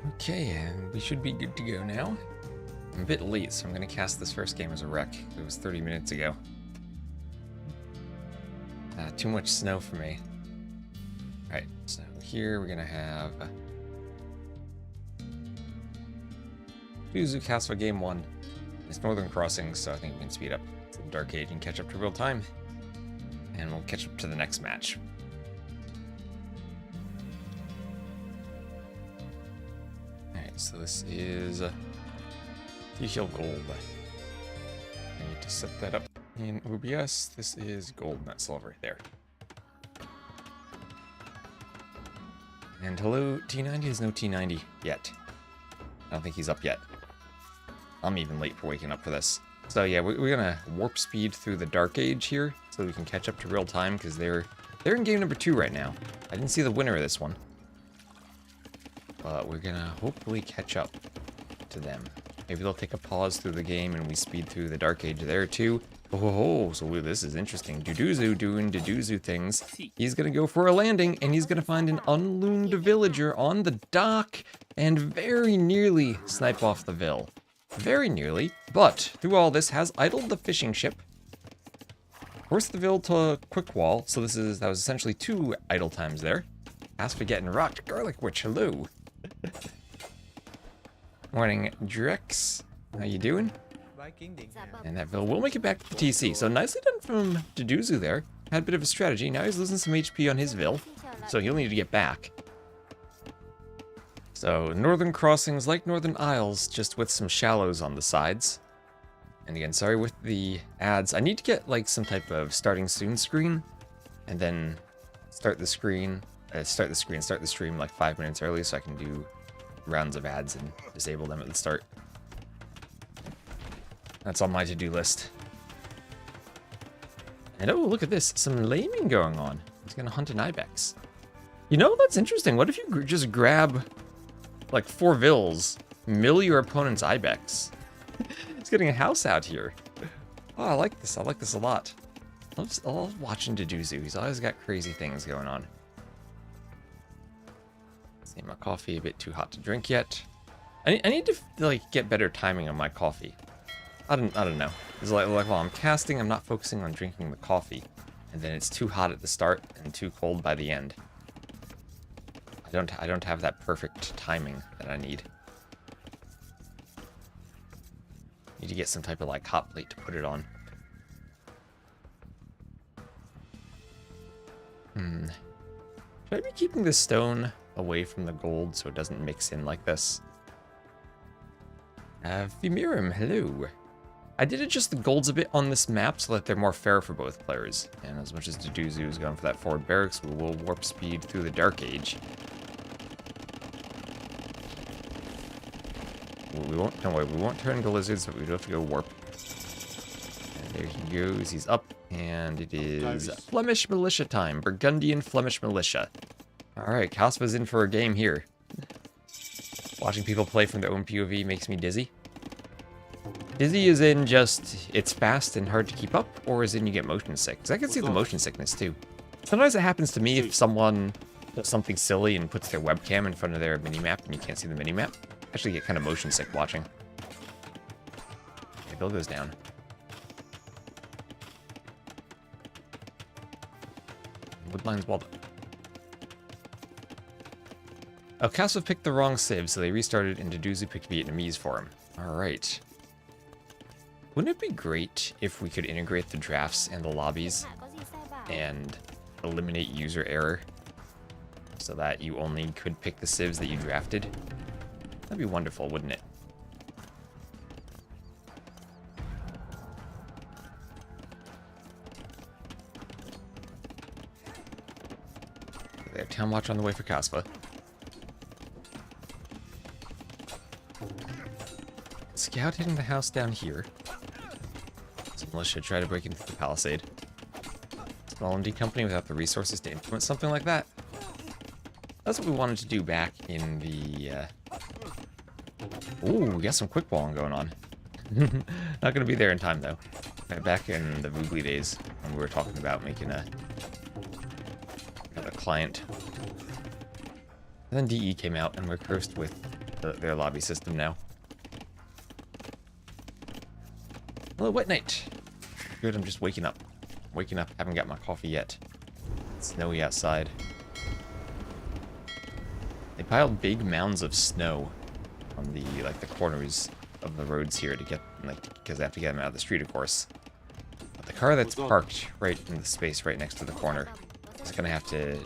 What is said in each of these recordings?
Okay, and we should be good to go now. I'm a bit late, so I'm going to cast this first game as a wreck. It was 30 minutes ago. Too much snow for me. Alright, so here we're going to have Yuzu Castle Game 1. It's Northern Crossings, so I think we can speed up to the Dark Age and catch up to real time. And we'll catch up to the next match. Alright, so this is TTL Gold. I need to set that up in OBS. This is gold, not silver. There. And hello, T90. There's no T90 yet. I don't think he's up yet. I'm even late for waking up for this. So yeah, we're gonna warp speed through the Dark Age here, so we can catch up to real time, because they're in game number 2 right now. I didn't see the winner of this one. But we're gonna hopefully catch up to them. Maybe they'll take a pause through the game and we speed through the Dark Age there too. Oh, so this is interesting. Duduzu doing Duduzu things. He's gonna go for a landing, and he's gonna find an unloomed villager on the dock, and very nearly snipe off the Vil. Very nearly, but through all this has idled the fishing ship. Forced the Vil to quick wall, so that was essentially 2 idle times there. As for getting rocked, Garlic Witch, hello. Morning, Drex. How you doing? And that Vil will make it back to the TC. So nicely done from Duduzu there. Had a bit of a strategy. Now he's losing some HP on his Vil, so he'll need to get back. So Northern Crossings, like Northern Isles, just with some shallows on the sides. And again, sorry with the ads. I need to get like some type of starting soon screen, and then start the stream like 5 minutes early, so I can do rounds of ads and disable them at the start. That's on my to-do list. And oh, look at this. Some laming going on. He's gonna hunt an ibex. You know, that's interesting. What if you just grab like 4 Vils, mill your opponent's ibex? He's getting a house out here. Oh, I like this. I like this a lot. I love watching Duduzu. He's always got crazy things going on. See, my coffee a bit too hot to drink yet. I need to like get better timing on my coffee. I don't know. It's like while I'm casting, I'm not focusing on drinking the coffee, and then it's too hot at the start and too cold by the end. I don't have that perfect timing that I need. Need to get some type of like hot plate to put it on. Should I be keeping the stone away from the gold so it doesn't mix in like this? Vimirum, hello. I did adjust the golds a bit on this map so that they're more fair for both players. And as much as Duduzu is going for that forward barracks, we will warp speed through the Dark Age. Don't worry, we won't turn into lizards, but we do have to go warp. And there he goes, he's up, and it is Flemish Militia time. Burgundian Flemish Militia. Alright, Kaspa's in for a game here. Watching people play from their own POV makes me dizzy. Dizzy is in just, it's fast and hard to keep up, or is in you get motion sick? Because I can see the motion sickness too. Sometimes it happens to me if someone does something silly and puts their webcam in front of their minimap and you can't see the minimap. I actually get kind of motion sick watching. Okay, Bill goes down. Woodline's walled up. Oh, Castle picked the wrong civ, so they restarted and Duduzu picked Vietnamese for him. Alright. Wouldn't it be great if we could integrate the drafts and the lobbies and eliminate user error so that you only could pick the civs that you drafted? That'd be wonderful, wouldn't it? They have Town Watch on the way for Kaspa. Scout hitting the house down here. So militia try to break into the palisade. Small MD company without the resources to implement something like that. That's what we wanted to do back in the... Ooh, we got some quick balling going on. Not gonna be there in time though. Back in the Voogly days when we were talking about making a client. And then DE came out and we're cursed with their lobby system now. Hello, Wet Knight. Good, I'm just waking up. Waking up, haven't got my coffee yet. It's snowy outside. They piled big mounds of snow on the the corners of the roads here to get because they have to get them out of the street, of course. But the car that's parked right in the space right next to the corner is gonna have to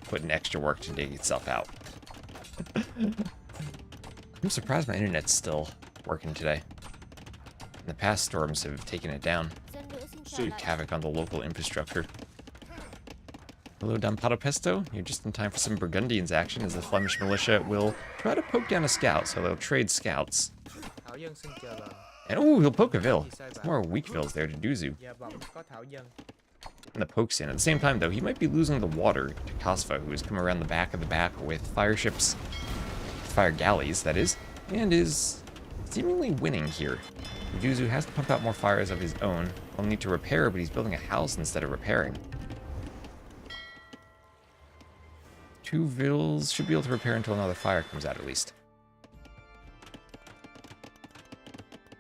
put in extra work to dig itself out. I'm surprised my internet's still working today. In the past, storms have taken it down. Wreaked havoc on the local infrastructure. Hello, Dampato Pesto. You're just in time for some Burgundians action as the Flemish militia will try to poke down a scout, so they'll trade scouts. And oh, he'll poke a Vil. There's more weak Vils there to Duzu. And the poke's in. At the same time, though, he might be losing the water to Kasva, who has come around the back of the back with fire ships, fire galleys, that is, and is seemingly winning here. Duzu has to pump out more fires of his own. He'll need to repair, but he's building a house instead of repairing. 2 Vils should be able to repair until another fire comes out, at least.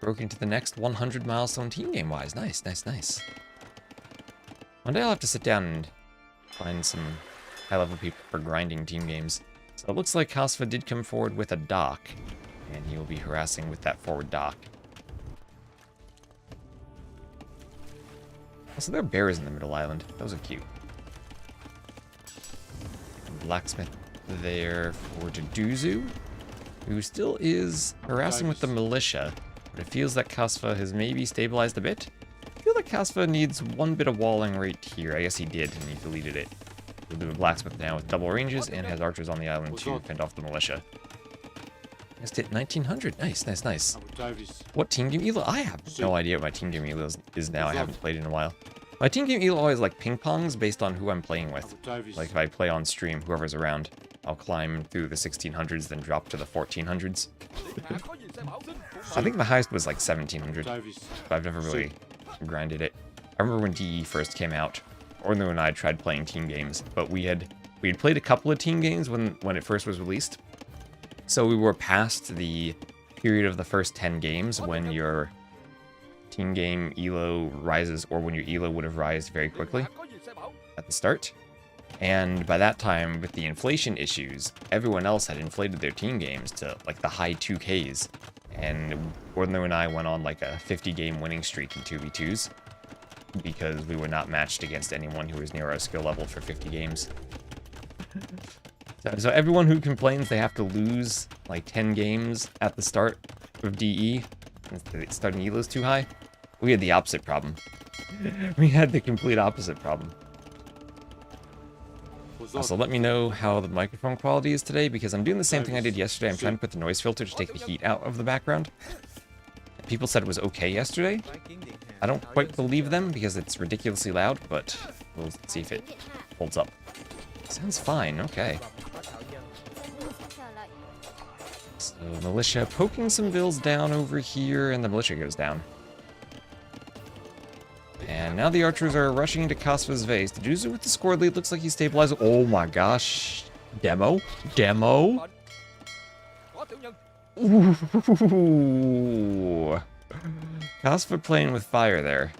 Broke into the next 100 milestone team game-wise. Nice, nice, nice. One day I'll have to sit down and find some high-level people for grinding team games. So it looks like Kasva did come forward with a dock, and he will be harassing with that forward dock. Also, there are bears in the middle island. Those are cute. Blacksmith there for Duzu, who still is harassing with the militia, but it feels that Kasva has maybe stabilized a bit. I feel like Kasva needs one bit of walling right here. I guess he did, and he deleted it. We'll do a blacksmith now with double ranges and has archers on the island to fend off the militia. Just hit 1900. Nice, nice, nice. What team game elo? I have no idea what my team game elo is now. I haven't played in a while. My team game elo always like ping pongs based on who I'm playing with. Like if I play on stream, whoever's around, I'll climb through the 1600s, then drop to the 1400s. I think the highest was like 1700, but I've never really grinded it. I remember when DE first came out, Orno and I tried playing team games, but we had played a couple of team games when it first was released. So we were past the period of the first 10 games when your team game elo rises, or when your elo would have rised very quickly at the start. And by that time, with the inflation issues, everyone else had inflated their team games to like the high 2Ks. And Orno and I went on like a 50-game winning streak in 2v2s because we were not matched against anyone who was near our skill level for 50 games. So everyone who complains they have to lose like 10 games at the start of DE, starting elo's too high, we had the opposite problem. We had the complete opposite problem. Also, let me know how the microphone quality is today, because I'm doing the same thing I did yesterday. I'm trying to put the noise filter to take the heat out of the background. People said it was okay yesterday. I don't quite believe them because it's ridiculously loud, but we'll see if it holds up. Sounds fine, okay. So, militia poking some Vils down over here, and the militia goes down. And now the archers are rushing into Kasva's vase. The Duzu with the score lead looks like he's stabilized. Oh my gosh. Demo? Demo? Ooh. Kasva playing with fire there.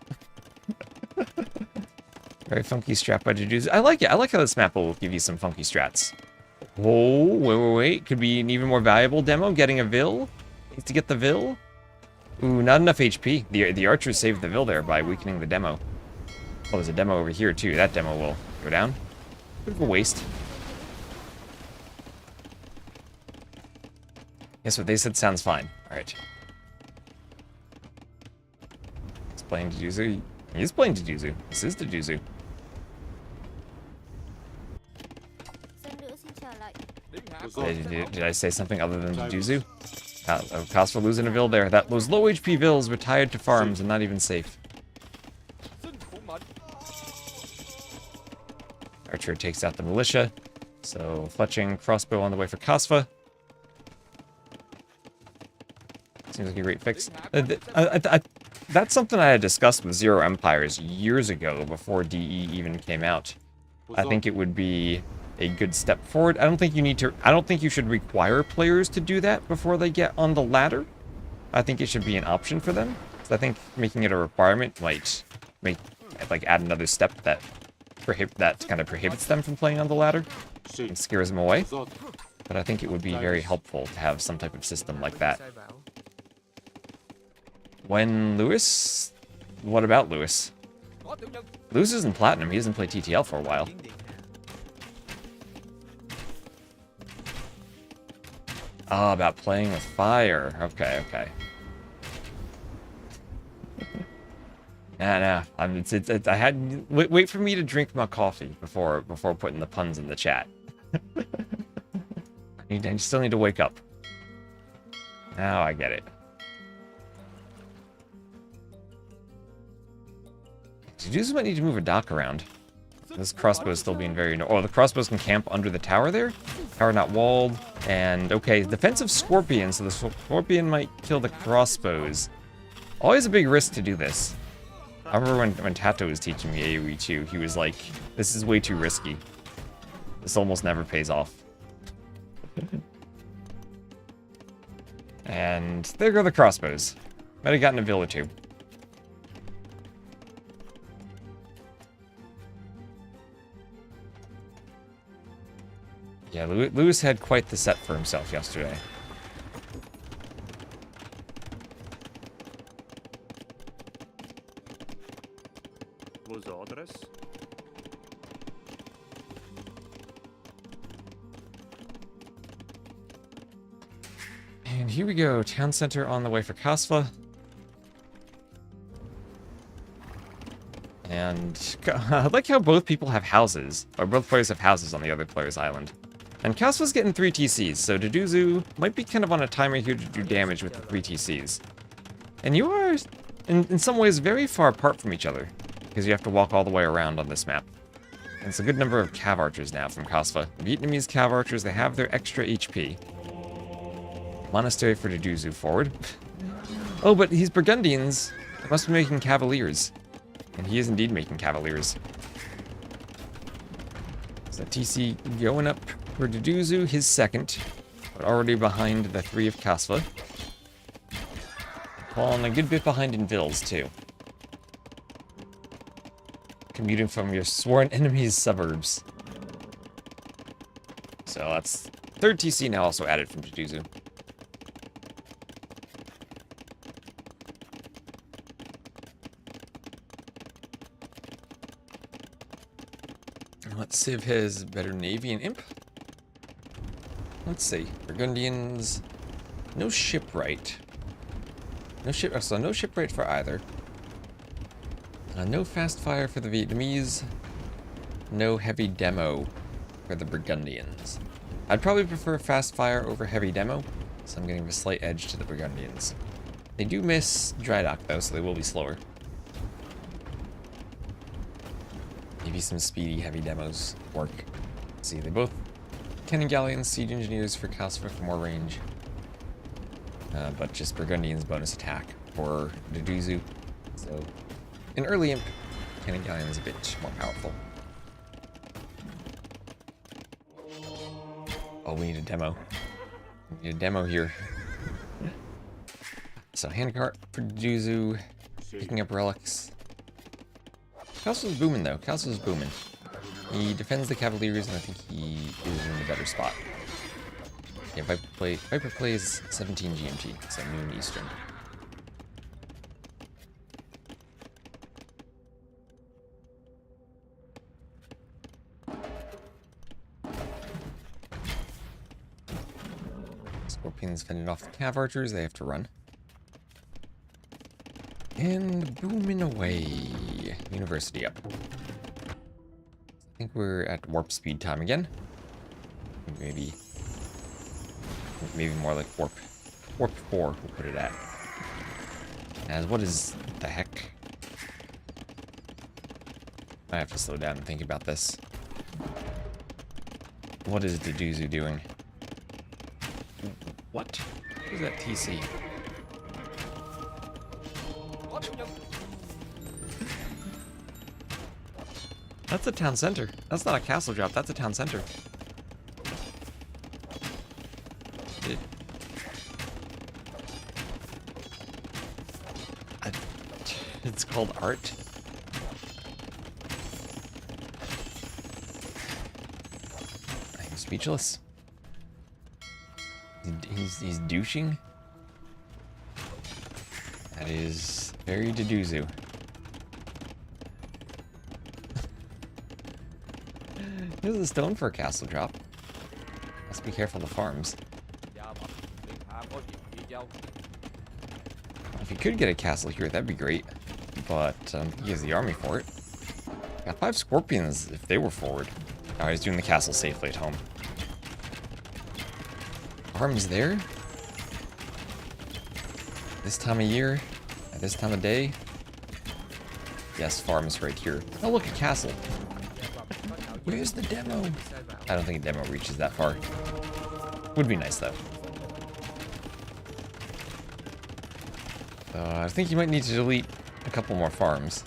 Very funky strat by Duzu. I like it. I like how this map will give you some funky strats. Oh, wait. Could be an even more valuable demo. Getting a Vil. Needs to get the Vil. Ooh, not enough HP. The archers saved the Vil there by weakening the demo. Oh, there's a demo over here too. That demo will go down. Bit of a waste. Guess what they said sounds fine. Alright. He's playing Duzu. He is playing Duzu. This is Duzu. Did I say something other than Duzu? Kasva losing a Vil there. Those low HP Vils were tied to farms and not even safe. Archer takes out the militia. So, fletching crossbow on the way for Kasva. Seems like a great fix. That's something I had discussed with Zero Empires years ago, before DE even came out. I think it would be a good step forward. I don't think you should require players to do that before they get on the ladder. I think it should be an option for them. So I think making it a requirement might add another step that kind of prohibits them from playing on the ladder and scares them away. But I think it would be very helpful to have some type of system like that. When Lewis? What about Lewis? Lewis is in Platinum. He doesn't play TTL for a while. Oh, about playing with fire. Okay, okay. Nah. I had wait for me to drink my coffee before putting the puns in the chat. I still need to wake up. Now I get it. Seduce might need to move a dock around. This crossbow is still being very... Oh, the crossbows can camp under the tower there. Tower not walled. And, okay, defensive scorpion, so the scorpion might kill the crossbows. Always a big risk to do this. I remember when Tato was teaching me AoE 2, he was like, this is way too risky. This almost never pays off. And there go the crossbows. Might have gotten a vill or two. Yeah, Lewis had quite the set for himself yesterday. And here we go, town center on the way for Kasva. And I like how both people have houses, or both players have houses on the other player's island. And Kasva's getting 3 TCs, so Deduzu might be kind of on a timer here to do damage with the 3 TCs. And you are, in some ways, very far apart from each other, because you have to walk all the way around on this map. And it's a good number of cav archers now from Kasva. Vietnamese cav archers, they have their extra HP. Monastery for Deduzu forward. Oh, but he's Burgundians. He must be making cavaliers. And he is indeed making cavaliers. So TC going up for Deduzu, his second, but already behind the 3 of Kasva. Falling a good bit behind in vills, too. Commuting from your sworn enemy's suburbs. So that's 3rd TC now also added from Deduzu. Let's see if his better navy and imp. Let's see. Burgundians. No shipwright. No shipwright for either. No fast fire for the Vietnamese. No heavy demo for the Burgundians. I'd probably prefer fast fire over heavy demo, so I'm getting a slight edge to the Burgundians. They do miss dry dock though, so they will be slower. Maybe some speedy heavy demos work. Let's see, they both cannon galleons, siege engineers for Kasva for more range. But just Burgundian's bonus attack for Deduzu. So, in early imp, cannon galleon is a bit more powerful. Oh, we need a demo. We need a demo here. So, handcart for Deduzu, picking up relics. Kasva's booming though. Kasva's booming. He defends the Cavaliers, and I think he is in a better spot. Yeah, Viper plays 17 GMT, so noon Eastern. Scorpions fending off the Cav Archers, they have to run. And booming away. University up. I think we're at warp speed time again. Maybe more like warp 4 we'll put it at. As what is the heck? I have to slow down and think about this. What is Deduzu doing? What? What is that TC? That's a town center. That's not a castle drop, that's a town center. It's called art. I'm speechless. He's douching. That is very Deduzu. Here's a stone for a castle drop. Must be careful of the farms. If he could get a castle here, that'd be great. But he has the army for it. Got 5 scorpions if they were forward. Oh, he's doing the castle safely at home. Farms there? This time of year? At this time of day? Yes, farms right here. Oh, look, a castle. Where's the demo? I don't think a demo reaches that far. Would be nice, though. I think you might need to delete a couple more farms.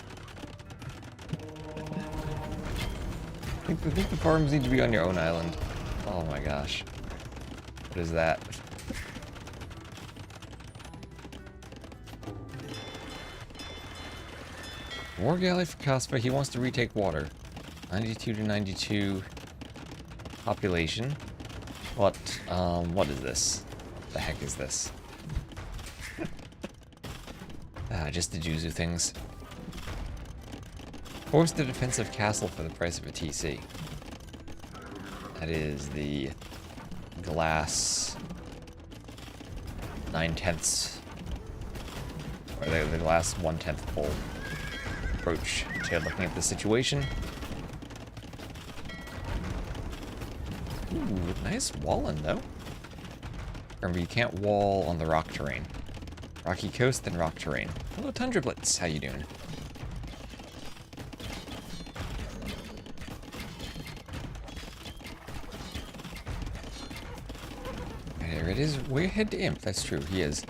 I think the farms need to be on your own island. Oh my gosh. What is that? War galley for Kaspa. He wants to retake water. 92 to 92 population. What is this? What the heck is this? Just the Juzu things. Force the defensive castle for the price of a TC. That is the glass 9/10, or the glass 1/10 full approach to looking at the situation. Ooh, nice walling though. Remember, you can't wall on the rock terrain. Rocky coast, then rock terrain. Hello, Tundra Blitz. How you doing? There it is. We're head to Imp. That's true. He is.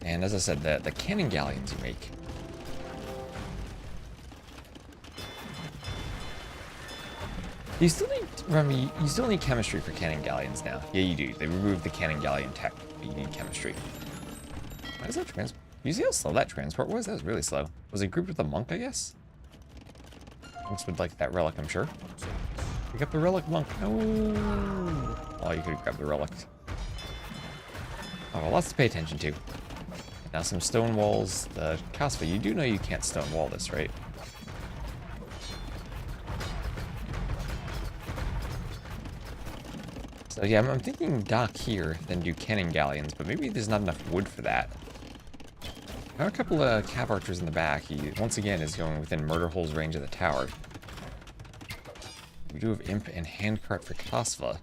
And as I said, the cannon galleons you make. You still need, remember, you still need chemistry for cannon galleons now. Yeah, you do. They removed the cannon galleon tech, but you need chemistry. Why is that transport? You see how slow that transport was? That was really slow. Was it grouped with a monk, I guess? Monks would like that relic, I'm sure. Pick up the relic, monk. No. Oh, you could grab the relic. Oh, well, lots to pay attention to. Now some stone walls. The Kaspa, you do know you can't stone wall this, right? So yeah, I'm thinking dock here, then do cannon galleons, but maybe there's not enough wood for that. I have a couple of cav archers in the back. He, once again, is going within murder hole's range of the tower. We do have Imp and Handcart for Kasva.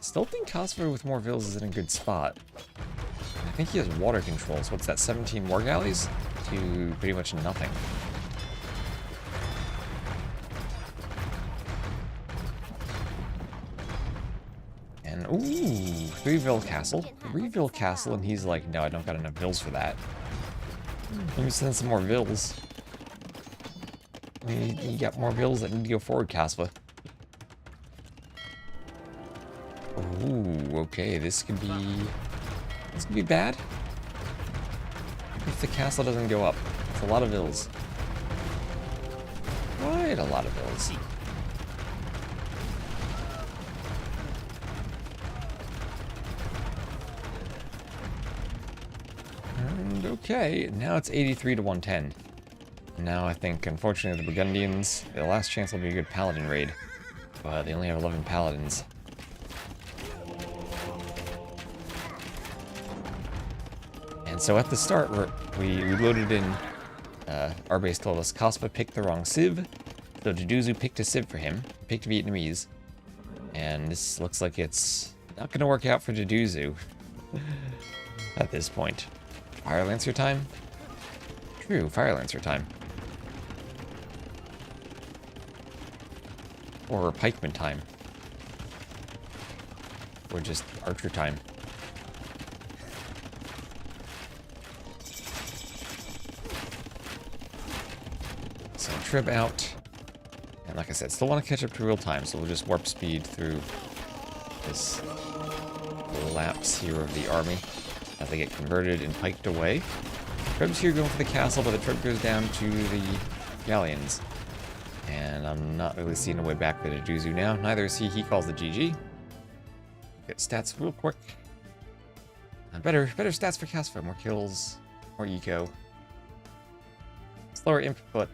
Still think Kasva with more vills is in a good spot. I think he has water control, so what's that, 17 war galleys? To pretty much nothing. And, ooh, 3-vill castle. 3-vill castle, and he's like, no, I don't got enough vills for that. Let me send some more vills. You got more vills that need to go forward, Kaspa. Ooh, okay, this could be bad. If the castle doesn't go up. It's a lot of vills. Quite a lot of vills. And okay, now it's 83 to 110. Now I think, unfortunately, the Burgundians, the last chance will be a good paladin raid. But they only have 11 paladins. And so at the start, we loaded in, our base told us Kaspa picked the wrong civ, so Deduzu picked a civ for him, picked Vietnamese, and this looks like it's not going to work out for Deduzu at this point. Fire Lancer time? True, Fire Lancer time. Or Pikeman time. Or just Archer time. So Trib out. And like I said, still want to catch up to real time, so we'll just warp speed through this collapse here of the army as they get converted and piked away. Trebs here going for the castle, but the Treb goes down to the galleons. And I'm not really seeing a way back to Duzu now. Neither is he. He calls the GG. Get stats real quick. Better stats for Casfa. More kills, more eco. Slower input.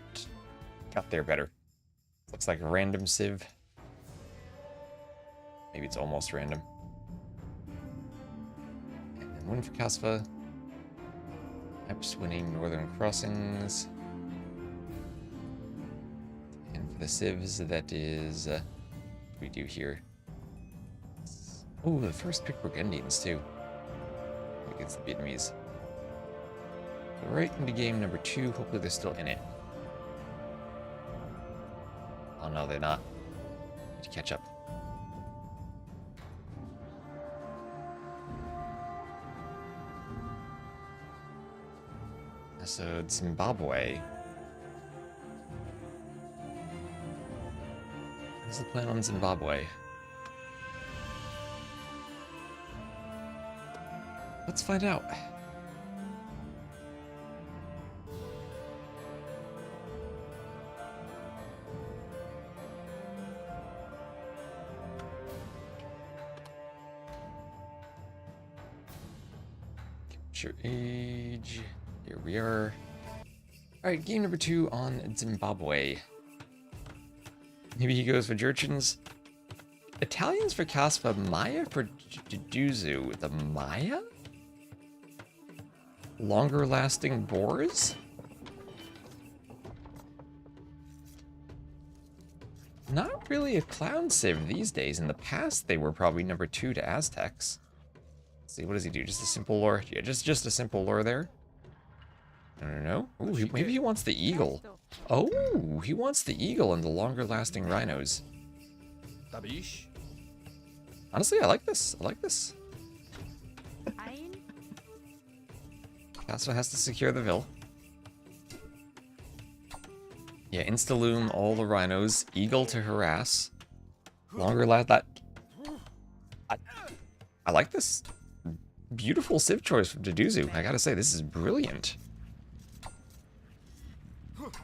Got there better. Looks like a random civ. Maybe it's almost random. And win for Casfa. Eps winning Northern Crossings. And for the civs, that is... what do we do here? Oh, the first pick Burgundians too. Against the Vietnamese. So right into game number 2. Hopefully they're still in it. Oh no, they're not. Need to catch up. So Zimbabwe. What's the plan on Zimbabwe? Let's find out. Capture age. Here we are. Alright, game number 2 on Zimbabwe. Maybe he goes for Jurchens. Italians for Casfa, Maya for Duzu. The Maya? Longer lasting boars? Not really a clown civ these days. In the past, they were probably number 2 to Aztecs. Let's see, what does he do? Just a simple lure? Yeah, just a simple lure there. No. Ooh, maybe he wants the eagle. Oh, he wants the eagle and the longer lasting rhinos. Honestly, I like this. Casfa has to secure the Ville. Yeah, insta-loom all the rhinos. Eagle to harass. Longer last that. I like this. Beautiful civ choice from Duzu. I gotta say, this is brilliant.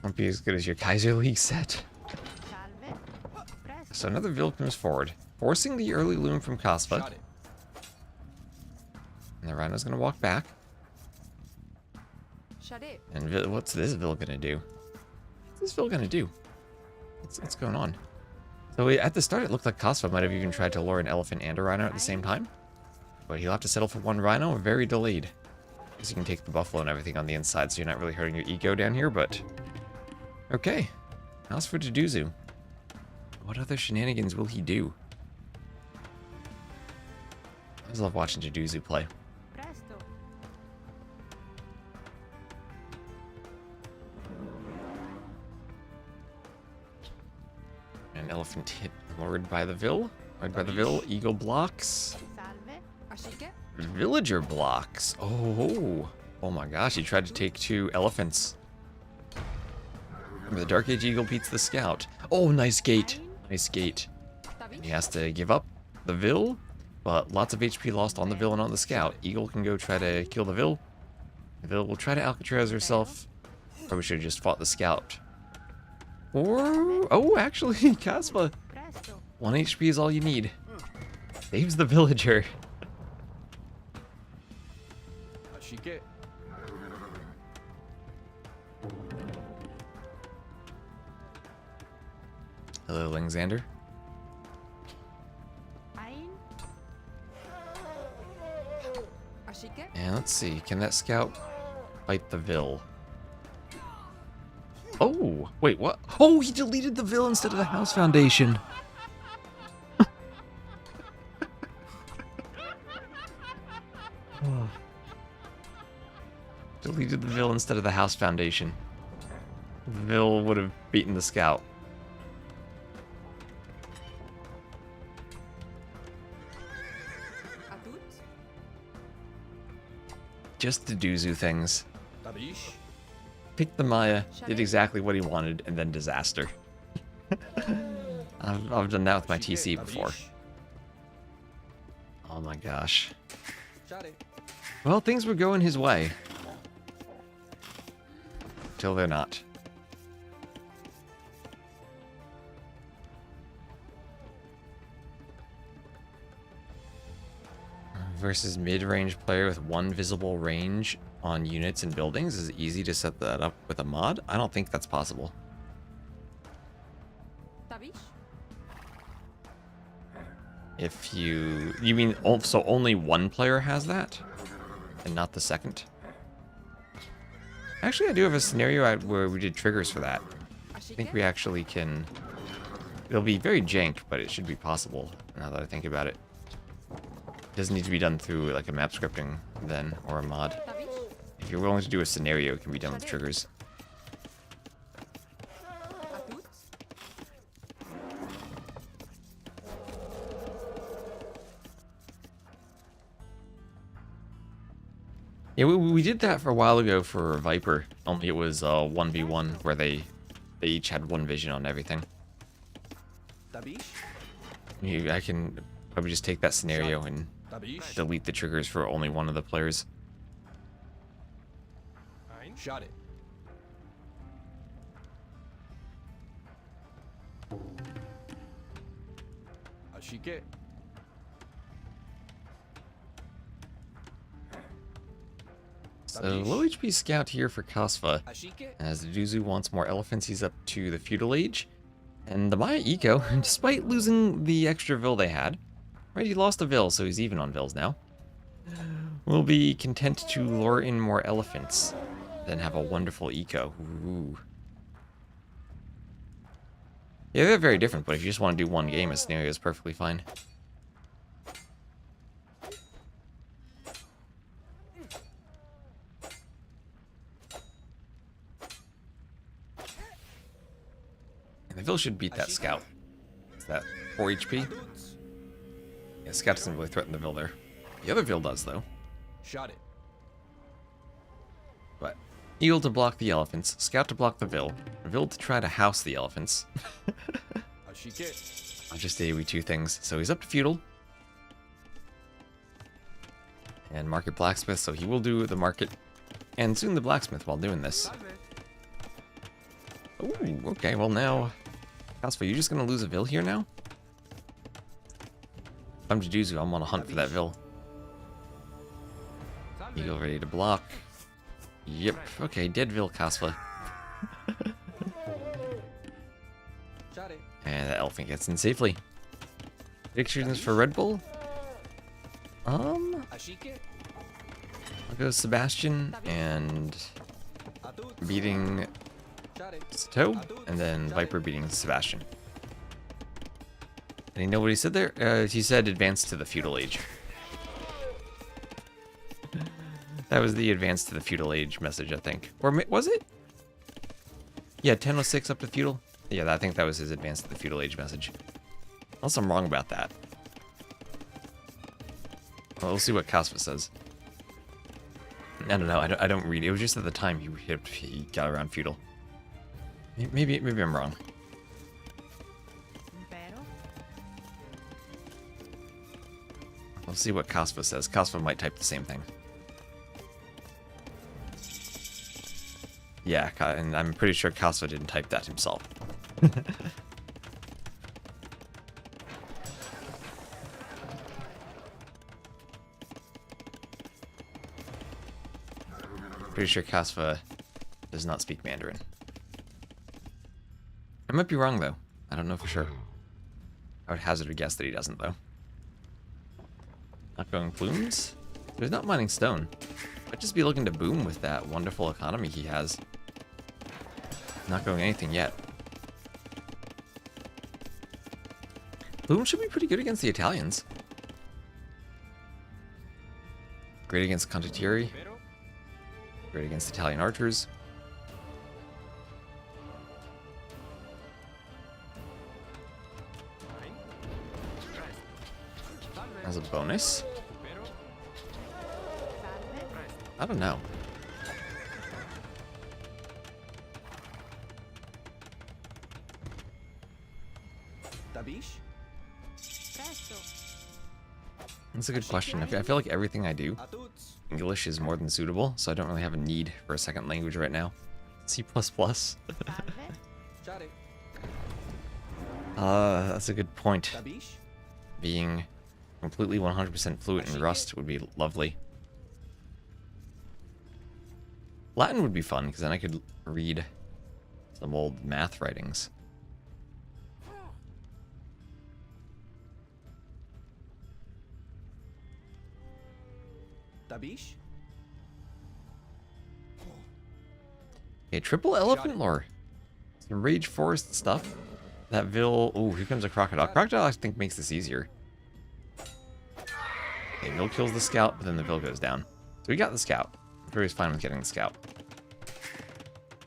Won't be as good as your Kaiser League set. So another Ville comes forward, forcing the early loom from Casfa. And the rhino's gonna walk back. And what's this Ville gonna do? What's this Ville gonna do? What's going on? So at the start, it looked like Casfa might have even tried to lure an elephant and a rhino at the same time. But he'll have to settle for one rhino, very delayed. Because you can take the buffalo and everything on the inside, so you're not really hurting your ego down here, but... Okay. How's for Duzu? What other shenanigans will he do? I always love watching Duzu play. An elephant hit lured by the Ville. Lured by the Ville. Eagle blocks. Villager blocks. Oh my gosh, he tried to take 2 elephants. Remember, the Dark Age Eagle beats the Scout. Oh, nice gate. Nice gate. And he has to give up the Ville, but lots of HP lost on the Ville and on the Scout. Eagle can go try to kill the Ville. The Ville will try to Alcatraz herself. Probably should have just fought the Scout. Or... oh, actually, Casfa. 1 HP is all you need. Saves the villager. Hello, Lingxander. And let's see, can that Scout fight the Ville? Oh, wait, what? Oh, he deleted the Ville instead of the House Foundation. Deleted the Ville instead of the House Foundation. The Ville would have beaten the Scout. Just to Duzu things. Picked the Maya, did exactly what he wanted, and then disaster. I've done that with my TC before. my gosh. Well, things were going his way. Till they're not. Versus mid-range player with one visible range on units and buildings. Is it easy to set that up with a mod? I don't think that's possible. If you mean, so only one player has that and not the second? Actually, I do have a scenario where we did triggers for that. I think we actually can. It'll be very jank, but it should be possible now that I think about it. It doesn't need to be done through like a map scripting then, or a mod. If you're willing to do a scenario, it can be done with triggers. Yeah, we did that for a while ago for Viper, only it was 1v1 where they each had one vision on everything. I can probably just take that scenario and delete the triggers for only one of the players. Shot it. Ashike. So low HP scout here for Kasva. As Duzu wants more elephants, he's up to the feudal age. And the Maya Eco, despite losing the extra Vil they had, right, he lost a Vil, so he's even on Vils now, will be content to lure in more elephants than have a wonderful Eco. Ooh. Yeah, they're very different, but if you just want to do one game, a scenario is perfectly fine. And the Vil should beat that Scout. Is that 4 HP? Yeah, Scout doesn't really threaten the Vil there. The other Vil does, though. Shot it. But Eagle to block the elephants, Scout to block the Vil to try to house the elephants. Just AoE 2 things. So he's up to feudal. And market blacksmith, so he will do the market. And soon the blacksmith while doing this. Ooh, okay, well now... Kasva, you just gonna lose a Vil here now? I'm Jiduzu, I'm on a hunt for that Vil. Eagle ready to block. Yep, okay, dead Vil Kasva. And that elephant gets in safely. Predictions for Red Bull? I'll go Sebastian and beating Sitaux, and then Viper beating Sebastian. And you know what he said there? He said advance to the feudal age. That was the advance to the feudal age message, I think. Or was it? Yeah, 1006 up to feudal. Yeah, I think that was his advance to the feudal age message. Unless I'm wrong about that. Well, we'll see what Kasva says. I don't know. I don't read. It was just at the time he got around feudal. Maybe I'm wrong. We'll see what Kasva says. Kasva might type the same thing. Yeah, and I'm pretty sure Kasva didn't type that himself. Pretty sure Kasva does not speak Mandarin. I might be wrong, though. I don't know for sure. I would hazard a guess that he doesn't, though. Not going plumes? There's not mining stone. Might just be looking to boom with that wonderful economy he has. Not going anything yet. Plume should be pretty good against the Italians. Great against condottieri. Great against Italian archers. As a bonus? I don't know. That's a good question. I feel like everything I do, English is more than suitable, so I don't really have a need for a second language right now. C++. Shot it. That's a good point. Tabish. Being completely 100% fluent in Rust would be lovely. Latin would be fun, because then I could read some old math writings. Tabish. Okay, triple elephant lore. Some Rage Forest stuff. That Vil... Oh, here comes a Crocodile. Crocodile, I think, makes this easier. Okay, Vil kills the Scout, but then the Vil goes down. So we got the Scout. Very fine with getting the Scout.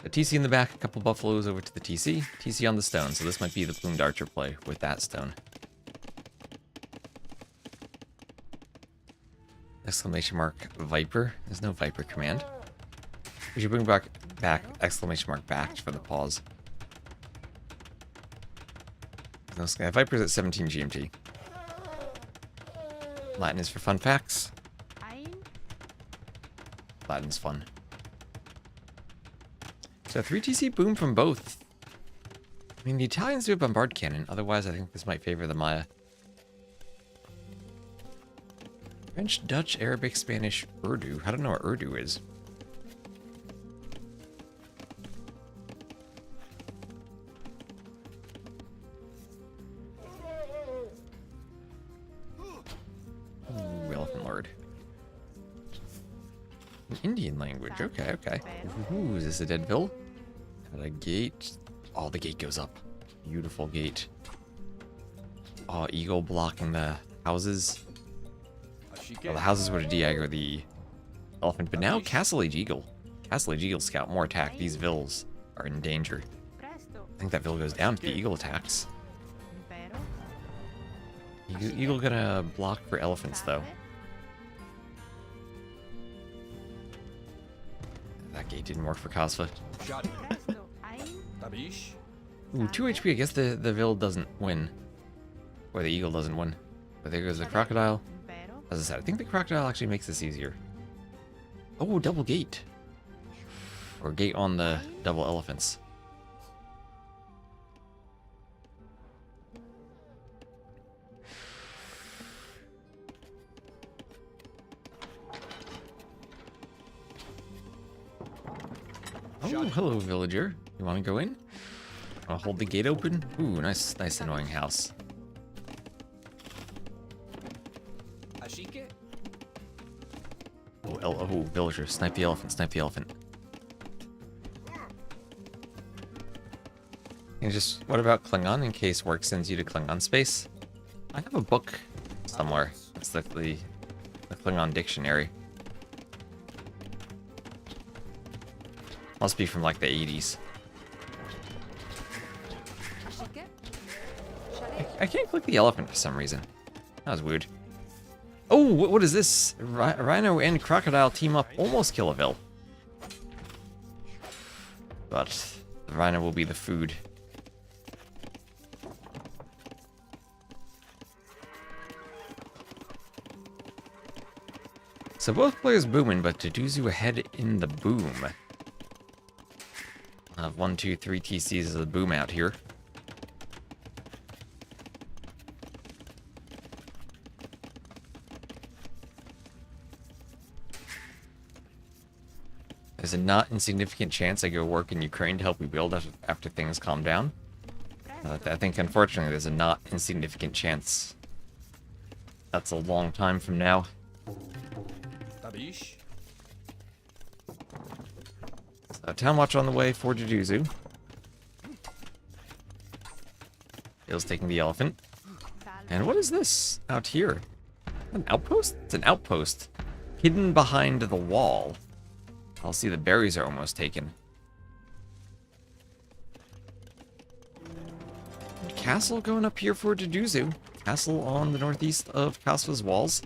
A TC in the back, a couple Buffaloes over to the TC. TC on the stone, so this might be the Plumed Archer play with that stone. Exclamation mark Viper. There's no Viper command. We should bring back exclamation mark back for the pause. No Sky. Viper's at 17 GMT. Latin is for fun facts. Latin's fun. So 3TC boom from both. I mean, the Italians do a bombard cannon. Otherwise, I think this might favor the Maya. French, Dutch, Arabic, Spanish, Urdu. I don't know what Urdu is. Ooh, Elephant Lord. An Indian language. Okay, okay. Ooh, is this a Deadville? Got a gate. Oh, the gate goes up. Beautiful gate. Oh, eagle blocking the houses. Well, the houses would have de-aggro the elephant, but now Castle Age Eagle. Castle Age Eagle Scout, more attack. These Vils are in danger. I think that Vil goes down if the Eagle attacks. Eagle gonna block for elephants, though. That gate didn't work for Kasva. Ooh, 2 HP. I guess the Vil doesn't win. Or the Eagle doesn't win. But there goes the Crocodile. As I said, I think the Crocodile actually makes this easier. Oh, double gate. Or gate on the double elephants. Oh, hello, villager. You want to go in? I'll hold the gate open. Ooh, nice annoying house. Oh, villager. Snipe the elephant, snipe the elephant. And just, what about Klingon in case work sends you to Klingon space? I have a book somewhere. It's like the Klingon dictionary. Must be from like the 80s. I can't click the elephant for some reason. That was weird. Oh, what is this? Rhino and Crocodile team up, almost kill a Vil. But the Rhino will be the food. So both players booming, but Deduzu ahead in the boom. I have 1, 2, 3 TCs as a boom out here. There's a not insignificant chance I go work in Ukraine to help rebuild after things calm down. I think, unfortunately, there's a not insignificant chance. That's a long time from now. So, Town Watch on the way for Deduzu. Bill's taking the elephant. And what is this out here? An outpost? It's an outpost. Hidden behind the wall. I'll see the berries are almost taken. Castle going up here for Deduzu. Castle on the northeast of Kasva's walls.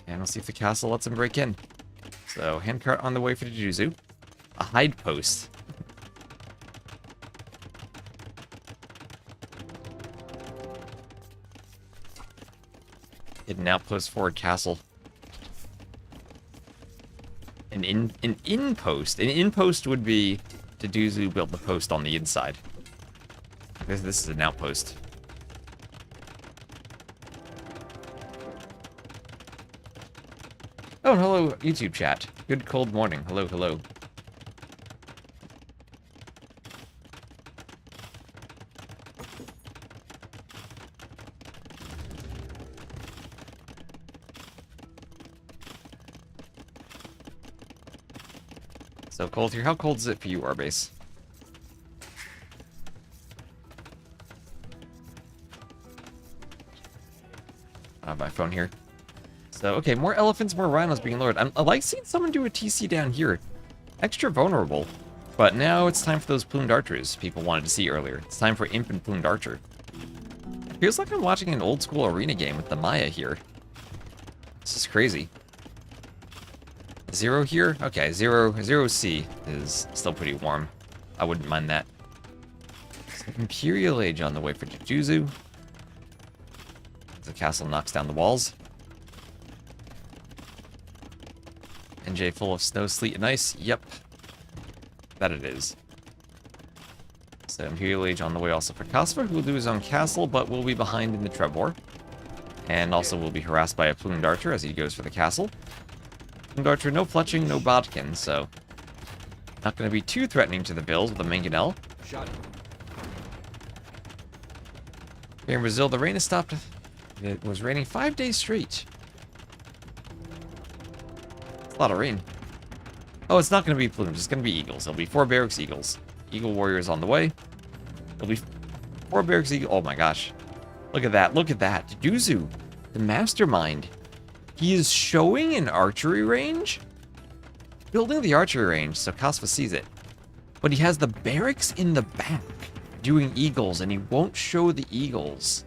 And we'll see if the castle lets him break in. So, handcart on the way for Deduzu. A hide post. Hidden outpost forward castle. An in-post. An in-post would be Deduzu built the post on the inside. This is an outpost. Oh, hello, YouTube chat. Good cold morning. Hello, hello. So cold here. How cold is it for you, Arbase? I have my phone here. So, okay, more elephants, more rhinos being lured. I like seeing someone do a TC down here. Extra vulnerable. But now it's time for those plumed archers people wanted to see earlier. It's time for Imp and Plumed Archer. It feels like I'm watching an old school arena game with the Maya here. This is crazy. Zero here? Okay, zero C is still pretty warm. I wouldn't mind that. Imperial Age on the way for Jujuzu. The castle knocks down the walls. NJ full of snow, sleet, and ice. Yep. That it is. So Imperial Age on the way also for Kasper, who will do his own castle, but will be behind in the Trebor. And also will be harassed by a Plumed Archer as he goes for the castle. Plumed Archer, no Fletching, no Bodkin, so not going to be too threatening to the Bills with a Mangonel. Here in Brazil, the rain has stopped. It was raining 5 days straight. It's a lot of rain. Oh, it's not going to be plumes. It's going to be eagles. It'll be 4 barracks eagles. Eagle warriors on the way. It'll be 4 barracks eagles. Oh my gosh. Look at that. Look at that. Duzu, the mastermind. He is showing an archery range? Building the archery range so Kasva sees it. But he has the barracks in the back doing eagles, and he won't show the eagles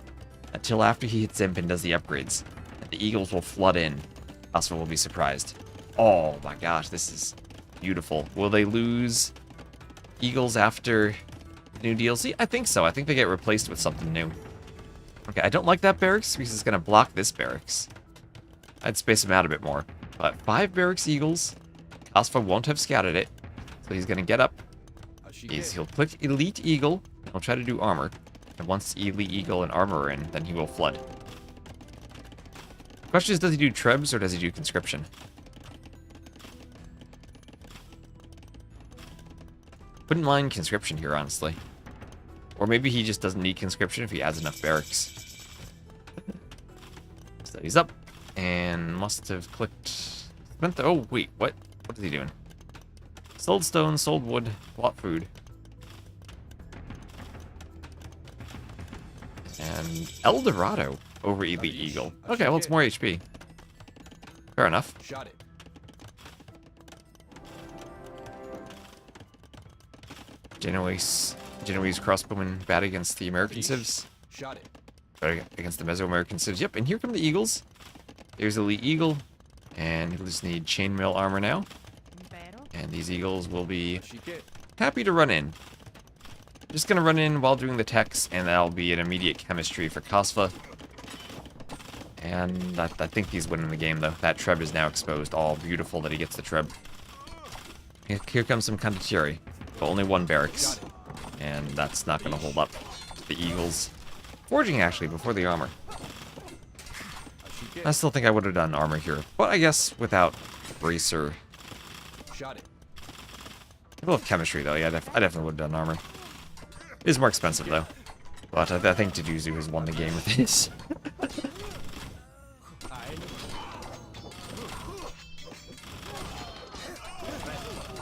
until after he hits Imp and does the upgrades. And the eagles will flood in. Kasva will be surprised. Oh my gosh, this is beautiful. Will they lose eagles after new DLC? I think so. I think they get replaced with something new. Okay, I don't like that barracks because it's going to block this barracks. I'd space him out a bit more. But 5 barracks eagles. Kasva won't have scouted it. So he's going to get up. He'll click Elite Eagle. And he'll try to do armor. And once Elite Eagle and armor are in, then he will flood. Question is, does he do Trebs or does he do Conscription? Wouldn't mind Conscription here, honestly. Or maybe he just doesn't need Conscription if he adds enough barracks. So he's up. And must have clicked... Oh, wait, what? What is he doing? Sold stone, sold wood, bought food. And El Dorado over Elite Eagle. Okay, well, it's more HP. Fair enough. Shot it. Genoese crossbowmen bad against the American civs. Shot it. Bad against the Mesoamerican civs. Yep, and here come the Eagles. Here's Elite Eagle. And he'll just need chainmail armor now. And these Eagles will be happy to run in. Just gonna run in while doing the techs, and that'll be an immediate chemistry for Kasva. And I think he's winning the game, though. That Treb is now exposed. All beautiful that he gets the Treb. Here comes some Condottieri. But only 1 barracks. And that's not gonna hold up. The Eagles. Forging, actually, before the armor. I still think I would have done armor here. But I guess without Bracer. Shot it. A little chemistry, though. Yeah, I definitely would have done armor. It is more expensive, though. But I think Deduzu has won the game with this.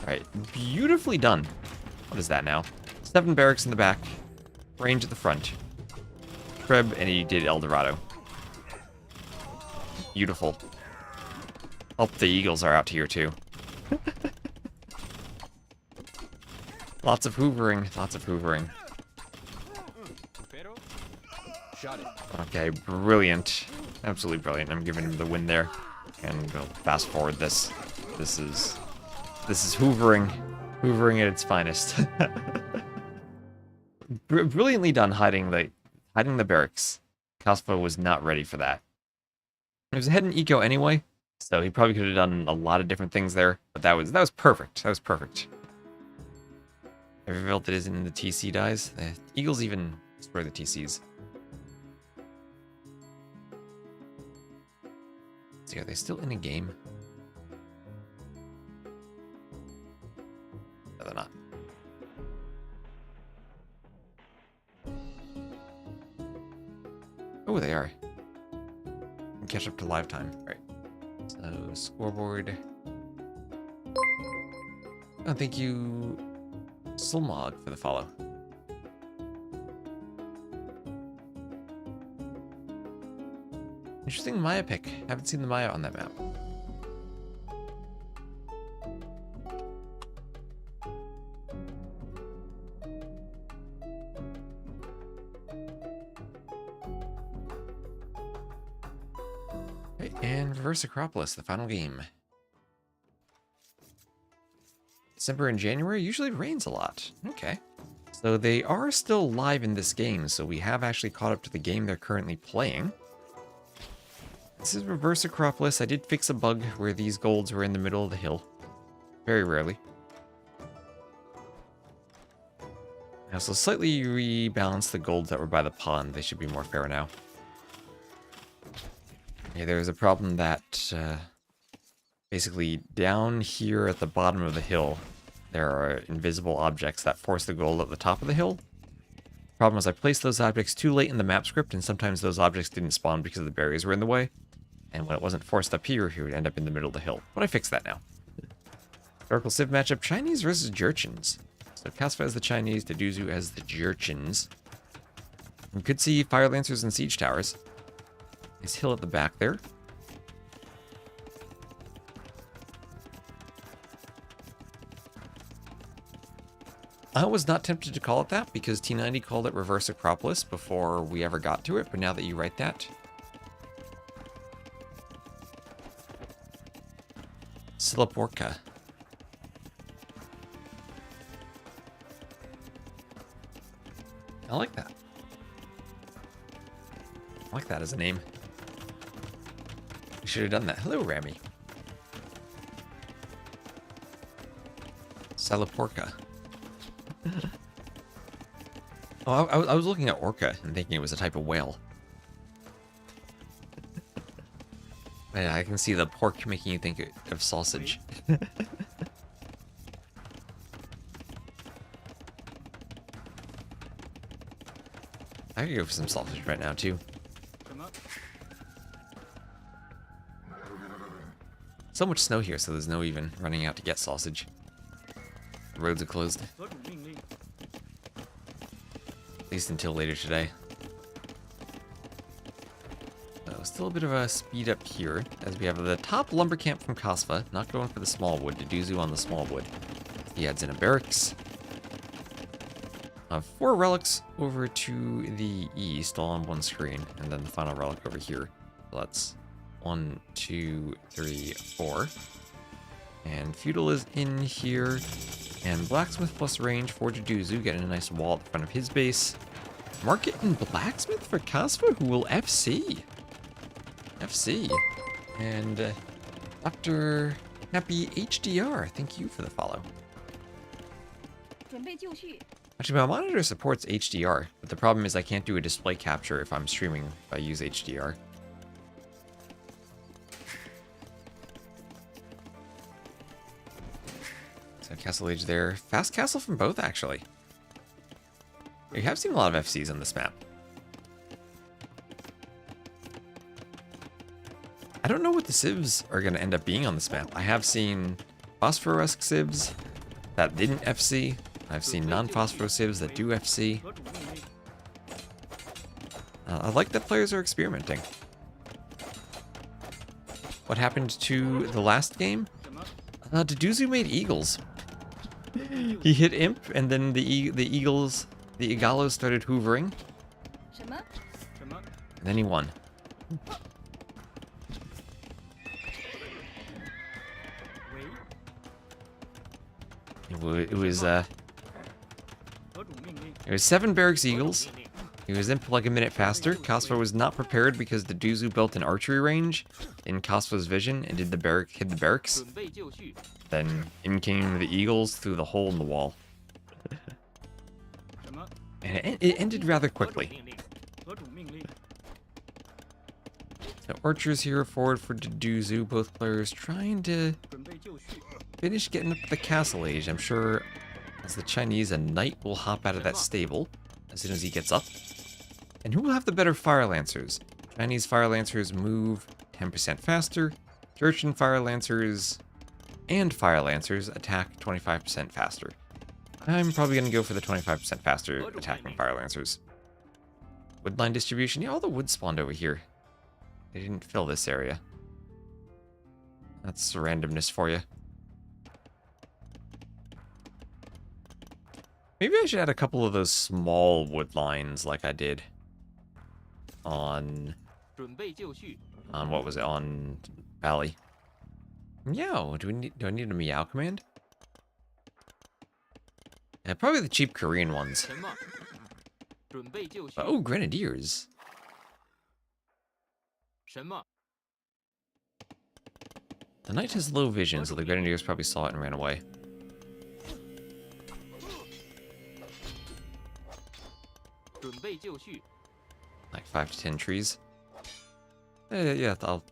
Alright, beautifully done. What is that now? 7 barracks in the back. Range at the front. Treb, and he did El Dorado. Beautiful. Hope the Eagles are out here, too. Lots of hoovering. Lots of hoovering. Okay, brilliant. Absolutely brilliant. I'm giving him the win there. And we'll fast forward this. This is hoovering. Hoovering at its finest. Brilliantly done hiding the barracks. Kaspa was not ready for that. He was ahead in eco anyway, so he probably could have done a lot of different things there. But that was perfect. That was perfect. Every revolt that isn't in the TC dies. The Eagles even destroy the TCs. So are they still in a game? No, they're not. Oh, they are. Can catch up to live time. All right. So scoreboard. Oh, thank you, Sulmog, for the follow. Interesting Maya pick. Haven't seen the Maya on that map. Okay, and reverse Acropolis, the final game. December and January, usually it rains a lot. Okay. So they are still live in this game, so we have actually caught up to the game they're currently playing. This is reverse Acropolis. I did fix a bug where these golds were in the middle of the hill. Very rarely. I also slightly rebalanced the golds that were by the pond. They should be more fair now. Yeah, there was a problem that basically down here at the bottom of the hill, there are invisible objects that force the gold at the top of the hill. Problem is I placed those objects too late in the map script, and sometimes those objects didn't spawn because the barriers were in the way. And when it wasn't forced up here, he would end up in the middle of the hill. But I fixed that now. Historical Civ matchup, Chinese versus Jurchens. So Kasva as the Chinese, Deduzu as the Jurchens. We could see Fire Lancers and Siege Towers. Nice hill at the back there. I was not tempted to call it that because T90 called it Reverse Acropolis before we ever got to it, but now that you write that... Silaporka. I like that. I like that as a name. We should have done that. Hello, Rami. Silaporka. Oh, I was looking at orca and thinking it was a type of whale. Yeah, I can see the pork making you think of sausage. I could go for some sausage right now, too. So much snow here, so there's no even running out to get sausage. The roads are closed. At least until later today. Still a bit of a speed up here, as we have the top lumber camp from Kasva, not going for the small wood, Deduzu on the small wood. He adds in a barracks. 4 relics over to the east, all on one screen, and then the final relic over here. So that's 1, 2, 3, 4. And Feudal is in here, and Blacksmith plus range for Deduzu, getting a nice wall at the front of his base. Market and Blacksmith for Kasva, who will FC. FC. And Dr. Happy HDR, thank you for the follow. Actually, my monitor supports HDR, but the problem is I can't do a display capture if I'm streaming if I use HDR. So Castle Age there. Fast Castle from both, actually. We have seen a lot of FCs on this map. I don't know what the civs are going to end up being on this map. I have seen Phosphoresque civs that didn't FC. I've seen non-Phosphoro civs that do FC. I like that players are experimenting. What happened to the last game? Deduzu made Eagles. He hit Imp, and then the Eagles, the Igalos started hoovering. And then he won. It was 7 Barracks Eagles, He was in for like a minute faster. Kosfa was not prepared because the Duzu built an archery range in Kosfa's vision and hit the barracks. Then in came the eagles through the hole in the wall. And it ended rather quickly. So archers here forward for Duzu, both players trying to finish getting up the castle age. I'm sure as the Chinese, a knight will hop out of that stable as soon as he gets up. And who will have the better fire lancers? Chinese fire lancers move 10% faster. Jurchen fire lancers and fire lancers attack 25% faster. I'm probably going to go for the 25% faster attacking fire lancers. Woodline distribution. Yeah, all the wood spawned over here. They didn't fill this area. That's randomness for you. Maybe I should add a couple of those small wood lines like I did on what was it, on Valley. Meow. Do I need a meow command? Yeah, probably the cheap Korean ones. Oh, grenadiers. The knight has low vision, so the grenadiers probably saw it and ran away. Like 5 to 10 trees. Yeah, I'll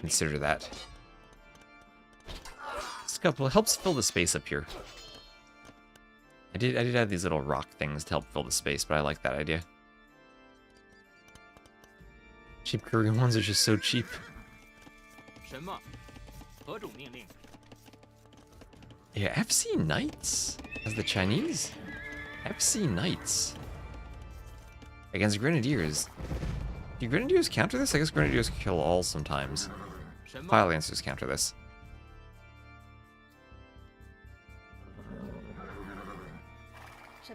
consider that. This couple helps fill the space up here. I did add these little rock things to help fill the space, but I like that idea. Cheap Korean ones are just so cheap. Yeah, FC Knights as the Chinese. FC Knights against Grenadiers. Do Grenadiers counter this? I guess Grenadiers kill all sometimes. Fire Lancers counter this.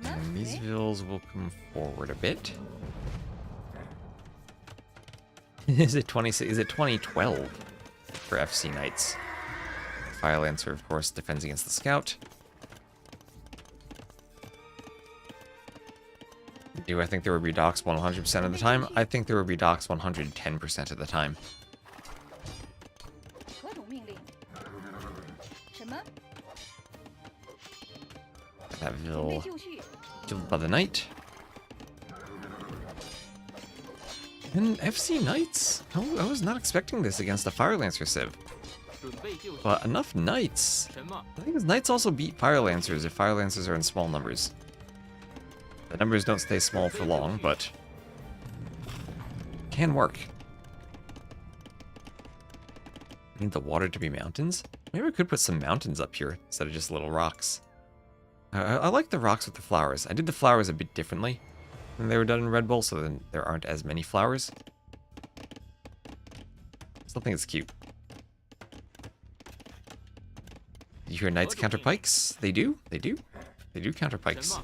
And these vills will come forward a bit. Is it 26? Is it 2012 for FC Knights? Fire Lancer, of course, defends against the Scout. Do I think there would be docks 100% of the time? I think there would be docks 110% of the time. That Vil killed by the Knight. And FC Knights? I was not expecting this against a Fire Lancer Civ. But enough Knights. I think his Knights also beat Fire Lancers if Fire Lancers are in small numbers. The numbers don't stay small for long, but can work. Need the water to be mountains? Maybe we could put some mountains up here instead of just little rocks. I like the rocks with the flowers. I did the flowers a bit differently than they were done in Red Bull, so then there aren't as many flowers. Still think it's cute. You hear Knights counter pikes? They do. They do. They do counter pikes.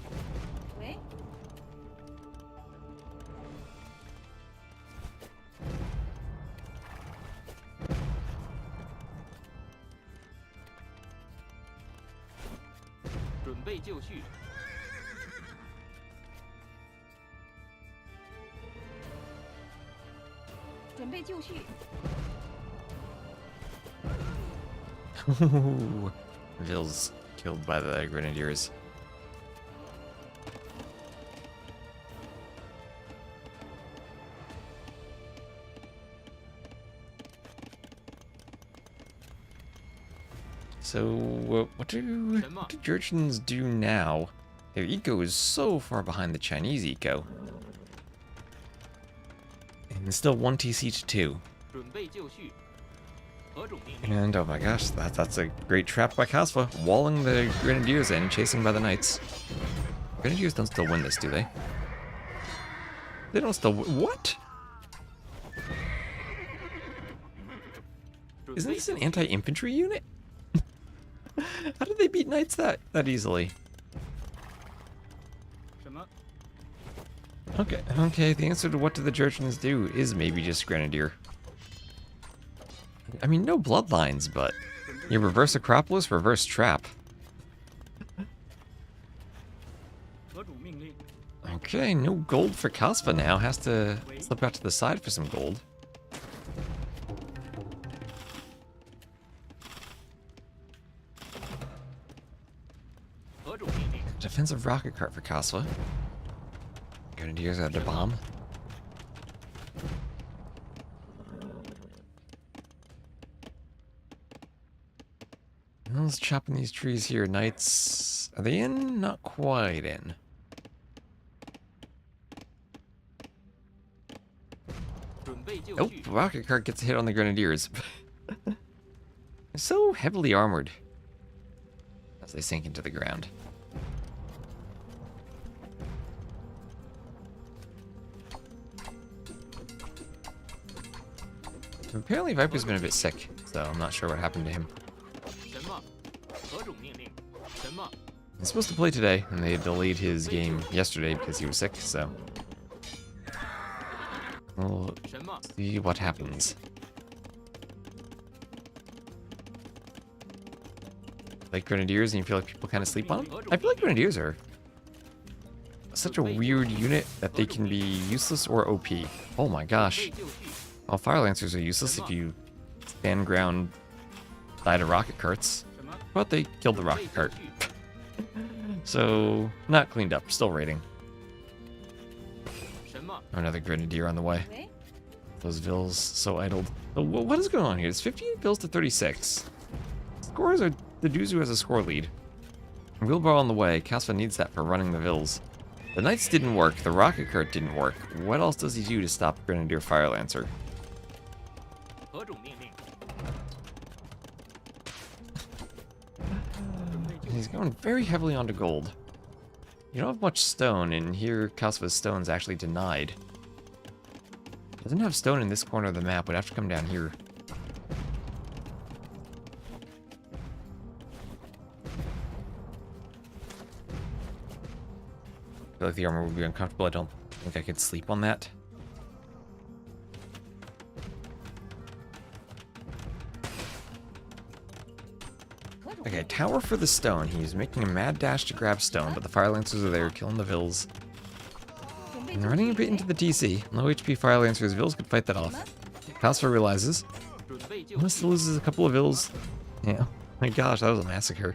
Vil's killed by the Grenadiers. So, what do Jurchens do now? Their eco is so far behind the Chinese eco. And still 1 TC to 2. And oh my gosh, that's a great trap by Kosfa, walling the Grenadiers in, chasing by the Knights. Grenadiers don't still win this, do they? They don't still what? Isn't this an anti-infantry unit? How did they beat Knights that easily? Okay, the answer to what do the Jurchens do is maybe just Grenadier. I mean, no bloodlines, but you reverse Acropolis, reverse trap. Okay, no gold for Kaspa now. Has to slip out to the side for some gold. Defensive rocket cart for Kaspa. Grenadiers out to bomb. Let's chopping these trees here. Knights, are they in? Not quite in. Oh, rocket cart gets a hit on the grenadiers. They're so heavily armored as they sink into the ground. Apparently Viper's been a bit sick, so I'm not sure what happened to him. He's supposed to play today, and they delayed his game yesterday because he was sick, so... we'll see what happens. Like Grenadiers, and you feel like people kind of sleep on them? I feel like Grenadiers are such a weird unit that they can be useless or OP. Oh my gosh. Well, Fire Lancers are useless if you stand ground, die to rocket carts. But they killed the rocket cart. So, not cleaned up, still raiding. Another Grenadier on the way. Those vills so idled. Oh, what is going on here? It's 58 vills to 36. Scores are... the Duzu has a score lead. Wheelbarrow on the way. Kaspa needs that for running the vills. The Knights didn't work. The rocket cart didn't work. What else does he do to stop Grenadier Fire Lancer? He's going very heavily onto gold. You don't have much stone, and here Kaspa's stone's actually denied. Doesn't have stone in this corner of the map, would have to come down here. I feel like the armor would be uncomfortable. I don't think I could sleep on that. Okay, tower for the stone. He's making a mad dash to grab stone, but the Fire Lancers are there, killing the vills. And running a bit into the TC. Low HP Fire Lancers, vills could fight that off. Kaspa realizes. Almost loses a couple of vills. Yeah, my gosh, that was a massacre.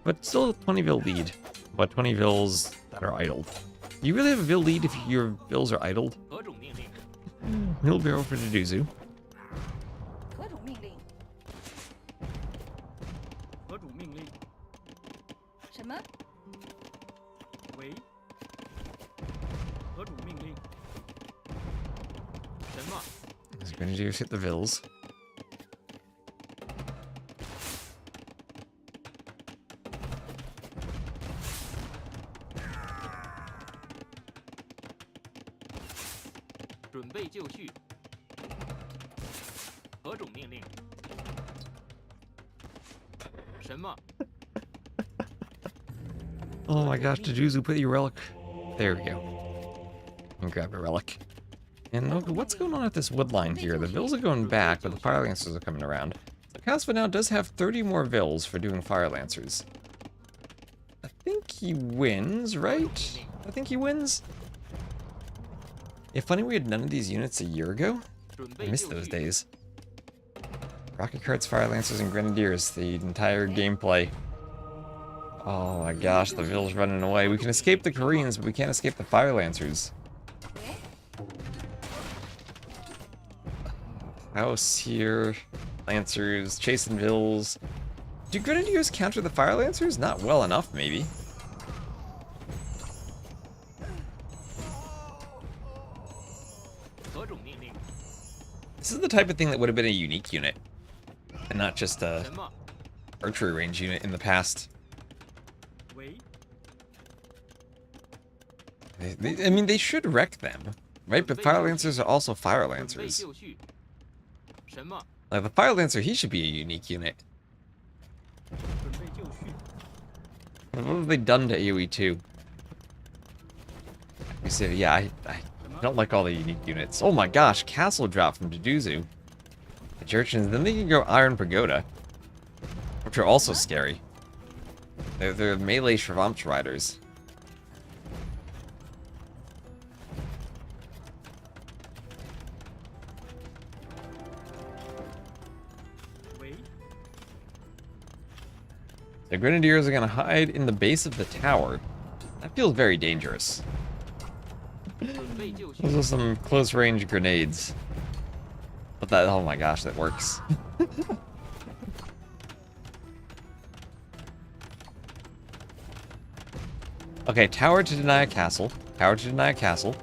But still a 20 vill lead. But 20 vills that are idled. Do you really have a vill lead if your vills are idled? Wheelbarrow for Duzu. His Grenadiers hit the vills. Oh my gosh, Duzu, put your relic. There we go. And grab a relic. And look, what's going on at this wood line here? The vills are going back, but the Fire Lancers are coming around. So Kaspa now does have 30 more vills for doing Fire Lancers. I think he wins, right? I think he wins. If funny we had none of these units a year ago. I missed those days. Rocket Carts, Fire Lancers, and Grenadiers, the entire gameplay. Oh my gosh, the vills running away. We can escape the Koreans, but we can't escape the Fire Lancers. House here, Lancers, chasing vills. Do Grenadiers counter the Fire Lancers? Not well enough, maybe. This is the type of thing that would have been a unique unit, and not just a archery range unit in the past. I mean, they should wreck them, right? But Fire Lancers are also Fire Lancers. Like, the Fire Lancer, he should be a unique unit. What have they done to AoE 2? You say, yeah, I don't like all the unique units. Oh my gosh, Castle Drop from Duzu. The Churchins, then they can go Iron Pagoda, which are also scary. They're melee Shravamps riders. The Grenadiers are going to hide in the base of the tower. That feels very dangerous. Those are some close-range grenades. But that, oh my gosh, that works. Okay, tower to deny a castle. Tower to deny a castle.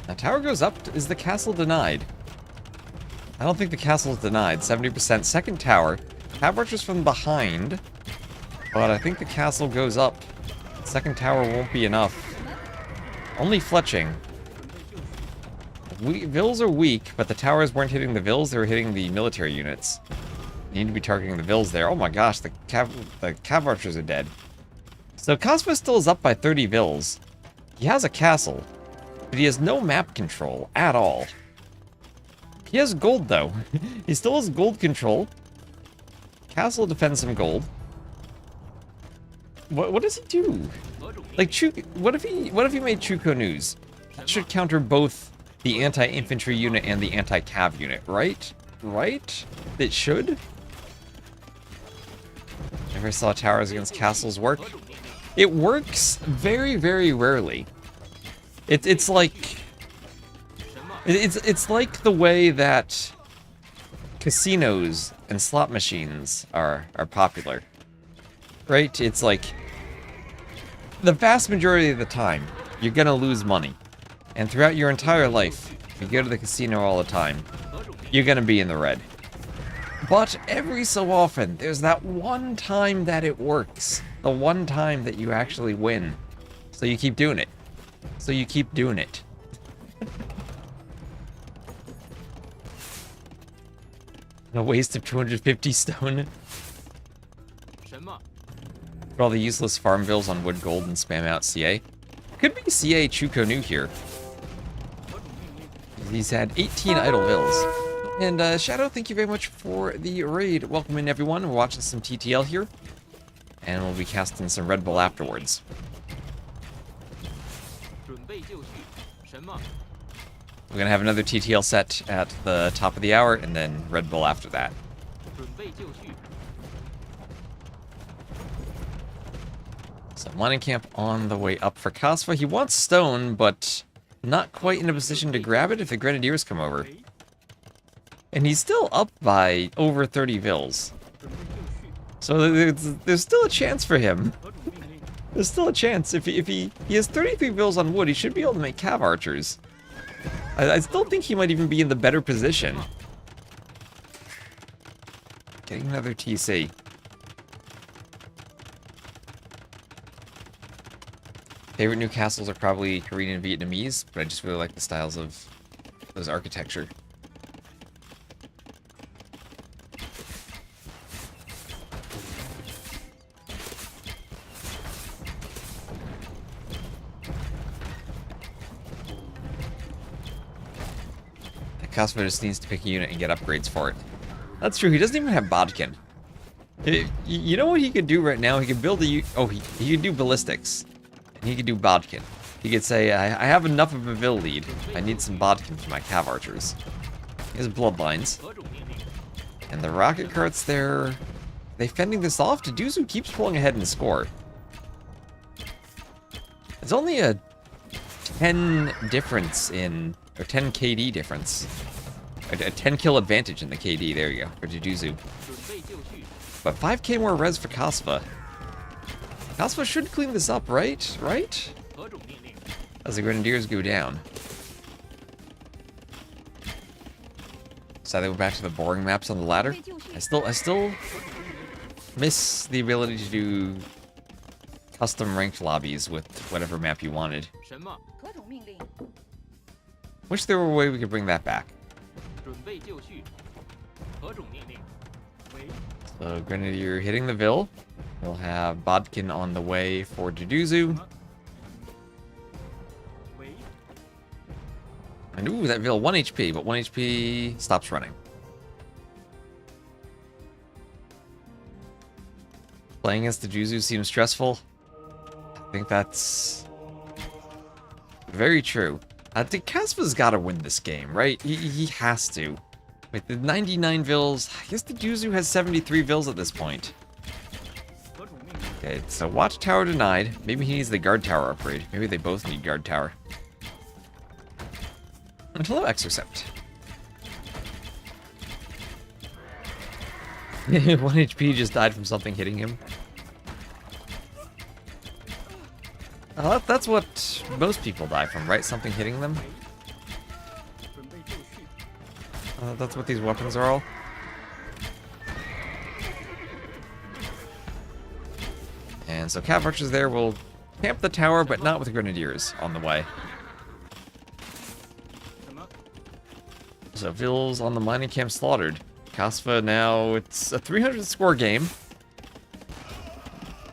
Now, tower goes up. Is the castle denied? I don't think the castle is denied. 70%. Second tower. Cav archers from behind. But I think the castle goes up. Second tower won't be enough. Only fletching. Vills are weak, but the towers weren't hitting the Vills. They were hitting the military units. You need to be targeting the Vills there. Oh my gosh, the Cav archers are dead. So Cosmo still is up by 30 Vills. He has a castle, but he has no map control at all. He has gold, though. He still has gold control. Castle defends some gold. What does he do? Like, what if he made Chuko News? That should counter both the anti-infantry unit and the anti-cav unit, right? Right? It should? Never saw towers against castles work. It works very, very rarely. It's like the way that casinos and slot machines are popular. Right? It's like the vast majority of the time you're gonna lose money. And throughout your entire life, if you go to the casino all the time, you're gonna be in the red. But every so often, there's that one time that it works. The one time that you actually win. So you keep doing it. So you keep doing it. A waste of 250 stone. Put all the useless farm bills on wood gold and spam out CA. Could be CA Chuko New here. He's had 18 idle bills. And Shadow, thank you very much for the raid. Welcome in, everyone. We're watching some TTL here. And we'll be casting some Red Bull afterwards. We're going to have another TTL set at the top of the hour, and then Red Bull after that. So, mining camp on the way up for Kasva. He wants stone, but not quite in a position to grab it if the Grenadiers come over. And he's still up by over 30 Vills. So there's still a chance for him. There's still a chance. If he has 33 Vills on wood, he should be able to make Cav archers. I still think he might even be in the better position. Getting another TC. Favorite new castles are probably Korean and Vietnamese, but I just really like the styles of those architecture. Cosmo just needs to pick a unit and get upgrades for it. That's true, he doesn't even have Bodkin. You know what he could do right now? He could build a... he could do ballistics. And he could do Bodkin. He could say, I have enough of a Vil lead. I need some Bodkin for my Cav archers. He has Bloodlines. And the rocket carts, they fending this off. Duduzu keeps pulling ahead in the score. It's only a 10 difference in... or 10 KD difference. A 10 kill advantage in the KD, there you go, for Duduzu. But 5k more res for Kasva. Kasva should clean this up, right? Right? As the Grenadiers go down. So they went back to the boring maps on the ladder. I still miss the ability to do custom ranked lobbies with whatever map you wanted. Wish there were a way we could bring that back. So Grenadier hitting the Vil. We'll have Bodkin on the way for Duduzu. And ooh, that Vil 1 HP, but 1 HP stops running. Playing against Duduzu seems stressful. I think that's very true. Kaspa's got to win this game, right? He has to. With the 99 vills, I guess the Juzu has 73 vills at this point. Okay, so Watchtower denied. Maybe he needs the guard tower upgrade. Maybe they both need guard tower. And hello, Exorcept. 1 HP just died from something hitting him. That's what most people die from, right? Something hitting them? That's what these weapons are all. And so Cav Archers there will camp the tower, but not with Grenadiers on the way. So Vills on the mining camp slaughtered. Kaspa now, it's a 300 score game.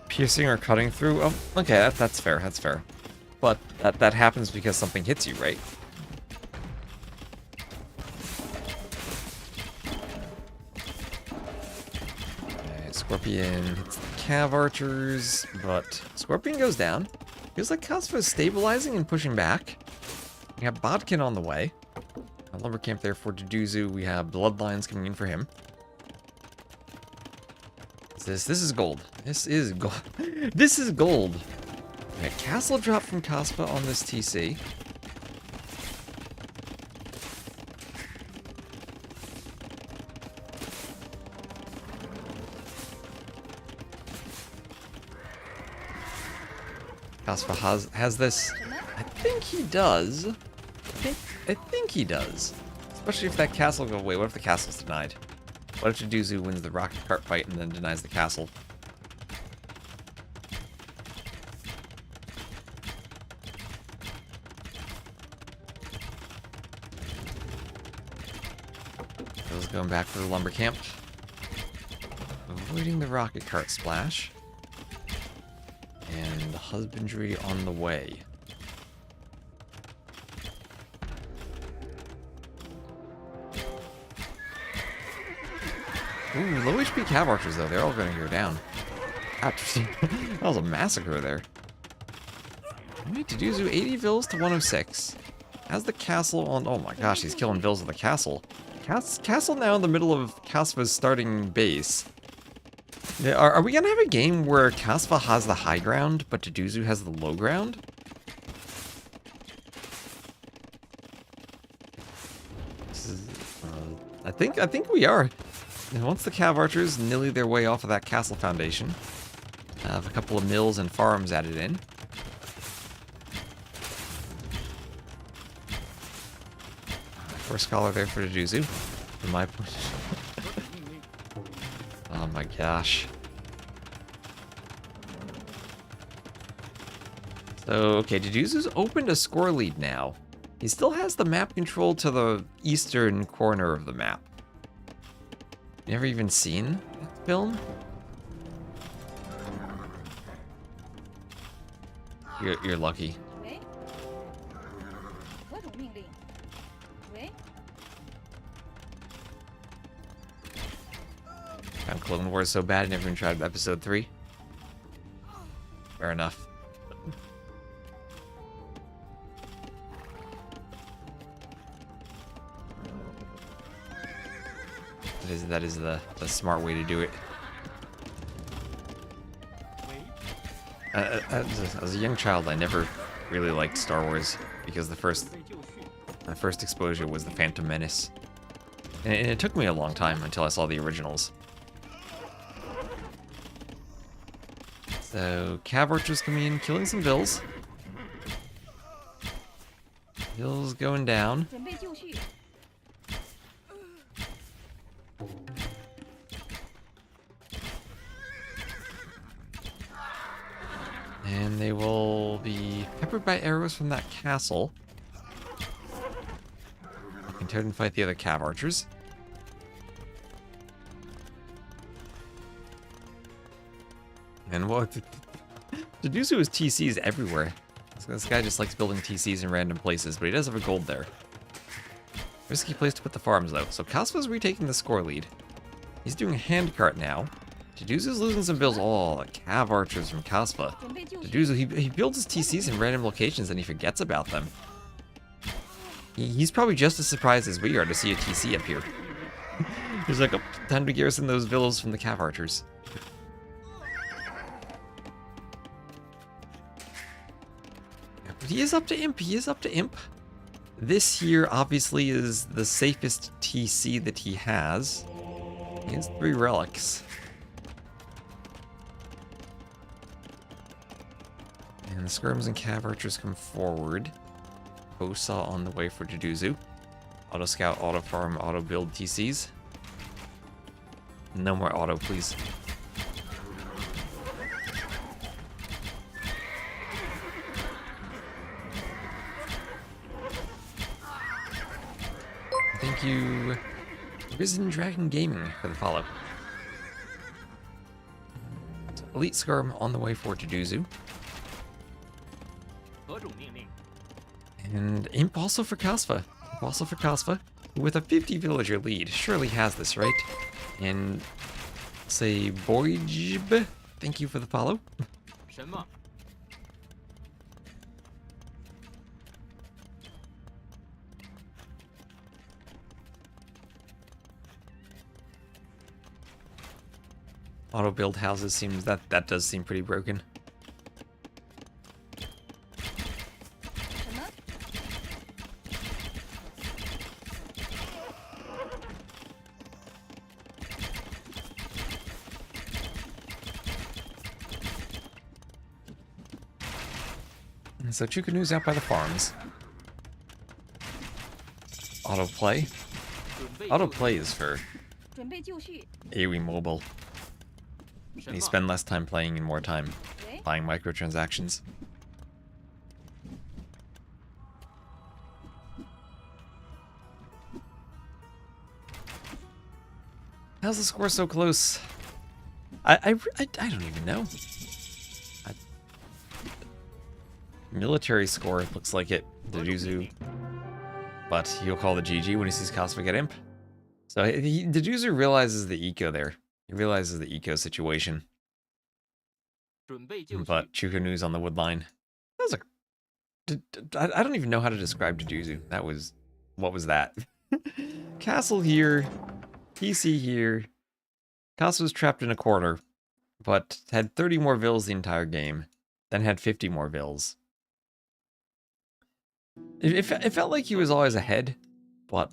Piercing or cutting through? Oh, okay, that's fair, that's fair. But that happens because something hits you, right? Okay, Scorpion hits the Cav Archers, but Scorpion goes down. Feels like Kaspa is stabilizing and pushing back. We have Bodkin on the way. A lumber camp there for Duduzu. We have Bloodlines coming in for him. This is gold. This is gold. This is gold. Okay, castle drop from Kaspa on this TC. Kaspa has this. I think he does. I think he does. Especially if that castle goes away. What if the castle's denied? What if Duduzu wins the rocket cart fight and then denies the castle? Bill's going back for the lumber camp. Avoiding the rocket cart splash. And the husbandry on the way. Ooh, low HP Cav Archers though, they're all gonna go down. Interesting. That was a massacre there. Alright, Duduzu 80 vills to 106. Has the castle on. Oh my gosh, he's killing vills with the castle. Castle now in the middle of Kaspa's starting base. Are we gonna have a game where Kaspa has the high ground, but Duduzu has the low ground? This is, I think we are. And once the Cav Archers nilly their way off of that castle foundation, have a couple of mills and farms added in. First scholar there for Duduzu, from my point. Oh my gosh. So, okay, Duduzu's opened a score lead now. He still has the map control to the eastern corner of the map. Never even seen that film? You're lucky. Found Clone Wars so bad I never even tried episode 3. Fair enough. That is the smart way to do it. As a young child, I never really liked Star Wars because my first exposure was the Phantom Menace, and it took me a long time until I saw the originals. So Cav Archers coming in, killing some vills. Vills going down. And they will be peppered by arrows from that castle. They can turn and fight the other Cav Archers. And what? Duduzu is TCs everywhere. This guy just likes building TCs in random places, but he does have a gold there. Risky place to put the farms, though. So Kaspa's retaking the score lead. He's doing a handcart now. Duduzu's losing some builds. Oh, the Cav Archers from Kaspa. Duduzu, he builds his TCs in random locations and he forgets about them. He's probably just as surprised as we are to see a TC up here. He's like, oh, time to garrison those villas from the Cav Archers. Yeah, but he is up to Imp. He is up to Imp. This here obviously is the safest TC that he has. He has 3 relics. And the Skirms and Cav Archers come forward. Bosa on the way for Deduzu. Auto Scout, Auto Farm, Auto Build TCs. No more auto, please. Thank you, Risen Dragon Gaming, for the follow. Elite Skirm on the way for Deduzu. And Imp also for Kasva. Imp also for Kasva, with a 50 villager lead. Surely has this, right? And say Boyjb, thank you for the follow. Auto build houses seems that does seem pretty broken. So Chukanu's out by the farms. Autoplay. Autoplay is for AoE mobile. And you spend less time playing and more time buying microtransactions. How's the score so close? I don't even know. Military score looks like it, Deduzu, but he'll call the GG when he sees Cosmic get Imp. So Deduzu realizes the eco there. He realizes the eco situation. But Chukanu's on the wood line. That was I don't even know how to describe Deduzu. What was that? Castle here, PC here. Castle was trapped in a corner, but had 30 more vills the entire game, then had 50 more vills. It felt like he was always ahead, but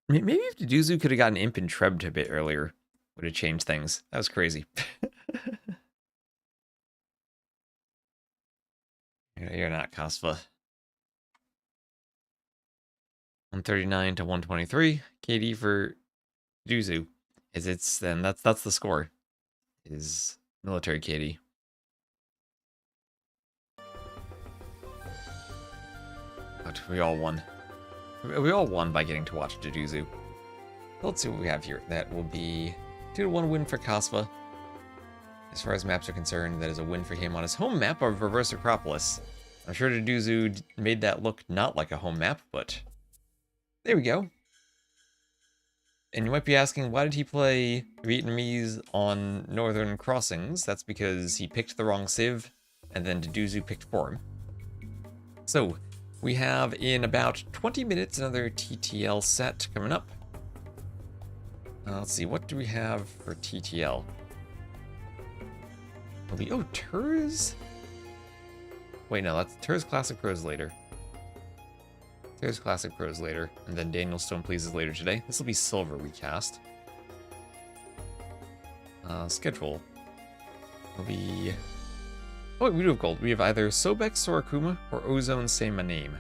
maybe if Deduzu could have gotten Imp and Trebbed a bit earlier, would have changed things. That was crazy. You're not Kasva. 139 to 123. KD for Deduzu that's the score. Is military KD. But we all won. We all won by getting to watch Deduzu. Let's see what we have here. That will be 2-1 win for Kasva. As far as maps are concerned, that is a win for him on his home map of Reverse Acropolis. I'm sure Deduzu made that look not like a home map, but there we go. And you might be asking, why did he play Vietnamese on Northern Crossings? That's because he picked the wrong civ, and then Deduzu picked for him. So, we have in about 20 minutes another TTL set coming up. Let's see, what do we have for TTL? Oh, Turs? Wait, no, that's Turs Classic Pros later. Turs Classic Pros later, and then Daniel Stone Pleases later today. This will be Silver recast. Schedule will be... Oh, wait, we do have gold. We have either Sobek Sorakuma or Ozone Say My Name.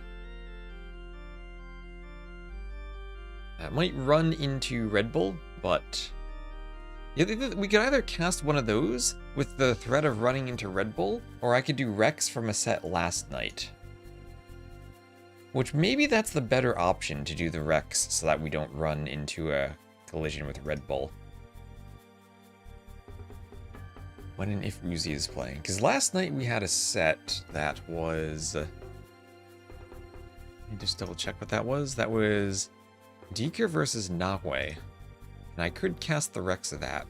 That might run into Red Bull, but... Yeah, we could either cast one of those with the threat of running into Red Bull, or I could do Rex from a set last night. Which maybe that's the better option, to do the Rex so that we don't run into a collision with Red Bull. When and if Uzi is playing. Because last night we had a set that was... Let me just double check what that was. That was Deeker versus Nahue. And I could cast the Rex of that.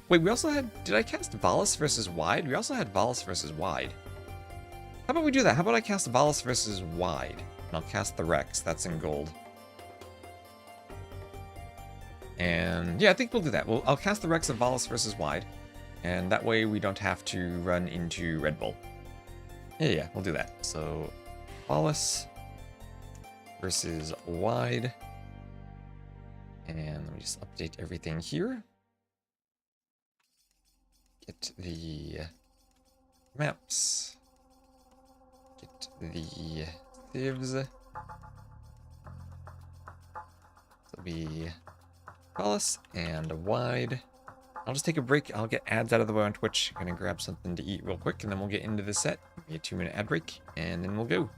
Wait, we also had... Did I cast Valis versus Wide? We also had Valis versus Wide. How about we do that? How about I cast Valis versus Wide? And I'll cast the Rex. That's in gold. And yeah, I think we'll do that. I'll cast the Rex of Valis versus Wide. And that way we don't have to run into Red Bull. Yeah, we'll do that. So, Valis versus Wide. And let me just update everything here. Get the maps. Get the thieves. It'll be Valis and Wide. I'll just take a break. I'll get ads out of the way on Twitch. Gonna grab something to eat real quick, and then we'll get into the set. Maybe a 2-minute ad break, and then we'll go.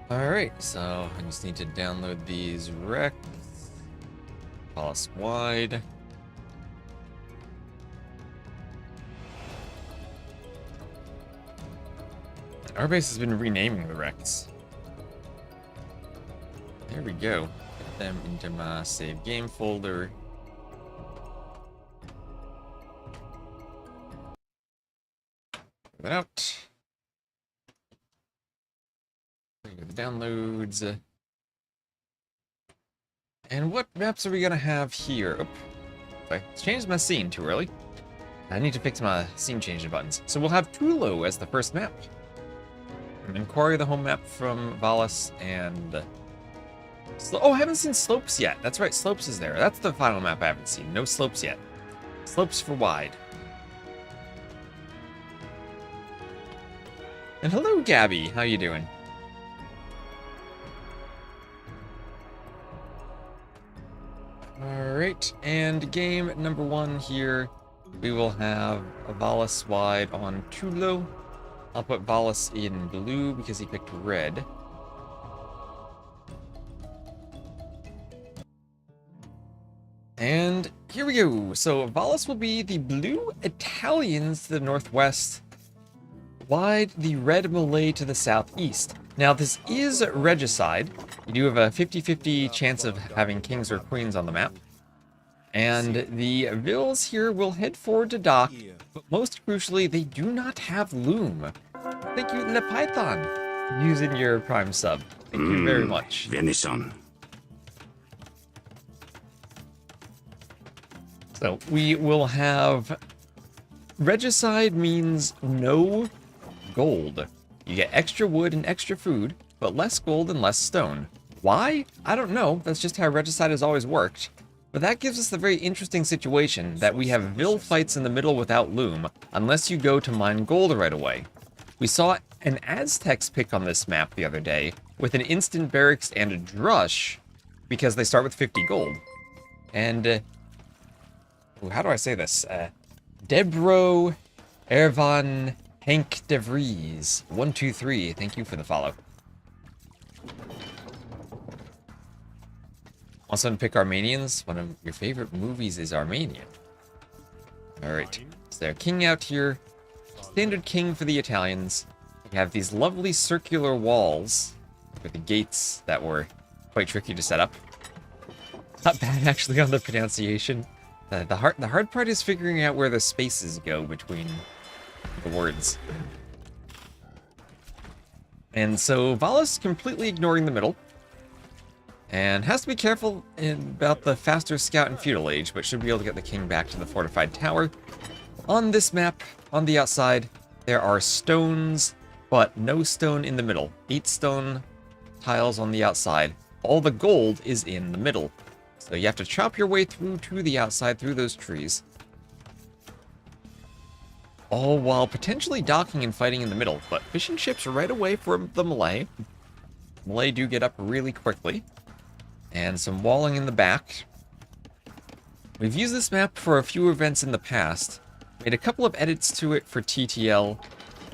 Alright, so I just need to download these recs. Pulse wide. Our base has been renaming the recs. There we go. Get them into my save game folder. Put that out. Look at the downloads. And what maps are we gonna have here? Oh, I changed my scene too early. I need to fix my scene changing buttons. So we'll have Tulo as the first map. And then Quarry, the home map from Valis, and... Oh, I haven't seen Slopes yet. That's right, Slopes is there. That's the final map I haven't seen. No Slopes yet. Slopes for wide. And hello, Gabby. How you doing? Alright, and game number 1 here. We will have a Valis wide on Tulo. I'll put Valis in blue because he picked red. And here we go. So Valis will be the blue Italians to the northwest, wide the red Malay to the southeast. Now this is regicide. You do have a 50-50 chance of having kings or queens on the map. And the Vills here will head forward to dock, but most crucially, they do not have loom. Thank you, Le Python, using your prime sub. Thank you very much. Venison. So we will have... Regicide means no gold. You get extra wood and extra food, but less gold and less stone. Why? I don't know. That's just how regicide has always worked. But that gives us the very interesting situation that we have Vil fights in the middle without loom, unless you go to mine gold right away. We saw an Aztecs pick on this map the other day, with an instant barracks and a drush, because they start with 50 gold. And, how do I say this? Debro Ervan Henk de Vries, 123, thank you for the follow. Also to pick Armenians. One of your favorite movies is Armenian. Alright, so their king out here. Standard king for the Italians. We have these lovely circular walls with the gates that were quite tricky to set up. Not bad actually on the pronunciation. The hard part is figuring out where the spaces go between the words. And so Valis completely ignoring the middle. And has to be careful about the faster scout in feudal age, but should be able to get the king back to the fortified tower. On this map, on the outside, there are stones, but no stone in the middle. 8 stone tiles on the outside. All the gold is in the middle. So you have to chop your way through to the outside, through those trees. All while potentially docking and fighting in the middle, but fishing ships right away from the Malay. Malay do get up really quickly. And some walling in the back. We've used this map for a few events in the past. Made a couple of edits to it for TTL.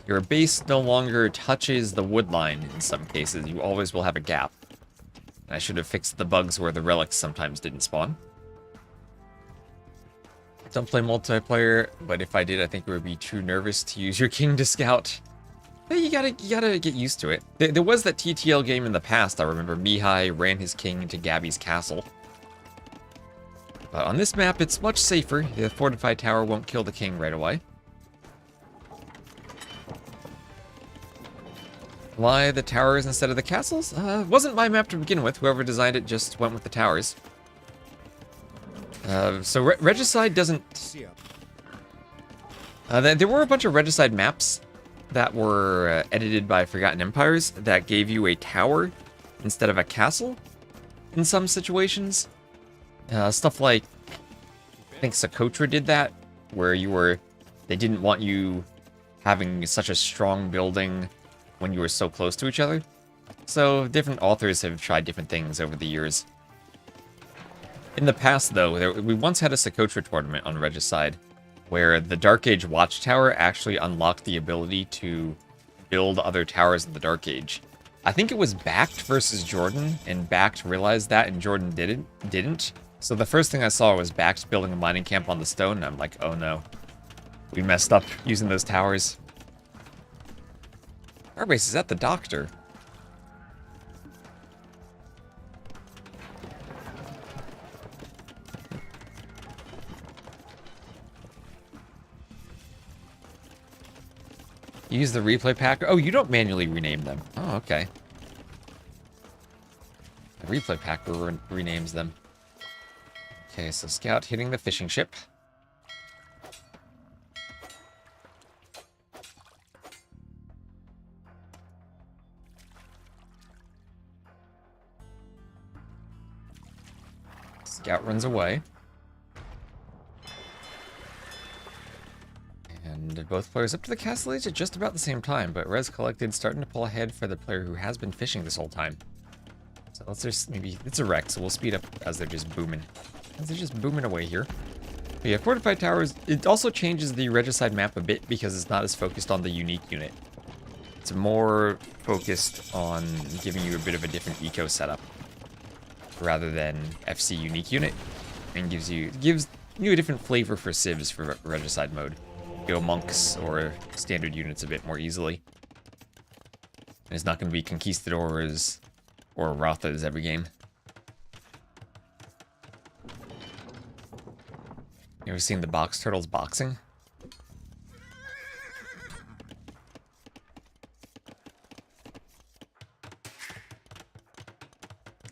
Your base no longer touches the wood line in some cases. You always will have a gap. And I should have fixed the bugs where the relics sometimes didn't spawn. Don't play multiplayer, but if I did, I think it would be too nervous to use your king to scout. You gotta get used to it. There was that TTL game in the past. I remember Mihai ran his king into Gabby's castle. But on this map, it's much safer. The fortified tower won't kill the king right away. Why the towers instead of the castles? Wasn't my map to begin with. Whoever designed it just went with the towers. So Regicide doesn't... there were a bunch of Regicide maps that were edited by Forgotten Empires that gave you a tower instead of a castle in some situations. Stuff like, I think Socotra did that, where they didn't want you having such a strong building when you were so close to each other. So different authors have tried different things over the years. In the past, though, we once had a Socotra tournament on Regicide, where the Dark Age Watchtower actually unlocked the ability to build other towers in the Dark Age. I think it was Backed versus Jordan, and Backed realized that, and Jordan didn't. So the first thing I saw was Backed building a mining camp on the stone, and I'm like, oh no. We messed up using those towers. Starbase is at the doctor. Use the replay pack. Oh, you don't manually rename them. Oh, okay. The replay pack renames them. Okay, so Scout hitting the fishing ship. Scout runs away. And both players up to the castle age at just about the same time, but res collected starting to pull ahead for the player who has been fishing this whole time. So let's just maybe, it's a wreck, so we'll speed up as they're just booming. As they're just booming away here. But yeah, Fortified Towers, it also changes the Regicide map a bit because it's not as focused on the unique unit. It's more focused on giving you a bit of a different eco setup rather than FC unique unit, and gives you a different flavor for civs for Regicide mode. Go monks or standard units a bit more easily. And it's not going to be conquistadors or Rothas every game. You ever seen the box turtles boxing?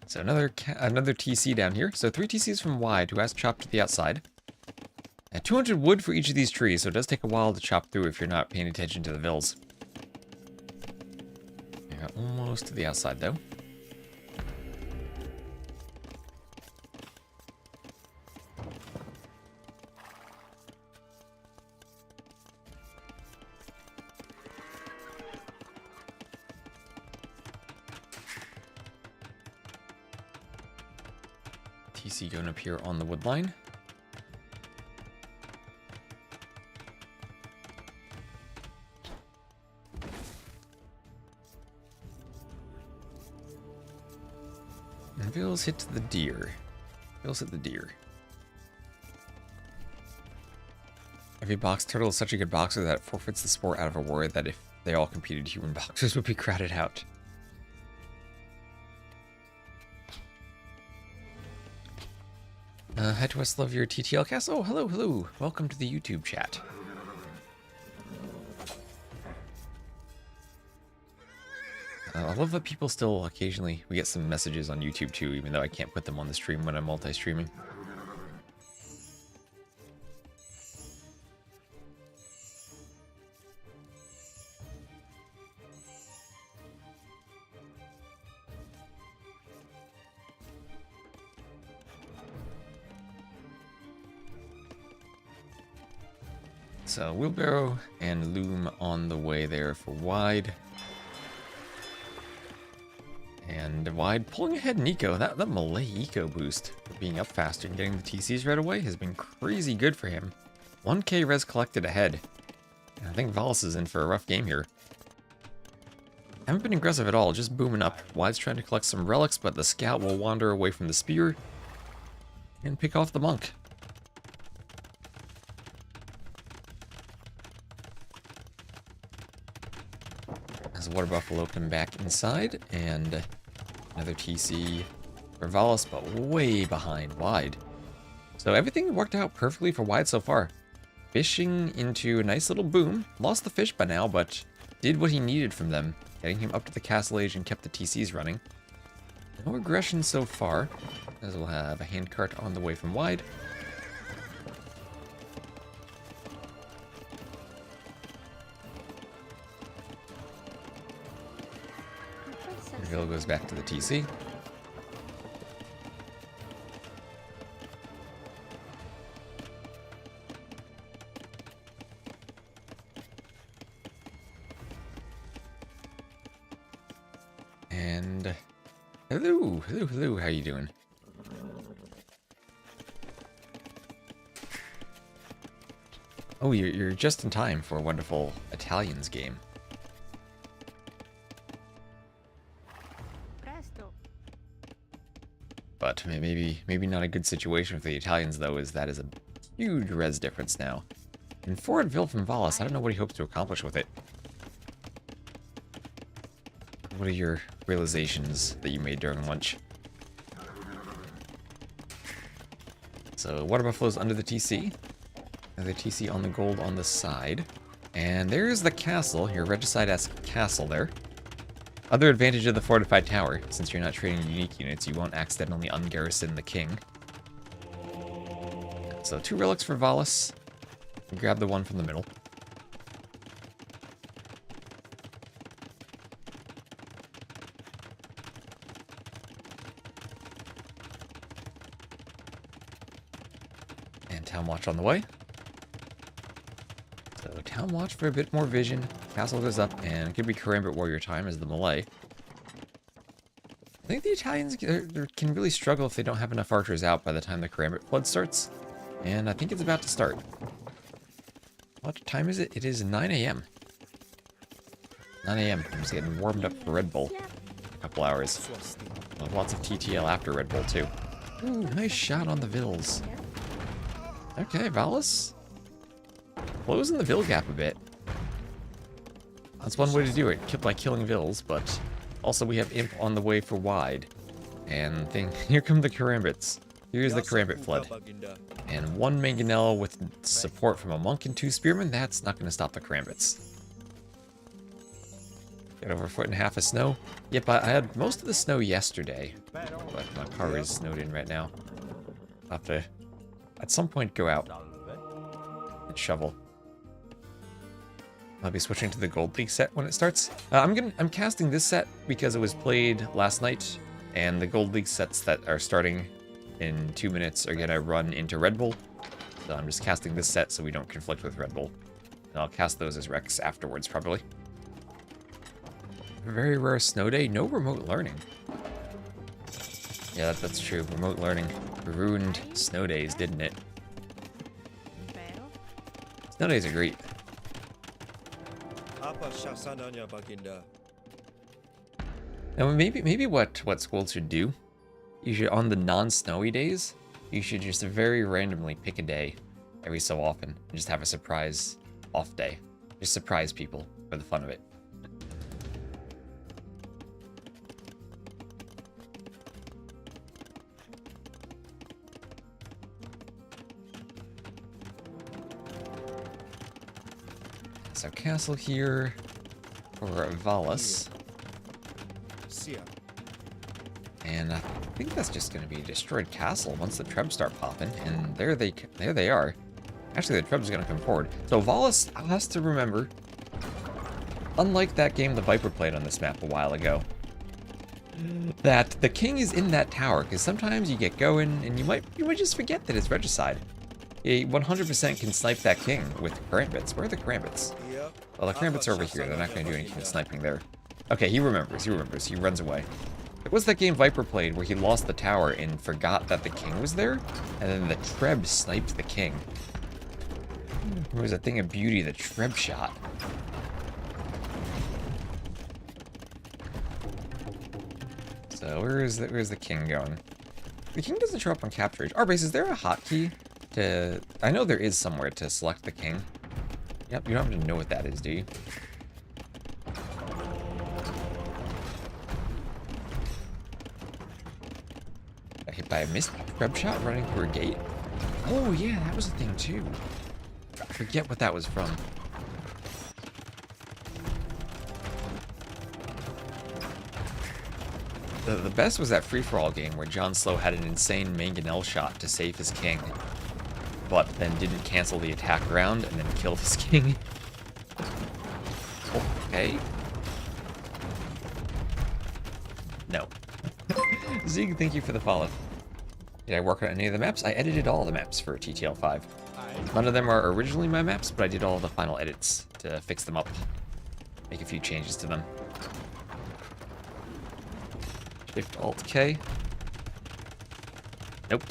So another TC down here. So 3 TCs from wide, who has chopped to the outside. And 200 wood for each of these trees, so it does take a while to chop through if you're not paying attention to the vills. Yeah, almost to the outside though. TC going up here on the wood line. And Vills hit the deer. Vills hit the deer. Every box turtle is such a good boxer that it forfeits the sport out of a worry that if they all competed, human boxers would be crowded out. Hi to us, love your TTL cast. Oh, hello, hello. Welcome to the YouTube chat. I love that people still occasionally, we get some messages on YouTube too, even though I can't put them on the stream when I'm multi-streaming. So wheelbarrow and loom on the way there for wide. And wide pulling ahead Nico. That Malay eco boost for being up faster and getting the TCs right away has been crazy good for him. 1k res collected ahead. And I think Valis is in for a rough game here. Haven't been aggressive at all, just booming up. Wide's trying to collect some relics, but the scout will wander away from the spear and pick off the monk. As Water Buffalo come back inside, and another TC for Valis, but way behind wide. So everything worked out perfectly for wide so far. Fishing into a nice little boom. Lost the fish by now, but did what he needed from them. Getting him up to the castle age and kept the TCs running. No aggression so far, as we'll have a handcart on the way from wide. Reveal goes back to the TC. And hello, hello, hello, how you doing? Oh, you're just in time for a wonderful Italians game. But maybe not a good situation for the Italians, though, as that is a huge res difference now. And forward Vil from Valis, I don't know what he hopes to accomplish with it. What are your realizations that you made during lunch? So, Water Buffalo's under the TC. Another TC on the gold on the side. And there's the castle, your Regicide-esque castle there. Other advantage of the fortified tower, since you're not trading unique units, you won't accidentally ungarrison the king. So 2 relics for Valis. Grab the one from the middle. And Town Watch on the way. So Town Watch for a bit more vision. Castle goes up, and it could be Karambit Warrior time as the melee. I think the Italians can really struggle if they don't have enough archers out by the time the Karambit Flood starts. And I think it's about to start. What time is it? It is 9 a.m. 9 a.m. I'm just getting warmed up for Red Bull. A couple hours. We'll have lots of TTL after Red Bull, too. Ooh, nice shot on the Vils. Okay, Valis. Closing the Vil gap a bit. That's one way to do it, by killing Vils, but also we have Imp on the way for wide. And here come the Karambits. Here's the Karambit Flood. And 1 Mangonel with support from a Monk and 2 Spearmen, that's not going to stop the Karambits. Got over 1.5 feet of snow. Yep, I had most of the snow yesterday, but my car is snowed in right now. I'll have to, at some point, go out and shovel. I'll be switching to the Gold League set when it starts. I'm casting this set because it was played last night, and the Gold League sets that are starting in 2 minutes are gonna run into Red Bull. So I'm just casting this set so we don't conflict with Red Bull. And I'll cast those as Rex afterwards, probably. Very rare snow day, no remote learning. Yeah, that's true. Remote learning ruined snow days, didn't it? Snow days are great. Now maybe what schools should do, you should, on the non-snowy days, you should just very randomly pick a day every so often and just have a surprise off day. Just surprise people for the fun of it. So castle here for Valis. And I think that's just going to be a destroyed castle once the Trebs start popping. And there they are. Actually, the Trebs are going to come forward. So Valis has to remember, unlike that game the Viper played on this map a while ago, that the king is in that tower. Because sometimes you get going and you might just forget that it's regicide. He 100% can snipe that king with Karambits. Where are the Karambits? Well, the Karambits are over here. They're not going to do anything sniping there. Okay, he remembers. He runs away. It was that game Viper played where he lost the tower and forgot that the king was there, and then the Treb sniped the king. It was a thing of beauty, the Treb shot. So where's the king going? The king doesn't show up on capture. Arbase, is there a hotkey to... I know there is somewhere to select the king. Yep, you don't have to know what that is, do you? Got hit by a missed Treb shot running through a gate. Oh yeah, that was a thing too. I forget what that was from. The best was that free-for-all game where John Slow had an insane mangonel shot to save his king, but then didn't cancel the attack round and then killed his king. Okay. No. Zig, thank you for the follow. Did I work on any of the maps? I edited all the maps for TTL 5. None of them are originally my maps, but I did all the final edits to fix them up. Make a few changes to them. Shift Alt K. Nope.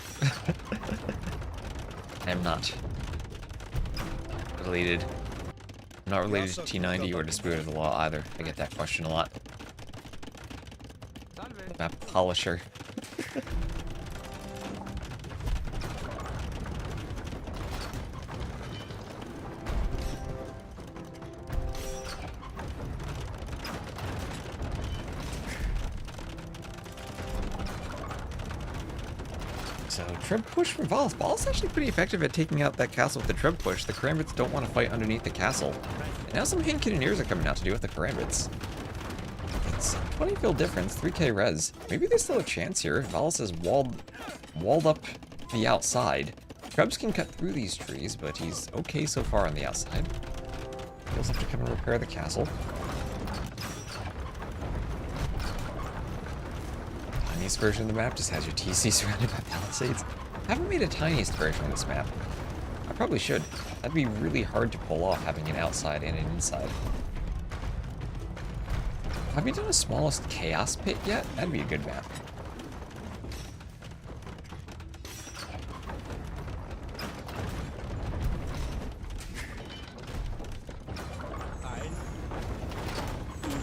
I am not related. I'm not related to T90 or to Spirit of the Law either. I get that question a lot. Map Polisher. So, Treb push from Valis. Valis is actually pretty effective at taking out that castle with the Treb push. The Karambits don't want to fight underneath the castle. And now some Hand Cannoneers are coming out to deal with the Karambits. It's a 20 fill difference, 3k res. Maybe they still have a chance here. Valis is walled up the outside. Trebs can cut through these trees, but he's okay so far on the outside. He'll have to come and repair the castle. Tiniest version of the map just has your TC surrounded by palisades. I haven't made a tiniest version of this map. I probably should. That'd be really hard to pull off, having an outside and an inside. Have you done a smallest chaos pit yet? That'd be a good map.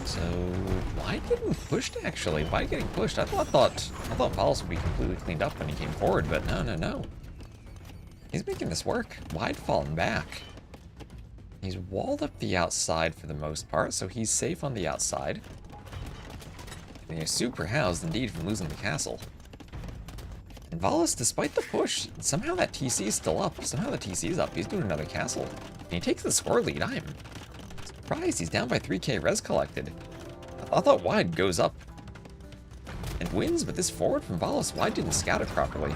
So, why getting pushed actually? Why getting pushed? I thought Valis would be completely cleaned up when he came forward, but no. He's making this work. Wide falling back. He's walled up the outside for the most part, so he's safe on the outside. And he's super housed indeed from losing the castle. And Valis, despite the push, somehow that TC is still up. Somehow the TC is up. He's doing another castle. And he takes the score lead. I am surprised he's down by 3k res collected. I thought Wide goes up and wins, but this forward from Valis, Wide didn't scout it properly.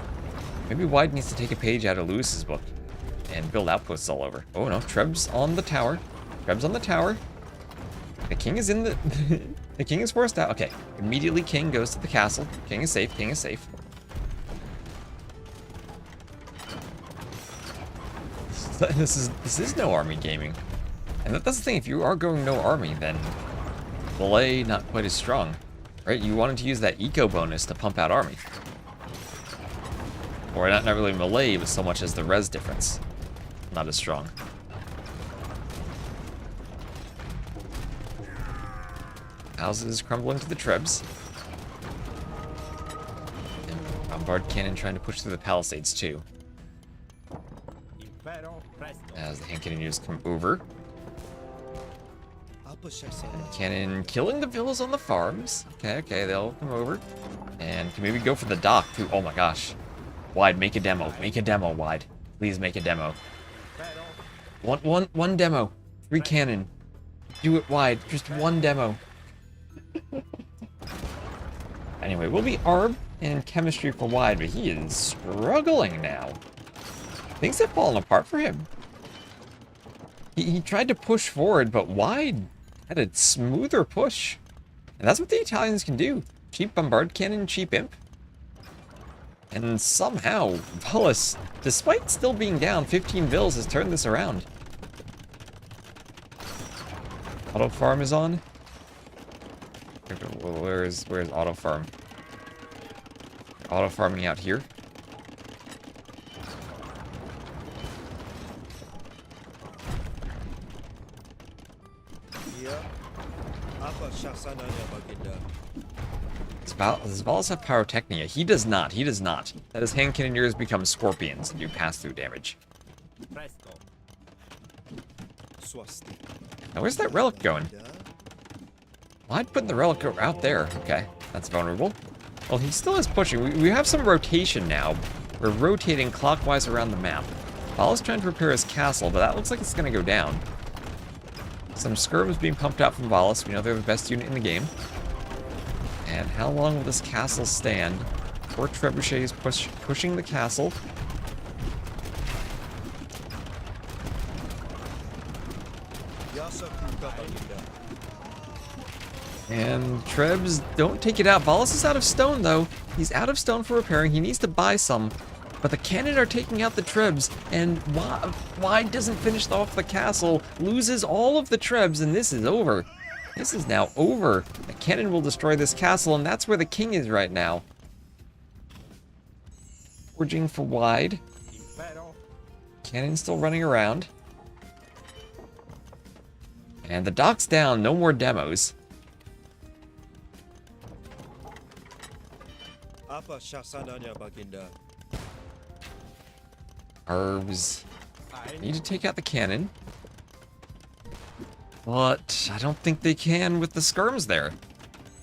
Maybe Wide needs to take a page out of Lewis's book and build outposts all over. Oh no, Treb's on the tower. Treb's on the tower. The king is in the... the king is forced out. Okay, immediately king goes to the castle. King is safe, king is safe. This is no army gaming. And that's the thing, if you are going no army, then Malay not quite as strong. Right? You wanted to use that eco bonus to pump out army. Or not really melee, but so much as the res difference. Not as strong. Houses crumbling to the Trebs. And bombard cannon trying to push through the palisades too. As the hand cannons come over. And cannon killing the villas on the farms. Okay, they'll come over. And can maybe go for the dock too. Oh my gosh. Wide, make a demo. Make a demo, Wide. Please make a demo. One demo. 3 cannon. Do it, Wide. Just one demo. Anyway, we'll be ARB and chemistry for Wide, but he is struggling now. Things have fallen apart for him. He tried to push forward, but Wide had a smoother push. And that's what the Italians can do. Cheap bombard cannon, cheap imp. And somehow, Valis, despite still being down 15 vills, has turned this around. Auto farm is on. Where's auto farm? Auto farming out here. Does Valis have pyrotechnia? He does not. He does not. That his hand cannoneers become scorpions and do pass-through damage. Now where's that relic going? Well, I'd put the relic out there. Okay, that's vulnerable. Well, he still is pushing. We have some rotation now. We're rotating clockwise around the map. Valis trying to repair his castle, but that looks like it's going to go down. Some skirms being pumped out from Valis. We know they're the best unit in the game. And how long will this castle stand? 4 trebuchets pushing the castle. And Trebs don't take it out. Valis is out of stone, though. He's out of stone for repairing. He needs to buy some. But the cannon are taking out the Trebs. And Wide doesn't finish off the castle. Loses all of the Trebs, and this is over. This is now over. The cannon will destroy this castle, and that's where the king is right now. Forging for Wide. Cannon still running around. And the dock's down. No more demos. Arbs need to take out the cannon. But I don't think they can with the skirms there.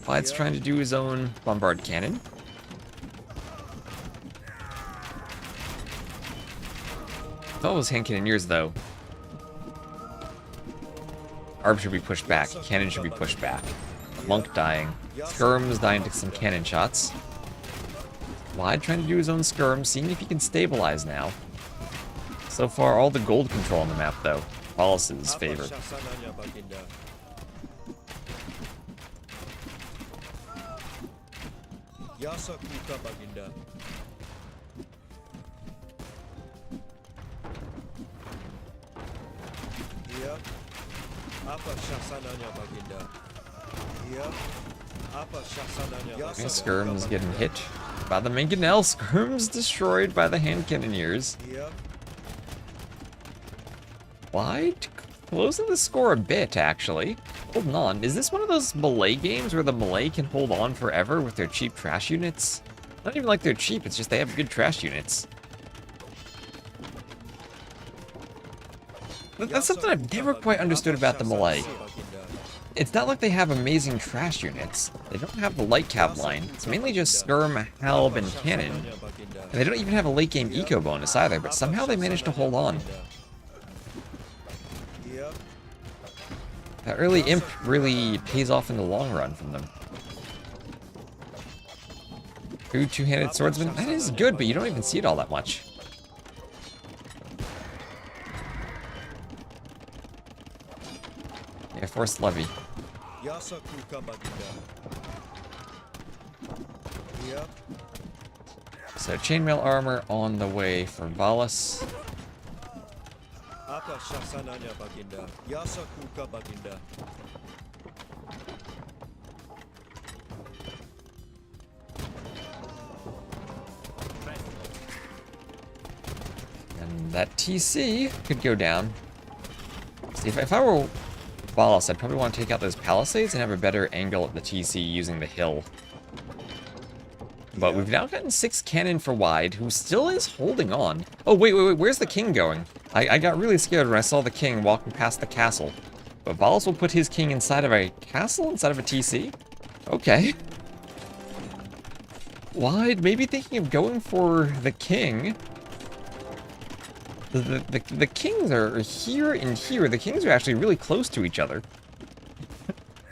Vide's trying to do his own bombard cannon. Oh, his hand cannoneers, though. Arb should be pushed back. Cannon should be pushed back. Monk dying. Skirm's dying to some cannon shots. Wide trying to do his own skirm, seeing if he can stabilize now. So far, all the gold control on the map, though. Wallace's favor. Okay, Skirm's getting hit by the mangonel. Skirm's destroyed by the hand cannoneers. Wide closing the score a bit, actually. Holding on. Is this one of those Malay games where the Malay can hold on forever with their cheap trash units? Not even like they're cheap, it's just they have good trash units. That's something I've never quite understood about the Malay. It's not like they have amazing trash units. They don't have the light cab line. It's mainly just skirm, halb, and cannon. And they don't even have a late game eco bonus either, but somehow they managed to hold on. That early imp really pays off in the long run from them. Ooh, two-handed swordsman. That is good, but you don't even see it all that much. Yeah, forced levy. So chainmail armor on the way for Valas. And that TC could go down. See, if I were Valas, I'd probably want to take out those palisades and have a better angle at the TC using the hill. But we've now gotten 6 cannon for wide, who still is holding on. Oh, wait, where's the king going? I got really scared when I saw the king walking past the castle. But Valas will put his king inside of a castle, inside of a TC? Okay. Wide, maybe thinking of going for the king. The kings are here and here. The kings are actually really close to each other.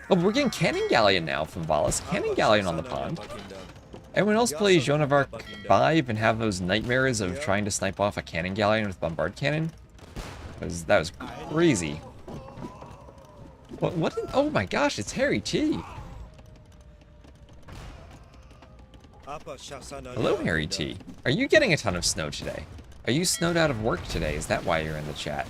Oh, but we're getting Cannon Galleon now from Valas. Cannon Galleon on the pond. Everyone else plays Joan of Arc 5 and have those nightmares of trying to snipe off a Cannon Galleon with Bombard Cannon. That was crazy. What oh my gosh, it's Harry T. Hello, Harry T. Are you getting a ton of snow today? Are you snowed out of work today? Is that why you're in the chat?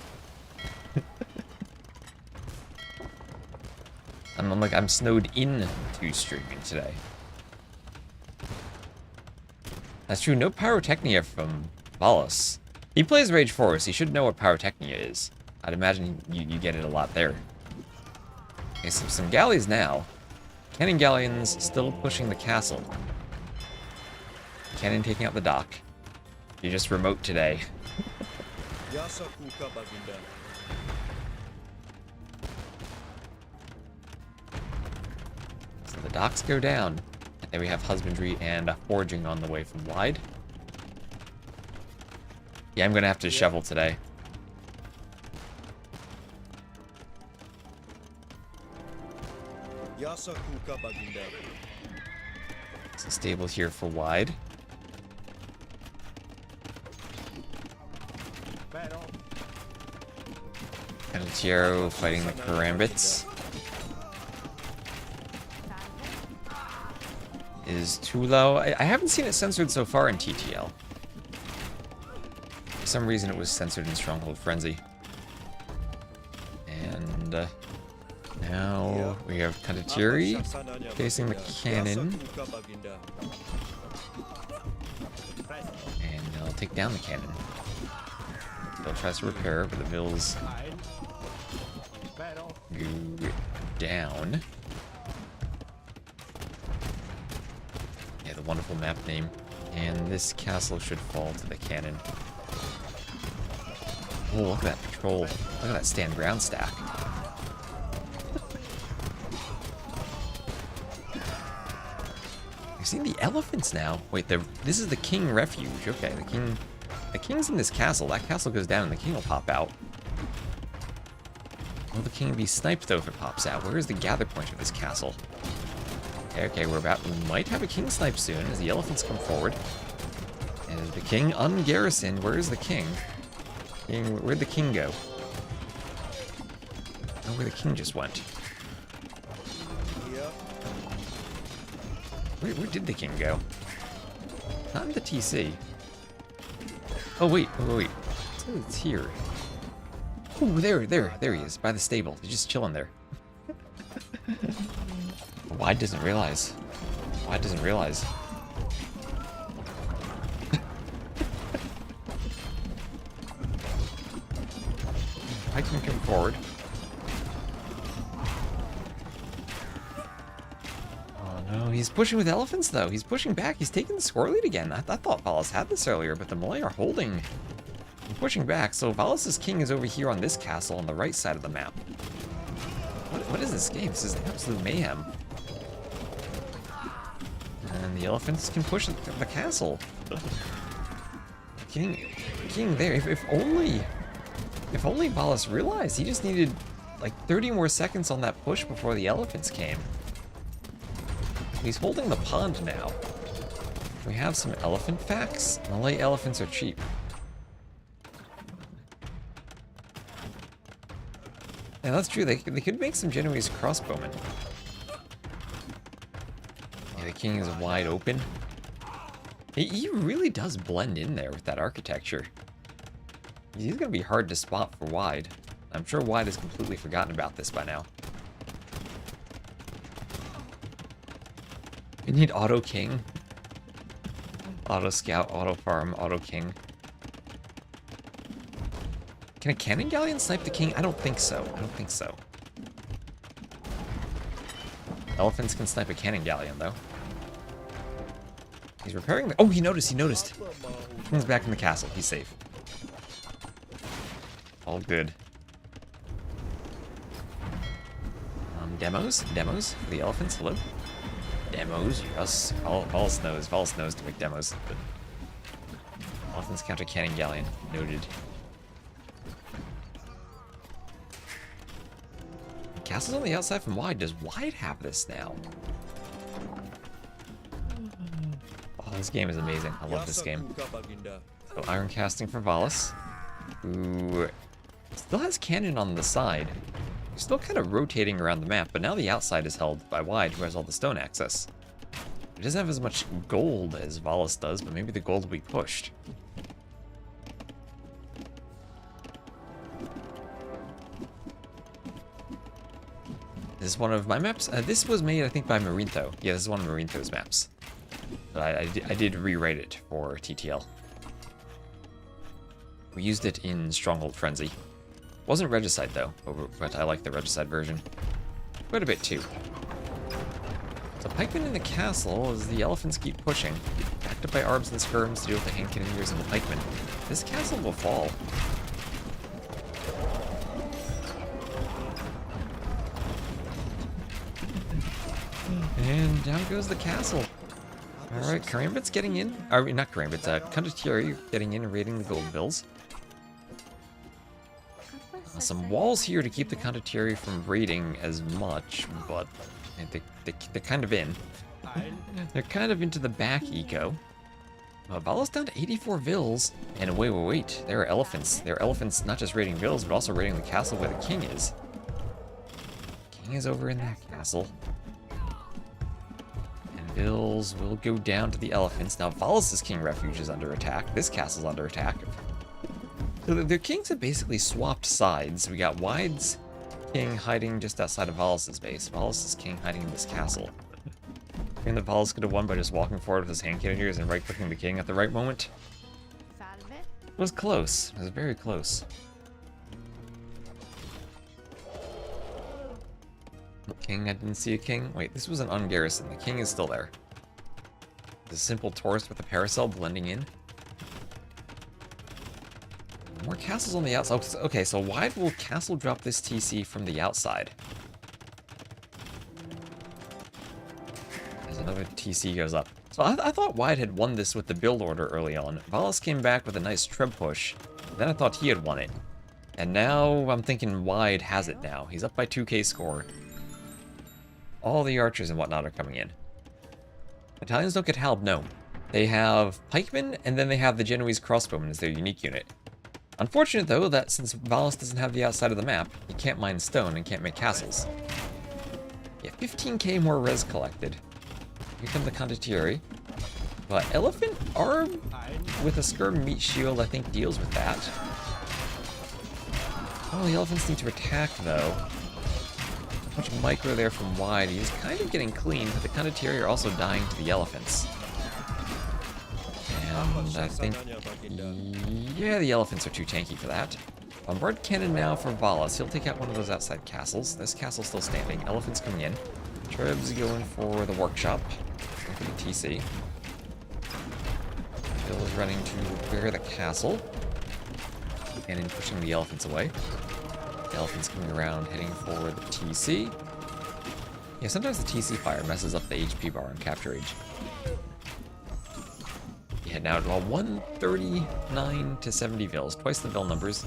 I'm snowed in to streaming today. That's true, no Pyrotechnia from Valas. He plays Rage Force, he should know what Pyrotechnia is. I'd imagine you get it a lot there. Okay, so some galleys now. Cannon Galleons still pushing the castle. Cannon taking out the dock. You're just remote today. So the docks go down. And then we have husbandry and foraging on the way from wide. Yeah, I'm gonna have to shovel today. So stable here for wide. Cannotiero fighting the Karambits. Is too low. I haven't seen it censored so far in TTL. For some reason it was censored in Stronghold Frenzy. And now we have Cannotieri facing the cannon. And they'll take down the cannon. They'll try to repair, but the Vills go down. Yeah, the wonderful map name. And this castle should fall to the cannon. Oh, look at that patrol. Look at that stand ground stack. I've seen the elephants now. Wait, this is the king refuge. Okay, the king's in this castle. That castle goes down and the king will pop out. Will the king be sniped, though, if it pops out? Where is the gather point of this castle? Okay, we might have a king snipe soon as the elephants come forward. And is the king ungarrisoned? Where is the king? Where'd the king go? Oh, where the king just went. Where did the king go? Not in the TC. Oh, wait. It's here. Oh, there he is, by the stable. He's just chilling there. Wide doesn't realize. I can come forward. Oh no, he's pushing with elephants though. He's pushing back. He's taking the score lead again. I thought Valis had this earlier, but the Malay are holding and pushing back. So Valis' king is over here on this castle on the right side of the map. What is this game? This is absolute mayhem. And the elephants can push the castle. King there. If only Valis realized. He just needed like 30 more seconds on that push before the elephants came. He's holding the pond now. We have some elephant facts. Malay elephants are cheap. Yeah, that's true. They could make some Genoese crossbowmen. Yeah, the king is wide open. He really does blend in there with that architecture. He's going to be hard to spot for Wide. I'm sure Wide has completely forgotten about this by now. We need Auto King. Auto Scout, Auto Farm, Auto King. Can a cannon galleon snipe the king? I don't think so. Elephants can snipe a cannon galleon, though. He's repairing the... Oh, he noticed. King's back in the castle. He's safe. All good. Demos for the elephants. Hello. Demos, yes. Valis knows to make demos. But elephants counter cannon galleon. Noted. Castle's on the outside from Wide. Does Wide have this now? Oh, this game is amazing. I love this game. So iron casting for Valis, who still has cannon on the side. He's still kind of rotating around the map, but now the outside is held by Wide, who has all the stone access. He doesn't have as much gold as Valis does, but maybe the gold will be pushed. This is one of my maps. This was made, I think, by Marintho. Yeah, this is one of Marintho's maps. But I did rewrite it for TTL. We used it in Stronghold Frenzy. Wasn't Regicide, though, but I like the Regicide version quite a bit, too. So pikemen in the castle as the elephants keep pushing. Backed up by Arbs and Skirms to deal with the hand cannoneers and the pikemen. This castle will fall. And down goes the castle. Alright, Karambit's getting in. Not Karambit, Condottieri getting in and raiding the gold bills. Some walls here to keep the Condottieri from raiding as much, but they're kind of in. They're kind of into the back eco. Vala's down to 84 vills. And wait. There are elephants. There are elephants not just raiding vills, but also raiding the castle where the king is. King is over in that castle. Bills will go down to the elephants. Now, Valis' king refuge is under attack. This castle's under attack. So the kings have basically swapped sides. We got Wide's king hiding just outside of Valis' base. Valis' king hiding in this castle. I think that Valis could have won by just walking forward with his hand cannoneers and right-clicking the king at the right moment. It was close. It was very close. King, I didn't see a king. Wait, this was an ungarrison. The king is still there. The simple tourist with a parasol blending in. More castles on the outside. Okay, so why will castle drop this TC from the outside? As another TC goes up. So I thought Wide had won this with the build order early on. Valis came back with a nice treb push. Then I thought he had won it. And now I'm thinking Wide has it now. He's up by 2k score. All the archers and whatnot are coming in. Italians don't get Halb, no. They have pikemen, and then they have the Genoese crossbowmen as their unique unit. Unfortunate, though, that since Valis doesn't have the outside of the map, he can't mine stone and can't make castles. Yeah, 15k more res collected. Here come the condottieri. But Elephant Arm with a skirm meat shield, I think, deals with that. Oh, the elephants need to attack, though. Much micro there from Wide. He's kind of getting clean, but the condottieri are also dying to the elephants. And I think, yeah, the elephants are too tanky for that. Bombard cannon now for Valis. He'll take out one of those outside castles. This castle's still standing. Elephants coming in. Trebs going for the workshop. For the TC. Bill is running to bear the castle. And in pushing the elephants away. The elephants coming around, heading for the TC. Yeah, sometimes the TC fire messes up the HP bar on capture age. Yeah, now 139 to 70 vills, twice the vill numbers.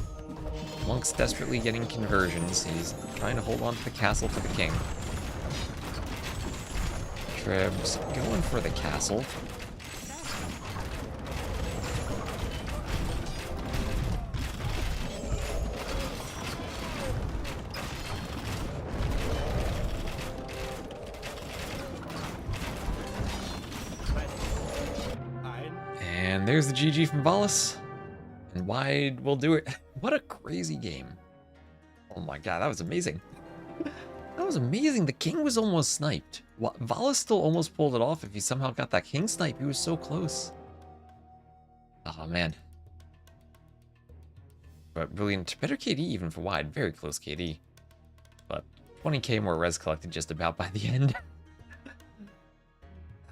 Monk's desperately getting conversions. He's trying to hold on to the castle for the king. Trebs going for the castle. And there's the GG from Valis. And Wide will do it. What a crazy game. Oh my god, that was amazing. That was amazing. The king was almost sniped. Valis still almost pulled it off if he somehow got that king snipe. He was so close. Oh man. But brilliant. Better KD even for Wide. Very close KD. But 20k more res collected just about by the end.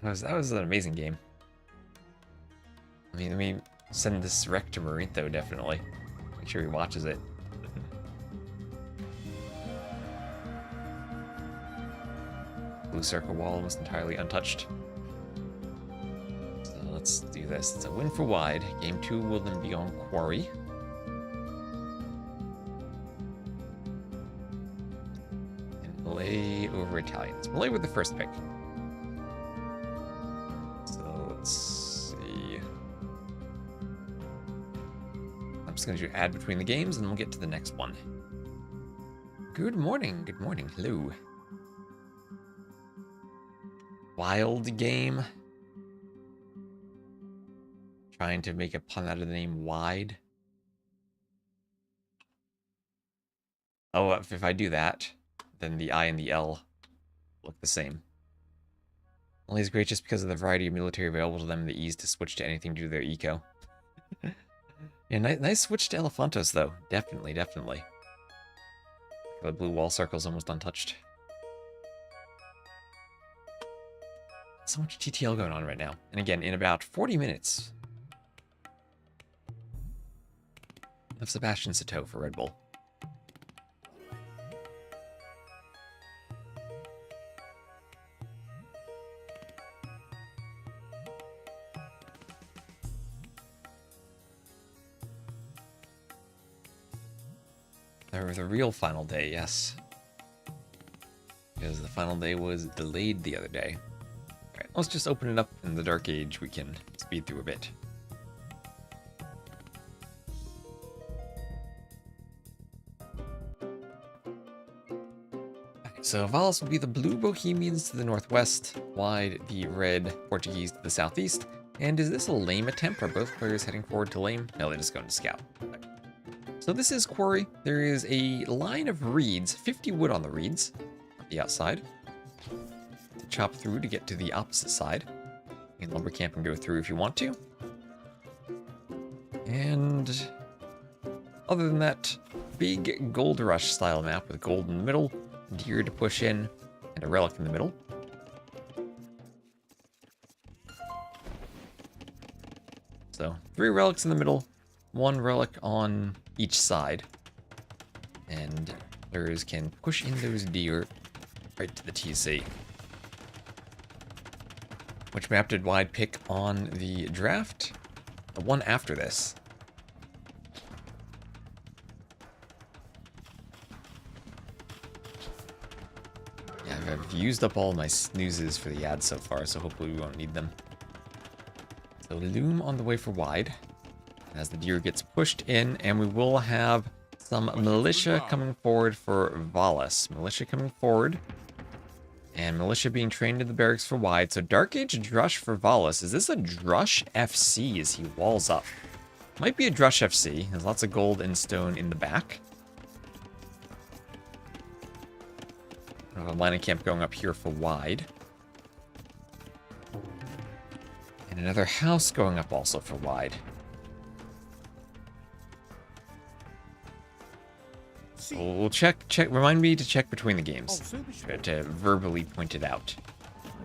That was an amazing game. I mean, let me send this rec to Marintho, definitely. Make sure he watches it. Blue circle wall almost entirely untouched. So let's do this. It's a win for Wide. Game 2 will then be on Quarry. And Malay over Italians. Malay with the first pick. So let's see. I'm just going to do add between the games and then we'll get to the next one. Good morning. Good morning. Hello. Wild game. Trying to make a pun out of the name Wide. Oh, if I do that, then the I and the L look the same. Only is great just because of the variety of military available to them and the ease to switch to anything due to their eco. Yeah, nice switch to Elephantos, though. Definitely, definitely. The blue wall circle's almost untouched. So much TTL going on right now. And again, in about 40 minutes of Sebastian Sitaux for Red Bull. There was a real final day, yes. Because the final day was delayed the other day. Alright, let's just open it up in the Dark Age. We can speed through a bit. So Valis will be the blue Bohemians to the northwest, Wide the red Portuguese to the southeast. And is this a lame attempt? Are both players heading forward to lame? No, they're just going to scout. Okay. So this is Quarry. There is a line of reeds, 50 wood on the reeds, on the outside. To chop through to get to the opposite side. You can lumber camp and go through if you want to. And other than that, big gold rush style map with gold in the middle, deer to push in, and a relic in the middle. So 3 relics in the middle, 1 relic on each side. And players can push in those deer right to the TC. Which map did Wide pick on the draft? The one after this. I've used up all my snoozes for the ad so far, so hopefully we won't need them. So loom on the way for wide as the deer gets pushed in, and we will have some militia coming forward for Valis. Militia coming forward, and militia being trained in the barracks for wide. So Dark Age Drush for Valis. Is this a Drush FC as he walls up? Might be a Drush FC. There's lots of gold and stone in the back. A mining camp going up here for wide. And another house going up also for wide. So we'll check, remind me to check between the games. To verbally point it out.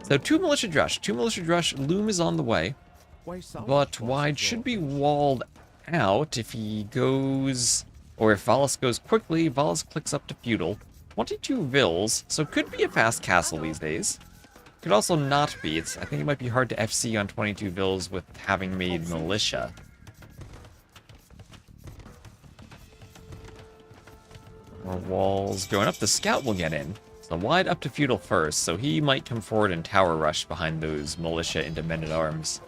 So 2 militia drush. Loom is on the way. But wide should be walled out if he goes, or if Valis goes quickly. Valis clicks up to feudal. 22 vills, so could be a fast castle these days. Could also not be. I think it might be hard to FC on 22 vills with having made militia. More walls going up. The scout will get in. So wide up to feudal first, so he might come forward and tower rush behind those militia into men-at-arms.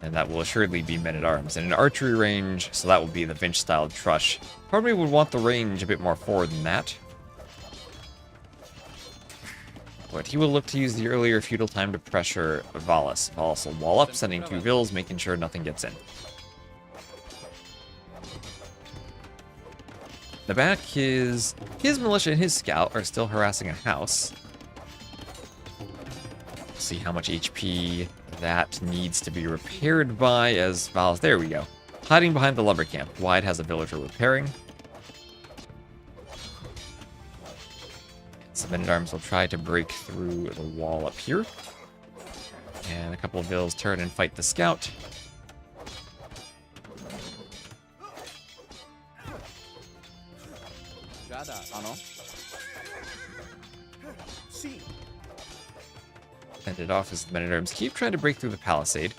And that will assuredly be men-at-arms. And an archery range, so that will be the Vinch-style Trush. Probably would want the range a bit more forward than that. But he will look to use the earlier feudal time to pressure Valis. Valis will wall up, sending 2 vills, making sure nothing gets in. The back, his militia and his scout are still harassing a house. See how much HP that needs to be repaired by as Valis. There we go. Hiding behind the lumber camp. Wide has a villager repairing. So men-at-arms will try to break through the wall up here. And a couple of vills turn and fight the scout. Send it off as the men-at-arms keep trying to break through the palisade.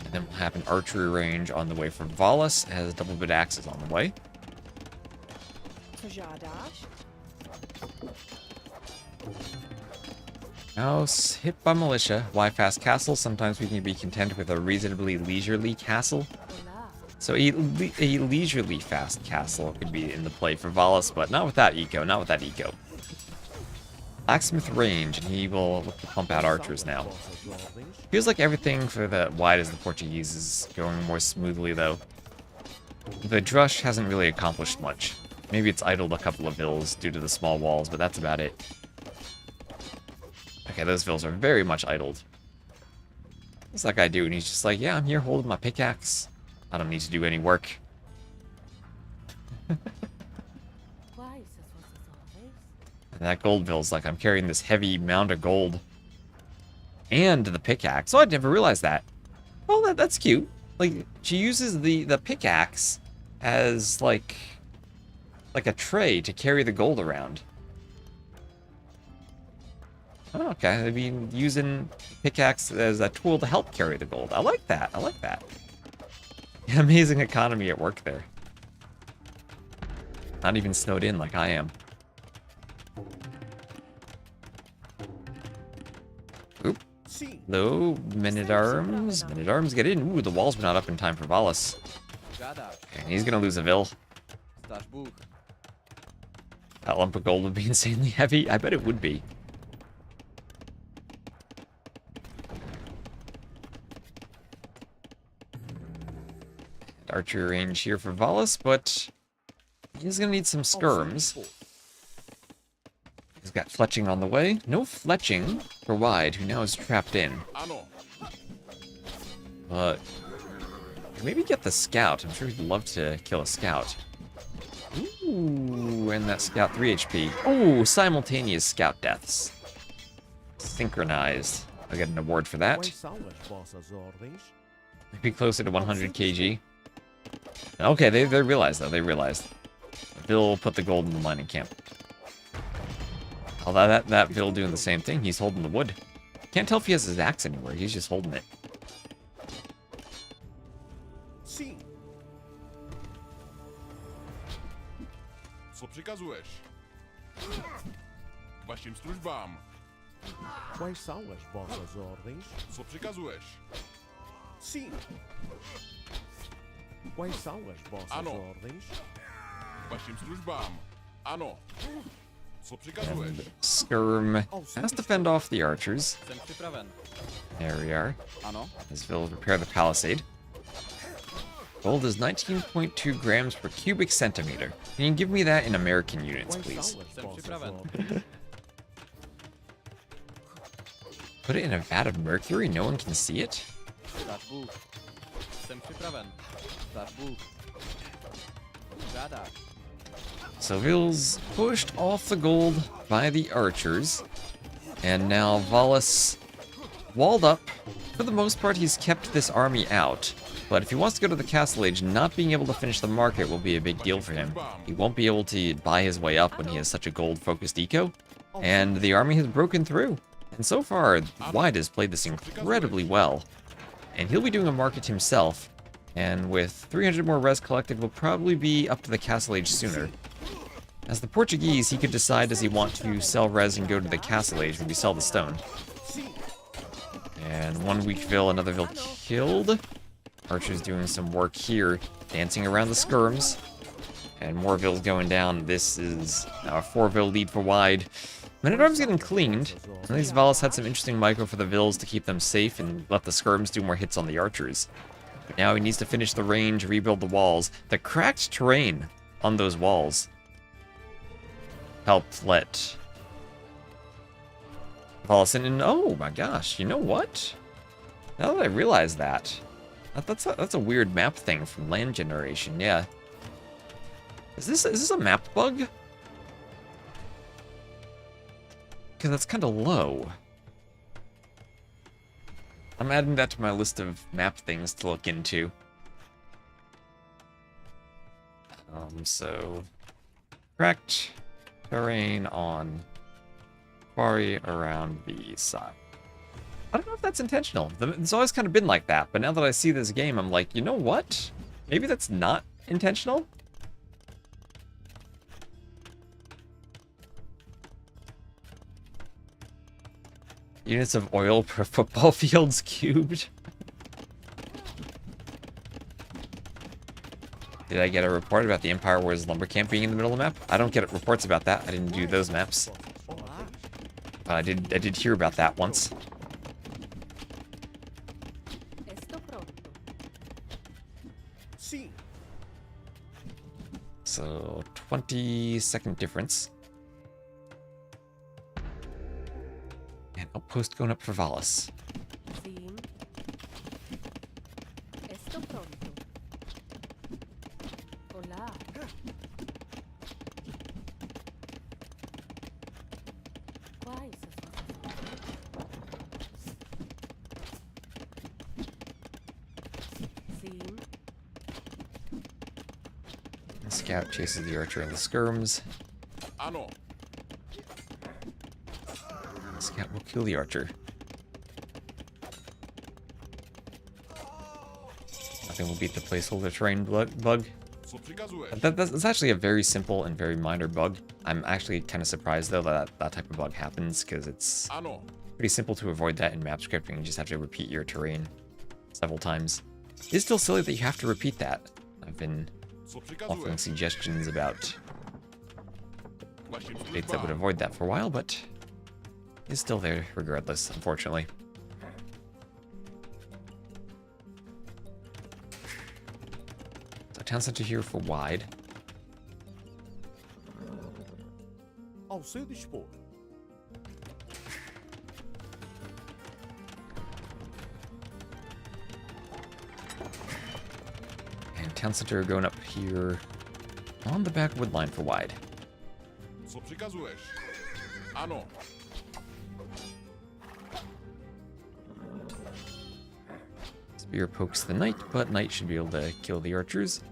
And then we'll have an archery range on the way for Valis, as double bit axes on the way. House hit by militia. Why fast castle? Sometimes we can be content with a reasonably leisurely castle. So a leisurely fast castle could be in the play for Valis, but not with that eco, not with that eco. Blacksmith range, and he will look to pump out archers now. Feels like everything for the wide as the Portuguese is going more smoothly, though. The Drush hasn't really accomplished much. Maybe it's idled a couple of vills due to the small walls, but that's about it. Okay, those vills are very much idled. What's that guy doing? He's just like, yeah, I'm here holding my pickaxe. I don't need to do any work. And that gold bill's like, I'm carrying this heavy mound of gold. And the pickaxe. Oh, I'd never realized that. Well, that's cute. Like, she uses the pickaxe as, like a tray to carry the gold around. Oh, okay, they've been using pickaxe as a tool to help carry the gold. I like that. I like that. Amazing economy at work there. Not even snowed in like I am. Oop. No, men-at-arms. Men-at-arms get in. Ooh, the walls were not up in time for Valis. And he's gonna lose a vill. That lump of gold would be insanely heavy. I bet it would be. Archery range here for Valis, but he's gonna need some skirms. He's got fletching on the way. No fletching for wide, who now is trapped in. But maybe get the scout. I'm sure he'd love to kill a scout. Ooh, and that scout 3 HP. Oh, simultaneous scout deaths. Synchronized. I'll get an award for that. Maybe closer to 100 kg. Okay, they realized, though. They realized. Bill put the gold in the mining camp. Although that Bill doing the same thing. He's holding the wood. Can't tell if he has his axe anywhere. He's just holding it. Co przykazujesz? Waszym służbom. Quais são as vossas ordens? Co przykazujesz? Sim. Quais são as vossas Ano. ordens? Waszym służbam. Ano. Co przykazujesz? Skirm has to fend off the archers. Jestem przyprawen. There we are. Ano. As Vils repair the palisade. Gold is 19.2 grams per cubic centimeter. Can you give me that in American units, Quais please? são as Jestem vossas przyprawen. ordens? Put it in a vat of mercury? No one can see it? Dasz Bóg. Jestem przyprawen. Dasz Bóg. Gada. So Vils pushed off the gold by the archers. And now Valis walled up. For the most part, he's kept this army out. But if he wants to go to the Castle Age, not being able to finish the market will be a big deal for him. He won't be able to buy his way up when he has such a gold-focused eco. And the army has broken through. And so far, Wide has played this incredibly well. And he'll be doing a market himself. And with 300 more res collected, we'll probably be up to the Castle Age sooner. As the Portuguese, he could decide, does he want to sell res and go to the Castle Age when we sell the stone? And one weak Vil, another Vil killed. Archer's doing some work here, dancing around the skirms. And more Vils going down. This is now a 4 Vil lead for Wide. Men-at-Arms getting cleaned. At least Valis had some interesting micro for the Vils to keep them safe and let the skirms do more hits on the archers. But now he needs to finish the range, rebuild the walls. The cracked terrain on those walls helped let Valis in. And oh my gosh, you know what? Now that I realize that, that's a weird map thing from land generation. Yeah. Is this a map bug? Because that's kind of low. I'm adding that to my list of map things to look into. So cracked terrain on quarry around the side. I don't know if that's intentional. It's always kind of been like that, but now that I see this game, I'm like, you know what? Maybe that's not intentional? Units of oil per football fields cubed. Did I get a report about the Empire Wars lumber camp being in the middle of the map? I don't get reports about that. I didn't do those maps. I did hear about that once. Sim. So 20-second difference. And outpost going up for Valis. Sim. Estou pronto. Olá. Quais as vossas? Sim. The scout chases the archer and the skirms. Ano. The scout will kill the archer. Nothing will beat the placeholder terrain bug. Co przykazujesz? That's actually a very simple and very minor bug. I'm actually kind of surprised though that that type of bug happens, because it's Ano. pretty simple to avoid that in map scripting. You just have to repeat your terrain several times. It's still silly that you have to repeat that. I've been Co offering przykazujesz? suggestions about Waszym updates that would służbam. avoid that for a while, but it's still there regardless, unfortunately. So town center here for Wide. Ao seu dispor. And town center going up here on the backwood line for Wide. Co przykazujesz? Ano. Spear pokes the knight, but knight should be able to kill the archers.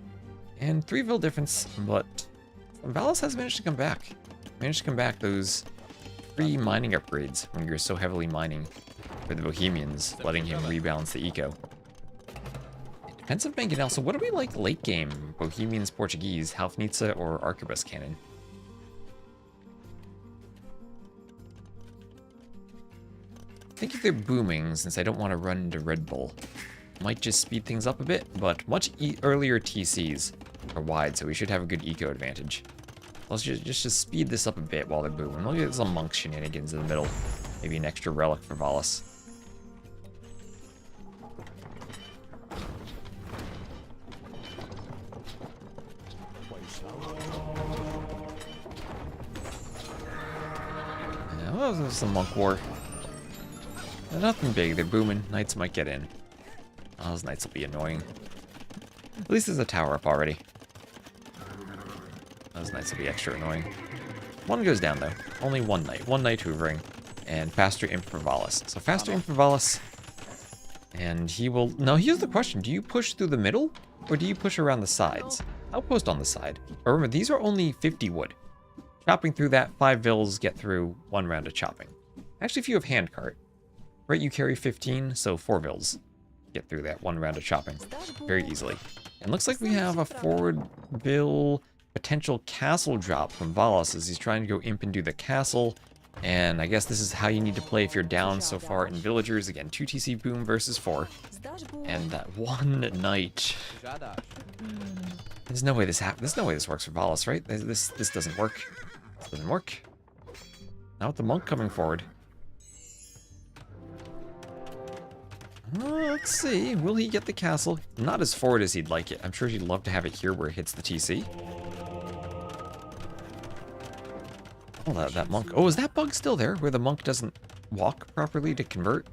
And 3 Vil difference, but Valis has managed to come back. Managed to come back those 3 mining upgrades when you're so heavily mining for the Bohemians, letting him rebalance the eco. Defensive bank and also, what do we like late game? Bohemians, Portuguese, Halfnitsa, or Arquebus cannon? think if they're booming, since I don't want to run into Red Bull, might just speed things up a bit, but much earlier TCs are wide, so we should have a good eco advantage. Let's just speed this up a bit while they're booming. Look at some monk shenanigans in the middle. Maybe an extra relic for Valis. Yeah, well, there's some monk war. Nothing big, they're booming. Knights might get in. Oh, those knights will be annoying. At least there's a tower up already. Those knights will be extra annoying. One goes down though. Only one knight. One knight hoovering. And faster imp for Valis. So faster imp for Valis. And he will... No, here's the question. Do you push through the middle? Or do you push around the sides? Outpost on the side. But remember, these are only 50 wood. Chopping through that, 5 vills get through 1 round of chopping. Actually, if you have handcart, right, you carry 15, so 4 vills get through that 1 round of chopping very easily. And looks like we have a forward vill potential castle drop from Valis as he's trying to go imp and do the castle. And I guess this is how you need to play if you're down so far in villagers. Again, 2 TC boom versus 4. And that 1 knight. There's no way this happens. There's no way this works for Valis, right? This doesn't work. This doesn't work. Now with the monk coming forward. Let's see. Will he get the castle? Not as forward as he'd like it. I'm sure he'd love to have it here where it hits the TC. Oh, that monk. Oh, is that bug still there where the monk doesn't walk properly to convert?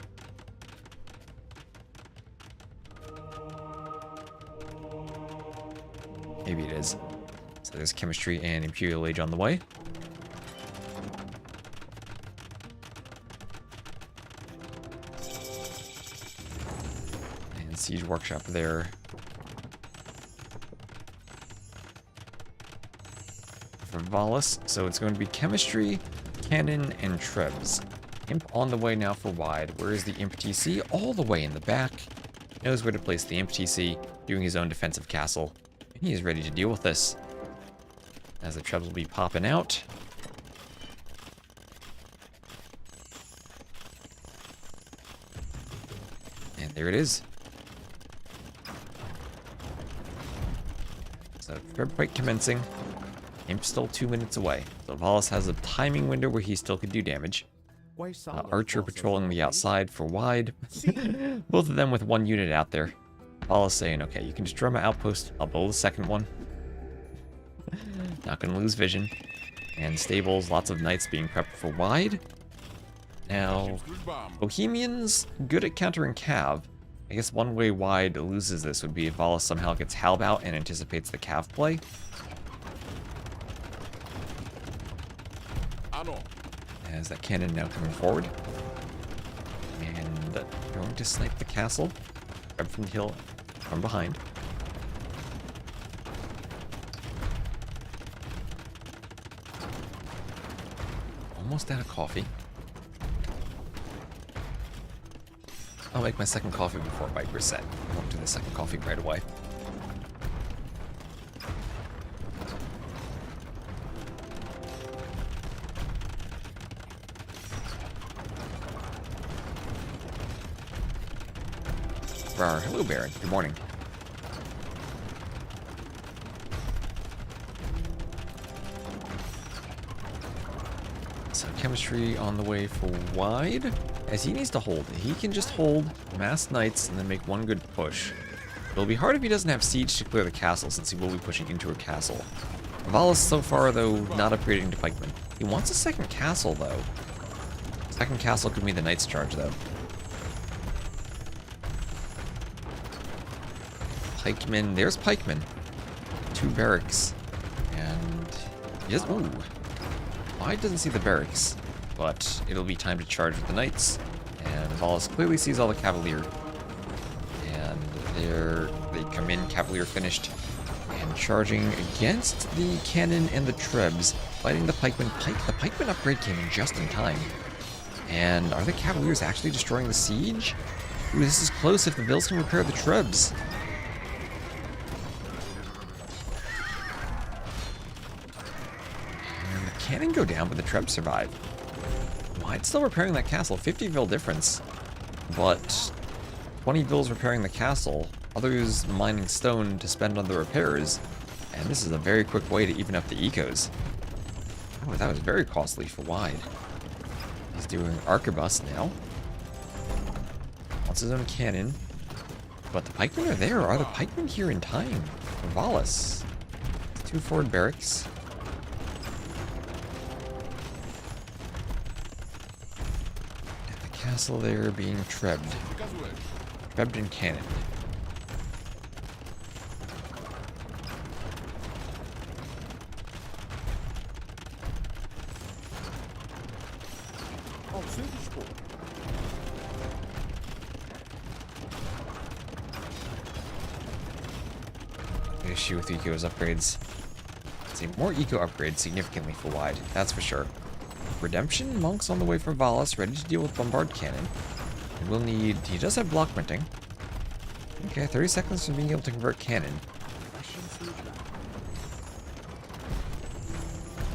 Maybe it is. So there's chemistry and Imperial Age on the way. And Siege Workshop there. For Valis, so it's going to be chemistry, cannon, and trebs. Imp on the way now for wide. Where is the Imp TC? All the way in the back. Knows where to place the Imp TC, doing his own defensive castle. And he is ready to deal with this. As the trebs will be popping out. And there it is. So treb fight commencing. Imp still 2 minutes away. So Valis has a timing window where he still could do damage. Archer patrolling the outside for wide. Both of them with 1 unit out there. Valis saying, okay, you can destroy my outpost. I'll build a second one. Not gonna lose vision. And stables, lots of knights being prepped for wide. Now, Bohemians, good at countering cav. I guess one way wide loses this would be if Valis somehow gets halb out and anticipates the cav play. As that cannon now coming forward. And going to snipe the castle. Grab from the hill from behind. Almost out of coffee. I'll make my second coffee before Viper set. I won't do the second coffee right away. Hello, Baron. Good morning. So chemistry on the way for wide. As he needs to hold. He can just hold mass knights and then make 1 good push. It'll be hard if he doesn't have siege to clear the castle, since he will be pushing into a castle. Valis so far, though, not upgrading to pikemen. He wants a second castle, though. Second castle could be the knight's charge, though. Pikemen. There's pikemen. 2 barracks. And... yes, ooh. Wide doesn't see the barracks. But it'll be time to charge with the knights. And Valis clearly sees all the cavalier. And they come in, cavalier finished. And charging against the cannon and the trebs. Fighting the pikemen. The pikemen upgrade came in just in time. And are the cavaliers actually destroying the siege? Ooh, this is close if the vills can repair the trebs. Cannon go down, but the trebs survive. White's still repairing that castle. 50 vil difference. But 20 vils repairing the castle. Others mining stone to spend on the repairs. And this is a very quick way to even up the ecos. Oh, that was very costly for Wide. He's doing arquebus now. Wants his own cannon. But the pikemen are there. Are the pikemen here in time? Valis. 2 forward barracks. And the castle there being trebbed. Trebbed and cannon. Ao seu dispor. Issue with Eco's upgrades. See, more Eco upgrades significantly for Wide, that's for sure. Redemption, monks on the way from Valis, ready to deal with bombard cannon. And we'll need, he does have block printing. Okay, 30 seconds from being able to convert cannon.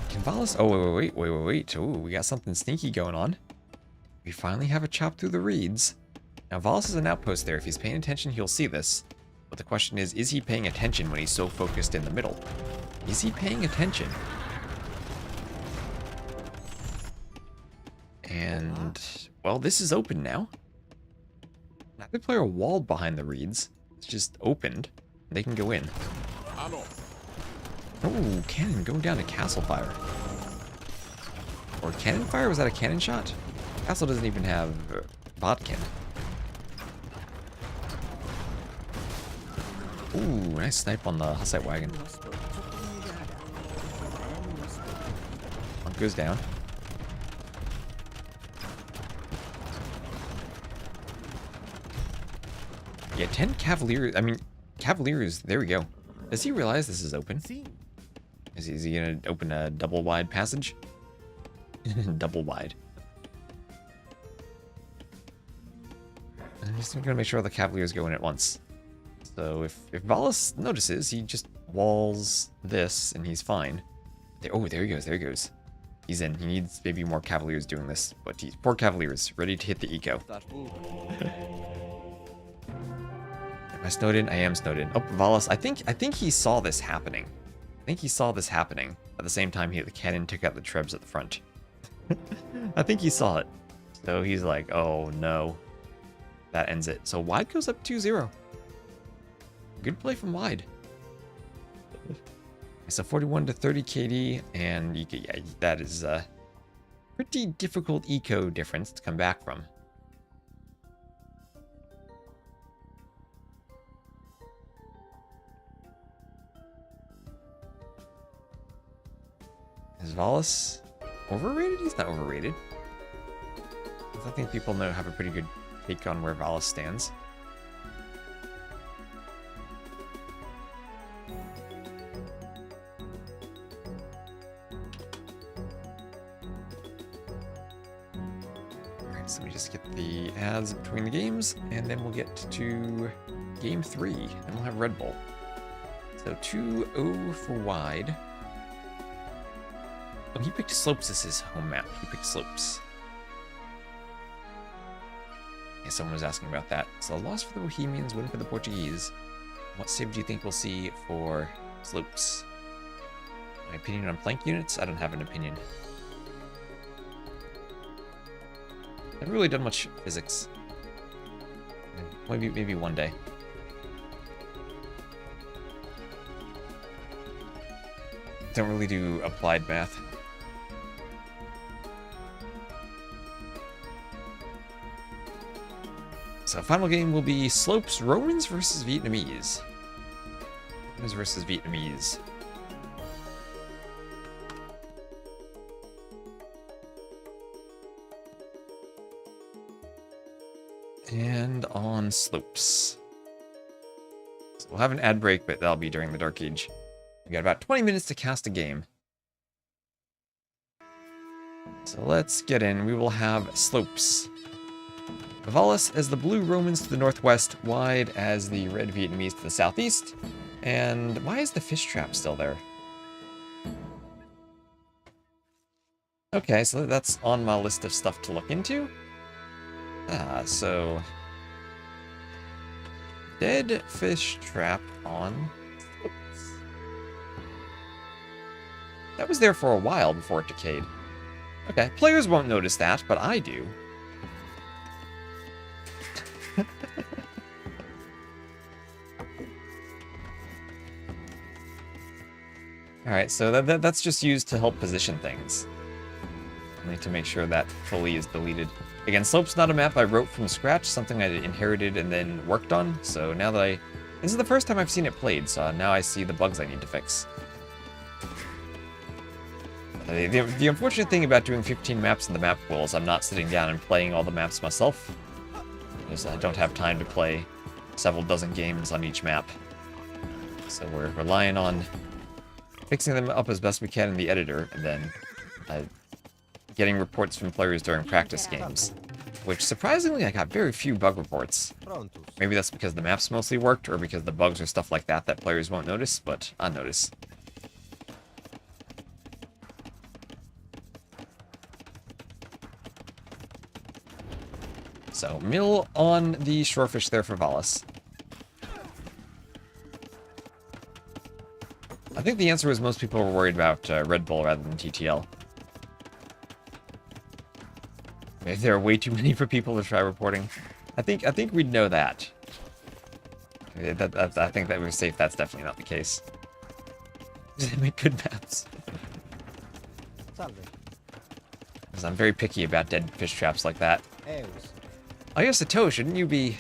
Can Valis, oh wait. Ooh, we got something sneaky going on. We finally have a chop through the reeds. Now Valis is an outpost there. If he's paying attention, he'll see this. But the question is he paying attention when he's so focused in the middle? Is he paying attention? And, well, this is open now. Neither player walled behind the reeds. It's just opened. They can go in. Oh, cannon going down to castle fire. Or cannon fire? Was that a cannon shot? Castle doesn't even have bodkin. Ooh, nice snipe on the Hussite wagon. One goes down. Yeah, 10 Cavaliers. I mean, Cavaliers, there we go. Does he realize this is open? Is he gonna open a double wide passage? Double wide. I'm just gonna make sure the Cavaliers go in at once. So if Valis notices, he just walls this and he's fine. Oh, there he goes. He's in. He needs maybe more Cavaliers doing this, but he's 4 Cavaliers ready to hit the eco. Am I snowed in? I am snowed in. Oh, Valis, I think he saw this happening. At the same time, the cannon took out the trebs at the front. I think he saw it. So he's like, oh no. That ends it. So Wide goes up 2-0. Good play from Wide. So 41 to 30 KD, and yeah, that is a pretty difficult eco difference to come back from. Is Valis overrated? He's not overrated. I think people have a pretty good take on where Valis stands. Alright, so we just get the ads between the games, and then we'll get to game 3, and we'll have Red Bull. So 2-0 for Wide. Oh, he picked Slopes as his home map. He picked Slopes. Yeah, someone was asking about that. So loss for the Bohemians, win for the Portuguese. What save do you think we'll see for Slopes? My opinion on plank units? I don't have an opinion. I haven't really done much physics. Maybe one day. Don't really do applied math. So final game will be Slopes Romans versus Vietnamese. Romans versus Vietnamese. And on Slopes. So we'll have an ad break, but that'll be during the Dark Age. We got about 20 minutes to cast a game. So let's get in. We will have Slopes. Valis as the blue Romans to the northwest, Wide as the red Vietnamese to the southeast. And why is the fish trap still there? Okay, so that's on my list of stuff to look into. So... Dead fish trap on... Oops. That was there for a while before it decayed. Okay, players won't notice that, but I do. Alright, so that's just used to help position things. I need to make sure that fully is deleted. Again, Slope's not a map I wrote from scratch, something I inherited and then worked on, so now that this is the first time I've seen it played, so now I see the bugs I need to fix. The unfortunate thing about doing 15 maps in the map pool is I'm not sitting down and playing all the maps myself, because I don't have time to play several dozen games on each map. So we're relying on fixing them up as best we can in the editor, and then getting reports from players during practice games. Which, surprisingly, I got very few bug reports. Maybe that's because the maps mostly worked, or because the bugs or stuff like that players won't notice, but I notice. So, mill on the shorefish there for Valis. I think the answer was most people were worried about Red Bull rather than TTL. Maybe there are way too many for people to try reporting. I think we'd know that. I think that we're safe. That's definitely not the case. They make good maps. Because I'm very picky about dead fish traps like that. Oh yeah, Sitaux, shouldn't you be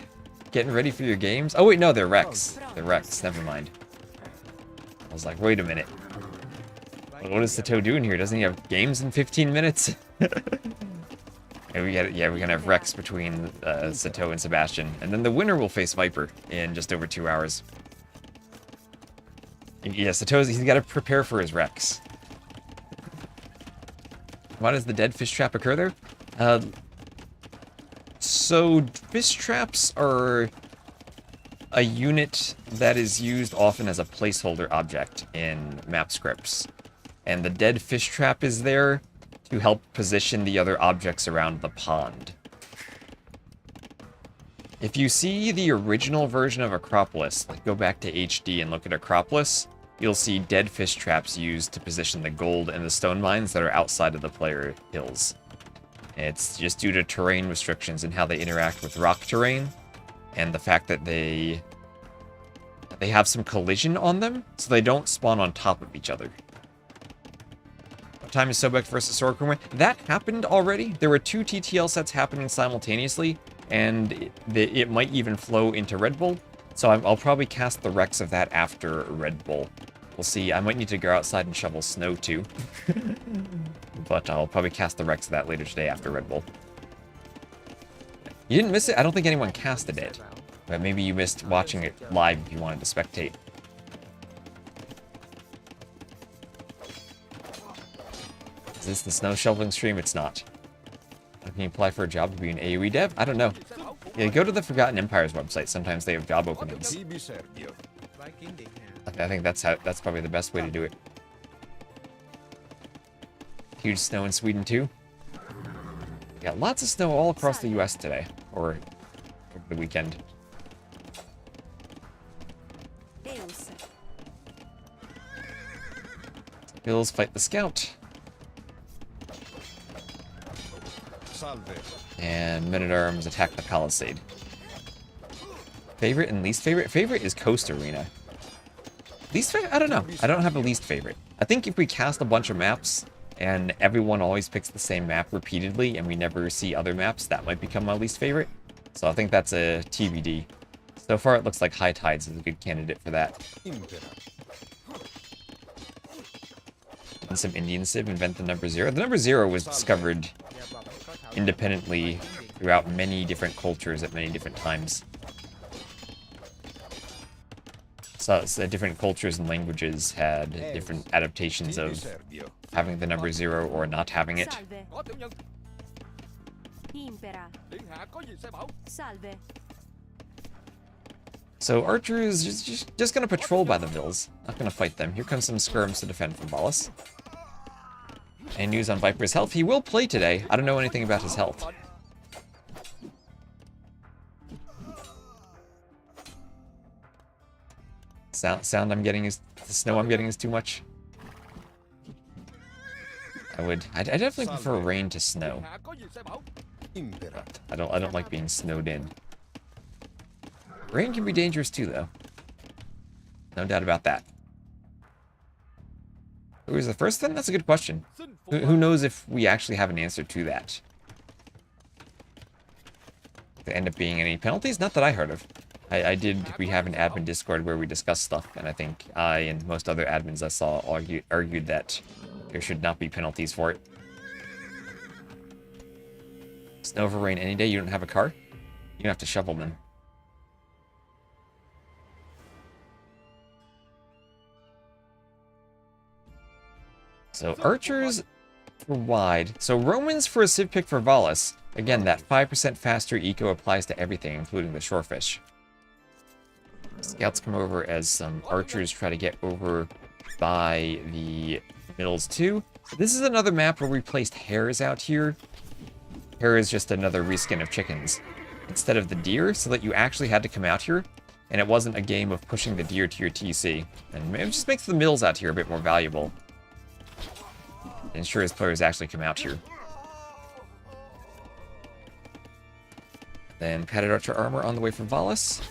getting ready for your games? Oh wait, no, they're Rex. They're Rex. Never mind. I was like, wait a minute. What is Sitaux doing here? Doesn't he have games in 15 minutes? We're gonna have Rex between Sitaux and Sebastian, and then the winner will face Viper in just over 2 hours. Yeah, Sitaux, he's got to prepare for his Rex. Why does the dead fish trap occur there? So fish traps are a unit that is used often as a placeholder object in map scripts, and the dead fish trap is there to help position the other objects around the pond. If you see the original version of Acropolis, like go back to HD and look at Acropolis, you'll see dead fish traps used to position the gold and the stone mines that are outside of the player hills. It's just due to terrain restrictions and how they interact with rock terrain, and the fact that they have some collision on them, so they don't spawn on top of each other. Time is Sobek versus Sorokuma. That happened already. There were 2 TTL sets happening simultaneously, and it might even flow into Red Bull. So I'll probably cast the Rex of that after Red Bull. We'll see. I might need to go outside and shovel snow too. But I'll probably cast the Rex of that later today after Red Bull. You didn't miss it? I don't think anyone casted it. But maybe you missed watching it live if you wanted to spectate. Is this the snow shoveling stream? It's not. Can you apply for a job to be an AoE dev? I don't know. Yeah, go to the Forgotten Empires website. Sometimes they have job openings. I think that's probably the best way to do it. Huge snow in Sweden too. We got lots of snow all across the US today, or over the weekend. Bills fight the scout. And Men-at-Arms attack the Palisade. Favorite and least favorite? Favorite is Coast Arena. Least favorite? I don't know. I don't have a least favorite. I think if we cast a bunch of maps and everyone always picks the same map repeatedly and we never see other maps, that might become my least favorite. So I think that's a TBD. So far it looks like High Tides is a good candidate for that. And some Indian Civ invent the number 0. The number 0 was discovered independently throughout many different cultures at many different times. So different cultures and languages had different adaptations of having the number 0 or not having it. So Archer is just gonna patrol by the mills, not gonna fight them. Here comes some skirms to defend from Valis. Any news on Viper's health? He will play today. I don't know anything about his health. Sound I'm getting is... The snow I'm getting is too much. I definitely prefer rain to snow. Impera. I don't like being snowed in. Rain can be dangerous too, though. No doubt about that. Who was the first then? That's a good question. Who knows if we actually have an answer to that? There end up being any penalties? Not that I heard of. We have an admin Discord where we discuss stuff, and I think I and most other admins I saw argued that there should not be penalties for it. Snow over rain any day, you don't have a car? You have to shovel them. So archers for wide. So Romans for a civ pick for Valis. Again, that 5% faster eco applies to everything, including the shorefish. Scouts come over as some archers try to get over by the middles too. This is another map where we placed hares out here. Hare is just another reskin of chickens instead of the deer, so that you actually had to come out here, and it wasn't a game of pushing the deer to your TC. And it just makes the mills out here a bit more valuable. It ensures players actually come out here. Then padded archer armor on the way from Valis.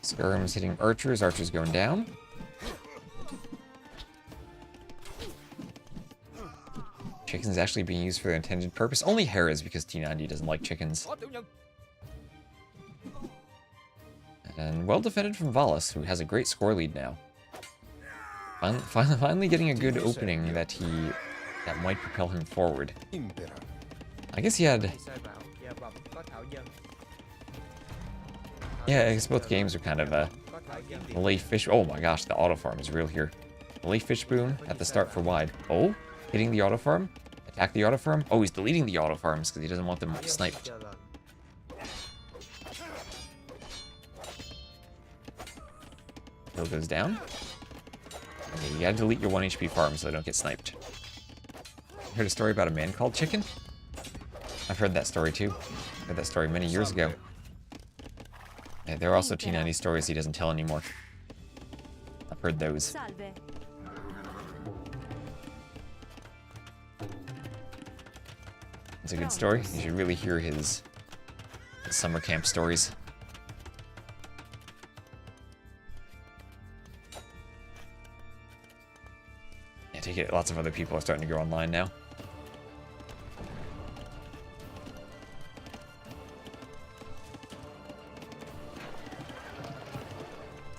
Skirms hitting archers, archers going down. Chickens actually being used for their intended purpose. Only hares because T90 doesn't like chickens. And well defended from Valis, who has a great score lead now. Finally getting a good opening that might propel him forward. I guess he had... Yeah, I guess both games are kind of a Malay fish... Oh my gosh, the auto farm is real here. Malay fish boom at the start for wide. Oh, hitting the auto farm. Attack the auto farm. Oh, he's deleting the auto farms because he doesn't want them sniped. Hill goes down. Okay, you gotta delete your 1 HP farm so they don't get sniped. Heard a story about a man called Chicken? I've heard that story too. Heard that story many years ago. Yeah, there are also T90 stories he doesn't tell anymore. I've heard those. It's a good story. You should really hear his summer camp stories. I take it lots of other people are starting to go online now.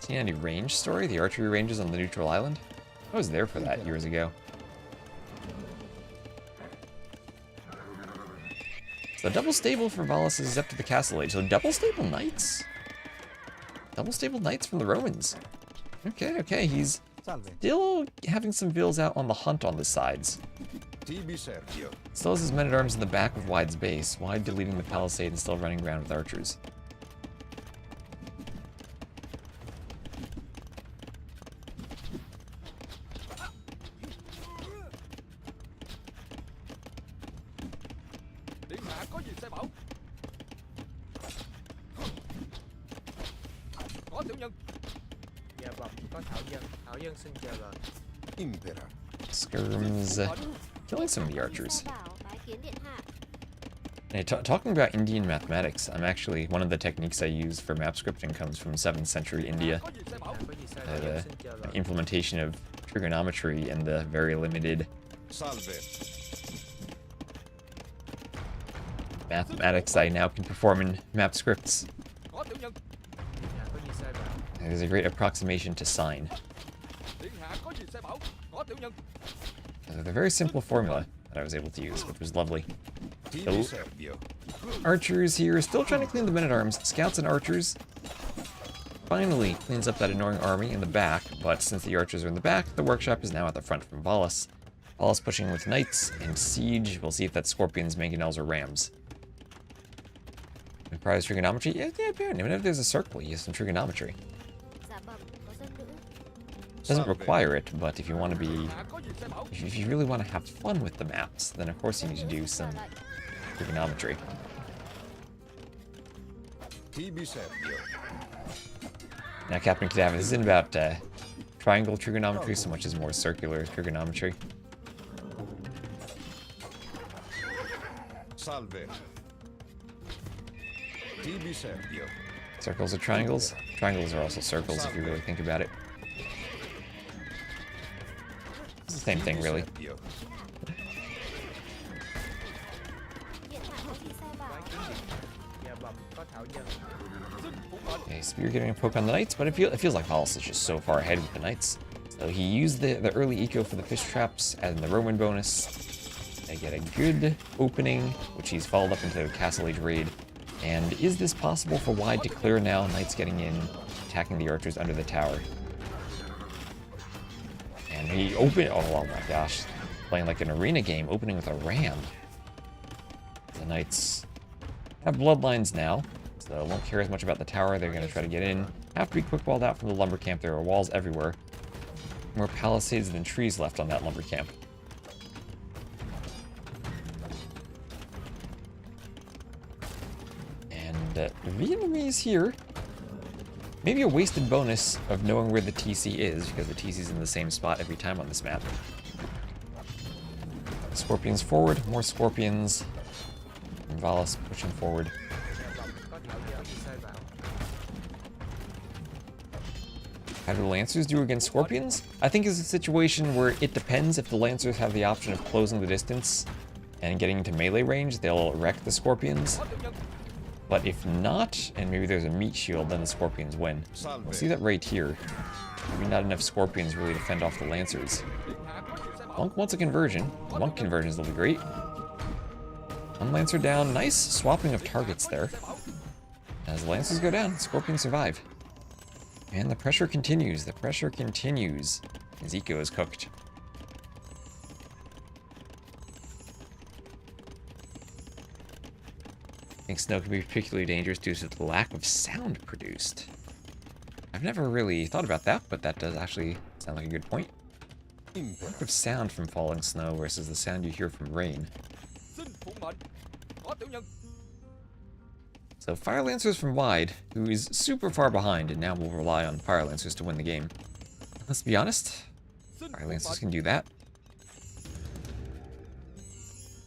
Seen any range story? The archery ranges on the neutral island? I was there for that years ago. So double stable for Valis is up to the castle age. So double stable knights? Double stable knights from the Romans. Okay, okay, he's still having some vills out on the hunt on the sides. Still has his men-at-arms in the back with Wide's base. Wide deleting the palisade and still running around with archers. Skirms killing some of the archers. Hey, talking about Indian mathematics, I'm actually, one of the techniques I use for map scripting comes from 7th century India. Implementation of trigonometry and the very limited mathematics I now can perform in map scripts. There's a great approximation to sine. There's a very simple formula that I was able to use, which was lovely. So, archers here still trying to clean the men-at-arms. Scouts and archers finally cleans up that annoying army in the back, but since the archers are in the back, the workshop is now at the front from Valis. Valis pushing with knights and siege. We'll see if that's scorpions, mangonels, or rams. Prize trigonometry? Yeah, apparently. Whenever there's a circle, you have some trigonometry. Dạ vâng, có dân nữ. Doesn't require it, but if you want to be... If you really want to have fun with the maps, then of course you need to do some trigonometry. Now, Captain Cadaver, this isn't about triangle trigonometry so much as more circular trigonometry. Salve. Circles are triangles. Triangles are also circles if you really think about it. It's the same thing, really. Okay, Spear getting a poke on the Knights, but it feels like Hollis is just so far ahead with the Knights. So he used the early eco for the fish traps, adding the Roman bonus. They get a good opening, which he's followed up into a Castle Age raid. And is this possible for Wide to clear now? Knights getting in, attacking the archers under the tower. And he opened... Oh my gosh. Playing like an arena game, opening with a ram. The Knights have bloodlines now, so won't care as much about the tower. They're going to try to get in. Have to be quick walled out from the lumber camp. There are walls everywhere. More palisades than trees left on that lumber camp. The Vietnamese here, maybe a wasted bonus of knowing where the TC is, because the TC is in the same spot every time on this map. Scorpions forward, more Scorpions. And Valis pushing forward. How do the Lancers do against Scorpions? I think it's a situation where it depends. If the Lancers have the option of closing the distance and getting into melee range, they'll wreck the Scorpions. But if not, and maybe there's a meat shield, then the Scorpions win. We'll see that right here. Maybe not enough Scorpions really to fend off the Lancers. Monk wants a conversion. Monk conversions will be great. One Lancer down. Nice swapping of targets there. As the Lancers go down, Scorpions survive. And the pressure continues. The pressure continues. His eco is cooked. I think snow can be particularly dangerous due to the lack of sound produced. I've never really thought about that, but that does actually sound like a good point. Lack of sound from falling snow versus the sound you hear from rain. So Fire Lancers from Wide, who is super far behind and now will rely on Fire Lancers to win the game. Let's be honest, Fire Lancers can do that.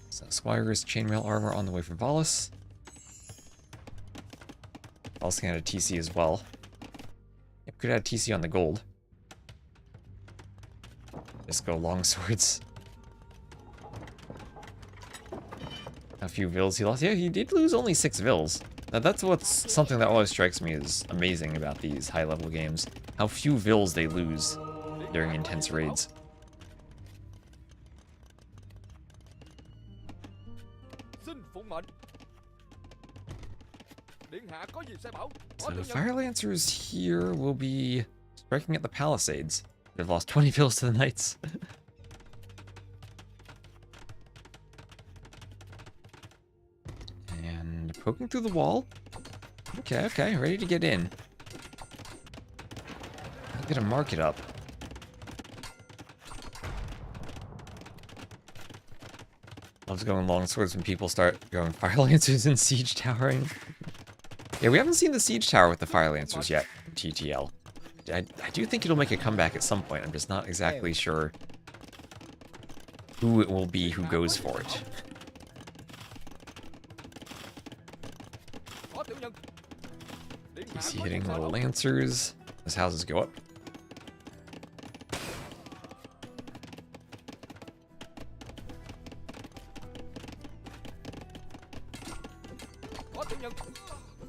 So Squire's chainmail armor on the way from Valis. Valis can add a TC as well. Yep, could add a TC on the gold. Just go longswords. A few vills he lost. Yeah, he did lose only 6 vills. Now that's what's something that always strikes me as amazing about these high-level games. How few vills they lose during intense raids. So the Fire Lancers here will be striking at the Palisades. They've lost 20 vills to the Knights. And poking through the wall. Okay, ready to get in. I'm gonna mark it up. Loves going longswords when people start going Fire Lancers and Siege Towering. Yeah, we haven't seen the Siege Tower with the Fire Lancers yet in TTL. I do think it'll make a comeback at some point. I'm just not exactly sure who it will be who goes for it. TC hitting the Lancers. As houses go up.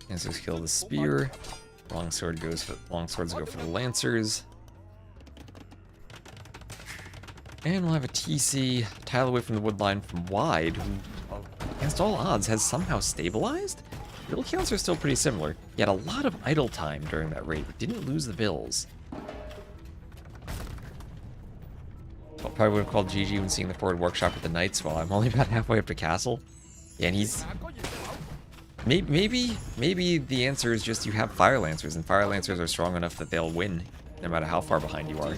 Lancers kill the spear. Longswords go for the Lancers. And we'll have a TC tile away from the woodline from Wide, who, against all odds, has somehow stabilized? Bill counts are still pretty similar. He had a lot of idle time during that raid, but didn't lose the bills. Well, probably would have called GG when seeing the forward workshop with the Knights while I'm only about halfway up to Castle. Yeah, and he's maybe the answer is just you have Fire Lancers, and Fire Lancers are strong enough that they'll win, no matter how far behind you are.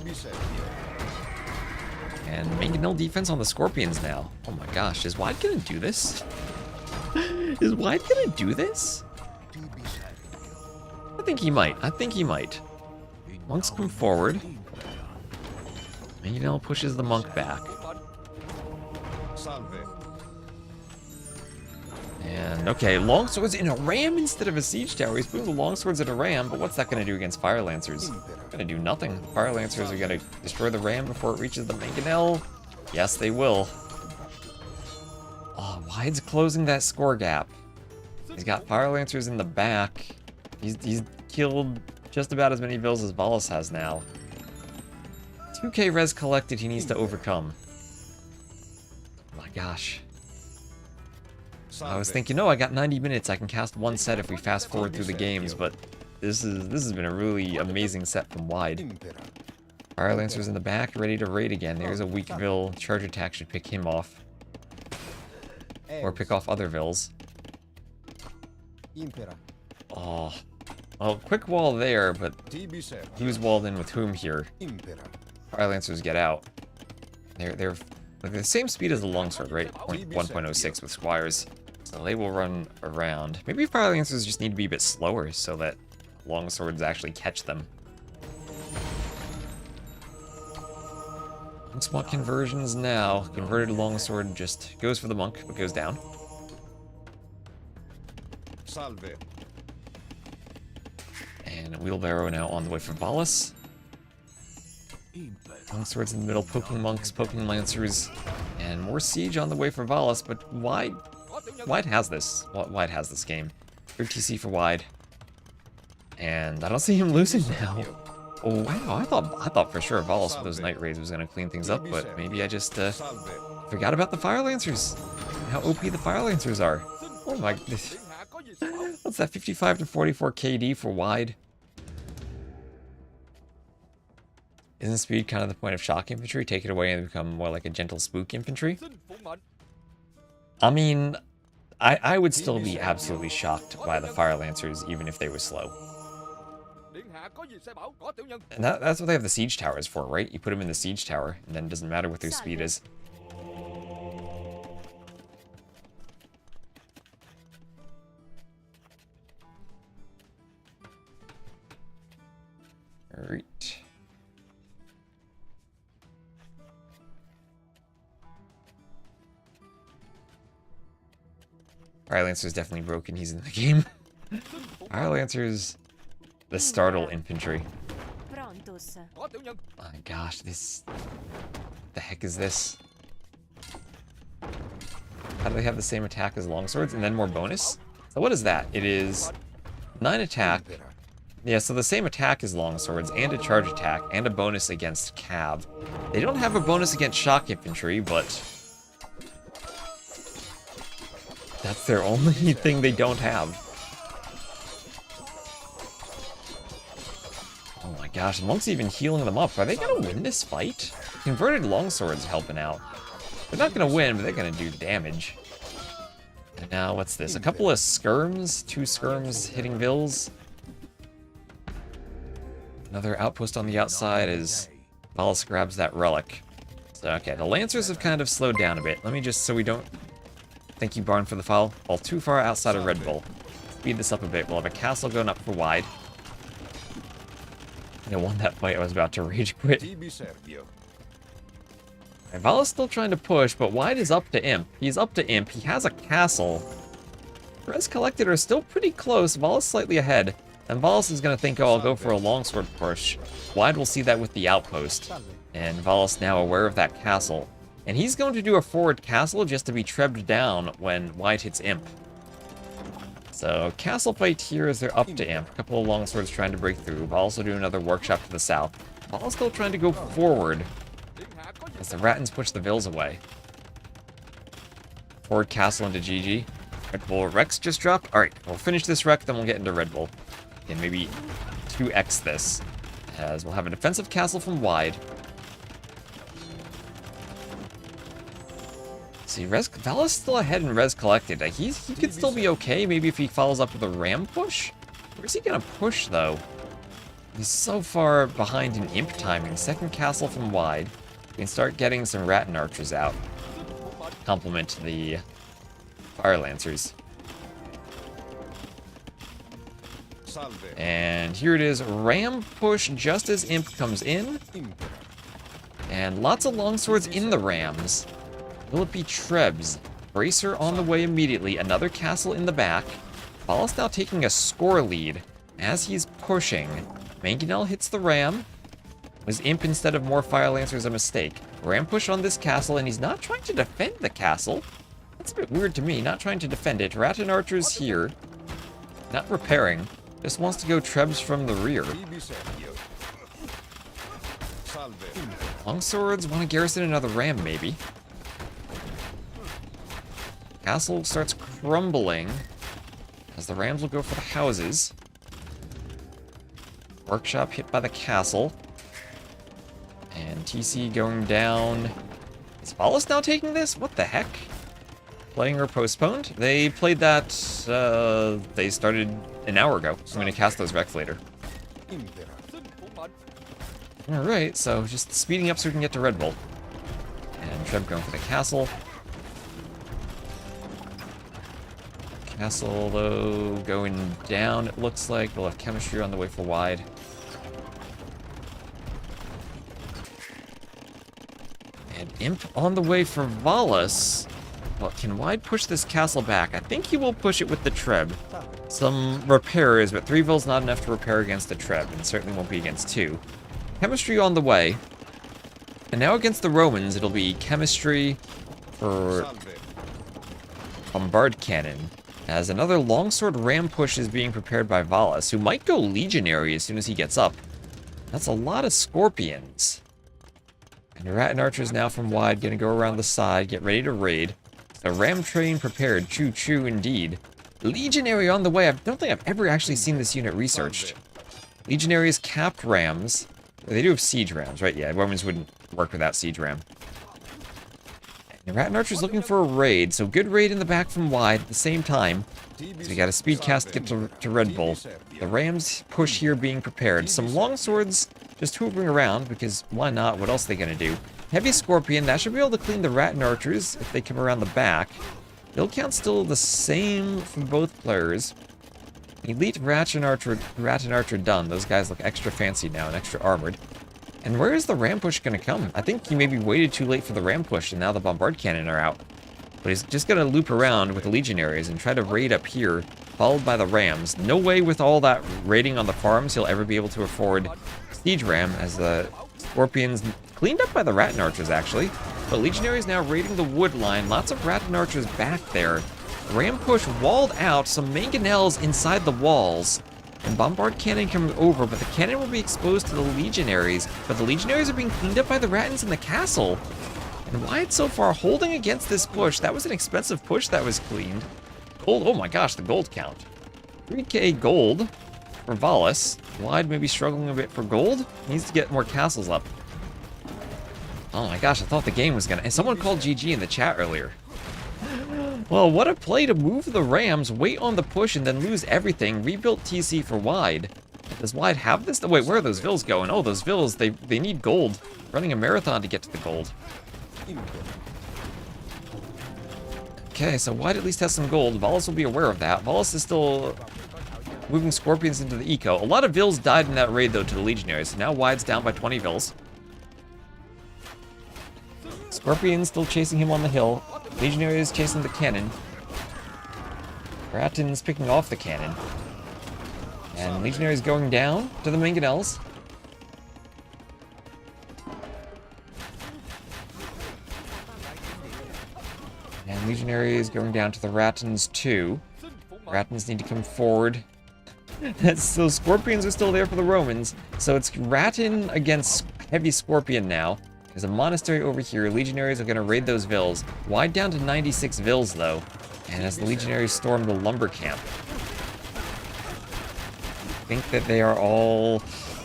And Mangonel defense on the Scorpions now. Oh my gosh, is Wide gonna do this? Is Wide gonna do this? I think he might. I think he might. Monks come forward. Mangonel pushes the monk back. And okay, longswords in a ram instead of a siege tower. He's putting the longswords in a ram, but what's that going to do against Fire Lancers? Going to do nothing. Fire Lancers are going to destroy the ram before it reaches the Mangonel. Yes, they will. Oh, Wide's closing that score gap. He's got Fire Lancers in the back. He's killed just about as many vills as Valis has now. 2k res collected he needs to overcome. Oh my gosh. I was thinking, no, I got 90 minutes. I can cast one set if we fast forward through the games, but this has been a really amazing set from Wide. Fire Lancers in the back, ready to raid again. There's a weak vill. Charge attack should pick him off. Or pick off other vills. Oh. Well, quick wall there, but who's walled in with whom here? Fire Lancers get out. They're the same speed as the longsword, right? 1.06 with squires. So they will run around. Maybe Fire Lancers just need to be a bit slower so that longswords actually catch them. Monk conversions now. Converted longsword just goes for the monk, but goes down. And wheelbarrow now on the way for Valis. Longswords in the middle, poking monks, poking lancers, and more siege on the way for Valis, but Wide has this. Wide has this game. 3 TC for Wide. And I don't see him losing now. Oh wow, I thought for sure Valis with those night raids was gonna clean things up, but maybe I just forgot about the Fire Lancers. How OP the Fire Lancers are. Oh my, what's that, 55 to 44 KD for Wide? Isn't speed kind of the point of shock infantry? Take it away and become more like a gentle spook infantry? I mean, I would still be absolutely shocked by the Fire Lancers, even if they were slow. And that's what they have the siege towers for, right? You put them in the siege tower, and then it doesn't matter what their speed is. Alright. Fire Lancer's definitely broken. He's in the game. Fire Lancer's the startle infantry. Oh my gosh, this... the heck is this? How do they have the same attack as longswords and then more bonus? So what is that? It is 9 attack. Yeah, so the same attack as longswords and a charge attack and a bonus against cav. They don't have a bonus against shock infantry, but that's their only thing they don't have. Oh my gosh, the monk's even healing them up. Are they gonna win this fight? Converted longswords helping out. They're not gonna win, but they're gonna do damage. And now, what's this? A couple of skirms? 2 skirms hitting vills. Another outpost on the outside as Valis grabs that relic. So, okay, the Lancers have kind of slowed down a bit. Let me just, so we don't... Thank you, Barn, for the foul. Fall too far outside of Red Bull. Speed this up a bit. We'll have a castle going up for Wide. I won that fight. I was about to rage quit. And Valis still trying to push, but Wide is up to Imp. He's up to Imp. He has a castle. Res collected are still pretty close. Valis slightly ahead. And Valis is going to think, oh, I'll go for a longsword push. Wide will see that with the outpost. And Valis now aware of that castle. And he's going to do a forward castle just to be trebbed down when Wide hits Imp. So, castle fight here as they're up to Imp. A couple of longswords trying to break through. Valis will do another workshop to the south. Valis still trying to go forward as the Rattans push the vills away. Forward castle into GG. Red Bull Rex just dropped. Alright, we'll finish this wreck, then we'll get into Red Bull. And maybe 2x this, as we'll have a defensive castle from Wide. see, Vala's still ahead in res collected. He could still be okay, maybe if he follows up with a ram push? Where's he gonna push, though? He's so far behind in imp timing. Second castle from wide. We can start getting some Rattan archers out. Complement the Fire Lancers. And here it is, ram push just as imp comes in. And lots of longswords in the rams. Will it be Trebs? Bracer on the way immediately. Another castle in the back. Vala's now taking a score lead as he's pushing. Mangonel hits the ram. Was imp instead of more Fire Lancers a mistake? Ram push on this castle, and he's not trying to defend the castle. That's a bit weird to me, not trying to defend it. Rattan archers here. Not repairing. Just wants to go Trebs from the rear. Longswords want to garrison another ram, maybe. Castle starts crumbling as the rams will go for the houses. Workshop hit by the castle. And TC going down. Is Valis now taking this? What the heck? Playing or postponed? They played that, they started an hour ago. I'm going to cast those Rex later. Alright, so just speeding up so we can get to Red Bull. And Treb going for the castle. Castle, though, going down, it looks like. They'll have chemistry on the way for wide. And imp on the way for Valis. Well, can wide push this castle back? I think he will push it with the Treb. Some repairs, but 3 Vil's not enough to repair against the Treb, and certainly won't be against 2. Chemistry on the way. And now against the Romans, it'll be chemistry for Bombard Cannon. As another longsword ram push is being prepared by Valis, who might go legionary as soon as he gets up. That's a lot of scorpions. And the Rattan archers now from wide, gonna go around the side, get ready to raid. A ram train prepared, true indeed. Legionary on the way. I don't think I've ever actually seen this unit researched. Legionaries capped rams. They do have siege rams, right? Yeah, Romans wouldn't work without siege ram. And Rattan archers looking for a raid, so good raid in the back from wide at the same time. So we got a speed cast to get to Red Bull. The rams push here being prepared. Some longswords just hoovering around, because why not? What else are they going to do? Heavy Scorpion, that should be able to clean the Rattan archers if they come around the back. Build count still the same from both players. Elite Rattan archer done. Those guys look extra fancy now and extra armored. And where is the ram push going to come? I think he maybe waited too late for the ram push, and now the bombard cannon are out. But he's just going to loop around with the legionaries and try to raid up here, followed by the rams. No way with all that raiding on the farms he'll ever be able to afford siege ram, as the scorpions cleaned up by the Rattan archers, actually. But legionaries now raiding the wood line. Lots of Rattan archers back there. Ram push walled out, some mangonels inside the walls. And bombard cannon coming over, but the cannon will be exposed to the legionaries. But the legionaries are being cleaned up by the Rattans in the castle. And Wyatt so far holding against this push. That was an expensive push that was cleaned. Gold, oh my gosh, the gold count. 3k gold for Valis. Wide maybe struggling a bit for gold. Needs to get more castles up. Oh my gosh, I thought the game was gonna... And someone called GG in the chat earlier. Well, what a play to move the Rams, wait on the push, and then lose everything. Rebuilt TC for wide. Does wide have this? Oh, wait, where are those Vils going? Oh, those Vils, they need gold. Running a marathon to get to the gold. Okay, so wide at least has some gold. Valis will be aware of that. Valis is still moving Scorpions into the eco. A lot of Vils died in that raid, though, to the Legionaries. So now wide's down by 20 Vils. Scorpions still chasing him on the hill. Legionaries chasing the cannon. Rattan's picking off the cannon. And Legionaries going down to the mangonels. And Legionaries going down to the Rattans too. Rattans need to come forward. So Scorpions are still there for the Romans. So it's Rattan against Heavy Scorpion now. There's a monastery over here. Legionaries are going to raid those Vils. Wide down to 96 Vils, though. And as the Legionaries storm the lumber camp. I think that they are all...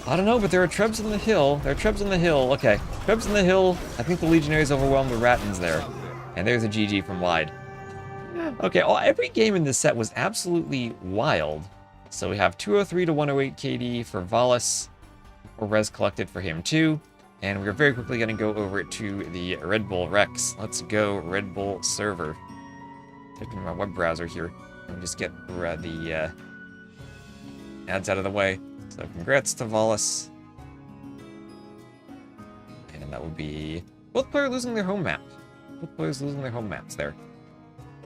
I don't know, but there are Trebs on the hill. There are Trebs on the hill. Okay, Trebs on the hill. I think the Legionaries overwhelmed the Rattans there. And there's a GG from wide. Okay, every game in this set was absolutely wild. So we have 203 to 108 KD for Valis, or res collected for him too. And we're very quickly going to go over to the Red Bull Rex. Let's go Red Bull server. Taking my web browser here. Let me just get the ads out of the way. So congrats to Valis. And that would be both players losing their home map. Both players losing their home maps there.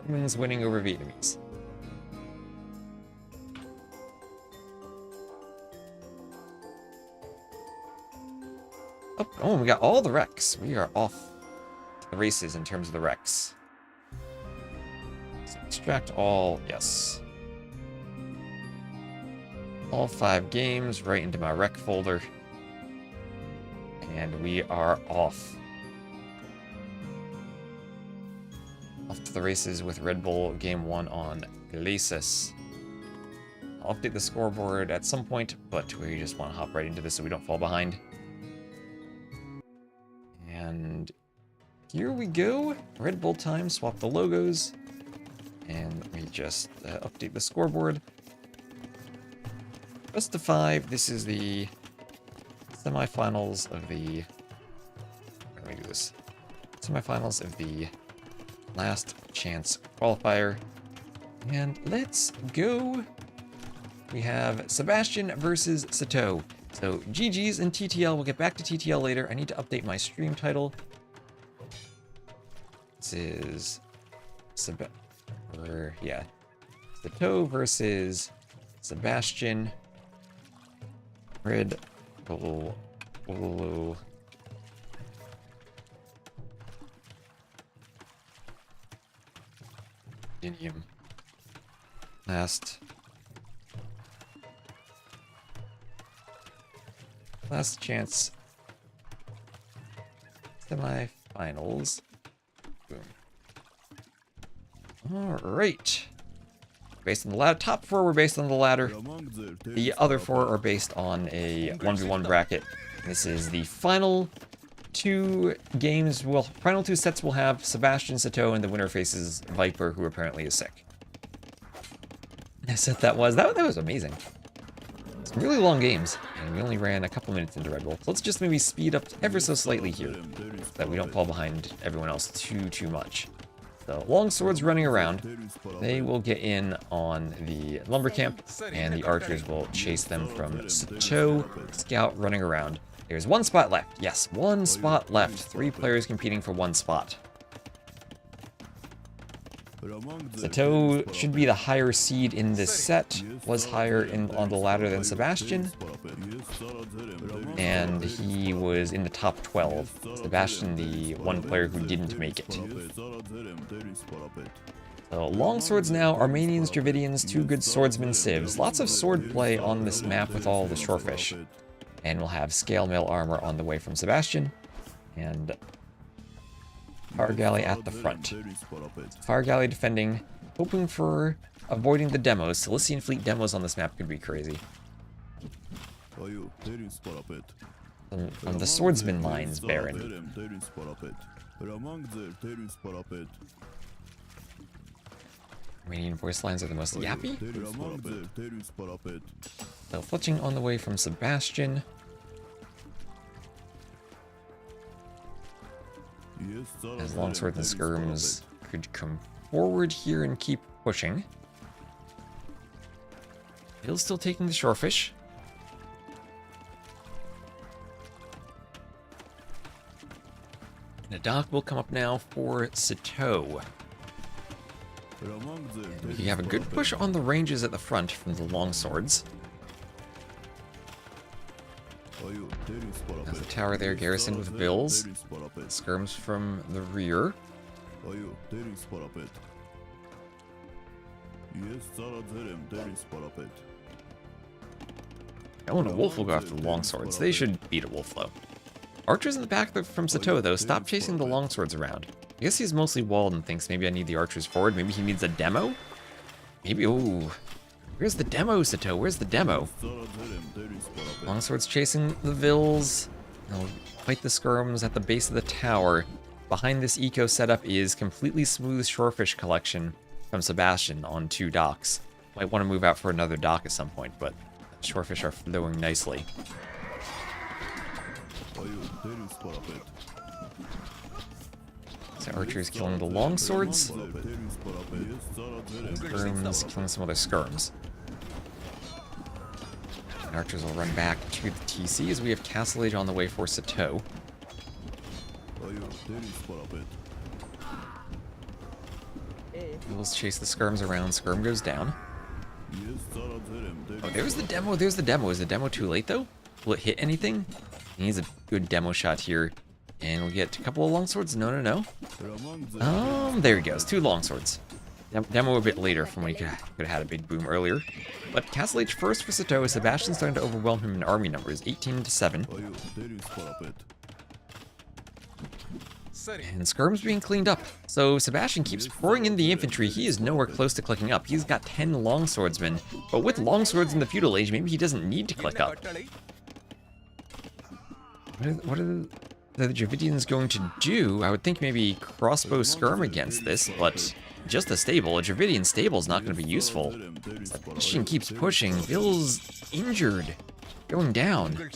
Humans winning over Vietnamese. Oh, we got all the wrecks. We are off the races in terms of the wrecks. So extract all, yes. All 5 games right into my rec folder. And we are off. Off to the races with Red Bull Game 1 on Glacis. I'll update the scoreboard at some point, but we just want to hop right into this so we don't fall behind. And here we go. Red Bull time, swap the logos. And we just update the scoreboard. Best of 5, this is the semifinals of the... Let me do this. Semifinals of the last chance qualifier. And let's go. We have Sebastian versus Sitaux. So GG's in TTL. We'll get back to TTL later. I need to update my stream title. This is Sitaux versus Sebastian. Red Bull. Dinium. Last chance. Semifinals. Boom. Alright. Based on the ladder. Top 4 were based on the ladder. The other 4 are based on a 1v1 bracket. This is the final 2 games. Well, final 2 sets will have Sebastian, Sitaux, and the winner faces Viper, who apparently is sick. I said that was amazing. Some really long games, and we only ran a couple minutes into Red Bull. So let's just maybe speed up ever so slightly here, so that we don't fall behind everyone else too much. So long swords running around, they will get in on the lumber camp, and the archers will chase them from Sitaux. Scout running around. There's 1 spot left. Yes, 1 spot left. 3 players competing for 1 spot. Sitaux should be the higher seed in this set, was higher on the ladder than Sebastian, and he was in the top 12. Sebastian, the 1 player who didn't make it. So, longswords now, Armenians, Dravidians, 2 good swordsmen, civs. Lots of sword play on this map with all the shorefish. And we'll have scale mail armor on the way from Sebastian, and Fire Galley at the front. Fire Galley defending, hoping for avoiding the demos. Cilician Fleet demos on this map could be crazy. On the swordsman lines, Baron. Armenian voice lines are the most yappy. So fletching on the way from Sebastian. As longswords and skirms could come forward here and keep pushing. Hill's still taking the shorefish. And a dock will come up now for Sitaux. We have a good push on the ranges at the front from the longswords. Has a tower there garrisoned with bills. Skirms from the rear. Oh, and a wolf will go after the longswords. They should beat a wolf, though. Archers in the back from Sitaux, though, stop chasing the longswords around. I guess he's mostly walled and thinks maybe I need the archers forward. Maybe he needs a demo? Maybe, ooh. Where's the demo, Sitaux? Where's the demo? Longswords chasing the vills. They'll fight the skirms at the base of the tower. Behind this eco setup is completely smooth shorefish collection from Sebastian on 2 docks. Might want to move out for another dock at some point, but shorefish are flowing nicely. So archers killing the longswords. Skirms killing some other skirms. And archers will run back to the TC as we have Castle Age on the way for Sitaux. Let's chase the skirms around. Skirm goes down. Oh, there's the demo. There's the demo. Is the demo too late, though? Will it hit anything? He needs a good demo shot here. And we'll get a couple of longswords. No, no, no. There he goes. 2 longswords. Demo a bit later from when he could have had a big boom earlier. But Castle Age first for Sitaux. Sebastian's starting to overwhelm him in army numbers. 18-7. And skirm's being cleaned up. So Sebastian keeps pouring in the infantry. He is nowhere close to clicking up. He's got 10 longswordsmen. But with longswords in the feudal age, maybe he doesn't need to click up. What are the Dravidians going to do? I would think maybe crossbow skirm against this, but just a stable. A Dravidian stable is not going to be useful. Sebastian keeps pushing. Bill's injured. Going down.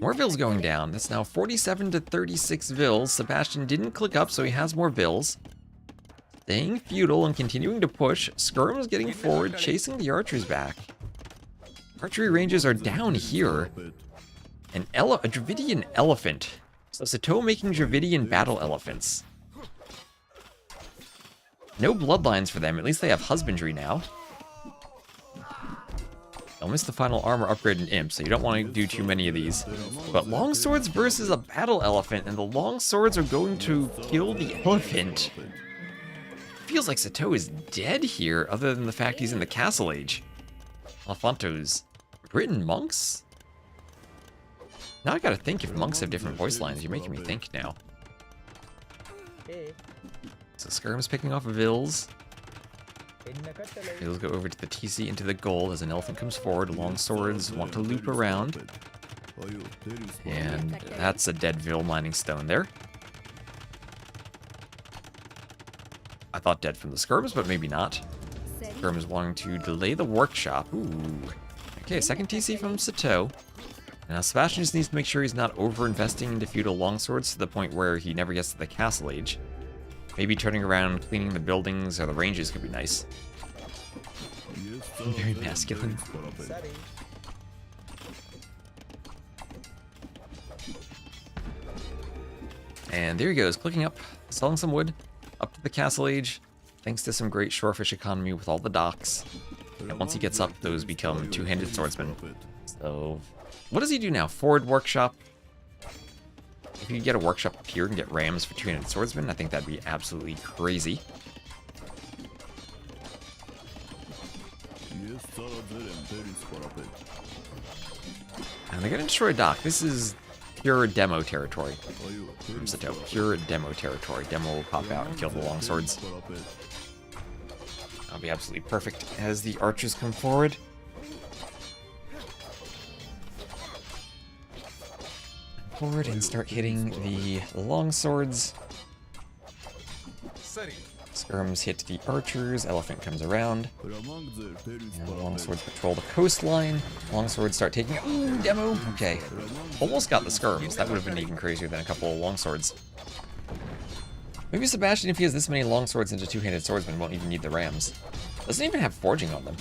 More vills going down. That's now 47-36 vills. Sebastian didn't click up, so he has more vills. Staying feudal and continuing to push. Skirm's getting forward, chasing the archers back. Archery ranges are down here. A Dravidian elephant. So Sitaux making Dravidian battle elephants. No bloodlines for them. At least they have husbandry now. They'll miss the final armor upgrade in Imp, so you don't want to do too many of these. But longswords versus a battle elephant, and the longswords are going to kill the elephant. Feels like Sitaux is dead here, other than the fact he's in the Castle Age. Alfonto's Britain monks? Now I gotta think if monks have different voice lines. You're making me think now. So Skirm's picking off Vills. Vills go over to the TC into the gold as an elephant comes forward. Long swords want to loop around. And that's a dead Vill mining stone there. I thought dead from the Skirms, but maybe not. Skirms wanting to delay the workshop. Ooh. Okay, second TC from Sitaux. Now Sebastian just needs to make sure he's not over-investing into feudal longswords to the point where he never gets to the Castle Age. Maybe turning around, cleaning the buildings or the ranges could be nice. Very masculine. And there he goes, clicking up, selling some wood, up to the Castle Age, thanks to some great shorefish economy with all the docks. And once he gets up, those become two-handed swordsmen. So, what does he do now? Forward workshop. If you could get a workshop up here and get rams for two-handed swordsmen, I think that'd be absolutely crazy. And they're gonna destroy a dock. This is pure demo territory from Sitaux. Pure demo territory. Demo will pop out and kill the longswords. That'll be absolutely perfect as the archers come forward. Forward and start hitting the longswords. Skirms hit the archers, elephant comes around. And the longswords patrol the coastline. Longswords start taking... Ooh, demo! Okay. Almost got the skirms. That would have been even crazier than a couple of longswords. Maybe Sebastian, if he has this many longswords into two-handed swordsmen, won't even need the rams. Doesn't even have forging on them.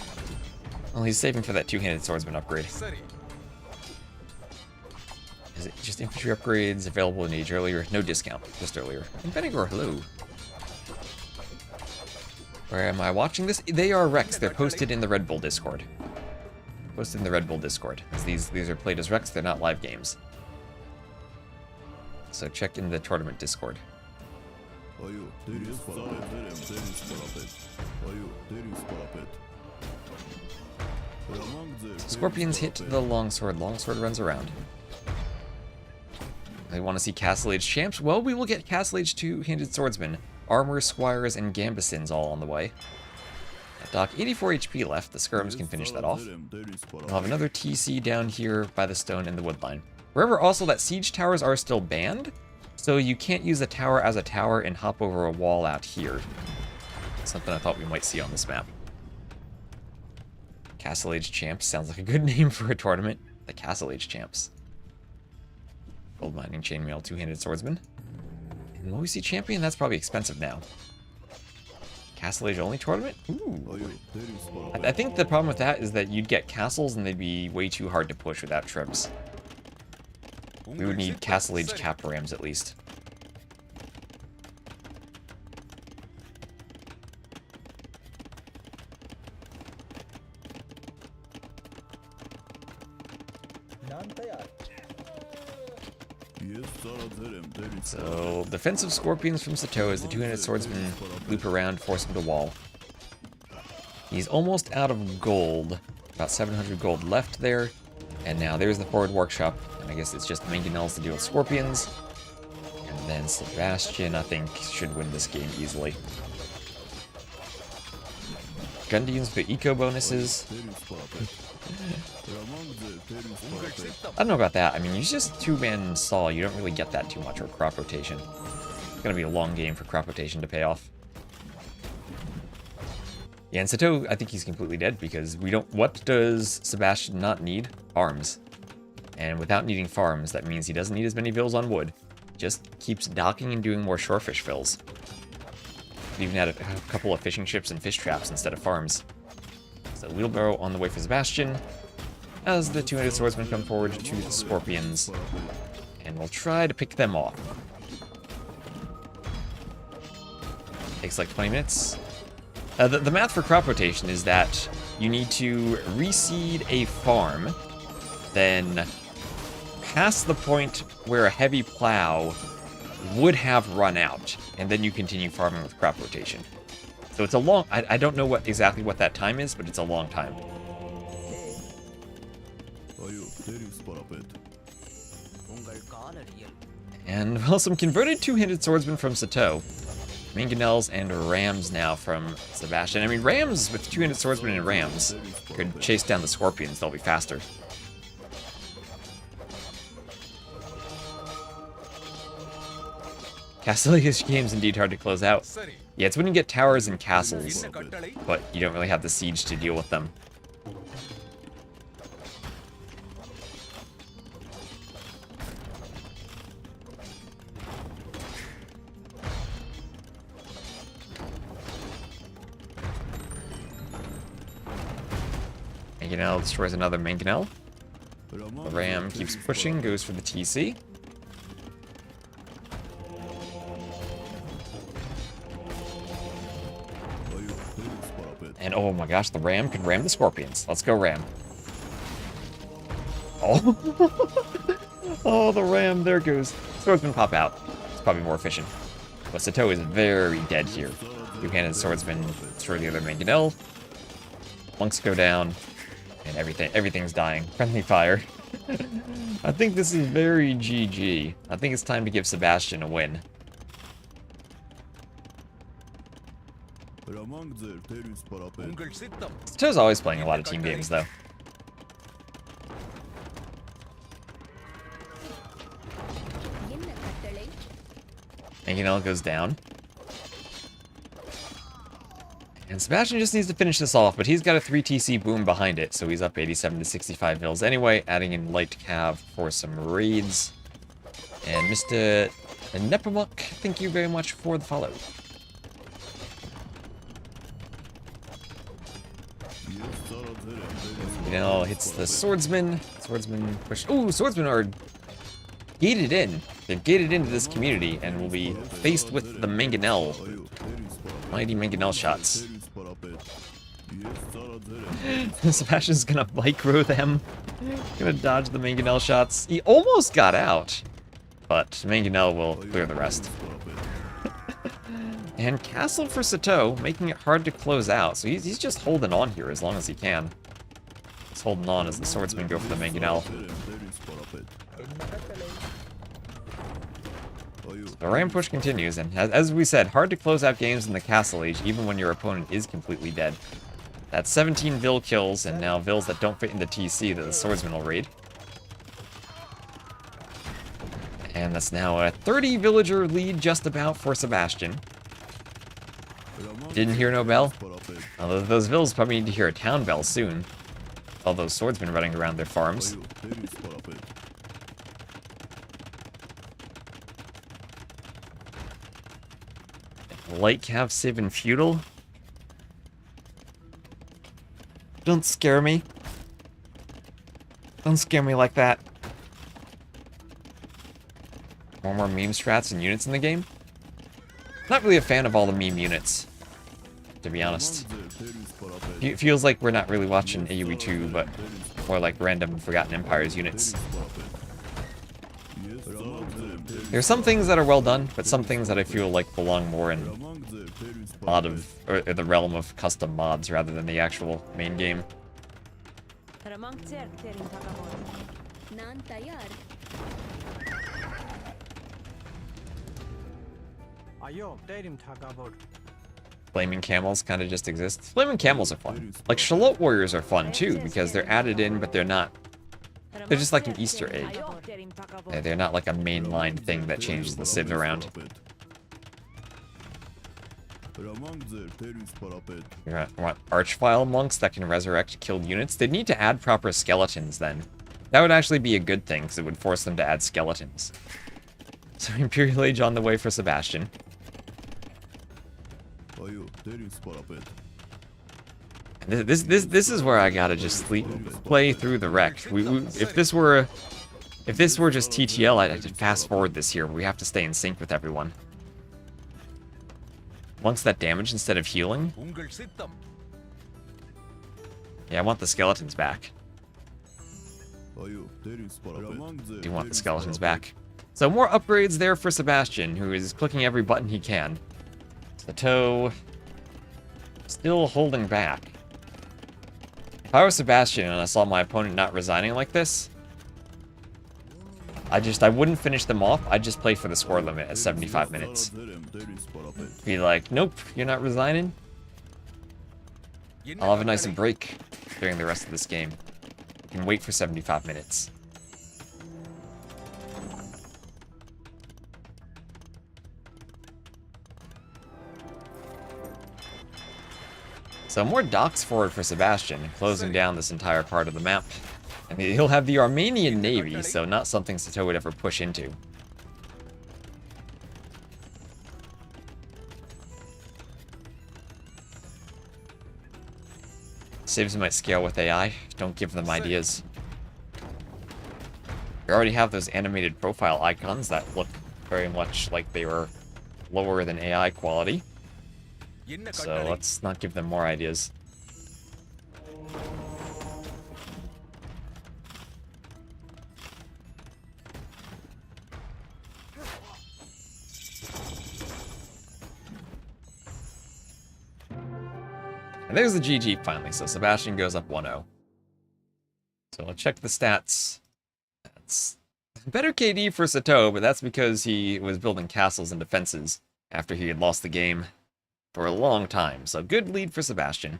Well, he's saving for that two-handed swordsman upgrade. Is it just infantry upgrades available in age earlier? No discount, just earlier. And Benigor, hello. Where am I watching this? They are Rex. They're posted in the Red Bull Discord. Posted in the Red Bull Discord. These are played as Rex. They're not live games. So check in the tournament Discord. Scorpions hit the longsword. Longsword runs around. They want to see Castle Age champs? Well, we will get Castle Age two-handed swordsmen. Armor, squires, and gambesons all on the way. At dock, 84 HP left. The skirms can finish that off. We'll have another TC down here by the stone and the woodline. Wherever also that siege towers are still banned, So you can't use a tower as a tower and hop over a wall out here. Something I thought we might see on this map. Castle Age Champs sounds like a good name for a tournament. The Castle Age Champs. Gold Mining Chainmail Two-Handed Swordsman. And OEC Champion, that's probably expensive now. Castle Age only tournament? Ooh. I think the problem with that is that you'd get castles and they'd be way too hard to push without trips. We would need Castle Age cap rams at least. So, defensive scorpions from Sitaux as the two-handed swordsman loop around, force him to wall. He's almost out of gold. About 700 gold left there. And now there's the forward workshop. And I guess it's just mangonels to deal with scorpions. And then Sebastian, I think, should win this game easily. Gundians for eco bonuses. I don't know about that. I mean, he's just two-man Saw. You don't really get that too much, or crop rotation. It's gonna be a long game for crop rotation to pay off. Yeah, and Sitaux, I think he's completely dead because we don't... What does Sebastian not need? Farms. And without needing farms, that means he doesn't need as many fills on wood. Just keeps docking and doing more shorefish fills. We even had a couple of fishing ships and fish traps instead of farms. So wheelbarrow on the way for Sebastian, as the two-handed swordsmen come forward to the scorpions, and we'll try to pick them off. Takes like 20 minutes. The math for crop rotation is that you need to reseed a farm, then pass the point where a heavy plow would have run out, and then you continue farming with crop rotation. So it's a long... I don't know exactly what that time is, but it's a long time. And, well, some converted two-handed swordsmen from Sitaux. Mangonels and rams now from Sebastian. I mean, rams with two-handed swordsmen and rams could chase down the scorpions. They'll be faster. Castle Age game's indeed hard to close out. Yeah, it's when you get towers and castles, but you don't really have the siege to deal with them. Mangonel destroys another Mangonel. The ram keeps pushing, goes for the TC. And oh my gosh, the ram can ram the scorpions. Let's go ram. Oh, oh, the ram, there it goes. Swordsman pop out. It's probably more efficient. But Sitaux is very dead here. Two-handed swordsman destroy the other mangonel. Monks go down, and everything's dying. Friendly fire. I think this is very GG. I think it's time to give Sebastian a win. Sitau's always playing a lot of team games, though. Mangonel goes down. And Sebastian just needs to finish this off, but he's got a 3 TC boom behind it, so he's up 87 to 65 mils anyway, adding in light cav for some raids. And Mr. Nepomuk, thank you very much for the follow. Mangonel hits the swordsman. Swordsman push. Ooh, swordsmen are gated in. They're gated into this community and will be faced with the Mangonel. Mighty Mangonel shots. Sebastian's gonna micro them. Gonna dodge the Mangonel shots. He almost got out, but Mangonel will clear the rest. And castle for Sitaux, making it hard to close out. So he's just holding on here as long as he can. He's holding on as the swordsmen go for the Mangonel. The ram push continues, and as we said, hard to close out games in the Castle Age, even when your opponent is completely dead. That's 17 Vil kills, and now Vils that don't fit in the TC that the swordsman will raid. And that's now a 30 villager lead just about for Sebastian. Didn't hear no bell? Although those villas probably need to hear a town bell soon. All those swordsmen running around their farms. Light Cav, Civ, and Feudal. Don't scare me. Don't scare me like that. More meme strats and units in the game? Not really a fan of all the meme units, to be honest. It feels like we're not really watching AoE 2, but more like random Forgotten Empires units. There's some things that are well done, but some things that I feel like belong more in the realm of custom mods rather than the actual main game. नान तैयार Flaming camels kind of just exist. Flaming camels are fun. Like, Shalot warriors are fun too, because they're added in, but they're not. They're just like an Easter egg. They're not like a mainline thing that changes the civs around. You want Archvile monks that can resurrect killed units? They'd need to add proper skeletons then. That would actually be a good thing, because it would force them to add skeletons. So Imperial Age on the way for Sebastian. This is where I gotta just play through the wreck. If this were just TTL, I'd have to fast forward this here. We have to stay in sync with everyone. Once that damage instead of healing. Yeah, I want the skeletons back. Do want the skeletons back. So more upgrades there for Sebastian, who is clicking every button he can. Sitaux still holding back. If I was Sebastian and I saw my opponent not resigning like this, I wouldn't finish them off. I'd just play for the score limit at 75 minutes. Be like, nope, you're not resigning. I'll have a nice break during the rest of this game. You can wait for 75 minutes. So more docks forward for Sebastian, closing down this entire part of the map. And he'll have the Armenian Navy, so not something Sitaux would ever push into. Civs might scale with AI, don't give them ideas. We already have those animated profile icons that look very much like they were lower than AI quality. So let's not give them more ideas. And there's the GG finally, so Sebastian goes up 1-0. So let's check the stats. That's better KD for Sitaux, but that's because he was building castles and defenses after he had lost the game for a long time. So good lead for Sebastian.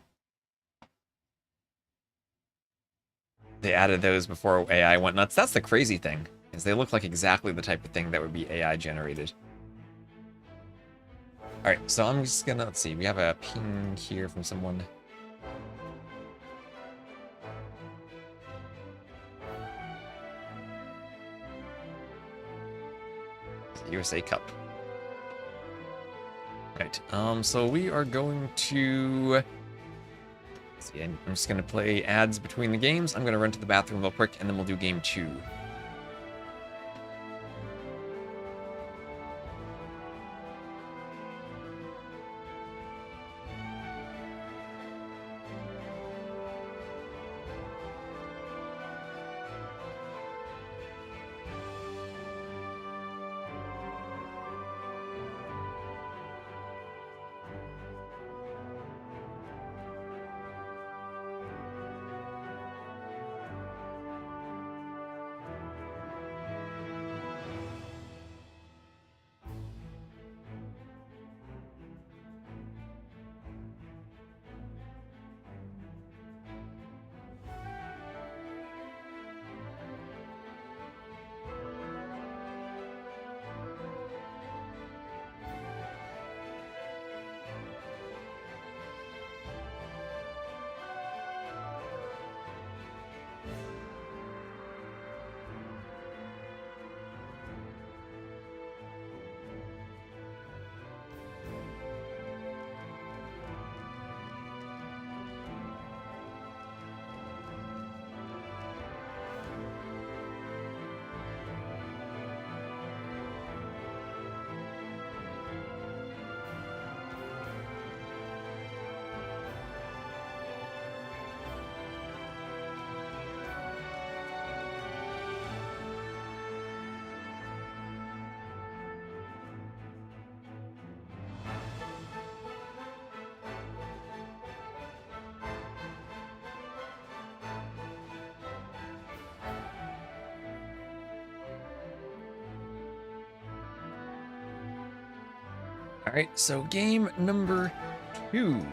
They added those before AI went nuts. That's the crazy thing, is they look like exactly the type of thing that would be AI generated. Alright, so I'm just gonna, let's see, we have a ping here from someone. USA Cup. Right, so we are going to... Let's see, I'm just gonna play ads between the games. I'm gonna run to the bathroom real quick, and then we'll do game 2. Alright, so game number 2.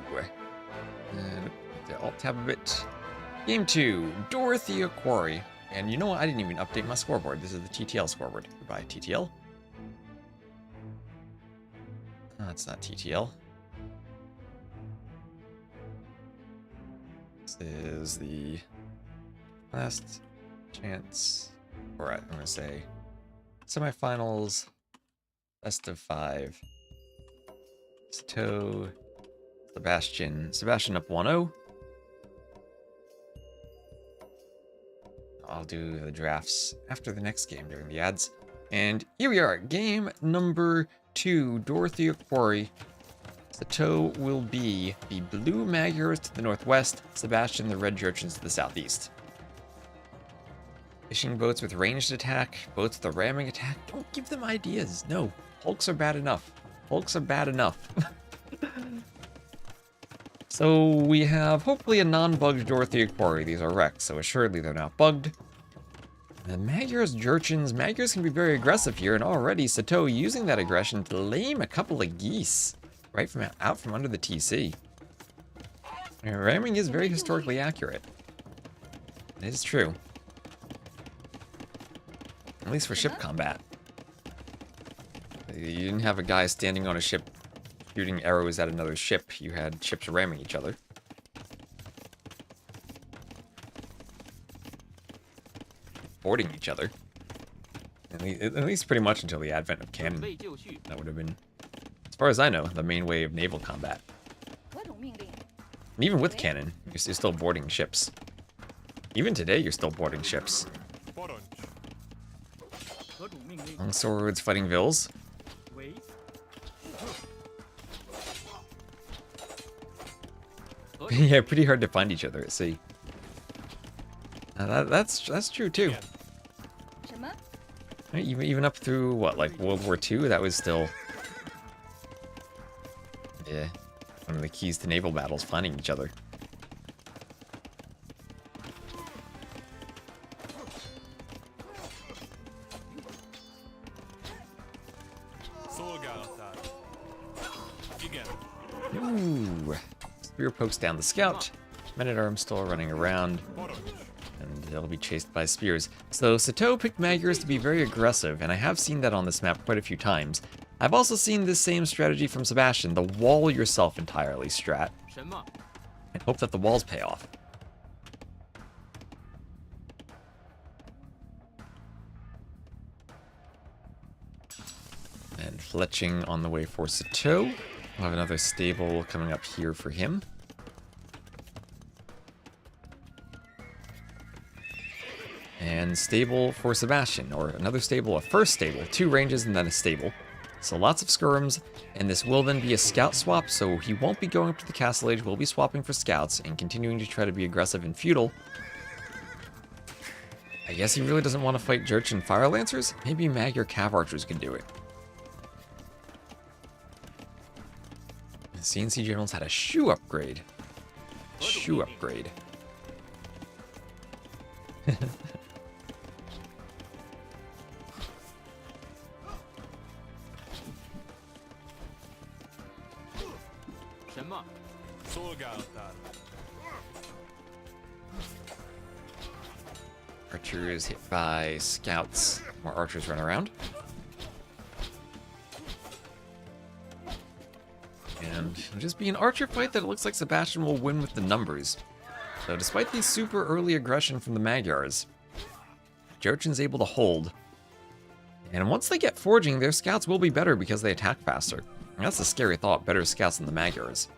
And the alt tab a bit. Game 2, Dorothea Quarry. And you know what? I didn't even update my scoreboard. This is the TTL scoreboard. Goodbye, TTL. Oh, it's not TTL. This is the last chance, or I'm going to say semifinals, best of 5. Sitaux, Sebastian up 1-0. I'll do the drafts after the next game during the ads. And here we are, game number 2, Dorothea Quarry. Sitaux will be the blue Magyars to the northwest, Sebastian the red Urchins to the southeast. Fishing boats with ranged attack, boats with a ramming attack. Don't give them ideas. No, hulks are bad enough. Hulks are bad enough. So we have hopefully a non-bugged Dorothea Quarry. These are wrecked, so assuredly they're not bugged. And Magyars, Urchins. Magyars can be very aggressive here, and already Sitaux using that aggression to lame a couple of geese right from out from under the TC. And ramming is very historically accurate. It is true. At least for ship combat. You didn't have a guy standing on a ship shooting arrows at another ship. You had ships ramming each other. Boarding each other. At least pretty much until the advent of cannon. That would have been, as far as I know, the main way of naval combat. And even with cannon, you're still boarding ships. Even today, you're still boarding ships. Long swords fighting Vils. Yeah, pretty hard to find each other at sea. That's true too. Right, even up through what, like World War II, that was still, yeah, one of the keys to naval battles, finding each other. Ooh. Spear pokes down the scout. Men-at-arms still running around. And they'll be chased by spears. So Sitaux picked Magyars to be very aggressive, and I have seen that on this map quite a few times. I've also seen this same strategy from Sebastian, the wall yourself entirely strat. And hope that the walls pay off. And fletching on the way for Sitaux. We'll have another stable coming up here for him. And stable for Sebastian, or another stable, a first stable, 2 ranges and then a stable. So lots of skirms, and this will then be a scout swap, so he won't be going up to the castle age, we'll be swapping for scouts and continuing to try to be aggressive and feudal. I guess he really doesn't want to fight Jurchin Fire Lancers? Maybe Magyar Cav Archers can do it. CNC Generals had a shoe upgrade. Shoe upgrade. Archers hit by scouts. More archers run around. And it'll just be an archer fight that it looks like Sebastian will win with the numbers. So despite the super early aggression from the Magyars, Jurchin's able to hold. And once they get forging, their scouts will be better because they attack faster. And that's a scary thought, better scouts than the Magyars.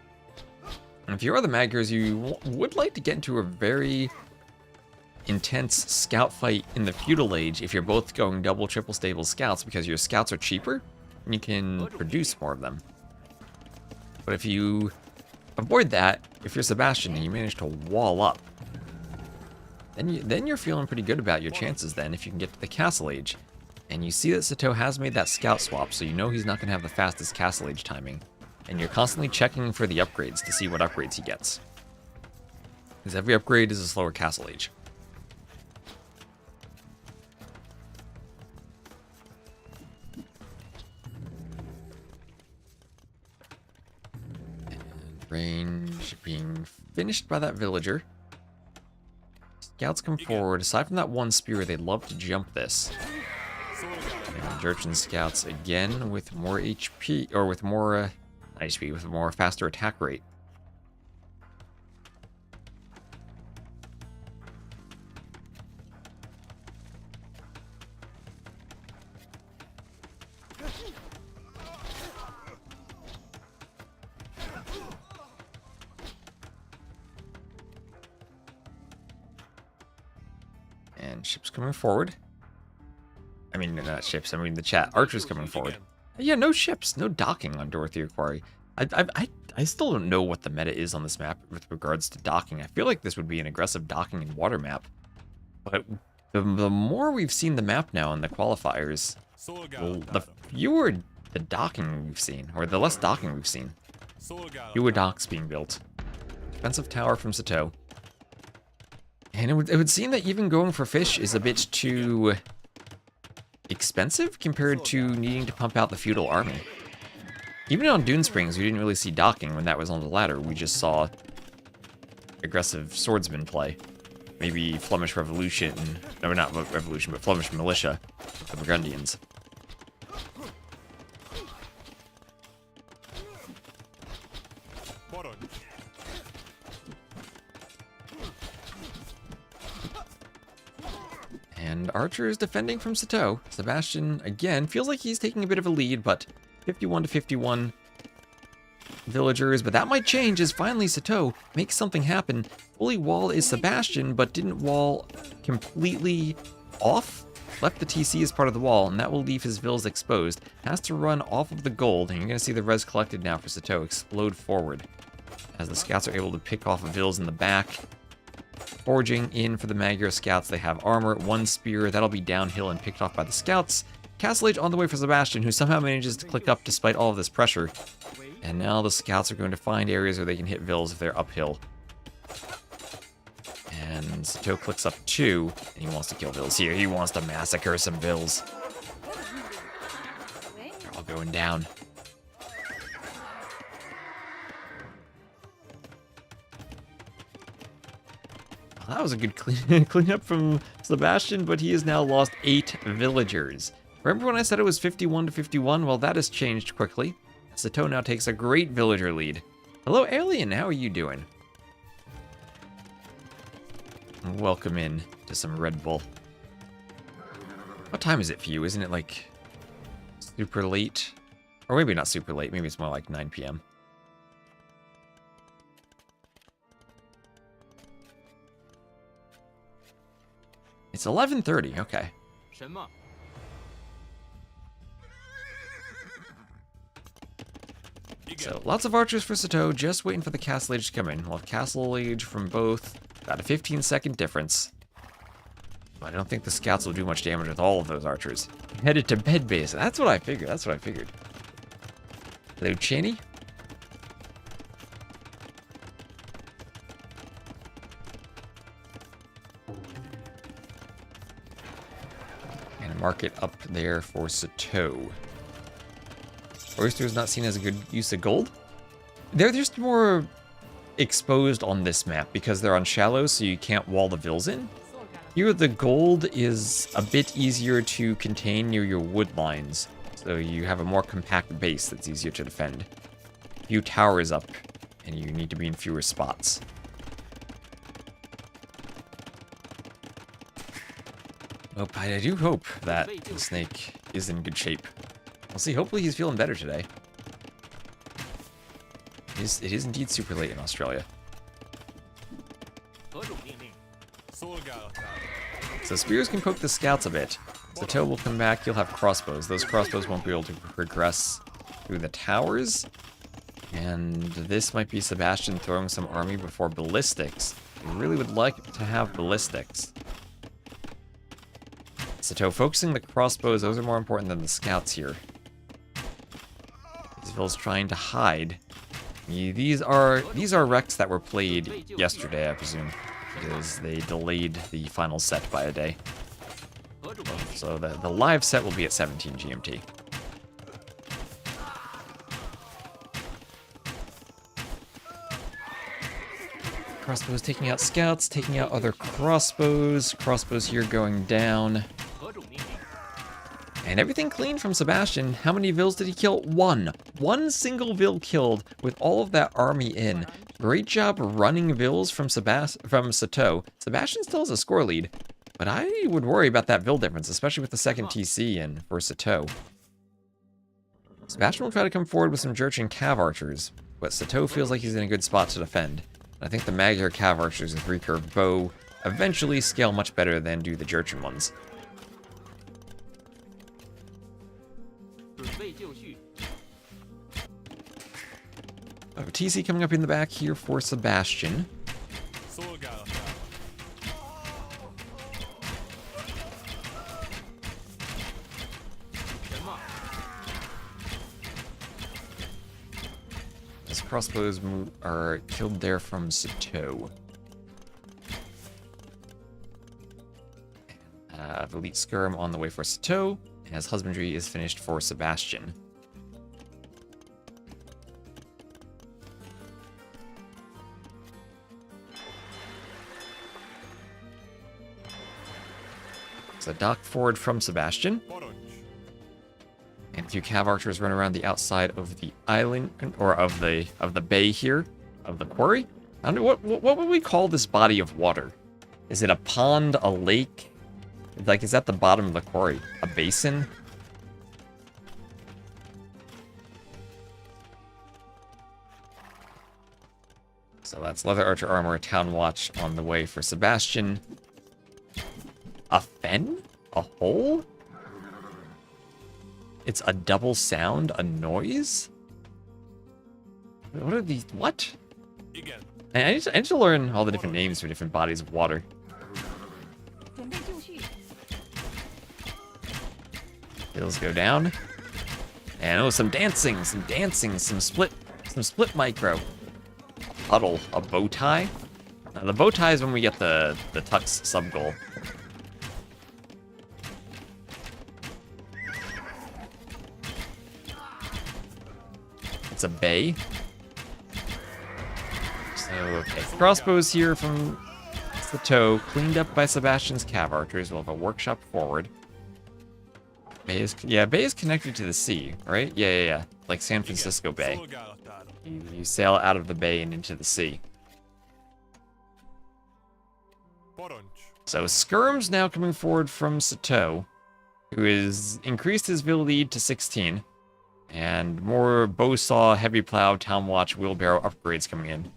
And if you are the Magyars, you would like to get into a very intense scout fight in the feudal age if you're both going double, triple stable scouts, because your scouts are cheaper and you can produce more of them. But if you avoid that, if you're Sebastian and you manage to wall up, then you're feeling pretty good about your chances then if you can get to the castle age. And you see that Sitaux has made that scout swap, so you know he's not going to have the fastest castle age timing. And you're constantly checking for the upgrades to see what upgrades he gets. Because every upgrade is a slower castle age. Range being finished by that villager. Scouts come forward. Aside from that one spear, they'd love to jump this. And Jurchen scouts again with more HP, or with more HP, with a more faster attack rate. And ships coming forward. I mean, not ships, I mean the chat. Archers coming forward. Yeah, no ships, no docking on Dorothea Quarry. I still don't know what the meta is on this map with regards to docking. I feel like this would be an aggressive docking and water map. But the more we've seen the map now in the qualifiers, the fewer the docking we've seen, or the less docking we've seen. Fewer docks being built. Defensive tower from Sitaux. And it would seem that even going for fish is a bit too expensive compared to needing to pump out the feudal army. Even on Dune Springs, we didn't really see docking when that was on the ladder. We just saw aggressive swordsman play. Maybe Flemish Revolution, no, not Revolution, but Flemish Militia, the Burgundians. And Archer is defending from Sitaux. Sebastian, again, feels like he's taking a bit of a lead, but 51 to 51 villagers. But that might change as finally Sitaux makes something happen. Fully wall is Sebastian, but didn't wall completely off. Left the TC as part of the wall, and that will leave his vills exposed. Has to run off of the gold, and you're going to see the res collected now for Sitaux explode forward. As the scouts are able to pick off vills in the back. Forging in for the Magyar scouts. They have armor, one spear. That'll be downhill and picked off by the scouts. Castle Age on the way for Sebastian, who somehow manages to click up despite all of this pressure. And now the scouts are going to find areas where they can hit vills if they're uphill. And Sitaux clicks up 2, and he wants to kill vills here. He wants to massacre some vills. They're all going down. That was a good cleanup from Sebastian, but he has now lost 8 villagers. Remember when I said it was 51 to 51? Well, that has changed quickly. Sitaux now takes a great villager lead. Hello, Alien. How are you doing? Welcome in to some Red Bull. What time is it for you? Isn't it like super late? Or maybe not super late. Maybe it's more like 9 p.m. It's 11:30, okay. So, lots of archers for Sitaux, just waiting for the Castle Age to come in. We'll have Castle Age from both. Got a 15-second difference. But I don't think the scouts will do much damage with all of those archers. Headed to bed base. That's what I figured. That's what I figured. Hello, Cheney. Mark it up there for Sitaux. Oyster is not seen as a good use of gold. They're just more exposed on this map because they're on shallow, so you can't wall the vills in. Here, the gold is a bit easier to contain near your wood lines, so you have a more compact base that's easier to defend. Few towers up, and you need to be in fewer spots. Oh, I do hope that the snake is in good shape. We'll see. Hopefully he's feeling better today. It is indeed super late in Australia. So spears can poke the scouts a bit. Sitaux will come back. You'll have crossbows. Those crossbows won't be able to progress through the towers. And this might be Sebastian throwing some army before ballistics. He really would like to have ballistics. Sitaux focusing the crossbows, those are more important than the scouts here. Isvil's trying to hide. These are wrecks that were played yesterday, I presume, because they delayed the final set by a day. So the live set will be at 17 GMT. Crossbows taking out scouts, taking out other crossbows. Crossbows here going down. And everything clean from Sebastian. How many vills did he kill? One. One single vill killed with all of that army in. Great job running vills from Sitaux. Sebastian still has a score lead, but I would worry about that vill difference, especially with the second TC in for Sitaux. Sebastian will try to come forward with some Jurchen Cav Archers, but Sitaux feels like he's in a good spot to defend. I think the Magyar Cav Archers with recurve bow eventually scale much better than do the Jurchen ones. I have a TC coming up in the back here for Sebastian. As crossbows are killed there from Sitaux. Elite Skirm on the way for Sitaux, as Husbandry is finished for Sebastian. So dock forward from Sebastian. And a few Cav Archers run around the outside of the island, or of the bay here, of the quarry. I don't know, what would we call this body of water? Is it a pond, a lake? Like, is that the bottom of the quarry? A basin? So that's Leather Archer Armor, Town Watch on the way for Sebastian. A fen? A hole? It's a double sound? A noise? What are these? What? I need to learn all the different names for different bodies of water. Hills go down. And oh, some dancing, some split micro. Huddle, a bow tie. Now the bow tie is when we get the Tux sub goal. It's a bay. So, okay. Crossbows here from Sitaux, cleaned up by Sebastian's Cav Archers. We'll have a workshop forward. Bay is connected to the sea, right? Yeah. Like San Francisco Bay. You sail out of the bay and into the sea. So Skirm's now coming forward from Sitaux, who has increased his vill lead to 16. And more bowsaw, heavy plow, town watch, wheelbarrow upgrades coming in.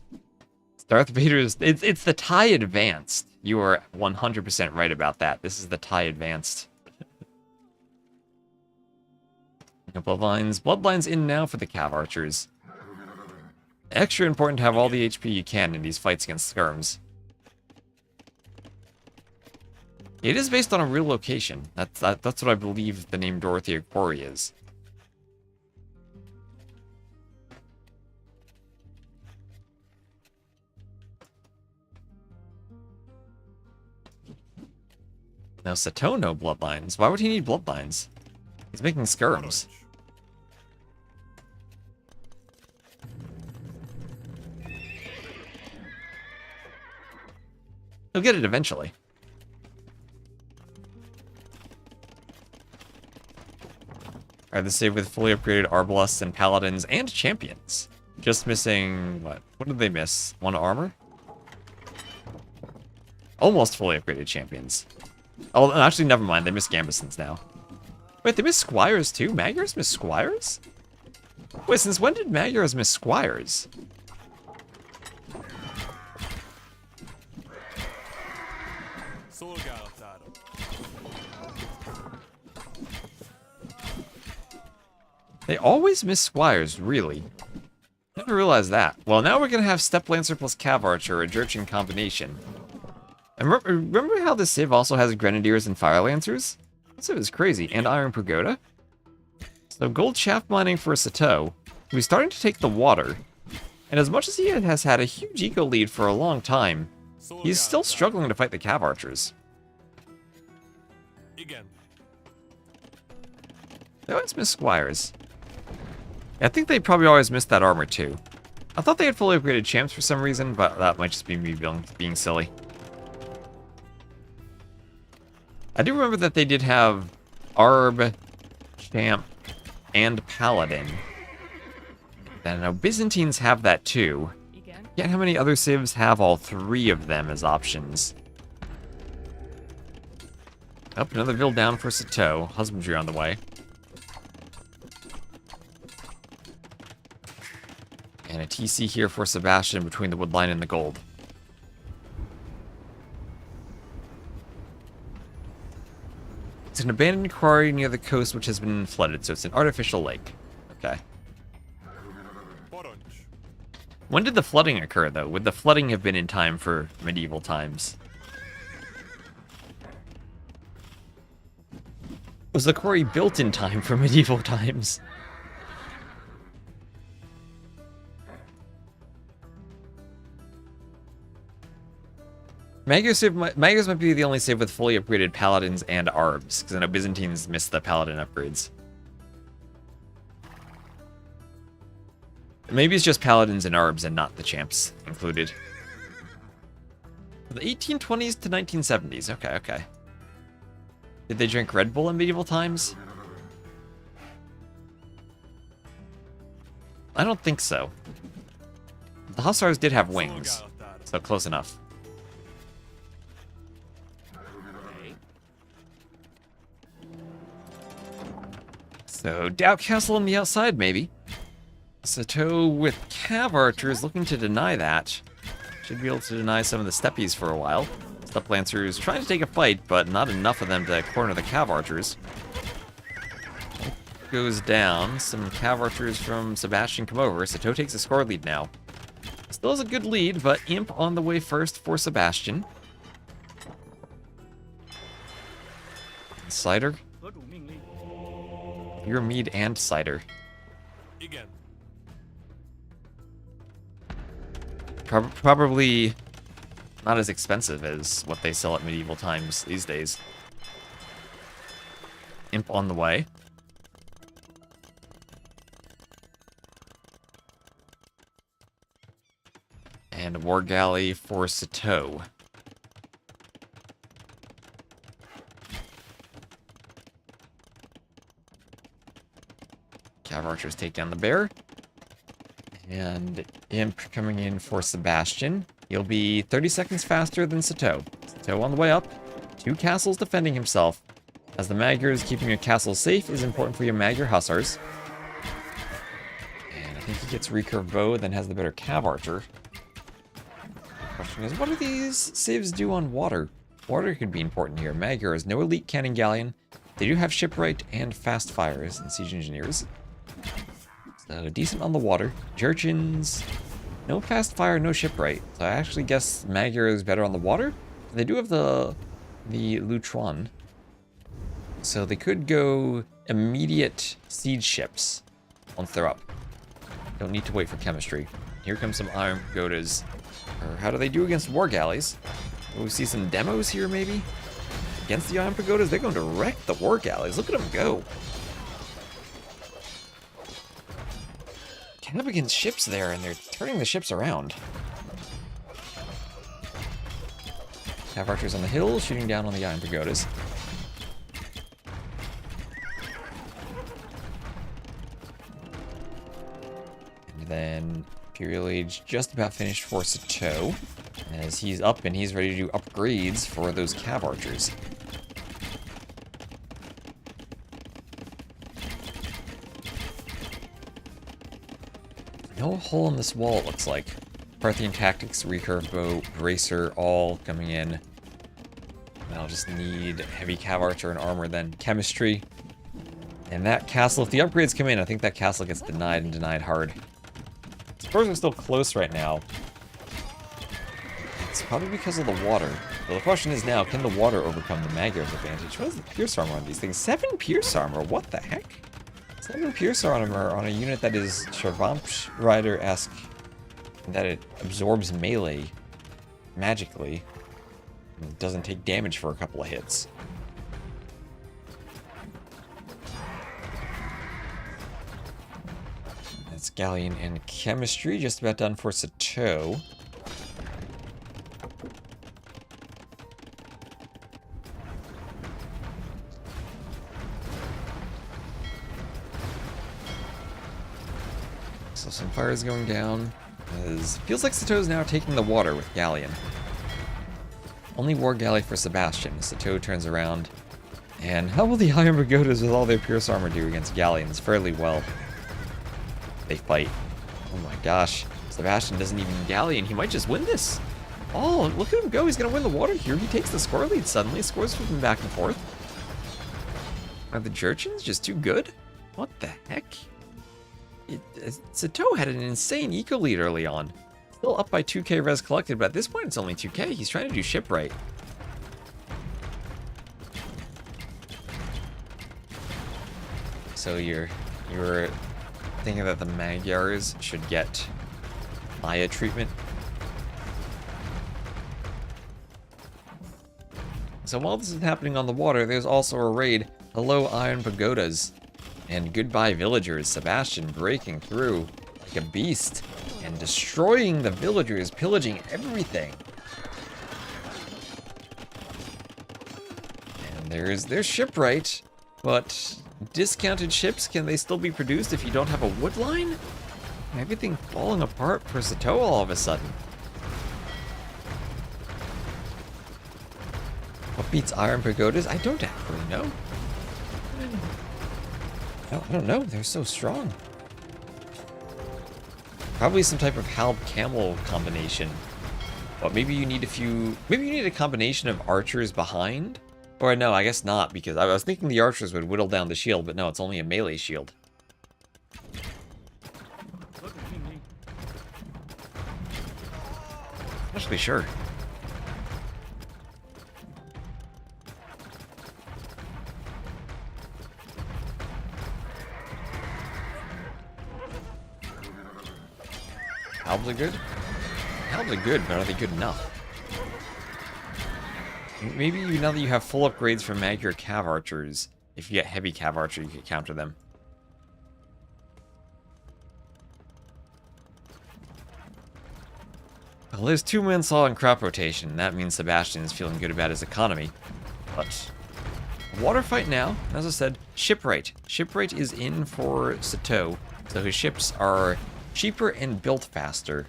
Darth Vader's... It's the TIE Advanced. You are 100% right about that. This is the TIE Advanced. Bloodlines. Bloodlines in now for the Cav Archers. Extra important to have all the HP you can in these fights against Skirms. It is based on a real location. That's what I believe the name Dorothea Quarry is. Now Sitaux no bloodlines. Why would he need bloodlines? He's making Skirms. He'll get it eventually. Alright, the save with fully upgraded Arbalasts and Paladins and Champions. Just missing, what? What did they miss? One armor? Almost fully upgraded Champions. Oh, actually, never mind. They missed Gambesons now. Wait, they missed Squires too? Magyars missed Squires? Wait, since when did Magyars miss Squires? They always miss Squires, really. Never realized that. Well, now we're gonna have Step Lancer plus Cav Archer, a Jurchen combination. And remember how this Civ also has Grenadiers and Fire Lancers? This Civ is crazy. And Iron Pagoda. So gold shaft mining for Sitaux, who's starting to take the water. And as much as he has had a huge eco lead for a long time, he's still struggling to fight the Cav Archers. They always miss Squires. I think they probably always missed that armor too. I thought they had fully upgraded champs for some reason, but that might just be me being silly. I do remember that they did have Arb, Champ, and Paladin. And I know Byzantines have that too. Yet how many other civs have all three of them as options? Oh, another build down for Sitaux. Husbandry on the way. And a TC here for Sebastian between the woodline and the gold. It's an abandoned quarry near the coast which has been flooded, so it's an artificial lake. Okay. When did the flooding occur, though? Would the flooding have been in time for medieval times? Was the quarry built in time for medieval times? Magyars might be the only save with fully upgraded Paladins and Arbs, because I know Byzantines missed the Paladin upgrades. Maybe it's just Paladins and Arbs and not the champs included. The 1820s to 1970s. Okay, okay. Did they drink Red Bull in medieval times? I don't think so. The Hussars did have wings, so close enough. So, Doubt Castle on the outside, maybe. Sitaux with Cav Archers looking to deny that. Should be able to deny some of the Steppies for a while. Steppe Lancers trying to take a fight, but not enough of them to corner the Cav Archers. Goes down. Some Cav Archers from Sebastian come over. Sitaux takes a score lead now. Still has a good lead, but Imp on the way first for Sebastian. Cider. Beer, mead, and cider. Probably not as expensive as what they sell at medieval times these days. Imp on the way. And a war galley for Sitaux. Cav Archers take down the bear. And Imp coming in for Sebastian. He'll be 30 seconds faster than Sitaux. Sitaux on the way up. 2 castles defending himself. As the Magyars, keeping your castle safe is important for your Magyar Hussars. And I think he gets recurve bow, then has the better Cav Archer. The question is, what do these civs do on water? Water could be important here. Magyar has no elite cannon galleon. They do have shipwright and fast fires and siege engineers. Decent on the water. Jurchens, no fast fire, no shipwright. So I actually guess Magyar is better on the water. They do have the Lutron. So they could go immediate siege ships once they're up. Don't need to wait for chemistry. Here comes some Iron Pagodas. Or how do they do against war galleys? Will we see some demos here maybe? Against the Iron Pagodas, they're going to wreck the war galleys. Look at them go. Came up against ships there, and they're turning the ships around. Cav Archers on the hill, shooting down on the Iron Pagodas. And then Imperial Age just about finished for Sitaux, as he's up and he's ready to do upgrades for those Cav Archers. No hole in this wall, it looks like. Parthian Tactics, Recurve Bow, Bracer, all coming in. And I'll just need Heavy Cav Archer and Armor, then Chemistry. And that castle, if the upgrades come in, I think that castle gets denied and denied hard. Spurs are still close right now. It's probably because of the water. Well, the question is now, can the water overcome the Magyar's advantage? What is the Pierce Armor on these things? 7 Pierce Armor, what the heck? 7 Pierce Armor on a unit that is Sharvamp Rider-esque, that it absorbs melee magically, and it doesn't take damage for a couple of hits. That's Galleon and Chemistry, just about done for Sitaux. So some fires going down. Feels like Sitaux is now taking the water with Galleon. Only War Galley for Sebastian. Sitaux turns around. And how will the Iron Pagodas with all their Pierce Armor do against Galleons? Fairly well. They fight. Oh my gosh. Sebastian doesn't even Galleon. He might just win this. Oh, look at him go. He's going to win the water here. He takes the score lead suddenly. Scores flipping back and forth. Are the Jurchens just too good? What the heck? Sitaux had an insane eco lead early on. Still up by 2k res collected, but at this point it's only 2k. He's trying to do shipwright. So you're thinking that the Magyars should get Maya treatment? So while this is happening on the water, there's also a raid. Hello, Iron Pagodas. And goodbye, villagers. Sebastian breaking through like a beast and destroying the villagers, pillaging everything. And there's shipwright, but discounted ships, can they still be produced if you don't have a wood line? Everything falling apart for Sitaux all of a sudden. What beats Iron Pagodas? I don't actually know. I don't know. They're so strong. Probably some type of Halb Camel combination. But maybe you need a few. Maybe you need a combination of archers behind. Or no, I guess not, because I was thinking the archers would whittle down the shield, but no, it's only a melee shield. Not really sure. Halbs are good? Halbs are good, but are they good enough? Maybe now that you have full upgrades for Magyar Cav Archers, if you get heavy Cav Archer, you can counter them. Well, there's 2-man saw and crop rotation. That means Sebastian is feeling good about his economy. But water fight now. As I said, shipwright. Shipwright is in for Sitaux, so his ships are cheaper and built faster.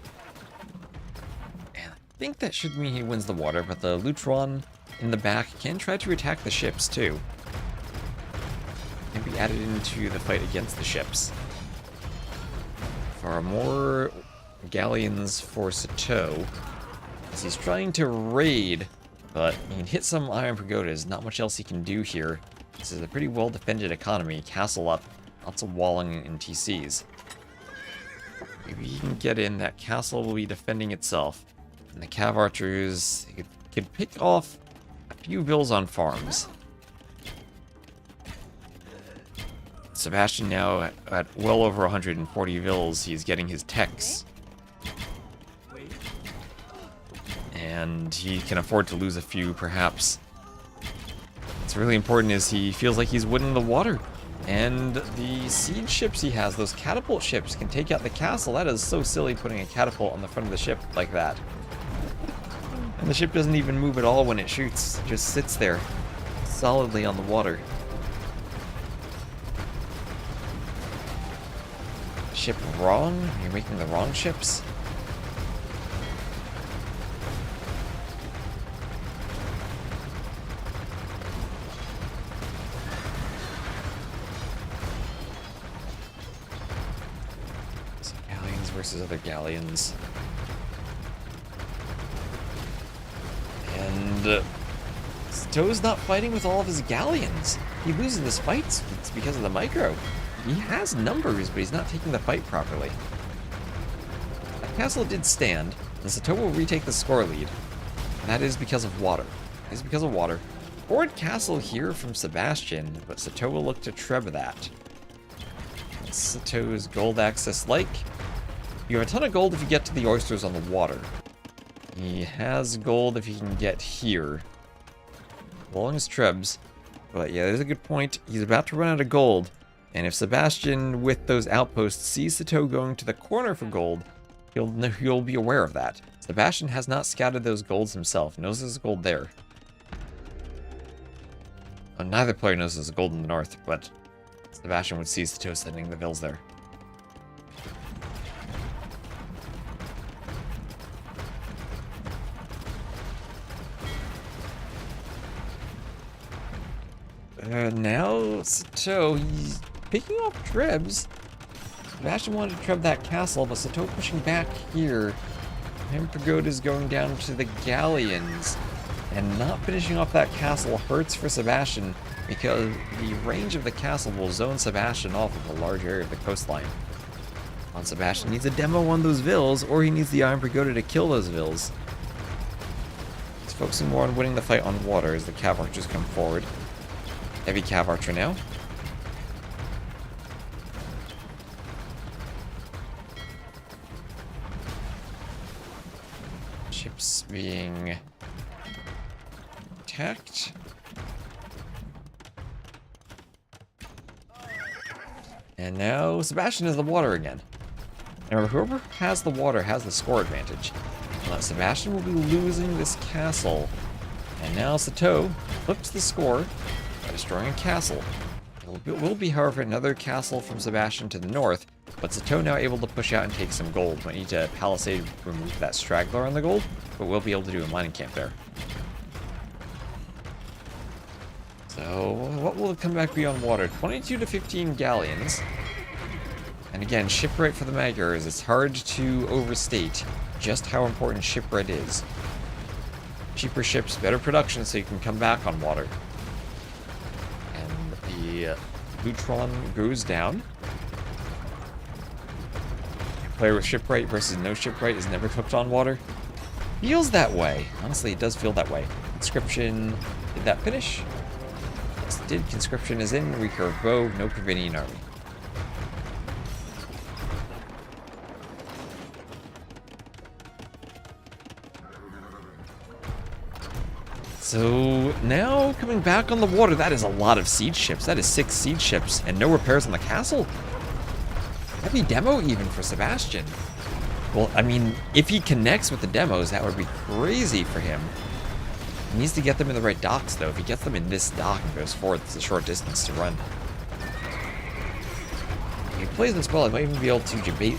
And I think that should mean he wins the water, but the Lutron in the back can try to attack the ships too. And be added into the fight against the ships. Far more galleons for Sitaux, as he's trying to raid, but he can hit some Iron Pagodas. Not much else he can do here. This is a pretty well defended economy. Castle up, lots of walling and TCs. Maybe he can get in. That castle will be defending itself. And the Cav Archers could pick off a few vills on farms. Sebastian now at well over 140 vills. He's getting his techs. And he can afford to lose a few, perhaps. What's really important is he feels like he's winning the water. And the siege ships he has, those catapult ships, can take out the castle. That is so silly, putting a catapult on the front of the ship like that. And the ship doesn't even move at all when it shoots. It just sits there, solidly on the water. Ship wrong? You're making the wrong ships? Versus other galleons. And Sitau's not fighting with all of his galleons. He loses his fights. It's because of the micro. He has numbers, but he's not taking the fight properly. That castle did stand, and Sitaux will retake the score lead. And that is because of water. It is because of water. Forward castle here from Sebastian, but Sitaux will look to treb that. Sitau's gold access lake. You have a ton of gold if you get to the oysters on the water. He has gold if he can get here. Along his trebs. But yeah, there's a good point. He's about to run out of gold. And if Sebastian, with those outposts, sees Sitaux going to the corner for gold, he'll be aware of that. Sebastian has not scouted those golds himself, knows there's gold there. Well, neither player knows there's gold in the north, but Sebastian would see Sitaux sending the vills there. Now Sitaux, he's picking off trebs. Sebastian wanted to treb that castle, but Sitaux pushing back here. Iron Pagoda's going down to the galleons. And not finishing off that castle hurts for Sebastian because the range of the castle will zone Sebastian off of a large area of the coastline. Sebastian needs a demo on those vills, or he needs the Iron Pagoda to kill those vills. He's focusing more on winning the fight on water as the cav archers come forward. Heavy cav archer now. Ships being attacked. And now Sebastian has the water again. And whoever has the water has the score advantage. Now Sebastian will be losing this castle. And now Sitaux flips the score by destroying a castle. It will be, however, another castle from Sebastian to the north, but Sitaux now able to push out and take some gold. Might need to palisade remove that straggler on the gold, but we'll be able to do a mining camp there. So, what will come back be on water? 22 to 15 galleons. And again, shipwright for the Magyars. It's hard to overstate just how important shipwright is. Cheaper ships, better production, so you can come back on water. And the Lutron goes down. Player with shipwright versus no shipwright is never cooked on water. Feels that way. Honestly, it does feel that way. Conscription, did that finish? Yes, it did. Conscription is in. Recurve bow, no Corvinian army. So now coming back on the water, that is a lot of siege ships. That is 6 siege ships and no repairs on the castle. Heavy demo even for Sebastian. Well, I mean, if he connects with the demos, that would be crazy for him. He needs to get them in the right docks, though. If he gets them in this dock and goes forward, it's a short distance to run. If he plays this well, he might even be able to debate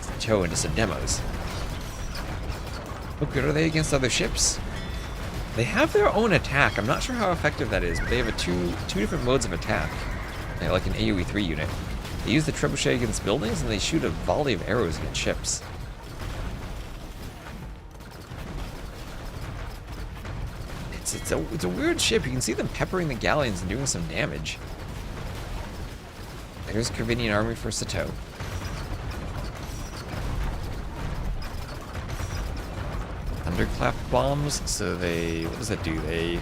Sitaux into some demos. How good are they against other ships? They have their own attack. I'm not sure how effective that is, but they have a two different modes of attack. They're like an AoE 3 unit. They use the trebuchet against buildings, and they shoot a volley of arrows against ships. It's a weird ship. You can see them peppering the galleons and doing some damage. There's Corvinian army for Sitaux. Thunderclap bombs, so they... what does that do? They...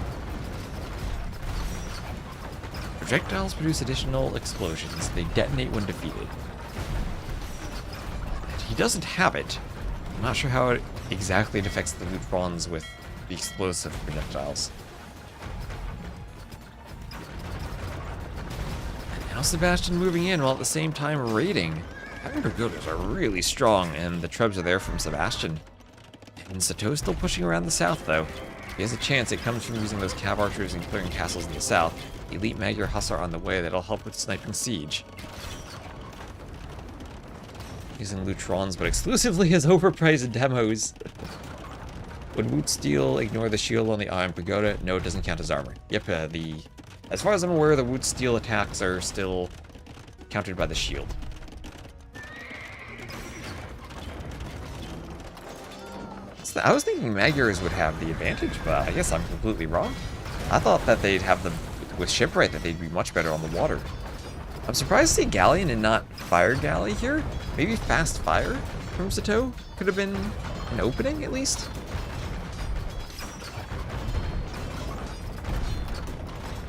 projectiles produce additional explosions. They detonate when defeated. He doesn't have it. I'm not sure how it exactly affects the Lutrons with the explosive projectiles. And now Sebastian moving in while at the same time raiding. Iron Pagodas are really strong, and the trebs are there from Sebastian. And Sitaux still pushing around the south, though. If he has a chance, it comes from using those cav archers and clearing castles in the south. Elite Magyar Hussar on the way that'll help with sniping siege. Using Lutrons, but exclusively as overpriced demos. Would Woot Steel ignore the shield on the Iron Pagoda? No, it doesn't count as armor. Yep, as far as I'm aware, the Woot Steel attacks are still countered by the shield. So I was thinking Magyars would have the advantage, but I guess I'm completely wrong. I thought that they'd have the... with shipwright, that they'd be much better on the water. I'm surprised to see Galleon and not Fire Galley here. Maybe Fast Fire from Sitaux could have been an opening, at least.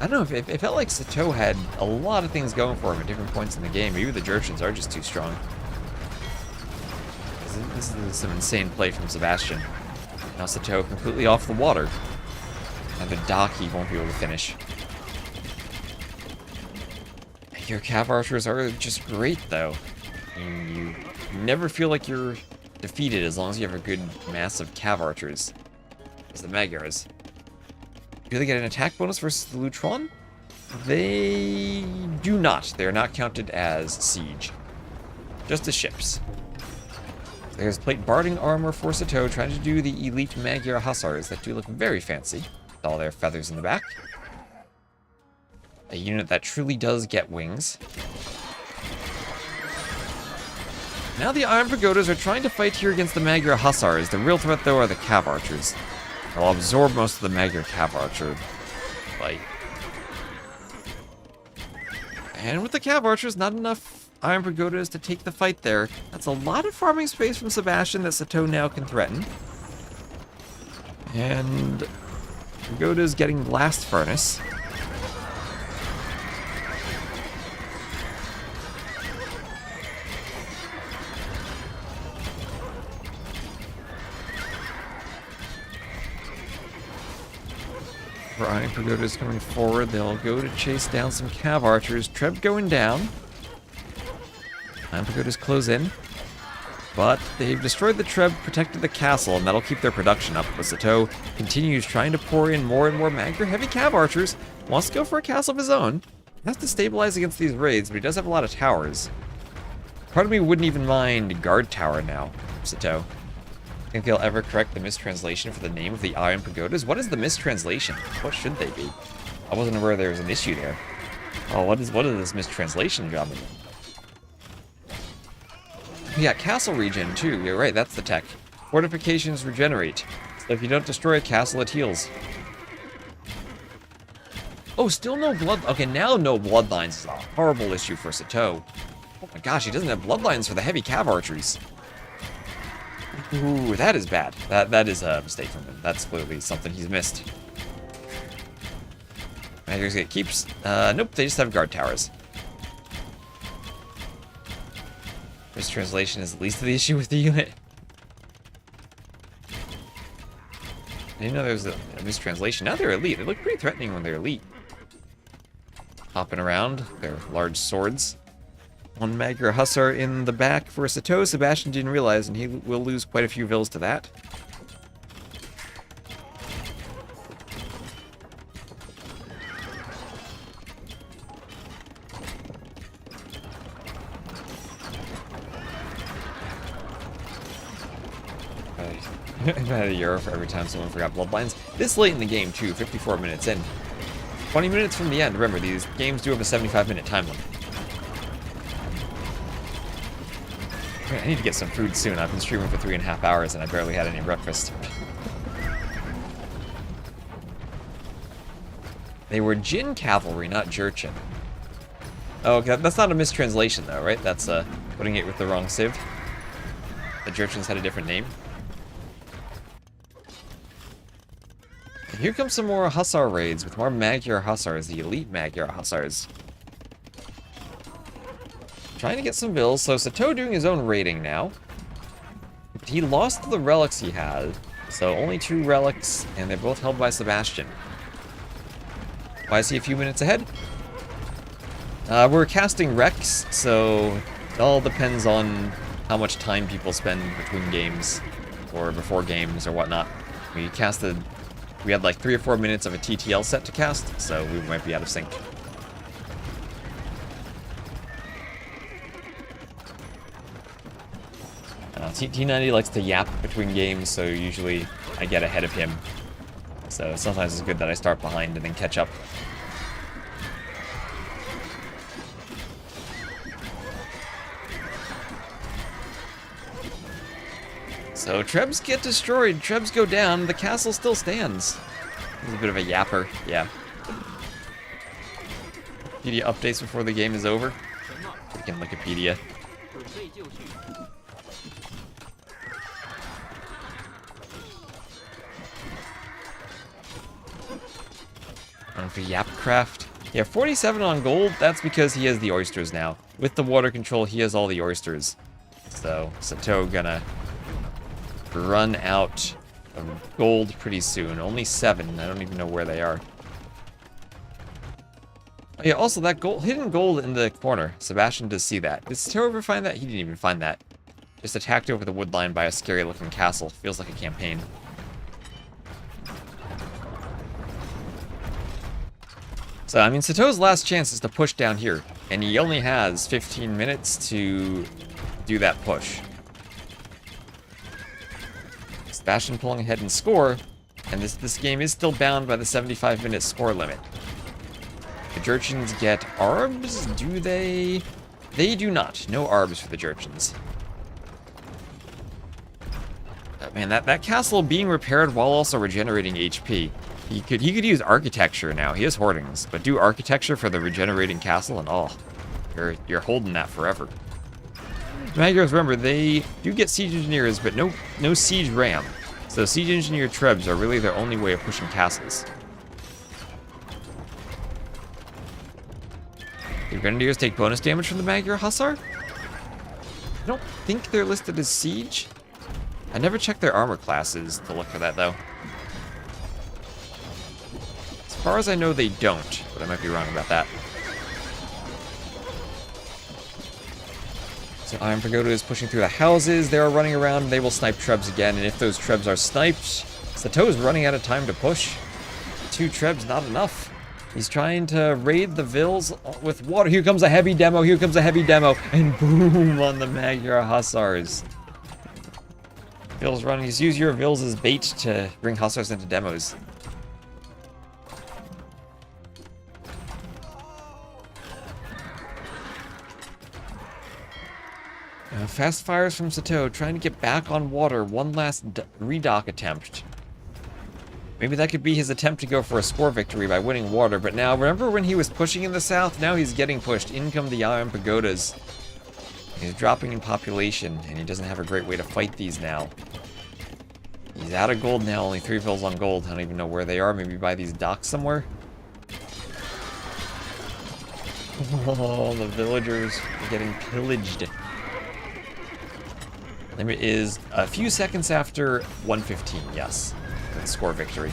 I don't know, it felt like Sitaux had a lot of things going for him at different points in the game. Maybe the Jurchens are just too strong. This is some insane play from Sebastian. Now Sitaux completely off the water. Another dock he won't be able to finish. Your cav archers are just great, though. I mean, you never feel like you're defeated as long as you have a good mass of cav archers. As the Magyars. Do they get an attack bonus versus the Lutron? They do not. They are not counted as siege. Just as ships. There's plate barding armor for Sitaux, trying to do the elite Magyar Hussars that do look very fancy, with all their feathers in the back. A unit that truly does get wings. Now the Iron Pagodas are trying to fight here against the Magyar Hussars. The real threat, though, are the Cav Archers. They'll absorb most of the Magyar Cav Archer fight. And with the Cav Archers, not enough Iron Pagodas to take the fight there. That's a lot of farming space from Sebastian that Sitaux now can threaten. And Pagoda's getting Blast Furnace. Iron Pagoda's coming forward. They'll go to chase down some Cav Archers. Treb going down. Iron Pagodas close in. But they've destroyed the Treb, protected the castle, and that'll keep their production up. But Sitaux continues trying to pour in more and more Magyar heavy Cav Archers. Wants to go for a castle of his own. He has to stabilize against these raids, but he does have a lot of towers. Part of me wouldn't even mind Guard Tower now, Sitaux. Think they'll ever correct the mistranslation for the name of the Iron Pagodas? What is the mistranslation? What should they be? I wasn't aware there was an issue there. Oh, what is this mistranslation job? Yeah, castle regen too. You're right, that's the tech. Fortifications regenerate. So if you don't destroy a castle, it heals. Oh, still no blood. Okay, now no bloodlines is a horrible issue for Sitaux. Oh my gosh, he doesn't have bloodlines for the heavy Cav Archeries. Ooh, that is bad. That is a mistake from him. That's clearly something he's missed. Magyars get keeps. Nope, they just have guard towers. Mistranslation is the least of the issue with the unit. I didn't know there was a mistranslation. Now they're elite. They look pretty threatening when they're elite. Hopping around, their large swords. One Magyar Hussar in the back for Sitaux. Sebastian didn't realize, and he will lose quite a few vills to that. I've had a euro for every time someone forgot bloodlines. This late in the game, too, 54 minutes in. 20 minutes from the end. Remember, these games do have a 75-minute time limit. I need to get some food soon. I've been streaming for 3.5 hours and I barely had any breakfast. They were Jin Cavalry, not Jurchen. Oh, okay, that's not a mistranslation though, right? That's putting it with the wrong civ. The Jurchens had a different name. And here comes some more Hussar raids with more Magyar Hussars, the elite Magyar Hussars. Trying to get some vills, so Sitaux doing his own raiding now. He lost the relics he had, so only 2 relics, and they're both held by Sebastian. Why is he a few minutes ahead? We're casting Rex, so it all depends on how much time people spend between games, or before games, or whatnot. We had like 3 or 4 minutes of a TTL set to cast, so we might be out of sync. T90 likes to yap between games, so usually I get ahead of him. So sometimes it's good that I start behind and then catch up. So Trebs get destroyed, Trebs go down, the castle still stands. He's a bit of a yapper, yeah. Wikipedia updates before the game is over. Freaking Wikipedia. For Yapcraft. Yeah, 47 on gold, that's because he has the oysters now. With the water control, he has all the oysters. So, Sitaux gonna run out of gold pretty soon. Only 7, I don't even know where they are. Oh, yeah, also that gold, hidden gold in the corner. Sebastian does see that. Did Sitaux ever find that? He didn't even find that. Just attacked over the wood line by a scary looking castle. Feels like a campaign. So, I mean, Sitau's last chance is to push down here. And he only has 15 minutes to do that push. Sebastian pulling ahead in score. And this game is still bound by the 75-minute score limit. The Jerchins get arbs? Do they? They do not. No arbs for the Jerchins. Man, that castle being repaired while also regenerating HP. He could use architecture now. He has hoardings, but do architecture for the regenerating castle and oh, you're holding that forever. Magyars, remember, they do get siege engineers, but no siege ram. So siege engineer trebs are really their only way of pushing castles. The Grenadiers take bonus damage from the Magyar Hussar? I don't think they're listed as siege. I never checked their armor classes to look for that, though. As far as I know, they don't, but I might be wrong about that. So Iron Pagoda is pushing through the houses. They are running around. They will snipe Trebs again, and if those Trebs are sniped, Sitaux is running out of time to push. 2 Trebs, not enough. He's trying to raid the Vils with water. Here comes a heavy demo. Here comes a heavy demo. And boom on the Magyar Hussars. Vils running. Just use your Vils as bait to bring Hussars into demos. Fast fires from Sitaux, trying to get back on water. One last redock attempt. Maybe that could be his attempt to go for a score victory by winning water, but now, remember when he was pushing in the south? Now he's getting pushed. In come the Iron Pagodas. He's dropping in population, and he doesn't have a great way to fight these now. He's out of gold now, only 3 fills on gold. I don't even know where they are, maybe by these docks somewhere? Oh, the villagers are getting pillaged. Limit is a few seconds after 1:15, yes. Let's score victory.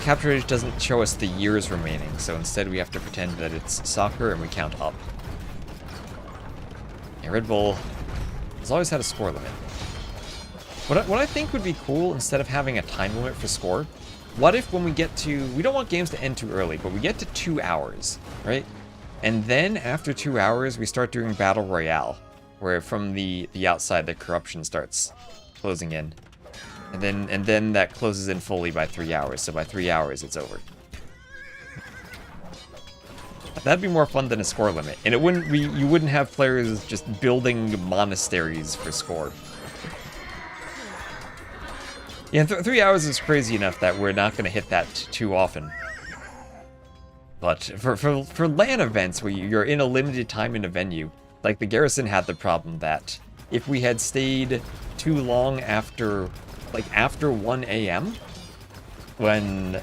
Capture Age doesn't show us the years remaining, so instead we have to pretend that it's soccer and we count up. Yeah, Red Bull has always had a score limit. What I think would be cool, instead of having a time limit for score, what if when we get to, we don't want games to end too early, but we get to 2 hours, right? And then after 2 hours, we start doing Battle Royale, where from the outside, the corruption starts closing in. And then that closes in fully by 3 hours, so by 3 hours, it's over. That'd be more fun than a score limit, and it wouldn't be, you wouldn't have players just building monasteries for score. Yeah, 3 hours is crazy enough that we're not going to hit that too often. But for LAN events where you're in a limited time in a venue, like the Garrison had the problem that if we had stayed too long after 1 a.m., when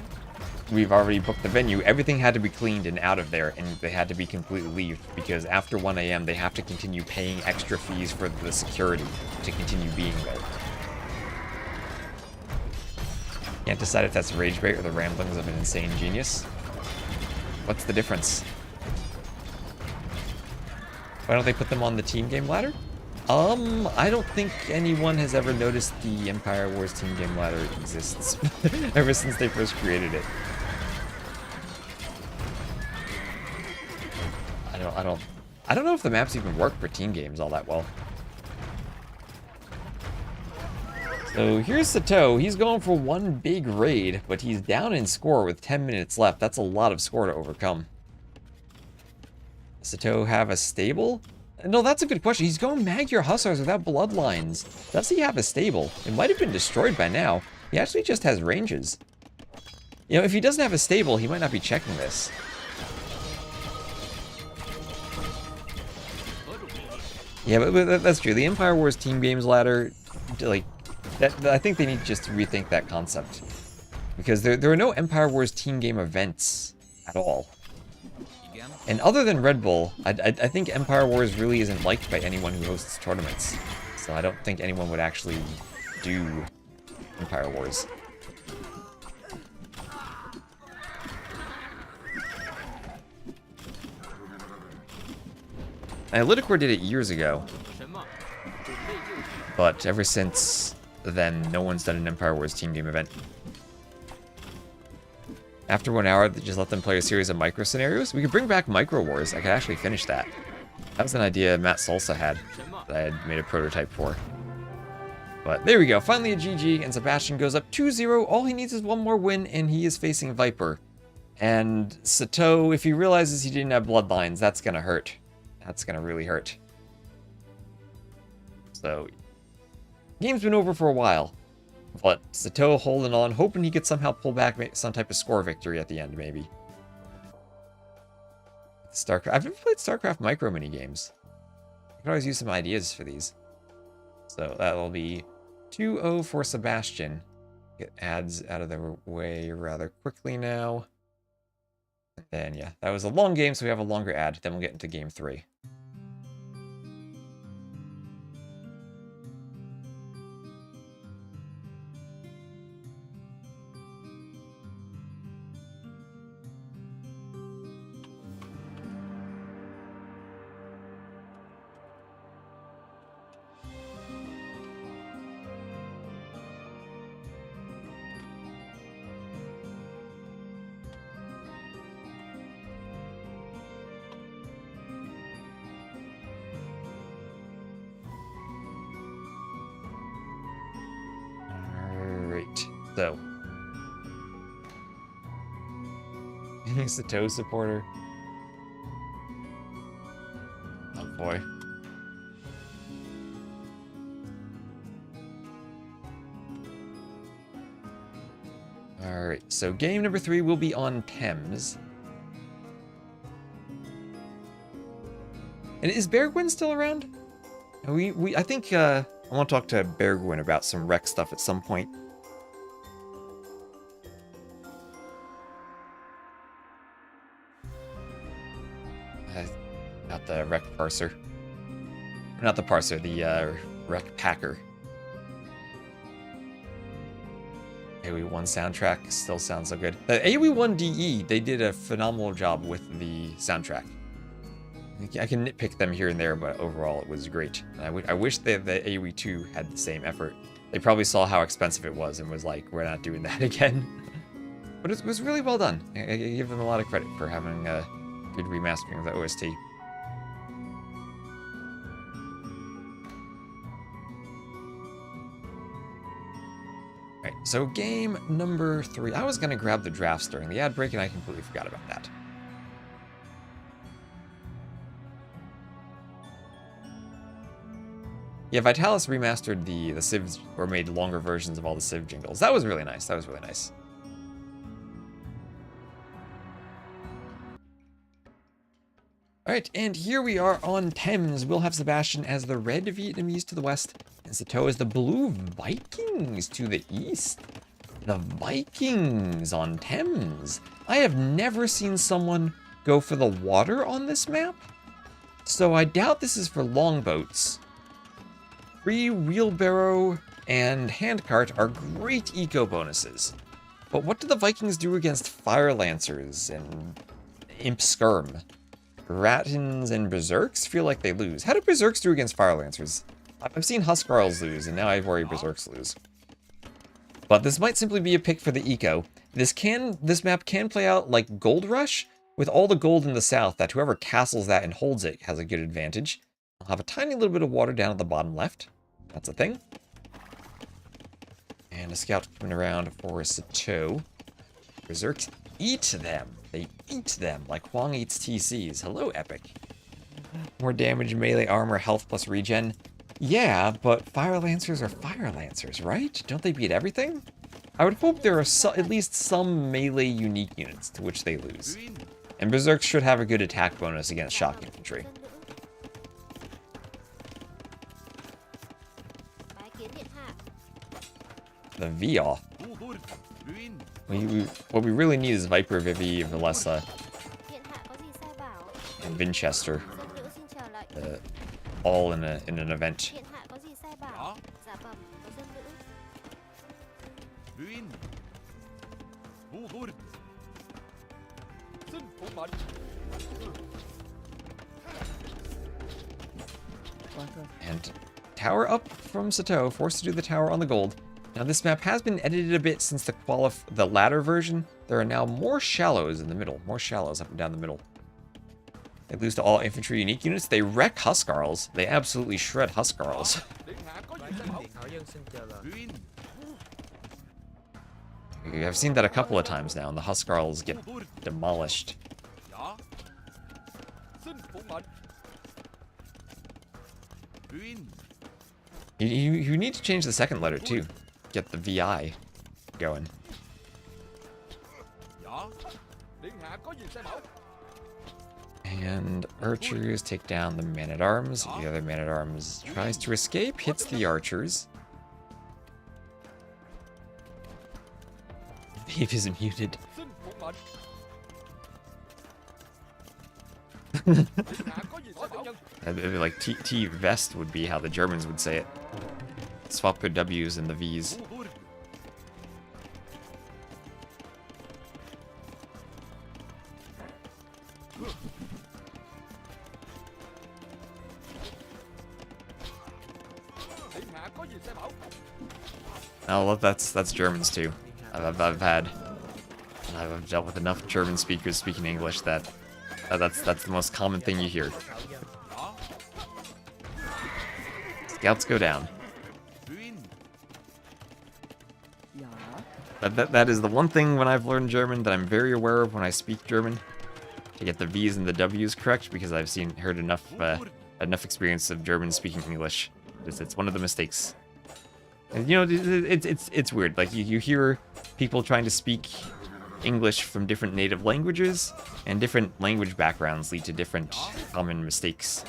we've already booked the venue, everything had to be cleaned and out of there, and they had to be completely leaved, because after 1 a.m. they have to continue paying extra fees for the security to continue being there. Can't decide if that's rage bait or the ramblings of an insane genius. What's the difference? Why don't they put them on the team game ladder? I don't think anyone has ever noticed the Empire Wars team game ladder exists ever since they first created it. I don't know if the maps even work for team games all that well. So here's Sitaux. He's going for one big raid, but he's down in score with 10 minutes left. That's a lot of score to overcome. Does Sitaux have a stable? No, that's a good question. He's going Magyar Hussars without bloodlines. Does he have a stable? It might have been destroyed by now. He actually just has ranges. You know, if he doesn't have a stable, he might not be checking this. Yeah, but that's true. The Empire Wars Team Games ladder, like, I think they need to just rethink that concept. Because there are no Empire Wars Team Game events at all. And other than Red Bull, I think Empire Wars really isn't liked by anyone who hosts tournaments. So I don't think anyone would actually do Empire Wars. Lidicore did it years ago, 什么？准备就绪。 but ever since then, no one's done an Empire Wars team game event. After 1 hour, they just let them play a series of micro scenarios. We could bring back Micro Wars. I could actually finish that. That was an idea Matt Salsa had that I had made a prototype for. But there we go. Finally a GG, and Sebastian goes up 2-0. All he needs is one more win, and he is facing Viper. And Sitaux, if he realizes he didn't have bloodlines, that's going to hurt. That's going to really hurt. So, game's been over for a while. But Sitaux holding on, hoping he could somehow pull back some type of score victory at the end, maybe. StarCraft. I've never played StarCraft micro mini games. I could always use some ideas for these. So that'll be 2-0 for Sebastian. Get ads out of the way rather quickly now. And then, yeah, that was a long game, so we have a longer ad. Then we'll get into game 3. So, he's the Toe supporter. Oh boy. Alright, so game number 3 will be on Thames. And is Bergwin still around? I think I want to talk to Bergwin about some rec stuff at some point. Not the rec parser. Not the parser, the rec packer. AoE 1 soundtrack still sounds so good. The AoE 1 DE, they did a phenomenal job with the soundtrack. I can nitpick them here and there, but overall it was great. I wish that the AoE 2 had the same effort. They probably saw how expensive it was and was like, we're not doing that again. But it was really well done. I give them a lot of credit for having a good remastering of the OST. Alright, so game number 3. I was going to grab the drafts during the ad break, and I completely forgot about that. Yeah, Vitalis remastered the Civs, or made longer versions of all the Civ jingles. That was really nice. That was really nice. Alright, and here we are on Thames. We'll have Sebastian as the red Vietnamese to the west, and Sitaux as the blue Vikings to the east. The Vikings on Thames. I have never seen someone go for the water on this map, so I doubt this is for longboats. Free wheelbarrow and handcart are great eco bonuses, but what do the Vikings do against Fire Lancers and Imp Skirm? Ratins and Berserks feel like they lose. How do Berserks do against Fire Lancers? I've seen Huskarls lose, and now I worry Berserks lose. But this might simply be a pick for the eco. This map can play out like Gold Rush, with all the gold in the south, that whoever castles that and holds it has a good advantage. I'll have a tiny little bit of water down at the bottom left. That's a thing. And a scout coming around for Sitaux. Berserks eat them. They eat them like Huang eats TCs. Hello, Epic. More damage, melee armor, health plus regen. Yeah, but Fire Lancers are Fire Lancers, right? Don't they beat everything? I would hope there are at least some melee unique units to which they lose. And Berserks should have a good attack bonus against shock infantry. The Via. What we really need is Viper, Vivi, Valessa, and Winchester, all in an event. And tower up from Sitaux, forced to do the tower on the gold. Now this map has been edited a bit since the ladder version. There are now more shallows in the middle, more shallows up and down the middle. They lose to all infantry unique units. They wreck Huskarls. They absolutely shred Huskarls. I've seen that a couple of times now, and the Huskarls get demolished. You need to change the second letter too. Get the VI going. And archers take down the man-at-arms. The other man-at-arms tries to escape, hits the archers. Dave is muted. Like T vest would be how the Germans would say it. Swap their W's and the V's. Oh, well, that's Germans too. I've dealt with enough German speakers speaking English that that's the most common thing you hear. Scouts go down. That is the one thing when I've learned German that I'm very aware of when I speak German, to get the V's and the W's correct, because I've heard enough experience of German speaking English. It's one of the mistakes. And, you know, it's weird. Like you hear people trying to speak English from different native languages, and different language backgrounds lead to different common mistakes.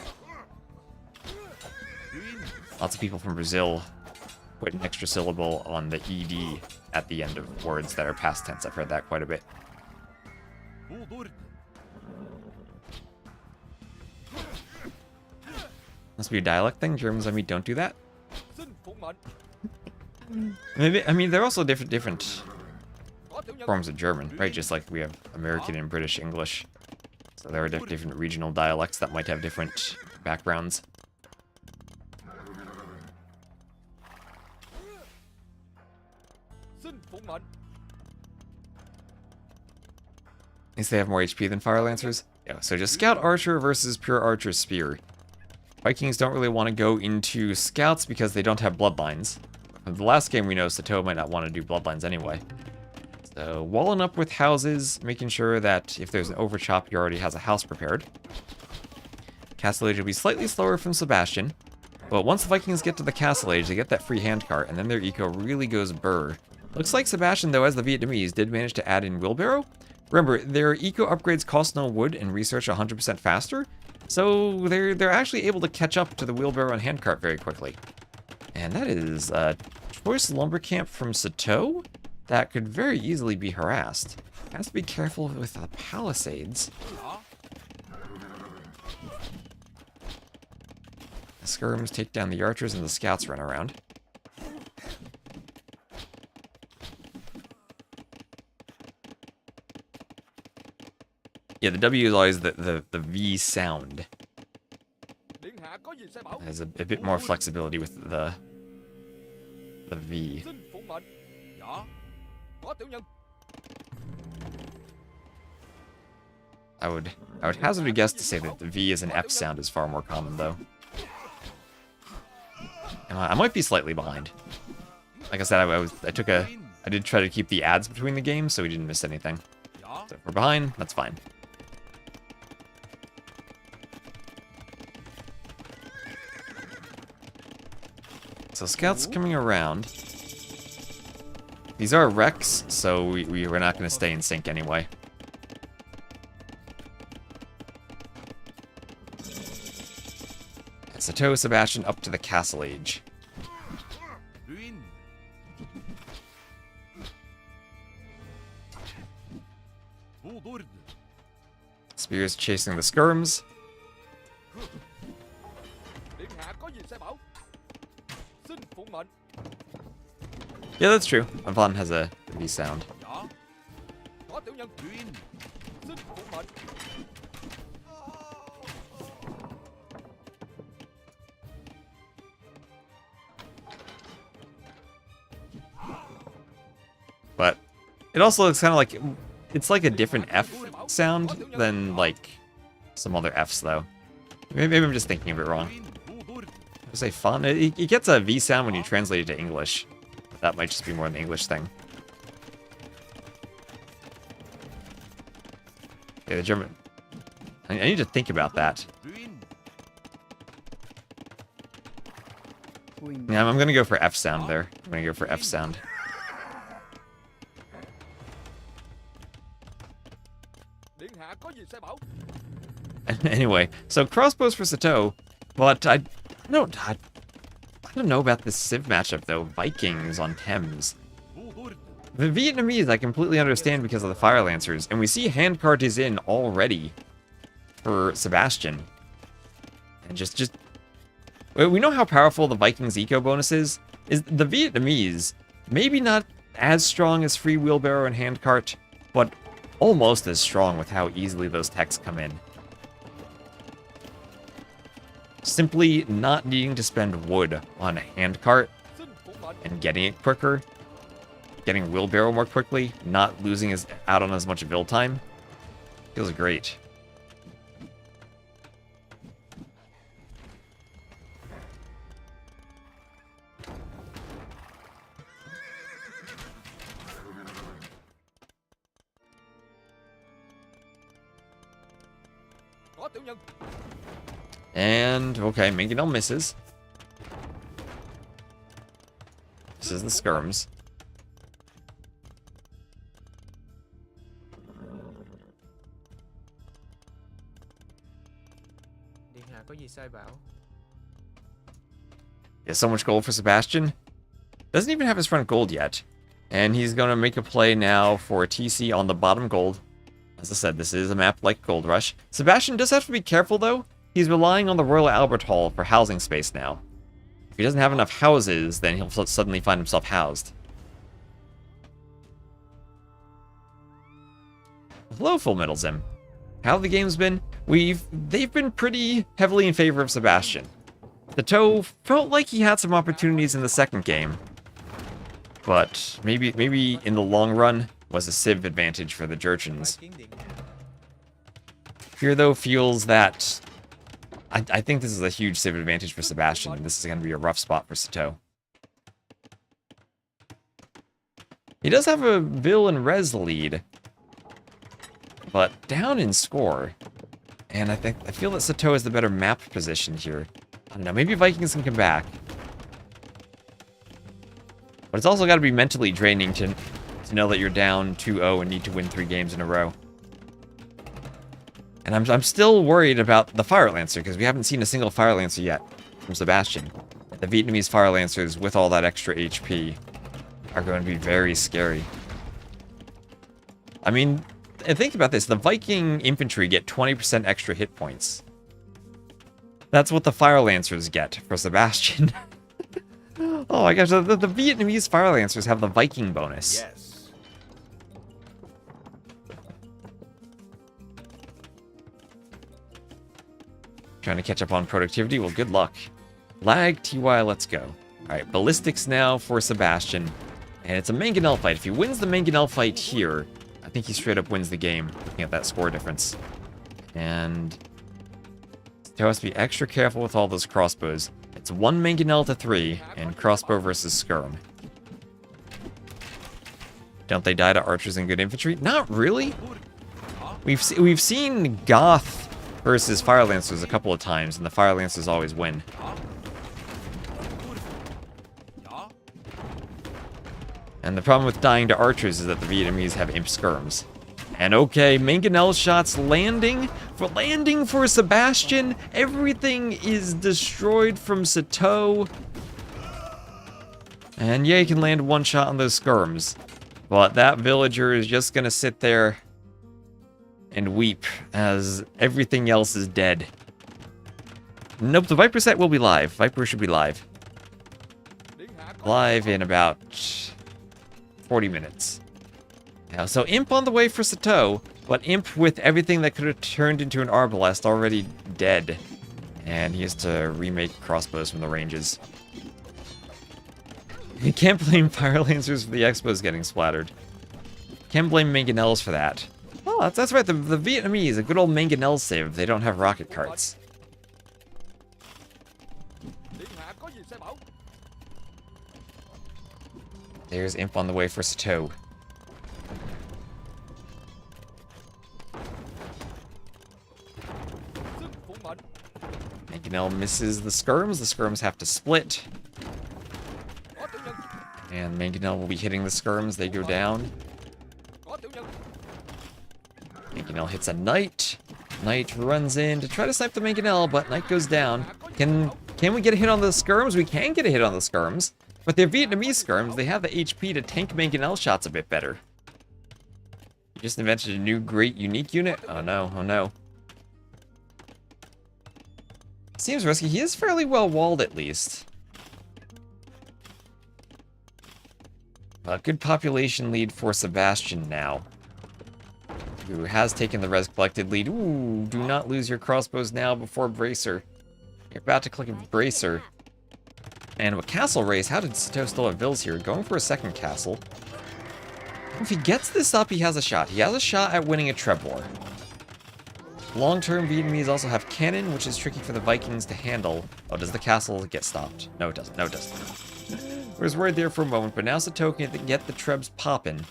Lots of people from Brazil put an extra syllable on the ED at the end of words that are past tense. I've heard that quite a bit. Must be a dialect thing. Germans, I mean, don't do that. Maybe, I mean, they're also different forms of German, right? Just like we have American and British English. So there are different regional dialects that might have different backgrounds. At least they have more HP than Fire Lancers. Yeah, so just Scout Archer versus Pure Archer Spear. Vikings don't really want to go into Scouts because they don't have Bloodlines. From the last game we know Sitaux might not want to do Bloodlines anyway. So walling up with houses, making sure that if there's an overchop, he already has a house prepared. Castle Age will be slightly slower from Sebastian, but once the Vikings get to the Castle Age, they get that free handcart, and then their eco really goes burr. Looks like Sebastian, though, as the Vietnamese, did manage to add in Wheelbarrow. Remember, their eco upgrades cost no wood and research 100% faster, so they're actually able to catch up to the Wheelbarrow and handcart very quickly. And that is a choice lumber camp from Sitaux that could very easily be harassed. Has to be careful with the palisades. The skirms take down the archers and the scouts run around. Yeah, the W is always the V sound. There's a bit more flexibility with the V. I would hazard a guess to say that the V as an F sound is far more common, though. And I might be slightly behind. Like I said, I did try to keep the ads between the games, so we didn't miss anything. So if we're behind, that's fine. So scouts coming around. These are wrecks, so we're not going to stay in sync anyway. Sitaux Sebastian up to the Castle Age. Spears chasing the skirms. Yeah, that's true. Avon has a V sound. It also looks kind of like, it's like a different F sound than like some other Fs though. Maybe I'm just thinking of it wrong. I say fun. It gets a V sound when you translate it to English. That might just be more an English thing. Okay, the German. I need to think about that. Yeah, I'm gonna go for F sound there. I'm gonna go for F sound. Anyway, so crossbows for Sitaux, but I don't know about this Civ matchup though. Vikings on Thames. The Vietnamese I completely understand because of the Fire Lancers, and we see handcart is in already for Sebastian. And just we know how powerful the Vikings eco bonus is the Vietnamese, maybe not as strong as free wheelbarrow and handcart, but almost as strong with how easily those techs come in. Simply not needing to spend wood on a handcart and getting it quicker, getting wheelbarrow more quickly, not losing out on as much build time, feels great. And, okay, Mangonel misses. This is the skirms. Yeah, so much gold for Sebastian. Doesn't even have his front gold yet. And he's going to make a play now for a TC on the bottom gold. As I said, this is a map like Gold Rush. Sebastian does have to be careful, though. He's relying on the Royal Albert Hall for housing space now. If he doesn't have enough houses, then he'll suddenly find himself housed. Hello, Full Metal Zim. How have the games been? They've been pretty heavily in favor of Sebastian. Sitaux felt like he had some opportunities in the second game, but maybe in the long run was a Civ advantage for the Jurchens. Here, though, feels that I think this is a huge Civ advantage for Sebastian, and this is going to be a rough spot for Sitaux. He does have a Vil and Res lead, but down in score. And I feel that Sitaux is the better map position here. I don't know, maybe Vikings can come back. But it's also got to be mentally draining to know that you're down 2-0 and need to win 3 games in a row. And I'm still worried about the Fire Lancer, because we haven't seen a single Fire Lancer yet from Sebastian. The Vietnamese Fire Lancers, with all that extra HP, are going to be very scary. I mean, and think about this, the Viking infantry get 20% extra hit points. That's what the Fire Lancers get for Sebastian. Oh my gosh, the Vietnamese Fire Lancers have the Viking bonus. Yes. Trying to catch up on productivity? Well, good luck. Lag, TY, let's go. Alright, ballistics now for Sebastian. And it's a Mangonel fight. If he wins the Mangonel fight here, I think he straight up wins the game, looking at that score difference. And he has to be extra careful with all those crossbows. It's 1 Mangonel to 3, and crossbow versus skirm. Don't they die to archers and good infantry? Not really. We've seen Goth versus Fire Lancers a couple of times, and the Fire Lancers always win. And the problem with dying to archers is that the Vietnamese have imp skirms. And okay, Mangonel shots landing for Sebastian. Everything is destroyed from Sitaux. And yeah, he can land 1 shot on those skirms. But that villager is just gonna sit there and weep as everything else is dead. Nope, the Viper set will be live. Viper should be live. Live in about 40 minutes. Now, so Imp on the way for Sitaux, but Imp with everything that could have turned into an Arbalest already dead. And he has to remake crossbows from the ranges. You can't blame Fire Lancers for the Expos getting splattered. Can blame Mangonels for that. Oh, that's right. The Vietnamese, a good old Mangonels save if they don't have rocket carts. Điện hạ có gì sai bảo. There's Imp on the way for Sitaux. Sức phụng mệnh. Mangonel misses the skirms. The skirms have to split. Có tiểu nhân. And Mangonel will be hitting the skirms. They go down. Có tiểu nhân. Mangonel hits a Knight. Knight runs in to try to snipe the Mangonel, but Knight goes down. Can we get a hit on the skirms? We can get a hit on the skirms. But they're Vietnamese skirms. They have the HP to tank Mangonel shots a bit better. You just invented a new great unique unit? Oh no, oh no. Seems risky. He is fairly well walled at least. A good population lead for Sebastian now, who has taken the res collected lead. Ooh, do not lose your crossbows now before Bracer. You're about to click a Bracer. And with Castle Race, how did Sitaux still have Vills here? Going for a second castle. If he gets this up, he has a shot. He has a shot at winning a Treb War. Long-term Vietnamese also have cannon, which is tricky for the Vikings to handle. Oh, does the castle get stopped? No, it doesn't. No, it doesn't. I was worried there for a moment, but now Sitaux can get the Trebs popping.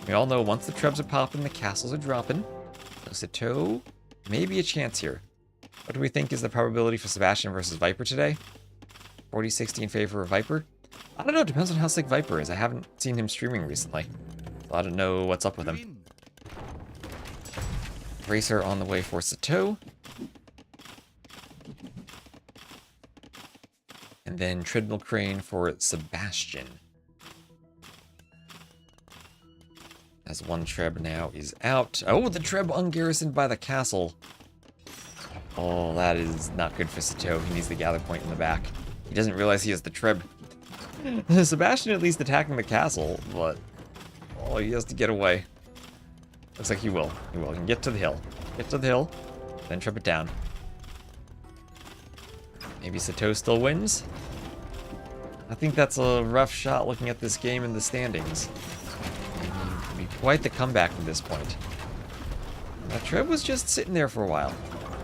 We all know once the Trebs are popping, the castles are dropping. So Sitaux, maybe a chance here. What do we think is the probability for Sebastian versus Viper today? 40-60 in favor of Viper? I don't know, it depends on how sick Viper is. I haven't seen him streaming recently. So I don't know what's up with him. Racer on the way for Sitaux. And then Treadmill Crane for Sebastian. As one Treb now is out. Oh, the Treb ungarrisoned by the castle. Oh, that is not good for Sitaux. He needs the gather point in the back. He doesn't realize he has the Treb. Sebastian at least attacking the castle, but oh, he has to get away. Looks like he will. He will. He can get to the hill. Get to the hill, then trip it down. Maybe Sitaux still wins? I think that's a rough shot looking at this game in the standings. It'd be quite the comeback from this point. Now, Treb was just sitting there for a while.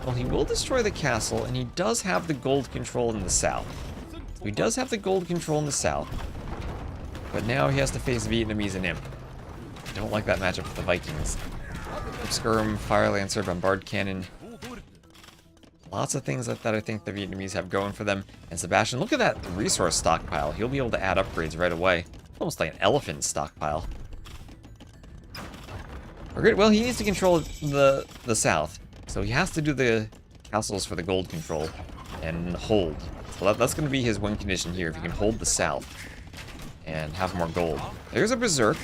Well, he will destroy the castle, and he does have the gold control in the south. So he does have the gold control in the south. But now he has to face Vietnamese and Imp. I don't like that matchup for the Vikings. Skirm, Fire Lancer, Bombard Cannon. Lots of things that I think the Vietnamese have going for them. And Sebastian, look at that resource stockpile. He'll be able to add upgrades right away. Almost like an elephant stockpile. Well, he needs to control the south. So he has to do the castles for the gold control and hold. So that's going to be his win condition here, if he can hold the south and have more gold. There's a Berserk.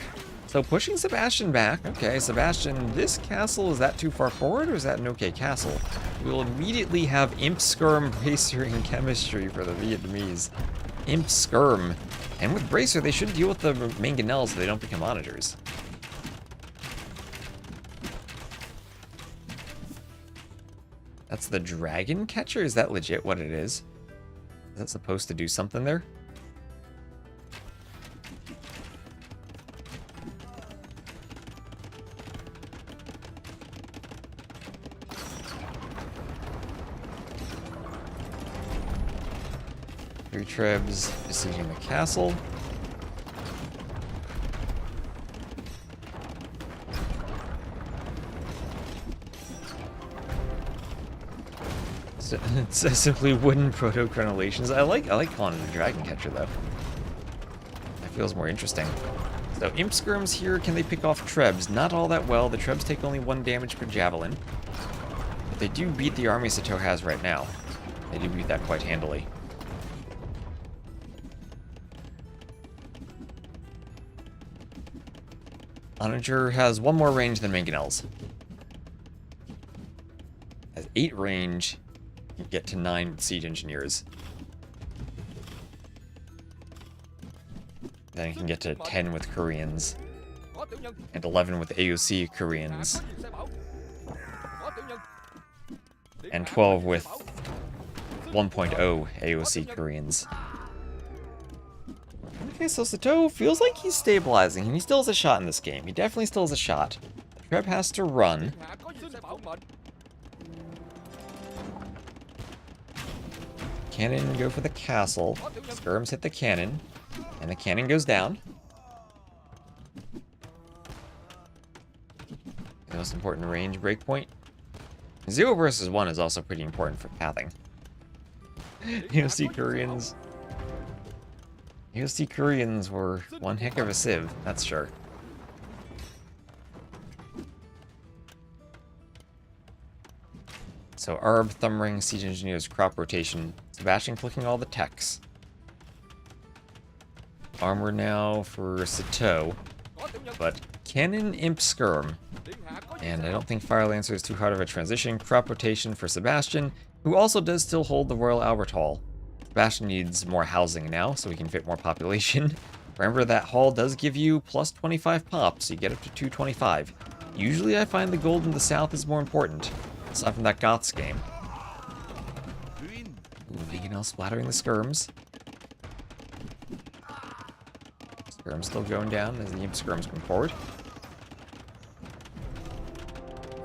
So pushing Sebastian back. Okay, Sebastian, this castle, is that too far forward or is that an okay castle? We will immediately have Imp, Skirm, Bracer, and Chemistry for the Vietnamese. Imp, Skirm. And with Bracer, they should deal with the Mangonels so they don't become monitors. That's the Dragon Catcher? Is that legit what it is? Is that supposed to do something there? Three Trebs besieging the castle. It's simply wooden proto-crenellations. I like calling it a Dragon Catcher though. That feels more interesting. So Imp Skirms here, can they pick off Trebs? Not all that well. The Trebs take only 1 damage per javelin. But they do beat the army Sitaux has right now. They do beat that quite handily. Onager has 1 more range than Mangonels. Has 8 range. You get to 9 with Siege Engineers. Then you can get to 10 with Koreans. And 11 with AOC Koreans. And 12 with 1.0 AOC Koreans. Okay, so Sitaux feels like he's stabilizing, and he still has a shot in this game. He definitely still has a shot. The Treb has to run. Điện hạ có gì sai bảo mệnh. Cannon go for the castle. Skirms hit the cannon, and the cannon goes down. The most important range breakpoint. 0 versus 1 is also pretty important for pathing. UFC Koreans. UFC Koreans were one heck of a civ, that's sure. So Arb, Thumbring, Siege Engineers, crop rotation. Sebastian clicking all the techs. Armor now for Sitaux, Có tiểu nhân. but Cannon, Imp, Skirm. Điện hạ có gì And sai I bảo. don't think Fire Lancer is too hard of a transition. Crop rotation for Sebastian, who also does still hold the Royal Albert Hall. Sebastian needs more housing now, so he can fit more population. Remember, that hall does give you plus 25 pop, so you get up to 225. Usually I find the gold in the south is more important, aside from that Goths game. Ooh, Mangonel splattering the Skirms. Skirms still going down as the Imp Skirms come forward.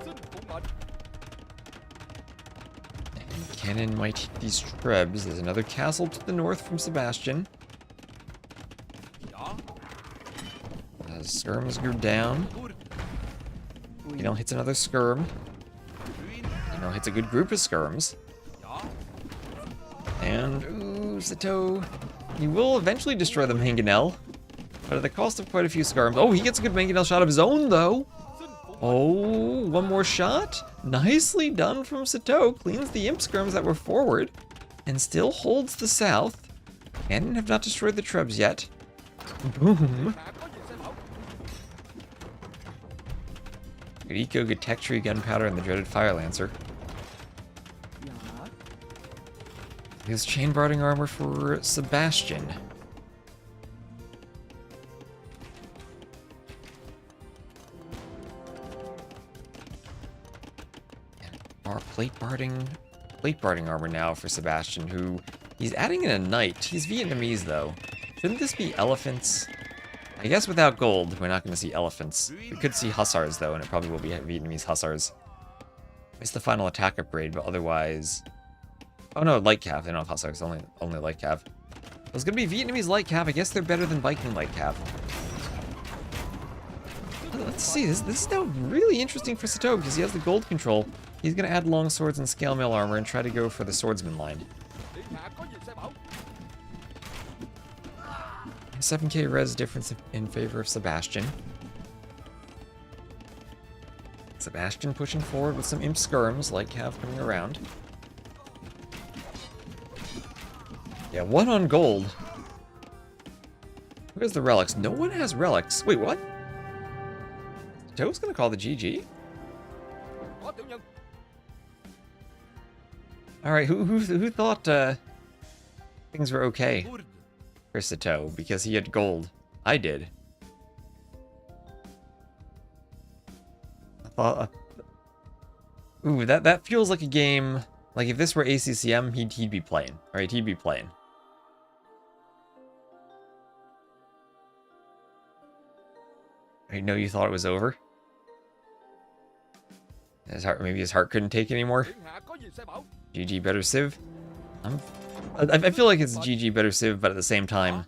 Xin phụ mệnh. And Cannon might hit these Trebs. There's another castle to the north from Sebastian. Dạ. As Skirms go down. Mangonel hits another Skirm. Mangonel hits a good group of Skirms. Dạ. And, ooh, Sitaux. He will eventually destroy the Mangonel, but at the cost of quite a few Skirms. Oh, he gets a good Mangonel shot of his own, though. Xin phụ mệnh. Oh, one more shot. Nicely done from Sitaux. Cleans the Imp Skirms that were forward and still holds the south. Cannon have not destroyed the Trebs yet. Boom. Điện hạ có gì sai bảo. Good eco, good tech tree, gunpowder, and the dreaded Fire Lancer. Here's chain barding armor for Sebastian. And our plate barding armor now for Sebastian, who he's adding in a knight. He's Vietnamese though. Shouldn't this be elephants? I guess without gold, we're not going to see elephants. We could see hussars though, and it probably will be Vietnamese hussars. It's the final attack upgrade, but otherwise. Oh no, light cav. They don't have hussars, only light cav. It was gonna be Vietnamese light cav. I guess they're better than Viking light cav. Let's see. This is now really interesting for Sitaux because he has the gold control. He's gonna add long swords and scale mail armor and try to go for the swordsman line. Điện hạ có gì sai bảo. 7k res difference in favor of Sebastian. Sebastian pushing forward with some imp skirms, light cav coming around. Yeah, 1 on gold. Where's the relics? No one has relics. Wait, what? Joe's gonna call the GG? Có tiểu nhân. Alright, who thought things were okay for Sitaux because he had gold? I did. I thought ooh, that feels like a game like if this were ACCM, he'd be playing. Alright, he'd be playing. I know you thought it was over. Maybe his heart couldn't take it anymore. Điện hạ có gì sai bảo. GG better Civ. I feel like it's GG better Civ, but at the same time,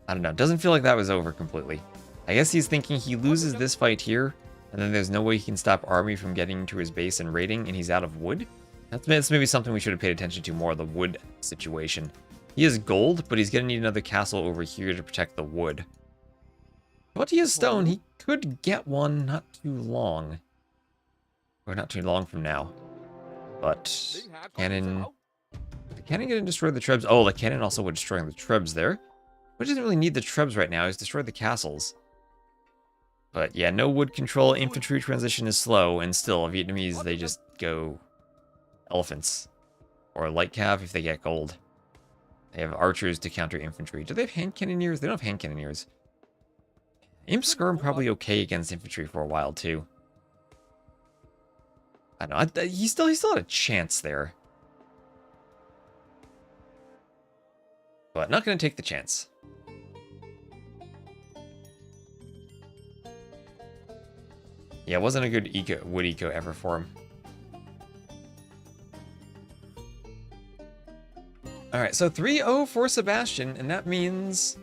I don't know. Doesn't feel like that was over completely. I guess he's thinking he loses this fight here, and then there's no way he can stop Army from getting to his base and raiding, and he's out of wood. That's maybe something we should have paid attention to more, the wood situation. He has gold, but he's gonna need another castle over here to protect the wood. But he has stone. He could get one not too long. Or not too long from now. But Điện hạ có gì sai cannon... bảo. The cannon gonna destroy the Trebs. Oh, the cannon also would destroy the Trebs there. But he doesn't really need the Trebs right now. He's destroyed the castles. But yeah, no wood control. Infantry transition is slow. And still, Vietnamese, they just go elephants. Or light cav if they get gold. They have archers to counter infantry. Do they have hand cannoneers? They don't have hand cannoneers. Imp Skirm probably okay against infantry for a while too. I don't know. He still had a chance there. But not going to take the chance. Yeah, it wasn't a good wood eco ever for him. Alright, so 3-0 for Sebastian, and that means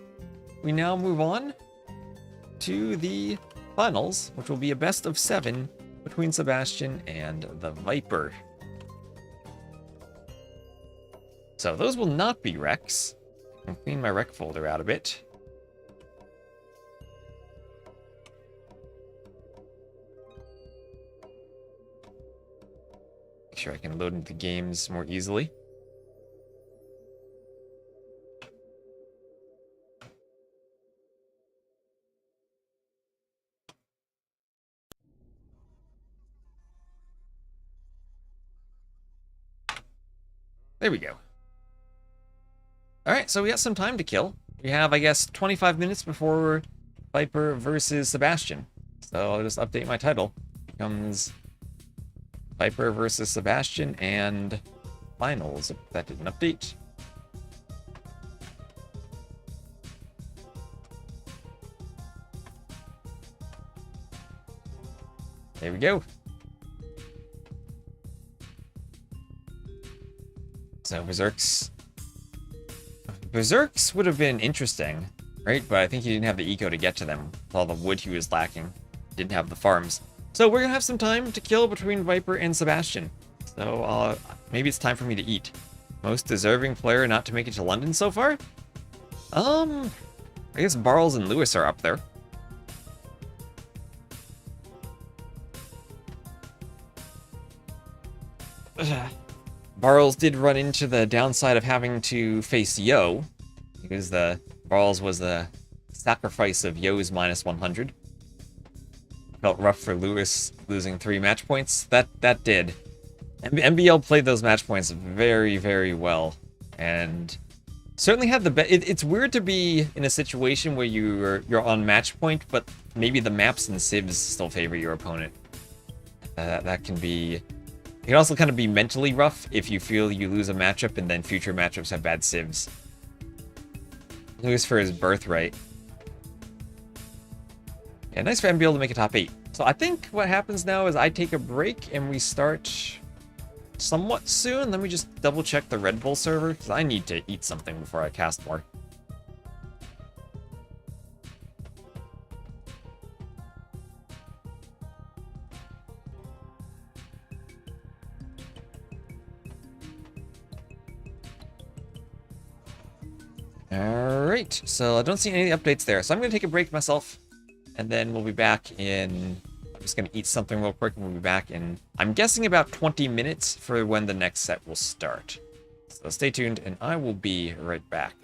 we now move on to the finals, which will be a best of 7 between Sebastian and TheViper. So those will not be recs. I'll clean my rec folder out a bit. Make sure I can load into games more easily. There we go. Alright, so we got some time to kill. We have, I guess, 25 minutes before Viper versus Sebastian. So I'll just update my title. It becomes Viper versus Sebastian and finals, if that didn't update. There we go. So Berserks would have been interesting, right? But I think he didn't have the eco to get to them. With all the wood he was lacking. Didn't have the farms. So we're gonna have some time to kill between Viper and Sebastian. So maybe it's time for me to eat. Most deserving player not to make it to London so far? I guess Barles and Lewis are up there. Barles did run into the downside of having to face Yo, because Barles was the sacrifice of Yo's minus 100. Felt rough for Lewis losing 3 match points. That did. MBL played those match points very, very well, and certainly had the best. It's weird to be in a situation where you're on match point, but maybe the maps and civs still favor your opponent. That can be. It can also kind of be mentally rough if you feel you lose a matchup and then future matchups have bad civs. Lewis for his birthright. Yeah, nice for MBL to make a top 8. So I think what happens now is I take a break and we start somewhat soon. Let me just double check the Red Bull server, because I need to eat something before I cast more. Alright, so I don't see any updates there, so I'm going to take a break myself, and then we'll be back in... I'm just going to eat something real quick, and we'll be back in, I'm guessing, about 20 minutes for when the next set will start. So stay tuned, and I will be right back.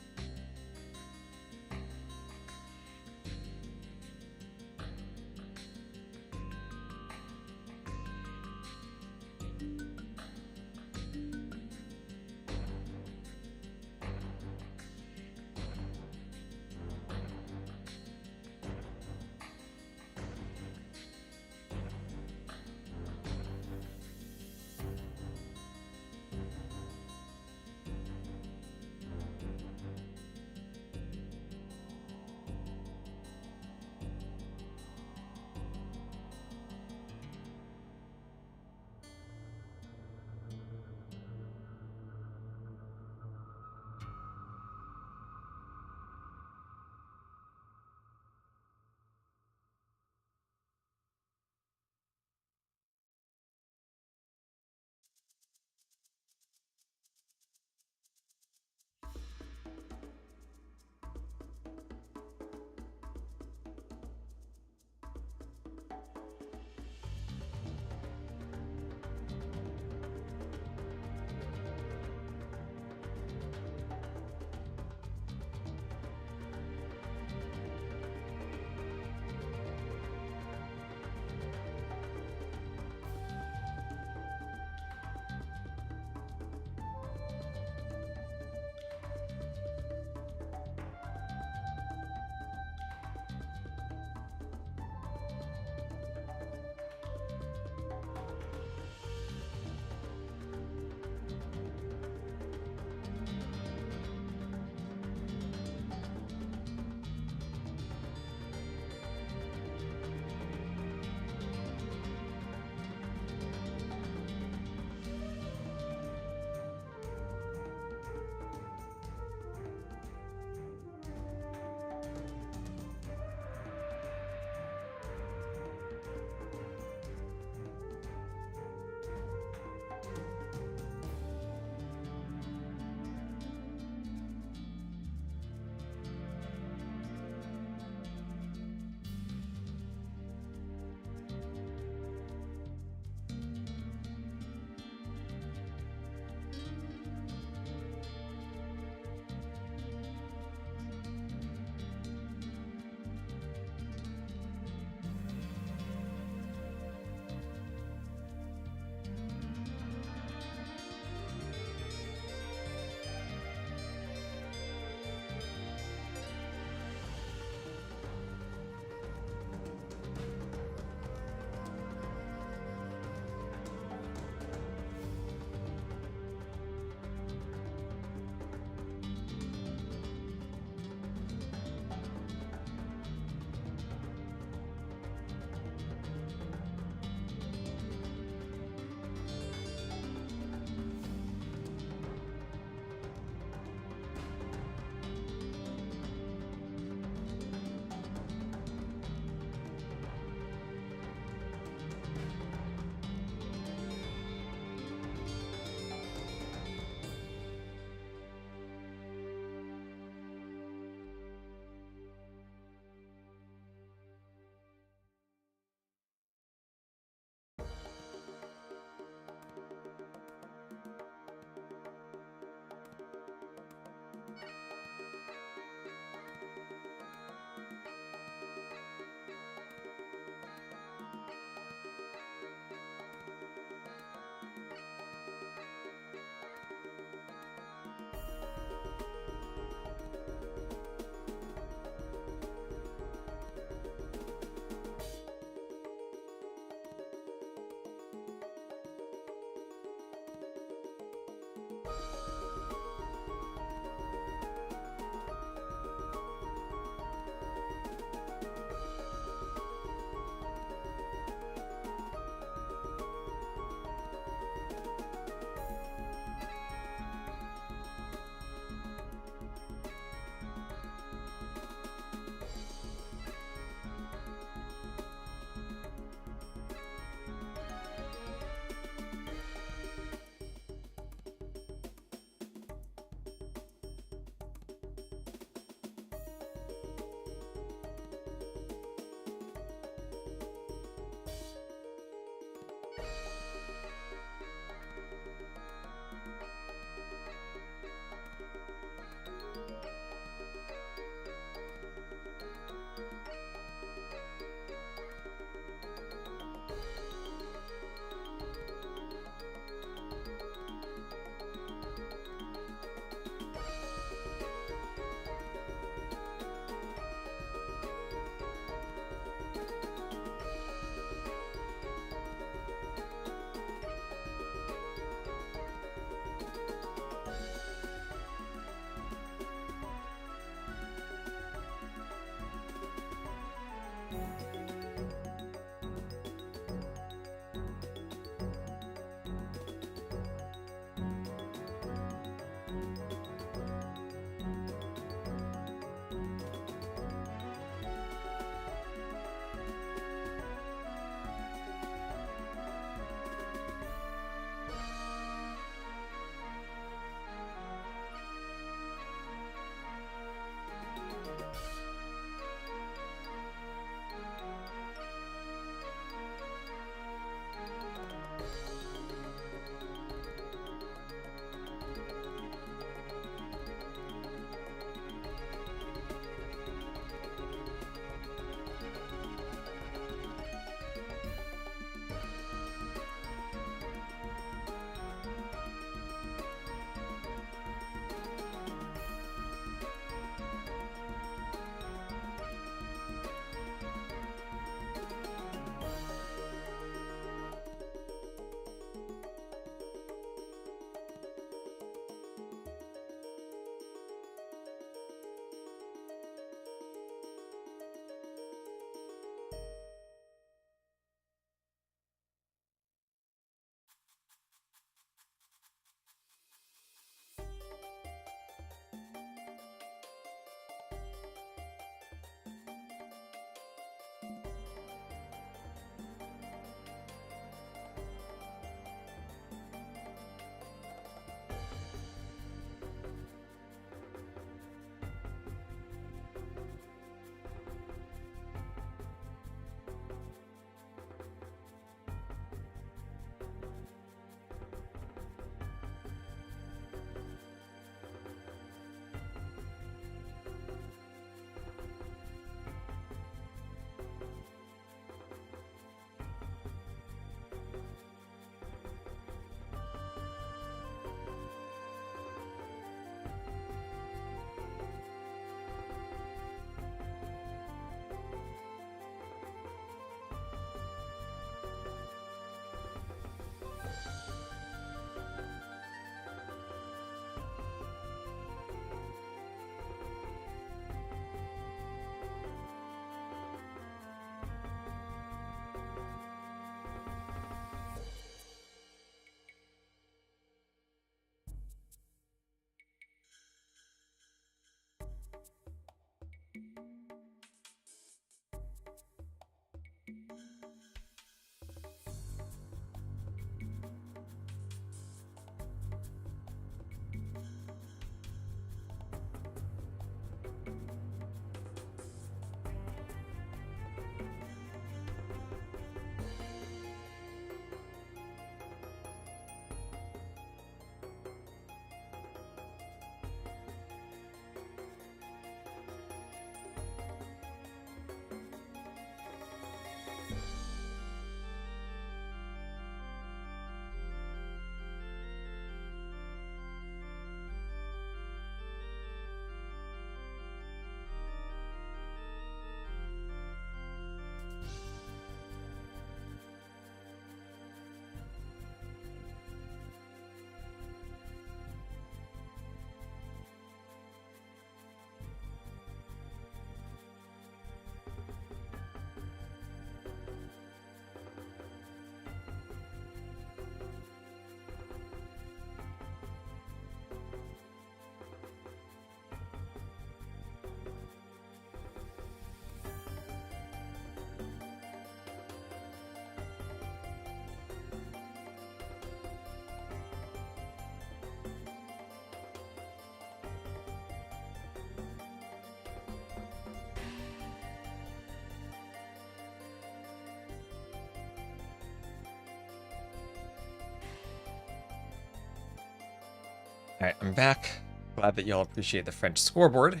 Alright, I'm back. Glad that y'all appreciate the French scoreboard.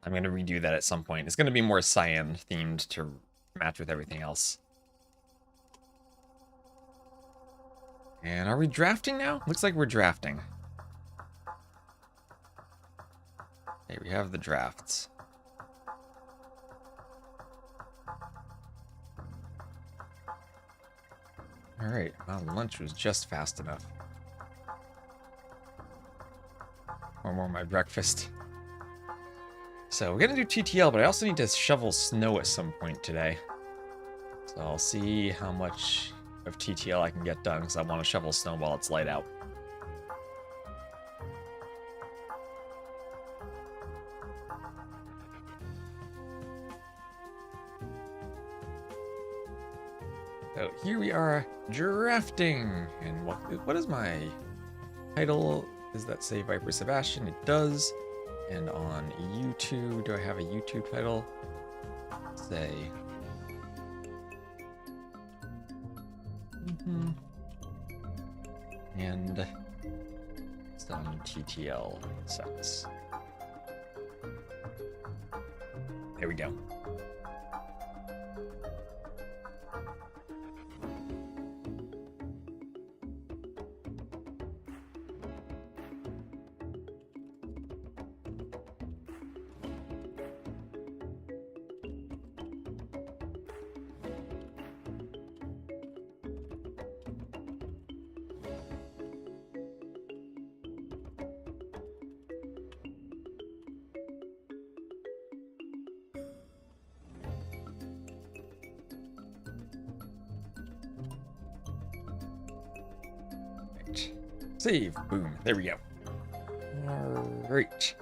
I'm going to redo that at some point. It's going to be more cyan themed to match with everything else. And are we drafting now? Looks like we're drafting. Okay, we have the drafts. Alright, well, lunch was just fast enough. Or more my breakfast. So we're gonna do TTL, but I also need to shovel snow at some point today. So I'll see how much of TTL I can get done, because I want to shovel snow while it's light out. So here we are drafting, and what is my title? Does that say Viper Sebastian? It does. And on YouTube, do I have a YouTube title? Say. And some TTL sets. There we go. Save. Boom. There we go. Alright.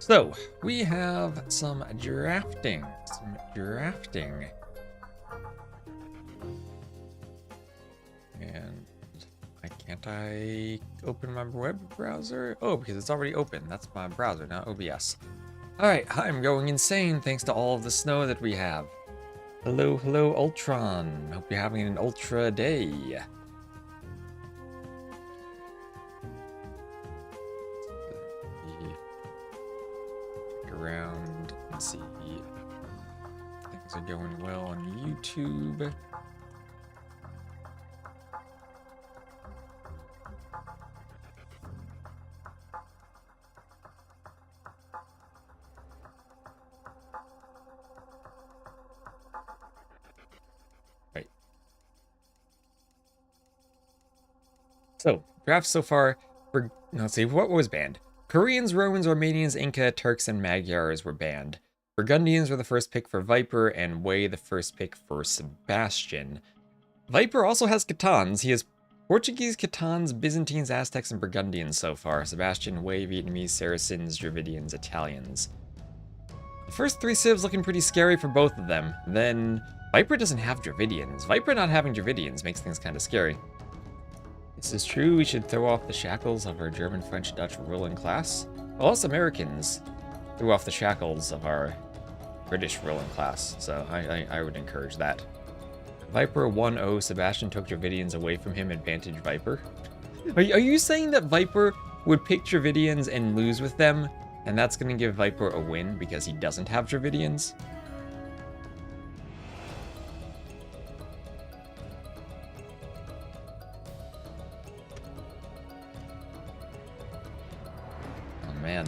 So, we have some drafting. And can't I open my web browser? Oh, because it's already open. That's my browser, not OBS. Alright, I'm going insane thanks to all of the snow that we have. Hello, hello, Ultron. Hope you're having an ultra day. Around and see things are going well on YouTube. Right. So drafts so far. Let's see, what was banned? Koreans, Romans, Armenians, Inca, Turks, and Magyars were banned. Burgundians were the first pick for Viper, and Wei the first pick for Sebastian. Viper also has Catans. He has Portuguese, Catans, Byzantines, Aztecs, and Burgundians so far. Sebastian, Wei, Vietnamese, Saracens, Dravidians, Italians. The first three civs looking pretty scary for both of them. Then, Viper doesn't have Dravidians. Viper not having Dravidians makes things kind of scary. This is true, we should throw off the shackles of our German, French, Dutch ruling class. Well, us Americans threw off the shackles of our British ruling class, so I would encourage that. Viper 1-0, Sebastian took Dravidians away from him, advantage Viper. Are you saying that Viper would pick Dravidians and lose with them, and that's going to give Viper a win because he doesn't have Dravidians? Man.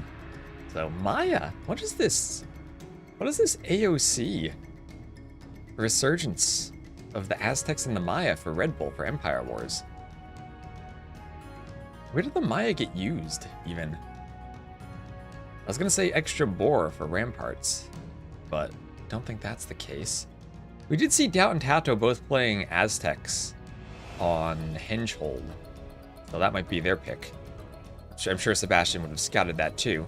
So Maya, what is this? What is this AOC? Resurgence of the Aztecs and the Maya for Red Bull for Empire Wars. Where did the Maya get used, even? I was gonna say extra bore for ramparts, but don't think that's the case. We did see Doubt and Tato both playing Aztecs on Hengehold, so that might be their pick. I'm sure Sebastian would have scouted that too.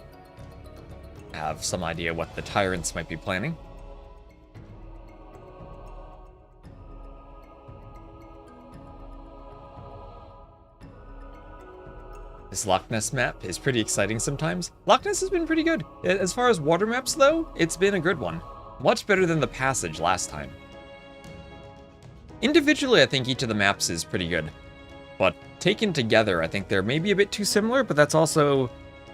Have some idea what the tyrants might be planning. This Loch Ness map is pretty exciting sometimes. Loch Ness has been pretty good. As far as water maps though, it's been a good one. Much better than the Passage last time. Individually, I think each of the maps is pretty good. But taken together, I think they're maybe a bit too similar, but that's also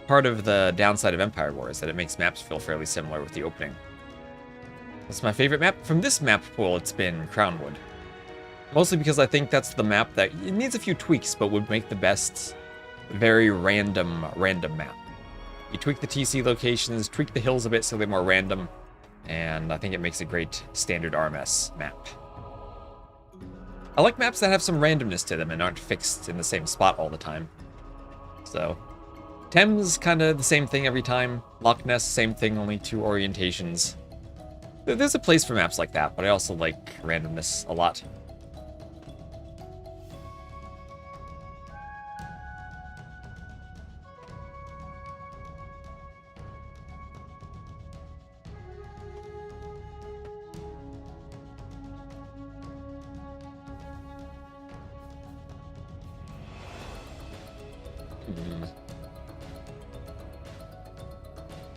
part of the downside of Empire Wars, that it makes maps feel fairly similar with the opening. That's my favorite map. From this map pool, it's been Crownwood. Mostly because I think that's the map that it needs a few tweaks, but would make the best very random map. You tweak the TC locations, tweak the hills a bit so they're more random, and I think it makes a great standard RMS map. I like maps that have some randomness to them and aren't fixed in the same spot all the time. So, Thames, kind of the same thing every time. Loch Ness, same thing, only 2 orientations. There's a place for maps like that, but I also like randomness a lot.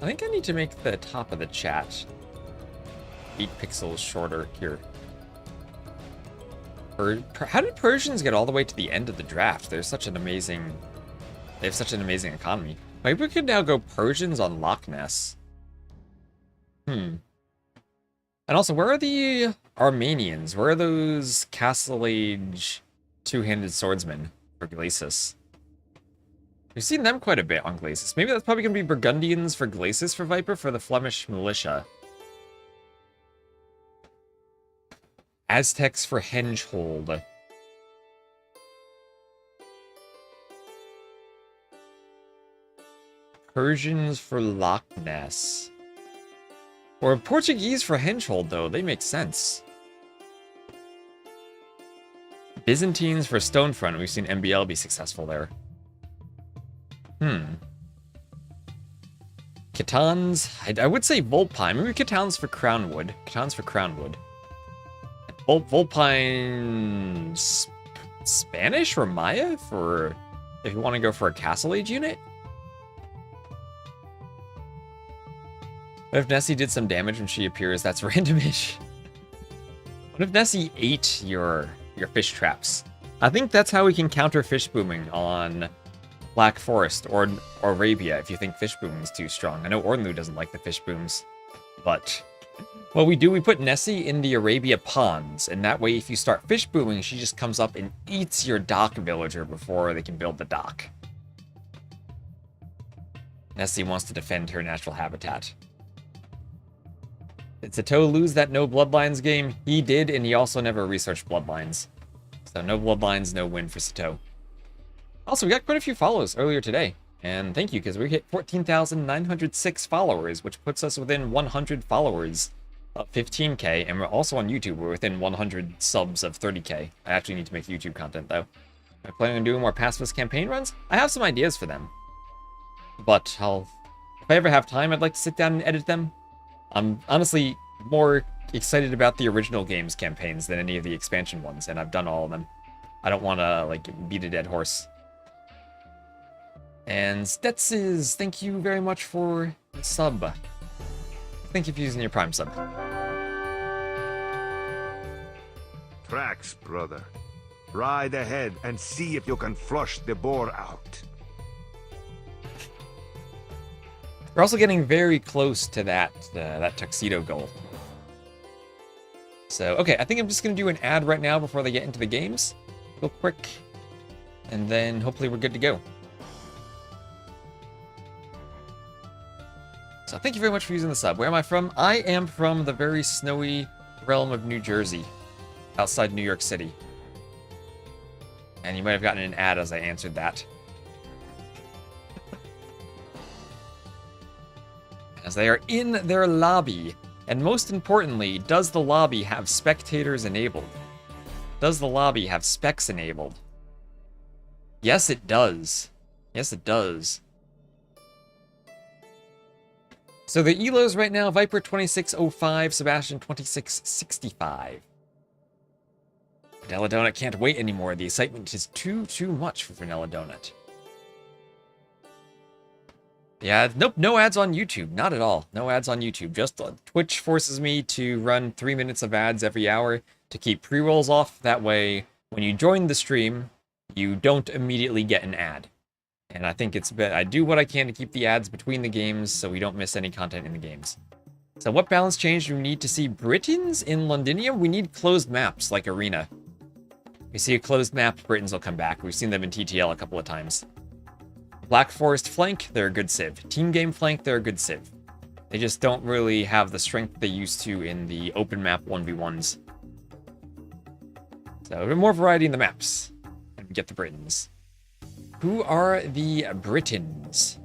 I think I need to make the top of the chat 8 pixels shorter here. How did Persians get all the way to the end of the draft? They have such an amazing economy. Maybe we could now go Persians on Loch Ness. And also, where are the Armenians? Where are those Castle Age two-handed swordsmen for Glacis? We've seen them quite a bit on Glacis. Maybe that's probably going to be Burgundians for Glacis for Viper for the Flemish militia. Aztecs for Hengehold. Persians for Loch Ness. Or Portuguese for Hengehold, though. They make sense. Byzantines for Stonefront. We've seen MBL be successful there. Catans. I would say Volpine. Maybe Catans for Crownwood. Catans for Crownwood. Volpine... Spanish or Maya? For... if you want to go for a Castle Age unit? What if Nessie did some damage when she appears? That's randomish. What if Nessie ate your fish traps? I think that's how we can counter fish booming on Black Forest or Arabia if you think fish booming is too strong. I know Ornlu doesn't like the fish booms, but what we do, we put Nessie in the Arabia ponds, and that way if you start fish booming, she just comes up and eats your dock villager before they can build the dock. Nessie wants to defend her natural habitat. Did Sitaux lose that no bloodlines game? He did, and he also never researched bloodlines. So no bloodlines, no win for Sitaux. Also, we got quite a few follows earlier today. And thank you, because we hit 14,906 followers, which puts us within 100 followers of 15k. And we're also on YouTube. We're within 100 subs of 30k. I actually need to make YouTube content, though. Am I planning on doing more pacifist campaign runs? I have some ideas for them. But if I ever have time, I'd like to sit down and edit them. I'm honestly more excited about the original games campaigns than any of the expansion ones, and I've done all of them. I don't want to, like, beat a dead horse. And Stetzes, thank you very much for the sub. Thank you for using your Prime sub. Tracks, brother. Ride ahead and see if you can flush the boar out. We're also getting very close to that tuxedo goal. So, okay, I think I'm just going to do an ad right now before they get into the games. Real quick. And then hopefully we're good to go. So thank you very much for using the sub. Where am I from? I am from the very snowy realm of New Jersey, outside New York City. And you might have gotten an ad as I answered that. As they are in their lobby. And most importantly, does the lobby have spectators enabled? Does the lobby have specs enabled? Yes, it does. Yes, it does. So the ELOs right now, Viper 2605, Sebastian 2665. Vanilla Donut can't wait anymore. The excitement is too much for Vanilla Donut. Yeah, nope, no ads on YouTube. Not at all. No ads on YouTube. Just Twitch forces me to run 3 minutes of ads every hour to keep pre-rolls off. That way, when you join the stream, you don't immediately get an ad. And I think I do what I can to keep the ads between the games so we don't miss any content in the games. So what balance change do we need to see Britons in Londinium? We need closed maps like Arena. If we see a closed map, Britons will come back. We've seen them in TTL a couple of times. Black Forest flank, they're a good civ. Team game flank, they're a good civ. They just don't really have the strength they used to in the open map 1v1s. So a bit more variety in the maps. And we get the Britons. Who are the Britons?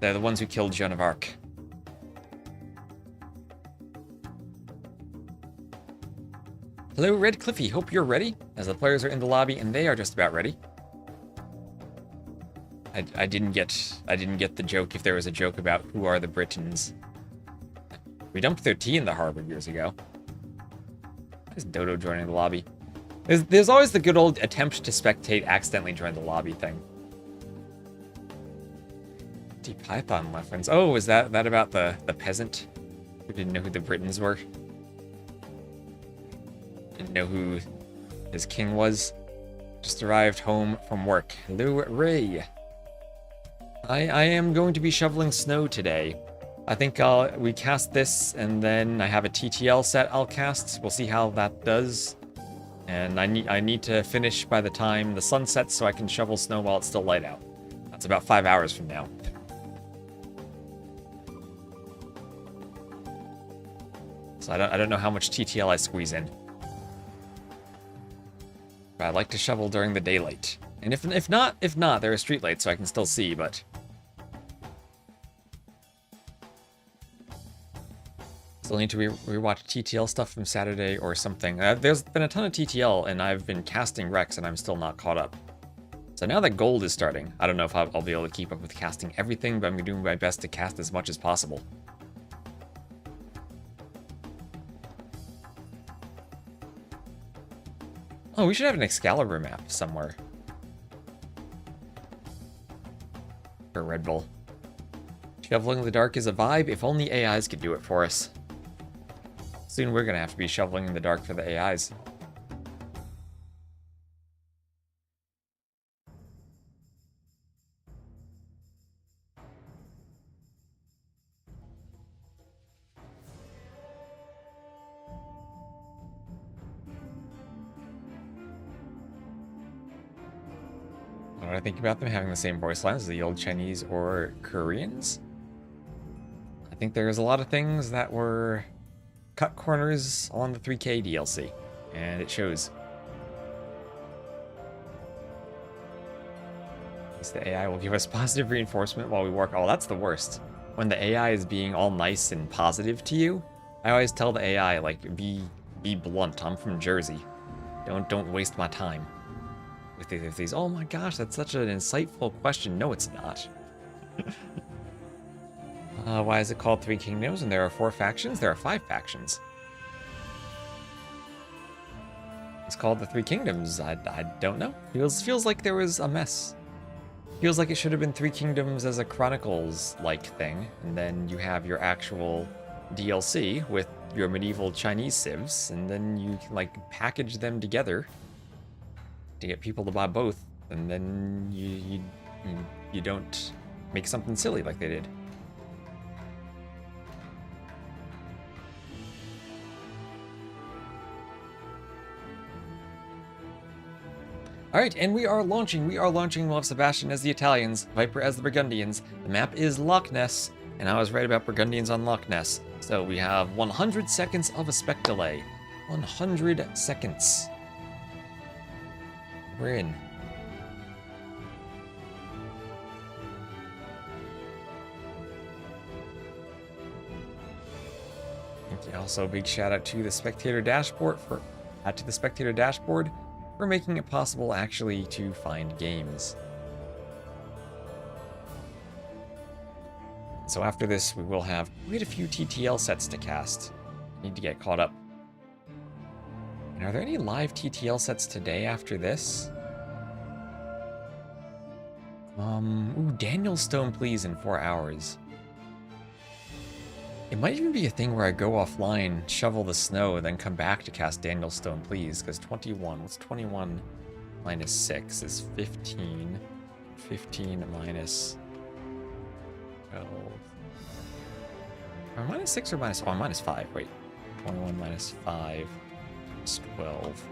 They're the ones who killed Joan of Arc. Hello, Red Cliffy. Hope you're ready, as the players are in the lobby and they are just about ready. I didn't get the joke if there was a joke about who are the Britons. We dumped their tea in the harbor years ago. Why is Dodo joining the lobby? There's always the good old attempt to spectate, accidentally join the lobby thing. Deep Python, my friends. Oh, is that about the peasant who didn't know who the Britons were? Didn't know who his king was? Just arrived home from work. Hello, Ray. I am going to be shoveling snow today. I think we cast this, and then I have a TTL set I'll cast. We'll see how that does. And I need to finish by the time the sun sets so I can shovel snow while it's still light out. That's about 5 hours from now. So I don't know how much TTL I squeeze in. But I like to shovel during the daylight. And if not, there are street lights so I can still see, but... Still need to rewatch TTL stuff from Saturday or something. There's been a ton of TTL, and I've been casting Rex, and I'm still not caught up. So now that Gold is starting, I don't know if I'll be able to keep up with casting everything, but I'm doing my best to cast as much as possible. Oh, we should have an Excalibur map somewhere. For Red Bull. Shoveling in the dark is a vibe, if only AIs could do it for us. Soon we're gonna have to be shoveling in the dark for the AIs. What do I think about them having the same voice lines as the old Chinese or Koreans? I think there's a lot of things that were cut corners on the 3K DLC, and it shows. At least the AI will give us positive reinforcement while we work. Oh, that's the worst. When the AI is being all nice and positive to you, I always tell the AI, like, be blunt. I'm from Jersey. Don't waste my time with these. Oh my gosh, that's such an insightful question. No, it's not. Why is it called Three Kingdoms and there are 4 factions? There are 5 factions. It's called the Three Kingdoms. I don't know. Feels like there was a mess. Feels like it should have been Three Kingdoms as a Chronicles-like thing, and then you have your actual DLC with your medieval Chinese civs, and then you can, like, package them together to get people to buy both, and then you don't make something silly like they did. Alright, and we are launching. We'll have Sebastian as the Italians, Viper as the Burgundians. The map is Loch Ness, and I was right about Burgundians on Loch Ness. So we have 100 seconds of a spec delay. 100 seconds. We're in. Thank you. Also, big shout out to the spectator dashboard for making it possible actually to find games. So after this, we will have quite a few TTL sets to cast. Need to get caught up. And are there any live TTL sets today after this? Ooh, Daniel Stone, please, in 4 hours. It might even be a thing where I go offline, shovel the snow, and then come back to cast Daniel Stone, please, because 21, what's 21 minus 6 is 15. 15 minus 12. Or minus 6 or minus... Oh, minus 5. Wait. 21 minus 5 is 12.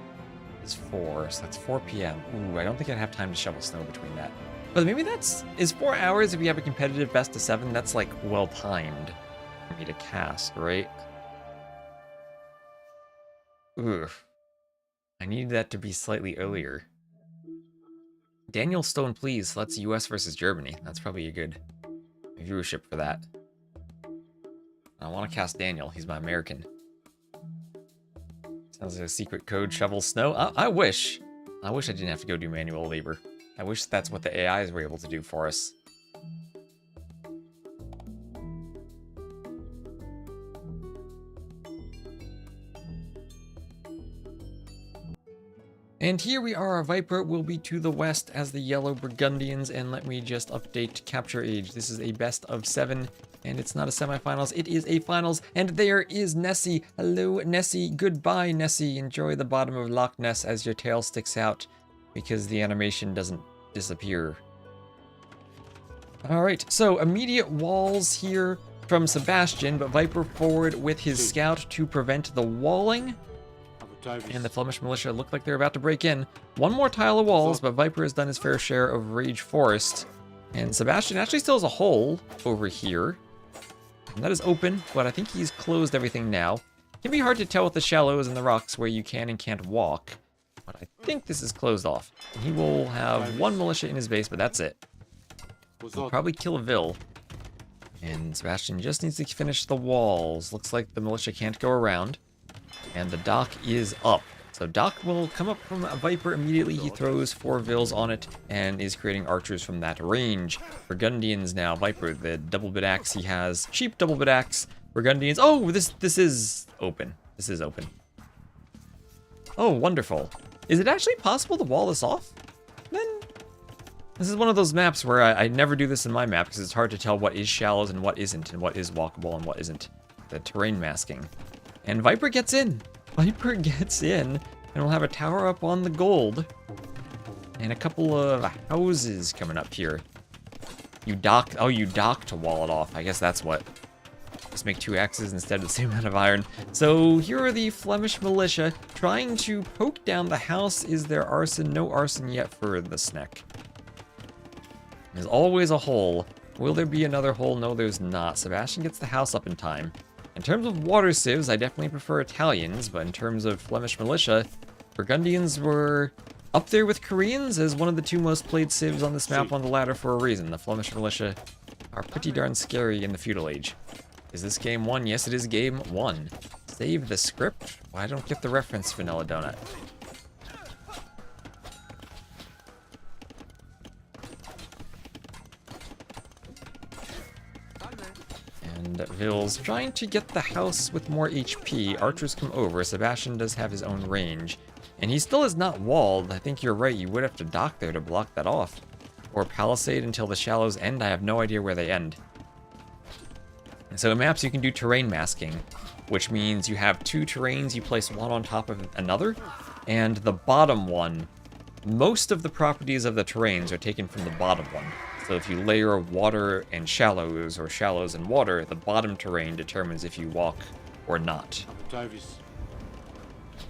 Is 4. So that's 4 p.m. Ooh, I don't think I'd have time to shovel snow between that. But maybe that's... Is 4 hours if you have a competitive best of 7? That's, like, well-timed for me to cast, right? Ooh. I need that to be slightly earlier. Daniel Stone, please. That's US versus Germany. That's probably a good viewership for that. I want to cast Daniel. He's my American. Sounds like a secret code, shovel snow. I wish. I wish I didn't have to go do manual labor. I wish that's what the AIs were able to do for us. And here we are, our Viper will be to the west as the Yellow Burgundians, and let me just update capture age. This is a best of 7, and it's not a semifinals, it is a finals, and there is Nessie. Hello, Nessie. Goodbye, Nessie. Enjoy the bottom of Loch Ness as your tail sticks out, because the animation doesn't disappear. Alright, so immediate walls here from Sebastian, but Viper forward with his scout to prevent the walling. And the Flemish militia look like they're about to break in. One more tile of walls, but Viper has done his fair share of Rage Forest. And Sebastian actually still has a hole over here. And that is open, but I think he's closed everything now. It can be hard to tell with the shallows and the rocks where you can and can't walk. But I think this is closed off. And he will have one militia in his base, but that's it. He'll probably kill a Vil. And Sebastian just needs to finish the walls. Looks like the militia can't go around. And the dock is up. So dock will come up from a Viper immediately. He throws 4 Vils on it and is creating archers from that range. Burgundians now. Viper, the double bit axe he has. Cheap double bit axe. Burgundians. Oh, this is open. This is open. Oh, wonderful. Is it actually possible to wall this off? Then this is one of those maps where I never do this in my map because it's hard to tell what is shallows and what isn't, and what is walkable and what isn't. The terrain masking. And Viper gets in. Viper gets in, and we'll have a tower up on the gold. And a couple of houses coming up here. You dock, oh, you dock to wall it off. I guess that's what. Just make 2 axes instead of the same amount of iron. So here are the Flemish militia trying to poke down the house. Is there arson? No arson yet for the Sneck. There's always a hole. Will there be another hole? No, there's not. Sebastian gets the house up in time. In terms of water civs, I definitely prefer Italians, but in terms of Flemish militia, Burgundians were up there with Koreans as one of the 2 most played civs on this map on the ladder for a reason. The Flemish militia are pretty darn scary in the feudal age. Is this game 1? Yes, it is game 1. Save the script? Well, I don't get the reference, Vanilla Donut. And Vil's trying to get the house with more HP. Archers come over. Sebastian does have his own range. And he still is not walled. I think you're right. You would have to dock there to block that off. Or palisade until the shallows end. I have no idea where they end. And so in maps, you can do terrain masking, which means you have 2 terrains. You place one on top of another. And the bottom one, most of the properties of the terrains are taken from the bottom one. So if you layer water and shallows, or shallows and water, the bottom terrain determines if you walk or not.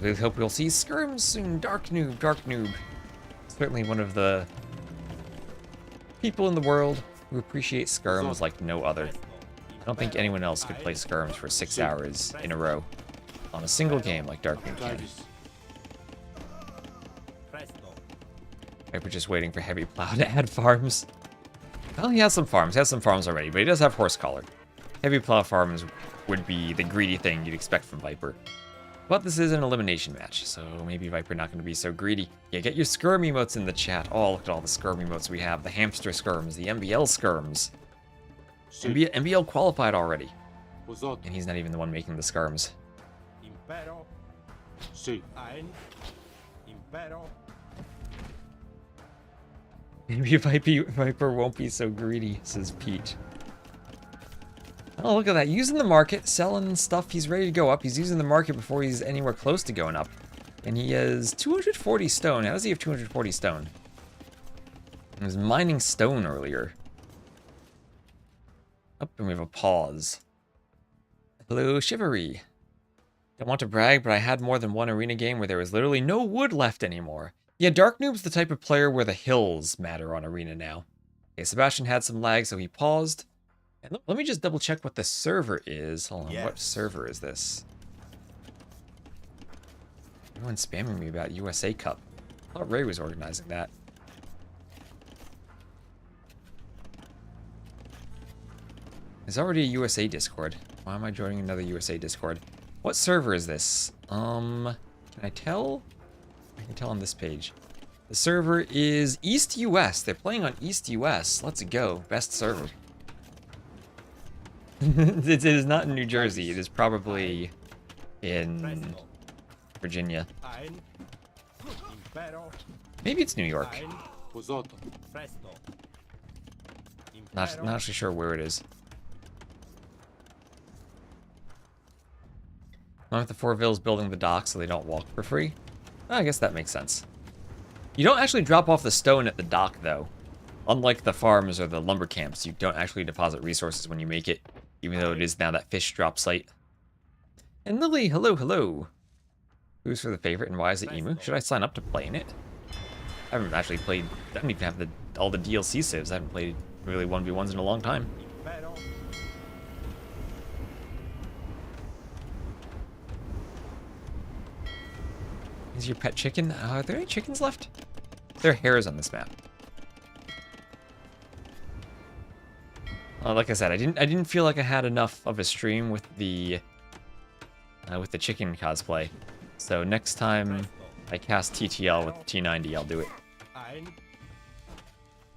We hope we'll see skirms soon. Dark Noob, Dark Noob. Certainly one of the people in the world who appreciate skirms like no other. I don't think anyone else could play skirms for 6 hours in a row on a single game like Dark Noob can. Maybe we're just waiting for Heavy Plow to add farms. Well, he has some farms. He has some farms already, but he does have Horse Collar. Heavy Plow farms would be the greedy thing you'd expect from Viper. But this is an elimination match, so maybe Viper not going to be so greedy. Yeah, get your skirm emotes in the chat. Oh, look at all the skirm emotes we have. The hamster skirms, the MBL skirms. MBL qualified already. And he's not even the one making the skirms. Maybe Viper won't be so greedy, says Pete. Oh, look at that. Using the market, selling stuff. He's ready to go up. He's using the market before he's anywhere close to going up. And he has 240 stone. How does he have 240 stone? He was mining stone earlier. Oh, and we have a pause. Hello, Chivalry. Don't want to brag, but I had more than one arena game where there was literally no wood left anymore. Yeah, Dark Noob's the type of player where the hills matter on arena now. Okay, Sebastian had some lag, so he paused. And let me just double check what the server is. Hold on, what server is this? Everyone's spamming me about USA Cup. I thought Ray was organizing that. There's already a USA Discord. Why am I joining another USA Discord? What server is this? Can I tell? I can tell on this page. The server is East US. They're playing on East US. Let's go. Best server. It is not in New Jersey. It is probably in Virginia. Maybe it's New York. Not actually sure where it is. One with the Four Villas building the dock so they don't walk for free. I guess that makes sense. You don't actually drop off the stone at the dock, though. Unlike the farms or the lumber camps, you don't actually deposit resources when you make it, even though it is now that fish drop site. And Lily, hello, hello. Who's for the favorite and why is it Emu? Should I sign up to play in it? I haven't actually played, I don't even have all the DLC civs. I haven't played really 1v1s in a long time. Is your pet chicken? Are there any chickens left? There are hares on this map. Like I said, I didn't feel like I had enough of a stream with the chicken cosplay. So next time I cast TTL with T90, I'll do it.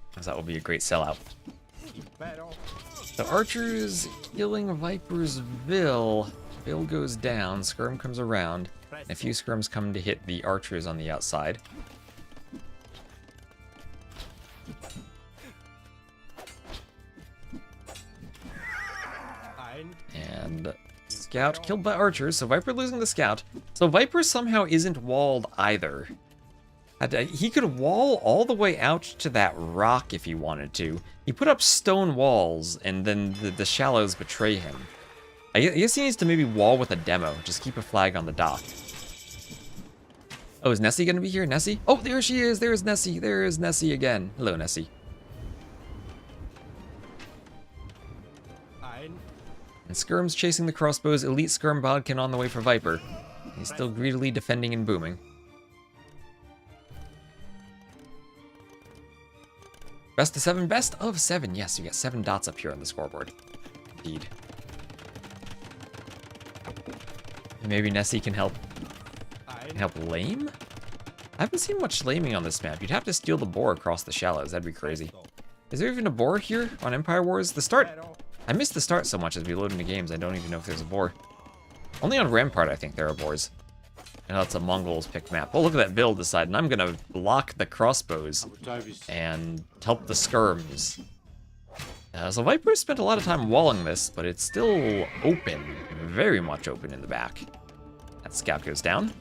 Because that will be a great sellout. The archers killing Viper's Bill. Bill goes down, Skirm comes around. A few Skirms come to hit the archers on the outside. And Scout killed by archers, so Viper losing the Scout. So Viper somehow isn't walled either. He could wall all the way out to that rock if he wanted to. He put up stone walls, and then the shallows betray him. I guess he needs to maybe wall with a demo. Just keep a flag on the dock. Oh, is Nessie gonna be here? Nessie? Oh, there she is. There's Nessie. There is Nessie again. Hello, Nessie. And Skirm's chasing the crossbows. Elite Skirm Bodkin on the way for Viper. He's still greedily defending and booming. Best of 7. Best of 7. Yes, you got 7 dots up here on the scoreboard. Indeed. Maybe Nessie can help lame? I haven't seen much laming on this map. You'd have to steal the boar across the shallows. That'd be crazy. Is there even a boar here on Empire Wars? The start... I missed the start so much as we load into games, I don't even know if there's a boar. Only on Rampart, I think there are boars. I know that's a Mongols pick map. Oh, look at that build decide, and I'm gonna block the crossbows and help the skirms. So Viper spent a lot of time walling this, but it's still open. Very much open in the back. That scout goes down.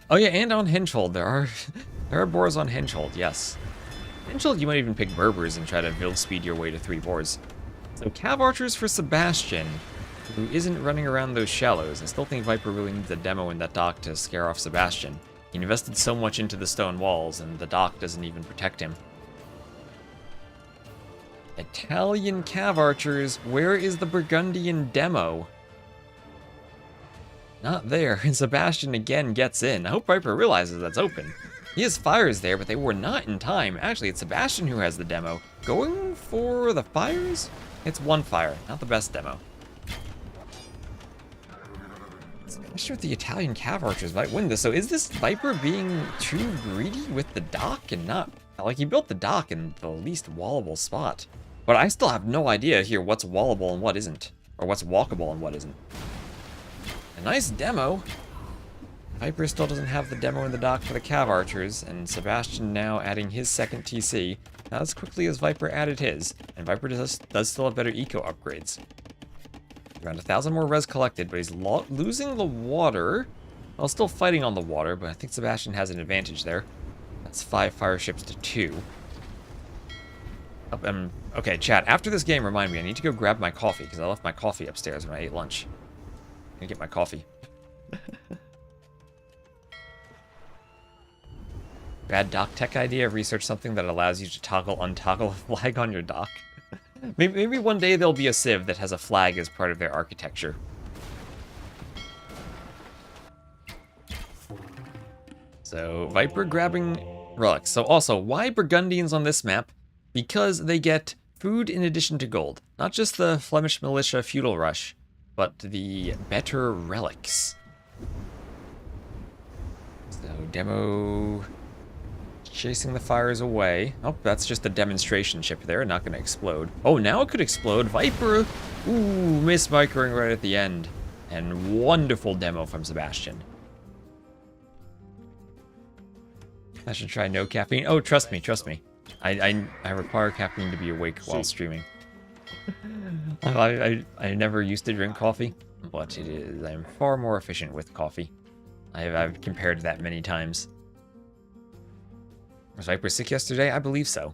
Oh yeah, and on Henchhold, there are boars on Henchhold, yes. Henchhold, you might even pick Berbers and try to build speed your way to 3 boars. So Cav Archers for Sebastian, who isn't running around those shallows. I still think Viper really needs a demo in that dock to scare off Sebastian. He invested so much into the stone walls, and the dock doesn't even protect him. Italian Cav Archers, where is the Burgundian demo? Not there, and Sebastian again gets in. I hope Viper realizes that's open. He has fires there, but they were not in time. Actually, it's Sebastian who has the demo. Going for the fires? It's 1 fire, not the best demo. I'm not sure if the Italian Cav Archers might win this. So is this Viper being too greedy with the dock and not... Like, he built the dock in the least wallable spot. But I still have no idea here what's wallable and what isn't. Or what's walkable and what isn't. A nice demo. Viper still doesn't have the demo in the dock for the Cav Archers, and Sebastian now adding his second TC, not as quickly as Viper added his, and Viper does still have better eco upgrades. Around 1,000 more res collected, but he's losing the water. Well, still fighting on the water, but I think Sebastian has an advantage there. That's 5 fire ships to 2. Okay, chat, after this game, remind me, I need to go grab my coffee, because I left my coffee upstairs when I ate lunch. I'm gonna get my coffee. Bad dock tech idea, research something that allows you to untoggle a flag on your dock. Maybe one day there'll be a civ that has a flag as part of their architecture. So, Viper grabbing relics. So also, why Burgundians on this map? Because they get food in addition to gold. Not just the Flemish militia feudal rush, but the better relics. So, demo... chasing the fires away. Oh, that's just a demonstration ship there, not going to explode. Oh, now it could explode. Viper! Ooh, miss-microing right at the end. And wonderful demo from Sebastian. I should try no caffeine. Oh, trust me, trust me. I require caffeine to be awake while streaming. I never used to drink coffee, but I'm far more efficient with coffee. I've compared that many times. Was Viper sick yesterday? I believe so.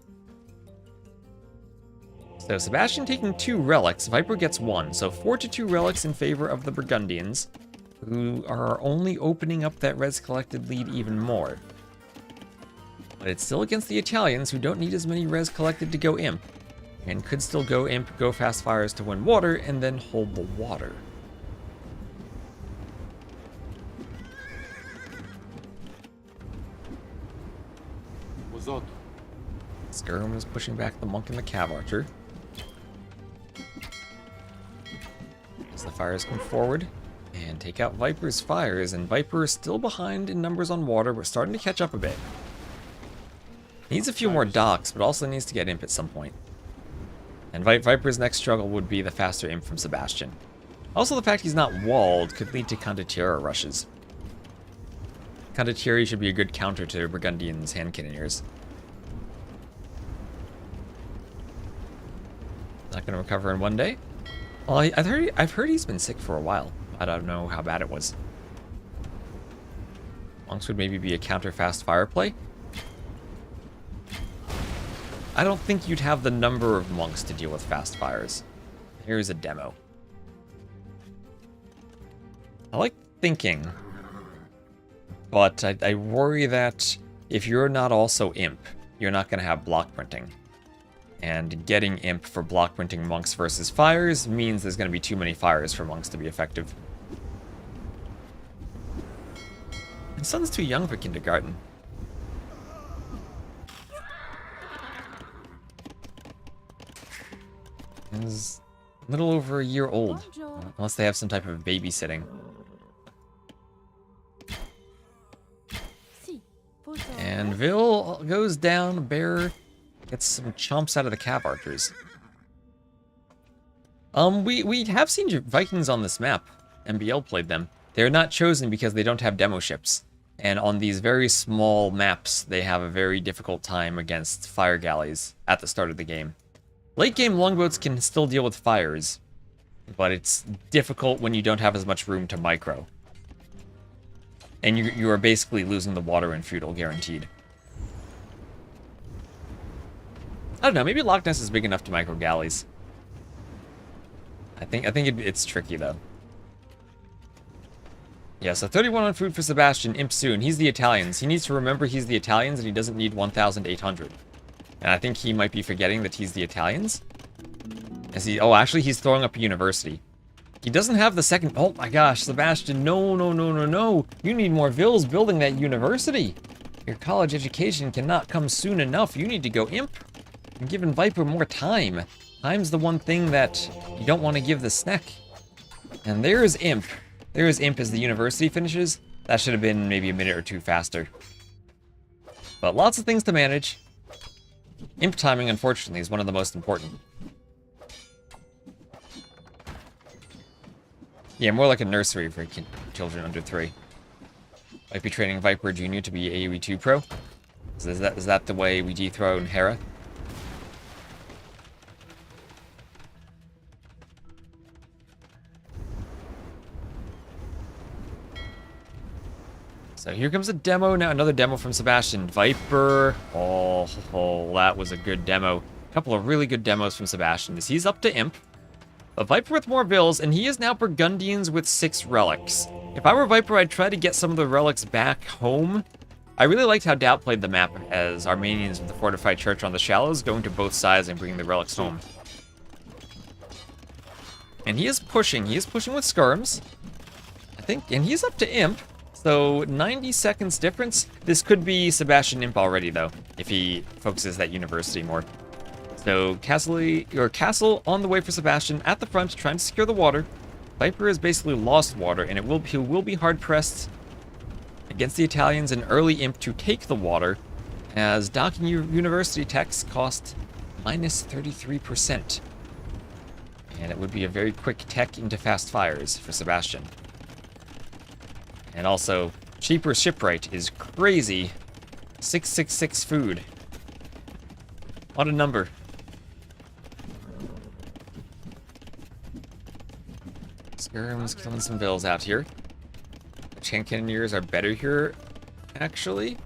So Sebastian taking 2 relics. Viper gets 1. So 4 to 2 relics in favor of the Burgundians, who are only opening up that res collected lead even more. But it's still against the Italians, who don't need as many res collected to go imp, and could still go imp, go fast fires to win water, and then hold the water. Skirm is pushing back the monk and the cav archer. As the fires come forward and take out Viper's fires, and Viper is still behind in numbers on water, but starting to catch up a bit. Needs a few more docks, but also needs to get imp at some point. And Viper's next struggle would be the faster imp from Sebastian. Also, the fact he's not walled could lead to Condottieri rushes. Condottieri should be a good counter to Burgundian's hand cannoneers. Not gonna recover in one day? Well, I've heard he's been sick for a while. I don't know how bad it was. Monks would maybe be a counter fast fire play. I don't think you'd have the number of monks to deal with fast fires. Here's a demo. I like thinking, but I worry that if you're not also imp, you're not going to have block printing. And getting imp for block printing monks versus fires means there's going to be too many fires for monks to be effective. My son's too young for kindergarten. He's a little over a year old, unless they have some type of babysitting. And Vil goes down, Bear gets some chomps out of the cav archers. We have seen Vikings on this map. MBL played them. They're not chosen because they don't have demo ships. And on these very small maps, they have a very difficult time against fire galleys at the start of the game. Late game longboats can still deal with fires, but it's difficult when you don't have as much room to micro. And you are basically losing the water in feudal, guaranteed. I don't know, maybe Loch Ness is big enough to micro galleys. I think it's tricky though. Yeah, so 31 on food for Sebastian, imp soon. He's the Italians. He needs to remember he's the Italians and he doesn't need 1,800. And I think he might be forgetting that he's the Italians. Oh, actually, he's throwing up a university. He doesn't have the second... Oh my gosh, Sebastian, no. You need more Vils building that university. Your college education cannot come soon enough. You need to go imp. I'm giving Viper more time. Time's the one thing that you don't want to give the snack. And there's imp. There's imp as the university finishes. That should have been maybe a minute or two faster. But lots of things to manage. Imp timing, unfortunately, is one of the most important. Yeah, more like a nursery for children under 3. Might be training Viper Jr. to be AoE 2 Pro. Is that the way we dethrone Hera? So here comes a demo now, another demo from Sebastian. Viper, oh, that was a good demo. A couple of really good demos from Sebastian. He's up to Imp. A Viper with more vills, and he is now Burgundians with 6 relics. If I were Viper, I'd try to get some of the relics back home. I really liked how Doubt played the map as Armenians with the fortified church on the shallows, going to both sides and bringing the relics home. And he is pushing with skirms, I think, and he's up to Imp. So 90 seconds difference. This could be Sebastian Imp already though, if he focuses that university more. So Castle on the way for Sebastian at the front, trying to secure the water. Viper has basically lost water, and he will be hard pressed against the Italians and early Imp to take the water, as docking university techs cost minus 33%. And it would be a very quick tech into fast fires for Sebastian. And also, cheaper shipwright is crazy. 666 food. What a number. Skirm's killing some vills out here. Which hand cannoneers are better here, actually?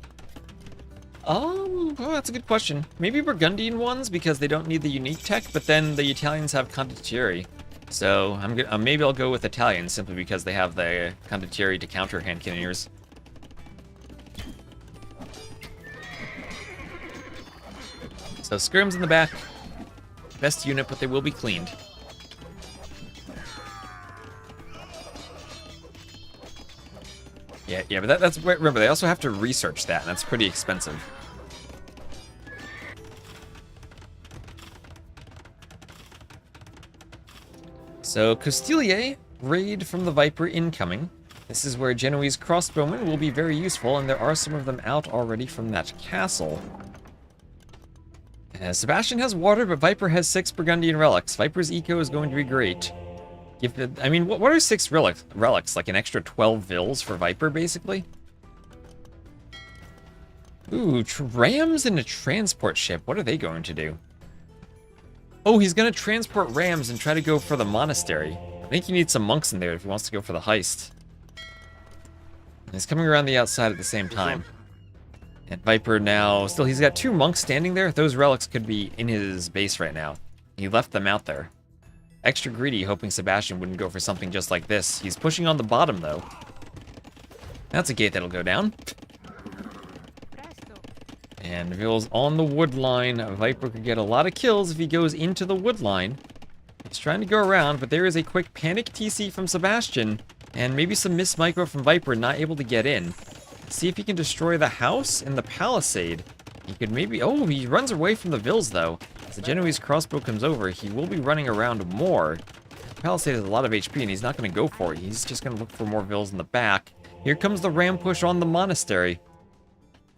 Oh, that's a good question. Maybe Burgundian ones, because they don't need the unique tech, but then the Italians have condottieri. So maybe I'll go with Italians, simply because they have the condottieri to counter hand cannoneers. So skirms in the back. Best unit, but they will be cleaned. Yeah, but that's remember, they also have to research that, and that's pretty expensive. So, Castilier, raid from the Viper incoming. This is where Genoese crossbowmen will be very useful, and there are some of them out already from that castle. Sebastian has water, but Viper has 6 Burgundian relics. Viper's eco is going to be great. I mean, what are 6 relics? Like an extra 12 vills for Viper, basically? Ooh, rams in a transport ship. What are they going to do? Oh, he's going to transport rams and try to go for the monastery. I think he needs some monks in there if he wants to go for the heist. And he's coming around the outside at the same time. And Viper now, still, he's got 2 monks standing there. Those relics could be in his base right now. He left them out there. Extra greedy, hoping Sebastian wouldn't go for something just like this. He's pushing on the bottom, though. That's a gate that'll go down. And Vill's on the wood line. Viper could get a lot of kills if he goes into the wood line. He's trying to go around, but there is a quick panic TC from Sebastian. And maybe some miss micro from Viper, not able to get in. See if he can destroy the house and the palisade. He could maybe... Oh, he runs away from the Vills, though. As the Genoese crossbow comes over, he will be running around more. The palisade has a lot of HP, and he's not going to go for it. He's just going to look for more Vills in the back. Here comes the ram push on the monastery.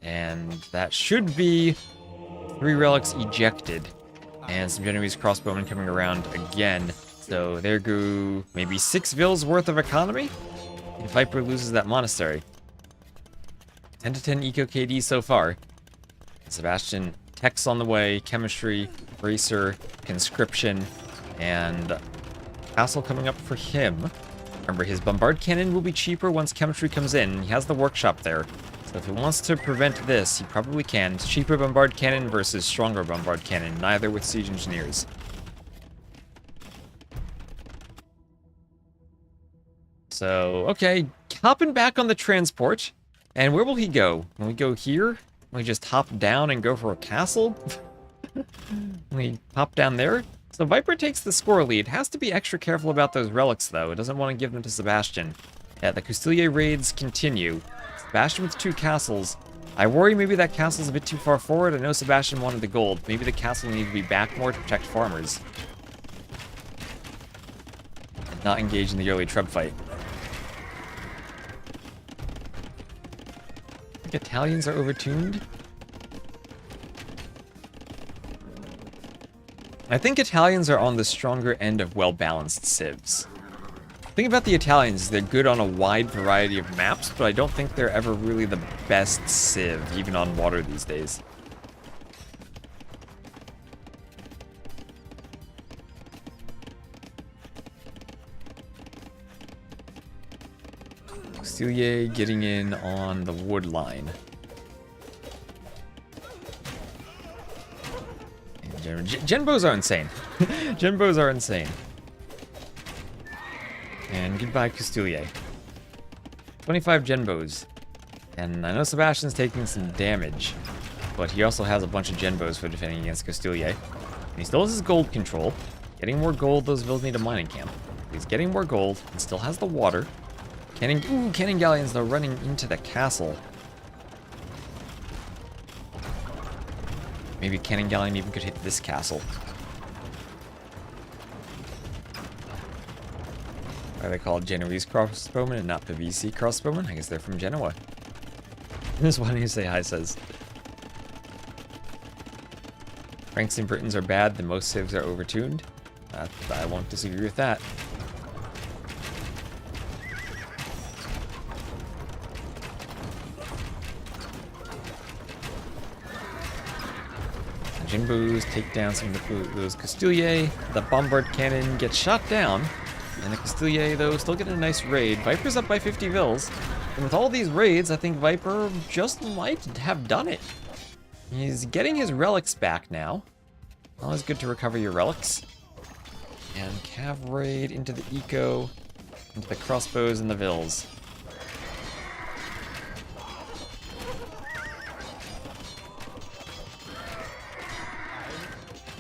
And that should be 3 relics ejected. And some Genoese crossbowmen coming around again. So there go maybe 6 Vills worth of economy. If Viper loses that monastery. 10 to 10 eco KD so far. Sebastian, techs on the way, chemistry, bracer, conscription, and castle coming up for him. Remember, his bombard cannon will be cheaper once chemistry comes in. He has the workshop there. So if he wants to prevent this, he probably can. It's cheaper bombard cannon versus stronger bombard cannon, neither with siege engineers. So, okay, hopping back on the transport. And where will he go? Will we go here? Will we just hop down and go for a castle? Will we hop down there? So Viper takes the score lead. Has to be extra careful about those relics, though. It doesn't want to give them to Sebastian. Yeah, the Castilier raids continue. Sebastian with 2 castles. I worry maybe that castle's a bit too far forward. I know Sebastian wanted the gold. Maybe the castle needs to be back more to protect farmers. And not engage in the early trub fight. Italians are overtuned. I think Italians are on the stronger end of well-balanced civs. The thing about the Italians is they're good on a wide variety of maps, but I don't think they're ever really the best civ, even on water these days. Castilier getting in on the wood line. And Genbos are insane. Genbos are insane. And goodbye, Castilier. 25 Genbos. And I know Sebastian's taking some damage, but he also has a bunch of Genbos for defending against Castilier. And he still has his gold control. Getting more gold, those villas need a mining camp. He's getting more gold and still has the water. Cannon galleons, though, running into the castle. Maybe cannon galleon even could hit this castle. Why are they called Genoese crossbowmen and not Pavese crossbowmen? I guess they're from Genoa. This one you say hi says. Franks and Britons are bad, the most civs are overtuned. I won't disagree with that. Jinbus take down some of those Castilier. The bombard cannon gets shot down. And the Castilier, though, still getting a nice raid. Viper's up by 50 vills. And with all these raids, I think Viper just might have done it. He's getting his relics back now. Always good to recover your relics. And Cav raid into the eco, into the crossbows and the vills.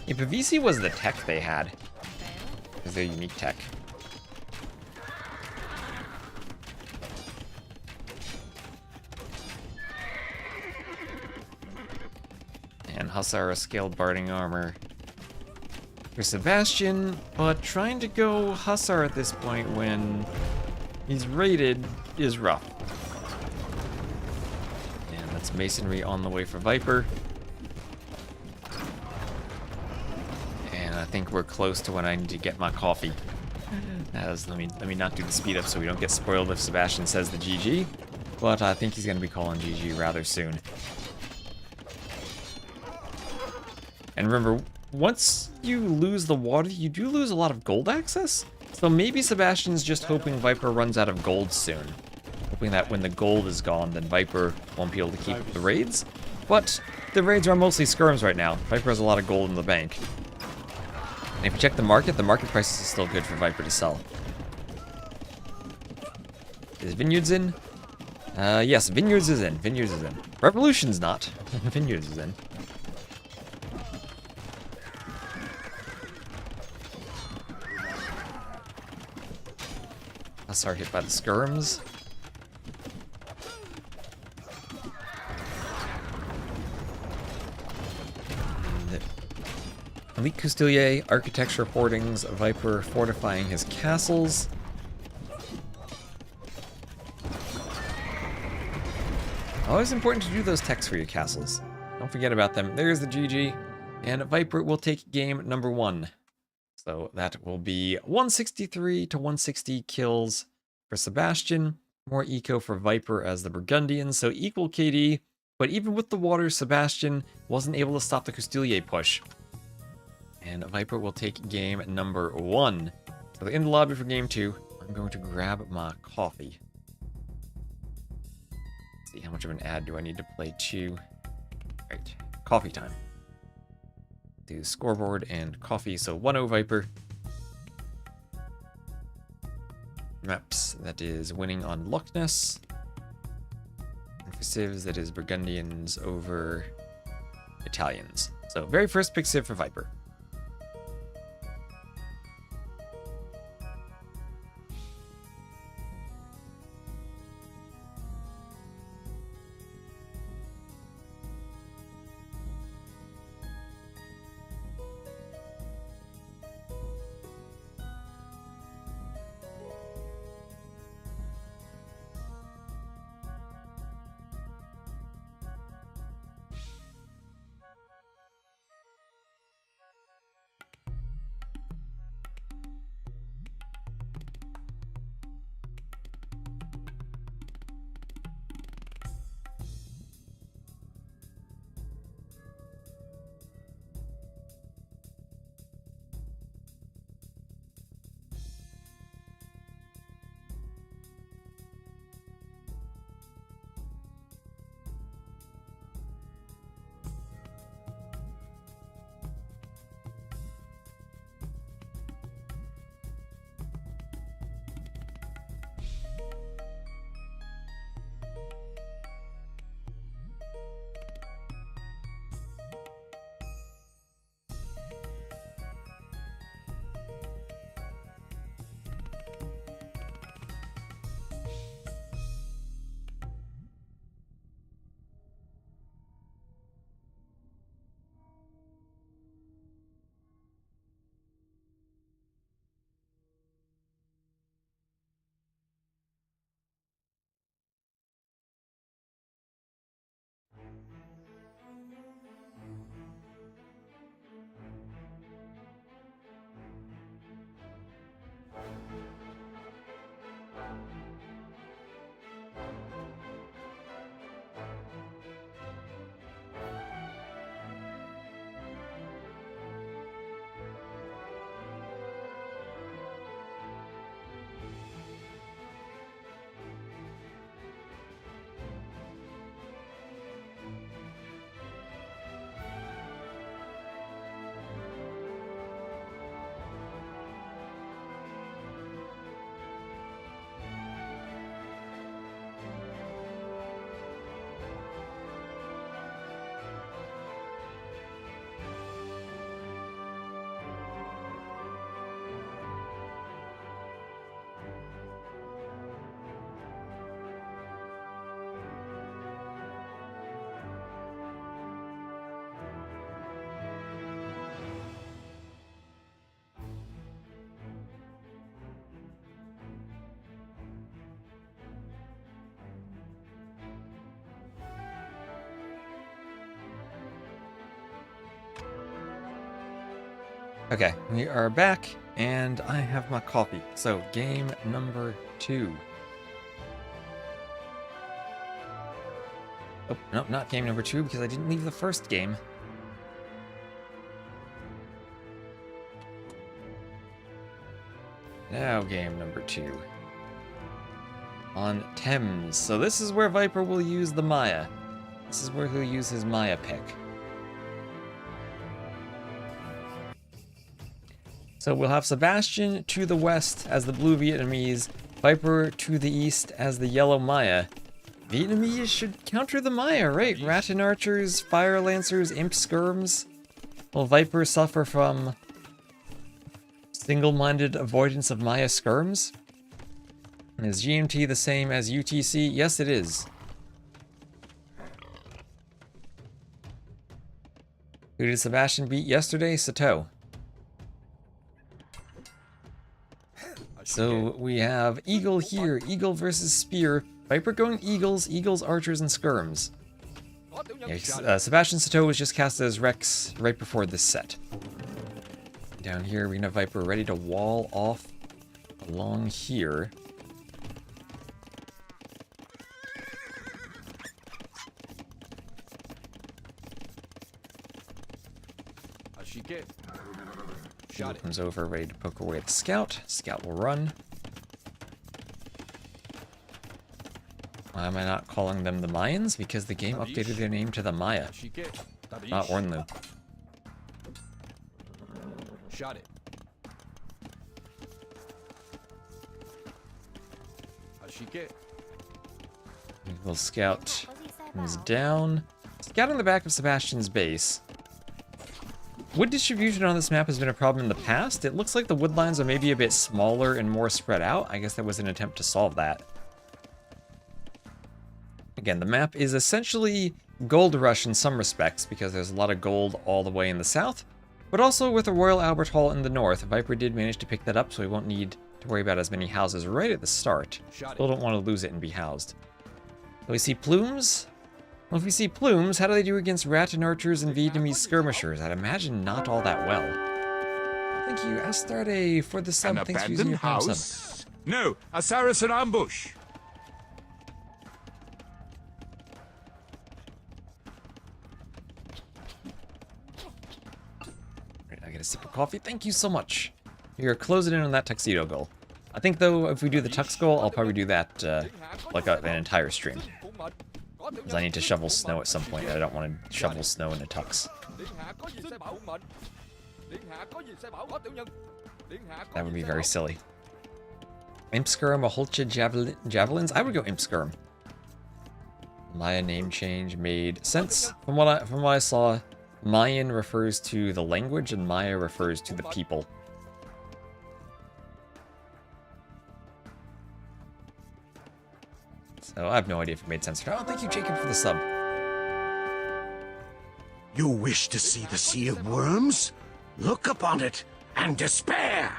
Yeah, Pavese was the tech they had. It was their unique tech. And Hussar scaled barding armor for Sebastian, but trying to go Hussar at this point when he's raided is rough. And that's masonry on the way for Viper. And I think we're close to when I need to get my coffee. Let me not do the speed up so we don't get spoiled if Sebastian says the GG. But I think he's going to be calling GG rather soon. And remember, once you lose the water, you do lose a lot of gold access. So maybe Sebastian's just hoping Viper runs out of gold soon. Hoping that when the gold is gone, then Viper won't be able to keep the raids. But the raids are mostly skirms right now. Viper has a lot of gold in the bank. And if you check the market price is still good for Viper to sell. Is Vineyards in? Yes, Vineyards is in. Vineyards is in. Revolution's not. Vineyards is in. Hussar hit by the skirms. Elite Castilier, architecture hoardings, Viper fortifying his castles. Always important to do those techs for your castles. Don't forget about them. There's the GG. And Viper will take game number 1. So that will be 163 to 160 kills for Sebastian. More eco for Viper as the Burgundians. So equal KD. But even with the water, Sebastian wasn't able to stop the Castilier push. And Viper will take game number 1. So in the lobby for game 2, I'm going to grab my coffee. Let's see, how much of an ad do I need to play to? Right, coffee time. Do scoreboard and coffee, so 1-0 Viper. Maps, that is winning on Loch Ness. And for civs, that is Burgundians over Italians. So very first pick civ for Viper. Okay, we are back, and I have my coffee. So, game number 2. Oh, no, not game number 2, because I didn't leave the first game. Now, game number 2. On Thames. So this is where Viper will use the Maya. This is where he'll use his Maya pick. So we'll have Sebastian to the west as the blue Vietnamese, Viper to the east as the yellow Maya. Vietnamese should counter the Maya, right? Rattan Archers, Fire Lancers, Imp Skirms. Will Viper suffer from single-minded avoidance of Maya Skirms? Is GMT the same as UTC? Yes, it is. Who did Sebastian beat yesterday? Sitaux. So we have Eagle here, Eagle versus Spear. Viper going Eagles, Eagles, Archers, and Skirms. Yeah, Sebastian Sitaux was just cast as Rex right before this set. Down here, we have Viper ready to wall off along here. Shot it. Comes over, ready to poke away at the Scout. Scout will run. Why am I not calling them the Mayans? Because the game updated their name to the Maya, not Ornlu. Shot it. Little Scout comes down. Scout on the back of Sebastian's base. Wood distribution on this map has been a problem in the past. It looks like the wood lines are maybe a bit smaller and more spread out. I guess that was an attempt to solve that. Again, the map is essentially Gold Rush in some respects because there's a lot of gold all the way in the south, but also with the Royal Albert Hall in the north. Viper did manage to pick that up, so we won't need to worry about as many houses right at the start. Still don't want to lose it and be housed. So we see Plumes. Well, if we see Plumes, how do they do against Rattan Archers and Vietnamese Skirmishers? I'd imagine not all that well. Thank you, Astarte, for the sub. An Thanks for using your abandoned Prime sub. house? No, a Saracen ambush. Right, I get a sip of coffee. Thank you so much. You're closing in on that tuxedo goal. I think, though, if we do the tux goal, I'll probably do that like an entire stream. Because I need to shovel snow at some point. I don't want to shovel snow in a tux. That would be very silly. Imp Skirm, Aholcha Javelins? I would go Imp Skirm. Maya name change made sense. From what I saw, Mayan refers to the language and Maya refers to the people. So I have no idea if it made sense or not. Oh, thank you, Jacob, for the sub. You wish to see the Sea of Worms? Look upon it and despair.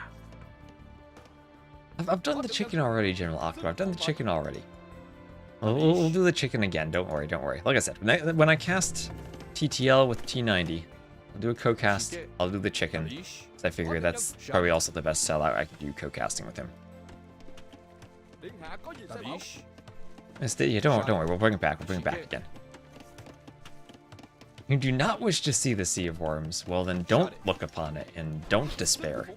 I've done the chicken already, General Octo. I've done the chicken already. We'll do the chicken again. Don't worry, don't worry. Like I said, when I cast TTL with T90, I'll do a co-cast. I'll do the chicken. So I figure that's probably also the best sellout I can do co-casting with him. Yeah, don't worry. We'll bring it back. We'll bring it back again. You do not wish to see the Sea of Worms. Well, then don't look upon it and don't despair.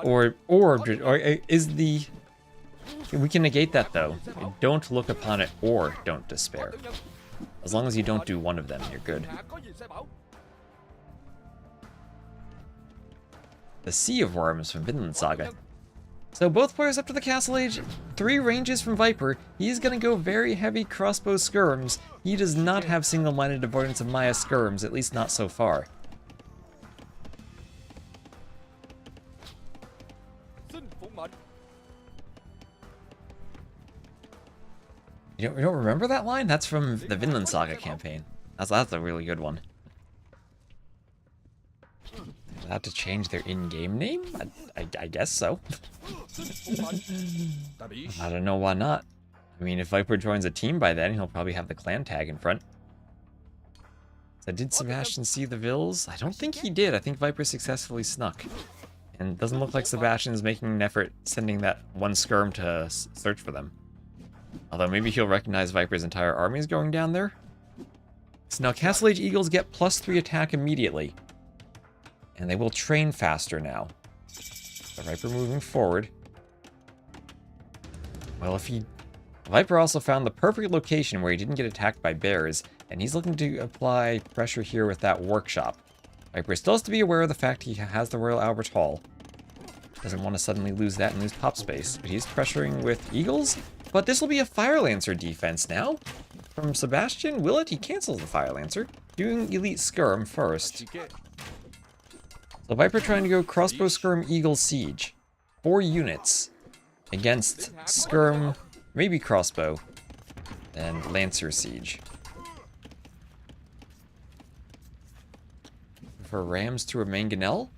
Or is the... We can negate that, though. Don't look upon it or don't despair. As long as you don't do one of them, you're good. The Sea of Worms from Vinland Saga. So both players up to the Castle Age, 3 ranges from Viper. He's gonna go very heavy crossbow skirms. He does not have single-minded avoidance of Maya skirms, at least not so far. You don't remember that line? That's from the Vinland Saga campaign. That's a really good one. Allowed to change their in-game name? I guess so. I don't know why not. I mean, if Viper joins a team by then, he'll probably have the clan tag in front. Did Sebastian see the Vills? I don't think he did. I think Viper successfully snuck. And it doesn't look like Sebastian is making an effort sending that one skirm to search for them. Although maybe he'll recognize Viper's entire army is going down there. So now Castle Age Eagles get +3 attack immediately. And they will train faster now. So Viper moving forward. Well, if he... Viper also found the perfect location where he didn't get attacked by bears, and he's looking to apply pressure here with that workshop. Viper still has to be aware of the fact he has the Royal Albert Hall. Doesn't want to suddenly lose that and lose pop space, but he's pressuring with Eagles. But this will be a Fire Lancer defense now. From Sebastian, will it? He cancels the Fire Lancer, doing Elite Skirm first. So Viper trying to go Crossbow Skirm Eagle Siege. 4 units against Skirm, maybe Crossbow, and Lancer Siege. For Rams to a Mangonel?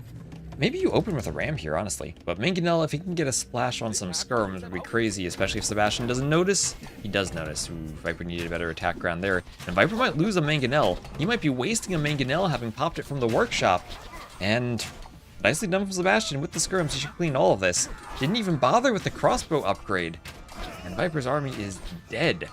Maybe you open with a Ram here, honestly. But Mangonel, if he can get a splash on some skirms, would be crazy, especially if Sebastian doesn't notice. He does notice. Ooh, Viper needed a better attack ground there. And Viper might lose a Mangonel. He might be wasting a Mangonel, having popped it from the workshop. And nicely done from Sebastian with the skirms. He should clean all of this. Didn't even bother with the crossbow upgrade. And Viper's army is dead.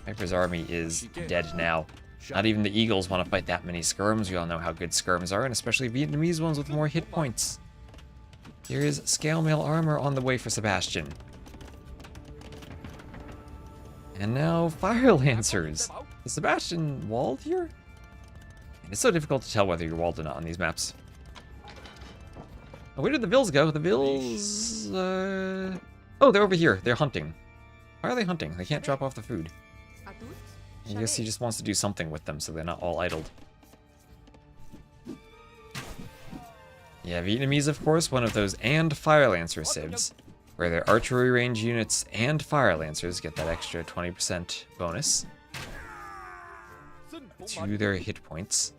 Viper's army is dead now. Not even the Eagles want to fight that many skirms. We all know how good skirms are, and especially Vietnamese ones with more hit points. There is scale mail armor on the way for Sebastian. And now Fire Lancers. Is Sebastian walled here? It's so difficult to tell whether you're walled or not on these maps. Oh, where did the Vills go? The Vills... Oh, they're over here. They're hunting. Why are they hunting? They can't drop off the food. I guess he just wants to do something with them so they're not all idled. Yeah, Vietnamese, of course, one of those and Fire Lancer civs, where their archery range units and Fire Lancers get that extra 20% bonus to their hit points.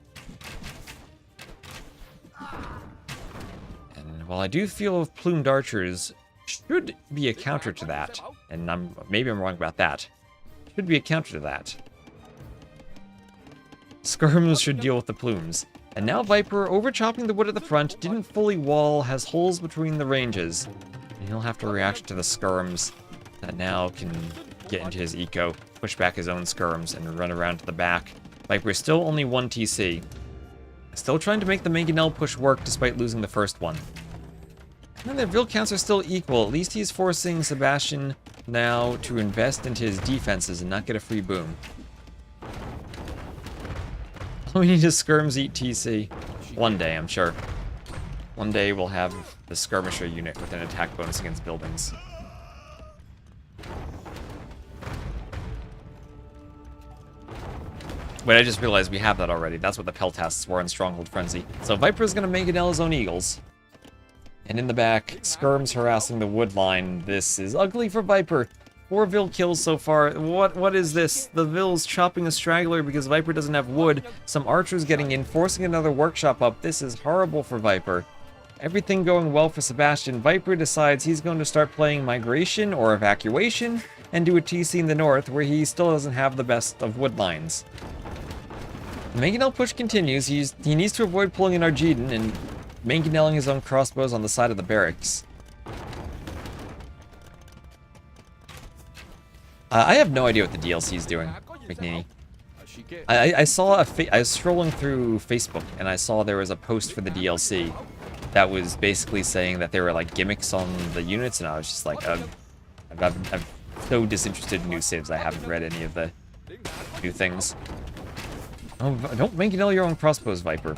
And while I do feel plumed archers should be a counter to that, and maybe I'm wrong about that, should be a counter to that. Skirms should deal with the plumes. And now Viper, overchopping the wood at the front, didn't fully wall, has holes between the ranges. And he'll have to react to the skirms that now can get into his eco, push back his own skirms, and run around to the back. Viper is still only 1 TC. Still trying to make the Mangonel push work despite losing the first one. And their Vil counts are still equal. At least he's forcing Sebastian now to invest into his defenses and not get a free boom. We need to skirms eat TC. One day, I'm sure. One day we'll have the skirmisher unit with an attack bonus against buildings. Wait, I just realized we have that already. That's what the Peltasts were in Stronghold Frenzy. So Viper's gonna Mangonel his own Eagles. And in the back, skirms harassing the wood line. This is ugly for Viper. 4 Vil kills so far. What is this? The Vil's chopping a straggler because Viper doesn't have wood. Some archers getting in, forcing another workshop up. This is horrible for Viper. Everything going well for Sebastian. Viper decides he's going to start playing Migration or Evacuation and do a TC in the north where he still doesn't have the best of wood lines. The Mangonel push continues. He needs to avoid pulling an Argiden and Mangonelling his own crossbows on the side of the barracks. I have no idea what the DLC is doing, McNeely. I saw I was scrolling through Facebook and I saw there was a post for the DLC that was basically saying that there were like gimmicks on the units, and I was just like, I'm so disinterested in new civs. I haven't read any of the new things. Oh, don't Mangonel your own crossbows, Viper.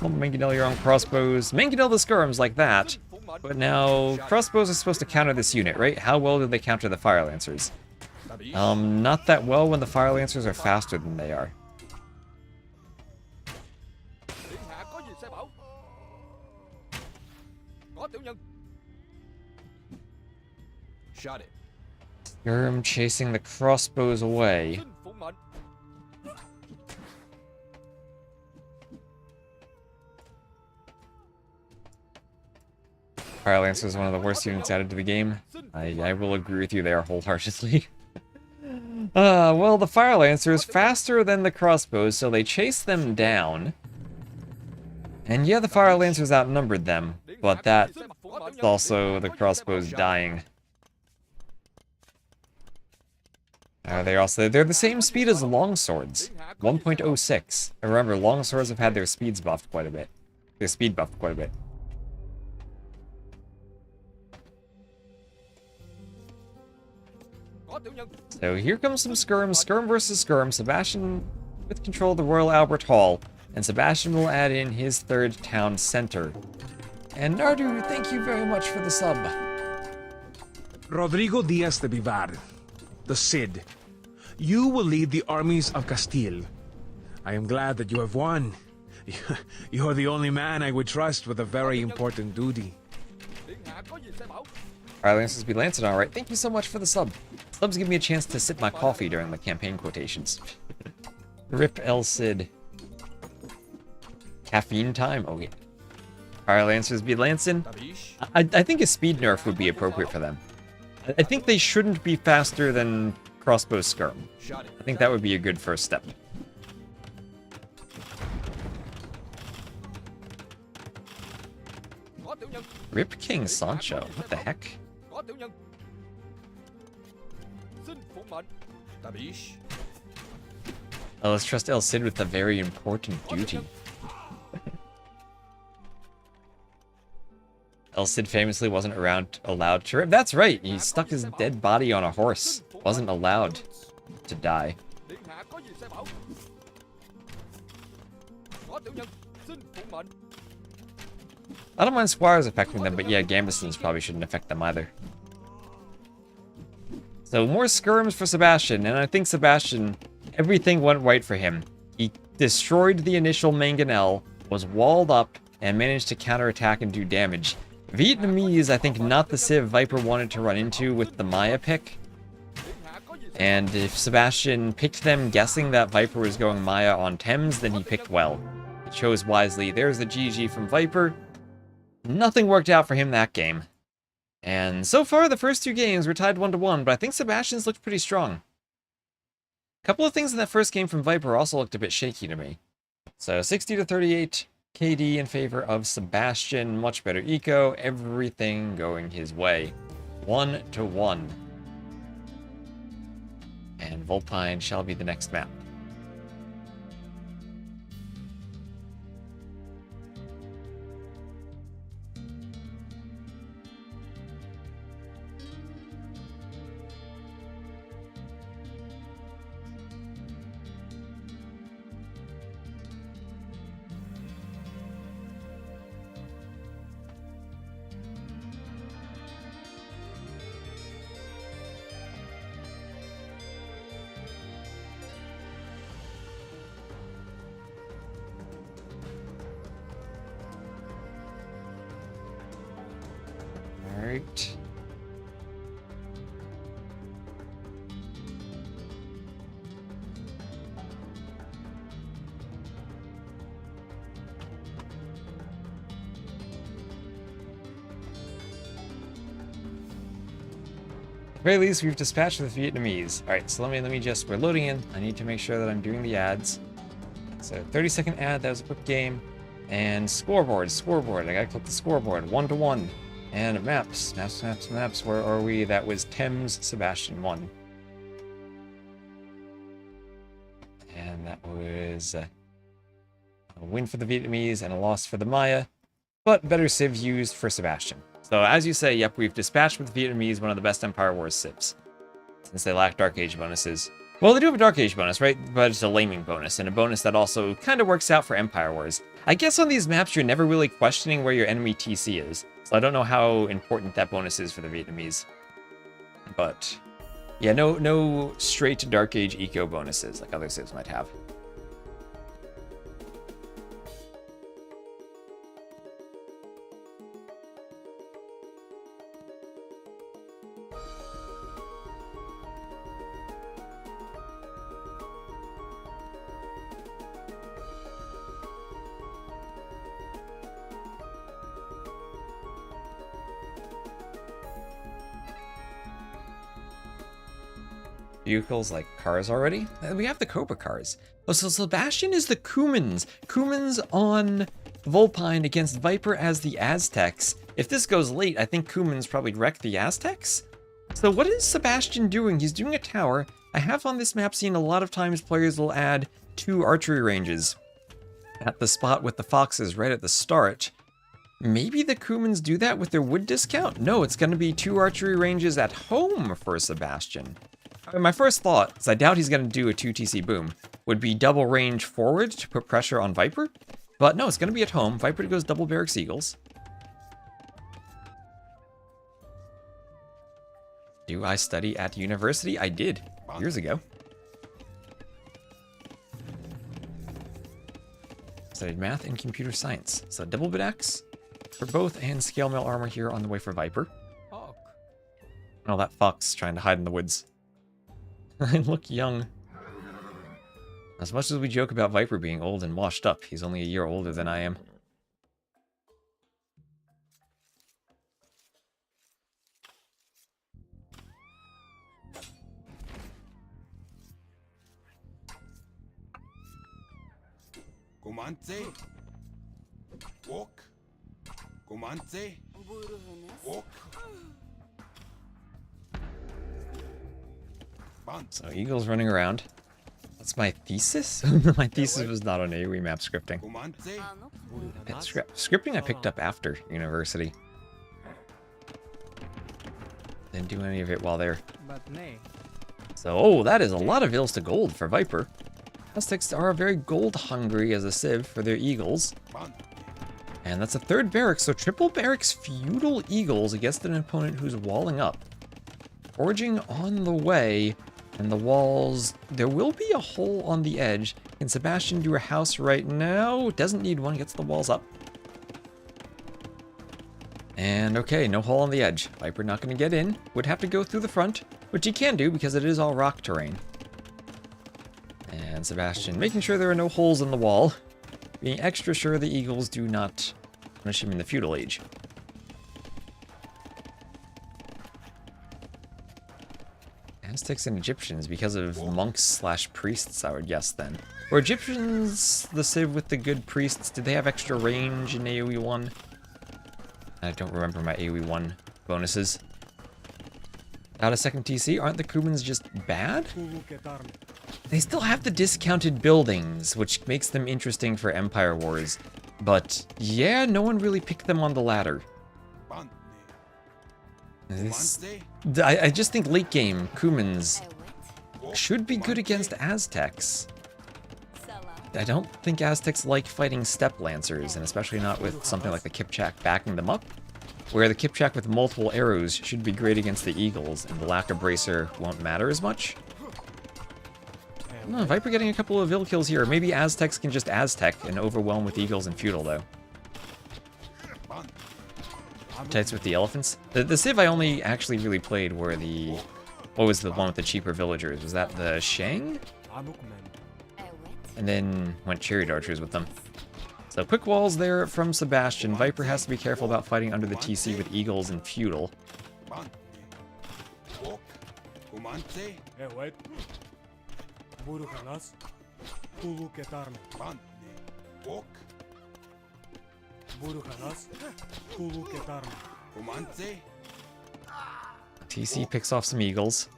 Don't Mangonel your own crossbows. Mangonel the skirms like that. But now crossbows are supposed to counter this unit, right? How well do they counter the Fire Lancers? Not that well when the Fire Lancers are faster than they are. Shot it. Skirm chasing the crossbows away. Fire Lancer is one of the worst units added to the game. I will agree with you there wholeheartedly. Well, the Fire Lancer is faster than the crossbows, so they chase them down. And yeah, the Fire Lancers outnumbered them, but that's also the crossbows dying. They're the same speed as longswords, 1.06. And remember, longswords have had their speeds buffed quite a bit. Their speed buffed quite a bit. So here comes some skirm. Skirm versus skirm. Sebastian with control of the Royal Albert Hall. And Sebastian will add in his third town center. And Nardu, thank you very much for the sub. Rodrigo Diaz de Vivar, the Cid. You will lead the armies of Castile. I am glad that you have won. You are the only man I would trust with a very important duty. Alright, Lancers be Lancing, alright. Thank you so much for the sub. Subs give me a chance to sip my coffee during the campaign quotations. Rip El Cid. Caffeine time? Oh yeah. Alright, Lancers be Lancing. I think a speed nerf would be appropriate for them. I think they shouldn't be faster than crossbow skirm. I think that would be a good first step. Rip King Sancho, what the heck? Oh, let's trust El Cid with a very important duty. El Cid famously wasn't allowed to rip. That's right, he stuck his dead body on a horse. Wasn't allowed to die. I don't mind squires affecting them, but yeah, Gambesons probably shouldn't affect them either. So more skirms for Sebastian, and I think Sebastian, everything went right for him. He destroyed the initial mangonel, was walled up, and managed to counterattack and do damage. Vietnamese, I think not the TheViper wanted to run into with the Maya pick. And if Sebastian picked them guessing that Viper was going Maya on Thames, then he picked well. He chose wisely. There's the GG from Viper. Nothing worked out for him that game. And so far, the first two games were tied 1-1, but I think Sebastian's looked pretty strong. A couple of things in that first game from Viper also looked a bit shaky to me. So 60-38 KD in favor of Sebastian, much better eco, everything going his way. 1-1. And Vulpine shall be the next map. Alright. At the very least, we've dispatched the Vietnamese. Alright, so let me just, we're loading in. I need to make sure that I'm doing the ads. So 30-second ad, that was a quick game. And scoreboard. I gotta click the scoreboard. 1-1. And maps. Where are we? That was Thames, Sebastian 1. And that was a win for the Vietnamese and a loss for the Maya, but better civs used for Sebastian. So as you say, yep, we've dispatched with the Vietnamese one of the best Empire Wars civs, since they lack Dark Age bonuses. Well, they do have a Dark Age bonus, right? But it's a laming bonus, and a bonus that also kind of works out for Empire Wars. I guess on these maps, you're never really questioning where your enemy TC is, so I don't know how important that bonus is for the Vietnamese. But yeah, no straight Dark Age eco bonuses like other civs might have. vehicles like cars already? We have the Cobra cars. Oh, so Sebastian is the Cumans. Cumans on Vulpine against Viper as the Aztecs. If this goes late, I think Cumans probably wreck the Aztecs. So what is Sebastian doing? He's doing a tower. I have on this map seen a lot of times players will add 2 archery ranges at the spot with the foxes right at the start. Maybe the Cumans do that with their wood discount? No, it's going to be 2 archery ranges at home for Sebastian. My first thought, because I doubt he's going to do a 2 TC boom, would be double range forward to put pressure on Viper. But no, it's going to be at home. Viper goes double barracks Eagles. Do I study at university? I did, years ago. Studied math and computer science. So double bit axe for both and scale mail armor here on the way for Viper. Hawk. Oh, that fox trying to hide in the woods. I look young. As much as we joke about Viper being old and washed up, he's only a year older than I am. Comandze. Walk. Comandze. Walk. So Eagle's running around. That's my thesis? My thesis was not on AoE map scripting. Comandze. Scripting I picked up after university. Didn't do any of it while there. But nay. So, oh, that is a lot of ills to gold for Viper. Aztecs are very gold hungry as a civ for their Eagles. And that's a 3rd barracks, so triple barracks feudal Eagles against an opponent who's walling up. Forging on the way, and the walls, there will be a hole on the edge. Can Sebastian do a house right now? Doesn't need one, gets the walls up. And okay, no hole on the edge. Viper not gonna get in, would have to go through the front, which he can do because it is all rock terrain. And Sebastian making sure there are no holes in the wall, being extra sure the Eagles do not punish him in the feudal age. Aztecs and Egyptians because of monks / priests, I would guess then. Were Egyptians the civ with the good priests? Did they have extra range in AoE 1? I don't remember my AoE 1 bonuses. Out of 2nd TC, aren't the Cumans just bad? They still have the discounted buildings, which makes them interesting for Empire Wars. But yeah, no one really picked them on the ladder. I just think late game, Cumans should be good against Aztecs. I don't think Aztecs like fighting Steppe Lancers, and especially not with something like the Kipchak backing them up, where the Kipchak with multiple arrows should be great against the Eagles, and the lack of bracer won't matter as much. Oh, Viper getting a couple of ill kills here. Maybe Aztecs can just Aztec and overwhelm with Eagles and Feudal, though. Tights with the elephants. The civ I only actually really played were the... What was the one with the cheaper villagers? Was that the Shang? And then went chariot archers with them. So quick walls there from Sebastian. Viper has to be careful about fighting under the TC with Eagles and Feudal. TC picks off some Eagles.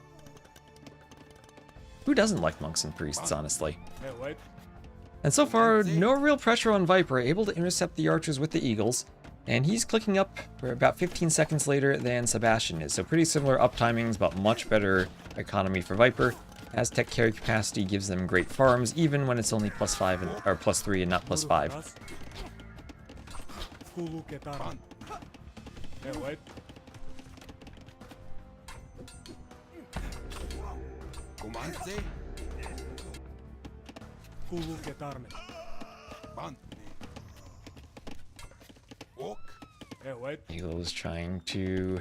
Who doesn't like monks and priests, honestly? And so far, no real pressure on Viper, able to intercept the archers with the Eagles. And he's clicking up for about 15 seconds later than Sebastian is. So pretty similar up timings, but much better economy for Viper. Aztec carry capacity gives them great farms, even when it's only +5 and, or +3 and not +5. Eagle is trying to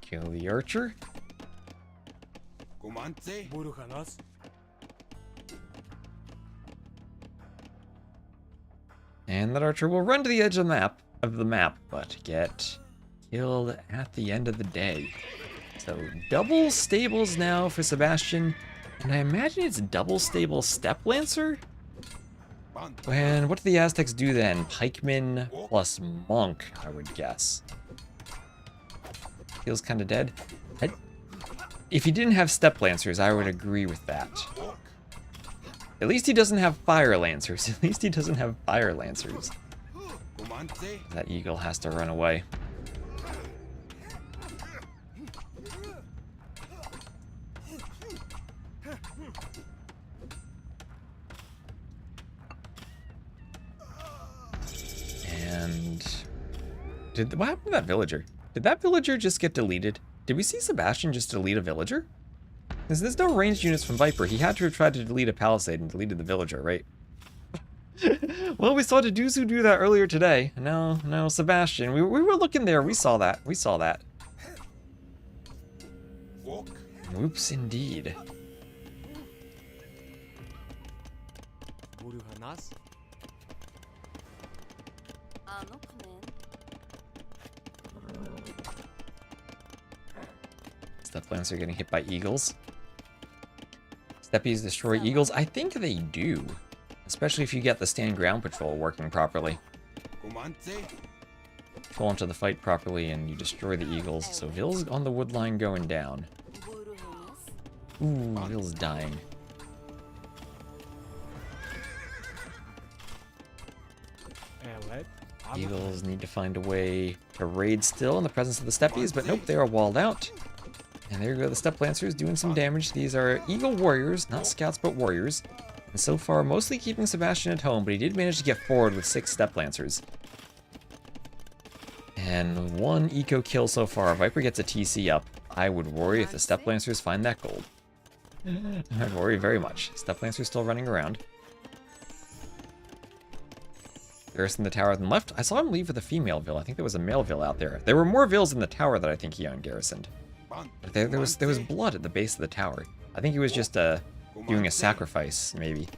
kill the archer. And that archer will run to the edge of the map, but get killed at the end of the day. So double stables now for Sebastian, and I imagine it's double stable Step Lancer? And what do the Aztecs do then? Pikeman plus Monk, I would guess. Feels kind of dead. If he didn't have Step Lancers, I would agree with that. At least he doesn't have Fire Lancers. At least he doesn't have Fire Lancers. That eagle has to run away. And what happened to that villager? Did that villager just get deleted? Did we see Sebastian just delete a villager? Because there's no ranged units from Viper. He had to have tried to delete a palisade and deleted the villager, right? Well, we saw Dedusu do that earlier today. No, Sebastian. We were looking there. We saw that. We saw that. Oops, indeed. Step Lancer getting hit by eagles. Steppies destroy eagles? I think they do. Especially if you get the stand ground patrol working properly. Fall into the fight properly and you destroy the eagles. So Vill's on the wood line going down. Ooh, Vill's dying. Eagles need to find a way to raid still in the presence of the Steppies, but nope, they are walled out. And there you go, the Step Lancers doing some damage. These are Eagle Warriors, not Scouts, but Warriors. And so far, mostly keeping Sebastian at home, but he did manage to get forward with 6 Step Lancers. And 1 eco kill so far. Viper gets a TC up. I would worry if the Step Lancers find that gold. I'd worry very much. Step Lancers still running around. Garrison the tower on the left. I saw him leave with a female Vill. I think there was a male Vill out there. There were more Vills in the tower that I think he ungarrisoned. But there was blood at the base of the tower. I think he was just doing a sacrifice, maybe.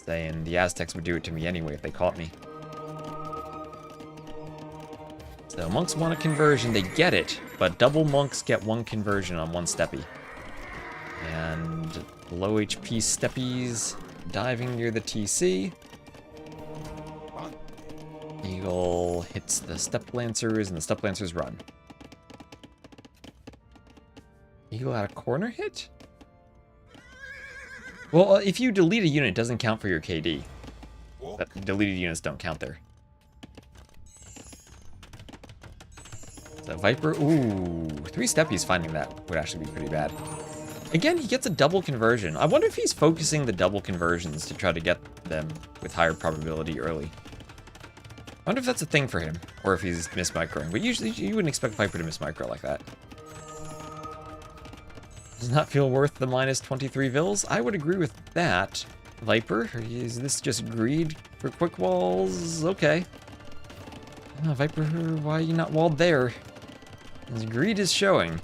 Saying the Aztecs would do it to me anyway if they caught me. So monks want a conversion, they get it, but double monks get 1 conversion on 1 steppy. And low HP steppies diving near the TC. Eagle hits the Step Lancers, and the Step Lancers run. Eagle had a corner hit? Well, if you delete a unit, it doesn't count for your KD. But deleted units don't count there. So Viper, ooh, 3 Steppies finding that would actually be pretty bad. Again, he gets a double conversion. I wonder if he's focusing the double conversions to try to get them with higher probability early. I wonder if that's a thing for him, or if he's mismicroing. But usually, you wouldn't expect Viper to mismicro like that. Does not feel worth the minus 23 Vills? I would agree with that. Viper, is this just greed for quick walls? Okay. Viper, why are you not walled there? His greed is showing.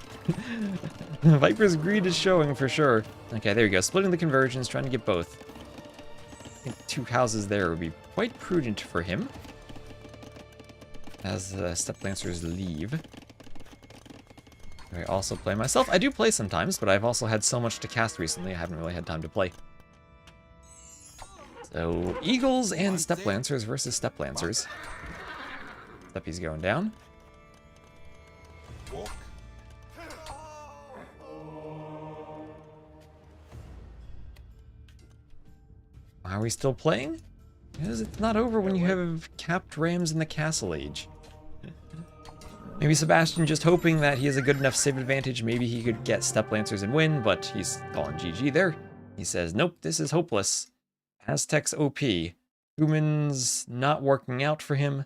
Viper's greed is showing for sure. Okay, there you go. Splitting the conversions, trying to get both. I think 2 houses there would be quite prudent for him. As the Step Lancers leave. I also play myself. I do play sometimes, but I've also had so much to cast recently, I haven't really had time to play. So, Eagles and Step Lancers versus Step Lancers. Steppy's going down. Are we still playing? Because it's not over when you have capped rams in the Castle Age. Maybe Sebastian just hoping that he has a good enough save advantage. Maybe he could get Step Lancers and win, but he's calling GG there. He says, nope, this is hopeless. Aztecs OP. Human's not working out for him.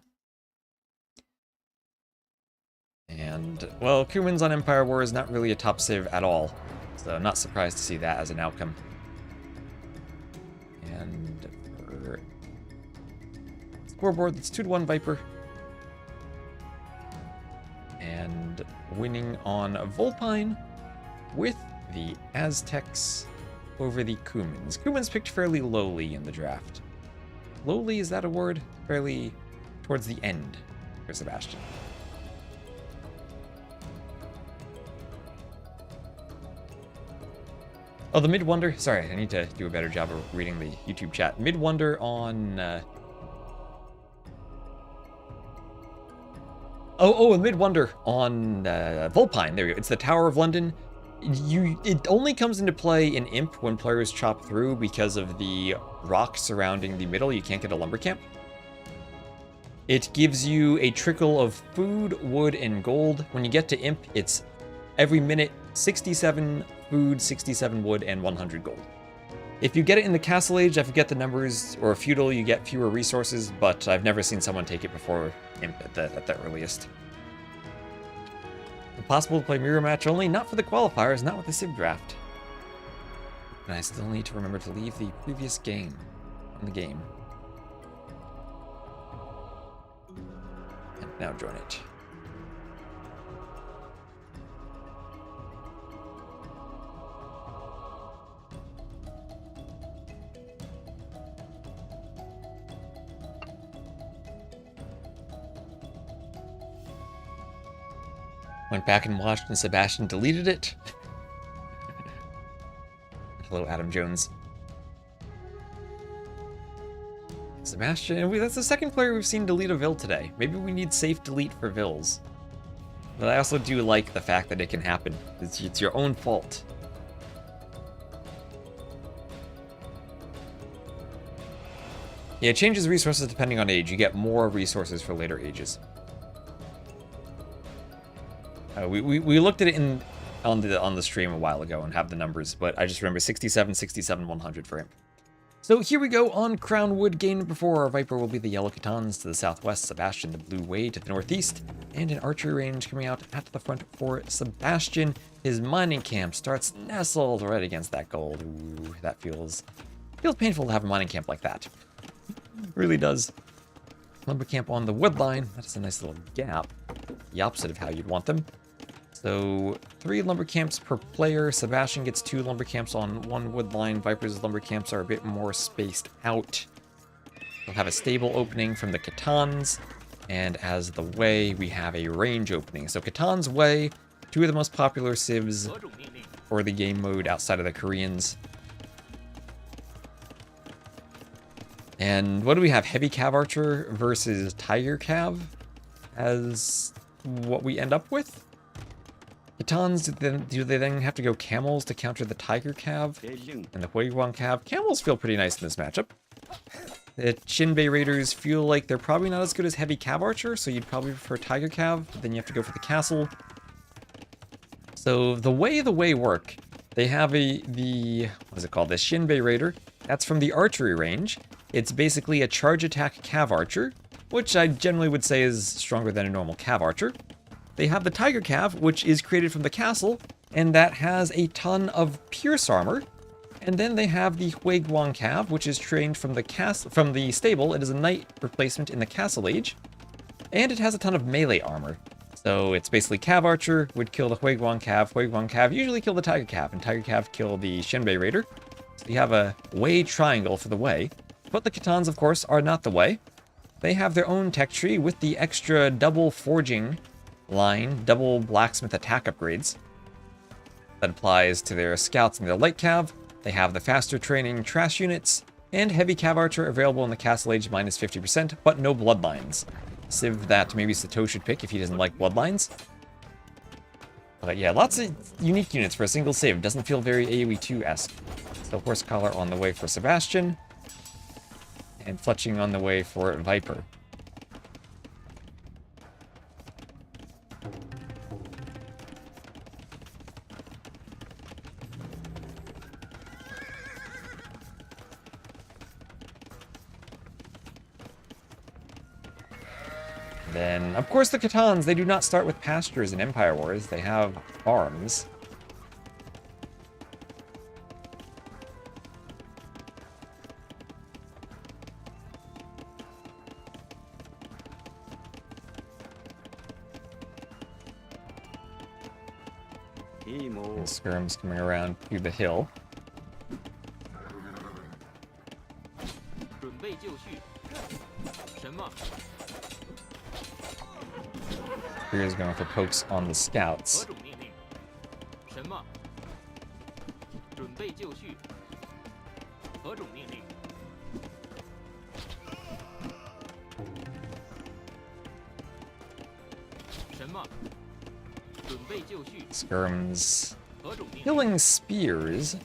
And, well, Cuman's on Empire War is not really a top civ at all. So not surprised to see that as an outcome. And for scoreboard, that's 2-1 Viper. And winning on Volpine with the Aztecs over the Cumans. Cumans picked fairly lowly in the draft. Lowly, is that a word? Fairly towards the end for Sebastian. Oh, the Mid-Wonder. Sorry, I need to do a better job of reading the YouTube chat. Mid-Wonder on... Oh, Mid-Wonder on Vulpine. There we go. It's the Tower of London. It only comes into play in Imp when players chop through because of the rock surrounding the middle. You can't get a lumber camp. It gives you a trickle of food, wood, and gold. When you get to Imp, it's every minute 67 food, 67 wood, and 100 gold. If you get it in the Castle Age, I forget the numbers, or Feudal, you get fewer resources, but I've never seen someone take it before Imp at the earliest. Impossible to play mirror match only, not for the qualifiers, not with the Civ draft. And I still need to remember to leave the previous game in the game. And now join it. Went back and watched and Sebastian deleted it. Hello, Adam Jones. Sebastian, that's the second player we've seen delete a Vil today. Maybe we need safe delete for Vils. But I also do like the fact that it can happen. It's your own fault. Yeah, it changes resources depending on age. You get more resources for later ages. We looked at it on the stream a while ago and have the numbers, but I just remember 67, 67, 100 for him. So here we go on Crownwood, game number 4. Our Viper will be the yellow Catons to the southwest, Sebastian the blue way to the northeast, and an archery range coming out at the front for Sebastian. His mining camp starts nestled right against that gold. Ooh, that feels painful to have a mining camp like that. It really does. Lumber camp on the wood line. That's a nice little gap. The opposite of how you'd want them. So 3 lumber camps per player. Sebastian gets 2 lumber camps on 1 wood line. Viper's lumber camps are a bit more spaced out. We'll have a stable opening from the Catons. And as the way, we have a range opening. So Caton's Way, 2 of the most popular civs for the game mode outside of the Koreans. And what do we have? Heavy Cav Archer versus Tiger Cav as what we end up with? Catons, do they then have to go Camels to counter the Tiger Cav and the Huiguang Cav? Camels feel pretty nice in this matchup. The Shinbei Raiders feel like they're probably not as good as Heavy Cav Archer, so you'd probably prefer Tiger Cav, but then you have to go for the Castle. So the way work, they have what is it called? The Shinbei Raider. That's from the archery range. It's basically a charge attack Cav Archer, which I generally would say is stronger than a normal Cav Archer. They have the Tiger Cav, which is created from the castle, and that has a ton of pierce armor. And then they have the Huiguang Cav, which is trained from the stable. It is a knight replacement in the Castle Age, and it has a ton of melee armor. So it's basically Cav Archer would kill the Huiguang Cav usually kill the Tiger Cav, and Tiger Cav kill the Shinbei Raider. So you have a way triangle for the way. But the Catons, of course, are not the way. They have their own tech tree with the extra double forging line, double blacksmith attack upgrades. That applies to their scouts and their light cav. They have the faster training trash units, and heavy cav archer available in the Castle Age minus 50%, but no bloodlines. Civ that maybe Sitaux should pick if he doesn't like bloodlines. But yeah, lots of unique units for a single civ. Doesn't feel very AoE 2-esque. So Horse Collar on the way for Sebastian. And Fletching on the way for Viper. Then, of course, the Catons, they do not start with pastures in Empire Wars. They have farms. And skirms coming around to the hill. Spears going for pokes on the scouts. 准备就绪。何种命令？什么？准备就绪。 Skirms. 何种命令？ Killing spears.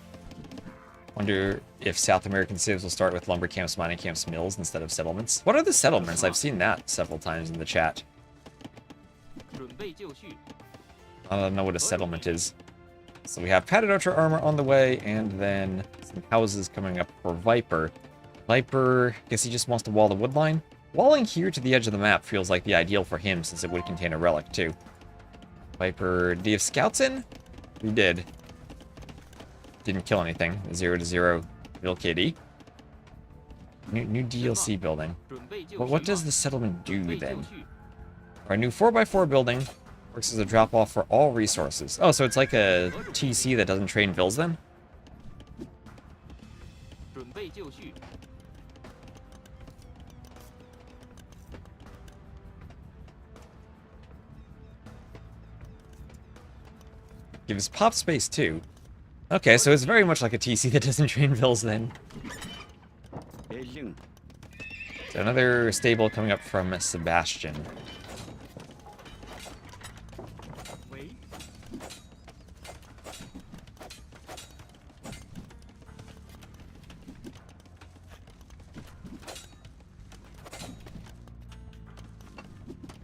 Wonder if South American civs will start with lumber camps, mining camps, mills instead of settlements. What are the settlements? I've seen that several times in the chat. 准备就绪。 I don't know what a settlement is. So we have padded archer armor on the way, and then some houses coming up for Viper. Viper, guess he just wants to wall the wood line. Walling here to the edge of the map feels like the ideal for him, since it would contain a relic too. Viper, do you have scouts in? We did. Didn't kill anything. 0-0 Bill KD. New DLC building. What does the settlement do then? Our new 4x4 building works as a drop-off for all resources. Oh, so it's like a TC that doesn't train vills then? 准备就绪。 Gives pop space too. Okay, so it's very much like a TC that doesn't train vills then. So another stable coming up from Sebastian.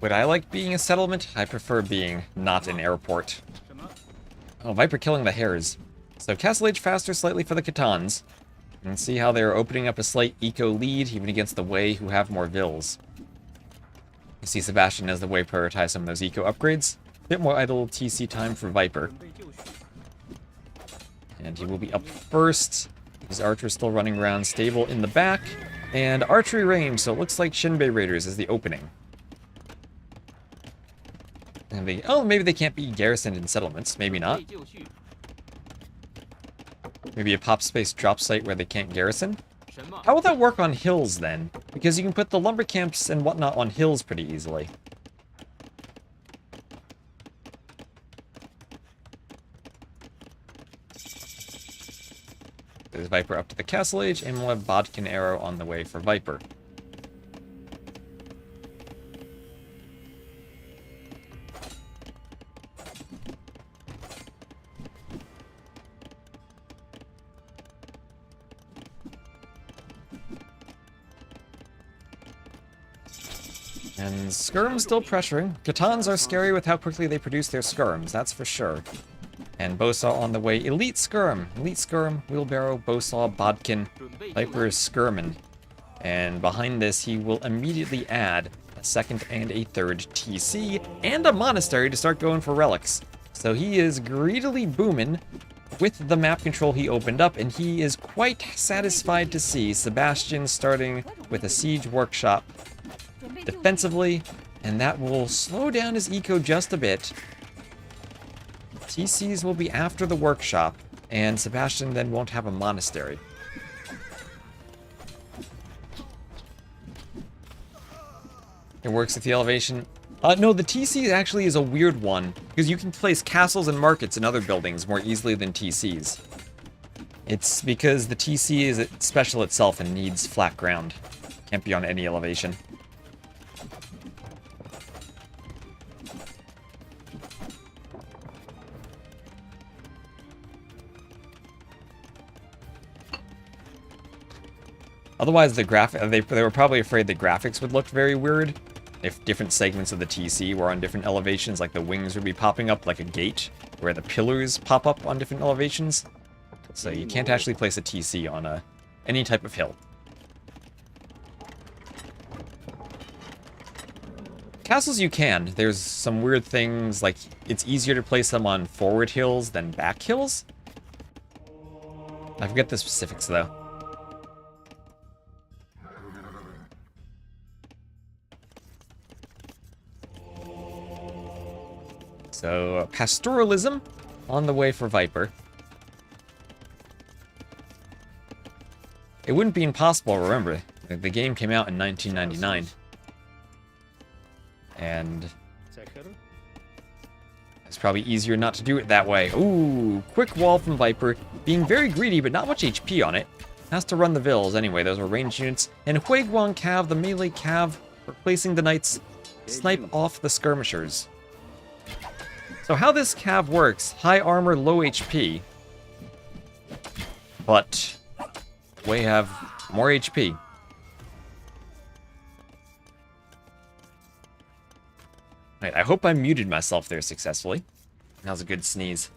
Would I like being a settlement? I prefer being not an airport. Oh, Viper killing the hares. So Castle Age faster slightly for the Catans. And see how they're opening up a slight eco lead, even against the Way, who have more vills. You see Sebastian as the Way prioritize some of those eco upgrades. Bit more idle TC time for Viper. And he will be up first. His archer still running around, stable in the back. And archery range, so it looks like Shinbei Raiders is the opening. And they, oh, maybe they can't be garrisoned in settlements. Maybe not. Maybe a pop space drop site where they can't garrison? How will that work on hills then? Because you can put the lumber camps and whatnot on hills pretty easily. There's Viper up to the Castle Age, and we'll have Bodkin Arrow on the way for Viper. And skirms still pressuring. Catans are scary with how quickly they produce their skirms, that's for sure. And Bosaw on the way. Elite skirm, wheelbarrow, Bosaw, Bodkin, Viper is skirmin. And behind this, he will immediately add a second and a third TC and a monastery to start going for relics. So he is greedily booming with the map control he opened up, and he is quite satisfied to see Sebastian starting with a siege workshop defensively, and that will slow down his eco just a bit. TCs will be after the workshop, and Sebastian then won't have a monastery. It works at the elevation. No, the TC actually is a weird one, because you can place castles and markets in other buildings more easily than TCs. It's because the TC is special itself and needs flat ground. Can't be on any elevation. Otherwise, the they were probably afraid the graphics would look very weird if different segments of the TC were on different elevations, like the wings would be popping up like a gate, where the pillars pop up on different elevations. So you can't actually place a TC on any type of hill. Castles you can. There's some weird things, like it's easier to place them on forward hills than back hills. I forget the specifics though. So, pastoralism on the way for Viper. It wouldn't be impossible, remember, the game came out in 1999. And It's probably easier not to do it that way. Ooh, quick wall from Viper. Being very greedy, but not much HP on it. Has to run the Vills anyway. Those are ranged units. And Huiguang Cav, the melee Cav, replacing the Knights, snipe off the skirmishers. So how this Cav works, high armor, low HP. But we have more HP. Right, I hope I muted myself there successfully. That was a good sneeze.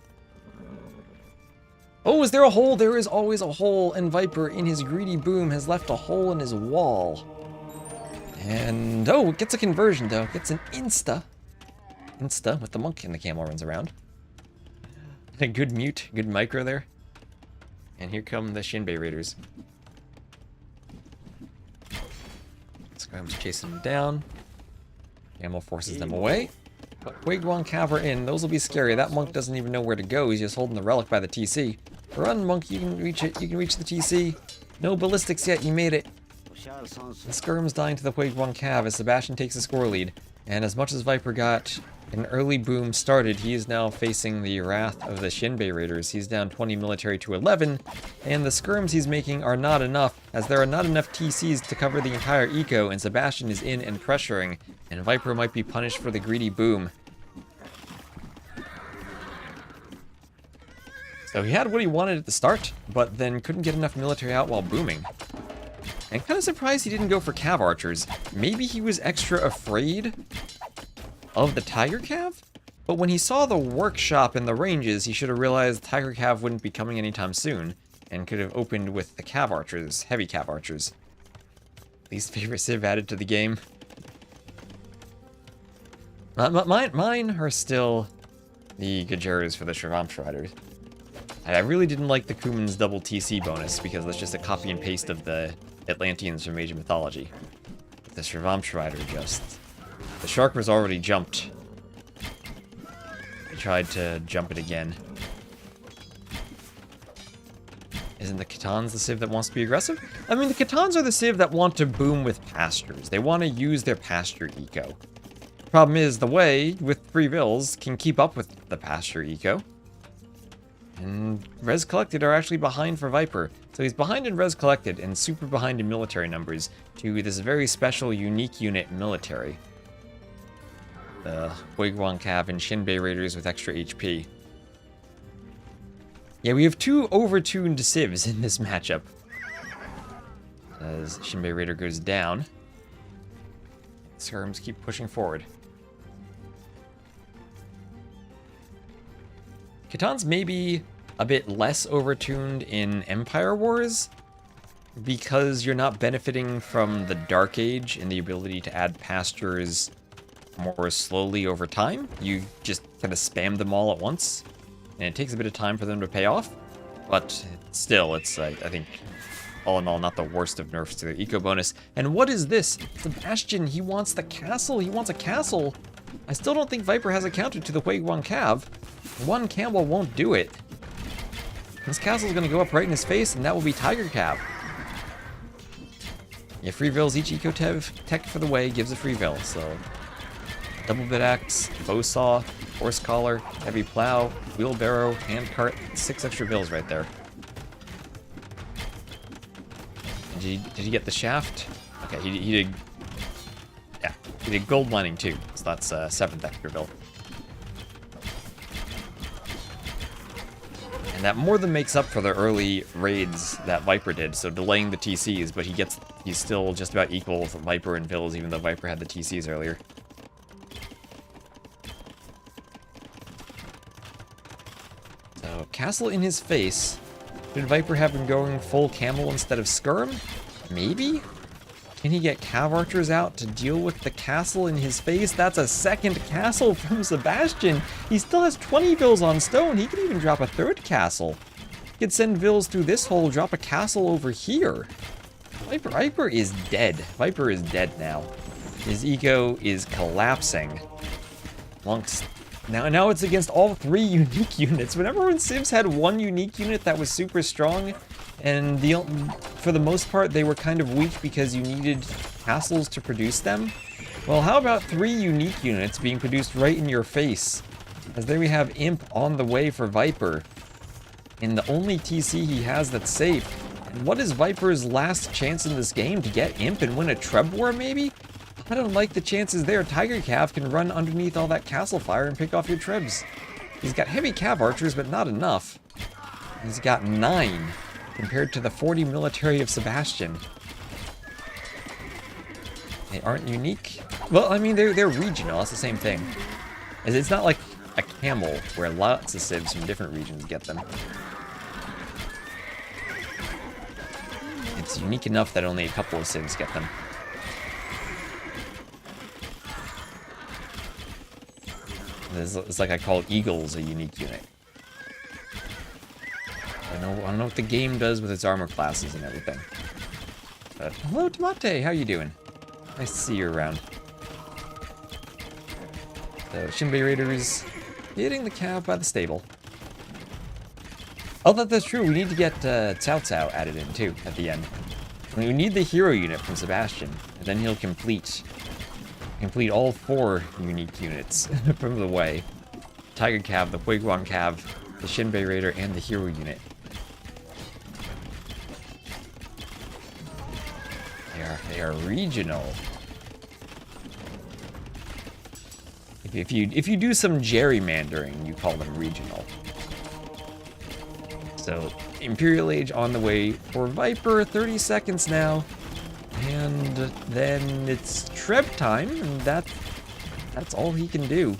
Oh, is there a hole? There is always a hole, and Viper, in his greedy boom, has left a hole in his wall. And, oh, it gets a conversion, though. It gets an insta. Insta, with the monk and the camel runs around. A good mute, good micro there. And here come the Shinbei Raiders. Scram's chasing them down. Camel forces them away. But Huiguang Cav are in. Those will be scary. That monk doesn't even know where to go. He's just holding the relic by the TC. Run, monk. You can reach it. You can reach the TC. No ballistics yet. You made it. The skirm's dying to the Huiguang Cav as Sebastian takes the score lead. And as much as Viper got an early boom started, he is now facing the wrath of the Shinbei Raiders. He's down 20 military to 11, and the skirms he's making are not enough, as there are not enough TCs to cover the entire eco, and Sebastian is in and pressuring, and Viper might be punished for the greedy boom. So he had what he wanted at the start, but then couldn't get enough military out while booming. And kind of surprised he didn't go for Cav Archers. Maybe he was extra afraid of the Tiger Cav? But when he saw the workshop in the ranges, he should have realized Tiger Cav wouldn't be coming anytime soon, and could have opened with the Cav Archers, heavy Cav Archers. Least favorite civ added to the game. Mine are still the Gajuras for the Shravamshriders. I really didn't like the Kuman's double TC bonus, because that's just a copy and paste of the Atlanteans from Age of Mythology. But the Shravamshrider just... The shark was already jumped. I tried to jump it again. Isn't the Khitans the civ that wants to be aggressive? I mean, the Khitans are the civ that want to boom with pastures. They want to use their pasture eco. Problem is, the way, with 3 Vills, can keep up with the pasture eco. And Res Collected are actually behind for Viper. So he's behind in Res Collected and super behind in military numbers to this very special, unique unit military. The Huiguang Cav and Shinbei Raiders with extra HP. Yeah, we have 2 overtuned civs in this matchup. As Shinbei Raider goes down, skirms keep pushing forward. Khitan's maybe a bit less overtuned in Empire Wars, because you're not benefiting from the Dark Age and the ability to add pastures more slowly over time. You just kind of spam them all at once, and it takes a bit of time for them to pay off, but still, it's, I think, all in all, not the worst of nerfs to the eco bonus. And what is this? Sebastian, he wants the castle. He wants a castle. I still don't think Viper has a counter to the Huiguang Cav. 1 Campbell won't do it. This castle's going to go up right in his face, and that will be Tiger Cav. Yeah, free Vills, each eco tech for the way gives a free Vill, so... Double bit axe, bow saw, horse collar, heavy plow, wheelbarrow, hand cart, 6 extra Vills right there. Did he get the shaft? Okay, he did... Yeah, he did gold lining too, so that's 7th extra Vill. And that more than makes up for the early raids that Viper did, so delaying the TCs, but he's still just about equal with Viper and Vills, even though Viper had the TCs earlier. So, castle in his face. Should Viper have been going full camel instead of skirm? Maybe? Can he get Cav Archers out to deal with the castle in his face? That's a 2nd castle from Sebastian. He still has 20 Vills on stone. He could even drop a 3rd castle. He could send Vills through this hole, drop a castle over here. Viper is dead. Viper is dead now. His eco is collapsing. Monks. Now it's against all 3 unique units. Whenever when civs had 1 unique unit that was super strong, and for the most part they were kind of weak because you needed castles to produce them. Well, how about 3 unique units being produced right in your face? As there we have Imp on the way for Viper. And the only TC he has that's safe. And what is Viper's last chance in this game? To get Imp and win a Treb War, maybe? I don't like the chances there. Tiger Cav can run underneath all that castle fire and pick off your Trebs. He's got heavy Cav archers, but not enough. He's got 9 compared to the 40 military of Sebastian. They aren't unique. Well, I mean, they're regional. That's the same thing. It's not like a camel where lots of civs from different regions get them. It's unique enough that only a couple of civs get them. It's like I call Eagles a unique unit. I don't know what the game does with its armor classes and everything. But hello, Tomate. How you doing? Nice to see you around. So, Shinbei Raiders hitting the cow by the stable. Oh, that's true. We need to get Cao added in, too, at the end. We need the hero unit from Sebastian, and then he'll complete all 4 unique units from the way. Tiger Cav, the Huiguang Cav, the Shinbei Raider, and the hero unit. They are regional. If you do some gerrymandering, you call them regional. So, Imperial Age on the way for Viper, 30 seconds now. And then it's Treb time, and that's all he can do.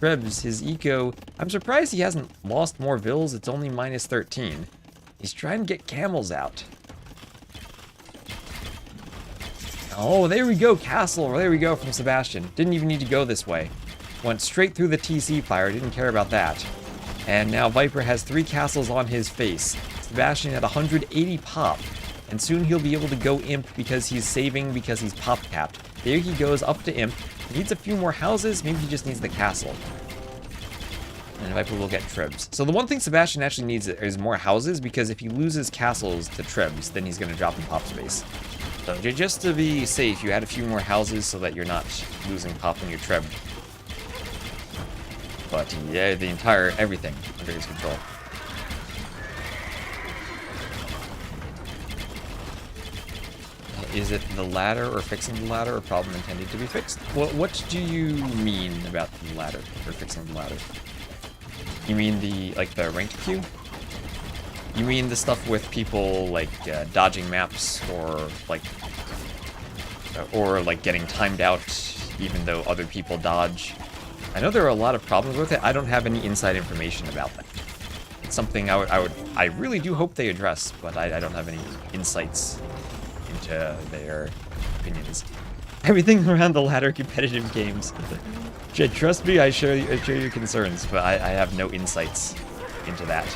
Trebs, his eco. I'm surprised he hasn't lost more vills, it's only minus 13. He's trying to get camels out. Oh, there we go, castle. There we go from Sebastian. Didn't even need to go this way. Went straight through the TC fire, didn't care about that. And now Viper has 3 castles on his face. Sebastian had 180 pop. And soon he'll be able to go Imp because he's saving because he's pop capped. There he goes up to Imp. He needs a few more houses, maybe he just needs the castle. And Viper will get Trebs. So the one thing Sebastian actually needs is more houses, because if he loses castles to Trebs, then he's going to drop in pop space. So just to be safe, you add a few more houses so that you're not losing pop on your Treb. But yeah, everything under his control. Is it the ladder or fixing the ladder, or problem intended to be fixed? What do you mean about the ladder or fixing the ladder? You mean the ranked queue? You mean the stuff with people dodging maps or getting timed out even though other people dodge? I know there are a lot of problems with it. I don't have any inside information about that. It's something I really do hope they address, but I don't have any insights into their opinions. Everything around the ladder competitive games. Trust me, I share your concerns, but I have no insights into that.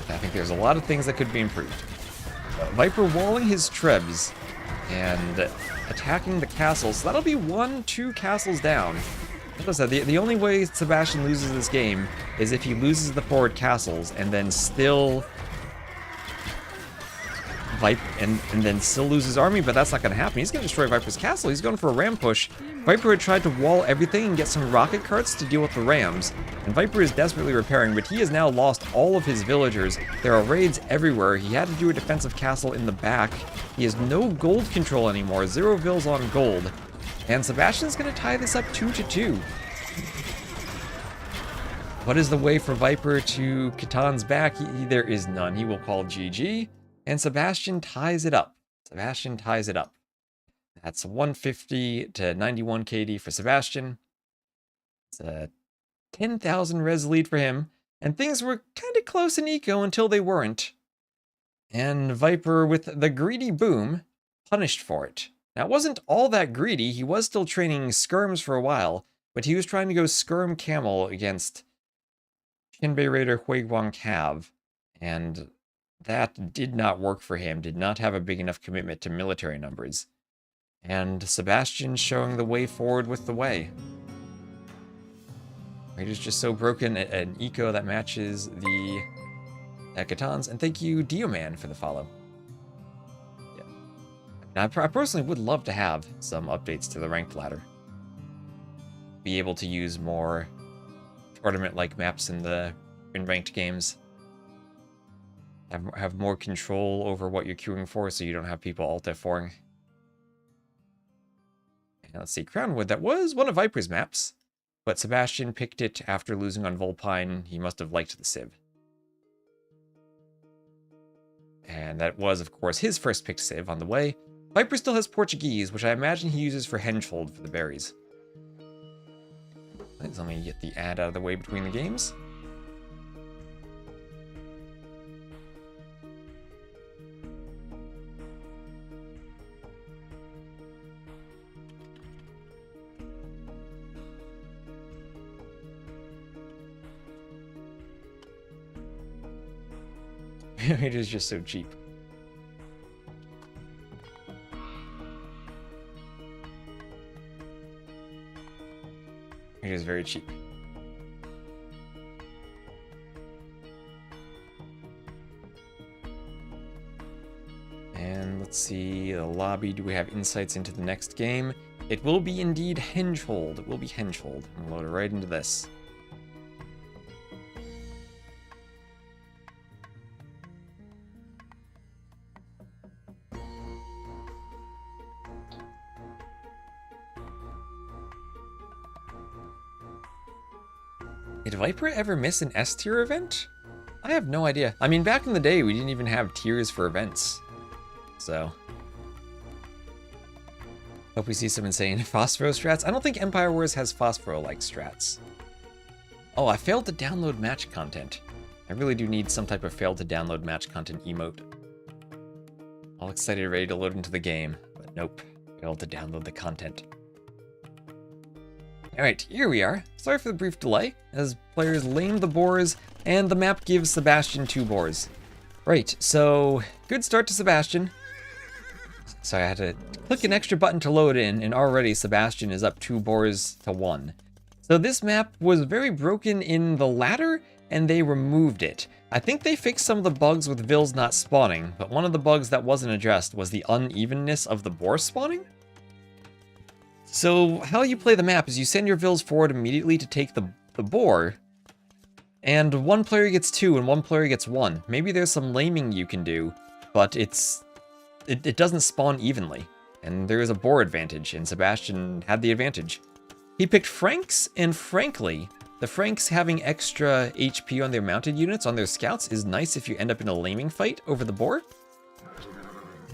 I think there's a lot of things that could be improved. Viper walling his Trebs and attacking the castles. So that'll be 2 castles down. Like I said, the only way Sebastian loses this game is if he loses the forward castles and then still still loses army, but that's not going to happen. He's going to destroy Viper's castle. He's going for a ram push. Viper had tried to wall everything and get some rocket carts to deal with the rams, and Viper is desperately repairing, but he has now lost all of his villagers. There are raids everywhere. He had to do a defensive castle in the back. He has no gold control anymore. 0 vills on gold. And Sebastian's going to tie this up 2-2. What is the way for Viper to Catan's back? There is none. He will call GG. And Sebastian ties it up. Sebastian ties it up. That's 150 to 91 KD for Sebastian. It's a 10,000 res lead for him. And things were kind of close in eco until they weren't. And Viper, with the greedy boom, punished for it. Now, it wasn't all that greedy. He was still training skirms for a while, but he was trying to go skirm camel against Shinbei Raider Huiguang Cav. And that did not work for him, did not have a big enough commitment to military numbers. And Sebastian showing the way forward with the way. Raider's just so broken, an eco that matches the Hecatons. And thank you, Dioman, for the follow. Yeah. Now, I personally would love to have some updates to the ranked ladder. Be able to use more tournament-like maps in ranked games. Have more control over what you're queuing for, so you don't have people alt F4ing. And let's see, Crownwood, that was one of Viper's maps, but Sebastian picked it after losing on Vulpine. He must have liked the Civ. And that was, of course, his first picked Civ on the way. Viper still has Portuguese, which I imagine he uses for Hengehold for the berries. Let me get the ad out of the way between the games. It is just so cheap. It is very cheap. And let's see, the lobby, do we have insights into the next game? It will be indeed Hengehold. It will be Hengehold. I'm load it right into this. Did Viper ever miss an S tier event? I have no idea. I mean, back in the day, we didn't even have tiers for events. So. Hope we see some insane Phosphoro strats. I don't think Empire Wars has Phosphoro-like strats. Oh, I failed to download match content. I really do need some type of failed to download match content emote. All excited, ready to load into the game. But nope, failed to download the content. Alright, here we are. Sorry for the brief delay, as players lane the boars, and the map gives Sebastian 2 boars. Right, so good start to Sebastian. So I had to click an extra button to load in, and already Sebastian is up 2 boars to 1. So this map was very broken in the ladder, and they removed it. I think they fixed some of the bugs with Vils not spawning, but one of the bugs that wasn't addressed was the unevenness of the boar spawning. So how you play the map is you send your Vils forward immediately to take the boar, and one player gets 2 and one player gets 1. Maybe there's some laming you can do, but it doesn't spawn evenly, and there is a boar advantage, and Sebastian had the advantage. He picked Franks, and frankly, the Franks having extra HP on their mounted units on their scouts is nice if you end up in a laming fight over the boar.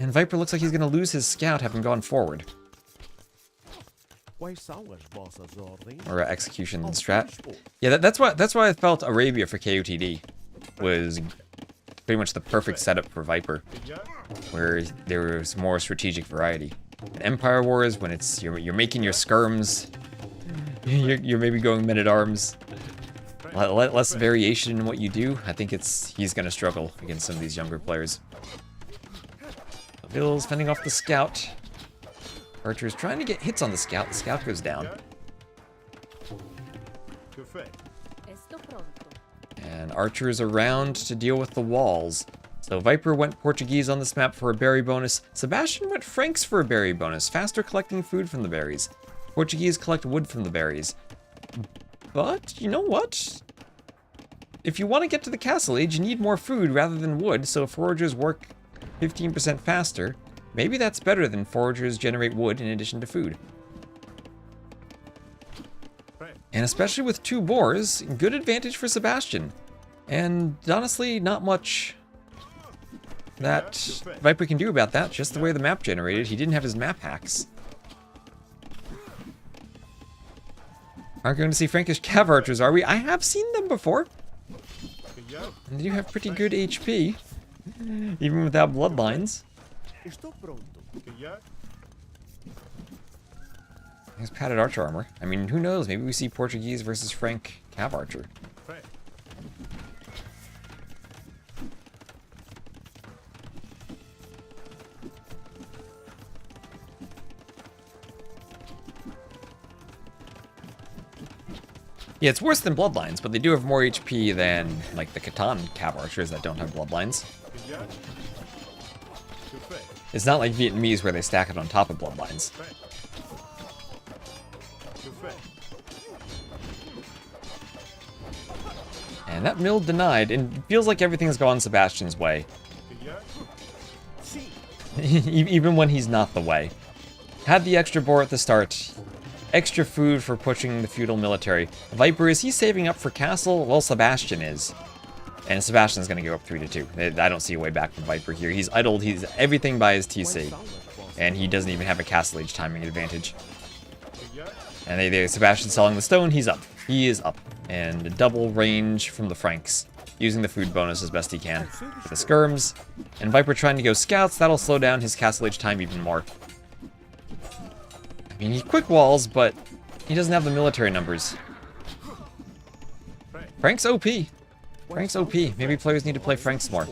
And Viper looks like he's going to lose his scout having gone forward. Or execution strat. Yeah, that's why I felt Arabia for KOTD was pretty much the perfect setup for Viper, where there was more strategic variety. In Empire Wars, when it's you're making your skirms, you're maybe going men-at-arms, less variation in what you do. I think he's gonna struggle against some of these younger players. Vils fending off the scout. Archer's trying to get hits on the scout. The scout goes down. And Archer's around to deal with the walls. So Viper went Portuguese on this map for a berry bonus. Sebastian went Franks for a berry bonus. Faster collecting food from the berries. Portuguese collect wood from the berries. But, you know what? If you want to get to the castle age, you need more food rather than wood, so foragers work 15% faster. Maybe that's better than foragers generate wood in addition to food. And especially with 2 boars, good advantage for Sebastian. And honestly, not much that Viper can do about that, just the way the map generated. He didn't have his map hacks. Aren't going to see Frankish Cav Archers, are we? I have seen them before. And they do have pretty good HP, even without bloodlines. There's padded archer armor. I mean, who knows? Maybe we see Portuguese versus Frank Cav Archer. Yeah, it's worse than bloodlines, but they do have more HP than, like, the Catan Cav Archers that don't have bloodlines. It's not like Vietnamese where they stack it on top of bloodlines. And that mill denied, and it feels like everything's gone Sebastian's way. Even when he's not the way. Had the extra boar at the start. Extra food for pushing the feudal military. Viper, is he saving up for castle? Well, Sebastian is. And Sebastian's going to go up 3-2. I don't see a way back from Viper here. He's idled. He's everything by his TC. And he doesn't even have a castle age timing advantage. And Sebastian's selling the stone. He's up. He is up. And double range from the Franks. Using the food bonus as best he can. For the skirms. And Viper trying to go scouts. That'll slow down his castle age time even more. I mean, he quick walls, but he doesn't have the military numbers. Frank's OP. Frank's OP. Maybe players need to play Franks more.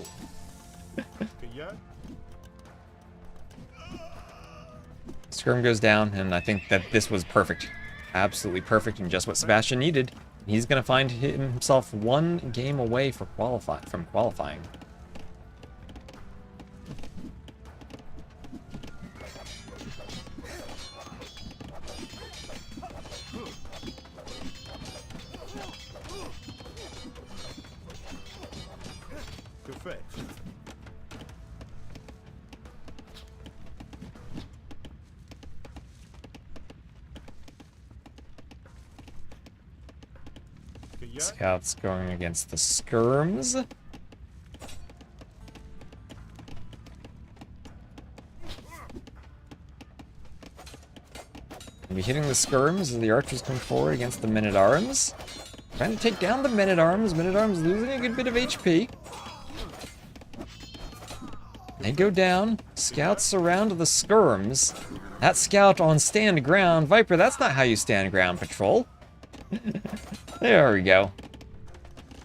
Skirm goes down, and I think that this was perfect. Absolutely perfect, and just what Sebastian needed. He's going to find himself one game away from qualifying. Scouts going against the skirms. We'll be hitting the skirms as the archers come forward against the men-at-arms. Trying to take down the men-at-arms. Men-at-arms losing a good bit of HP. They go down. Scouts surround the skirms. That scout on stand ground. Viper, that's not how you stand ground patrol. There we go.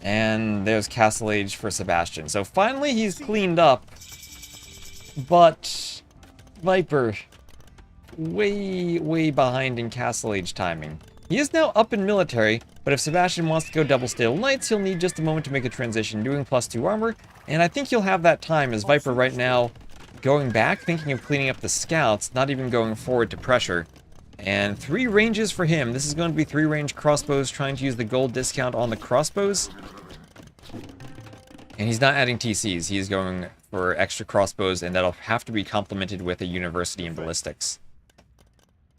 And there's Castle Age for Sebastian. So finally he's cleaned up. But Viper, way behind in Castle Age timing. He is now up in military, but if Sebastian wants to go double stale knights, he'll need just a moment to make a transition, doing +2 armor. And I think he'll have that time as Viper right now going back, thinking of cleaning up the scouts, not even going forward to pressure. And 3 ranges for him. This is going to be 3 range crossbows, trying to use the gold discount on the crossbows. And he's not adding TCs. He's going for extra crossbows, and that'll have to be complemented with a university in ballistics.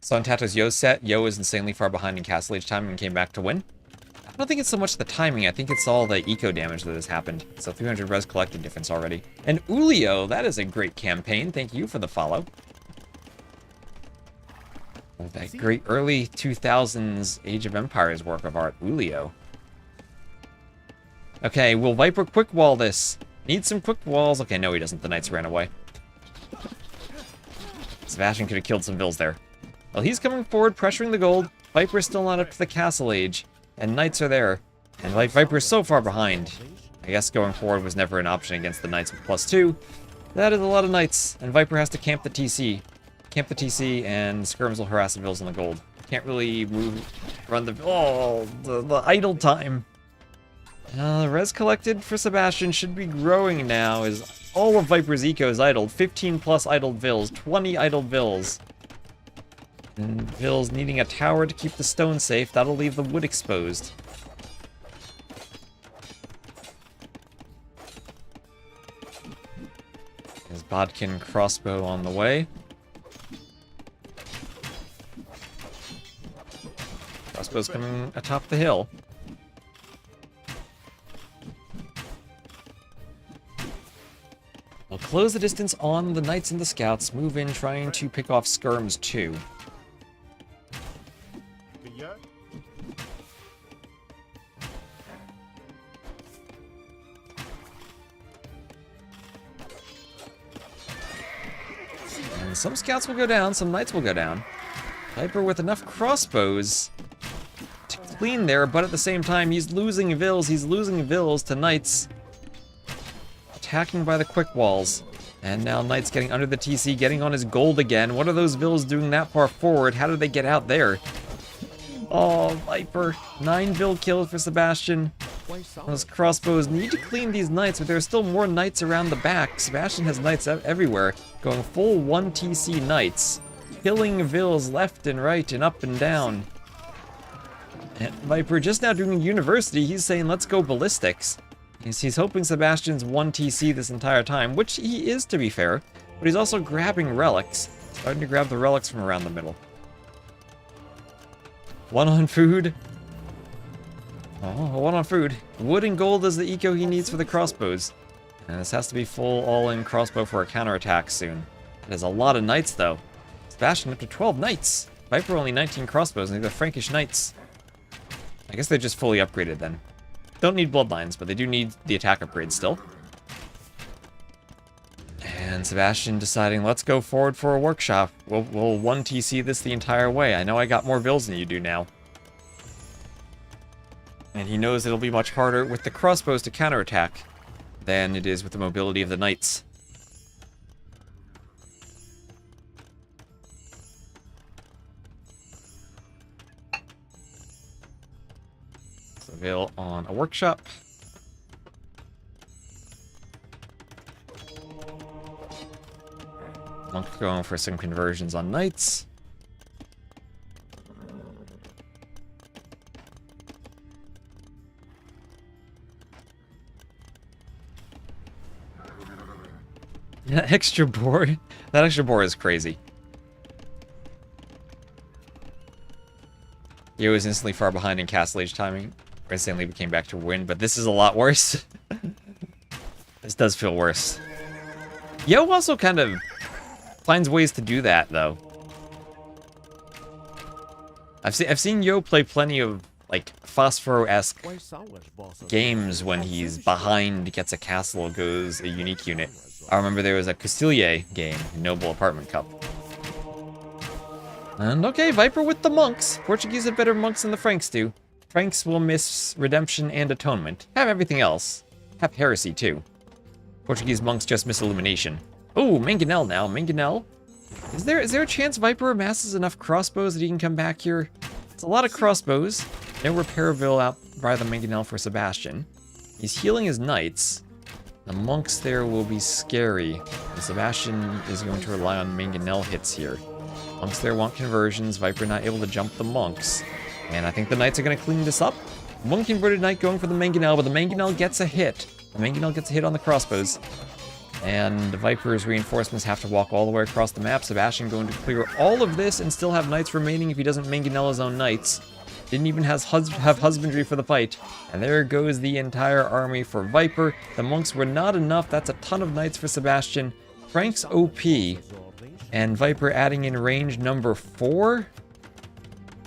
So on Tato's Yo set, Yo is insanely far behind in Castle Age time and came back to win. I don't think it's so much the timing. I think it's all the eco damage that has happened. So 300 res collected difference already. And Ulio, that is a great campaign. Thank you for the follow. That great early 2000s Age of Empires work of art, Ulio. Okay, will Viper quick wall this? Need some quick walls. Okay, no he doesn't. The knights ran away. Sebastian could have killed some vills there. Well, he's coming forward, pressuring the gold. Viper's still not up to the castle age. And knights are there. And Viper's so far behind. I guess going forward was never an option against the knights with +2. That is a lot of knights. And Viper has to camp the TC. Camp the TC, and skirms will harass the vills on the gold. Can't really run the... Oh, the idle time. The res collected for Sebastian should be growing now, as all of Viper's eco is idled. 15 plus idled vills, 20 idled vills. And vills needing a tower to keep the stone safe, that'll leave the wood exposed. There's Bodkin crossbow on the way. Crossbow's coming atop the hill. We'll close the distance on the knights and the scouts, move in trying to pick off skirms too. And some scouts will go down, some knights will go down. Viper with enough crossbows to clean there, but at the same time he's losing vills to knights. Attacking by the quick walls. And now Knight's getting under the TC, getting on his gold again. What are those vills doing that far forward? How did they get out there? Oh, Viper. 9 vill kills for Sebastian. Those crossbows need to clean these knights, but there are still more knights around the back. Sebastian has knights everywhere, going full 1 TC knights, killing vills left and right and up and down. And Viper just now doing university, he's saying let's go ballistics. He's hoping Sebastian's 1 TC this entire time, which he is, to be fair, but he's also grabbing relics. Starting to grab the relics from around the middle. 1 on food. Oh, 1 on food. Wood and gold is the eco he needs for the crossbows. And this has to be full all-in crossbow for a counterattack soon. That is a lot of knights, though. Sebastian up to 12 knights. Viper only 19 crossbows, and they're the Frankish knights. I guess they're just fully upgraded then. Don't need bloodlines, but they do need the attack upgrade still. And Sebastian deciding, let's go forward for a workshop. We'll 1 TC this the entire way. I know I got more vills than you do now. And he knows it'll be much harder with the crossbows to counterattack than it is with the mobility of the knights. So Vil on a workshop. Monk going for some conversions on knights. That extra board. That extra board is crazy. He was instantly far behind in Castle Age timing. Instantly came back to win, but this is a lot worse. This does feel worse. Yo also kind of finds ways to do that, though. I've seen Yo play plenty of like Phosphoro-esque games when he's behind, gets a castle, goes a unique unit. I remember there was a Castilier game, Noble Apartment Cup. And okay, Viper with the monks. Portuguese have better monks than the Franks do. Franks will miss Redemption and Atonement. Have everything else. Have Heresy, too. Portuguese monks just miss Illumination. Oh, Mangonel now. Mangonel. Is there a chance Viper amasses enough crossbows that he can come back here? It's a lot of crossbows. No Repairville out by the Mangonel for Sebastian. He's healing his knights. The monks there will be scary. And Sebastian is going to rely on Mangonel hits here. Monks there want conversions. Viper not able to jump the monks. And I think the knights are going to clean this up. One converted knight going for the Mangonel, but the Mangonel gets a hit. The Mangonel gets a hit on the crossbows. And the Viper's reinforcements have to walk all the way across the map. Sebastian going to clear all of this and still have knights remaining if he doesn't Mangonel his own knights. Didn't even have husbandry for the fight. And there goes the entire army for Viper. The monks were not enough. That's a ton of knights for Sebastian. Frank's OP. And Viper adding in range number 4.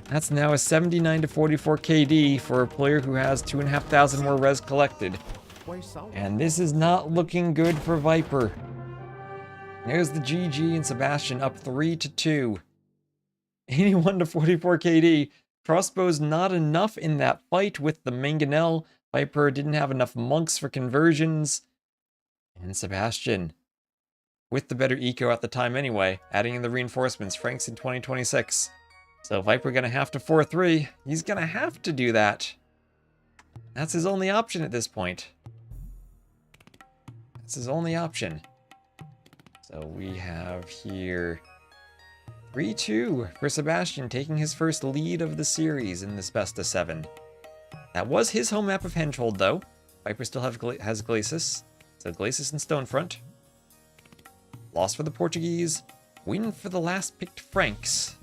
That's now a 79 to 44 KD for a player who has 2,500 more res collected. And this is not looking good for Viper. There's the GG and Sebastian up 3 to 2. 81 to 44 KD. Crossbows not enough in that fight with the Mangonel. Viper didn't have enough monks for conversions. And Sebastian, with the better eco at the time anyway, adding in the reinforcements, Franks in 2026. So Viper gonna have to 4-3. He's gonna have to do that. That's his only option at this point. That's his only option. So we have here 3-2 for Sebastian, taking his first lead of the series in this best of 7. That was his home map of Henchhold, though. Viper still has Glacis. So Glacis and Stonefront. Loss for the Portuguese. Win for the last picked Franks.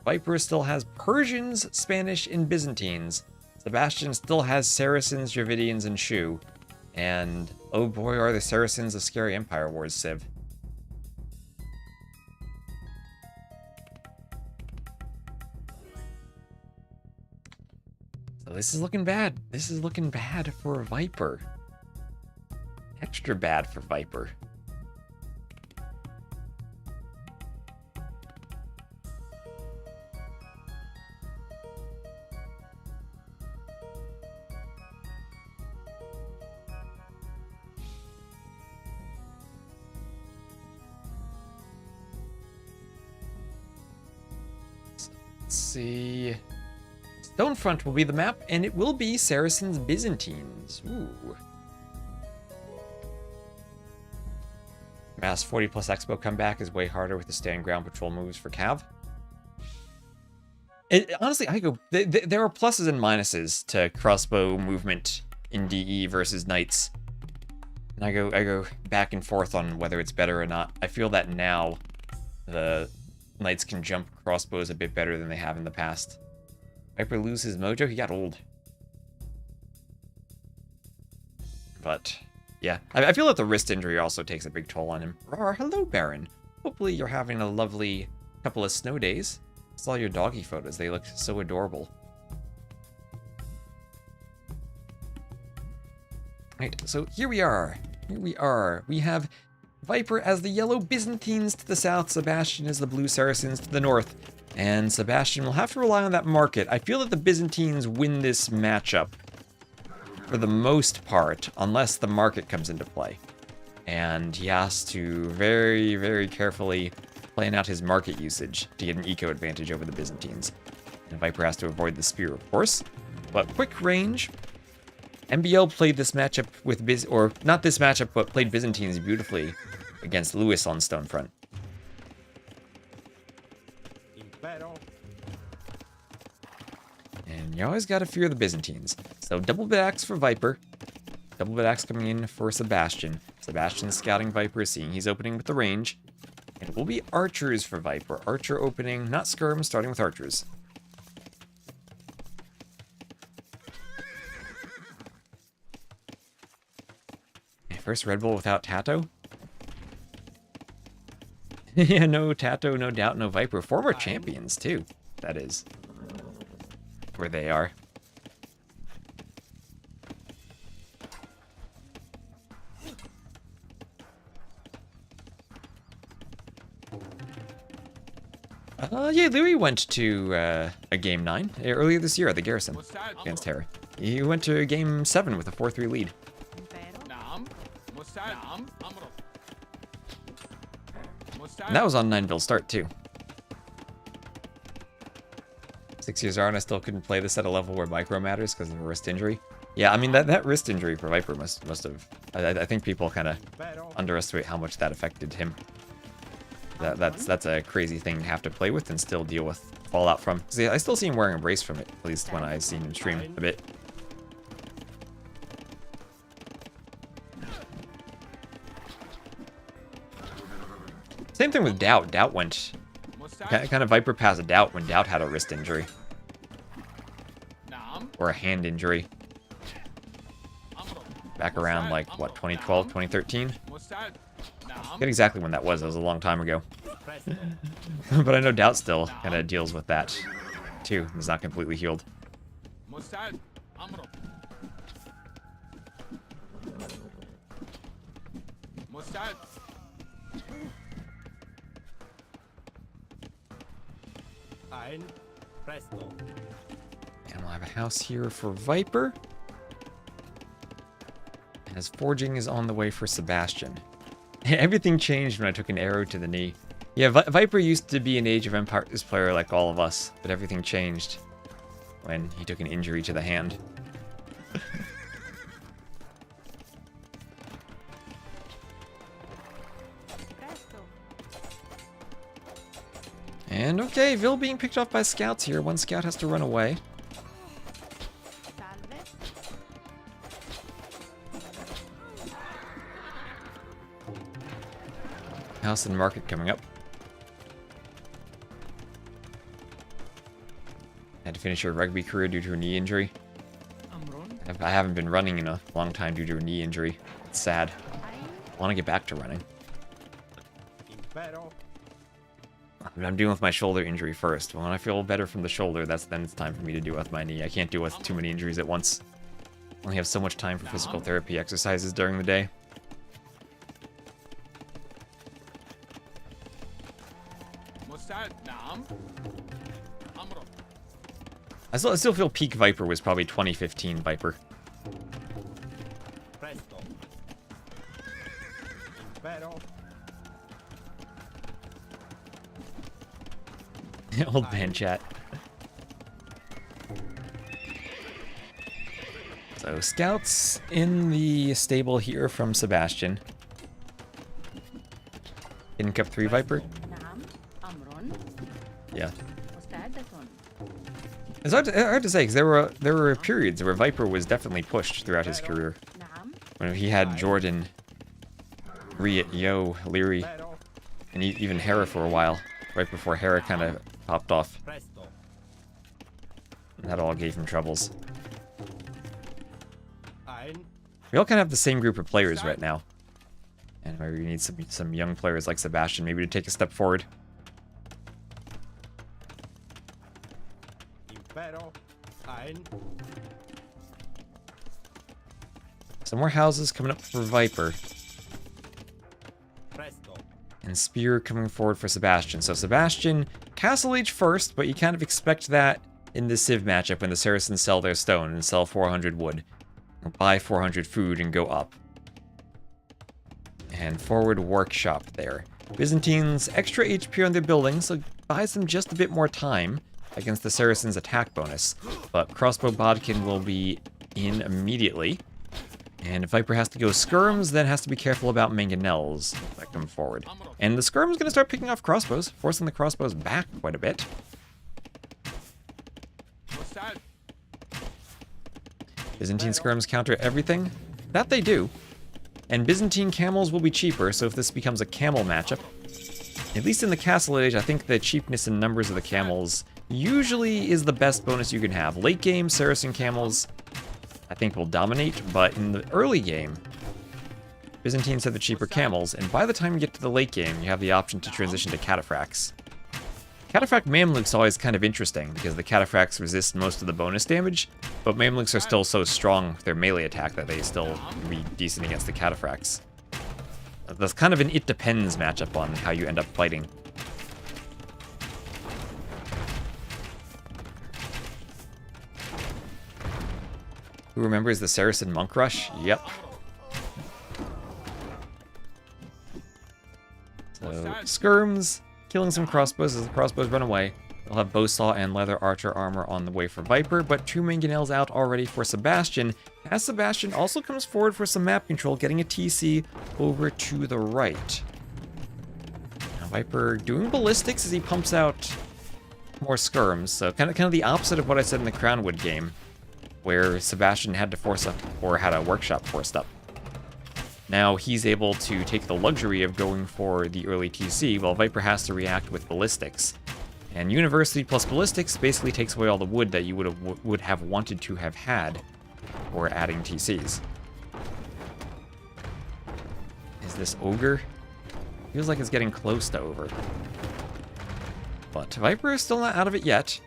Viper still has Persians, Spanish, and Byzantines. Sebastian still has Saracens, Dravidians, and Shu. And oh boy, are the Saracens of Scary Empire Wars, Civ. So this is looking bad. This is looking bad for Viper. Extra bad for Viper. Let's see. Stonefront will be the map, and it will be Saracens Byzantines. Ooh. Mass 40 plus Expo comeback is way harder with the stand ground patrol moves for Cav. Honestly, I go. There are pluses and minuses to crossbow movement in DE versus Knights. And I go back and forth on whether it's better or not. I feel that now the Knights can jump crossbows a bit better than they have in the past. Viper loses mojo? He got old. But, yeah. I feel that the wrist injury also takes a big toll on him. Rawr, hello, Baron. Hopefully you're having a lovely couple of snow days. I saw your doggy photos. They look so adorable. Right, so here we are. We have Viper as the yellow Byzantines to the south, Sebastian as the blue Saracens to the north. And Sebastian will have to rely on that market. I feel that the Byzantines win this matchup for the most part, unless the market comes into play. And he has to very, very carefully plan out his market usage to get an eco advantage over the Byzantines. And Viper has to avoid the spear, of course. But quick range. MBL played this matchup with or not this matchup, but played Byzantines beautifully against Lewis on Stonefront. And you always gotta fear the Byzantines. So double bit axe for Viper. Double bit axe coming in for Sebastian. Sebastian's scouting Viper, seeing he's opening with the range. And it will be archers for Viper. Archer opening, not skirm, starting with archers. First Red Bull without Tato? Yeah, no Tato, no doubt, no Viper. Former champions, too. That is. Where they are. Yeah, Louis went to a Game 9 earlier this year at the Garrison against Terra. He went to Game 7 with a 4-3 lead. And that was on 9-bill start, too. 6 years on, I still couldn't play this at a level where micro matters because of a wrist injury. Yeah, I mean, that wrist injury for Viper must have... I think people kind of underestimate how much that affected him. That's a crazy thing to have to play with and still deal with fallout from. See, I still see him wearing a brace from it, at least when I've seen him stream a bit. Same thing with Doubt. Doubt went... kind of Viper passed Doubt when Doubt had a wrist injury. Or a hand injury. Back around, like, what, 2012, 2013? I forget exactly when that was. That was a long time ago. But I know Doubt still kind of deals with that, too. He's not completely healed. And we'll have a house here for Viper. As forging is on the way for Sebastian. Everything changed when I took an arrow to the knee. Yeah, Viper used to be an Age of Empires player like all of us, but everything changed when he took an injury to the hand. And okay, Vil being picked off by scouts here. One scout has to run away. House and market coming up. Had to finish her rugby career due to a knee injury. I haven't been running in a long time due to a knee injury. It's sad. I want to get back to running. I'm dealing with my shoulder injury first. When I feel better from the shoulder, then it's time for me to deal with my knee. I can't deal with too many injuries at once. I only have so much time for physical therapy exercises during the day. I still feel peak Viper was probably 2015 Viper. Old man chat. So scouts in the stable here from Sebastian. In Cup 3 Viper. Yeah. It's hard to say, because there were periods where Viper was definitely pushed throughout his career. When he had Jordan, Riot, Yo, Leary, and even Hera for a while, right before Hera kind of popped off. And that all gave him troubles. We all kind of have the same group of players right now. And maybe we need some young players like Sebastian maybe to take a step forward. Some more houses coming up for Viper. And Spear coming forward for Sebastian. So Sebastian, Castle Age first, but you kind of expect that in the Civ matchup when the Saracens sell their stone and sell 400 wood. Or buy 400 food and go up. And forward workshop there. Byzantines, extra HP on their buildings, so buys them just a bit more time against the Saracens' attack bonus. But Crossbow Bodkin will be in immediately. And if Viper has to go skirms, then has to be careful about mangonels that come forward. And the skirm's going to start picking off crossbows, forcing the crossbows back quite a bit. Byzantine skirms counter everything. That they do. And Byzantine camels will be cheaper, so if this becomes a camel matchup, at least in the Castle Age, I think the cheapness in numbers of the camels usually is the best bonus you can have. Late game, Saracen camels, I think, will dominate, but in the early game, Byzantines have the cheaper camels, and by the time you get to the late game, you have the option to transition to cataphracts. Cataphract Mamluks always kind of interesting, because the cataphracts resist most of the bonus damage, but Mamluks are still so strong with their melee attack that they still be decent against the cataphracts. That's kind of an it depends matchup on how you end up fighting. Who remembers the Saracen Monk Rush? Yep. So, skirms, killing some crossbows as the crossbows run away. We'll have bowsaw and leather archer armor on the way for Viper, but 2 mangonels out already for Sebastian, as Sebastian also comes forward for some map control, getting a TC over to the right. Now Viper doing ballistics as he pumps out more skirms, so kind of the opposite of what I said in the Crownwood game, where Sebastian had to force up, or had a workshop forced up. Now he's able to take the luxury of going for the early TC, while Viper has to react with ballistics. And University plus ballistics basically takes away all the wood that you would have wanted to have had for adding TCs. Is this Ogre? Feels like it's getting close to over. But Viper is still not out of it yet.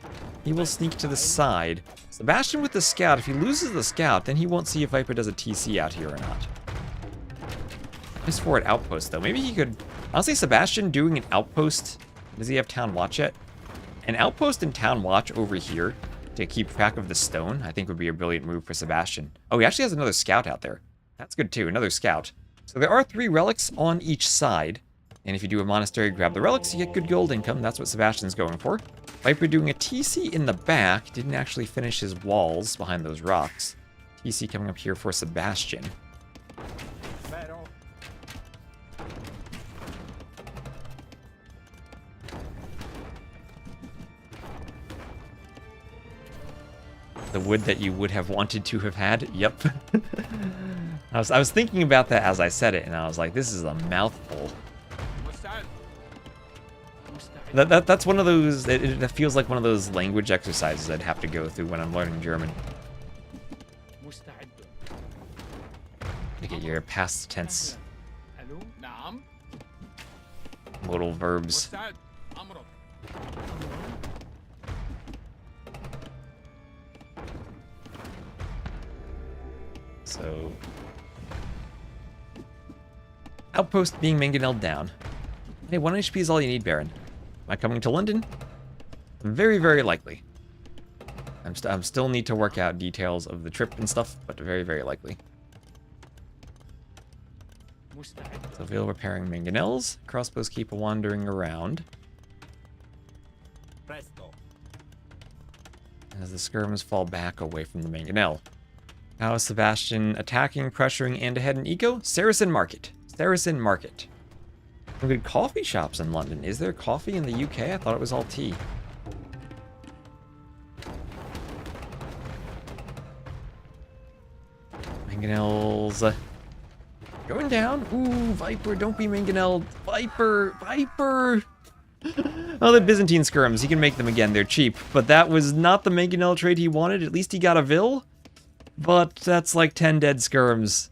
He will sneak to the side. Sebastian with the scout, if he loses the scout, then he won't see if Viper does a TC out here or not. His forward outpost, though. Maybe he could... Honestly, Sebastian doing an outpost... Does he have Town Watch yet? An outpost and Town Watch over here to keep track of the stone, I think would be a brilliant move for Sebastian. Oh, he actually has another scout out there. That's good, too. Another scout. So there are 3 relics on each side. And if you do a monastery, grab the relics, you get good gold income. That's what Sebastian's going for. Viper doing a TC in the back. Didn't actually finish his walls behind those rocks. TC coming up here for Sebastian. The wood that you would have wanted to have had. Yep. I was thinking about that as I said it, and I was like, this is a mouthful. That's one of those, it feels like one of those language exercises I'd have to go through when I'm learning German. To get your past tense modal verbs. So, outpost being mangonelled down. Hey, 1 HP is all you need, Baron. Am I coming to London? Very, very likely. I'm still need to work out details of the trip and stuff, but very, very likely. So Veil repairing mangonels. Crossbows keep wandering around. As the skirms fall back away from the mangonel. How is Sebastian attacking, pressuring, and ahead in eco? Saracen Market. Saracen Market. Some good coffee shops in London. Is there coffee in the UK? I thought it was all tea. Mangonels going down. Ooh, Viper, don't be Mangonel. Viper, Viper. Oh, the Byzantine skirms. He can make them again. They're cheap. But that was not the Mangonel trade he wanted. At least he got a Vil. But that's like 10 dead skirms.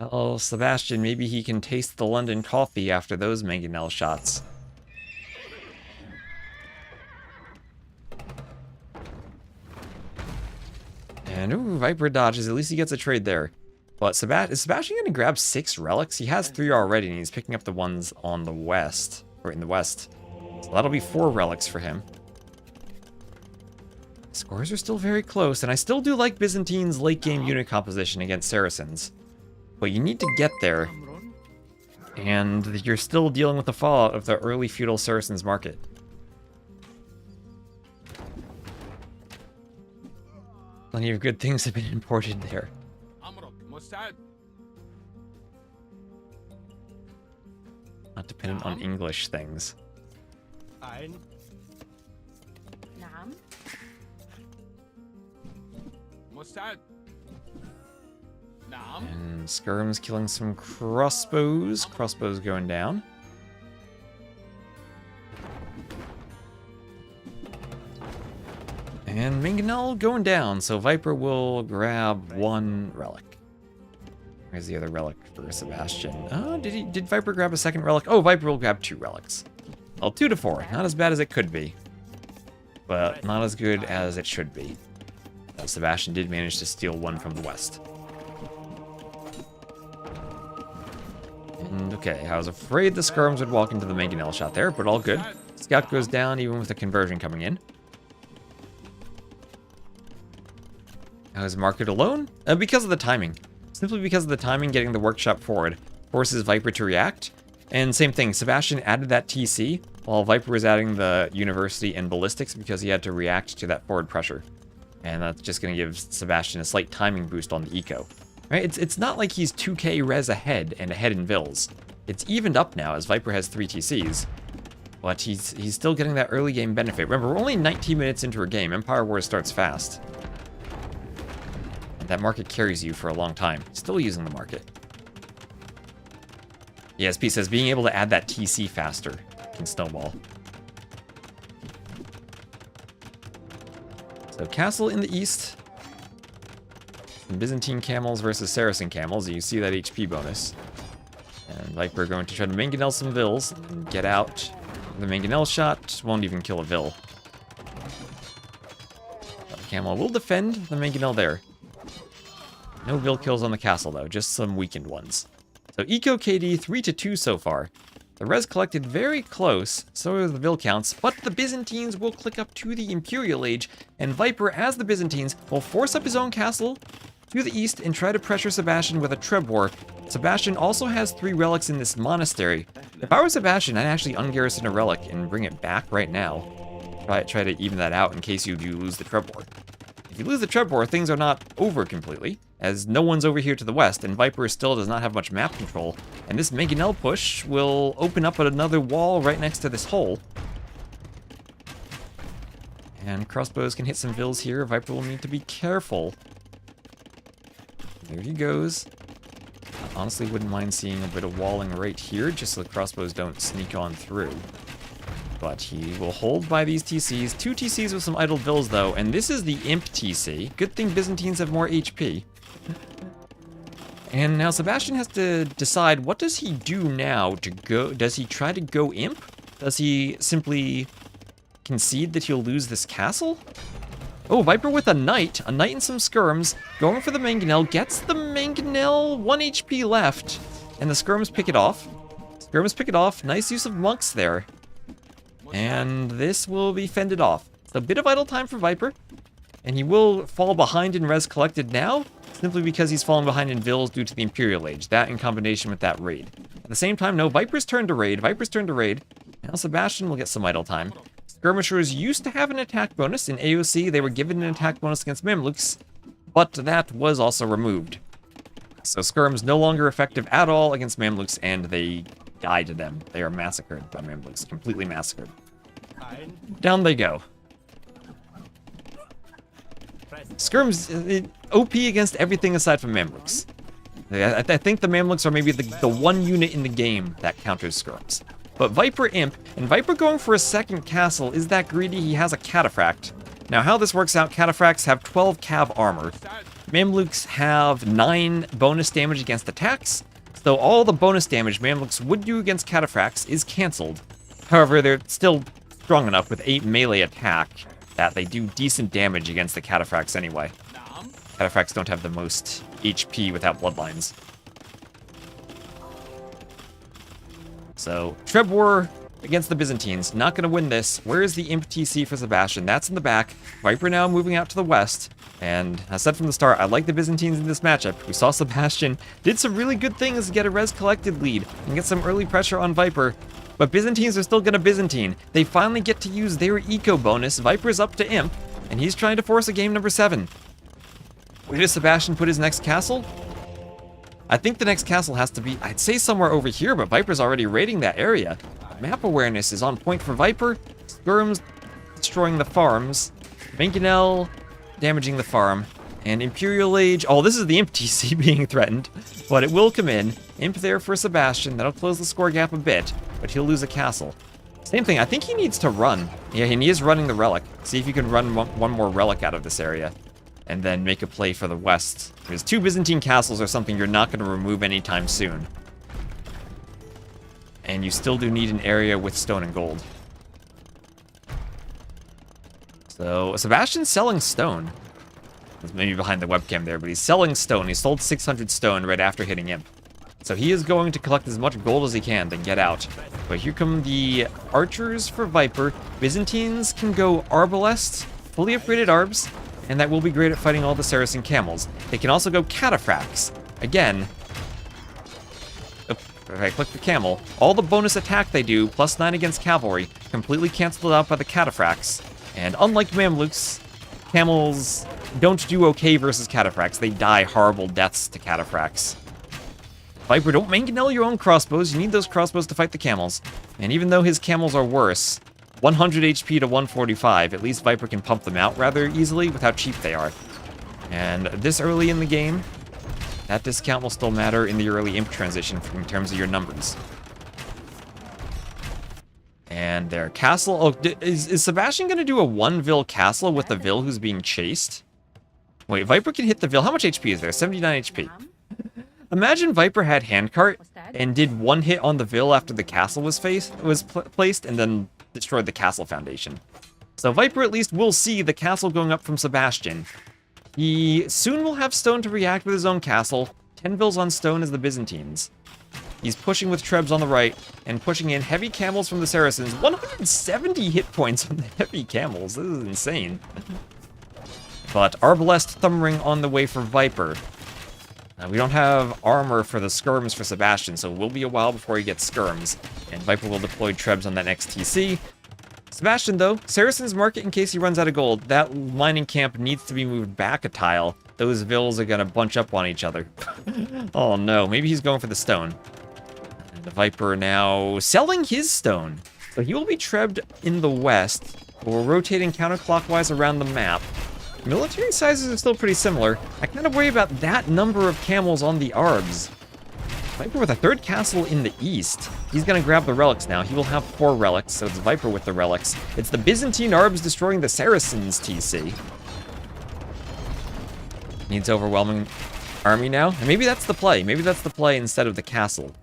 Oh, Sebastian, maybe he can taste the London coffee after those Mangonel shots. And, ooh, Viper dodges. At least he gets a trade there. But is Sebastian going to grab 6 relics? He has 3 already, and he's picking up the ones on the west. Or in the west. So that'll be 4 relics for him. Scores are still very close, and I still do like Byzantine's late-game unit composition against Saracens. But you need to get there. And you're still dealing with the fallout of the early feudal Saracens market. Plenty of good things have been imported there. Not dependent on English things. نعم. And Skirm's killing some crossbows. Crossbows going down. And Mangonel going down, so Viper will grab 1 relic. Where's the other relic for Sebastian? Oh, did Viper grab a second relic? Oh, Viper will grab 2 relics. Well, 2 to 4. Not as bad as it could be. But not as good as it should be. Sebastian did manage to steal 1 from the west. And okay, I was afraid the skirms would walk into the Mangonel shot there, but all good. Scout goes down even with the conversion coming in. Now is Market alone? Because of the timing. Simply because of the timing, getting the workshop forward forces Viper to react. And same thing, Sebastian added that TC, while Viper was adding the University and Ballistics because he had to react to that forward pressure. And that's just going to give Sebastian a slight timing boost on the eco. Right? It's not like he's 2k res ahead and ahead in Vils. It's evened up now as Viper has 3 TCs. But he's still getting that early game benefit. Remember, we're only 19 minutes into a game. Empire Wars starts fast. And that market carries you for a long time. Still using the market. ESP says being able to add that TC faster can snowball. So castle in the east. Some Byzantine camels versus Saracen camels. You see that HP bonus. And Viper going to try to Mangonel some Vils and get out. The Mangonel shot won't even kill a Vil. The camel will defend the Mangonel there. No Vil kills on the castle though, just some weakened ones. So Eco KD 3-2 so far. The res collected very close, so are the Vil counts, but the Byzantines will click up to the Imperial Age, and Viper, as the Byzantines, will force up his own castle to the east and try to pressure Sebastian with a Trebor. Sebastian also has 3 relics in this monastery. If I were Sebastian, I'd actually ungarrison a relic and bring it back right now. Try to even that out in case you do lose the Trebor. If you lose the Trebor, things are not over completely, as no one's over here to the west, and Viper still does not have much map control, and this Mangonel push will open up another wall right next to this hole. And crossbows can hit some Vils here. Viper will need to be careful. There he goes. I honestly wouldn't mind seeing a bit of walling right here, just so the crossbows don't sneak on through. But he will hold by these TCs. 2 TCs with some idle Vils, though, and this is the Imp TC. Good thing Byzantines have more HP. And now Sebastian has to decide, what does he do now to go? Does he try to go Imp? Does he simply concede that he'll lose this castle? Oh, Viper with a knight and some skirms, going for the Mangonel, gets the Mangonel, 1 HP left, and the skirms pick it off. Skirms pick it off, nice use of monks there. And this will be fended off. It's a bit of idle time for Viper, and he will fall behind in res collected now, simply because he's fallen behind in Vils due to the Imperial Age, that in combination with that raid. At the same time, no, Viper's turn to raid, Now Sebastian will get some idle time. Skirmishers used to have an attack bonus. In AOC, they were given an attack bonus against Mamluks. but that was also removed. So Skirm's no longer effective at all against Mamluks, and they die to them. They are massacred by Mamluks, completely massacred. Down they go. Skirm's OP against everything aside from Mamluks. I think the Mamluks are maybe the one unit in the game that counters Skirms. But Viper Imp, and Viper going for a second castle, is that greedy. He has a Cataphract. Now how this works out, Cataphracts have 12 cav armor. Mamluks have 9 bonus damage against attacks, so all the bonus damage Mamluks would do against Cataphracts is cancelled. However, they're still strong enough with 8 melee attack that they do decent damage against the Cataphracts anyway. Cataphracts don't have the most HP without bloodlines. So, Treb War against the Byzantines, not going to win this. Where is the Imp TC for Sebastian? That's in the back. Viper now moving out to the west. And I said from the start, I like the Byzantines in this matchup. We saw Sebastian did some really good things to get a res collected lead and get some early pressure on Viper. But Byzantines are still going to Byzantine. They finally get to use their eco bonus. Viper's up to Imp, and he's trying to force a game number 7. Where does Sebastian put his next castle? I think the next castle has to be, I'd say somewhere over here, but Viper's already raiding that area. Map awareness is on point for Viper. Skirm's destroying the farms. Mangonel damaging the farm. And Imperial Age, oh, this is the Imp TC being threatened, but it will come in. Imp there for Sebastian. That'll close the score gap a bit, but he'll lose a castle. Same thing, I think he needs to run. Yeah, he is running the relic. See if you can run one more relic out of this area, and then make a play for the west. Because 2 Byzantine castles are something you're not going to remove anytime soon. And you still do need an area with stone and gold. So, Sebastian's selling stone. He's maybe behind the webcam there, but he's selling stone. He sold 600 stone right after hitting Imp. So he is going to collect as much gold as he can, then get out. But here come the archers for Viper. Byzantines can go Arbalest, fully upgraded Arbs, and that will be great at fighting all the Saracen camels. They can also go Cataphracts. Again, if I click the camel, all the bonus attack they do, +9 against cavalry, completely canceled out by the Cataphracts. And unlike Mamluks, camels don't do okay versus Cataphracts. They die horrible deaths to Cataphracts. Viper, don't mangonel your own crossbows. You need those crossbows to fight the camels. And even though his camels are worse, 100 HP to 145, at least Viper can pump them out rather easily with how cheap they are. And this early in the game, that discount will still matter in the early Imp transition in terms of your numbers. And their castle... Oh, is Sebastian going to do a 1-Vil castle with the Vil who's being chased? Wait, Viper can hit the Vil. How much HP is there? 79 HP. Imagine Viper had Handcart and did 1 hit on the Vil after the castle was placed and then destroyed the castle foundation. So Viper at least will see the castle going up from Sebastian. He soon will have stone to react with his own castle. 10 Vils on stone as the Byzantines. He's pushing with Trebs on the right and pushing in heavy camels from the Saracens. 170 hit points on the heavy camels. This is insane. But Arbalest Thumb Ring on the way for Viper. We don't have armor for the Skirms for Sebastian, so it will be a while before he gets Skirms. And Viper will deploy Trebs on that next TC. Sebastian, though, Saracen's Market in case he runs out of gold. That mining camp needs to be moved back a tile. Those Vils are going to bunch up on each other. Oh no, maybe he's going for the stone. And the Viper now selling his stone. So he will be Trebbed in the west. We're rotating counterclockwise around the map. Military sizes are still pretty similar. I kind of worry about that number of camels on the Arbs. Viper with a 3rd castle in the east. He's going to grab the relics now. He will have 4 relics, so it's Viper with the relics. It's the Byzantine Arbs destroying the Saracens TC. Needs overwhelming army now. And maybe that's the play. Maybe that's the play instead of the castle.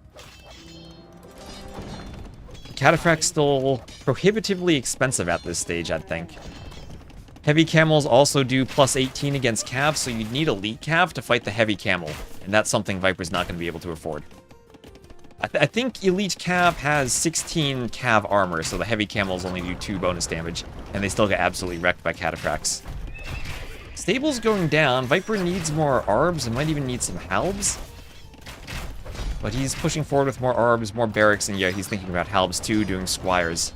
Cataphract's still prohibitively expensive at this stage, I'd think. Heavy camels also do +18 against cav, so you'd need elite cav to fight the heavy camel. And that's something Viper's not going to be able to afford. I think elite cav has 16 cav armor, so the heavy camels only do 2 bonus damage. And they still get absolutely wrecked by Cataphracts. Stable's going down. Viper needs more Arbs and might even need some Halbs. But he's pushing forward with more Arbs, more barracks, and yeah, he's thinking about Halbs too, doing squires.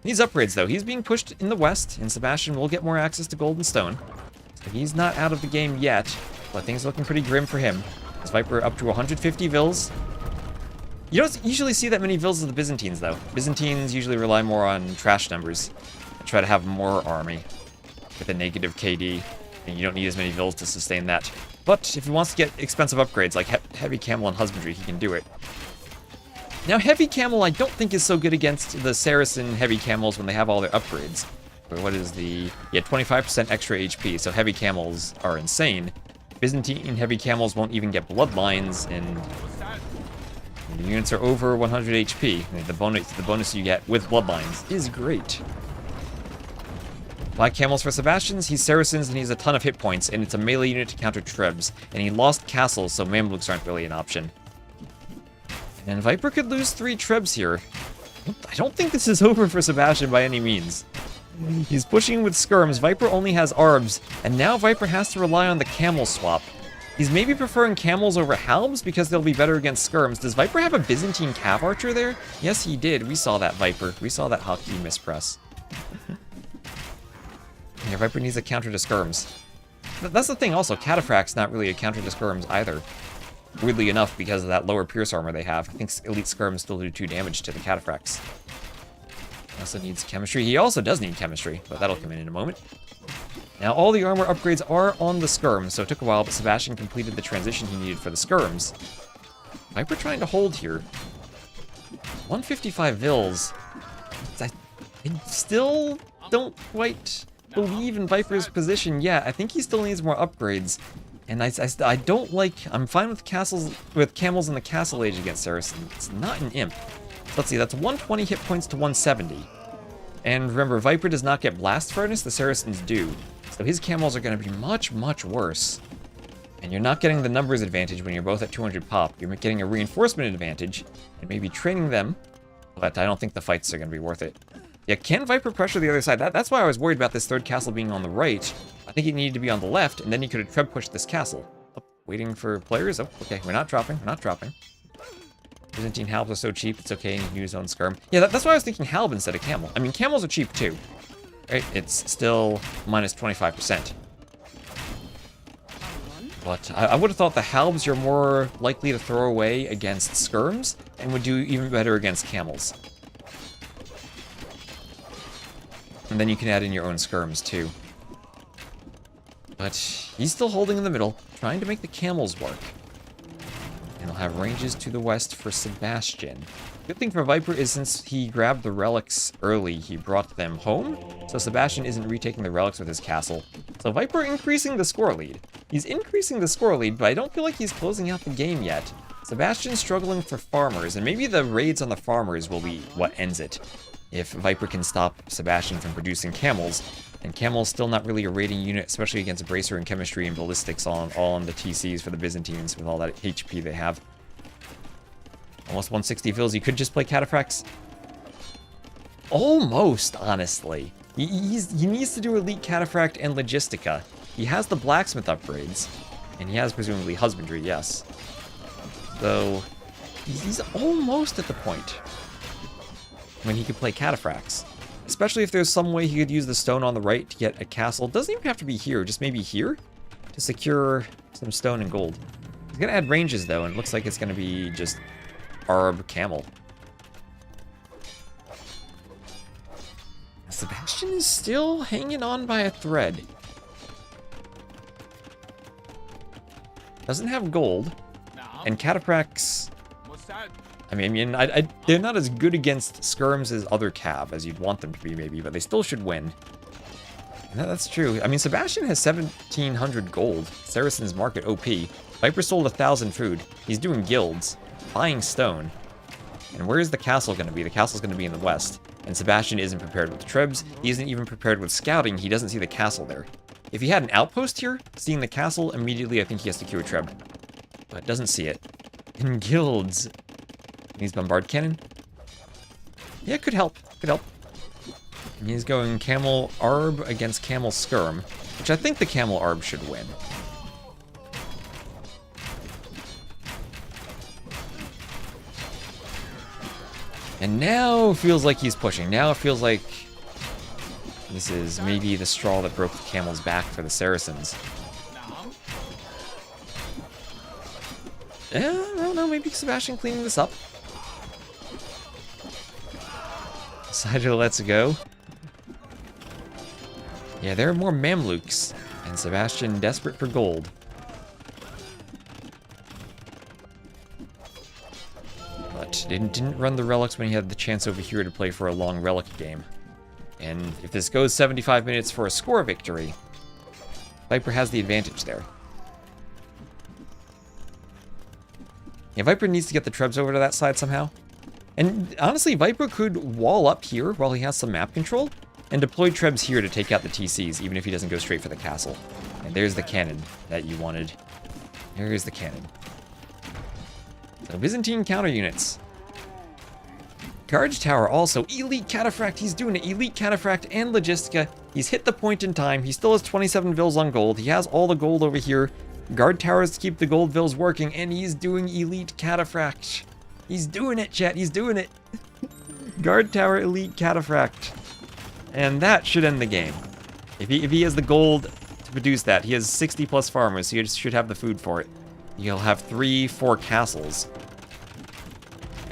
These upgrades, though, he's being pushed in the west, and Sebastian will get more access to gold and stone. So he's not out of the game yet, but things are looking pretty grim for him. His Viper up to 150 Vils. You don't usually see that many Vils of the Byzantines, though. Byzantines usually rely more on trash numbers. Try to have more army with a negative KD, and you don't need as many Vils to sustain that. But if he wants to get expensive upgrades like Heavy Camel and Husbandry, he can do it. Now, Heavy Camel I don't think is so good against the Saracen Heavy Camels when they have all their upgrades. Or what is the... Yeah, 25% extra HP, so Heavy Camels are insane. Byzantine Heavy Camels won't even get Bloodlines, and the units are over 100 HP. The bonus you get with Bloodlines is great. Black Camels for Sebastians, he's Saracens and he has a ton of hit points, and it's a melee unit to counter Trebs. And he lost castles, so Mamluks aren't really an option. And Viper could lose 3 Trebs here. I don't think this is over for Sebastian by any means. He's pushing with skirms. Viper only has arbs, and now Viper has to rely on the camel swap. He's maybe preferring camels over halbs because they'll be better against skirms. Does Viper have a Byzantine cav archer there? Yes, he did. We saw that, Viper. We saw that hotkey mispress. Yeah, Viper needs a counter to skirms. That's the thing also, Cataphract's not really a counter to skirms either. Weirdly enough, because of that lower pierce armor they have. I think elite skirms still do 2 damage to the Cataphracts. He also needs chemistry. He also does need chemistry, but that'll come in a moment. Now, all the armor upgrades are on the skirms, so it took a while, but Sebastian completed the transition he needed for the skirms. Viper trying to hold here. 155 Vils. I still don't quite believe in Viper's position yet. I think he still needs more upgrades. And I don't like... I'm fine with camels in the Castle Age against Saracen. It's not an imp. So let's see, that's 120 hit points to 170. And remember, Viper does not get Blast Furnace, the Saracens do. So his camels are going to be much, much worse. And you're not getting the numbers advantage when you're both at 200 pop. You're getting a reinforcement advantage, and maybe training them. But I don't think the fights are going to be worth it. Yeah, can Viper pressure the other side? That's why I was worried about this third castle being on the right. I think it needed to be on the left, and then he could have treb pushed this castle. Oh, waiting for players. Oh, okay, we're not dropping. We're not dropping. Byzantine halbs are so cheap, it's okay, he can use his own skirm. Yeah, that's why I was thinking halb instead of camel. I mean, camels are cheap too. Right? It's still minus 25%. But I would have thought the halbs you're more likely to throw away against skirms, and would do even better against camels. And then you can add in your own skirms too. But he's still holding in the middle, trying to make the camels work. And he'll have ranges to the west for Sebastian. Good thing for Viper is since he grabbed the relics early, he brought them home. So Sebastian isn't retaking the relics with his castle. So Viper increasing the score lead. He's increasing the score lead, but I don't feel like he's closing out the game yet. Sebastian's struggling for farmers, and maybe the raids on the farmers will be what ends it. If Viper can stop Sebastian from producing camels, and Camel's still not really a raiding unit, especially against Bracer and Chemistry and Ballistics all on the TCs for the Byzantines with all that HP they have. Almost 160 Vils, you could just play Cataphracts. Almost, honestly. He needs to do Elite Cataphract and Logistica. He has the Blacksmith upgrades, and he has presumably Husbandry, yes. So, he's almost at the point when he could play Cataphracts. Especially if there's some way he could use the stone on the right to get a castle. Doesn't even have to be here, just maybe here to secure some stone and gold. He's gonna add ranges though, and it looks like it's gonna be just Arb Camel. Sebastian is still hanging on by a thread. Doesn't have gold, and Cataphracts. I mean, they're not as good against skirms as other cav as you'd want them to be, maybe, but they still should win. And that's true. I mean, Sebastian has 1,700 gold. Saracen's market OP. Viper sold 1,000 food. He's doing guilds, buying stone. And where is the castle going to be? The castle's going to be in the west. And Sebastian isn't prepared with Trebs. He isn't even prepared with scouting. He doesn't see the castle there. If he had an outpost here, seeing the castle, immediately I think he has to queue a Treb. But doesn't see it. In guilds. He's Bombard Cannon. Yeah, could help. Could help. And he's going Camel Arb against Camel Skirm, which I think the Camel Arb should win. And now it feels like he's pushing. Now it feels like this is maybe the straw that broke the camel's back for the Saracens. Yeah, I don't know. Maybe Sebastian cleaning this up. Sitaux lets it go. Yeah, there are more Mamluks. And Sebastian desperate for gold. But didn't run the relics when he had the chance over here to play for a long relic game. And if this goes 75 minutes for a score victory, Viper has the advantage there. Yeah, Viper needs to get the Trebs over to that side somehow. And honestly, Viper could wall up here while he has some map control and deploy Trebs here to take out the TCs, even if he doesn't go straight for the castle. And there's the cannon that you wanted. There's the cannon. So Byzantine counter units. Guard Tower also. Elite Cataphract, he's doing it. Elite Cataphract and Logistica. He's hit the point in time. He still has 27 Vils on gold. He has all the gold over here. Guard Towers to keep the gold Vils working, and he's doing Elite Cataphract. He's doing it, chat. He's doing it. Guard Tower Elite Cataphract. And that should end the game. If he has the gold to produce that, he has 60 plus farmers, so he should have the food for it. He'll have 3-4 castles.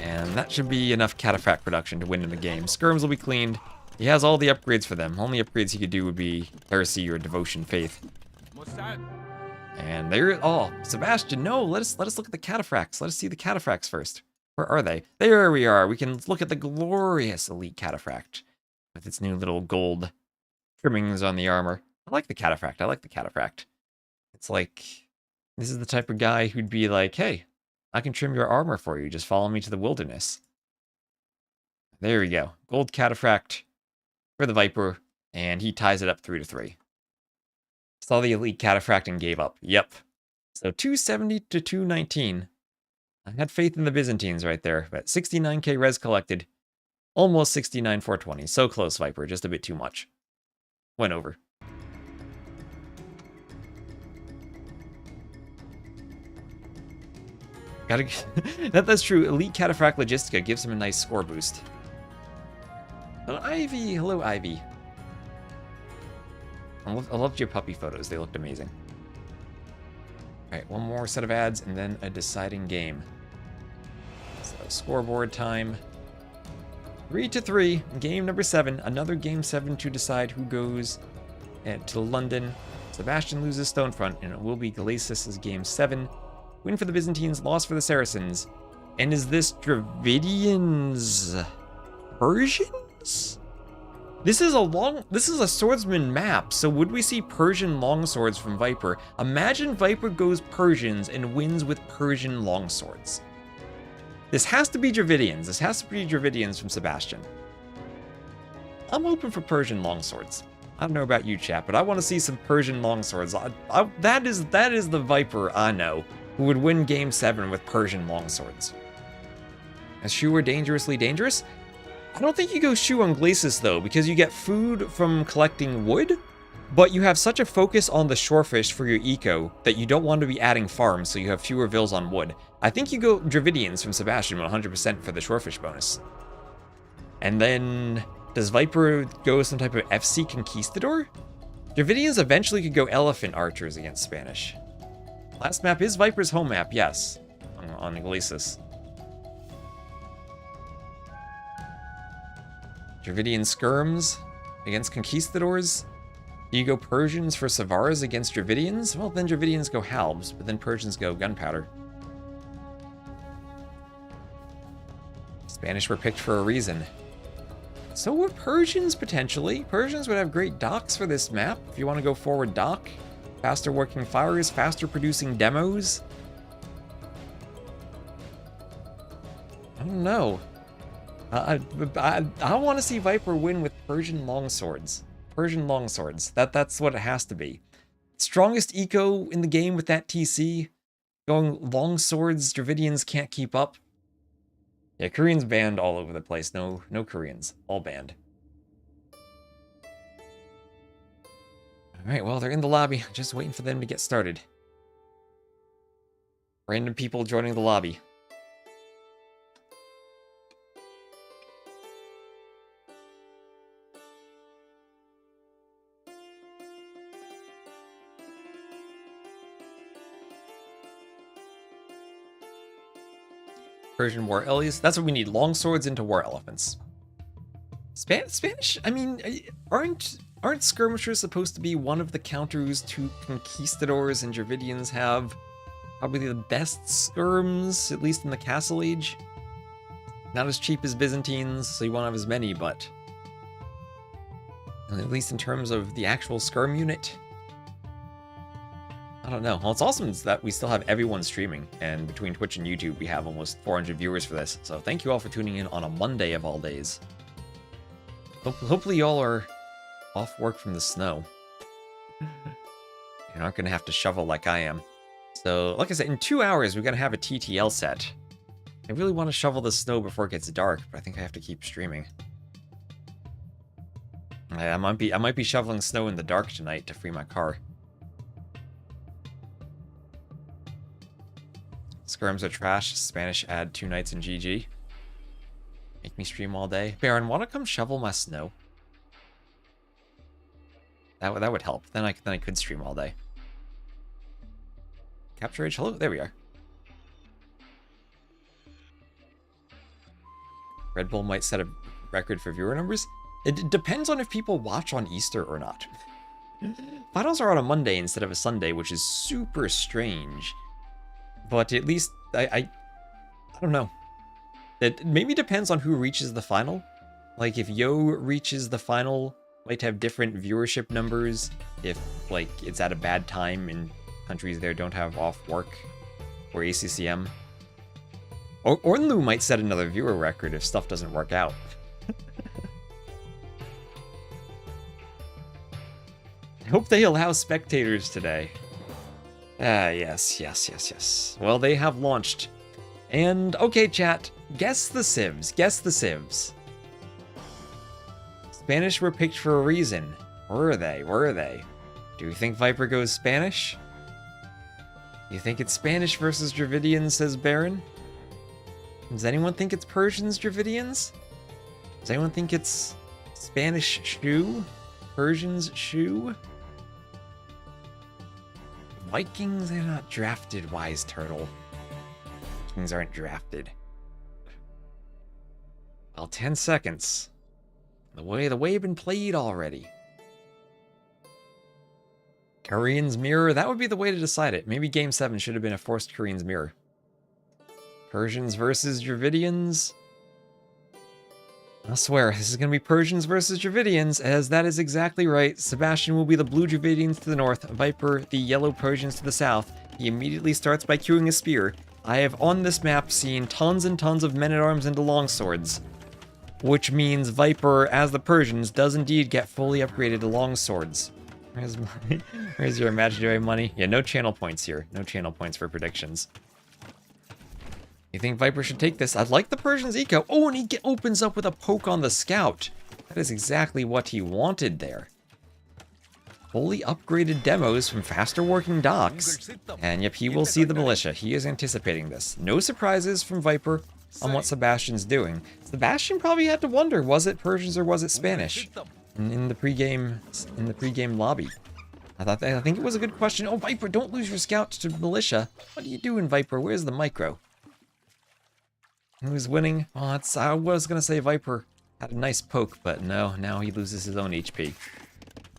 And that should be enough Cataphract production to win in the game. Skirms will be cleaned. He has all the upgrades for them. Only upgrades he could do would be Heresy or Devotion Faith. And there, oh, Sebastian, no, let us look at the Cataphracts. Let us see the Cataphracts first. Where are they? There we are. We can look at the glorious Elite Cataphract with its new little gold trimmings on the armor. I like the Cataphract. I like the Cataphract. It's like, this is the type of guy who'd be like, hey, I can trim your armor for you. Just follow me to the wilderness. There we go. Gold Cataphract for the Viper, and he ties it up 3-3. Saw the Elite Cataphract and gave up. Yep. So 270 to 219. I had faith in the Byzantines right there, but 69k res collected. Almost 69 420. So close, Viper. Just a bit too much. Went over. Gotta that's true. Elite Cataphract Logistica gives him a nice score boost. Hello, Ivy. Hello, Ivy. I loved your puppy photos. They looked amazing. Alright, one more set of ads and then a deciding game. So, scoreboard time. 3-3. Game number 7. Another game 7 to decide who goes to London. Sebastian loses Stonefront, and it will be Glacis' game 7. Win for the Byzantines, loss for the Saracens. And is this Dravidians? Persians? This is a swordsman map, so would we see Persian longswords from Viper? Imagine Viper goes Persians and wins with Persian longswords. This has to be Dravidians. This has to be Dravidians from Sebastian. I'm hoping for Persian longswords. I don't know about you, chat, but I want to see some Persian longswords. That is the Viper I know who would win Game 7 with Persian longswords. Is Shu dangerously dangerous? I don't think you go Shu on Glacis, though, because you get food from collecting wood, but you have such a focus on the shorefish for your eco that you don't want to be adding farms, so you have fewer Vils on wood. I think you go Dravidians from Sebastian 100% for the shorefish bonus. And then, does Viper go some type of FC Conquistador? Dravidians eventually could go Elephant Archers against Spanish. Last map is Viper's home map, yes, on Glacis. Dravidian Skirms against Conquistadors? Do you go Persians for Savars against Dravidians? Well, then Dravidians go Halbs, but then Persians go Gunpowder. Spanish were picked for a reason. So were Persians, potentially. Persians would have great docks for this map, if you want to go forward dock. Faster working fires, faster producing demos. I don't know. I want to see Viper win with Persian longswords. Persian longswords. That's what it has to be. Strongest eco in the game with that TC. Going longswords, Dravidians can't keep up. Yeah, Koreans banned all over the place. No Koreans. All banned. Alright, well, they're in the lobby. Just waiting for them to get started. Random people joining the lobby. Persian war elephants. That's what we need. Long swords into war elephants. Spanish, I mean, aren't skirmishers supposed to be one of the counters to conquistadors, and Dravidians have probably the best skirms, at least in the Castle Age? Not as cheap as Byzantines, so you won't have as many, but at least in terms of the actual skirm unit, I don't know. Well, it's awesome that we still have everyone streaming, and between Twitch and YouTube, we have almost 400 viewers for this. So thank you all for tuning in on a Monday of all days. Hopefully y'all are off work from the snow. You're not going to have to shovel like I am. So, like I said, in 2 hours, we're going to have a TTL set. I really want to shovel the snow before it gets dark, but I think I have to keep streaming. I might be shoveling snow in the dark tonight to free my car. Skirms are trash. Spanish add 2 nights in GG. Make me stream all day. Baron, wanna come shovel my snow? That would help. Then I could stream all day. Capture Age, hello? There we are. Red Bull might set a record for viewer numbers. It depends on if people watch on Easter or not. Finals are on a Monday instead of a Sunday, which is super strange. But at least, I don't know. It maybe depends on who reaches the final. Like, if Yo reaches the final, might have different viewership numbers if, like, it's at a bad time and countries there don't have off work, or ACCM. Or Ornlu might set another viewer record if stuff doesn't work out. I hope they allow spectators today. Yes. Well, they have launched. And, okay, chat, guess the civs. Guess the civs. Spanish were picked for a reason. Were they? Were they? Do you think Viper goes Spanish? You think it's Spanish versus Dravidians, says Baron? Does anyone think it's Persians, Dravidians? Does anyone think it's Spanish shoe? Persians shoe? Vikings, they're not drafted, Wise Turtle. Vikings aren't drafted. Well, 10 seconds. The way been played already. Korean's Mirror, that would be the way to decide it. Maybe Game 7 should have been a forced Korean's Mirror. Persians versus Dravidians. I swear, this is going to be Persians versus Dravidians, as that is exactly right. Sebastian will be the blue Dravidians to the north, Viper the yellow Persians to the south. He immediately starts by queuing a spear. I have on this map seen tons and tons of men-at-arms into longswords, which means Viper, as the Persians, does indeed get fully upgraded to longswords. Where's your imaginary money? Yeah, no channel points here. No channel points for predictions. You think Viper should take this? I like the Persian's eco. Oh, and he opens up with a poke on the scout. That is exactly what he wanted there. Fully upgraded demos from faster working docks. And yep, he will see the militia. He is anticipating this. No surprises from Viper on what Sebastian's doing. Sebastian probably had to wonder, was it Persians or was it Spanish? In the pregame lobby. I think it was a good question. Oh, Viper, don't lose your scout to militia. What are you doing, Viper? Where's the micro? Who's winning? Oh, I was gonna say Viper had a nice poke, but no, now he loses his own HP.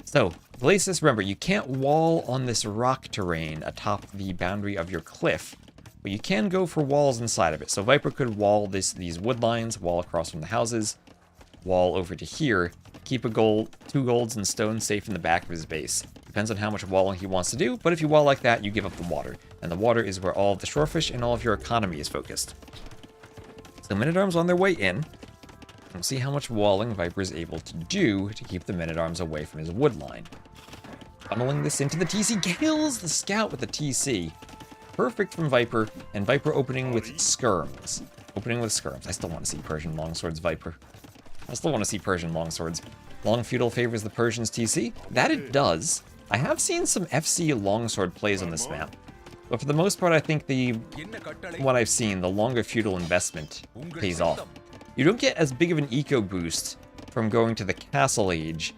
So, Glacis, remember, you can't wall on this rock terrain atop the boundary of your cliff, but you can go for walls inside of it. So Viper could wall these wood lines, wall across from the houses, wall over to here, keep 2 golds and stone safe in the back of his base. Depends on how much walling he wants to do, but if you wall like that, you give up the water. And the water is where all of the shorefish and all of your economy is focused. So men-at-arms on their way in. We'll see how much walling Viper is able to do to keep the men-at-arms away from his wood line. Funneling this into the TC, kills the scout with the TC. Perfect from Viper, and Viper opening with skirms. I still want to see Persian longswords, Viper. I still want to see Persian longswords. Long feudal favors the Persians TC. That it does. I have seen some FC longsword plays on this map. But for the most part, I think what I've seen, the longer feudal investment pays off. You don't get as big of an eco boost from going to the Castle Age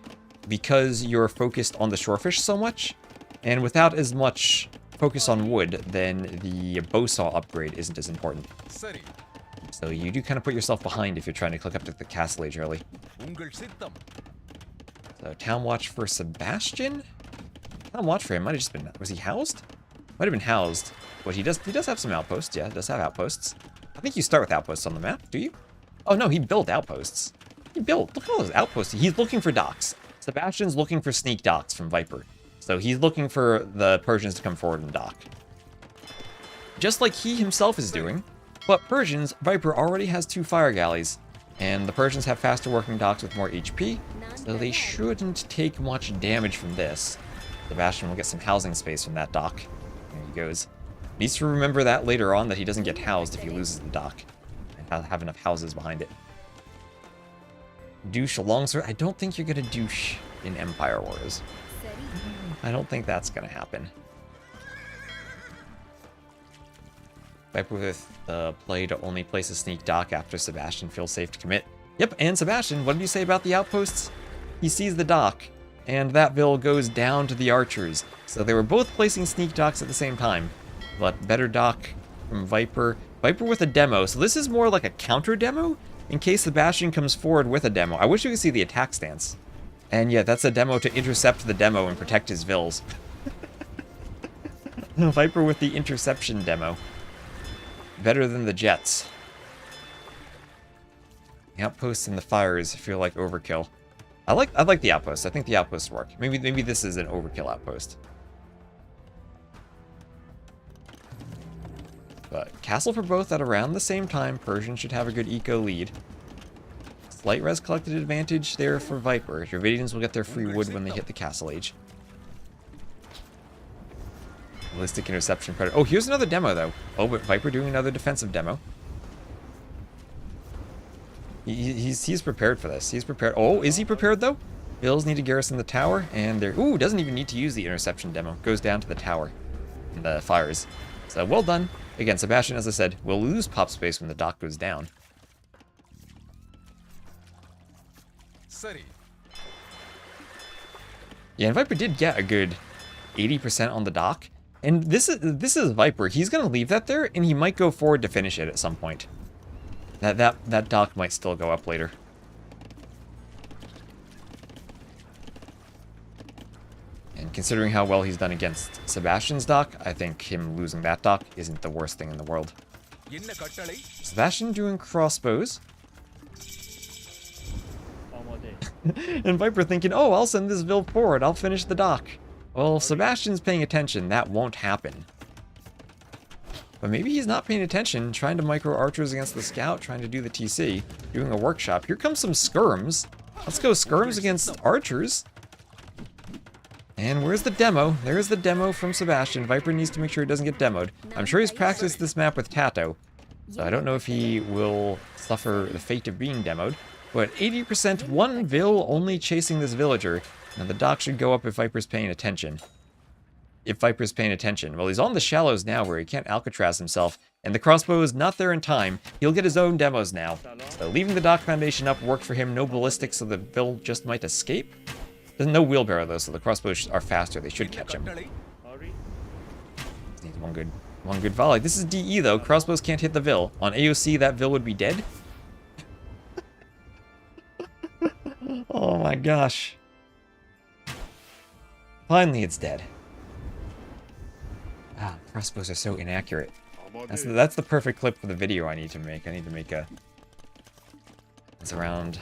because you're focused on the shorefish so much, and without as much focus on wood, then the bow saw upgrade isn't as important. So you do kind of put yourself behind if you're trying to click up to the castle age early. So town watch for Sebastian? Town watch for him might have just been... Was he housed? Might have been housed. But he does have some outposts. Yeah, does have outposts. I think you start with outposts on the map, do you? Oh no, he built outposts. Look at all those outposts. He's looking for docks. Sebastian's looking for sneak docks from Viper. So he's looking for the Persians to come forward and dock. Just like he himself is doing. But Persians, Viper already has 2 fire galleys. And the Persians have faster working docks with more HP. So they shouldn't take much damage from this. Sebastian will get some housing space from that dock. There he goes. Needs to remember that later on, that he doesn't get housed if he loses the dock. And have enough houses behind it. Douche longsword. I don't think you're going to douche in Empire Wars. I don't think that's going to happen. Viper with play to only place a sneak dock after Sebastian feels safe to commit. Yep, and Sebastian, what did you say about the outposts? He sees the dock, and that bill goes down to the archers. So they were both placing sneak docks at the same time. But better dock from Viper. Viper with a demo, so this is more like a counter demo in case Sebastian comes forward with a demo. I wish you could see the attack stance. And yeah, that's a demo to intercept the demo and protect his vills. Viper with the interception demo. Better than the jets. The outposts and the fires feel like overkill. I like the outposts. I think the outposts work. Maybe this is an overkill outpost. But castle for both at around the same time. Persian should have a good eco lead. Slight res collected advantage there for Viper. Dravidians will get their free wood when they hit the castle age. Ballistic interception predator. Oh, here's another demo though. Oh, but Viper doing another defensive demo. He's prepared for this. He's prepared. Oh, is he prepared though? Bills need to garrison the tower, and they're... Ooh, doesn't even need to use the interception demo. Goes down to the tower. And the fires. So, well done. Again, Sebastian, as I said, will lose pop space when the dock goes down. Yeah, and Viper did get a good 80% on the dock. And this is Viper. He's going to leave that there, and he might go forward to finish it at some point. That dock might still go up later. And considering how well he's done against Sebastian's dock, I think him losing that dock isn't the worst thing in the world. Sebastian doing crossbows. And Viper thinking, oh, I'll send this Vil forward. I'll finish the dock. Well, Sebastian's paying attention. That won't happen. But maybe he's not paying attention, trying to micro archers against the scout, trying to do the TC, doing a workshop. Here comes some skirms. Let's go skirms against archers. And where's the demo? There's the demo from Sebastian. Viper needs to make sure he doesn't get demoed. I'm sure he's practiced this map with Tato, so I don't know if he will suffer the fate of being demoed. But 80%, one Vil only chasing this villager. Now the dock should go up if Viper's paying attention. If Viper's paying attention. Well, he's on the shallows now where he can't Alcatraz himself, and the crossbow is not there in time. He'll get his own demos now. So leaving the dock foundation up worked for him. No ballistics, so the Vil just might escape. There's no wheelbarrow though, so the crossbows are faster. They should catch him. Needs one good volley. This is DE though. Crossbows can't hit the Vil. On AOC, that Vil would be dead. Oh my gosh. Finally, it's dead. Ah, crossbows are so inaccurate. That's the perfect clip for the video I need to make. I need to make a... It's around...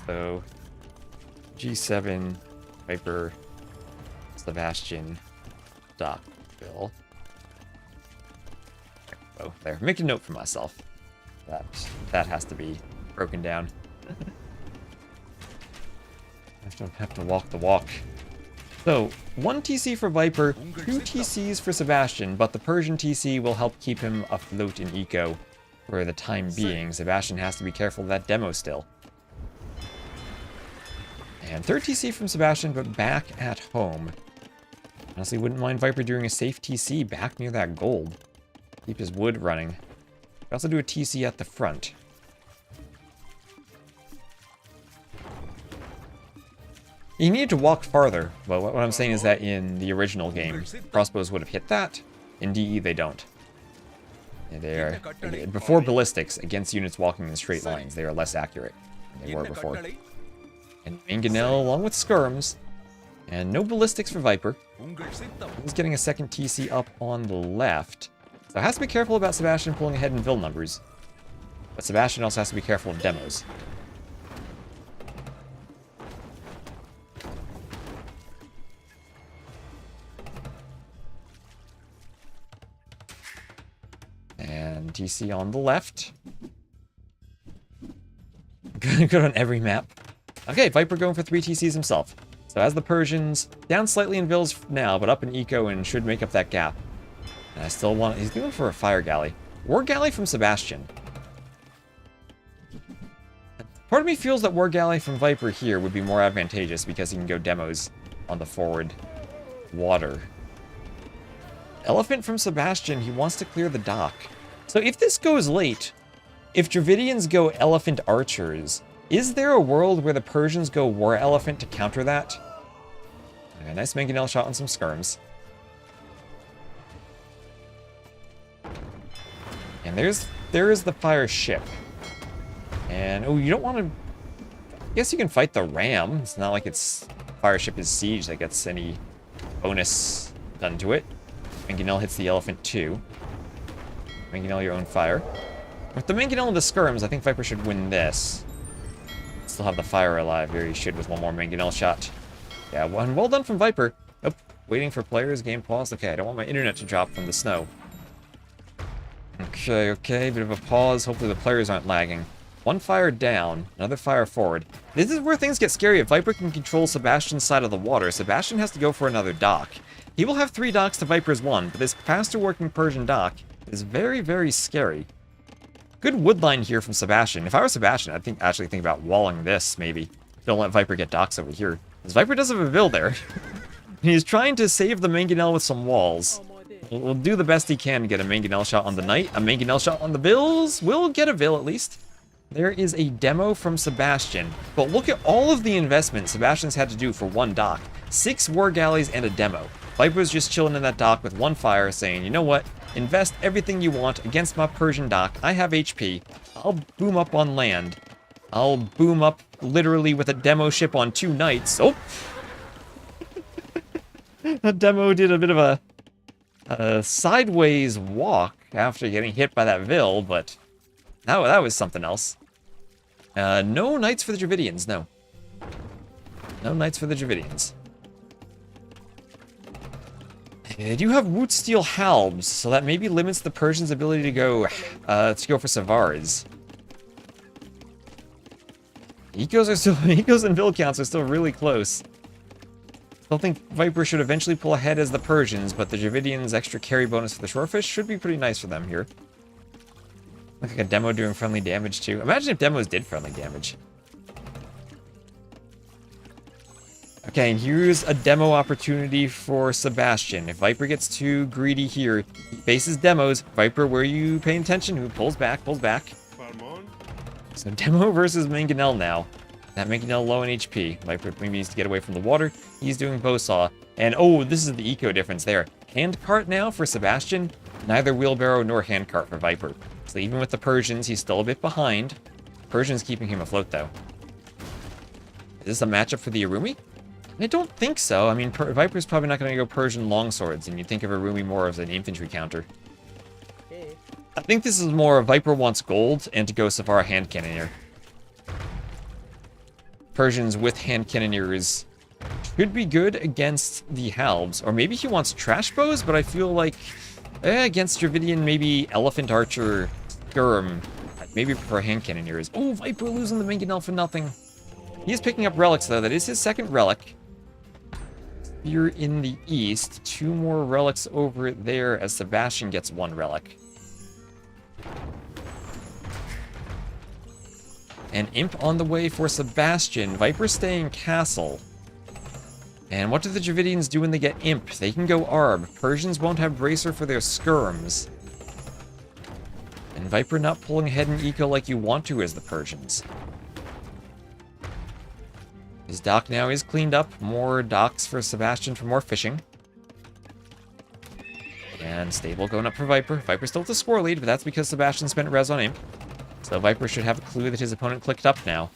So... G7, Viper, Sebastian, Doc, Vil. Oh, there. Make a note for myself. That has to be broken down. I have to walk the walk. So, 1 TC for Viper, 2 TCs for Sebastian, but the Persian TC will help keep him afloat in eco for the time being. Sebastian has to be careful of that demo still. And 3rd TC from Sebastian, but back at home. Honestly, wouldn't mind Viper doing a safe TC back near that gold. Keep his wood running. Could also do a TC at the front. He needed to walk farther, but what I'm saying is that in the original game, crossbows would have hit that. In DE, they don't. Yeah, they are, before ballistics, against units walking in straight lines, they are less accurate than they were before. And Mangonel along with skirms. And no ballistics for Viper. He's getting a second TC up on the left. So has to be careful about Sebastian pulling ahead in Vil numbers. But Sebastian also has to be careful of demos. And TC on the left. Good on every map. Okay, Viper going for 3 TCs himself. So as the Persians, down slightly in Vils now, but up in Eco and should make up that gap. And I still want, he's going for a Fire Galley. War Galley from Sebastian. Part of me feels that War Galley from Viper here would be more advantageous because he can go demos on the forward water. Elephant from Sebastian, he wants to clear the dock. So if this goes late, if Dravidians go Elephant Archers, is there a world where the Persians go War Elephant to counter that? Okay, nice Mangonel shot on some skirms. And there is the fire ship. And, oh, you don't want to... I guess you can fight the ram. It's not like it's fire ship is siege that gets any bonus done to it. Mangonel hits the elephant too. Mangonel your own fire. With the Mangonel and the skirms, I think Viper should win this. Still have the fire alive. Here he should with one more Mangonel shot. Yeah, well done from Viper. Oh, waiting for players. Game paused. Okay, I don't want my internet to drop from the snow. Okay, bit of a pause. Hopefully the players aren't lagging. One fire down, another fire forward. This is where things get scary. If Viper can control Sebastian's side of the water, Sebastian has to go for another dock. He will have 3 docks to Viper's 1, but this faster working Persian dock is very, very scary. Good wood line here from Sebastian. If I were Sebastian, I'd actually think about walling this, maybe. Don't let Viper get docks over here. Because Viper does have a Vil there. He's trying to save the Mangonel with some walls. We'll do the best he can to get a Mangonel shot on the Knight. A Mangonel shot on the Vils. We'll get a Vil at least. There is a demo from Sebastian. But look at all of the investment Sebastian's had to do for 1 dock. 6 war galleys and a demo. Viper's just chilling in that dock with 1 fire saying, you know what? Invest everything you want against my Persian dock. I have HP. I'll boom up on land. I'll boom up literally with a demo ship on 2 knights. Oh! That demo did a bit of a sideways walk after getting hit by that Vil, but that was something else. No knights for the Dravidians, no. No knights for the Dravidians. They do have Woot Steel Halbs, so that maybe limits the Persians' ability to go for Savars. Ecos and Vil counts are still really close. Still think Viper should eventually pull ahead as the Persians, but the Dravidians' extra carry bonus for the Shorefish should be pretty nice for them here. Look like a demo doing friendly damage too. Imagine if demos did friendly damage. Okay, and here's a demo opportunity for Sebastian. If Viper gets too greedy here, he faces demos. Viper, where are you paying attention? Who pulls back, pulls back. So demo versus Mangonel now. That Mangonel low in HP. Viper maybe needs to get away from the water. He's doing Bowsaw. And oh, this is the eco difference there. Handcart now for Sebastian. Neither wheelbarrow nor handcart for Viper. So even with the Persians, he's still a bit behind. Persian's keeping him afloat though. Is this a matchup for the Arumi? I don't think so. I mean, Viper's probably not going to go Persian longswords, and you'd think of Arumi more as an infantry counter. I think this is more Viper wants gold and to go Savara hand cannoneer. Persians with hand cannoneers should be good against the Halbs, or maybe he wants trash bows, but I feel like against Dravidian, maybe elephant archer, skirm, maybe prefer hand cannoneers. Oh, Viper losing the Mangonel for nothing. He is picking up relics though. That is his second relic. Here in the east, 2 more relics over there as Sebastian gets 1 relic. And Imp on the way for Sebastian. Viper staying castle. And what do the Dravidians do when they get Imp? They can go Arb. Persians won't have Bracer for their skirms. And Viper not pulling ahead in eco like you want to as the Persians. His dock now is cleaned up. More docks for Sebastian for more fishing. And Stable going up for Viper. Viper still with the score lead, but that's because Sebastian spent res on Imp. So Viper should have a clue that his opponent clicked up now.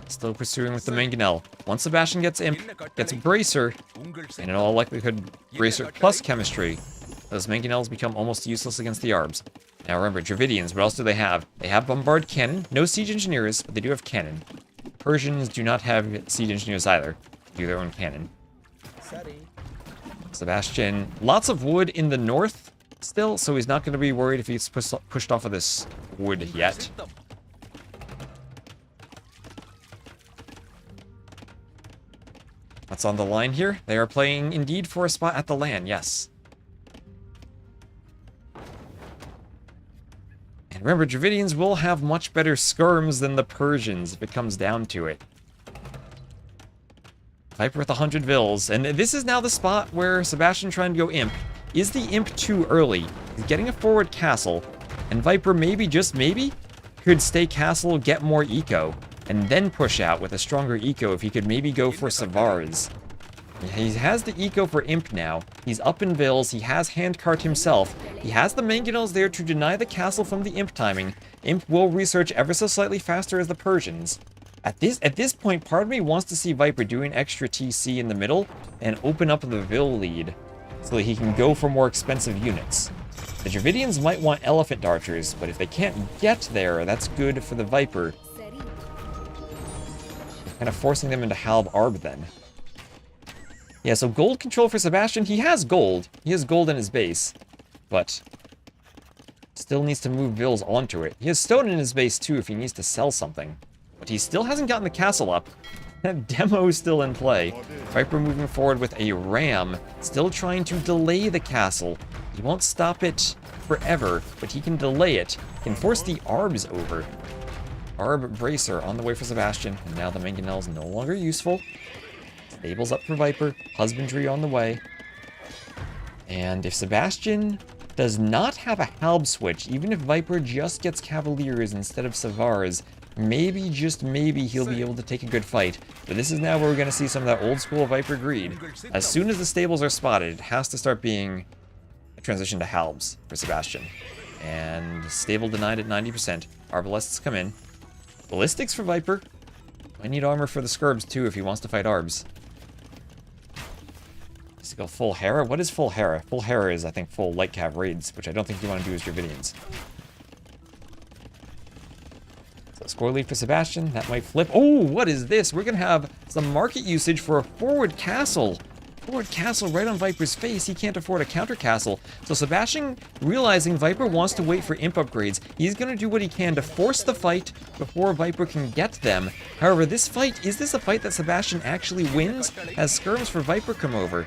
Still pursuing with the Mangonel. Once Sebastian gets Imp, gets Bracer, and in all likelihood, Bracer plus Chemistry, those Mangonels become almost useless against the Arbs. Now remember, Dravidians, what else do they have? They have Bombard Cannon, no Siege Engineers, but they do have Cannon. Persians do not have Siege Engineers either. They do their own cannon. Sebastian, lots of wood in the north still, so he's not going to be worried if he's pushed off of this wood yet. What's on the line here? They are playing indeed for a spot at the LAN, yes. And remember, Dravidians will have much better skirms than the Persians if it comes down to it. Viper with 100 Vils, and this is now the spot where Sebastian trying to go Imp. Is the Imp too early? He's getting a forward castle, and Viper maybe, just maybe, could stay castle, get more eco, and then push out with a stronger eco if he could maybe go for Savars. He has the eco for Imp now. He's up in Vils, he has Handcart himself. He has the Mangonels there to deny the castle from the Imp timing. Imp will research ever so slightly faster as the Persians. At this point, part of me wants to see Viper do an extra TC in the middle and open up the Vil lead so that he can go for more expensive units. The Dravidians might want Elephant Archers, but if they can't get there, that's good for the Viper. Kind of forcing them into Halb Arb then. Yeah, so gold control for Sebastian. He has gold. He has gold in his base, but still needs to move Vils onto it. He has stone in his base too if he needs to sell something. But he still hasn't gotten the castle up. That demo is still in play. Viper moving forward with a ram, still trying to delay the castle. He won't stop it forever, but he can delay it. He can force the Arbs over. Arb Bracer on the way for Sebastian, and now the Mangonel's no longer useful. Stables up for Viper, Husbandry on the way. And if Sebastian does not have a Halb switch, even if Viper just gets Cavaliers instead of Savars, maybe, just maybe, he'll be able to take a good fight. But this is now where we're going to see some of that old school Viper greed. As soon as the stables are spotted, it has to start being a transition to Halbs for Sebastian. And stable denied at 90%. Arbalists come in. Ballistics for Viper. I need armor for the Scurbs too if he wants to fight Arbs. Does he go full Hera? What is full Hera? Full Hera is, I think, full Light Cav raids, which I don't think you want to do as Dravidians. So score lead for Sebastian. That might flip. Oh, what is this? We're going to have some market usage for a forward castle. Forward castle right on Viper's face. He can't afford a counter castle. So Sebastian, realizing Viper wants to wait for imp upgrades, he's going to do what he can to force the fight before Viper can get them. However, this fight, is this a fight that Sebastian actually wins? As skirms for Viper come over.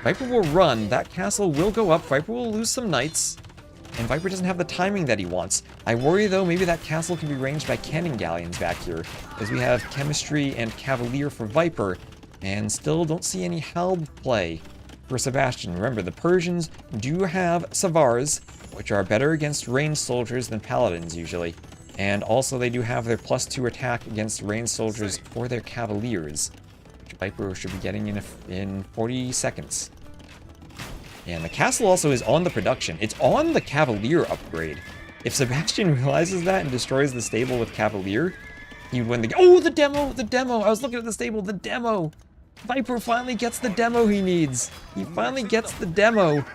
Viper will run. That castle will go up. Viper will lose some knights. And Viper doesn't have the timing that he wants. I worry, though, maybe that castle can be ranged by cannon galleons back here, as we have Chemistry and Cavalier for Viper, and still don't see any Halb play for Sebastian. Remember, the Persians do have Savars, which are better against ranged soldiers than Paladins, usually. And also, they do have their +2 attack against ranged soldiers for their Cavaliers, which Viper should be getting in 40 seconds. And the castle also is on the production. It's on the Cavalier upgrade. If Sebastian realizes that and destroys the stable with Cavalier, he would win the game. Oh, the demo! The demo! I was looking at the stable. The demo! Viper finally gets the demo he needs. He finally gets the demo.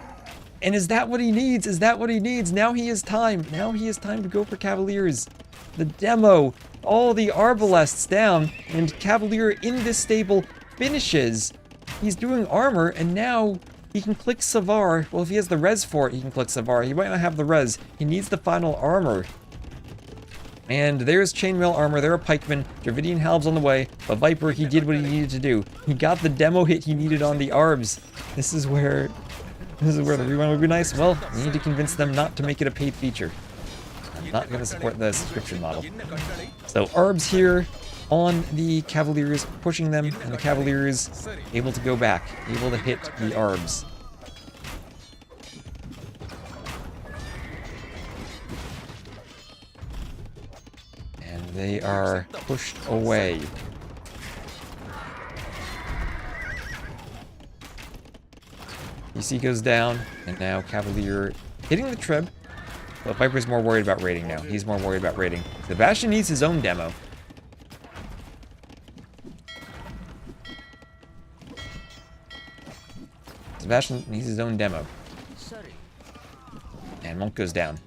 And is that what he needs? Is that what he needs? Now he has time. Now he has time to go for Cavaliers. The demo. All the Arbalests down. And Cavalier in this stable finishes. He's doing armor, and now he can click Savar. Well, if he has the res for it, he can click Savar. He might not have the res. He needs the final armor. And there's chainmail armor. There are pikemen. Dravidian Halbs on the way. But Viper, he did what he needed to do. He got the demo hit he needed on the Arbs. This is where the rerun would be nice. Well, we need to convince them not to make it a paid feature. I'm not going to support the subscription model. So Arbs here on the Cavaliers, pushing them, and the Cavaliers able to go back, able to hit the Arbs. And they are pushed away. PC goes down, and now Cavalier hitting the trib. But Viper's more worried about raiding now. He's more worried about raiding. Sebastian needs his own demo. Sebastian needs his own demo. And Monk goes down.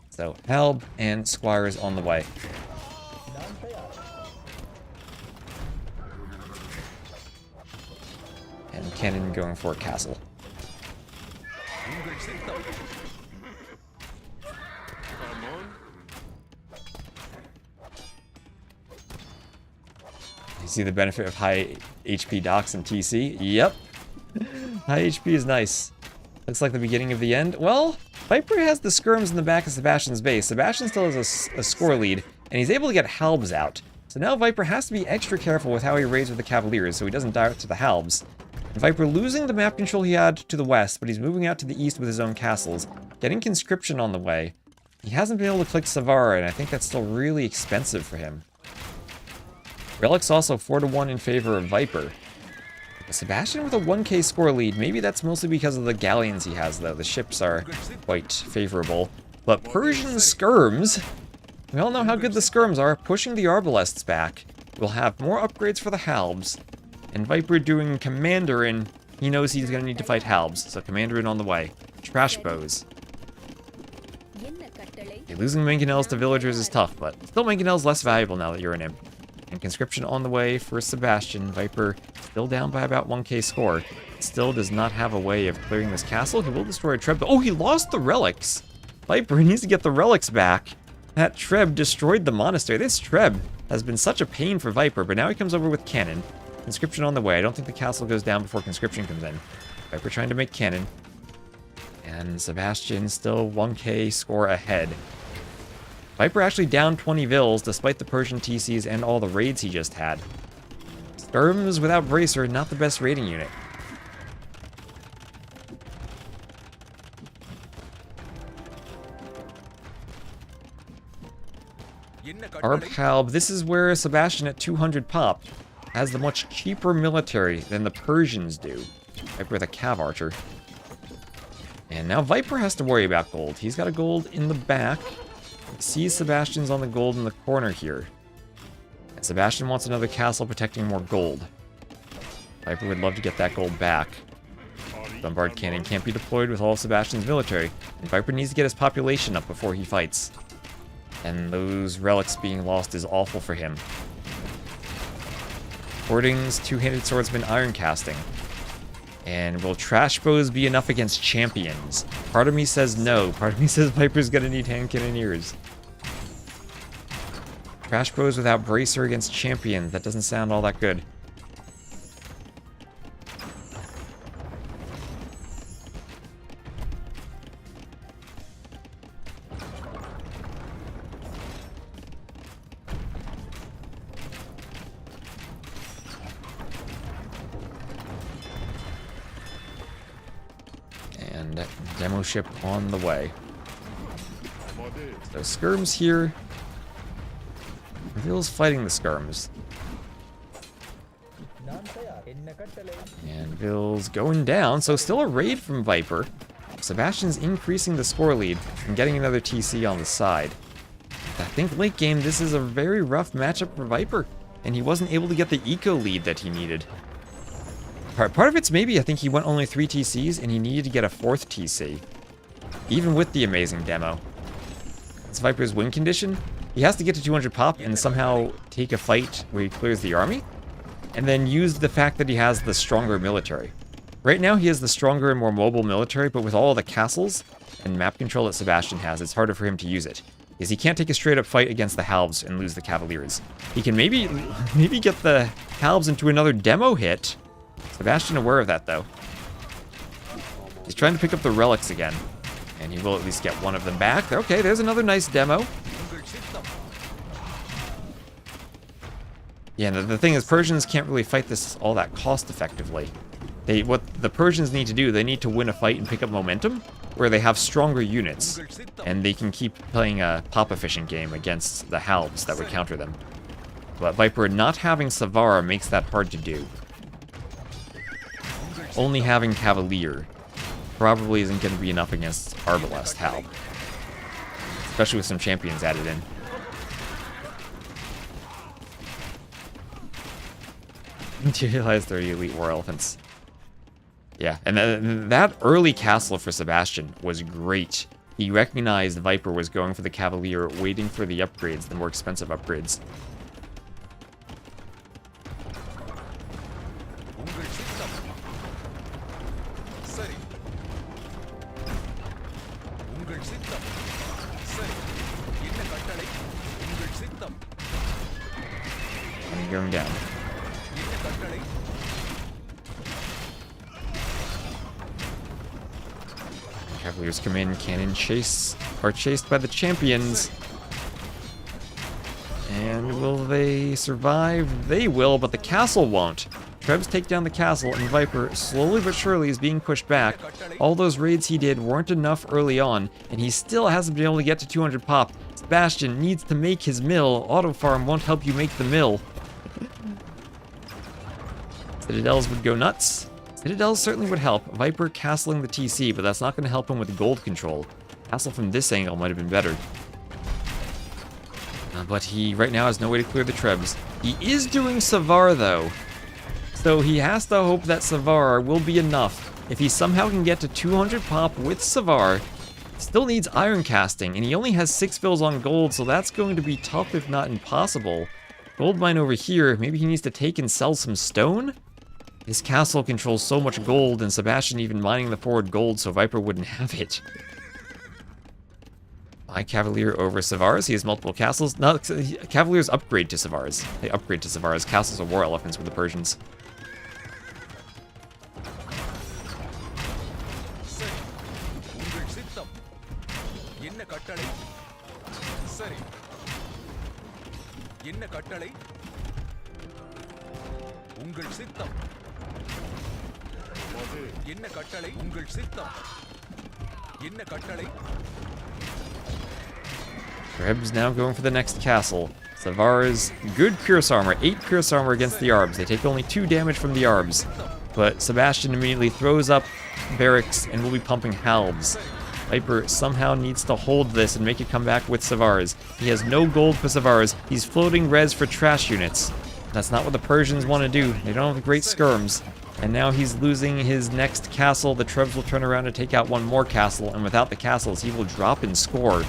So Halb and Squire is on the way. And Cannon going for a castle. You see the benefit of high HP docks and TC? Yep. High HP is nice. Looks like the beginning of the end. Well, Viper has the skirms in the back of Sebastian's base. Sebastian still has a score lead, and he's able to get Halbs out. So now Viper has to be extra careful with how he raids with the Cavaliers so he doesn't die to the Halbs. And Viper losing the map control he had to the west, but he's moving out to the east with his own castles. Getting conscription on the way. He hasn't been able to click Savara, and I think that's still really expensive for him. Relic's also 4-1 in favor of Viper. Sebastian with a 1k score lead. Maybe that's mostly because of the galleons he has, though. The ships are quite favorable. But Persian skirms, we all know how good the skirms are. Pushing the arbalests back. We'll have more upgrades for the Halbs. And Viper doing Commander in. He knows he's going to need to fight Halbs, so Commander in on the way. Trash bows. Okay, losing mangonels to villagers is tough, but still mangonels less valuable now that you're an imp. And conscription on the way for Sebastian. Viper still down by about 1k score. Still does not have a way of clearing this castle. He will destroy a Treb. Oh, he lost the relics. Viper needs to get the relics back. That Treb destroyed the monastery. This Treb has been such a pain for Viper, but now he comes over with cannon. Conscription on the way. I don't think the castle goes down before conscription comes in. Viper trying to make cannon. And Sebastian still 1k score ahead. Viper actually down 20 vills despite the Persian TCs and all the raids he just had. Skirms without Bracer, not the best raiding unit. Arb Halb, this is where Sebastian at 200 pop has the much cheaper military than the Persians do. Viper with a Cav Archer. And now Viper has to worry about gold. He's got a gold in the back. Sees Sebastian's on the gold in the corner here. And Sebastian wants another castle protecting more gold. Viper would love to get that gold back. Bombard cannon can't be deployed with all of Sebastian's military. And Viper needs to get his population up before he fights. And those relics being lost is awful for him. Hoarding's two-handed swordsman iron casting. And will trash bows be enough against champions? Part of me says no. Part of me says Viper's gonna need hand cannoneers. Trash bows without bracer against champions. That doesn't sound all that good. And demo ship on the way. So skirms here. Vill's fighting the skirms. And Vill's going down, so still a raid from Viper. Sebastian's increasing the score lead and getting another TC on the side. I think late game this is a very rough matchup for Viper, and he wasn't able to get the eco lead that he needed. Part of it's maybe I think he went only 3 TCs and he needed to get a 4th TC. Even with the amazing demo. It's Viper's win condition. He has to get to 200 pop and somehow take a fight where he clears the army. And then use the fact that he has the stronger military. Right now he has the stronger and more mobile military, but with all the castles and map control that Sebastian has, it's harder for him to use it. Because he can't take a straight up fight against the Halbs and lose the Cavaliers. He can maybe get the Halbs into another demo hit. Sebastian aware of that, though. He's trying to pick up the relics again. And he will at least get one of them back. Okay, there's another nice demo. Yeah, the thing is, Persians can't really fight this all that cost effectively. What the Persians need to do, they need to win a fight and pick up momentum, where they have stronger units, and they can keep playing a pop-efficient game against the Halbs that would counter them. But Viper not having Savara makes that hard to do. only having Cavalier probably isn't going to be enough against Arbalest Hal. Especially with some champions added in. Materialize 30 Elite War Elephants. Yeah, and that early castle for Sebastian was great. He recognized Viper was going for the Cavalier, waiting for the upgrades, the more expensive upgrades. And going down. Cavaliers come in, cannon chase, are chased by the champions. And will they survive? They will, but the castle won't. Trebs take down the castle, and Viper, slowly but surely, is being pushed back. All those raids he did weren't enough early on, and he still hasn't been able to get to 200 pop. Sebastian needs to make his mill. Auto farm won't help you make the mill. Citadels would go nuts. Citadels certainly would help. Viper castling the TC, but that's not going to help him with gold control. Castle from this angle might have been better. But he right now has no way to clear the Trebs. He is doing Savar though. So he has to hope that Savar will be enough. If he somehow can get to 200 pop with Savar, still needs iron casting, and he only has 6 fills on gold, so that's going to be tough if not impossible. Gold mine over here, maybe he needs to take and sell some stone? His castle controls so much gold, and Sebastian even mining the forward gold so Viper wouldn't have it. By Cavalier over Savars, he has multiple castles. No, Cavaliers upgrade to Savars. They upgrade to Savars. Castles are war elephants with the Persians. Trebs now going for the next castle. Savars, good Pierce Armor, 8 Pierce Armor against the Arbs. They take only 2 damage from the Arbs. But Sebastian immediately throws up barracks and will be pumping halbs. Viper somehow needs to hold this and make it come back with Savars. He has no gold for Savars. He's floating res for trash units. That's not what the Persians want to do. They don't have great skirms. And now he's losing his next castle. The Trebs will turn around and take out one more castle, and without the castles, he will drop in score.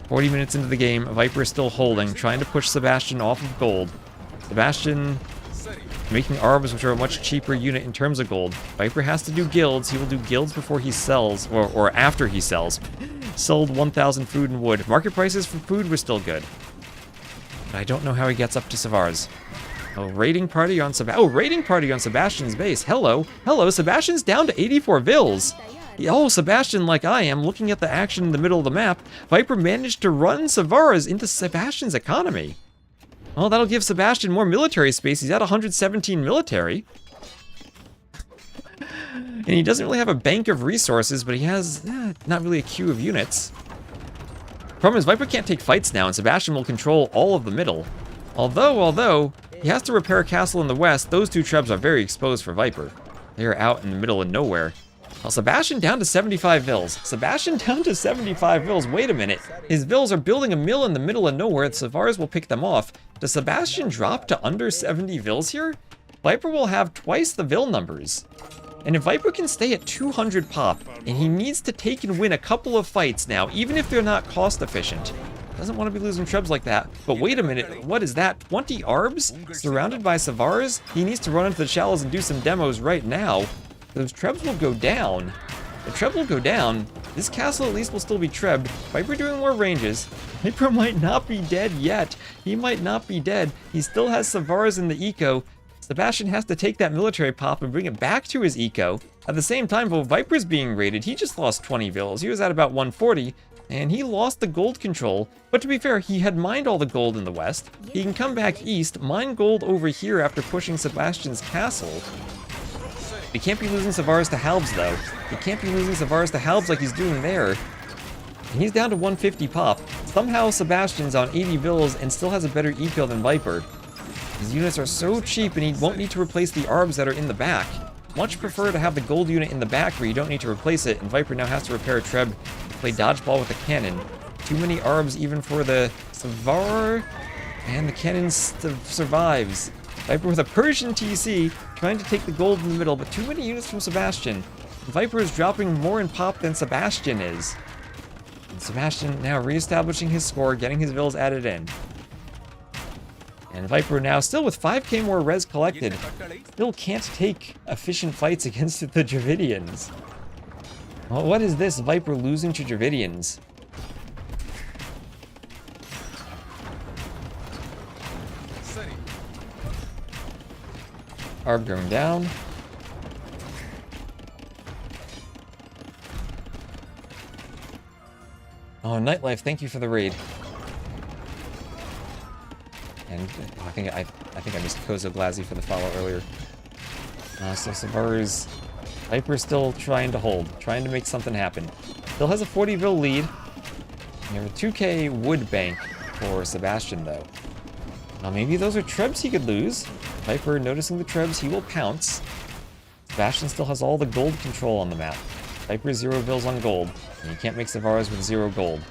40 minutes into the game, Viper is still holding, trying to push Sebastian off of gold. Sebastian making Arbs, which are a much cheaper unit in terms of gold. Viper has to do guilds. He will do guilds before he sells, or after he sells. Sold 1,000 food and wood. Market prices for food were still good. But I don't know how he gets up to Savars. Oh, raiding party on Sebastian's base. Hello. Hello, Sebastian's down to 84 vills. Oh, Sebastian, like I am, looking at the action in the middle of the map, Viper managed to run Savars into Sebastian's economy. Well, that'll give Sebastian more military space. He's at 117 military. And he doesn't really have a bank of resources, but he has not really a queue of units. Problem is, Viper can't take fights now, and Sebastian will control all of the middle. Although, he has to repair a castle in the west. Those 2 Trebs are very exposed for Viper. They are out in the middle of nowhere. Well, Sebastian down to 75 vills. Sebastian down to 75 vills. Wait a minute. His vills are building a mill in the middle of nowhere. Savars will pick them off. Does Sebastian drop to under 70 vills here? Viper will have twice the vill numbers. And if Viper can stay at 200 pop, and he needs to take and win a couple of fights now, even if they're not cost efficient. Doesn't want to be losing Trebs like that. But wait a minute, what is that? 20 Arbs? Surrounded by Savars? He needs to run into the shallows and do some demos right now. Those Trebs will go down. The Treb will go down. This castle at least will still be Trebbed. Viper doing more ranges. Viper might not be dead yet. He might not be dead. He still has Savars in the eco. Sebastian has to take that military pop and bring it back to his eco. At the same time, while Viper's being raided, he just lost 20 vills. He was at about 140, and he lost the gold control. But to be fair, he had mined all the gold in the west. He can come back east, mine gold over here after pushing Sebastian's castle. He can't be losing Savars to halbs, though. He can't be losing Savars to halbs like he's doing there. And he's down to 150 pop. Somehow Sebastian's on 80 vills and still has a better eco than Viper. His units are so cheap and he won't need to replace the arbs that are in the back. Much prefer to have the gold unit in the back where you don't need to replace it, and Viper now has to repair a Treb, play dodgeball with a cannon. Too many arbs even for the Savar, and the cannon survives. Viper with a Persian TC, trying to take the gold in the middle, but too many units from Sebastian. Viper is dropping more in pop than Sebastian is. And Sebastian now reestablishing his score, getting his vills added in. And Viper now still with 5k more res collected, still can't take efficient fights against the Dravidians. Well, what is this? Viper losing to Dravidians? Arb going down. Oh, Nightlife, thank you for the raid. And I think I missed Kozo Glazy for the follow earlier. So Savar's Viper's still trying to hold, trying to make something happen. Still has a 40 vil lead. You have a 2k wood bank for Sebastian though. Now maybe those are Trebs he could lose. Viper noticing the Trebs, he will pounce. Sebastian still has all the gold control on the map. Viper 0 vils on gold, and you can't make Savaras with 0 gold.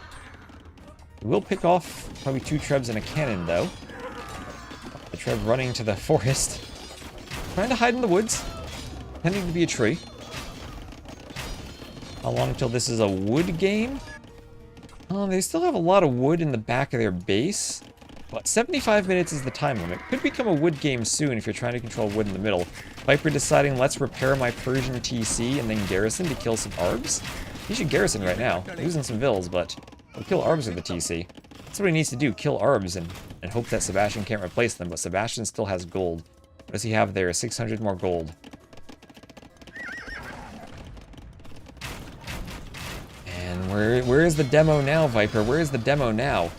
He will pick off probably 2 Trebs and a cannon though. The Treb running to the forest. Trying to hide in the woods. Pretending to be a tree. How long until this is a wood game? They still have a lot of wood in the back of their base. But 75 minutes is the time limit. Could become a wood game soon if you're trying to control wood in the middle. Viper deciding, let's repair my Persian TC and then garrison to kill some arbs. He should garrison right now. Losing some vills, but he'll kill arbs with the TC. That's what he needs to do, kill arbs and hope that Sebastian can't replace them. But Sebastian still has gold. What does he have there? 600 more gold. And where is the demo now, Viper? Where is the demo now?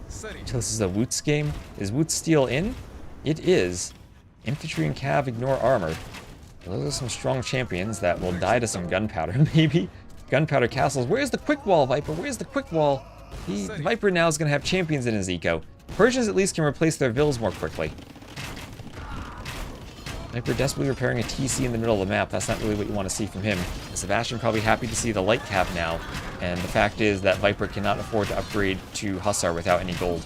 So this is a Woots game. Is Woots Steel in? It is. Infantry and Cav ignore armor. Those are some strong champions that will die to some gunpowder, maybe. Gunpowder castles. Where's the quick wall, Viper? Where's the quick wall? Viper now is going to have champions in his eco. Persians at least can replace their vills more quickly. Viper desperately repairing a TC in the middle of the map. That's not really what you want to see from him. Sebastian probably happy to see the light cap now. And the fact is that Viper cannot afford to upgrade to Hussar without any gold.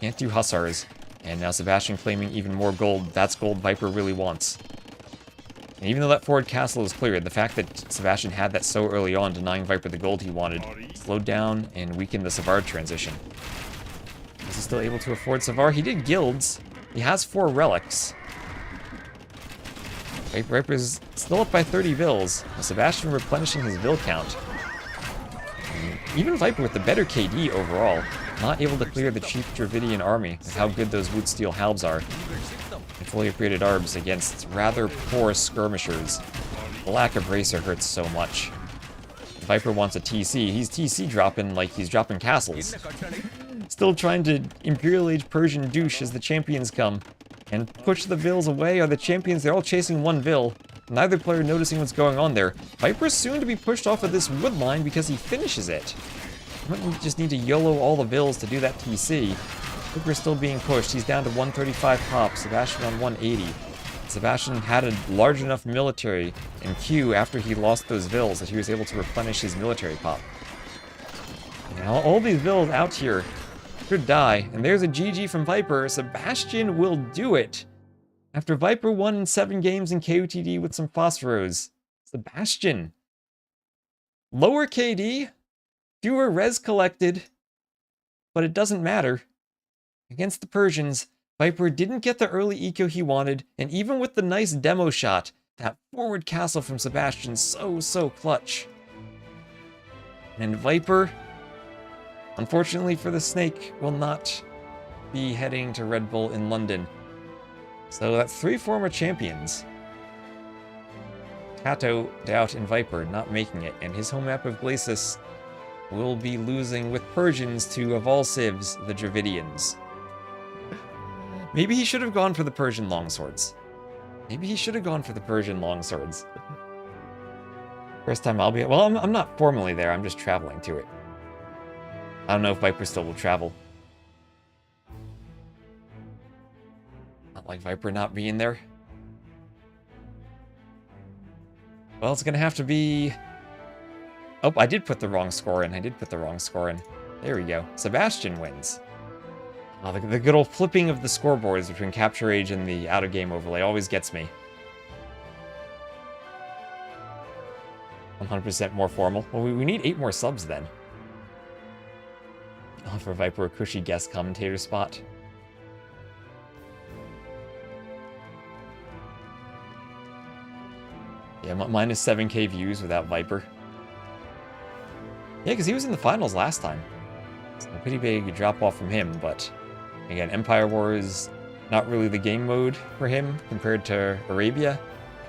Can't do Hussars. And now Sebastian claiming even more gold. That's gold Viper really wants. And even though that forward castle is cleared, the fact that Sebastian had that so early on, denying Viper the gold he wanted, slowed down and weakened the Savar transition. Is he still able to afford Savar? He did guilds. He has 4 relics. Viper's still up by 30 vills. Sebastian replenishing his vil count. And even Viper with the better KD overall, not able to clear the cheap Dravidian army with how good those Wood Steel halbs are. And fully upgraded arbs against rather poor skirmishers. The lack of racer hurts so much. Viper wants a TC. He's TC dropping like he's dropping castles. Still trying to Imperial Age Persian douche as the champions come. And push the vills away. Are the champions? They're all chasing one vil. Neither player noticing what's going on there. Viper's soon to be pushed off of this wood line because he finishes it. You just need to YOLO all the vills to do that TC. Viper's still being pushed. He's down to 135 pop. Sebastian on 180. Sebastian had a large enough military in queue after he lost those vills that he was able to replenish his military pop. Now all these vills out here could die, and there's a GG from Viper. Sebastian will do it. After Viper won in 7 games in KOTD with some Phosphoros. Sebastian. Lower KD, fewer res collected, but it doesn't matter. Against the Persians, Viper didn't get the early eco he wanted, and even with the nice demo shot, that forward castle from Sebastian so clutch. And Viper, unfortunately for the Snake, will not be heading to Red Bull in London. So that's 3 former champions. Tato, Doubt, and Viper not making it, and his home map of Glacis will be losing with Persians to, of all civs, the Dravidians. Maybe he should have gone for the Persian longswords. Maybe he should have gone for the Persian longswords. First time I'll be... Well, I'm not formally there, I'm just traveling to it. I don't know if Viper still will travel. Not like Viper not being there. Well, it's gonna have to be... Oh, I did put the wrong score in. There we go. Sebastian wins. Oh, the good old flipping of the scoreboards between capture age and the out-of-game overlay always gets me. 100% more formal. Well, we need 8 more subs then. I'll offer Viper a cushy guest commentator spot. Yeah, minus 7k views without Viper. Yeah, because he was in the finals last time. It's a pretty big drop-off from him, but... Again, Empire Wars, not really the game mode for him compared to Arabia.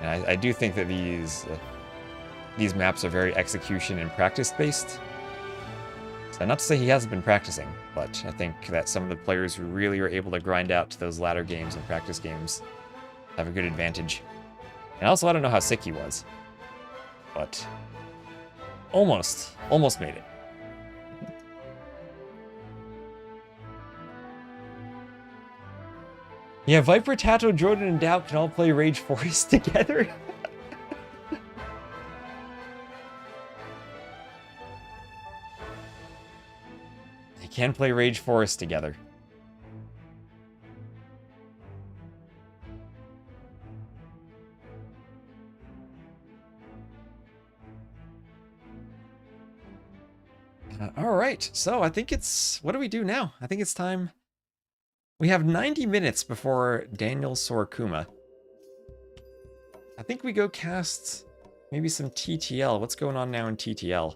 And I do think that these maps are very execution and practice-based. So not to say he hasn't been practicing, but I think that some of the players who really are able to grind out to those latter games and practice games have a good advantage. And also, I don't know how sick he was, but almost made it. Yeah, Viper, Tato, Jordan, and Doubt can all play Rage Forest together. They can play Rage Forest together. All right, so I think it's... What do we do now? I think it's time... We have 90 minutes before Daniel Sorokuma. I think we go cast maybe some TTL. What's going on now in TTL?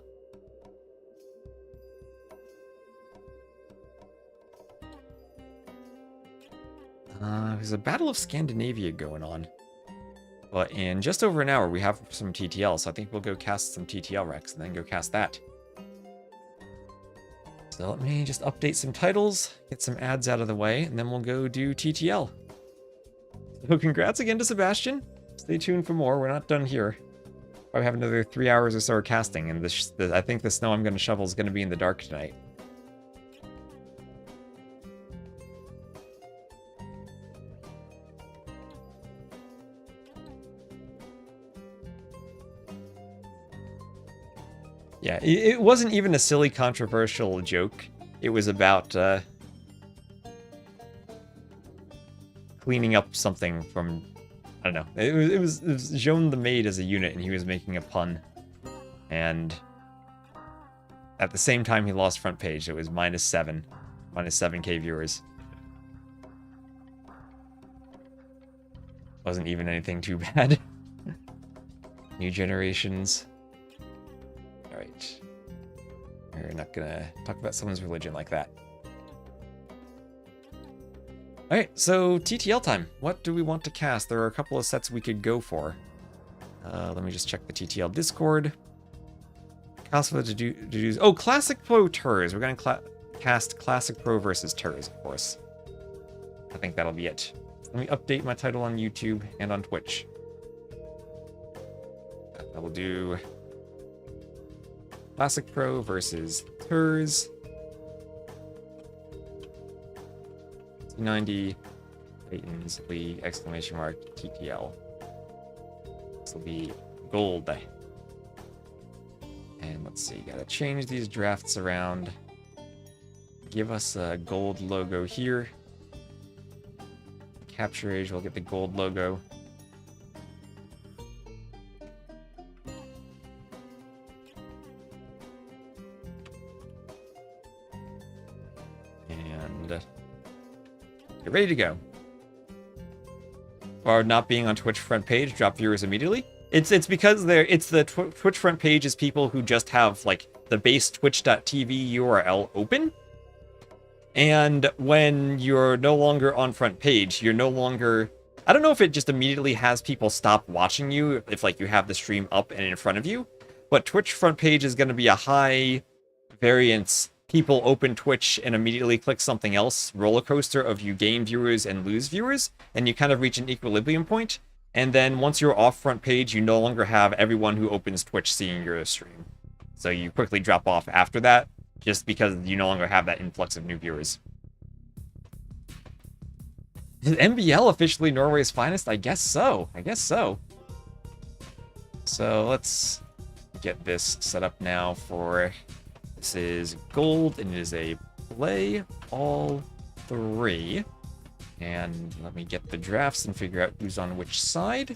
There's a Battle of Scandinavia going on. But in just over an hour, we have some TTL, so I think we'll go cast some TTL Rex and then go cast that. So let me just update some titles, get some ads out of the way, and then we'll go do TTL. So congrats again to Sebastian. Stay tuned for more. We're not done here. Probably have another 3 hours or so of casting, and I think the snow I'm going to shovel is going to be in the dark tonight. Yeah, it wasn't even a silly, controversial joke. It was about cleaning up something from, I don't know. It was Joan the maid as a unit, and he was making a pun. And at the same time, he lost front page. It was -7, -7k viewers. Wasn't even anything too bad. New generations. Alright. We're not gonna talk about someone's religion like that. Alright, so TTL time. What do we want to cast? There are a couple of sets we could go for. Let me just check the TTL Discord. Oh, Classic Pro Turs. We're gonna cast Classic Pro versus Turs, of course. I think that'll be it. Let me update my title on YouTube and on Twitch. I will do Classic Pro versus Turs. 90 Titans League exclamation mark TTL. This will be gold. And let's see, gotta change these drafts around. Give us a gold logo here. Capture age, we'll get the gold logo. And get ready to go. Or not being on Twitch front page, drop viewers immediately. It's because the Twitch front page is people who just have like the base twitch.tv URL open. And when you're no longer on front page, you're no longer... I don't know if it just immediately has people stop watching you if like you have the stream up and in front of you. But Twitch front page is going to be a high variance. People open Twitch and immediately click something else. Roller coaster of you gain viewers and lose viewers. And you kind of reach an equilibrium point. And then once you're off front page, you no longer have everyone who opens Twitch seeing your stream. So you quickly drop off after that. Just because you no longer have that influx of new viewers. Is MBL officially Norway's finest? I guess so. I guess so. So let's get this set up now for... This is gold, and it is a play all 3. And let me get the drafts and figure out who's on which side.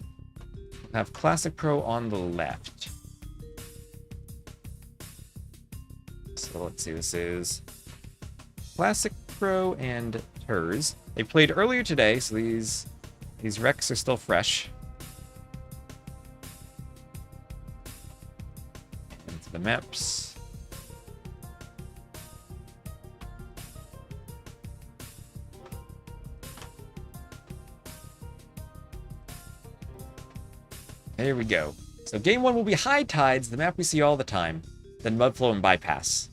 We'll have Classic Pro on the left. So let's see, this is Classic Pro and TERS. They played earlier today, so these recs are still fresh. Into the maps. There we go. So game 1 will be High Tides, the map we see all the time. Then Mudflow and Bypass.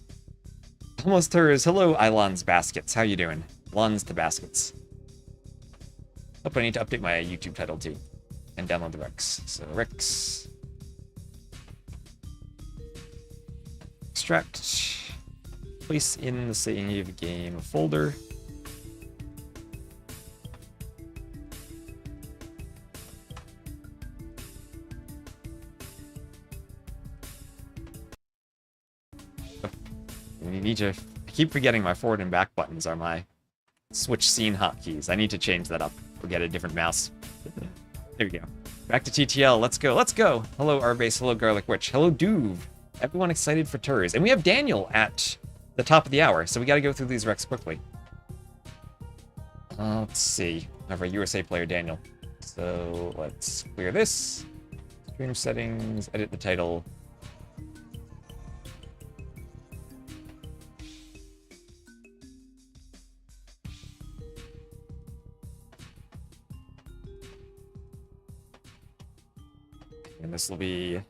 Almost TERS. Hello, Ilon's Baskets. How you doing? Lons to Baskets. Hope I need to update my YouTube title too. And download the Rex. So Rex. Extract. Place in the save game folder. We need to... I keep forgetting my forward and back buttons are my switch scene hotkeys. I need to change that up. Or get a different mouse. There we go. Back to TTL. Let's go. Let's go. Hello, Arbase. Hello, Garlic Witch. Hello, Duve. Everyone excited for TERS. And we have Daniel at the top of the hour, so we got to go through these recs quickly. Let's see. I have our USA player, Daniel. So let's clear this. Stream settings. Edit the title. And this will be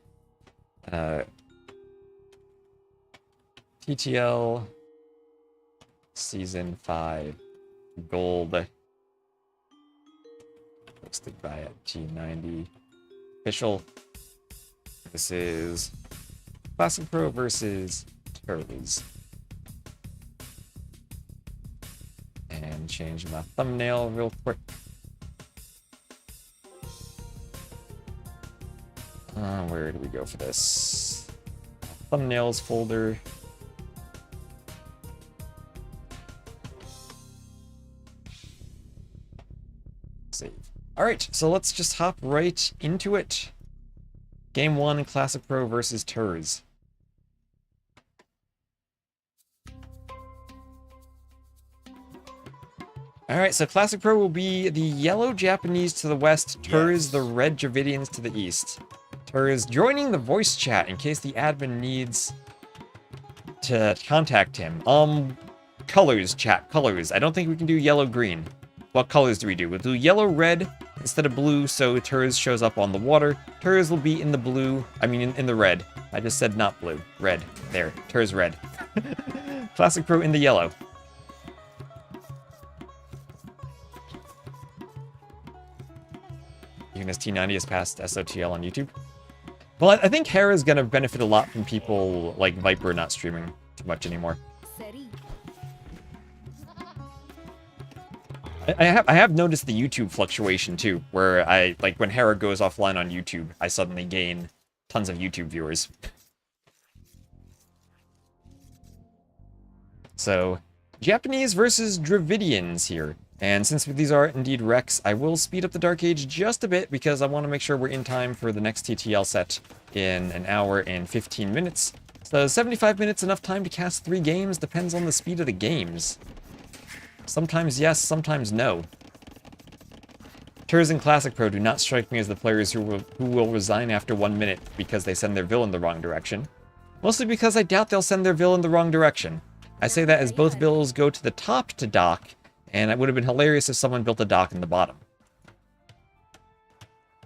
TTL Season 5 Gold. Hosted by T90 Official. This is Classic Pro versus TERS. And change my thumbnail real quick. Where do we go for this? Thumbnails folder. Save. Alright, so let's just hop right into it. Game 1, Classic Pro versus TERS. Alright, so Classic Pro will be the yellow Japanese to the west, TERS the red Dravidians to the east. TERS joining the voice chat in case the admin needs to contact him. Colors, chat, colors. I don't think we can do yellow-green. What colors do we do? We'll do yellow-red instead of blue, so TERS shows up on the water. TERS will be in the blue, I mean in the red. I just said not blue. Red. There. TERS red. Classic Pro in the yellow. Even as T90 has passed SOTL on YouTube. Well, I think Hera is going to benefit a lot from people like Viper not streaming too much anymore. I have noticed the YouTube fluctuation too, where like when Hera goes offline on YouTube, I suddenly gain tons of YouTube viewers. So, Japanese versus Dravidians here. And since these are indeed recs, I will speed up the Dark Age just a bit because I want to make sure we're in time for the next TTL set in an hour and 15 minutes. So 75 minutes, enough time to cast 3 games, depends on the speed of the games. Sometimes yes, sometimes no. TERS and Classic Pro do not strike me as the players who will resign after 1 minute because they send their villain the wrong direction. Mostly because I doubt they'll send their villain the wrong direction. I say that as both bills go to the top to dock, and it would have been hilarious if someone built a dock in the bottom.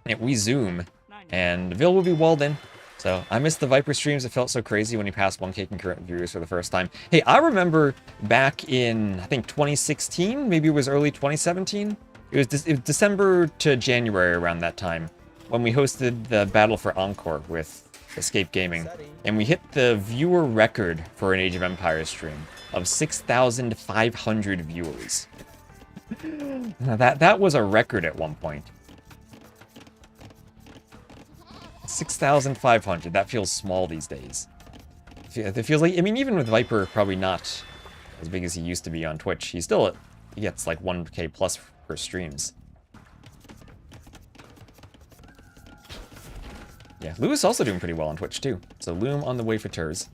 And we zoom, and Vil will be walled in. So, I missed the Viper streams. It felt so crazy when he passed 1K concurrent viewers for the first time. Hey, I remember back in, I think, 2016? Maybe it was early 2017? It was December to January around that time, when we hosted the Battle for Encore with Escape Gaming. And we hit the viewer record for an Age of Empires stream of 6,500 viewers. Now that was a record at one point. 6,500. That feels small these days. It feels like, I mean, even with Viper probably not as big as he used to be on Twitch, he gets like 1K plus per streams. Yeah, Lewis also doing pretty well on Twitch too. So Loom on the way for Turs.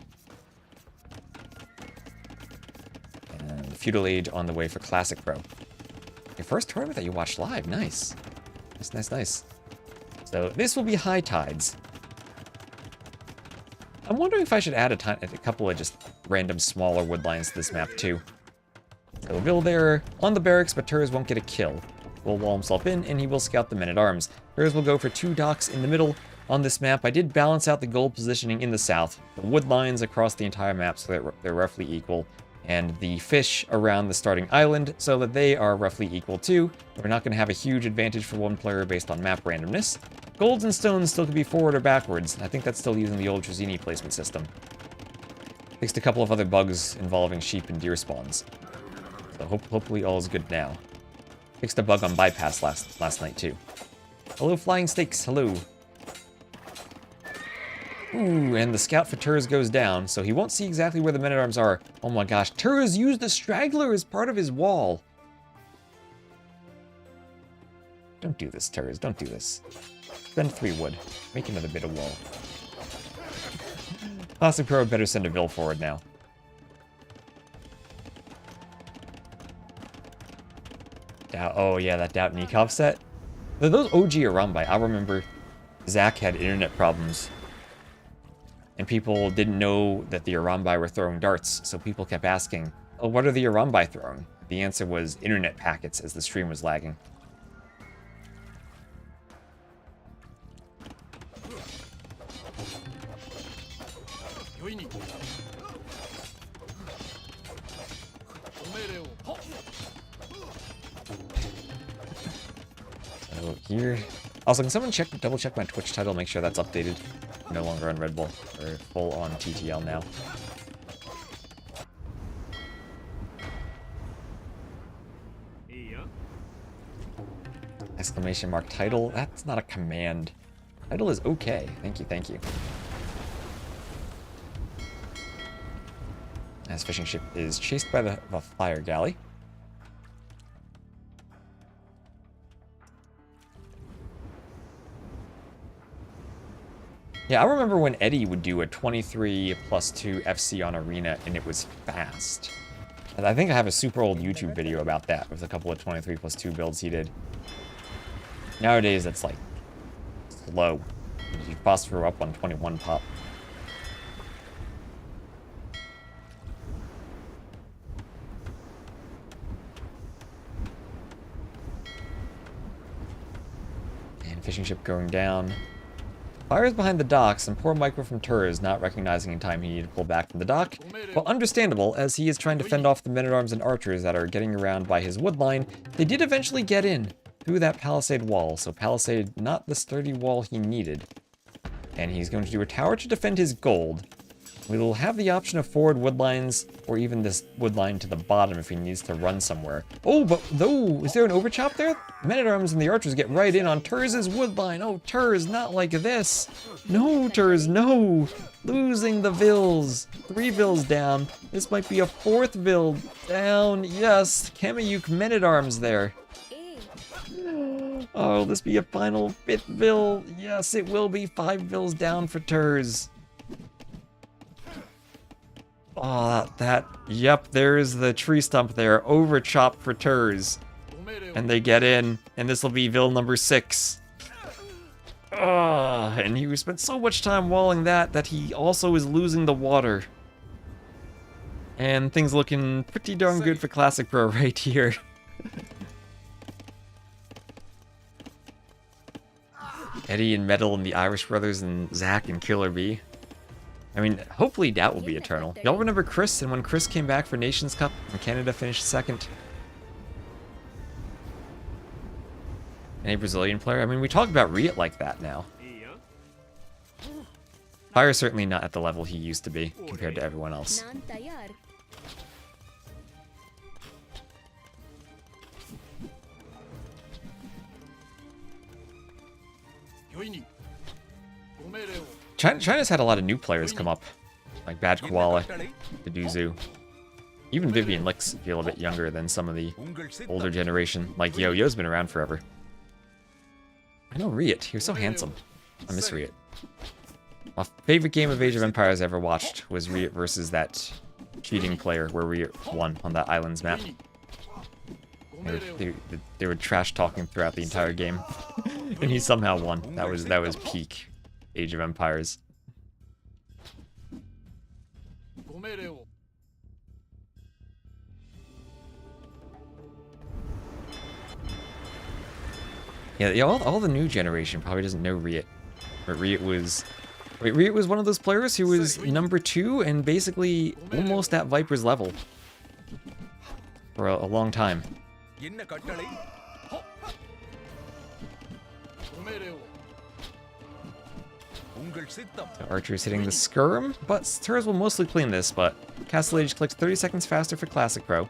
And Feudal Age on the way for Classic Pro. Your first tournament that you watched live, nice. Nice. So this will be High Tides. I'm wondering if I should add a couple of just random smaller wood lines to this map too. So Vil there on the barracks, but Turs won't get a kill. Will wall himself in, and he will scout the men-at-arms. Turs will go for 2 docks in the middle on this map. I did balance out the gold positioning in the south. The wood lines across the entire map so that they're roughly equal. And the fish around the starting island so that they are roughly equal too. We're not going to have a huge advantage for one player based on map randomness. Golds and stones still could be forward or backwards. I think that's still using the old Trezini placement system. Fixed a couple of other bugs involving sheep and deer spawns. So hopefully all is good now. Fixed a bug on bypass last night too. Hello flying snakes, hello. Ooh, and the scout for Turs goes down, so he won't see exactly where the men-at-arms are. Oh my gosh, Turs used the straggler as part of his wall. Don't do this, Turs, don't do this. Spend 3 wood. Make another bit of wall. Classic Pro better send a Vil forward now. Oh yeah, that Doubt Nikov set. Those OG Arambai, I remember Zach had internet problems. And people didn't know that the Arambai were throwing darts, so people kept asking, oh, what are the Arambai throwing? The answer was internet packets as the stream was lagging. So here... Also, can someone double check my Twitch title, make sure that's updated? I'm no longer on Red Bull, or full on TTL now. Exclamation mark title? That's not a command. Title is okay. Thank you, thank you. As fishing ship is chased by the fire galley. Yeah, I remember when Eddie would do a 23+2 FC on Arena, and it was fast. I think I have a super old YouTube video about that, with a couple of 23+2 builds he did. Nowadays, it's like slow. You phosphor up on 21 pop. And fishing ship going down. Fires behind the docks, and poor Micro from Turs not recognizing in time he needed to pull back from the dock. Well, understandable, as he is trying to fend off the men-at-arms and archers that are getting around by his wood line. They did eventually get in through that palisade wall, so palisade not the sturdy wall he needed. And he's going to do a tower to defend his gold. We will have the option of forward wood lines, or even this wood line to the bottom if he needs to run somewhere. Oh, but though, is there an overchop there? Men-at-arms and the archers get right in on Turs' wood line. Oh, Turs, not like this. No, Turs, no. Losing the Vils. 3 Vils down. This might be a 4th Vil down. Yes, Kamayuk Men-at-arms there. Oh, will this be a final 5th Vil? Yes, it will be 5 Vils down for Turs. Oh, yep, there's the tree stump there. Overchop for Turs. And they get in, and this will be Vil number 6. And he spent so much time walling that he also is losing the water. And things looking pretty darn good for Classic Pro right here. Eddie and Metal and the Irish Brothers and Zach and Killer B. I mean, hopefully Doubt will be eternal. Y'all remember Chris, and when Chris came back for Nations Cup and Canada finished 2nd? Any Brazilian player? I mean, we talk about Riot like that now. Fire's certainly not at the level he used to be compared to everyone else. China's had a lot of new players come up, like Bad Koala, Deduzu. Even Vivian Licks feel a bit younger than some of the older generation. Like Yo-Yo's been around forever. I know Riot, he was so handsome. I miss Riot. My favorite game of Age of Empires I ever watched was Riot versus that cheating player where Riot won on that islands map. They were trash talking throughout the entire game, and he somehow won. That was peak Age of Empires. Yeah, all the new generation probably doesn't know Riot. But Riot was one of those players who was number 2 and basically almost at Viper's level for a long time. So Archer's hitting the Skirm, but Turs will mostly clean this, but Castle Age clicks 30 seconds faster for Classic Pro.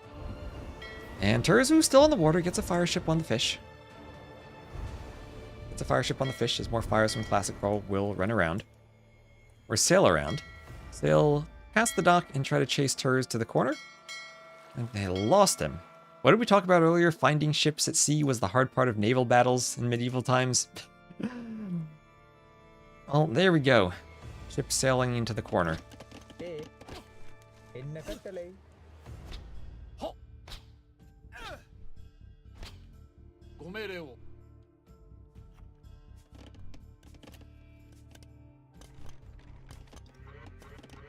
And Turs, who's still on the water, gets a fire ship on the fish. Gets a fire ship on the fish as more fires from Classic Pro will run around. Or sail around. Sail past the dock and try to chase Turs to the corner. And they lost him. What did we talk about earlier? Finding ships at sea was the hard part of naval battles in medieval times. Well, there we go. Ship sailing into the corner.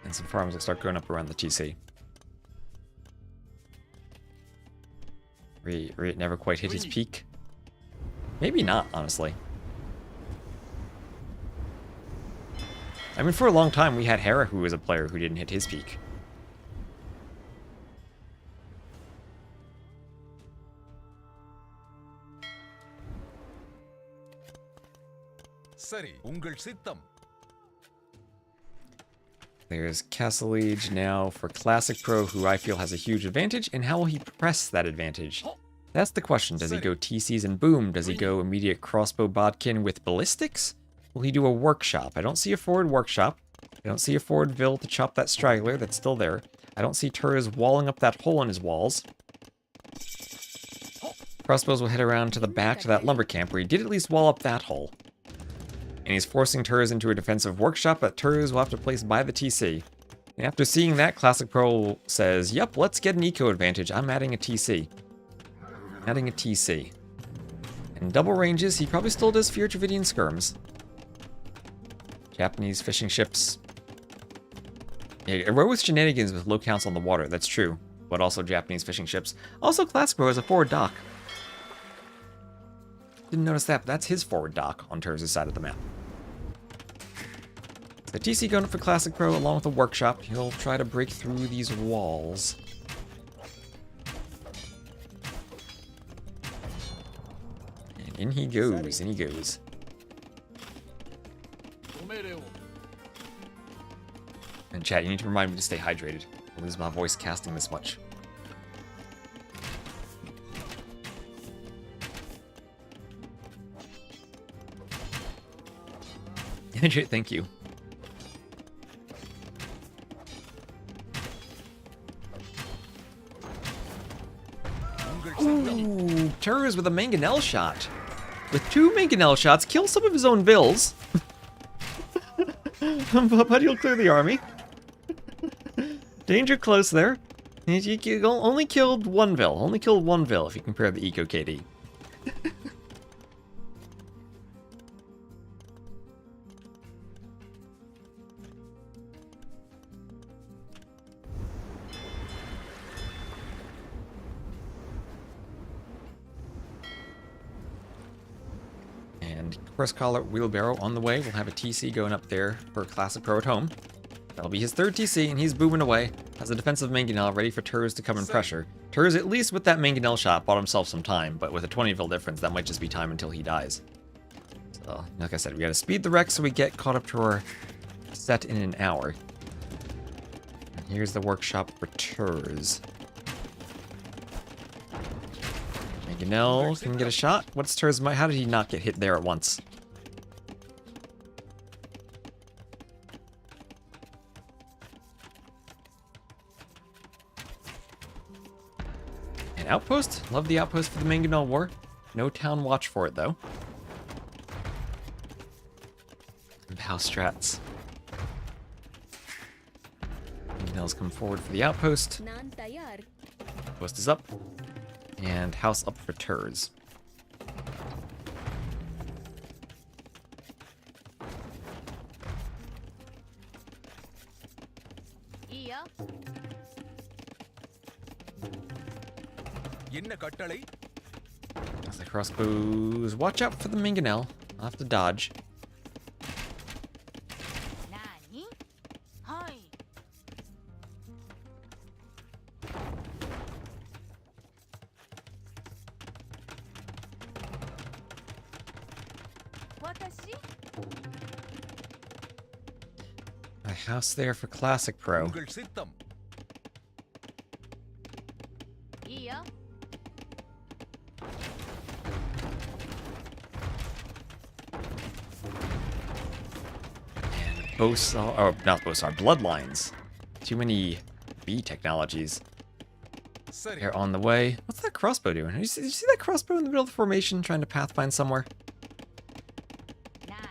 And some farms will start going up around the TC. Riot never quite hit his peak. Maybe not, honestly. I mean, for a long time, we had Hera, who was a player who didn't hit his peak. There's Castle Age now for Classic Pro, who I feel has a huge advantage, and how will he press that advantage? That's the question. Does he go TCs and boom? Does he go immediate crossbow bodkin with ballistics? Will he do a workshop? I don't see a forward workshop. I don't see a forward Vil to chop that straggler that's still there. I don't see Turs walling up that hole in his walls. Crossbows will head around to the back to that lumber camp where he did at least wall up that hole. And he's forcing Turs into a defensive workshop that Turs will have to place by the TC. And after seeing that, Classic Pro says, yep, let's get an eco advantage. I'm adding a TC. Adding a TC. And double ranges, he probably still does Fear Dravidian skirms. Japanese fishing ships. Yeah, we're with shenanigans with low counts on the water, that's true. But also Japanese fishing ships. Also, Classic Pro has a forward dock. Didn't notice that, but that's his forward dock on Turs' side of the map. The TC going up for Classic Pro along with a workshop. He'll try to break through these walls. And in he goes, in he goes. And chat, you need to remind me to stay hydrated. I lose my voice casting this much. Thank you. Ooh, Turs with a mangonel shot. With 2 mangonel shots, kill some of his own Vils. But he'll clear the army. Danger close there. He only killed 1 Vil. Only killed 1 Vil if you compare the Eco KD. First collar wheelbarrow on the way. We'll have a TC going up there for Classic Pro at home. That'll be his 3rd TC, and he's booming away. Has a defensive mangonel ready for Turs to come and pressure. Turs, at least with that mangonel shot, bought himself some time, but with a 20 Vil difference, that might just be time until he dies. So, like I said, we gotta speed the wreck so we get caught up to our set in an hour. And here's the workshop for Turs. Mangonel can get a shot. What's Turs? How did he not get hit there at once? An outpost? Love the outpost for the Mangonel War. No town watch for it, though. And house strats. Mangonels come forward for the outpost. Outpost is up. And house up for Turs. என்ன கட்டளை? As the crossbows, watch out for the Mangonel. I'll have to dodge. A house there for Classic Pro. உங்கள் சித்தம். Bosar, or not Bosar, Bloodlines. Too many B technologies. சரி. They're on the way. What's that crossbow doing? Did you see that crossbow in the middle of the formation trying to pathfind somewhere?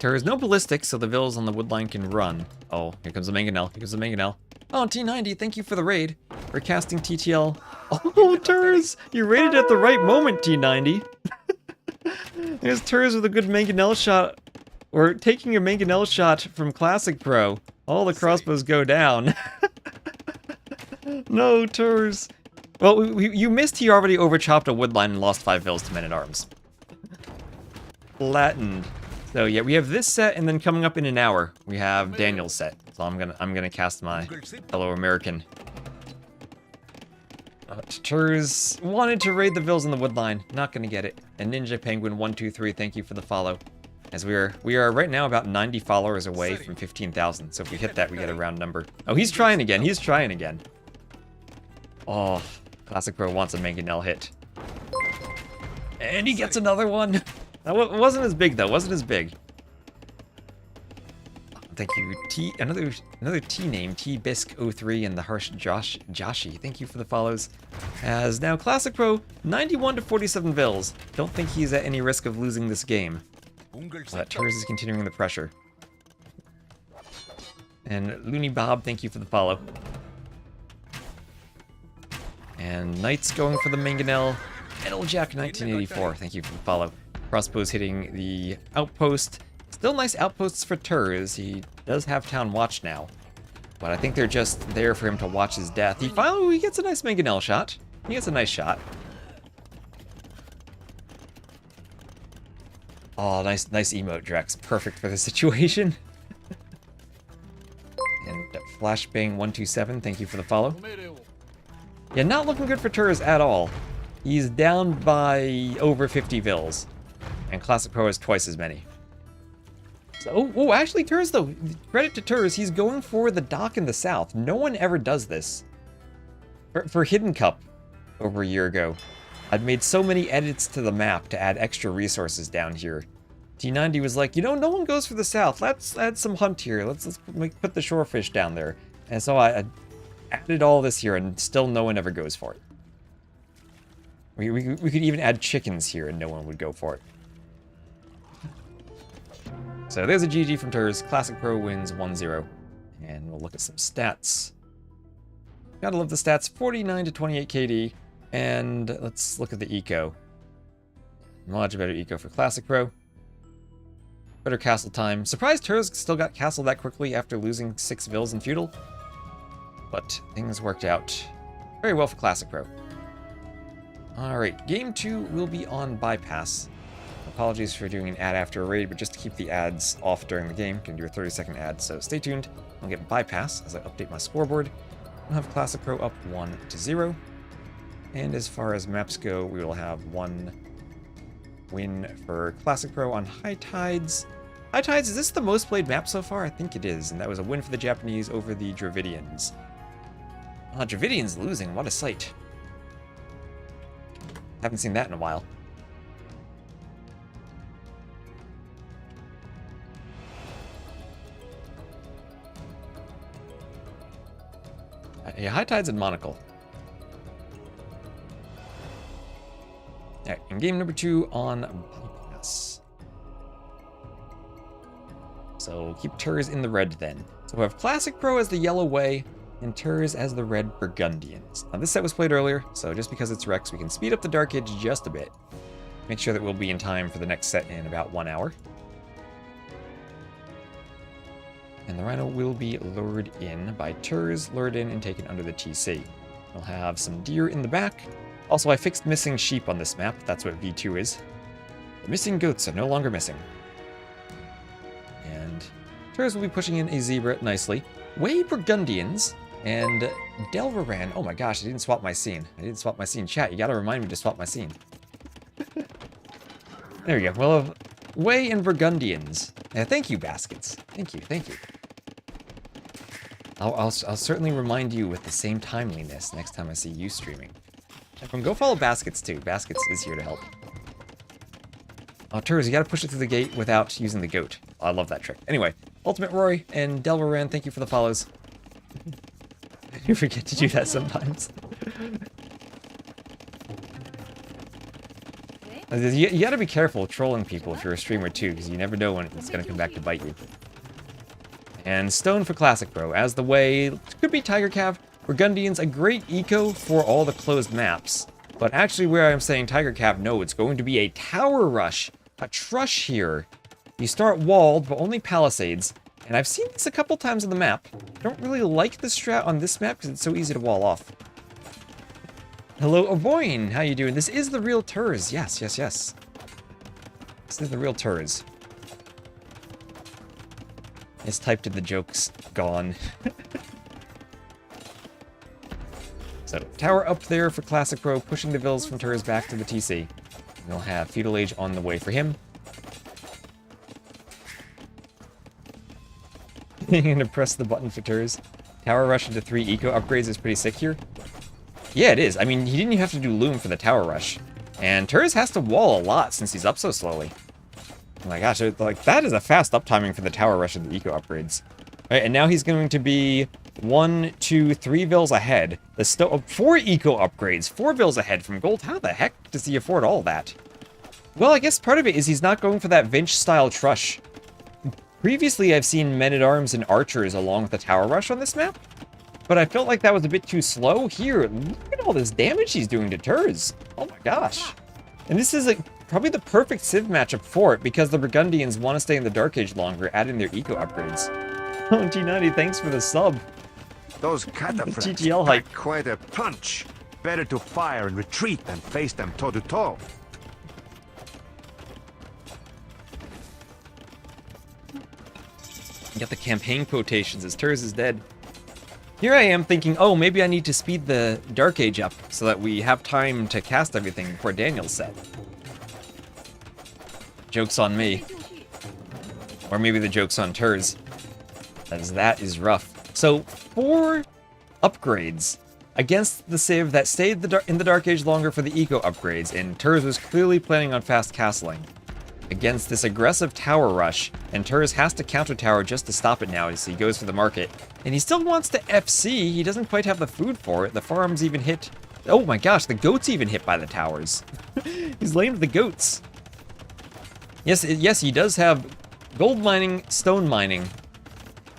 There is no ballistic, so the vills on the woodline can run. Oh, here comes the Mangonel. Here comes the Mangonel. Oh, T90, thank you for the raid. We're casting TTL. Oh, Turs! You raided at the right moment, T90. There's Turs with a good Mangonel shot. We're taking a Mangonel shot from Classic Pro. All the crossbows go down. No, Turs. Well, you missed he already overchopped a woodline and lost 5 vills to men-at-arms. Flattened. So yeah, we have this set, and then coming up in an hour, we have Daniel's set. So I'm gonna cast my fellow American. Turs wanted to raid the vills in the woodline. Not gonna get it. And Ninja Penguin 123, thank you for the follow. As we are right now about 90 followers away from 15,000. So if we hit that, we get a round number. Oh, he's trying again. He's trying again. Oh, Classic Pro wants a Mangonel hit. And he gets another one. That wasn't as big, though. Wasn't as big. Thank you, another T name, T-Bisc03 and the harsh Joshi. Thank you for the follows. As now Classic Pro, 91 to 47 vills. Don't think he's at any risk of losing this game. But Turs is continuing the pressure. And Looney Bob, thank you for the follow. And Knight's going for the Mangonel. Metaljack 1984, thank you for the follow. Crossbows hitting the outpost. Still nice outposts for Turs. He does have town watch now. But I think they're just there for him to watch his death. He finally gets a nice Mangonel shot. He gets a nice shot. Oh, nice emote, Drex. Perfect for the situation. And Flashbang127, thank you for the follow. Yeah, not looking good for Turs at all. He's down by over 50 vills. And Classic Pro has twice as many. So, oh, actually, Turs, though. Credit to Turs, he's going for the dock in the south. No one ever does this. For Hidden Cup over a year ago, I'd made so many edits to the map to add extra resources down here. T90 was like, you know, no one goes for the south. Let's add some hunt here. Let's put the shorefish down there. And so I added all this here, and still no one ever goes for it. We could even add chickens here, and no one would go for it. So there's a GG from Turs. Classic Pro wins 1-0. And we'll look at some stats. Gotta love the stats. 49 to 28 KD. And let's look at the eco. Much better eco for Classic Pro. Better castle time. Surprised Turs still got castle that quickly after losing 6 vills in feudal. But things worked out very well for Classic Pro. Alright, game 2 will be on bypass. Apologies for doing an ad after a raid, but just to keep the ads off during the game, can do a 30-second ad, so stay tuned. I'll get bypass as I update my scoreboard. We'll have Classic Pro up 1-0. And as far as maps go, we will have 1 win for Classic Pro on High Tides. High Tides, is this the most played map so far? I think it is, and that was a win for the Japanese over the Dravidians. Dravidians losing, what a sight. Haven't seen that in a while. Yeah, High Tide's in Monocle. Alright, and game number 2 on bypass. So keep Turs in the red then. So we have Classic Pro as the yellow way, and Turs as the red Burgundians. Now this set was played earlier, so just because it's Rex, we can speed up the Dark Age just a bit. Make sure that we'll be in time for the next set in about 1 hour. And the Rhino will be lured in by Turs, lured in and taken under the TC. We'll have some deer in the back. Also, I fixed missing sheep on this map. That's what V2 is. The missing goats are no longer missing. And Turs will be pushing in a zebra nicely. Way Burgundians and Delveran. Oh my gosh, I didn't swap my scene. Chat, you gotta remind me to swap my scene. There we go. We'll have Way and Burgundians. Thank you, Baskets. Thank you. I'll certainly remind you with the same timeliness next time I see you streaming. And go follow Baskets too. Baskets is here to help. Oh, Turs, you gotta push it through the gate without using the goat. I love that trick. Anyway, Ultimate Rory and Delveran, thank you for the follows. You forget to do that sometimes. You gotta be careful trolling people if you're a streamer too, because you never know when it's gonna come back to bite you. And Stone for Classic Pro, as the way, could be Tiger Cav. Burgundians, a great eco for all the closed maps. But actually where I'm saying Tiger Cav, no, it's going to be a tower rush. A trush here. You start walled, but only palisades. And I've seen this a couple times on the map. I don't really like the strat on this map because it's so easy to wall off. Hello, Oboyne, how you doing? This is the real Turs. Yes. This is the real Turs. It's typed in the jokes. Gone. So, tower up there for Classic Pro, pushing the Vills from Turs back to the TC. We'll have Feudal Age on the way for him. You're gonna press the button for Turs. Tower rush into 3 eco upgrades is pretty sick here. Yeah, it is. I mean, he didn't even have to do Loom for the tower rush. And Turs has to wall a lot since he's up so slowly. Oh my gosh, like, that is a fast uptiming for the tower rush and the eco upgrades. Alright, and now he's going to be 1, 2, 3 Vills ahead. The 4 eco upgrades, 4 Vills ahead from gold. How the heck does he afford all that? Well, I guess part of it is he's not going for that Vinch-style trush. Previously, I've seen men-at-arms and archers along with the tower rush on this map, but I felt like that was a bit too slow. Here, look at all this damage he's doing to Turs. Oh my gosh. And this is probably the perfect Civ matchup for it, because the Burgundians want to stay in the Dark Age longer, adding their eco upgrades. Oh, T90, thanks for the sub. Those cataphracts TTL hype. pack quite a punch. Better to fire and retreat than face them toe-to-toe. You got the campaign quotations as Turs is dead. Here I am thinking, oh, maybe I need to speed the Dark Age up so that we have time to cast everything before Daniel's set. Joke's on me. Or maybe the joke's on Turs, as that is rough. So, 4 upgrades against the Civ that stayed in the Dark Age longer for the eco upgrades, and Turs was clearly planning on fast castling. Against this aggressive tower rush, and Turs has to counter tower just to stop it now as he goes for the market. And he still wants to FC, he doesn't quite have the food for it. The farms even hit... Oh my gosh, the goats even hit by the towers. He's lamed the goats. Yes, he does have gold mining, stone mining,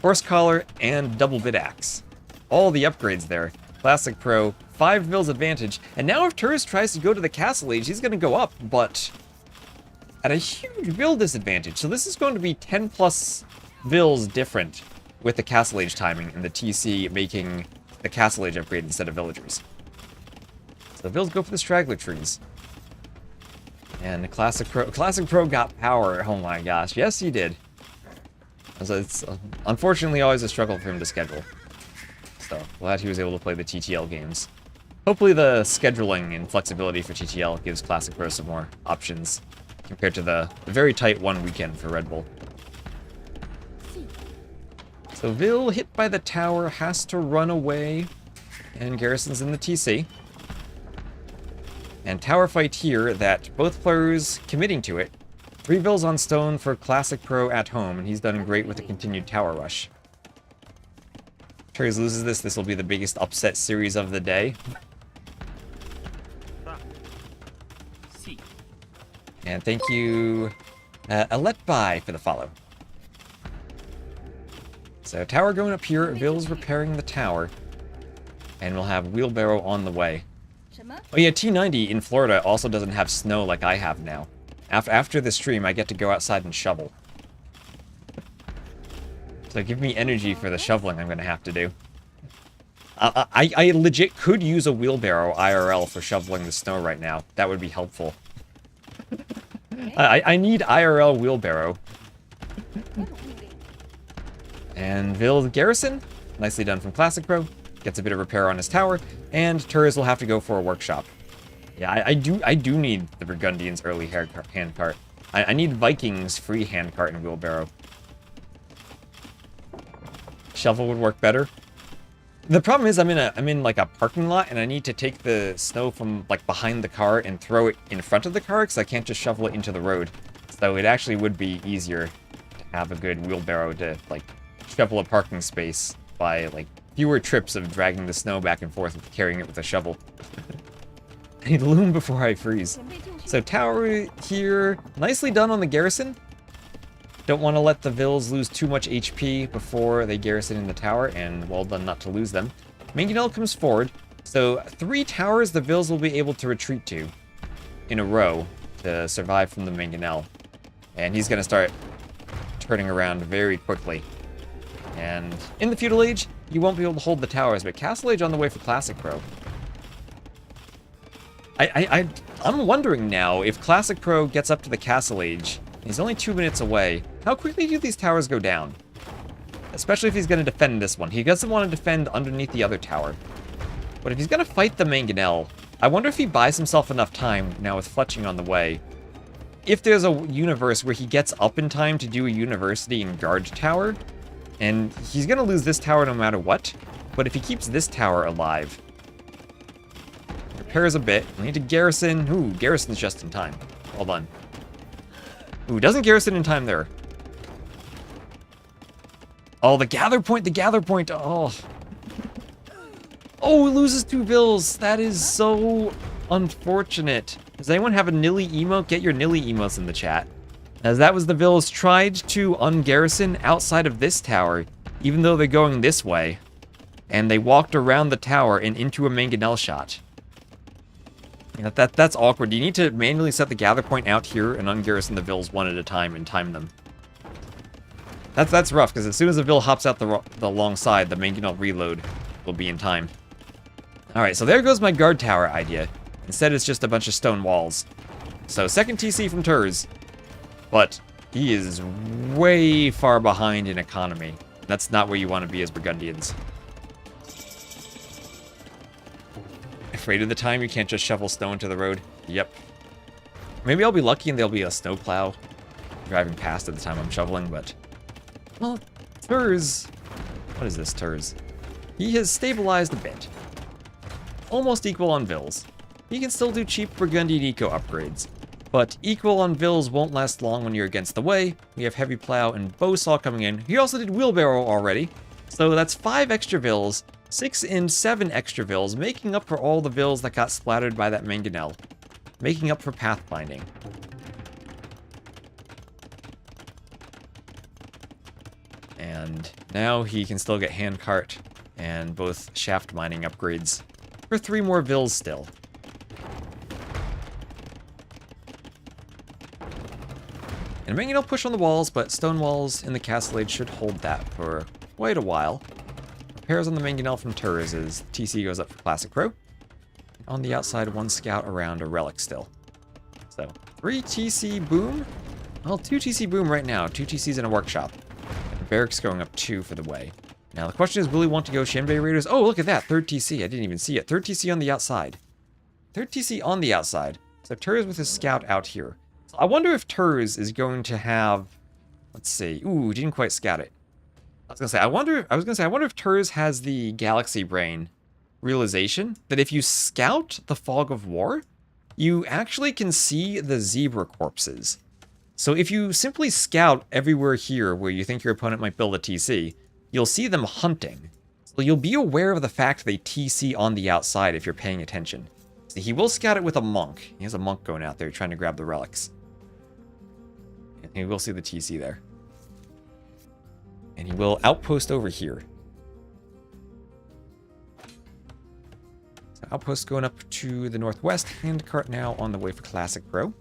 horse collar, and double bit axe. All the upgrades there. Classic Pro, 5 Vills advantage. And now if Turs tries to go to the Castle Age, he's going to go up, but at a huge Vill disadvantage. So this is going to be 10 plus Vills different with the Castle Age timing and the TC making the Castle Age upgrade instead of villagers. So Vills go for the straggler trees. And the Classic Pro got power. Oh my gosh. Yes, he did. So it's unfortunately always a struggle for him to schedule. So glad he was able to play the TTL games. Hopefully the scheduling and flexibility for TTL gives Classic Pro some more options compared to the very tight one weekend for Red Bull. So Vill, hit by the tower, has to run away, and Garrison's in the TC. And tower fight here that both players committing to it. 3 Vills on stone for Classic Pro at home, and he's done great with the continued tower rush. Turs loses this will be the biggest upset series of the day. And thank you, Aletbai, for the follow. So tower going up here, Ville's repairing the tower. And we'll have wheelbarrow on the way. 什么？ Oh yeah, T90 in Florida also doesn't have snow like I have now. After the stream, I get to go outside and shovel. So give me energy for the shoveling I'm going to have to do. I legit could use a wheelbarrow IRL for shoveling the snow right now. That would be helpful. I need IRL wheelbarrow. And Ville Garrison, nicely done from Classic Pro, gets a bit of repair on his tower, and Turs will have to go for a workshop. Yeah, I do need the Burgundians' early handcart. I need Vikings' free handcart and wheelbarrow. Shovel would work better. The problem is I'm in like a parking lot, and I need to take the snow from like behind the car and throw it in front of the car, because I can't just shovel it into the road. So it actually would be easier to have a good wheelbarrow to like shovel a parking space by like fewer trips of dragging the snow back and forth and carrying it with a shovel. I need loom before I freeze. So tower here, nicely done on the garrison. Don't want to let the Villes lose too much HP before they garrison in the tower, and well done not to lose them. Mangonel comes forward, so 3 towers the Villes will be able to retreat to in a row to survive from the Mangonel. And he's going to start turning around very quickly. And in the Feudal Age, you won't be able to hold the towers, but Castle Age on the way for Classic Pro. I'm wondering now, if Classic Pro gets up to the Castle Age, he's only 2 minutes away, how quickly do these towers go down? Especially if he's going to defend this one. He doesn't want to defend underneath the other tower. But if he's going to fight the Mangonel, I wonder if he buys himself enough time now with Fletching on the way. If there's a universe where he gets up in time to do a university and guard tower, and he's going to lose this tower no matter what, but if he keeps this tower alive, repairs a bit, we need to garrison. Ooh, garrison's just in time. Well done. Ooh, doesn't garrison in time there. Oh, the gather point, oh. Oh, it loses 2 Villes. That is so unfortunate. Does anyone have a Nilly emote? Get your Nilly emotes in the chat. As that was the Villes tried to ungarrison outside of this tower, even though they're going this way. And they walked around the tower and into a Mangonel shot. You know, that's awkward. You need to manually set the gather point out here and ungarrison the Villes one at a time and time them. That's rough, because as soon as the Ville hops out the long side, the Mangonel reload will be in time. Alright, so there goes my guard tower idea. Instead, it's just a bunch of stone walls. So, second TC from Turs. But he is way far behind in economy. That's not where you want to be as Burgundians. Afraid of the time you can't just shovel snow into the road? Yep. Maybe I'll be lucky and there'll be a snowplow driving past at the time I'm shoveling, but... Well, Turs... What is this, Turs? He has stabilized a bit. Almost equal on Villes. He can still do cheap Burgundian eco upgrades. But equal on Villes won't last long when you're against the way. We have Heavy Plow and Bowsaw coming in. He also did Wheelbarrow already. So that's 5 extra Villes. 6 and 7 extra Villes, making up for all the Villes that got splattered by that Mangonel. Making up for pathfinding. And now he can still get handcart and both shaft mining upgrades for 3 more Villes still. And Mangonel push on the walls, but stone walls in the Castle Age should hold that for quite a while. Repairs on the Mangonel from Turs as TC goes up for Classic Pro. On the outside, 1 scout around a relic still. So, 3 TC boom. Well, 2 TC boom right now. 2 TCs in a workshop. And barracks going up 2 for the way. Now, the question is, will he want to go Shanbei Raiders? Oh, look at that. 3rd TC. I didn't even see it. 3rd TC on the outside. 3rd TC on the outside. So, Turs with his scout out here. So I wonder if Turs is going to have... Let's see. Ooh, didn't quite scout it. I was gonna say, I wonder if Turs has the Galaxy Brain realization that if you scout the Fog of War, you actually can see the zebra corpses. So if you simply scout everywhere here where you think your opponent might build a TC, you'll see them hunting. So you'll be aware of the fact they TC on the outside if you're paying attention. See, he will scout it with a monk. He has a monk going out there trying to grab the relics. And he will see the TC there. And he will outpost over here. So outpost going up to the northwest. Handcart now on the way for Classic Pro.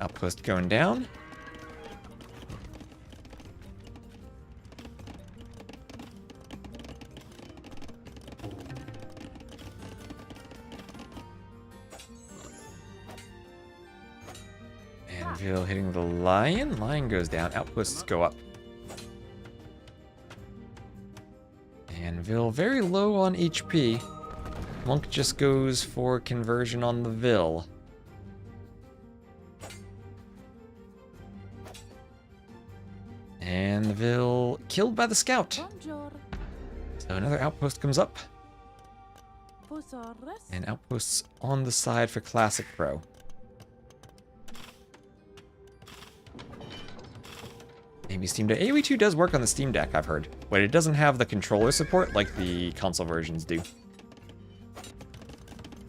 Outpost going down. Anvil hitting the lion. Lion goes down. Outposts go up. Anvil very low on HP. Monk just goes for conversion on the Vil. And the Vil killed by the scout. So another outpost comes up. And outposts on the side for Classic Pro. Maybe Steam Deck. AoE2 does work on the Steam Deck, I've heard. But it doesn't have the controller support like the console versions do.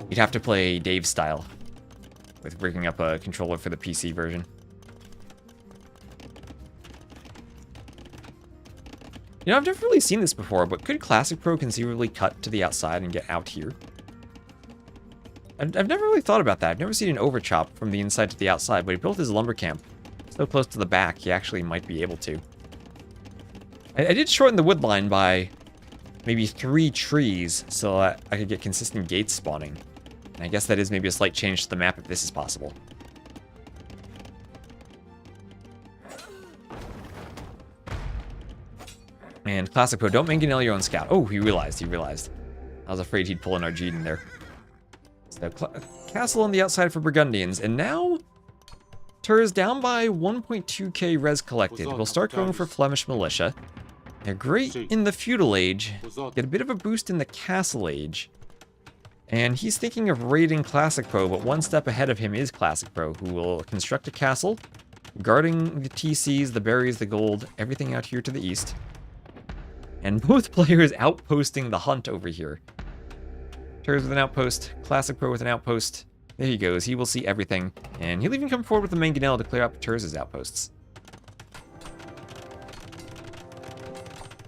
You'd have to play Dave style with rigging up a controller for the PC version. You know, I've never really seen this before, but could Classic Pro conceivably cut to the outside and get out here? I've never really thought about that. I've never seen an overchop from the inside to the outside, but he built his lumber camp so close to the back, he actually might be able to. I did shorten the wood line by maybe 3 trees so that I could get consistent gates spawning. And I guess that is maybe a slight change to the map if this is possible. And Classic Pro, don't mangonel your own scout. Oh, he realized. I was afraid he'd pull an Argide in there. So, castle on the outside for Burgundians. And now, Tur is down by 1.2k res collected. We'll start going for Flemish Militia. They're great in the Feudal Age. Get a bit of a boost in the Castle Age. And he's thinking of raiding Classic Pro, but one step ahead of him is Classic Pro, who will construct a castle, guarding the TCs, the berries, the gold, everything out here to the east. And both players outposting the hunt over here. Turs with an outpost, Classic Pro with an outpost. There he goes, he will see everything. And he'll even come forward with the mangonel to clear out Turs' outposts.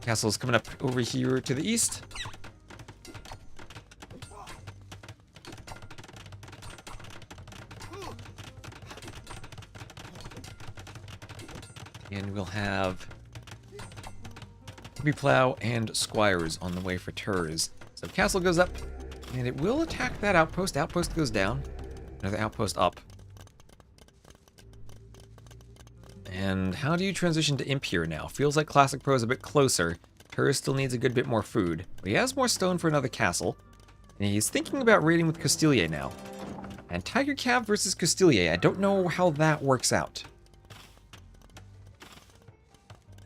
Castle's coming up over here to the east. And we'll have Plow and Squires on the way for Turs. So castle goes up, and it will attack that outpost. Outpost goes down. Another outpost up. And how do you transition to Imp here now? Feels like Classic Pro is a bit closer. Turs still needs a good bit more food. But he has more stone for another castle. And he's thinking about raiding with Castilier now. And Tiger Cav versus Castilier. I don't know how that works out.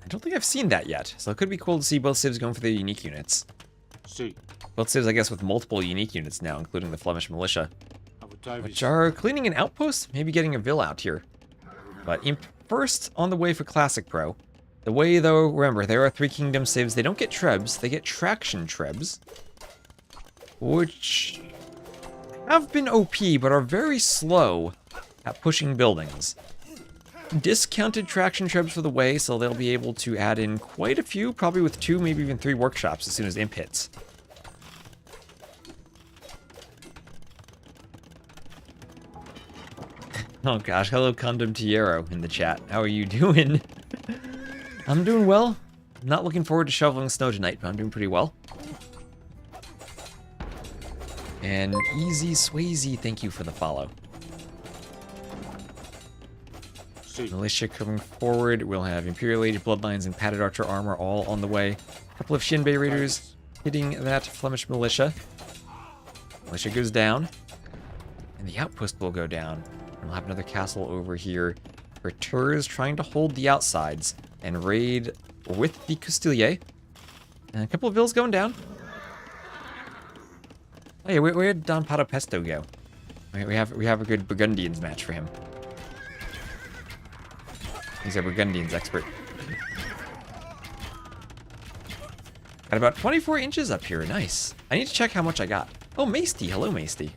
I don't think I've seen that yet, so it could be cool to see both civs going for their unique units. Both civs, I guess, with multiple unique units now, including the Flemish Militia, which are cleaning an outpost, maybe getting a Vil out here. But Imp first on the way for Classic Pro. The way, though, remember, there are 3 Kingdom civs. They don't get Trebs, they get Traction Trebs, which have been OP, but are very slow at pushing buildings. Discounted traction trebs for the way, so they'll be able to add in quite a few, probably with 2, maybe even 3 workshops as soon as Imp hits. Oh gosh, hello Condom Tiero in the chat. How are you doing? I'm doing well. I'm not looking forward to shoveling snow tonight, but I'm doing pretty well. And Easy Swayze, thank you for the follow. Militia coming forward. We'll have Imperial Age Bloodlines and Padded Archer Armor all on the way. A couple of Shinbei Raiders hitting that Flemish Militia. Militia goes down. And the outpost will go down. And we'll have another castle over here for Turs trying to hold the outsides and raid with the Castilier. And a couple of Vils going down. Oh yeah, where'd Don Pato Pesto go? We have a good Burgundians match for him. He's a Burgundian's expert. Got about 24 inches up here. Nice. I need to check how much I got. Oh, Masty. Hello, Masty.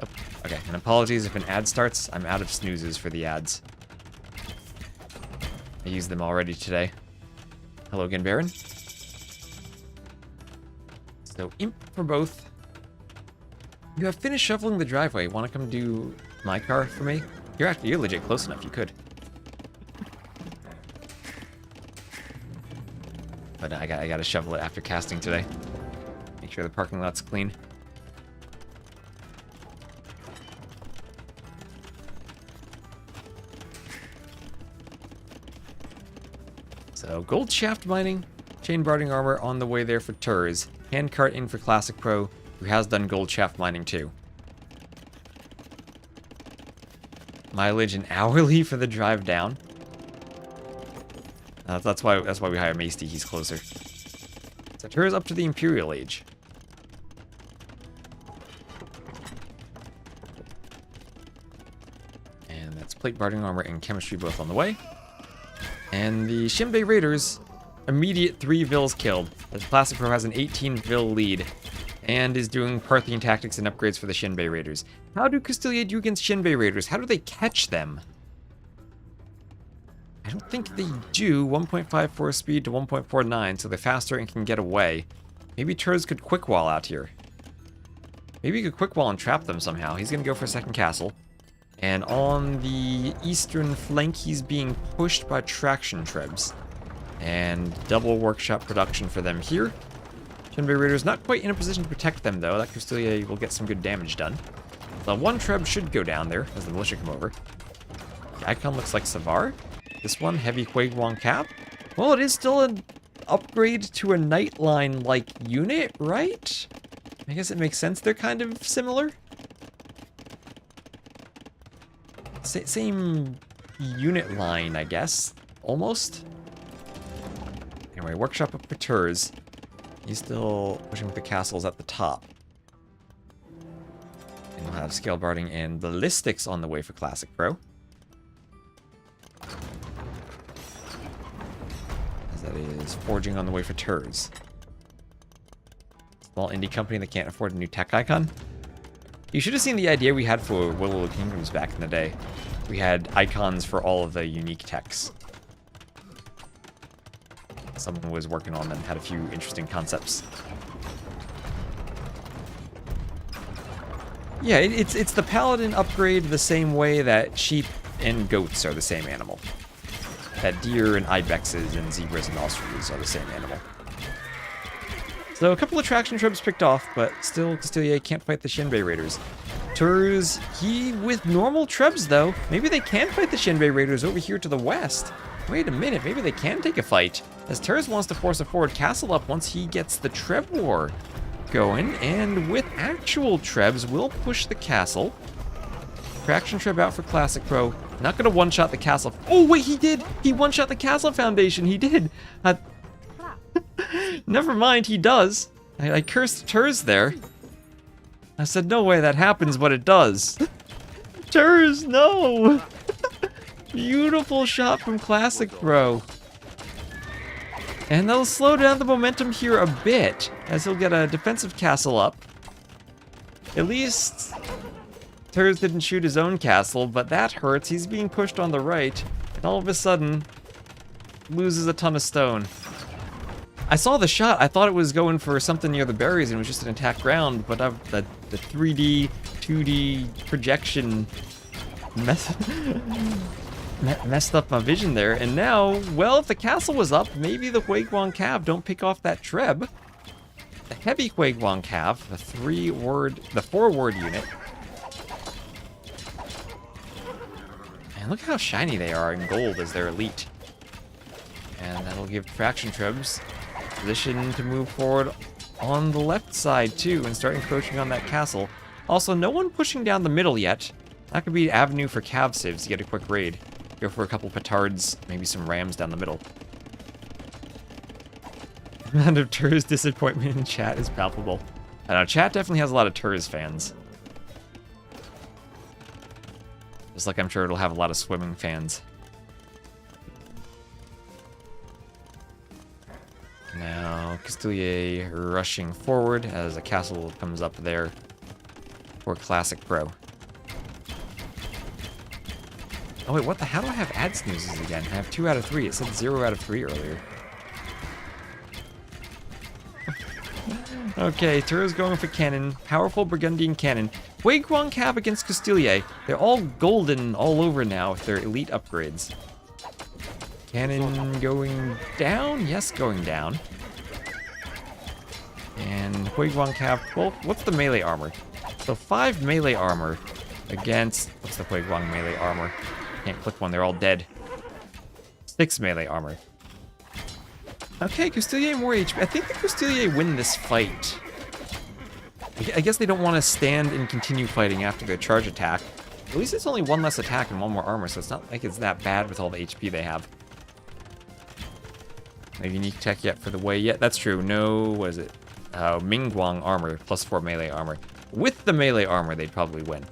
Oh, okay, and apologies if an ad starts. I'm out of snoozes for the ads. I used them already today. Hello again, Baron. So, imp for both. You have finished shoveling the driveway. Want to come do my car for me? You're legit close enough. You could. But I gotta shovel it after casting today. Make sure the parking lot's clean. So, gold shaft mining, chain barding armor on the way there for Turs. Handcart in for Classic Pro, who has done gold shaft mining too. Mileage and hourly for the drive down. That's why we hire Masty. He's closer. So Turs up to the Imperial Age. And that's plate barding armor and chemistry both on the way. And the Shinbei Raiders, immediate 3 vills killed. The Classic Pro has an 18 vill lead and is doing Parthian tactics and upgrades for the Shinbei Raiders. How do Castilia do against Shinbei Raiders? How do they catch them? I don't think they do. 1.54 speed to 1.49, so they're faster and can get away. Maybe Turs could quick wall out here. Maybe he could quick wall and trap them somehow. He's going to go for a second castle. And on the eastern flank, he's being pushed by traction trebs. And double workshop production for them here. Shinbei Raiders not quite in a position to protect them, though. That Castilia will get some good damage done. The one treb should go down there as the militia come over. The icon looks like Savar. This one, heavy Huiguang cap. Well, it is still an upgrade to a Nightline-like unit, right? I guess it makes sense. They're kind of similar. Same unit line, I guess. Almost. Anyway, workshop up for Turs. He's still pushing with the castles at the top. And we'll have scale barding and ballistics on the way for Classic Pro. That is forging on the way for Turs. Small indie company that can't afford a new tech icon. You should have seen the idea we had for Will of the Kingdoms back in the day. We had icons for all of the unique techs. Someone was working on them, had a few interesting concepts. Yeah, it's the paladin upgrade the same way that sheep and goats are the same animal. That deer and ibexes and zebras and ostriches are the same animal. So a couple of traction trebs picked off, but still Castilia can't fight the Shinbei Raiders. Turs, he with normal trebs though. Maybe they can fight the Shinbei Raiders over here to the west. Wait a minute, maybe they can take a fight. As Turs wants to force a forward castle up once he gets the treb war going. And with actual trebs, we'll push the castle. Traction treb out for Classic Pro. Not gonna one-shot the castle. Oh wait, he did! He one-shot the castle foundation, he did! Never mind, he does. I cursed Turs there. I said, no way that happens, but it does. Turs, no! Beautiful shot from Classic Pro. And that'll slow down the momentum here a bit, as he'll get a defensive castle up. At least Turs didn't shoot his own castle, but that hurts. He's being pushed on the right, and all of a sudden, loses a ton of stone. I saw the shot. I thought it was going for something near the berries, and it was just an attack ground, but the 3D, 2D projection messed up my vision there. And now, well, if the castle was up, maybe the Huiguang Cav don't pick off that treb. The heavy Huiguang Cav, the 4-word unit. And look how shiny they are in gold as their elite. And that'll give traction trebs position to move forward on the left side too and start encroaching on that castle. Also, no one pushing down the middle yet. That could be an avenue for cav civs to get a quick raid. Go for a couple petards, maybe some rams down the middle. The amount of Turs disappointment in chat is palpable. I know, chat definitely has a lot of Turs fans. Just like I'm sure it'll have a lot of swimming fans. Now, Castilier rushing forward as a castle comes up there for Classic Pro. Oh wait, what the? How do I have ad snoozes again? I have 2 out of 3. It said 0 out of 3 earlier. Okay, Tura's going for cannon. Powerful Burgundian cannon. Wei Guang Cav against Castilier. They're all golden all over now with their elite upgrades. Cannon going down? Yes, going down. And Wei Guang Cav, well, what's the melee armor? So 5 melee armor against, what's the Wei Guang melee armor? Can't click one, they're all dead. 6 melee armor. Okay, Castilier more HP. I think the Castilier win this fight. I guess they don't want to stand and continue fighting after their charge attack. At least it's only 1 less attack and 1 more armor, so it's not like it's that bad with all the HP they have. No unique tech yet for the Wei yet. That's true. No, what is it? Mingguang armor, plus 4 melee armor. With the melee armor, they'd probably win.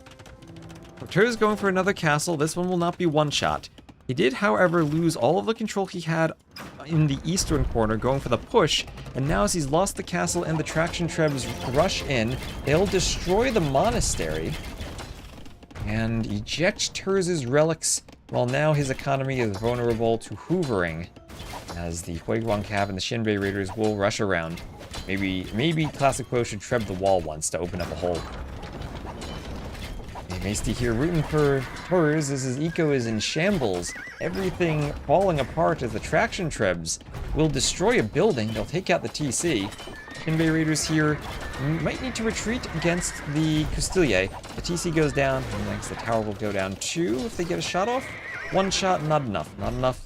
Tura's going for another castle. This one will not be one-shot. He did, however, lose all of the control he had in the eastern corner, going for the push, and now as he's lost the castle and the traction trebs rush in, they'll destroy the monastery and eject Tura's relics, while now his economy is vulnerable to hoovering, as the Huiguang Cav and the Shinbei Raiders will rush around. Maybe Classic Pro should treb the wall once to open up a hole. Maesty here rooting for Turs as his eco is in shambles. Everything falling apart as the traction trebs will destroy a building. They'll take out the TC. Shinbei Raiders here might need to retreat against the Castilier. The TC goes down, and next the tower will go down too if they get a shot off. 1 shot, not enough. Not enough.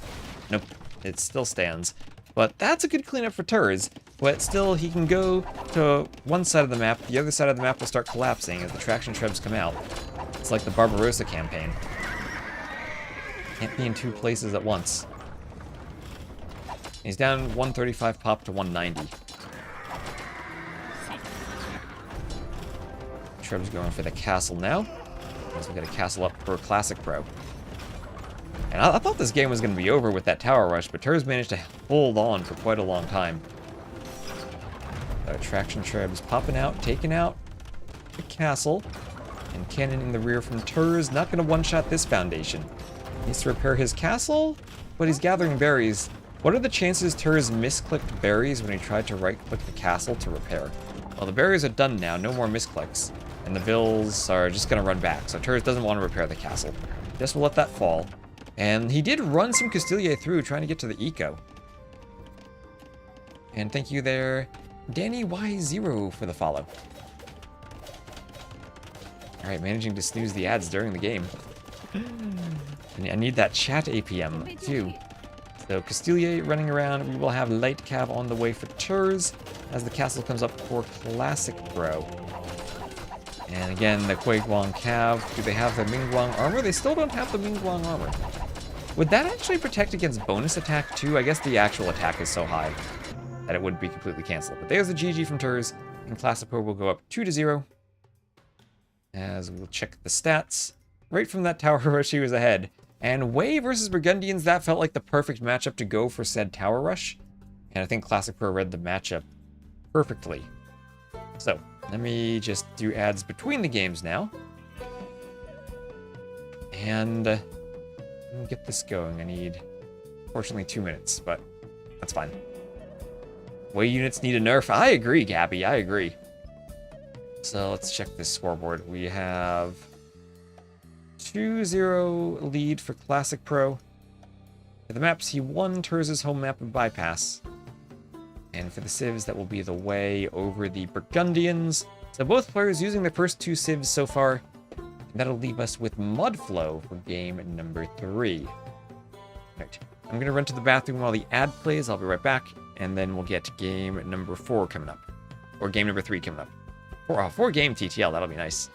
Nope. It still stands. But that's a good cleanup for Turs. But still, he can go to one side of the map. The other side of the map will start collapsing as the traction trebs come out. It's like the Barbarossa campaign. Can't be in 2 places at once. He's down 135 pop to 190. Treb's going for the castle now. As we get a castle up for Classic Pro. And I thought this game was going to be over with that tower rush, but Turs managed to hold on for quite a long time. Traction trebs popping out, taking out the castle. And cannon in the rear from Turs, not going to one-shot this foundation. Needs to repair his castle, but he's gathering berries. What are the chances Turs misclicked berries when he tried to right-click the castle to repair? Well, the berries are done now, no more misclicks. And the vills are just going to run back, so Turs doesn't want to repair the castle. Just will let that fall. And he did run some Castilier through, trying to get to the eco. And thank you there, Danny Y0 for the follow. Alright, managing to snooze the ads during the game. I need that chat APM, too. So, Castilier running around. We will have Light Cav on the way for Turs as the castle comes up for Classic Pro. And again, the Huiguang Cav. Do they have the Mingguang armor? They still don't have the Mingguang armor. Would that actually protect against bonus attack, too? I guess the actual attack is so high that it wouldn't be completely canceled. But there's the GG from Turs, and Classic Pro will go up 2-0. As we'll check the stats. Right from that tower rush, he was ahead. And Wei versus Burgundians, that felt like the perfect matchup to go for said tower rush. And I think Classic Pro read the matchup perfectly. So, let me just do ads between the games now. And let me get this going. I need, fortunately, 2 minutes, but that's fine. Wei units need a nerf. I agree, Gabby, I agree. So let's check this scoreboard. We have 2-0 lead for Classic Pro. For the maps, he won Turs' home map of Bypass. And for the civs, that will be the Wei over the Burgundians. So both players using their first 2 civs so far. And that'll leave us with Mudflow for game number 3. Right. I'm going to run to the bathroom while the ad plays. I'll be right back. And then we'll get game number 4 coming up. Or game number 3 coming up. 4 game TTL, that'll be nice.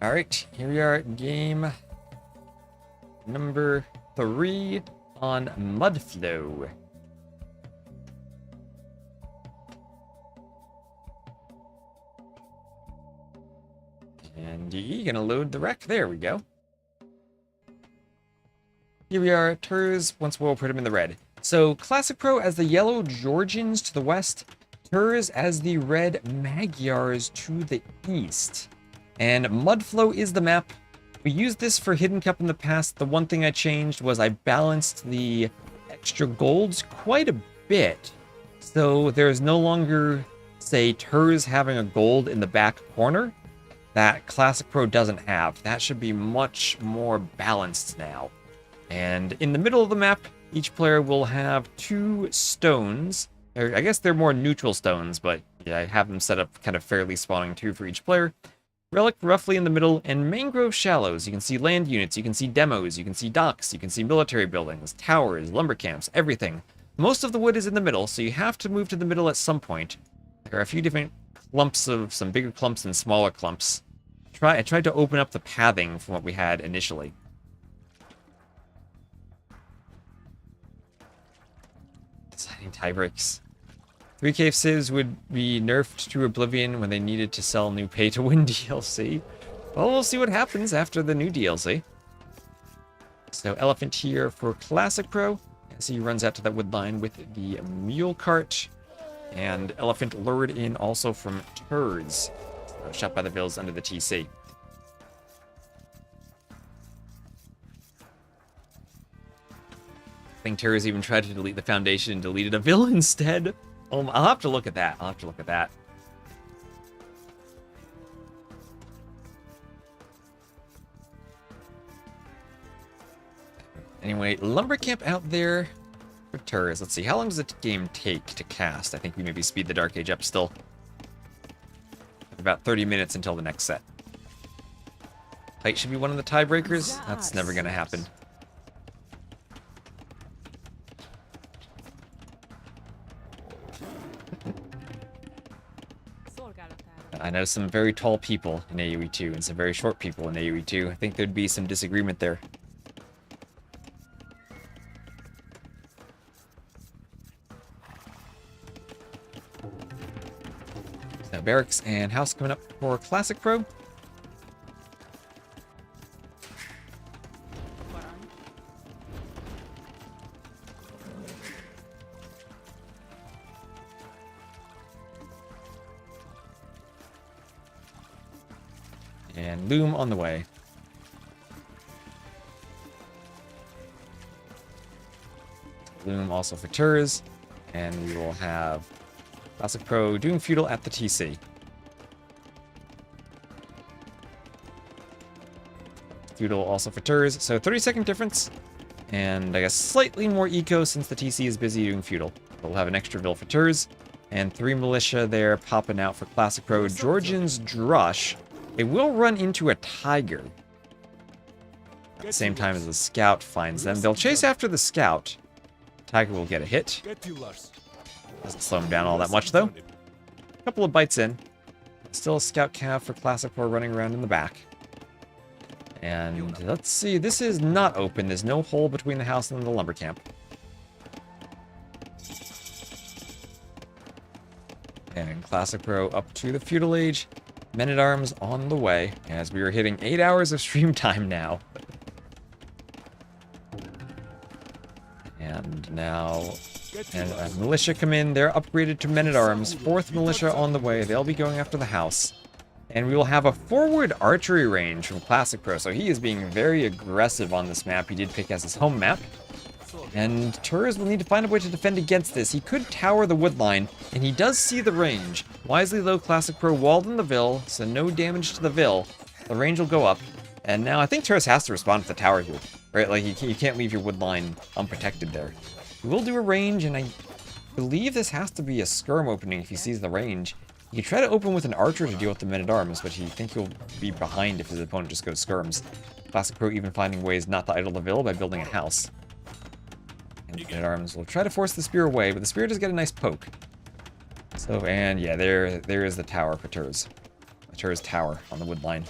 All right, here we are at game number 3 on Mudflow. And you're gonna load the wreck. There we go. Here we are at Turs. Once we'll put him in the red. So Classic Pro as the yellow Georgians to the west, Turs as the red Magyars to the east. And Mudflow is the map. We used this for Hidden Cup in the past. The one thing I changed was I balanced the extra golds quite a bit. So there's no longer, say, Turs having a gold in the back corner that Classic Pro doesn't have. That should be much more balanced now. And in the middle of the map, each player will have 2 stones. Or I guess they're more neutral stones, but yeah, I have them set up kind of fairly spawning 2 for each player. Relic roughly in the middle, and mangrove shallows. You can see land units, you can see demos, you can see docks, you can see military buildings, towers, lumber camps, everything. Most of the wood is in the middle, so you have to move to the middle at some point. There are a few different clumps of some bigger clumps and smaller clumps. I tried to open up the pathing from what we had initially. Deciding tie breaks. 3 cave civs would be nerfed to oblivion when they needed to sell new pay-to-win DLC. Well, we'll see what happens after the new DLC. So Elephant here for Classic Pro, as he runs out to that wood line with the mule cart. And Elephant lured in also from Turds, shot by the Vills under the TC. I think Turds even tried to delete the foundation and deleted a Vill instead. I'll have to look at that. I'll have to look at that. Anyway, lumber camp out there for Turds. Let's see, how long does the game take to cast? I think we maybe speed the Dark Age up still. About 30 minutes until the next set. Height should be one of the tiebreakers. That's never going to happen. I know some very tall people in AoE 2 and some very short people in AoE 2. I think there'd be some disagreement there. So barracks and house coming up for Classic Pro. And loom on the way. Loom also for Turds. And we will have Classic Pro doing feudal at the TC. Feudal also for Turds. So 30-second difference. And I guess slightly more eco since the TC is busy doing feudal. We'll have an extra Vill for Turds. And 3 militia there popping out for Classic Pro. Georgians Drush. They will run into a tiger. At the same time as the scout finds them. They'll chase after the scout. Tiger will get a hit. Doesn't slow him down all that much, though. A couple of bites in. Still a scout cav for Classic Pro running around in the back. And let's see, this is not open. There's no hole between the house and the lumber camp. And Classic Pro up to the feudal age. Men-at-Arms on the way, as we are hitting 8 hours of stream time now. And now, militia come in. They're upgraded to Men-at-Arms. 4th militia on the way. They'll be going after the house. And we will have a forward archery range from Classic Pro. So he is being very aggressive on this map. He did pick as his home map. And Turs will need to find a way to defend against this. He could tower the wood line, and he does see the range. Wisely though, Classic Pro walled in the Vil, so no damage to the Vil. The range will go up. And now I think Turs has to respond to the tower here. Right, like you can't leave your wood line unprotected there. He will do a range, and I believe this has to be a skirm opening if he sees the range. He could try to open with an archer to deal with the men-at-arms, but he think he'll be behind if his opponent just goes skirms. Classic Pro even finding ways not to idle the Vil by building a house. And the men-at-arms will try to force the spear away, but the spear does get a nice poke. So, and yeah, there is the tower for Turs. Turs tower on the wood line.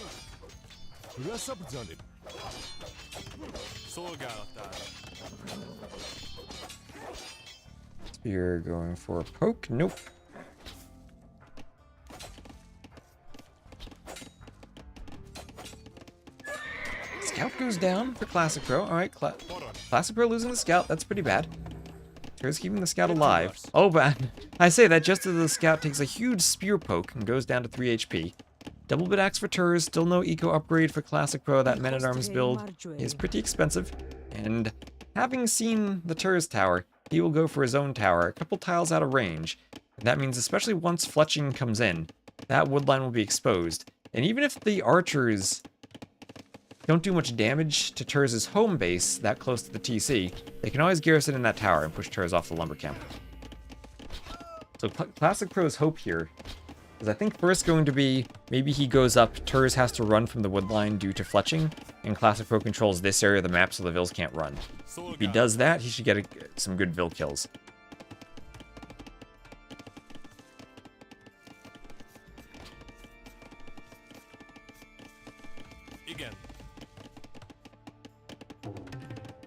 Spear going for a poke. Nope. Scout goes down for Classic Pro. Alright, Classic Pro losing the scout. That's pretty bad. Turs keeping the scout alive. Oh, but I say that just as the scout takes a huge spear poke and goes down to 3 HP. Double bit axe for Turs. Still no eco upgrade for Classic Pro. That men-at-arms build is pretty expensive. And having seen the Turs tower, he will go for his own tower, a couple tiles out of range. And that means especially once fletching comes in, that wood line will be exposed. And even if the archers don't do much damage to Turs' home base that close to the TC, they can always garrison in that tower and push Turs off the lumber camp. So Classic Pro's hope here is I think first going to be maybe he goes up, Turs has to run from the wood line due to fletching, and Classic Pro controls this area of the map so the Vils can't run. If he does that, he should get some good Vil kills.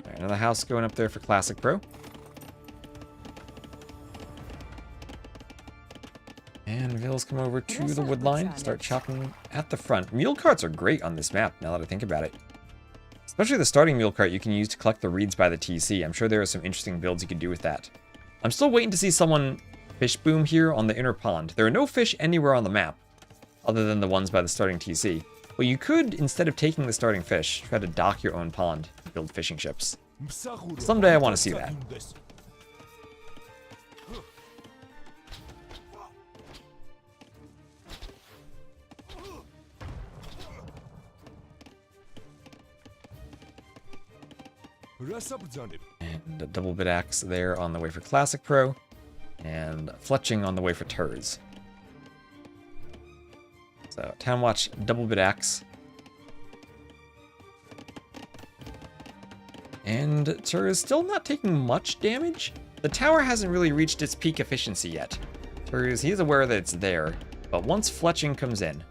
Alright, another house going up there for Classic Pro. And Vils come over to the wood line, start chopping at the front. Mule carts are great on this map, now that I think about it. Especially the starting mule cart you can use to collect the reeds by the TC. I'm sure there are some interesting builds you can do with that. I'm still waiting to see someone fish boom here on the inner pond. There are no fish anywhere on the map, other than the ones by the starting TC. But you could, instead of taking the starting fish, try to dock your own pond and build fishing ships. Someday I want to see that. And a double bit axe there on the way for Classic Pro, and fletching on the way for Turs. So Town Watch, double bit axe. And Turs still not taking much damage. The tower hasn't really reached its peak efficiency yet. Turs, he's aware that it's there, but once fletching comes in,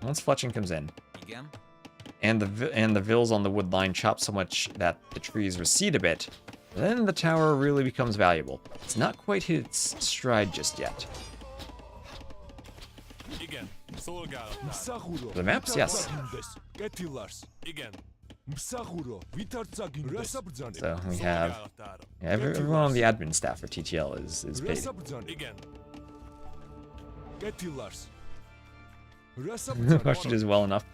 and the Vils on the wood line chop so much that the trees recede a bit, then the tower really becomes valuable. It's not quite hit its stride just yet. The maps, yes. So we have everyone on the admin staff for TTL is paid. Question is well enough.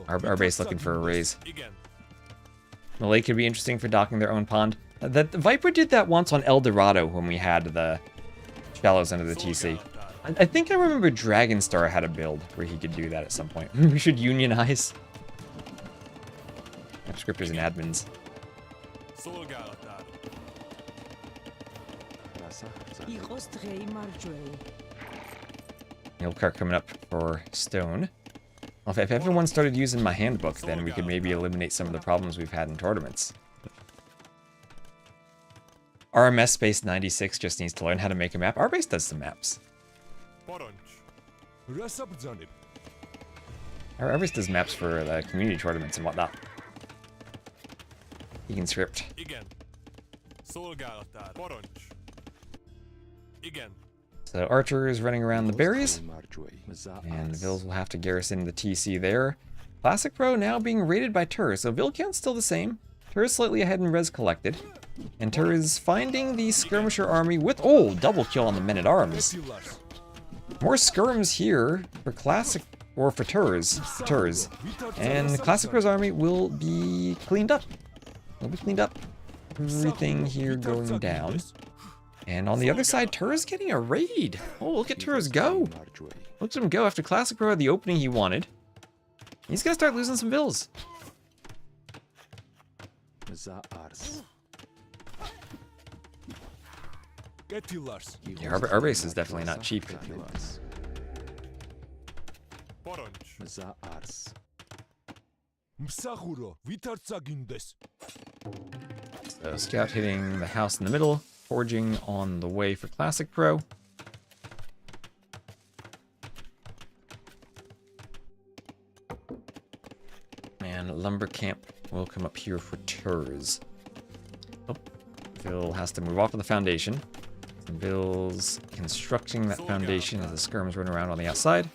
Our base looking for a raise. The lake could be interesting for docking their own pond. The Viper did that once on El Dorado when we had the shallows under the TC. I think I remember Dragonstar had a build where he could do that at some point. We should unionize. Scripters and admins. Mule cart coming up for stone. Well, if everyone started using my handbook, then we could maybe eliminate some of the problems we've had in tournaments. RMS Space 96 just needs to learn how to make a map. Our base does some maps. Our base does maps for the community tournaments and whatnot. He can script. So Archer is running around the berries, and the Vils will have to garrison the TC there. Classic Pro now being raided by Turs, so Vil count's still the same. Turs slightly ahead in res collected, and Turs finding the skirmisher army with double kill on the men-at-arms. More skirms here for Classic or for Turs, and Classic Pro's army will be cleaned up. will be cleaned up. Everything here going down. And on the other side, Tura's getting a raid. Oh, look at Tura's go. Look at him go after Classic Pro had the opening he wanted. He's gonna start losing some bills. Yeah, our base is definitely not cheap. So Scout hitting the house in the middle, forging on the way for Classic Pro. And Lumber Camp will come up here for Turs. Oh, Phil has to move off of the foundation. Bill's constructing that foundation as the skirms run around on the outside.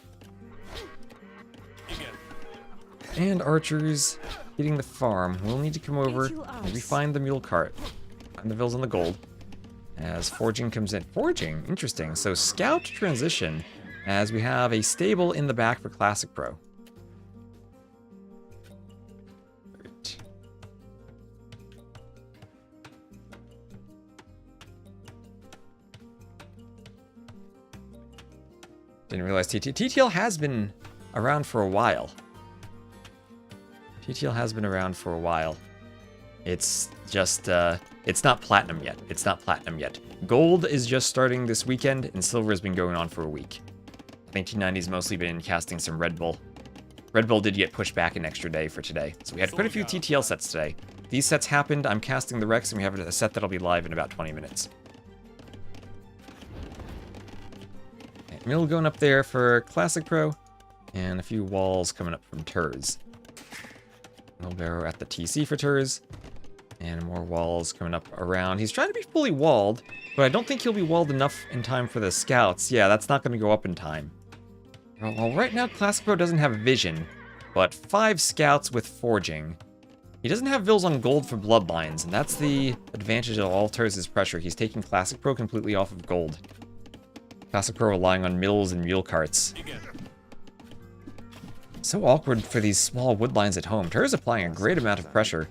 And archers hitting the farm. We'll need to come over, maybe find the mule cart. Find the vills on the gold. As forging comes in. Forging? Interesting. So scout transition as we have a stable in the back for Classic Pro. Great. Didn't realize TTL has been around for a while. TTL has been around for a while. It's just, it's not platinum yet. It's not platinum yet. Gold is just starting this weekend, and silver has been going on for a week. 1990's mostly been casting some Red Bull. Red Bull did get pushed back an extra day for today, so we had quite a few TTL sets today. These sets happened, I'm casting the Rex, and we have a set that'll be live in about 20 minutes. And mill going up there for Classic Pro, and a few walls coming up from Turs. Wheelbarrow at the TC for Turs. And more walls coming up around. He's trying to be fully walled, but I don't think he'll be walled enough in time for the scouts. Yeah, that's not going to go up in time. Well, right now, Classic Pro doesn't have vision, but 5 scouts with forging. He doesn't have vills on gold for bloodlines, and that's the advantage of all Turs' pressure. He's taking Classic Pro completely off of gold. Classic Pro relying on mills and mule carts. So awkward for these small wood lines at home. Turs applying a great amount of pressure.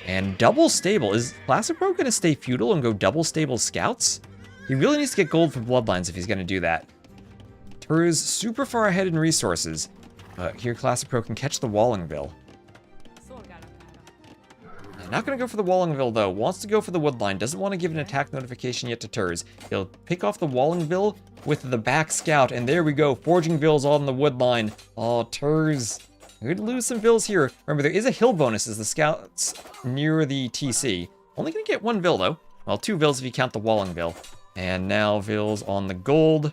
And double stable. Is Classic Pro going to stay feudal and go double stable scouts? He really needs to get gold for bloodlines if he's going to do that. Turs super far ahead in resources. But here Classic Pro can catch the Wallingville. Not going to go for the Wallingville though. Wants to go for the woodline. Doesn't want to give an attack notification yet to Turs. He'll pick off the Wallingville with the back scout. And there we go. Forging vills on the woodline. Oh, Turs. We're going to lose some vills here. Remember, there is a hill bonus as the scouts near the TC. Only going to get 1 vill, though. Well, 2 vills if you count the Wallingville. And now vills on the gold.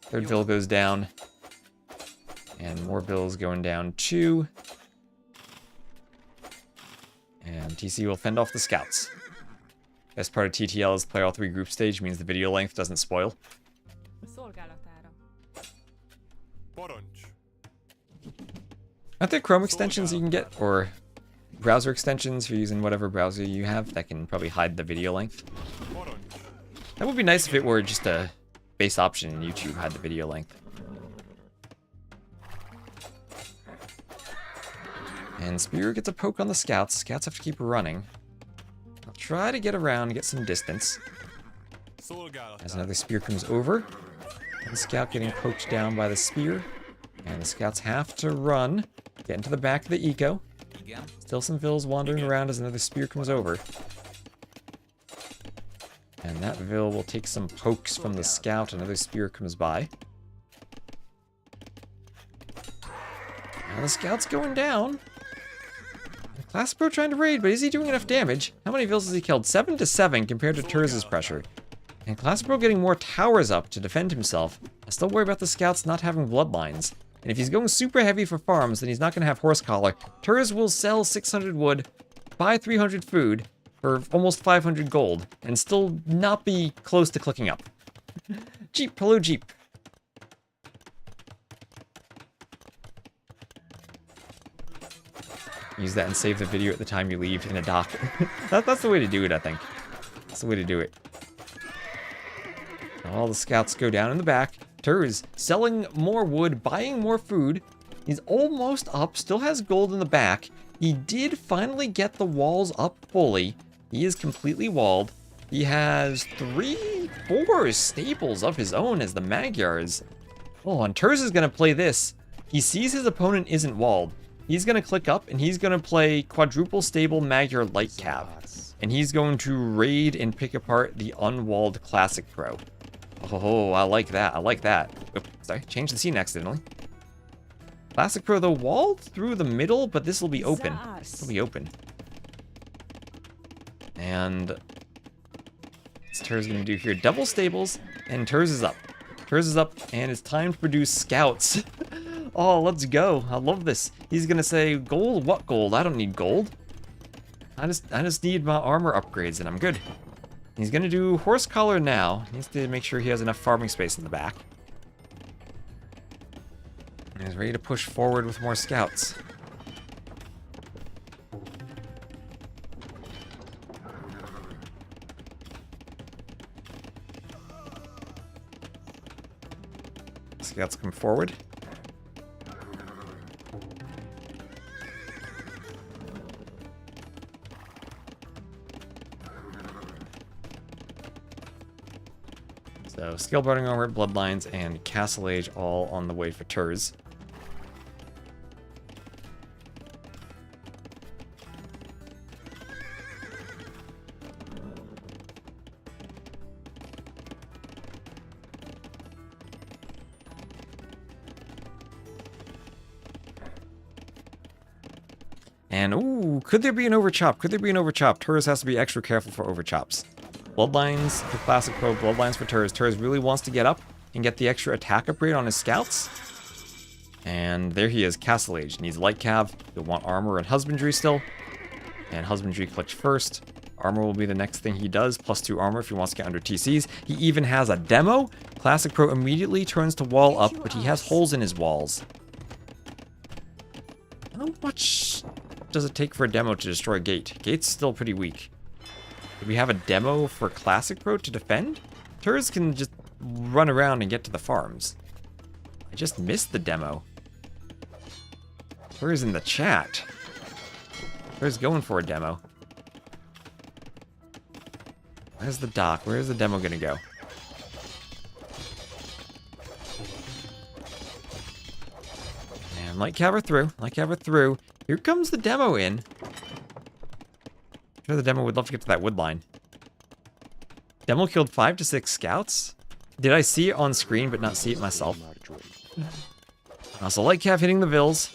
Third vill goes down. And more vills going down, too. And TC will fend off the scouts. Best part of TTL is play all 3 group stage, means the video length doesn't spoil. Aren't there Chrome extensions you can get, or browser extensions for using whatever browser you have that can probably hide the video length? That would be nice if it were just a base option in YouTube, hide the video length. And Spear gets a poke on the scouts. Scouts have to keep running. I'll try to get around and get some distance. As another spear comes over. The scout getting poked down by the spear. And the scouts have to run. Get into the back of the eco. Still some vills wandering around as another spear comes over. And that vill will take some pokes from the scout. Another spear comes by. Now the scout's going down. Classic Pro trying to raid, but is he doing enough damage? How many vills has he killed? 7 to 7 compared to Turs' pressure. And Classic Pro getting more towers up to defend himself. I still worry about the scouts not having bloodlines. And if he's going super heavy for farms, then he's not going to have horse collar. Turs will sell 600 wood, buy 300 food for almost 500 gold, and still not be close to clicking up. Jeep, hello Jeep. Use that and save the video at the time you leave in a dock. That's the way to do it, I think. That's the way to do it. All the scouts go down in the back. Turs selling more wood, buying more food. He's almost up, still has gold in the back. He did finally get the walls up fully. He is completely walled. He has 4 staples of his own as the Magyars. Oh, and Terz is going to play this. He sees his opponent isn't walled. He's going to click up and he's going to play quadruple stable Magyar Light Cav. And he's going to raid and pick apart the unwalled Classic Pro. Oh, I like that. I like that. Oops, sorry, change the scene accidentally. Classic Pro, though, walled through the middle, but this will be open. This will be open. And what's Terz going to do here? Double stables, and Terz is up. Terz is up, and it's time to produce scouts. Oh, let's go. I love this. He's going to say, gold? What gold? I don't need gold. I just need my armor upgrades, and I'm good. He's going to do horse collar now. He needs to make sure he has enough farming space in the back. And he's ready to push forward with more scouts. Scouts come forward. So, Skill Burning Armor, Bloodlines, and Castle Age all on the way for Terz. And, ooh, could there be an overchop? Could there be an overchop? Terz has to be extra careful for overchops. Bloodlines for Classic Pro, Bloodlines for Terz. Terz really wants to get up and get the extra attack upgrade on his scouts. And there he is, Castle Age. Needs Light Cav. He'll want Armor and Husbandry still. And Husbandry clicked first. Armor will be the next thing he does, +2 armor if he wants to get under TCs. He even has a demo. Classic Pro immediately turns to wall up, but he has holes in his walls. How much does it take for a demo to destroy a gate? Gate's still pretty weak. Do we have a demo for Classic Pro to defend? Terz can just run around and get to the farms. I just missed the demo. Terz in the chat. Terz going for a demo. Where's the dock? Where's the demo gonna go? And Light Cav through. Light Cav through. Here comes the demo in. I'm sure the demo would love to get to that wood line. Demo killed 5 to 6 scouts. Did I see it on screen but not see it myself? So Light Cav hitting the Vills.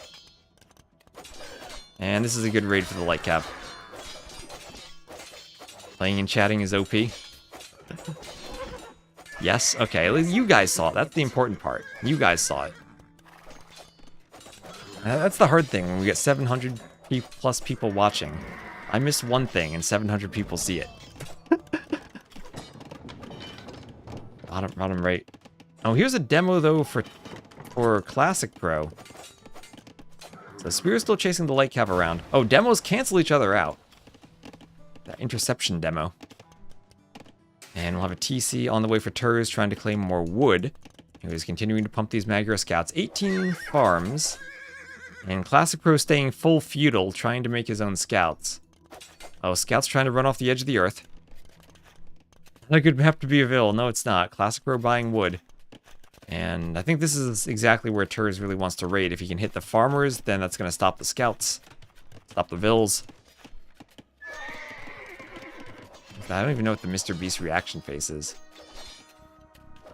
And this is a good raid for the Light Cav. Playing and chatting is OP. Yes, okay, you guys saw it. That's the important part. You guys saw it. That's the hard thing when we get 700 plus people watching. I miss one thing and 700 people see it. Bottom right. Oh, here's a demo though for Classic Pro. So Spear's still chasing the Light Cav around. Oh, demos cancel each other out. That interception demo. And we'll have a TC on the way for Terz trying to claim more wood. He's continuing to pump these Magyar scouts. 18 farms. And Classic Pro staying full feudal, trying to make his own scouts. Oh, scouts trying to run off the edge of the earth. That could have to be a Vil. No, it's not. Classic Pro buying wood. And I think this is exactly where Terz really wants to raid. If he can hit the farmers, then that's going to stop the scouts. Stop the Vils. I don't even know what the Mr. Beast reaction face is.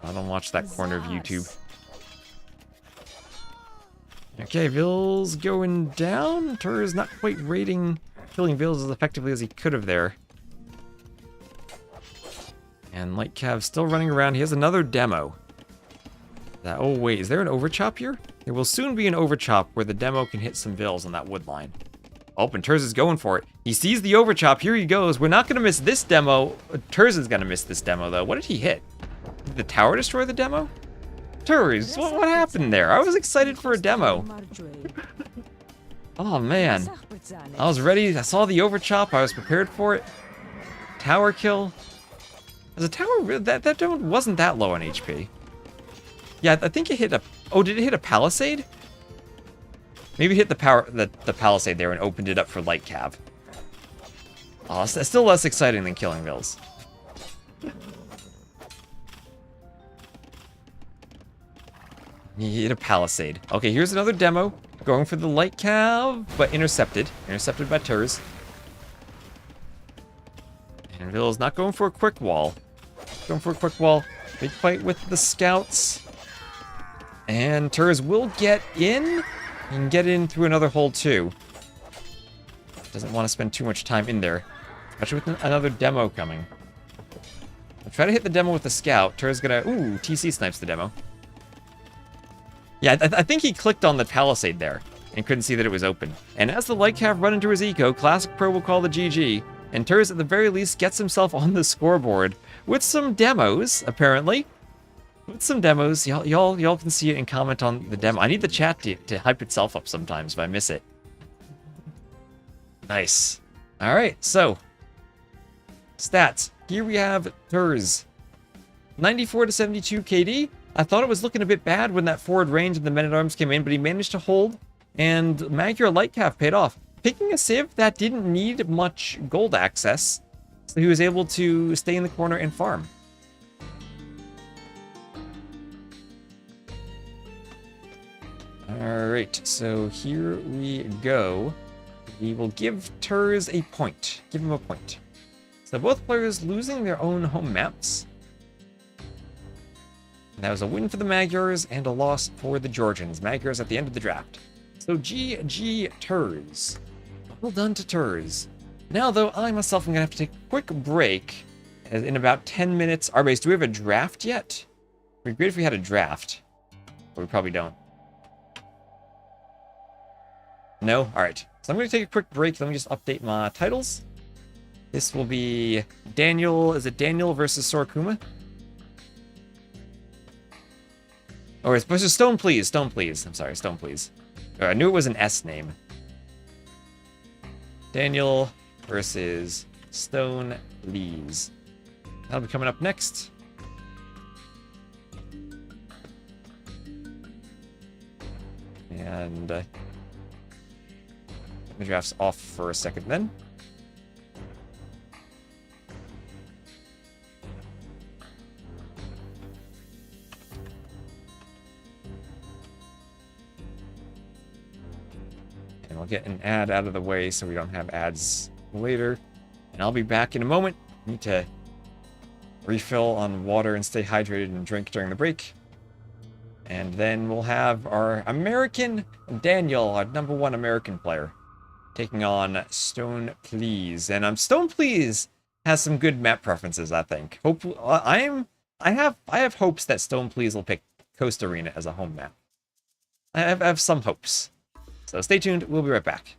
I don't watch that corner of YouTube. Okay, Vils going down. Terz not quite raiding, killing Vils as effectively as he could have there. And Light Cav still running around. He has another demo. Oh wait, is there an overchop here? There will soon be an overchop where the demo can hit some Vils on that wood line. Oh, and Terz is going for it. He sees the overchop. Here he goes. We're not going to miss this demo. Terz is going to miss this demo, though. What did he hit? Did the tower destroy the demo? Terz, what happened there? I was excited for a demo. Oh, man. I was ready. I saw the overchop. I was prepared for it. Tower kill. Was a tower... That demo wasn't that low on HP. Yeah, I think it hit a... Oh, did it hit a palisade? Maybe hit the palisade there and opened it up for light cav. Oh, that's still less exciting than killing Vills. Hit a palisade. Okay, here's another demo. Going for the light cav, but intercepted. Intercepted by Turs. And Vill's not going for a quick wall. Going for a quick wall. Big fight with the scouts. And Turs will get in. He can get in through another hole too. Doesn't want to spend too much time in there. Especially with another demo coming. I'll try to hit the demo with the scout. Turs gonna... Ooh, TC snipes the demo. Yeah, I think he clicked on the palisade there and couldn't see that it was open. And as the light cav run into his eco, Classic Pro will call the GG. And Turs, at the very least, gets himself on the scoreboard with some demos, apparently. With some demos. Y'all can see it and comment on the demo. I need the chat to hype itself up sometimes if I miss it. Nice. All right, so stats. Here we have Turs. 94 to 72 KD. I thought it was looking a bit bad when that forward range and the men-at-arms came in, but he managed to hold, and Magyar Light Cav paid off. Picking a Civ that didn't need much gold access, so he was able to stay in the corner and farm. Alright, so here we go. We will give Turs a point. Give him a point. So both players losing their own home maps. That was a win for the Magyars and a loss for the Georgians. Magyars at the end of the draft. So GG Turs. Well done to Turs. Now, though, I myself am going to have to take a quick break. In about 10 minutes. Arbase, do we have a draft yet? It would be great if we had a draft. But we probably don't. No? Alright. So I'm going to take a quick break. Let me just update my titles. This will be Daniel. Is it Daniel versus Sorakuma? Or it's supposed to Stone Please. Stone Please. I'm sorry, Stone Please. I knew it was an S name. Daniel versus Stone Please. That'll be coming up next. And the draft's off for a second then. And we'll get an ad out of the way so we don't have ads later. And I'll be back in a moment. Need to refill on water and stay hydrated and drink during the break. And then we'll have our American Daniel, our #1 American player, taking on Stone Please. And Stone Please has some good map preferences, I think. I have hopes that Stone Please will pick Coast Arena as a home map. I have some hopes. So stay tuned, we'll be right back.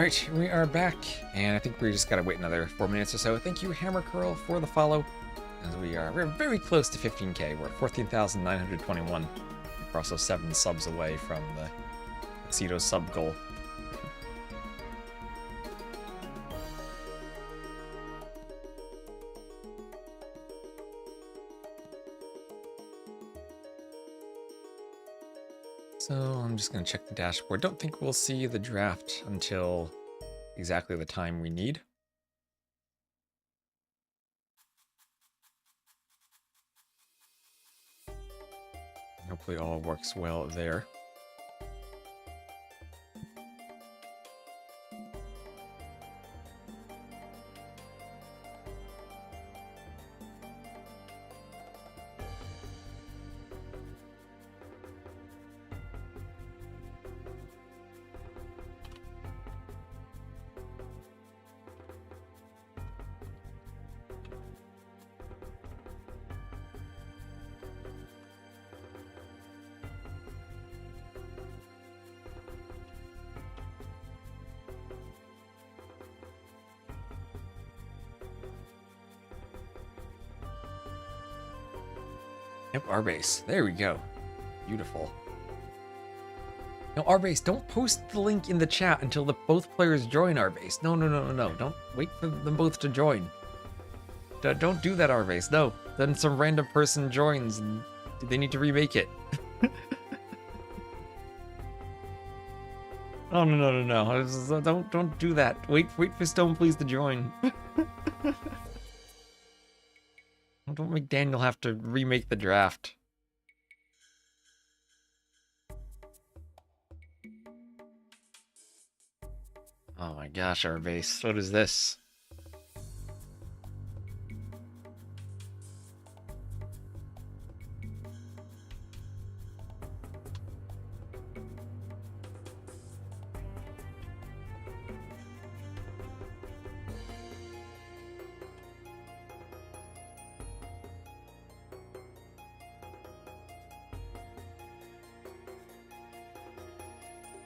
Alright, we are back, and I think we just gotta wait another 4 minutes or so. Thank you, Hammer Curl, for the follow. As we're very close to 15k. We're at 14,921. We're also 7 subs away from the Sitaux sub goal. So I'm just going to check the dashboard. Don't think we'll see the draft until exactly the time we need. Hopefully all works well there. Yep, our base. There we go. Beautiful. No, our base, don't post the link in the chat until both players join our base. No. Don't wait for them both to join. Don't do that, our base. No. Then some random person joins and they need to remake it. Oh, no. Don't do that. Wait for Stone Please to join. Don't make Daniel have to remake the draft. Oh my gosh, our base. What is this?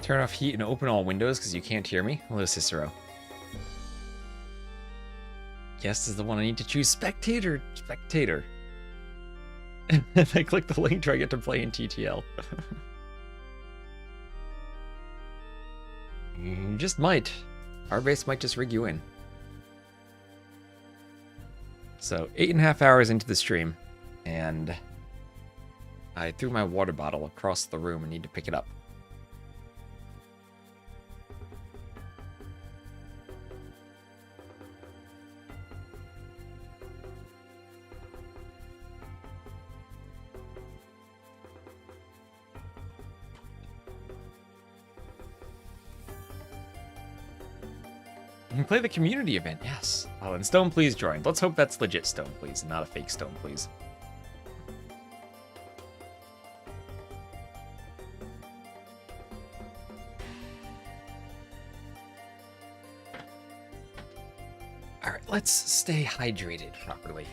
Turn off heat and open all windows because you can't hear me. Hello, Cicero. Guest is the one I need to choose. Spectator. If I click the link, try to get to play in TTL. You just might. Our base might just rig you in. So 8.5 hours into the stream, and I threw my water bottle across the room and need to pick it up. You can play the community event, yes. Oh, and Stone Please joined. Let's hope that's legit Stone Please, and not a fake Stone Please. Alright, let's stay hydrated properly.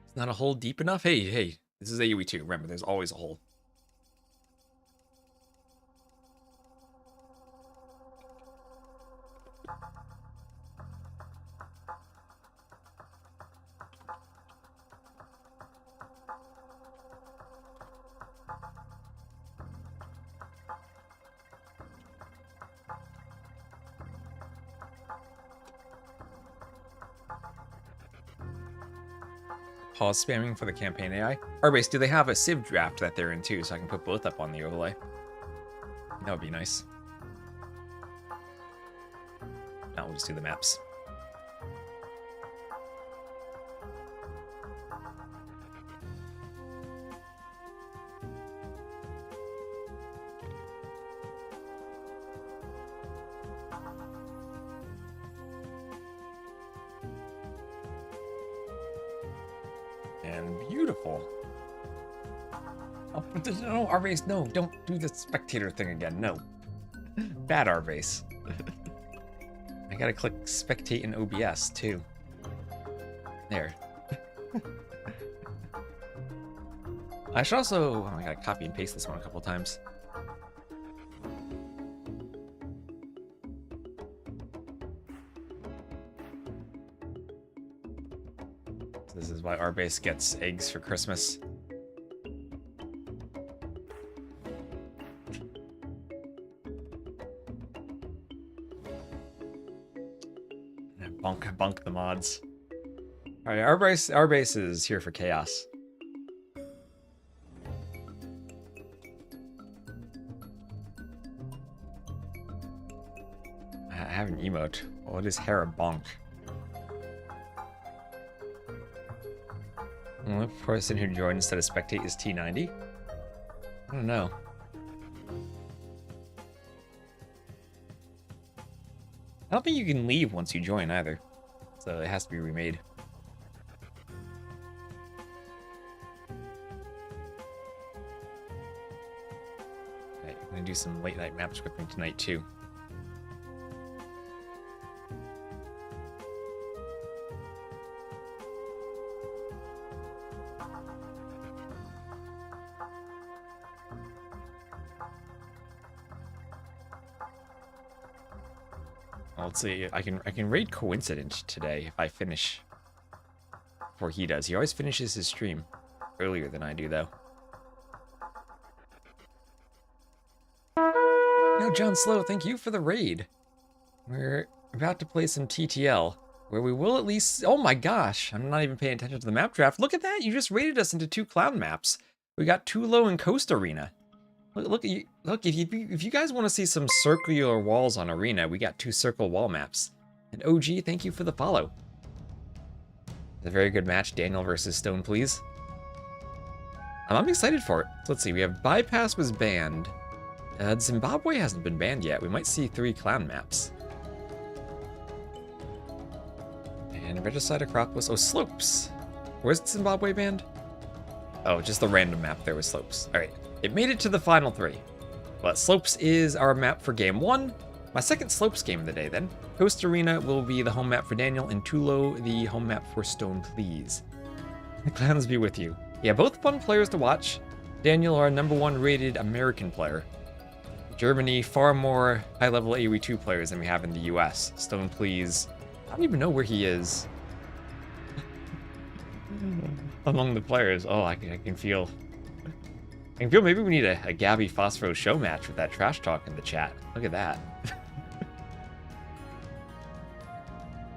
It's not a hole deep enough? Hey, this is AoE 2. Remember, there's always a hole. Pause spamming for the campaign AI. Arbase, do they have a Civ draft that they're in too, so I can put both up on the overlay? That would be nice. Now we'll just do the maps. And beautiful. Oh, no, Arbase, no, don't do the spectator thing again, no. Bad Arbase. I gotta click spectate in OBS, too. I should also... Oh, I gotta copy and paste this one a couple times. So this is why our base gets eggs for Christmas. Bunk the mods. All right, our base is here for chaos. I have an emote. What is Hera Bonk? The only person who joined instead of spectate is T90. I don't know. I don't think you can leave once you join either. So it has to be remade. Okay, I'm gonna do some late night map scripting tonight too. Let's see. I can raid Coincident today if I finish before he does. He always finishes his stream earlier than I do, though. No, John Slow, thank you for the raid. We're about to play some TTL, where we will at least... Oh my gosh, I'm not even paying attention to the map draft. Look at that, you just raided us into 2 clown maps. We got Tulo and Coast Arena. Look, if you guys want to see some circular walls on Arena, we got 2 circle wall maps. And OG, thank you for the follow. It's a very good match, Daniel versus Stone, please. I'm excited for it. So let's see, we have Bypass was banned. Zimbabwe hasn't been banned yet. We might see 3 clown maps. And Regicide, Acropolis, oh, Slopes. Where's Zimbabwe banned? Oh, just the random map there was Slopes. All right. It made it to the final 3. But Slopes is our map for game 1. My second Slopes game of the day, then. Coast Arena will be the home map for Daniel, and Tulo the home map for Stone, please. The clowns be with you. Yeah, both fun players to watch. Daniel, our #1 rated American player. Germany, far more high-level AoE2 players than we have in the US. Stone, please. I don't even know where he is. Among the players. Oh, I can feel... I feel maybe we need a Gabby Phosphoro show match with that trash talk in the chat. Look at that.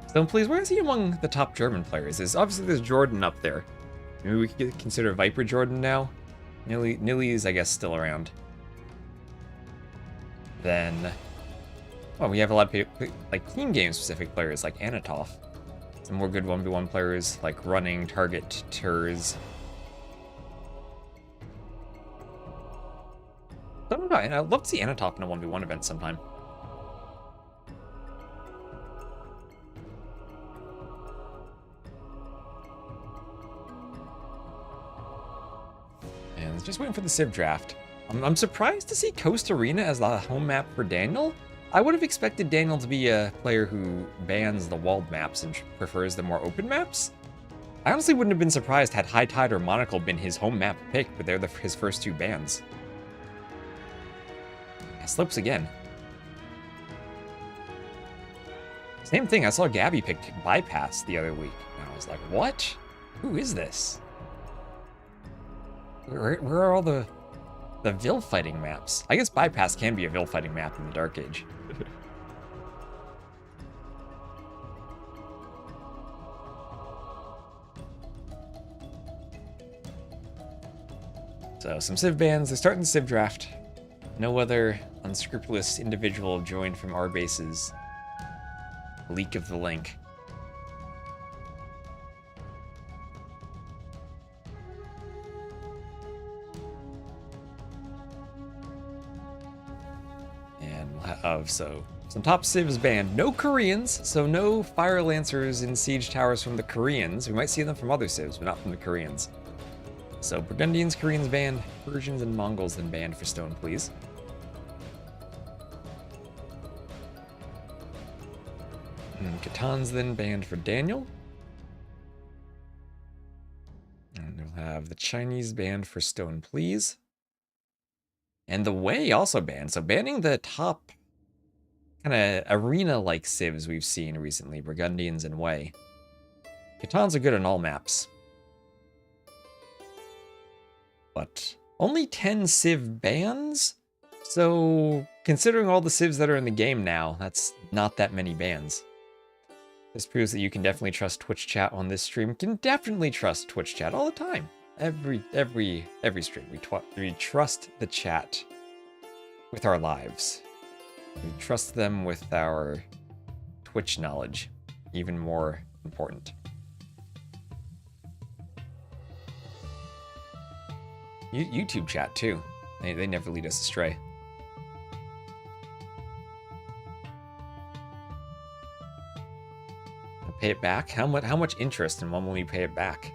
Stone, please, where is he among the top German players? Obviously, there's Jordan up there. Maybe we could consider Viper Jordan now. Nilly is, I guess, still around. Then, well, we have a lot of people, like clean game specific players like Anatov. Some more good 1v1 players like Running, Target, Turs. I don't know, and I'd love to see Anatop in a 1v1 event sometime. And just waiting for the Civ draft. I'm surprised to see Coast Arena as the home map for Daniel. I would have expected Daniel to be a player who bans the walled maps and prefers the more open maps. I honestly wouldn't have been surprised had High Tide or Monocle been his home map pick, but they're his first 2 bans. Slopes again. Same thing, I saw Gabby pick Bypass the other week, and I was like, what? Who is this? Where are all the Vil fighting maps? I guess Bypass can be a Vil fighting map in the Dark Age. So, some Civ bans, they're starting the Civ draft. No other unscrupulous individual joined from our bases. Leak of the link. And we'll have, so some top civs banned. No Koreans, so no Fire Lancers in Siege Towers from the Koreans. We might see them from other civs, but not from the Koreans. So Burgundians, Koreans banned, Persians and Mongols then banned for Stone, please. And Khatan's then banned for Daniel. And we'll have have the Chinese banned for stone, please. And the Wei also banned. So banning the top kind of arena-like civs we've seen recently, Burgundians and Wei. Khitans are good on all maps. But only 10 civ bans? So considering all the civs that are in the game now, that's not that many bans. This proves that you can definitely trust Twitch chat on this stream. You can definitely trust Twitch chat all the time. Every stream. We trust the chat with our lives. We trust them with our Twitch knowledge. Even more important. YouTube chat too. They never lead us astray. Pay it back? How much interest, and when will we pay it back?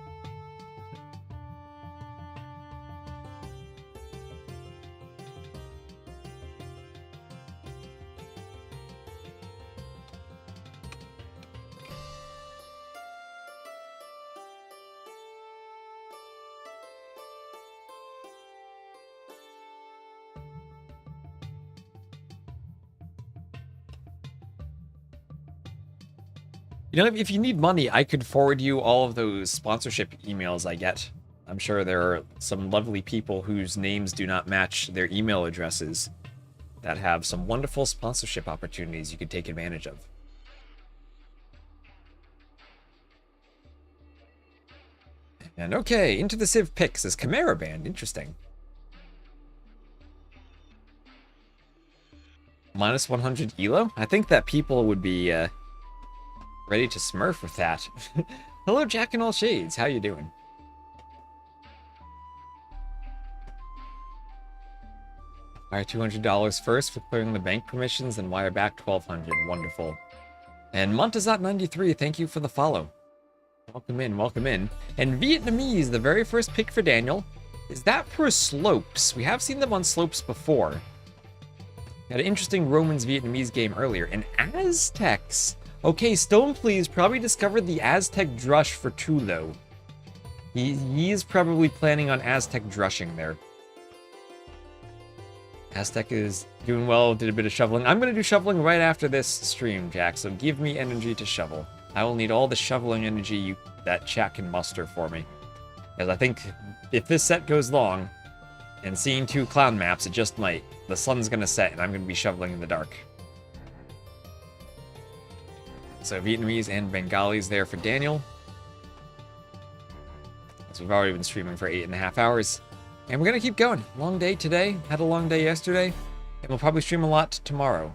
You know, if you need money, I could forward you all of those sponsorship emails I get. I'm sure there are some lovely people whose names do not match their email addresses that have some wonderful sponsorship opportunities you could take advantage of. And okay, into the Civ picks is Chimera Band. Interesting. Minus 100 elo? I think that people would be ready to smurf with that. Hello, Jack in all shades. How you doing? Wire $200 first for clearing the bank permissions, then wire back $1,200. Wonderful. And Montezat93, thank you for the follow. Welcome in, welcome in. And Vietnamese, the very first pick for Daniel. Is that for slopes? We have seen them on slopes before. Had an interesting Romans Vietnamese game earlier. And Aztecs. Okay, Stone Please probably discovered the Aztec drush for Tulo. He is probably planning on Aztec drushing there. Aztec is doing well, did a bit of shoveling. I'm going to do shoveling right after this stream, Jack, so give me energy to shovel. I will need all the shoveling energy that chat can muster for me. Because I think if this set goes long, and seeing 2 clown maps, it just might. The sun's going to set, and I'm going to be shoveling in the dark. So Vietnamese and Bengalis there for Daniel. So we've already been streaming for 8.5 hours. And we're going to keep going. Long day today. Had a long day yesterday. And we'll probably stream a lot tomorrow.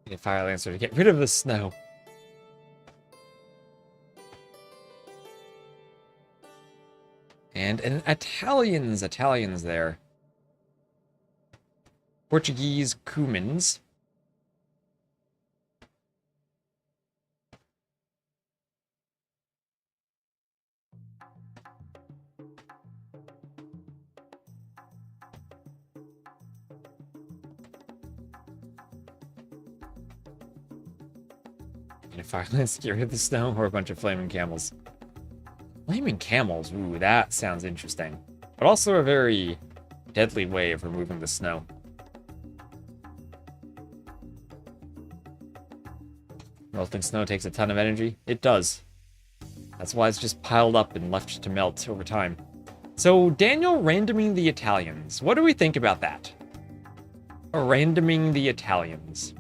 Need a fire lancer to get rid of the snow. And an Italians there. Portuguese Cumans. And a fire lance to get rid of the snow, or a bunch of flaming camels. Flaming camels, ooh, that sounds interesting. But also a very deadly way of removing the snow. Melting snow takes a ton of energy. It does. That's why it's just piled up and left to melt over time. So, Daniel randoming the Italians. What do we think about that? Randoming the Italians.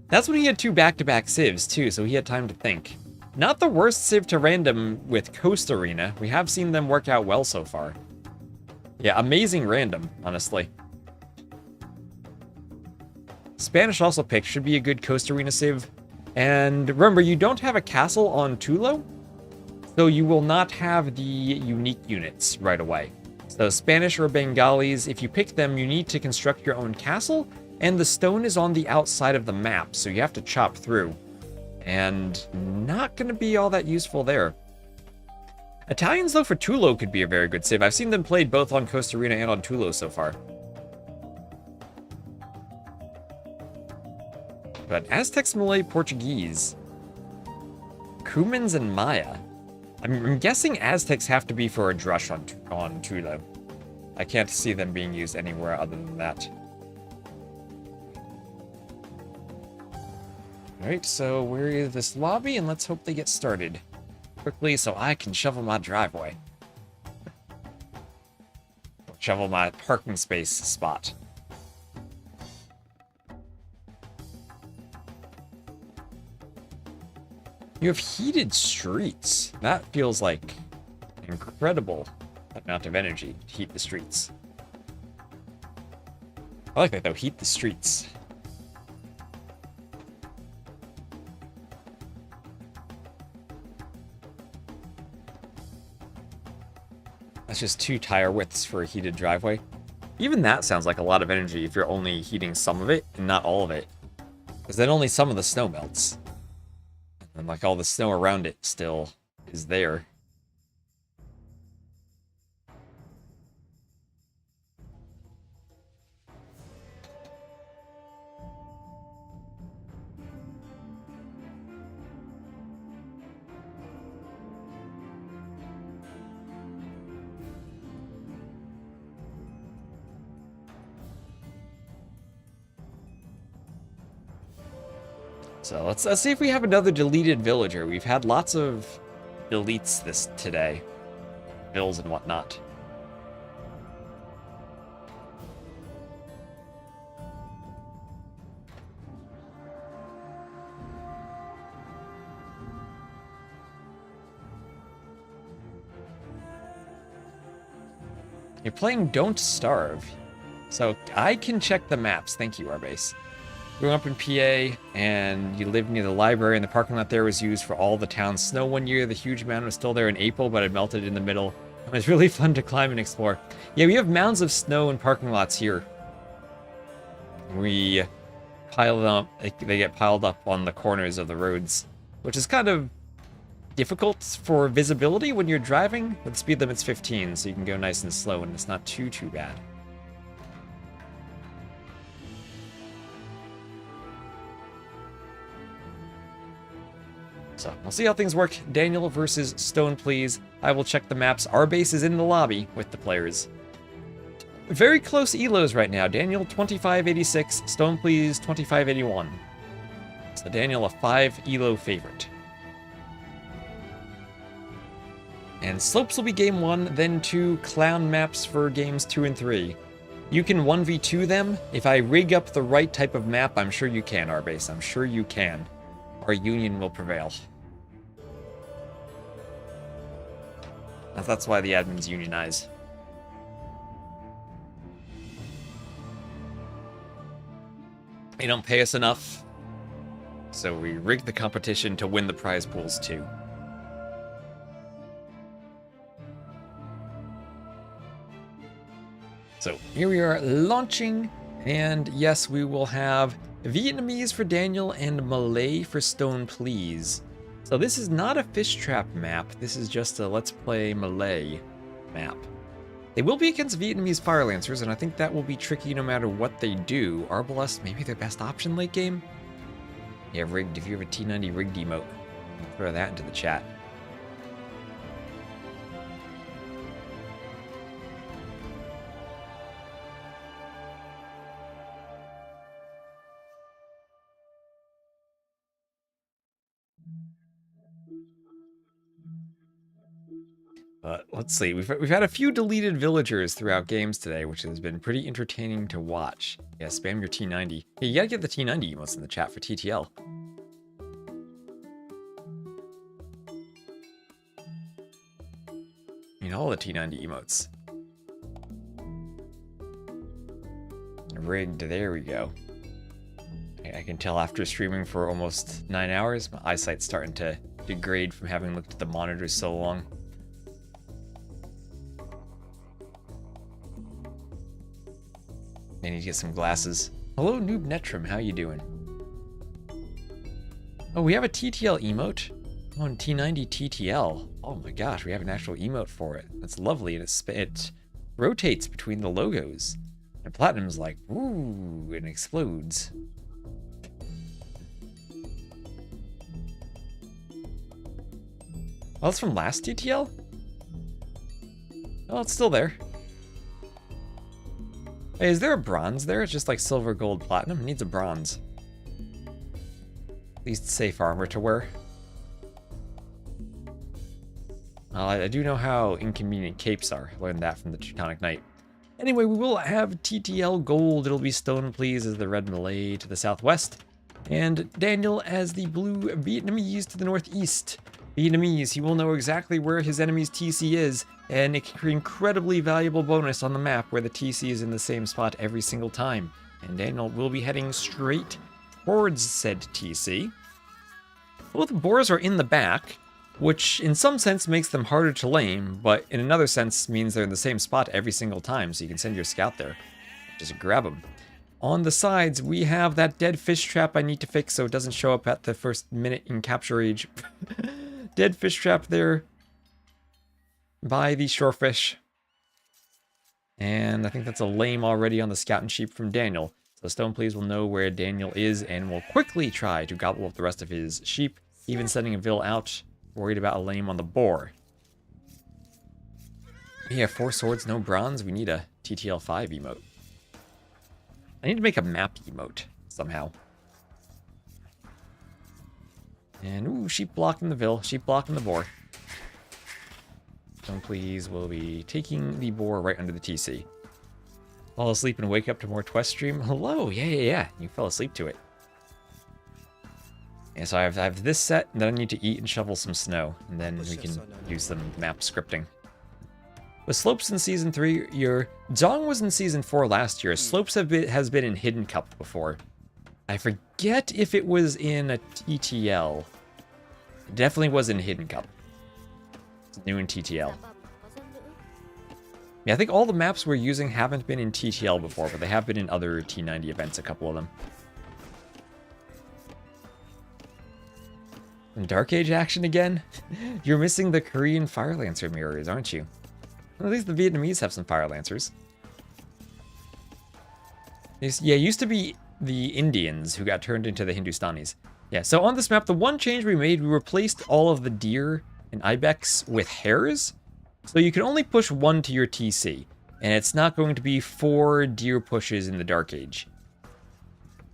That's when he had 2 back-to-back civs, too, so he had time to think. Not the worst civ to random with Coast Arena. We have seen them work out well so far. Yeah, amazing random, honestly. Spanish also picked, should be a good Coast Arena civ. And remember, you don't have a castle on Tulo, so you will not have the unique units right away. So Spanish or Bengalis, if you pick them, you need to construct your own castle, and the stone is on the outside of the map, so you have to chop through. And not going to be all that useful there. Italians, though, for Tulo could be a very good civ. I've seen them played both on Coast Arena and on Tulo so far. But Aztecs, Malay, Portuguese, Cumans, and Maya. I'm guessing Aztecs have to be for a drush on Tula. I can't see them being used anywhere other than that. Alright, so we're in this lobby, and let's hope they get started quickly so I can shovel my driveway. Shovel my parking space spot. You have heated streets. That feels like an incredible amount of energy to heat the streets. I like that though, heat the streets. That's just 2 tire widths for a heated driveway. Even that sounds like a lot of energy if you're only heating some of it and not all of it. Because then only some of the snow melts. And like all the snow around it still is there. So let's see if we have another deleted villager. We've had lots of deletes today. Bills and whatnot. You're playing Don't Starve. So I can check the maps. Thank you, Arbase. Grew up in PA, and you lived near the library, and the parking lot there was used for all the town's snow one year. The huge mound was still there in April, but it melted in the middle. It was really fun to climb and explore. Yeah, we have mounds of snow and parking lots here. We pile them up, they get piled up on the corners of the roads, which is kind of difficult for visibility when you're driving, but the speed limit's 15, so you can go nice and slow, and it's not too bad. So, we'll see how things work. Daniel versus Stone, please. I will check the maps. Our base is in the lobby with the players. Very close elos right now. Daniel, 2586. Stone, please, 2581. So, Daniel, a 5 elo favorite. And slopes will be game 1, then 2 clown maps for games 2 and 3. You can 1v2 them. If I rig up the right type of map, I'm sure you can, Arbase. I'm sure you can. Our union will prevail. That's why the admins unionize. They don't pay us enough, so we rig the competition to win the prize pools too. So here we are launching, and yes, we will have Vietnamese for Daniel and Malay for Stone, please. So this is not a fish trap map. This is just a Let's Play Malay map. They will be against Vietnamese Fire Lancers, and I think that will be tricky no matter what they do. Arbalest, maybe their best option late game? Yeah, rigged. If you have a T90 rigged emote, throw that into the chat. Let's see, we've had a few deleted villagers throughout games today, which has been pretty entertaining to watch. Yeah, spam your T90. Yeah, you gotta get the T90 emotes in the chat for TTL. I mean, all the T90 emotes. Rigged, there we go. I can tell after streaming for almost 9 hours, my eyesight's starting to degrade from having looked at the monitors so long. I need to get some glasses. Hello, Noob Netrum, how you doing? Oh, we have a TTL emote on T90 TTL. Oh my gosh, we have an actual emote for it. That's lovely, and it rotates between the logos. And Platinum's like, ooh, and explodes. Oh, that's from last TTL? Oh, it's still there. Hey, is there a bronze there? It's just like silver, gold, platinum. It needs a bronze. At least safe armor to wear. I do know how inconvenient capes are. I learned that from the Teutonic Knight. Anyway, we will have TTL Gold. It'll be Stone Please as the red Malay to the southwest. And Daniel as the blue Vietnamese to the northeast. Vietnamese, he will know exactly where his enemy's TC is, and an incredibly valuable bonus on the map where the TC is in the same spot every single time. And Daniel will be heading straight towards said TC. Both boars are in the back, which in some sense makes them harder to lane, but in another sense means they're in the same spot every single time, so you can send your scout there. Just grab them. On the sides, we have that dead fish trap I need to fix so it doesn't show up at the first minute in capture age. Dead fish trap there by the shorefish. And I think that's a lame already on the scout and sheep from Daniel. So Stone Please will know where Daniel is and will quickly try to gobble up the rest of his sheep, even sending a Vil out, worried about a lame on the boar. We have 4 swords, no bronze. We need a TTL 5 emote. I need to make a map emote somehow. And, ooh, sheep blocking the Vil, sheep blocking the boar. Stone Please will be taking the boar right under the TC. Fall asleep and wake up to more Twest stream. Hello, yeah. You fell asleep to it. Yeah, so I have this set, and then I need to eat and shovel some snow, and then we can use some map scripting. With Slopes in Season 3, your Zong was in Season 4 last year. Slopes has been in Hidden Cup before. I forget if it was in a TTL. It definitely was in Hidden Cup. It's new in TTL. Yeah, I think all the maps we're using haven't been in TTL before, but they have been in other T90 events, a couple of them. And Dark Age action again? You're missing the Korean Fire Lancer mirrors, aren't you? Well, at least the Vietnamese have some Fire Lancers. Yeah, it used to be the Indians who got turned into the Hindustanis. Yeah, so on this map, the one change we made, we replaced all of the deer and ibex with hares. So you can only push 1 to your TC, and it's not going to be 4 deer pushes in the Dark Age.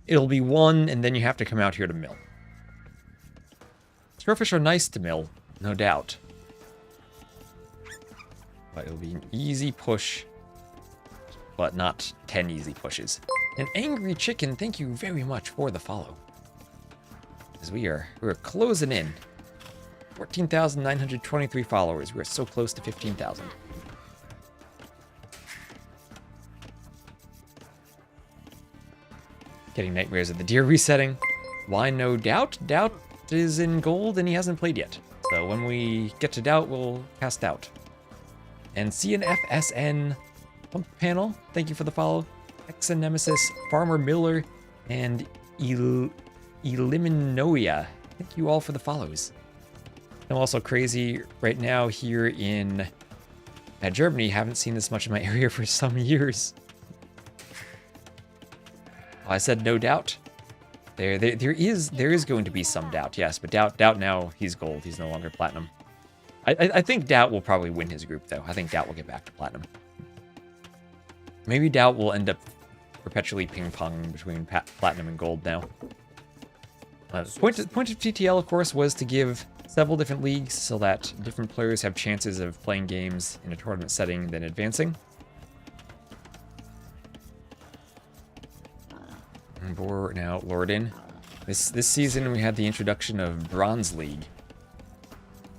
It'll be 1, and then you have to come out here to mill. Shorefish are nice to mill, no doubt. But it'll be an easy push, but not 10 easy pushes. An Angry Chicken, thank you very much for the follow. As we're closing in. 14,923 followers. We're so close to 15,000. Getting nightmares of the deer resetting. Why no Doubt? Doubt is in gold and he hasn't played yet. So when we get to Doubt, we'll cast Doubt. And CNFSN Pump Panel, thank you for the follow. Exen Nemesis, Farmer Miller, and Eliminoia. Thank you all for the follows. I'm also crazy right now here in Germany. Haven't seen this much in my area for some years. Well, I said no doubt. There is going to be some doubt, yes, but doubt now he's gold. He's no longer platinum. I think Doubt will probably win his group though. I think Doubt will get back to platinum. Maybe Doubt will end up perpetually ping-ponging between platinum and gold now. Point of TTL, of course, was to give several different leagues so that different players have chances of playing games in a tournament setting then advancing. And we're now lured in. This season we had the introduction of Bronze League.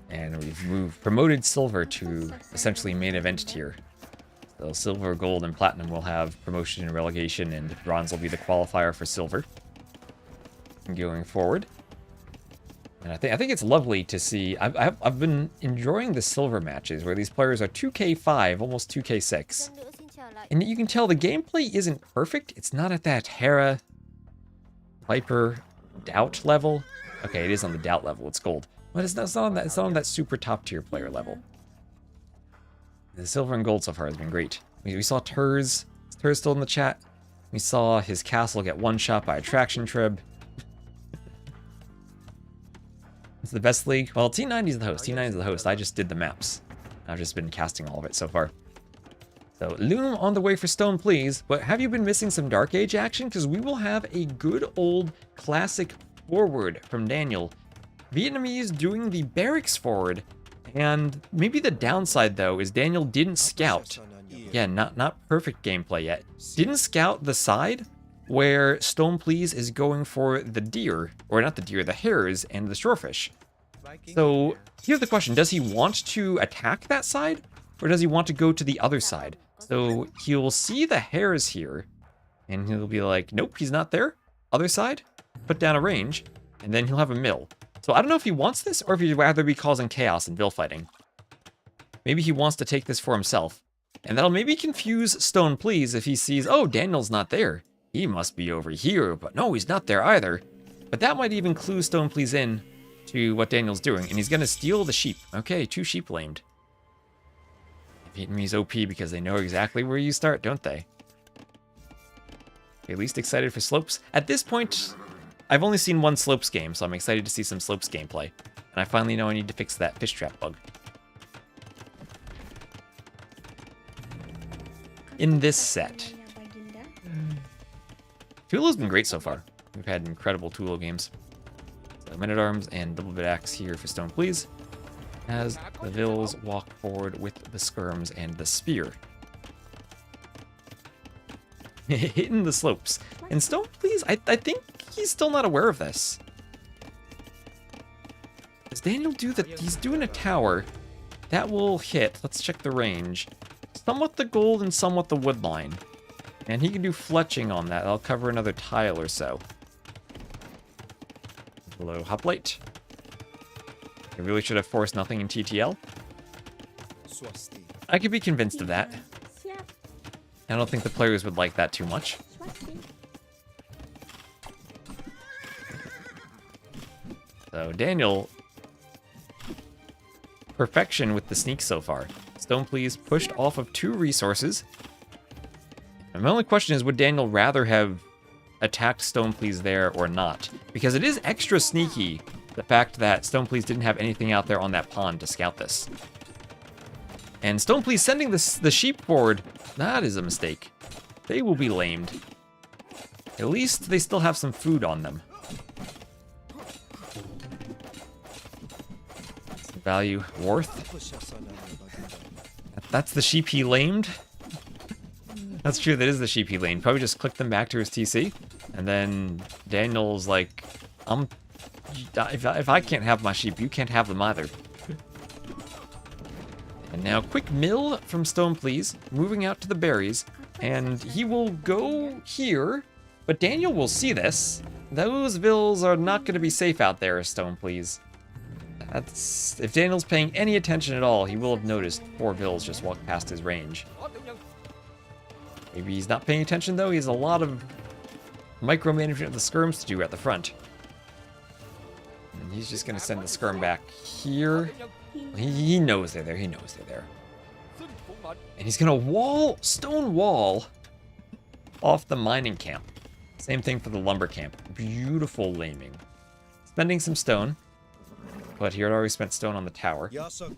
And we've promoted Silver to essentially main event tier. So Silver, Gold, and Platinum will have promotion and relegation, and Bronze will be the qualifier for Silver going forward. And I think it's lovely to see. I've been enjoying the Silver matches where these players are 2K5, almost 2K6. And you can tell the gameplay isn't perfect. It's not at that Hera, Viper, Doubt level. Okay, it is on the Doubt level. It's gold. But it's not on that. It's not on that super top tier player level. The Silver and Gold so far has been great. We saw Turs. Is Turs still in the chat? We saw his castle get one shot by a traction trib. It's the best league. Well, T90 is the host. T90 is the host. I just did the maps. I've just been casting all of it so far. So, Loom on the way for Stone, please. But have you been missing some Dark Age action? Because we will have a good old classic forward from Daniel. Vietnamese doing the barracks forward. And maybe the downside, though, is Daniel didn't scout. Yeah, not perfect gameplay yet. Didn't scout the side where Stone Please is going for the deer. Or not the deer, the hares and the shorefish. So, here's the question. Does he want to attack that side? Or does he want to go to the other side? So, he'll see the hares here. And he'll be like, nope, he's not there. Other side, put down a range. And then he'll have a mill. So, I don't know if he wants this or if he'd rather be causing chaos and bill fighting. Maybe he wants to take this for himself. And that'll maybe confuse Stone Please if he sees, oh, Daniel's not there. He must be over here, but no, he's not there either. But that might even clue Stone Please in to what Daniel's doing. And he's going to steal the sheep. Okay, 2 sheep lamed. Vietnamese OP because they know exactly where you start, don't they? At least excited for Slopes. At this point, I've only seen one Slopes game, so I'm excited to see some Slopes gameplay. And I finally know I need to fix that fish trap bug. In this set, Tulo's been great so far. We've had incredible Tulo games. So Men-at-Arms and Double Bit Axe here for Stone Please, as the Vills walk forward with the Skirms and the Spear. Hitting the slopes. And Stone Please, I think he's still not aware of this. Does Daniel do the... He's doing a tower. That will hit. Let's check the range. Somewhat the gold and somewhat the wood line. And he can do fletching on that. That'll cover another tile or so. Below hoplite. I really should have forced nothing in TTL. I could be convinced of that. I don't think the players would like that too much. So Daniel, perfection with the sneak so far. Stone Please pushed off of 2 resources. And my only question is, would Daniel rather have attacked Stone Please there or not? Because it is extra sneaky, the fact that Stone Please didn't have anything out there on that pond to scout this. And Stone Please sending the sheep forward, that is a mistake. They will be lamed. At least they still have some food on them. Value worth. That's the sheep he lamed. That's true, that is the sheep he lamed. Probably just clicked them back to his TC. And then Daniel's like, if I can't have my sheep, you can't have them either. And now quick mill from Stone Please, moving out to the berries. And he will go here, but Daniel will see this. Those vills are not going to be safe out there, Stone Please. That's... If Daniel's paying any attention at all, he will have noticed 4 vills just walk past his range. Maybe he's not paying attention, though. He has a lot of micromanagement of the skirms to do at the front. And he's just going to send the skirm back here. He knows they're there. He knows they're there. And he's going to stone wall off the mining camp. Same thing for the lumber camp. Beautiful laming. Spending some stone. But he had already spent stone on the tower.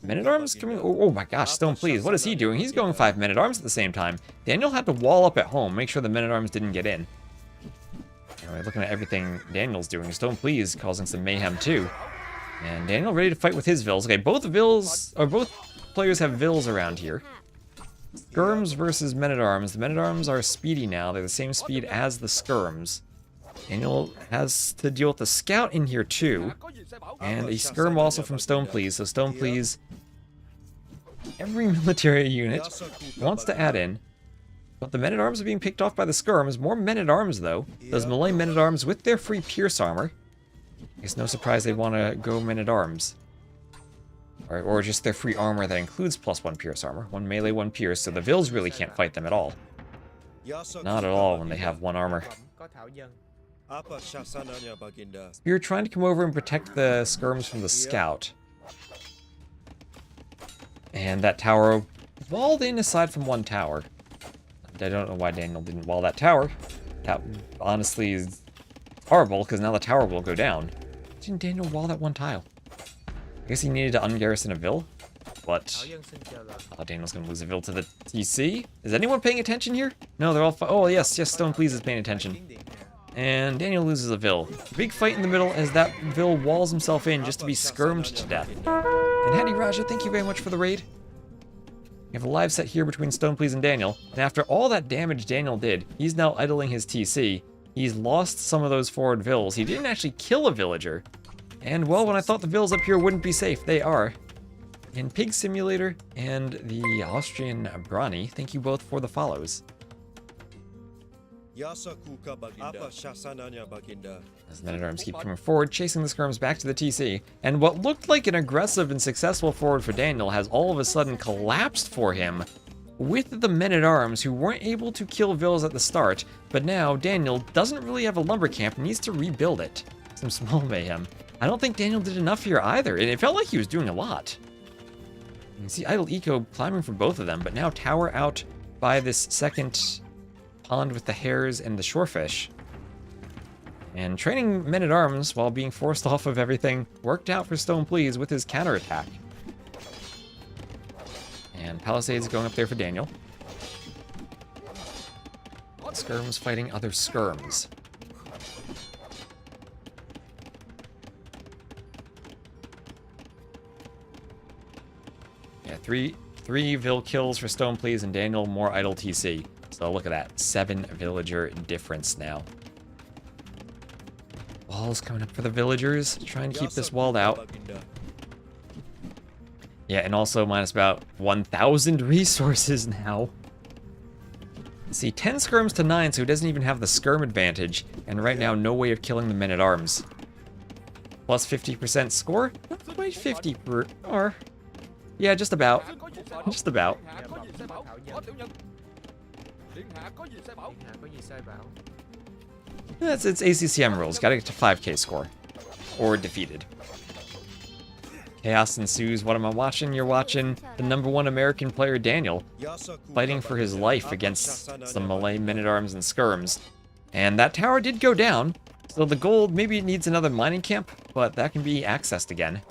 Men-at-Arms coming... Oh my gosh, Stone Please. What is he doing? He's going 5 Men-at-Arms at the same time. Daniel had to wall up at home, make sure the Men-at-Arms didn't get in. Anyway, looking at everything Daniel's doing, Stone Please causing some mayhem too. And Daniel ready to fight with his vills. Okay, both players have vills around here. Skirms versus Men-at-Arms. The Men-at-Arms are speedy now. They're the same speed as the skirms. Daniel has to deal with a scout in here too. And a skirm also from Stone Please. So Stone Please, every military unit wants to add in. But the Men-at-Arms are being picked off by the skirms. More Men-at-Arms though. Those Malay Men-at-Arms with their free Pierce armor. I guess no surprise they want to go Men-at-Arms. Or just their free armor that includes +1 Pierce armor. 1 melee, 1 Pierce, so the vills really can't fight them at all. Not at all when they have 1 armor. You're trying to come over and protect the skirms from the scout. And that tower walled in aside from 1 tower. I don't know why Daniel didn't wall that tower. That honestly is horrible, because now the tower will go down. Didn't Daniel wall that 1 tile? guess he needed to ungarrison a Vil, but Daniel's gonna lose a Vil to the TC. Is anyone paying attention here? No, they're all. Oh yes, Stone Please is paying attention. And Daniel loses a Vil. Big fight in the middle as that Vil walls himself in just to be skirmed to death. And Hattie Raja, thank you very much for the raid. We have a live set here between Stone Please and Daniel. And after all that damage Daniel did, he's now idling his TC. He's lost some of those forward Vils. He didn't actually kill a villager. And well, when I thought the Vils up here wouldn't be safe, they are. And Pig Simulator and the Austrian Brani, thank you both for the follows. As Men-at-Arms keep coming forward, chasing the skirms back to the TC, and what looked like an aggressive and successful forward for Daniel has all of a sudden collapsed for him with the Men-at-Arms who weren't able to kill Vils at the start, but now Daniel doesn't really have a lumber camp and needs to rebuild it. Some small mayhem. I don't think Daniel did enough here either, and it felt like he was doing a lot. You can see Idle Eco climbing for both of them, but now Tower out by this second pond with the hares and the shorefish. And training Men-at-Arms while being forced off of everything worked out for Stone Please with his counterattack. And Palisades going up there for Daniel. Skirms fighting other skirms. Yeah, three Vil kills for Stone Please and Daniel more idle TC. So look at that, 7 villager difference now. Walls coming up for the villagers, trying to keep this walled out. Yeah, and also minus about 1,000 resources now. See, 10 skirms to 9, so he doesn't even have the skirm advantage, and right now no way of killing the Men-at-Arms. Plus 50% score? Not quite 50 per, or... yeah, just about. Just about. It's ACCM rules. Gotta get to 5k score. Or defeated. Chaos ensues. What am I watching? You're watching the #1 American player, Daniel, fighting for his life against some Malay Men-at-Arms and skirms. And that tower did go down. So the gold, maybe it needs another mining camp, but that can be accessed again.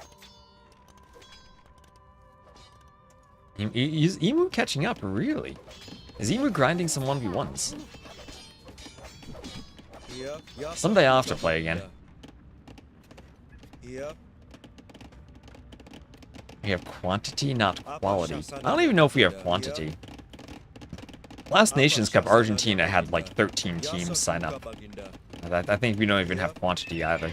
Is Emu catching up, really? Is Emu grinding some 1v1s? Someday I'll have to play again. We have quantity, not quality. I don't even know if we have quantity. Last Nations Cup, Argentina had like 13 teams sign up. I think we don't even have quantity either.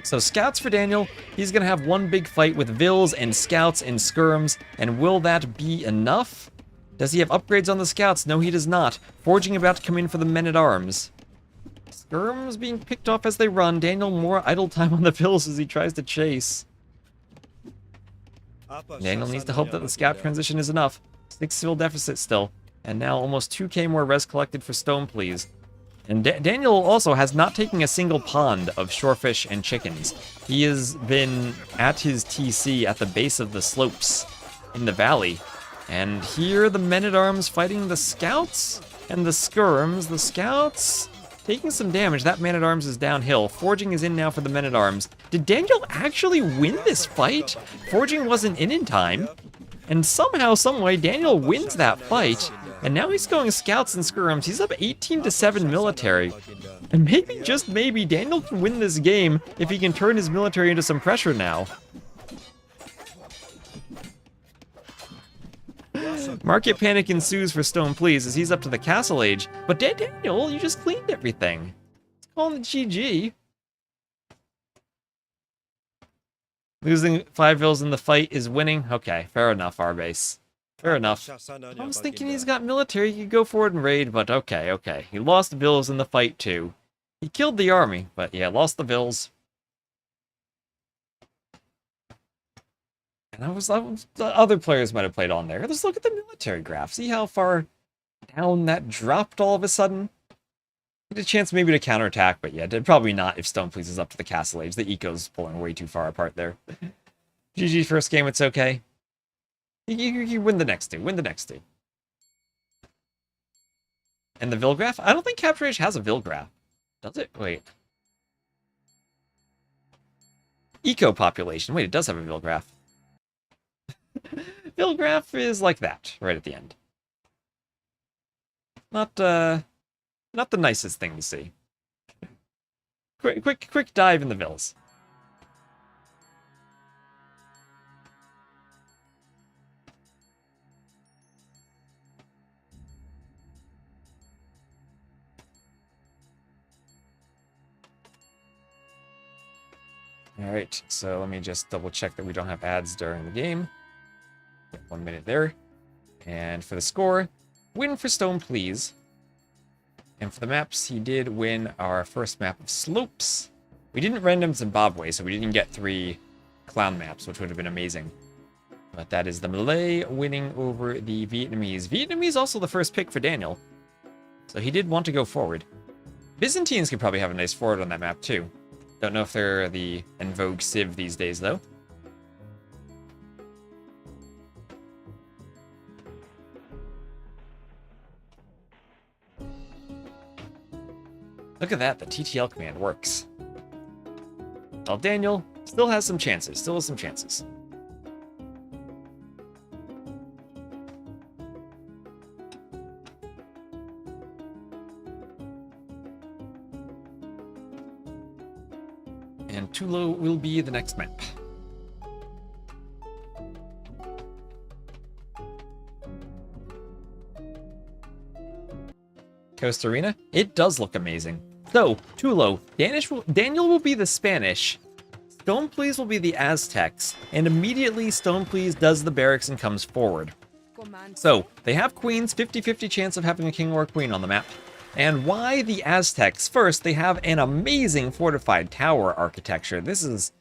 So scouts for Daniel, he's gonna have one big fight with Vils and scouts and skirms, and will that be enough? Does he have upgrades on the scouts? No, he does not. Forging about to come in for the Men-at-Arms. Skirms being picked off as they run. Daniel more idle time on the Vils as he tries to chase. Daniel needs to hope that the scout transition is enough. 6 civil deficit still. And now almost 2k more res collected for Stone Please. And Daniel also has not taken a single pond of shorefish and chickens. He has been at his TC at the base of the slopes in the valley. And here the Men-at-Arms fighting the scouts and the skirms. The scouts taking some damage. That Man-at-Arms is downhill. Forging is in now for the Men-at-Arms. Did Daniel actually win this fight? Forging wasn't in time. And somehow, someway, Daniel wins that fight. And now he's going scouts and skirms. He's up 18-7 military. And maybe, just maybe, Daniel can win this game if he can turn his military into some pressure now. Market panic ensues for Stone Please as he's up to the castle age. But Daniel, you just cleaned everything. It's called the GG. Losing 5 Vils in the fight is winning. Okay, fair enough, Arbase. Fair enough. I was thinking he's got military, he could go forward and raid, but okay. He lost the Vils in the fight too. He killed the army, but yeah, lost the Vils. And other players might have played on there. Let's look at the military graph. See how far down that dropped all of a sudden? Get a chance maybe to counterattack, but yeah, probably not if Stone Please is up to the castle age. The eco's pulling way too far apart there. GG first game, it's okay. You win the next two. Win the next two. And the Vil graph? I don't think Capture Age has a Vil graph. Does it? Wait. eco population. Wait, it does have a Vilgraph. Vilgraph is like that, right at the end. Not the nicest thing to see. Quick dive in the Vils. Alright, so let me just double check that we don't have ads during the game. 1 minute there. And for the score, win for Stone, please. And for the maps, he did win our first map of Slopes. We didn't random Zimbabwe, so we didn't get 3 clown maps, which would have been amazing. But that is the Malay winning over the Vietnamese. Vietnamese also the first pick for Daniel. So he did want to go forward. Byzantines could probably have a nice forward on that map, too. Don't know if they're the en vogue Civ these days, though. Look at that, the TTL command works. Well, Daniel still has some chances, And Tulo will be the next map. Coast Arena? It does look amazing. So, Tulo, Daniel will be the Spanish, Stone Please will be the Aztecs, and immediately Stone Please does the barracks and comes forward. So, they have queens, 50-50 chance of having a king or a queen on the map. And why the Aztecs? First, they have an amazing fortified tower architecture. This is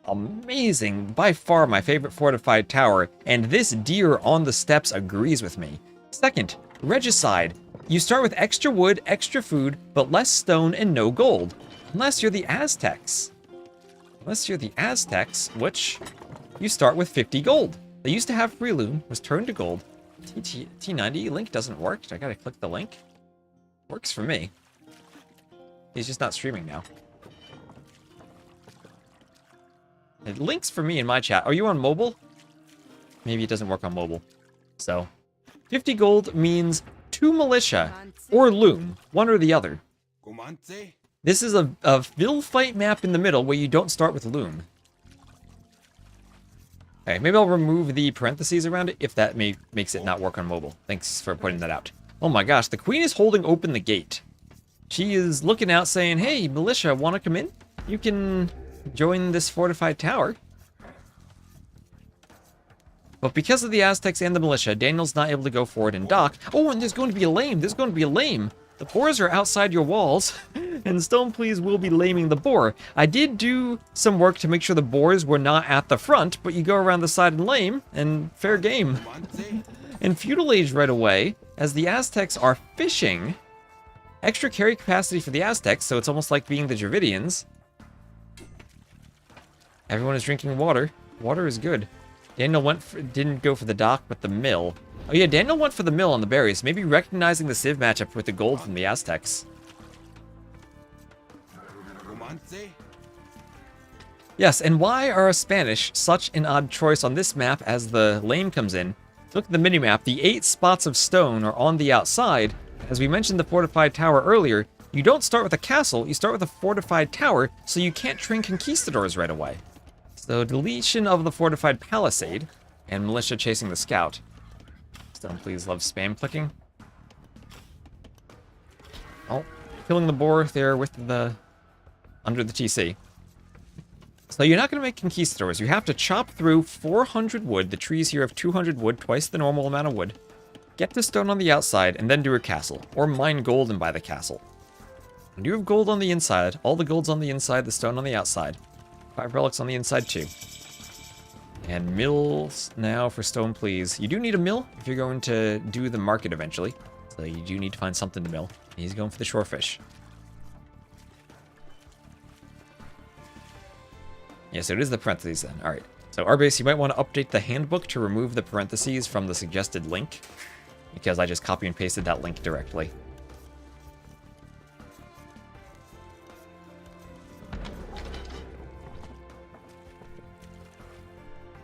amazing. By far my favorite fortified tower, and this deer on the steps agrees with me. Second, regicide. You start with extra wood, extra food, but less stone and no gold. Unless you're the Aztecs. Which you start with 50 gold. They used to have free loom, was turned to gold. T90 link doesn't work. I gotta click the link. Works for me. He's just not streaming now. It links for me in my chat. Are you on mobile? Maybe it doesn't work on mobile. So, 50 gold means 2 militia or loom, one or the other. This is a Vil fight map in the middle where you don't start with loom. Okay, maybe I'll remove the parentheses around it if that makes it not work on mobile. Thanks for pointing that out. Oh my gosh, the queen is holding open the gate. She is looking out saying, hey, militia, want to come in? You can join this fortified tower. But because of the Aztecs and the militia, Daniel's not able to go forward and dock. Oh, and there's going to be a lame. The boars are outside your walls, and Stone Please will be laming the boar. I did do some work to make sure the boars were not at the front, but you go around the side and lame, and fair game. And Feudal Age right away, as the Aztecs are fishing. Extra carry capacity for the Aztecs, so it's almost like being the Dravidians. Everyone is drinking water. Water is good. Daniel didn't go for the dock, but the mill. Oh yeah, Daniel went for the mill on the berries, maybe recognizing the Civ matchup with the gold from the Aztecs. Yes, and why are Spanish such an odd choice on this map as the lame comes in? Look at the minimap, the 8 spots of stone are on the outside. As we mentioned the fortified tower earlier, you don't start with a castle, you start with a fortified tower, so you can't train conquistadors right away. So deletion of the fortified palisade, and militia chasing the scout. Stone Please loves spam clicking. Oh, killing the boar there with the under the TC. So you're not going to make conquistadors. You have to chop through 400 wood. The trees here have 200 wood, twice the normal amount of wood. Get the stone on the outside, and then do a castle. Or mine gold and buy the castle. And you have gold on the inside. All the gold's on the inside, the stone on the outside. 5 relics on the inside, too. And mills now for Stone Please. You do need a mill if you're going to do the market eventually. So you do need to find something to mill. He's going for the shorefish. Yeah, so it is the parentheses then. Alright. So Arbase, you might want to update the handbook to remove the parentheses from the suggested link. Because I just copy and pasted that link directly.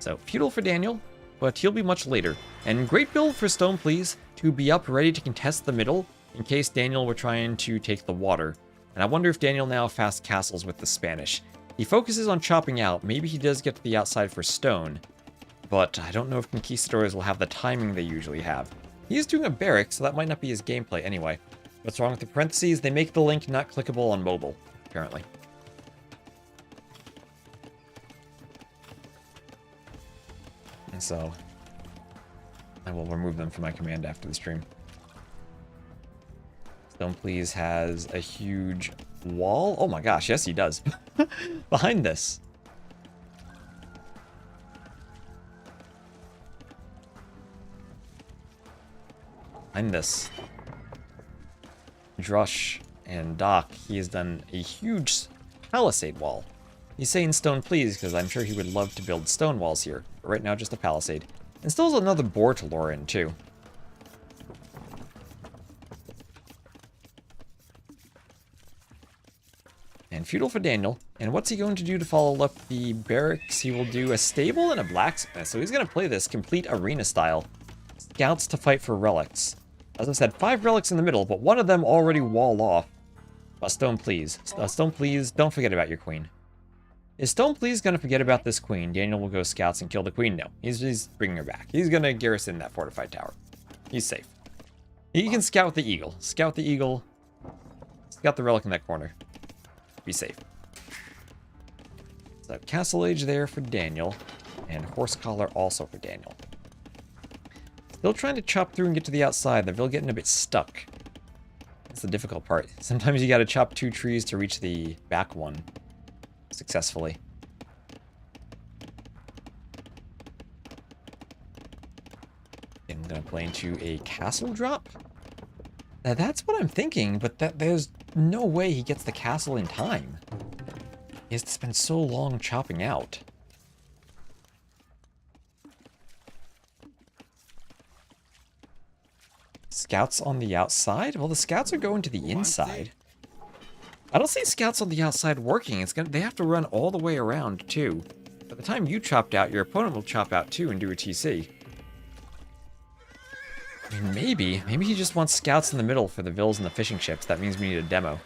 So, feudal for Daniel, but he'll be much later. And great build for Stone Please to be up ready to contest the middle in case Daniel were trying to take the water. And I wonder if Daniel now fast castles with the Spanish. He focuses on chopping out. Maybe he does get to the outside for stone. But I don't know if conquistadors will have the timing they usually have. He is doing a barrack, so that might not be his gameplay anyway. What's wrong with the parentheses? They make the link not clickable on mobile, apparently. And so, I will remove them from my command after the stream. Stone Please has a huge wall. Oh my gosh, yes he does. Behind this. Behind this. Drush and Doc, he has done a huge palisade wall. He's saying Stone Please because I'm sure he would love to build stone walls here. But right now, just a palisade. And still has another boar to lure in, too. And feudal for Daniel. And what's he going to do to follow up the barracks? He will do a stable and a blacksmith. So he's going to play this complete arena style. Scouts to fight for relics. As I said, 5 relics in the middle, but one of them already wall off. Stone Please. Stone Please, don't forget about your queen. Is Stone Please going to forget about this queen? Daniel will go scouts and kill the queen? No. He's bringing her back. He's going to garrison that fortified tower. He's safe. He can scout the eagle. Scout the eagle. Scout the relic in that corner. Be safe. So Castle Age there for Daniel. And Horse Collar also for Daniel. Still trying to chop through and get to the outside. They're getting a bit stuck. That's the difficult part. Sometimes you got to chop 2 trees to reach the back one successfully. And I'm going to play into a castle drop. Now that's what I'm thinking, but there's no way he gets the castle in time. He has to spend so long chopping out. Scouts on the outside? Well, the scouts are going to the inside. I don't see scouts on the outside working. They have to run all the way around, too. By the time you chopped out, your opponent will chop out, too, and do a TC. I mean, maybe he just wants scouts in the middle for the vills and the fishing ships. That means we need a demo.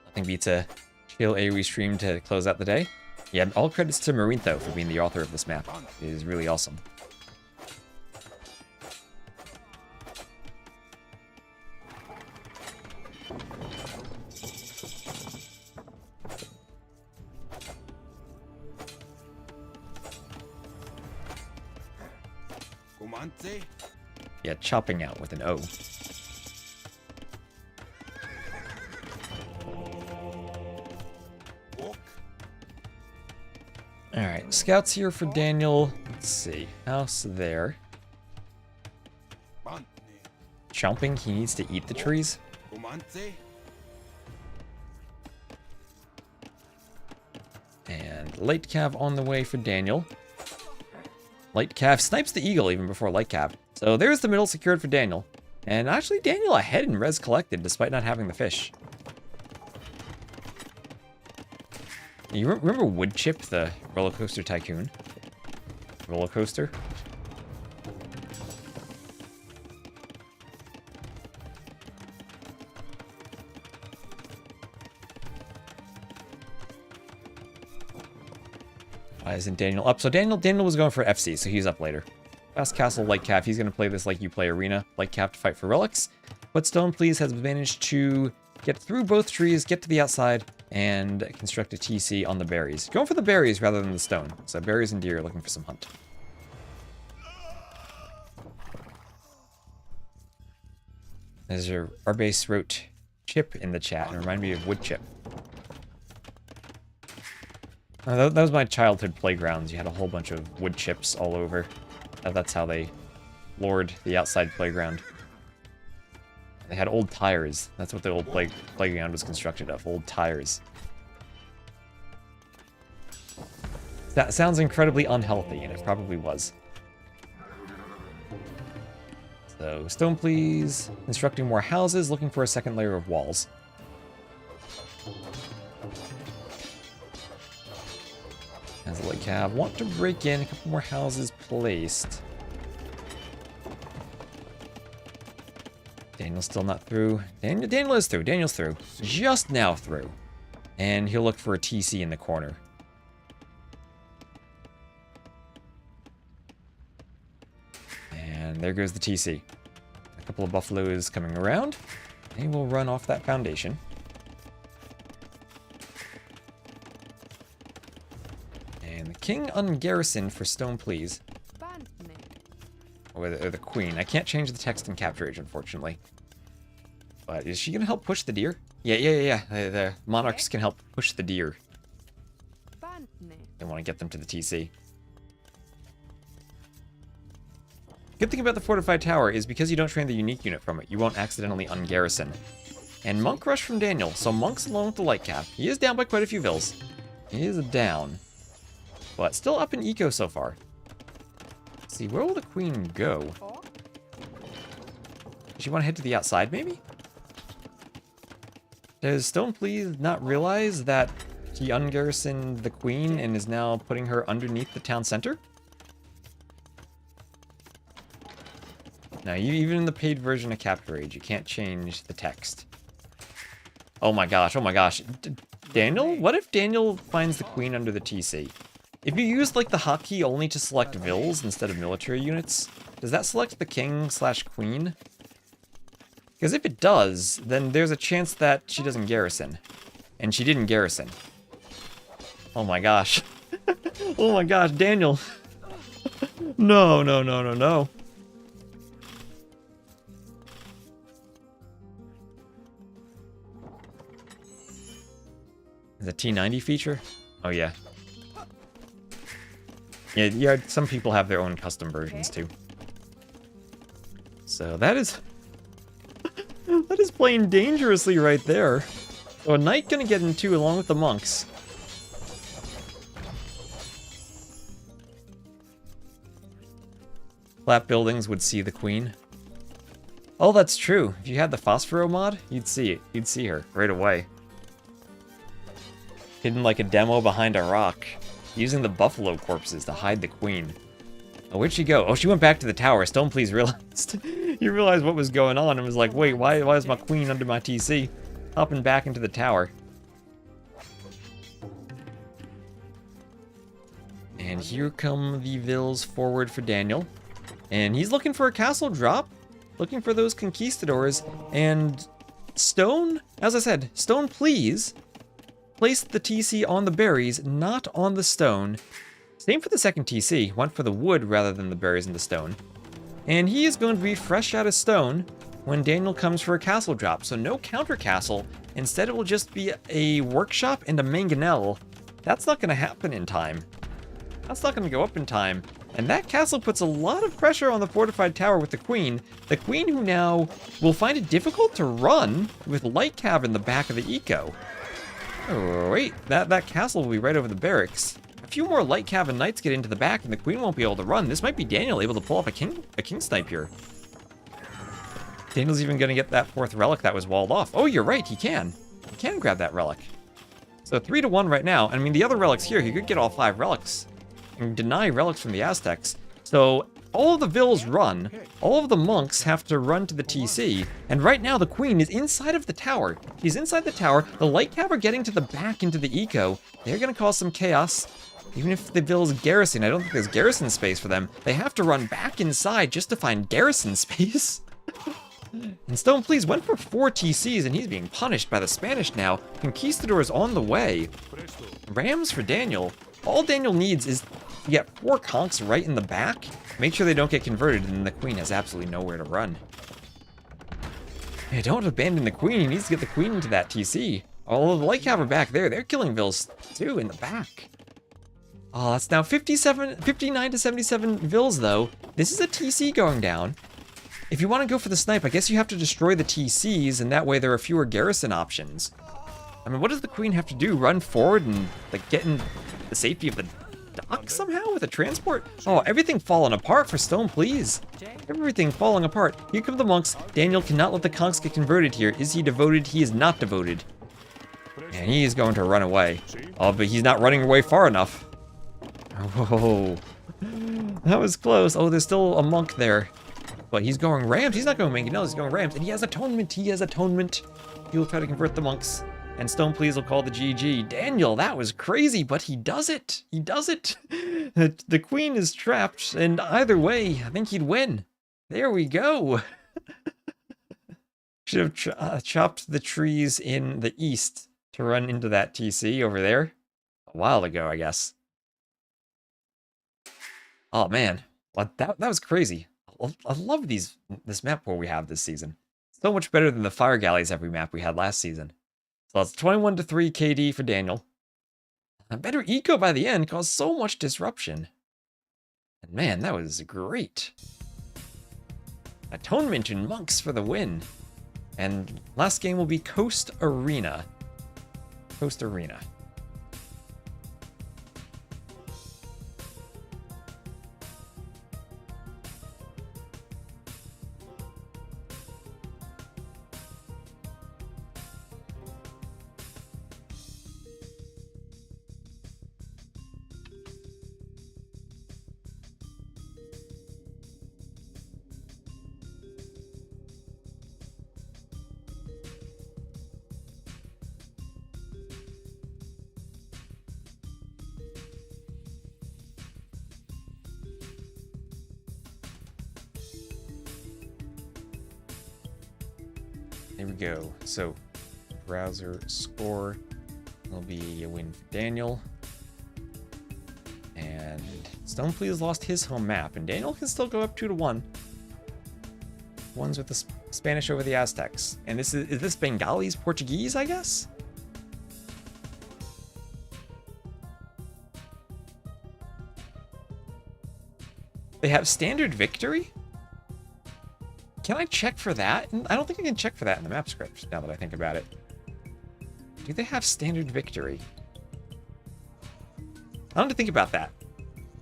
Nothing beats a chill AoE stream to close out the day. Yeah, all credits to Marintho for being the author of this map. It is really awesome. Yeah, chopping out with an O. Alright, scouts here for Daniel. Let's see. House there. Chomping, he needs to eat the trees. And Light Cav on the way for Daniel. Light Cav snipes the eagle even before Light Cav. So there's the middle secured for Daniel. And actually Daniel ahead in res collected despite not having the fish. You remember Woodchip, the roller coaster tycoon? Roller coaster? Why isn't Daniel up? So Daniel was going for FC, so he's up later. Fast Castle, Light Cav, he's going to play this like you play Arena. Light Cav to fight for relics. But Stone Please has managed to get through both trees, get to the outside, and construct a TC on the berries. Going for the berries rather than the stone. So berries and deer are looking for some hunt. There's our base wrote chip in the chat and remind me of Woodchip. That was my childhood playgrounds. You had a whole bunch of wood chips all over. That's how they lured the outside playground. They had old tires. That's what the old playground was constructed of, old tires. That sounds incredibly unhealthy, and it probably was. So, Stone Please, constructing more houses, looking for a second layer of walls. As a light cab, want to break in a couple more houses placed. Daniel's still not through. Daniel is through. Daniel's through. Just now through. And he'll look for a TC in the corner. And there goes the TC. A couple of buffaloes coming around. They will run off that foundation. And the king ungarrisoned for stone, please. Or the queen. I can't change the text in capture age, unfortunately. But is she going to help push the deer? Yeah. The monarchs can help push the deer. They want to get them to the TC. Good thing about the fortified tower is because you don't train the unique unit from it, you won't accidentally ungarrison. And Monk rush from Daniel, so Monk's alone with the light cap. He is down by quite a few vills. He is down. But still up in eco so far. Let's see, where will the queen go? Does she want to head to the outside, maybe? Does Stone Please not realize that he ungarrisoned the queen and is now putting her underneath the town center? Now, even in the paid version of Capture Age, you can't change the text. Oh my gosh. Daniel? What if Daniel finds the queen under the TC? If you use, like, the hotkey only to select vills instead of military units, does that select the king/queen? Because if it does, then there's a chance that she doesn't garrison. And she didn't garrison. Oh my gosh. Oh my gosh, Daniel. No. Is a T90 feature? Oh yeah. Yeah, some people have their own custom versions too. So that is... that is playing dangerously right there. So a knight gonna get in too, along with the monks. Flat buildings would see the queen. Oh, that's true. If you had the Phosphoro mod, you'd see it. You'd see her right away. Hidden like a demo behind a rock. Using the buffalo corpses to hide the queen. Oh, where'd she go? Oh, she went back to the tower. Stone Please realized. He realized what was going on and was like, wait, why is my queen under my TC? Hopping back into the tower. And here come the vills forward for Daniel. And he's looking for a castle drop. Looking for those conquistadors. And Stone, as I said, Stone Please placed the TC on the berries, not on the stone. Same for the second TC, went for the wood rather than the berries and the stone. And he is going to be fresh out of stone when Daniel comes for a castle drop. So no counter castle, instead it will just be a workshop and a mangonel. That's not going to happen in time. That's not going to go up in time. And that castle puts a lot of pressure on the fortified tower with the queen. The queen who now will find it difficult to run with light cav in the back of the eco. Oh, wait, that castle will be right over the barracks. A few more light cav and knights get into the back and the queen won't be able to run. This might be Daniel able to pull off a king snipe here. Daniel's even going to get that fourth relic that was walled off. Oh, you're right, he can. He can grab that relic. So 3-1 right now. I mean, the other relics here, he could get all 5 relics and deny relics from the Aztecs. So all of the vills run, all of the monks have to run to the TC, and right now the queen is inside of the tower. She's inside the tower, the light cav are getting to the back into the eco. They're gonna cause some chaos. Even if the vills garrison, I don't think there's garrison space for them. They have to run back inside just to find garrison space. And Stone Please went for 4 TCs and he's being punished by the Spanish now. Conquistadors on the way. Rams for Daniel. All Daniel needs is to get 4 conks right in the back. Make sure they don't get converted, and then the queen has absolutely nowhere to run. Yeah, don't abandon the queen. He needs to get the queen into that TC. All of the light cav are back there. They're killing vills too in the back. Oh, that's now 59 to 77 vills though. This is a TC going down. If you want to go for the snipe, I guess you have to destroy the TCs, and that way there are fewer garrison options. I mean, what does the queen have to do? Run forward and like get in the safety of the dock somehow with a transport? Oh, everything falling apart for Stone Please. Everything falling apart. Here come the monks. Daniel cannot let the conks get converted here. Is he devoted? He is not devoted. And he is going to run away. Oh, but he's not running away far enough. Whoa. That was close. Oh, there's still a monk there. But he's going Rams. He's not going Mangonels, he's going Rams. And he has Atonement. He has Atonement. He'll try to convert the monks. And Stone Please will call the GG. Daniel, that was crazy, but he does it. He does it. The queen is trapped, and either way, I think he'd win. There we go. Should have chopped the trees in the east to run into that TC over there. A while ago, I guess. Oh, man. That was crazy. I love this map pool we have this season. So much better than the Fire Galleys every map we had last season. So it's 21-3 KD for Daniel. A better eco by the end caused so much disruption. And man, that was great. Atonement and Monks for the win. And last game will be Coast Arena. Coast Arena. There we go. So, browser score will be a win for Daniel. And Stone Please lost his home map, and Daniel can still go up 2-1. One's with the Spanish over the Aztecs. And is this Bengalis, Portuguese, I guess? They have standard victory? Can I check for that? I don't think I can check for that in the map script, now that I think about it. Do they have standard victory? I don't have to think about that.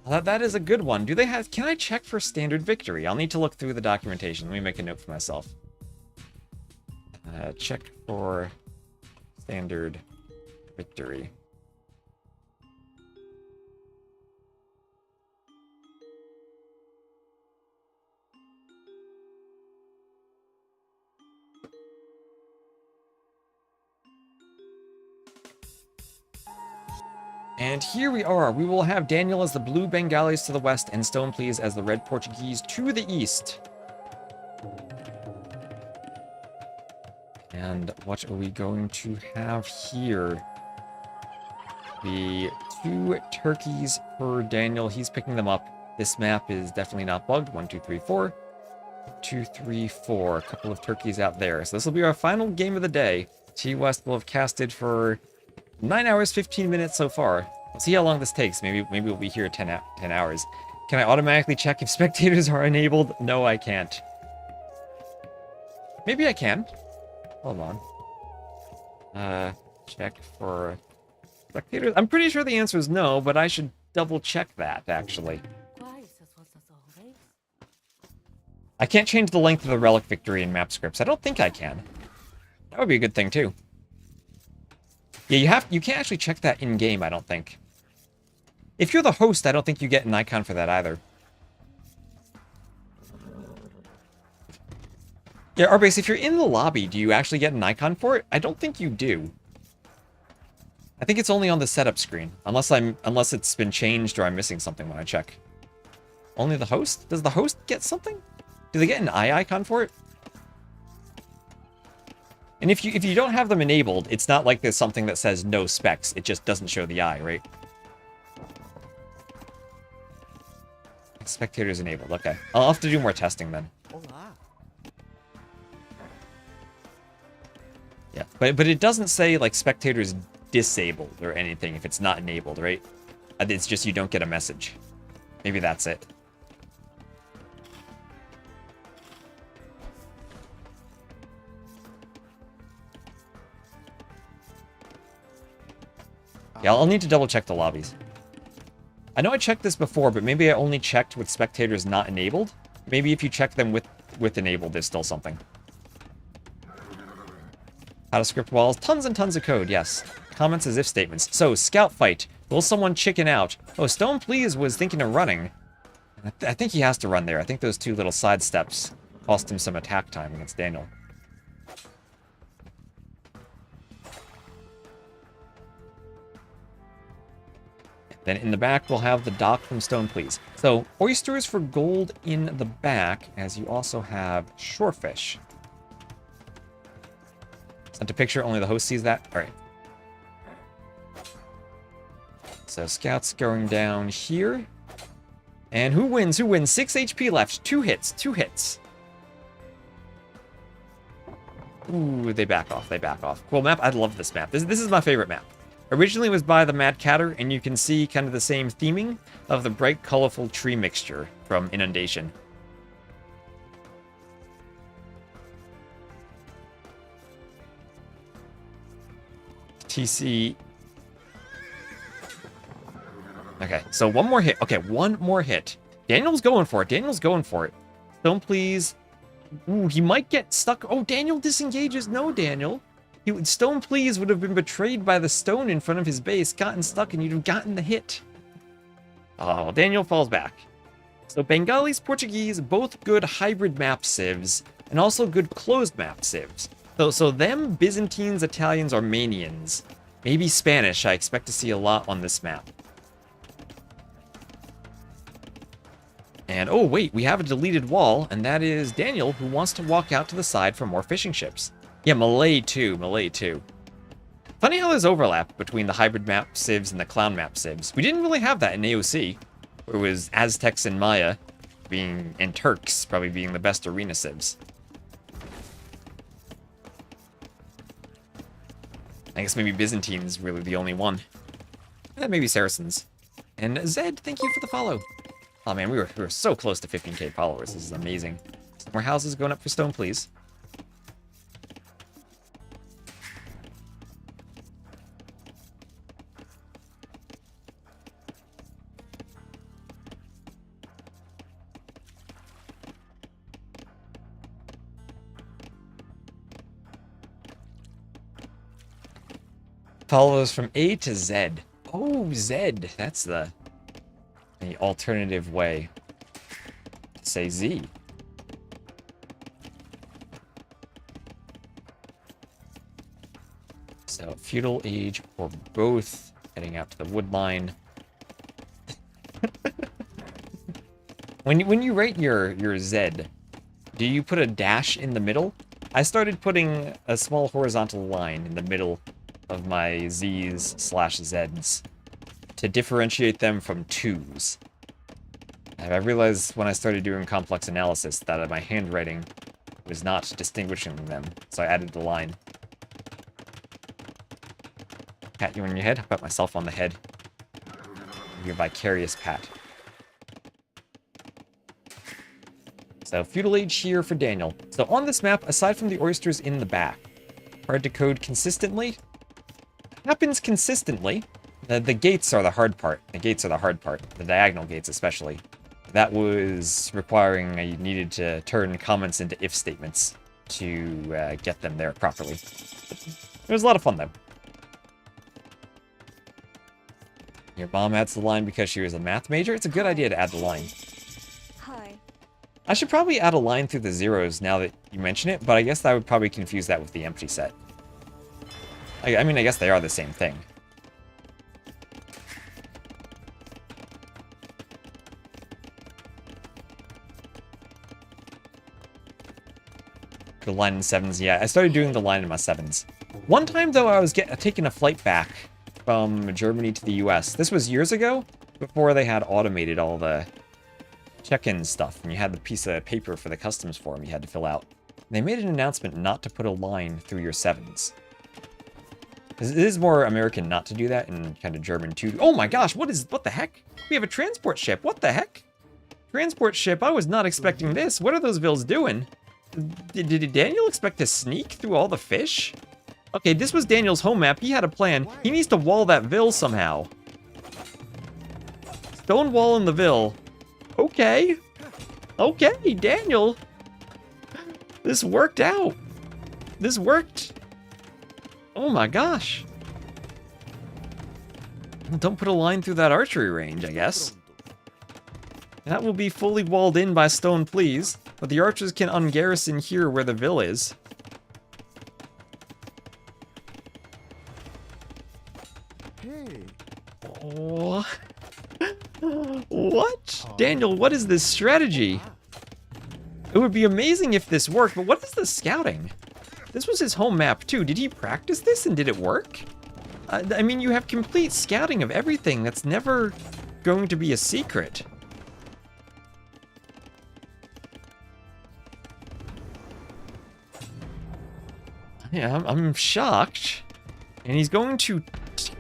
That is a good one. Do they have... Can I check for standard victory? I'll need to look through the documentation. Let me make a note for myself. Check for standard victory. And here we are. We will have Daniel as the blue Bengalis to the west and Stone Please as the red Portuguese to the east. And what are we going to have here? The 2 turkeys for Daniel. He's picking them up. This map is definitely not bugged. 1, 2, 3, 4. 2, 3, 4. A couple of turkeys out there. So this will be our final game of the day. T-West will have casted for 9 hours, 15 minutes so far. We'll see how long this takes. Maybe we'll be here 10 hours. Can I automatically check if spectators are enabled? No, I can't. Maybe I can. Hold on. Check for spectators. I'm pretty sure the answer is no, but I should double check that, actually. I can't change the length of the relic victory in map scripts. I don't think I can. That would be a good thing, too. Yeah, you can't actually check that in-game, I don't think. If you're the host, I don't think you get an icon for that either. Yeah, Arbase, if you're in the lobby, do you actually get an icon for it? I don't think you do. I think it's only on the setup screen, unless it's been changed or I'm missing something when I check. Only the host? Does the host get something? Do they get an eye icon for it? And if you don't have them enabled, it's not like there's something that says no specs. It just doesn't show the eye, right? Spectators enabled. Okay. I'll have to do more testing then. Yeah, but it doesn't say like spectators disabled or anything if it's not enabled, right? It's just you don't get a message. Maybe that's it. Yeah, I'll need to double check the lobbies. I know I checked this before, but maybe I only checked with spectators not enabled. Maybe if you check them with enabled, there's still something. How to script walls. Tons and tons of code, yes. Comments as if statements. So, scout fight. Will someone chicken out? Oh, Stone Please was thinking of running. I think he has to run there. I think those two little side steps cost him some attack time against Daniel. Then in the back, we'll have the dock from Stone Please. So, oysters for gold in the back, as you also have shorefish. Sent a picture, only the host sees that? Alright. So, scouts going down here. And who wins? Who wins? 6 HP left. 2 hits. 2 hits. Ooh, they back off. They back off. Cool map. I love this map. This is my favorite map. Originally it was by the Mad Catter, and you can see kind of the same theming of the bright, colorful tree mixture from Inundation. TC. Okay, so one more hit. Okay, one more hit. Daniel's going for it. Daniel's going for it. Don't please. Ooh, he might get stuck. Oh, Daniel disengages. No, Daniel. Stone Please would have been betrayed by the stone in front of his base, gotten stuck, and you'd have gotten the hit. Oh, Daniel falls back. So Bengalis, Portuguese, both good hybrid map civs, and also good closed map civs. So them, Byzantines, Italians, Armenians, maybe Spanish, I expect to see a lot on this map. And oh wait, we have a deleted wall, and that is Daniel, who wants to walk out to the side for more fishing ships. Yeah, Malay too. Malay too. Funny how there's overlap between the hybrid map civs and the clown map civs. We didn't really have that in AOC. It was Aztecs and Maya and Turks probably being the best arena civs. I guess maybe Byzantine's really the only one. And maybe Saracens. And Zed, thank you for the follow. Oh man, we were so close to 15k followers. This is amazing. More houses going up for Stone, please. Follows from A to Z. Oh, Z. That's the alternative way to say Z. So, feudal age for both. Heading out to the wood line. When you write your Z, do you put a dash in the middle? I started putting a small horizontal line in the middle of my Z's/Z's to differentiate them from 2s. And I realized when I started doing complex analysis that my handwriting was not distinguishing them, so I added the line. Pat you on your head? I'll pat myself on the head. Your vicarious pat. So, feudal age here for Daniel. So on this map, aside from the oysters in the back, hard to code consistently. Happens consistently. The gates are the hard part. The gates are the hard part. The diagonal gates especially. That was requiring you needed to turn comments into if statements to get them there properly. It was a lot of fun though. Your mom adds the line because she was a math major? It's a good idea to add the line. Hi. I should probably add a line through the zeros now that you mention it, but I guess that would probably confuse that with the empty set. I mean, I guess they are the same thing. The line in 7s, yeah. I started doing the line in my 7s. One time, though, I was taking a flight back from Germany to the US. This was years ago, before they had automated all the check-in stuff, and you had the piece of paper for the customs form you had to fill out. They made an announcement not to put a line through your 7s. It is more American not to do that, and kind of German too. Oh my gosh, what the heck? We have a transport ship, what the heck? Transport ship, I was not expecting this. What are those vills doing? Did Daniel expect to sneak through all the fish? Okay, this was Daniel's home map. He had a plan. He needs to wall that vill somehow. Stone wall in the vill. Okay. Okay, Daniel. This worked out. This worked. Oh my gosh. Don't put a line through that archery range, I guess. That will be fully walled in by stone, please. But the archers can ungarrison here where the Vil is. Oh. What? Daniel, what is this strategy? It would be amazing if this worked, but what is the scouting? This was his home map too. Did he practice this and did it work? I mean, you have complete scouting of everything. That's never going to be a secret. Yeah, I'm shocked. And he's going to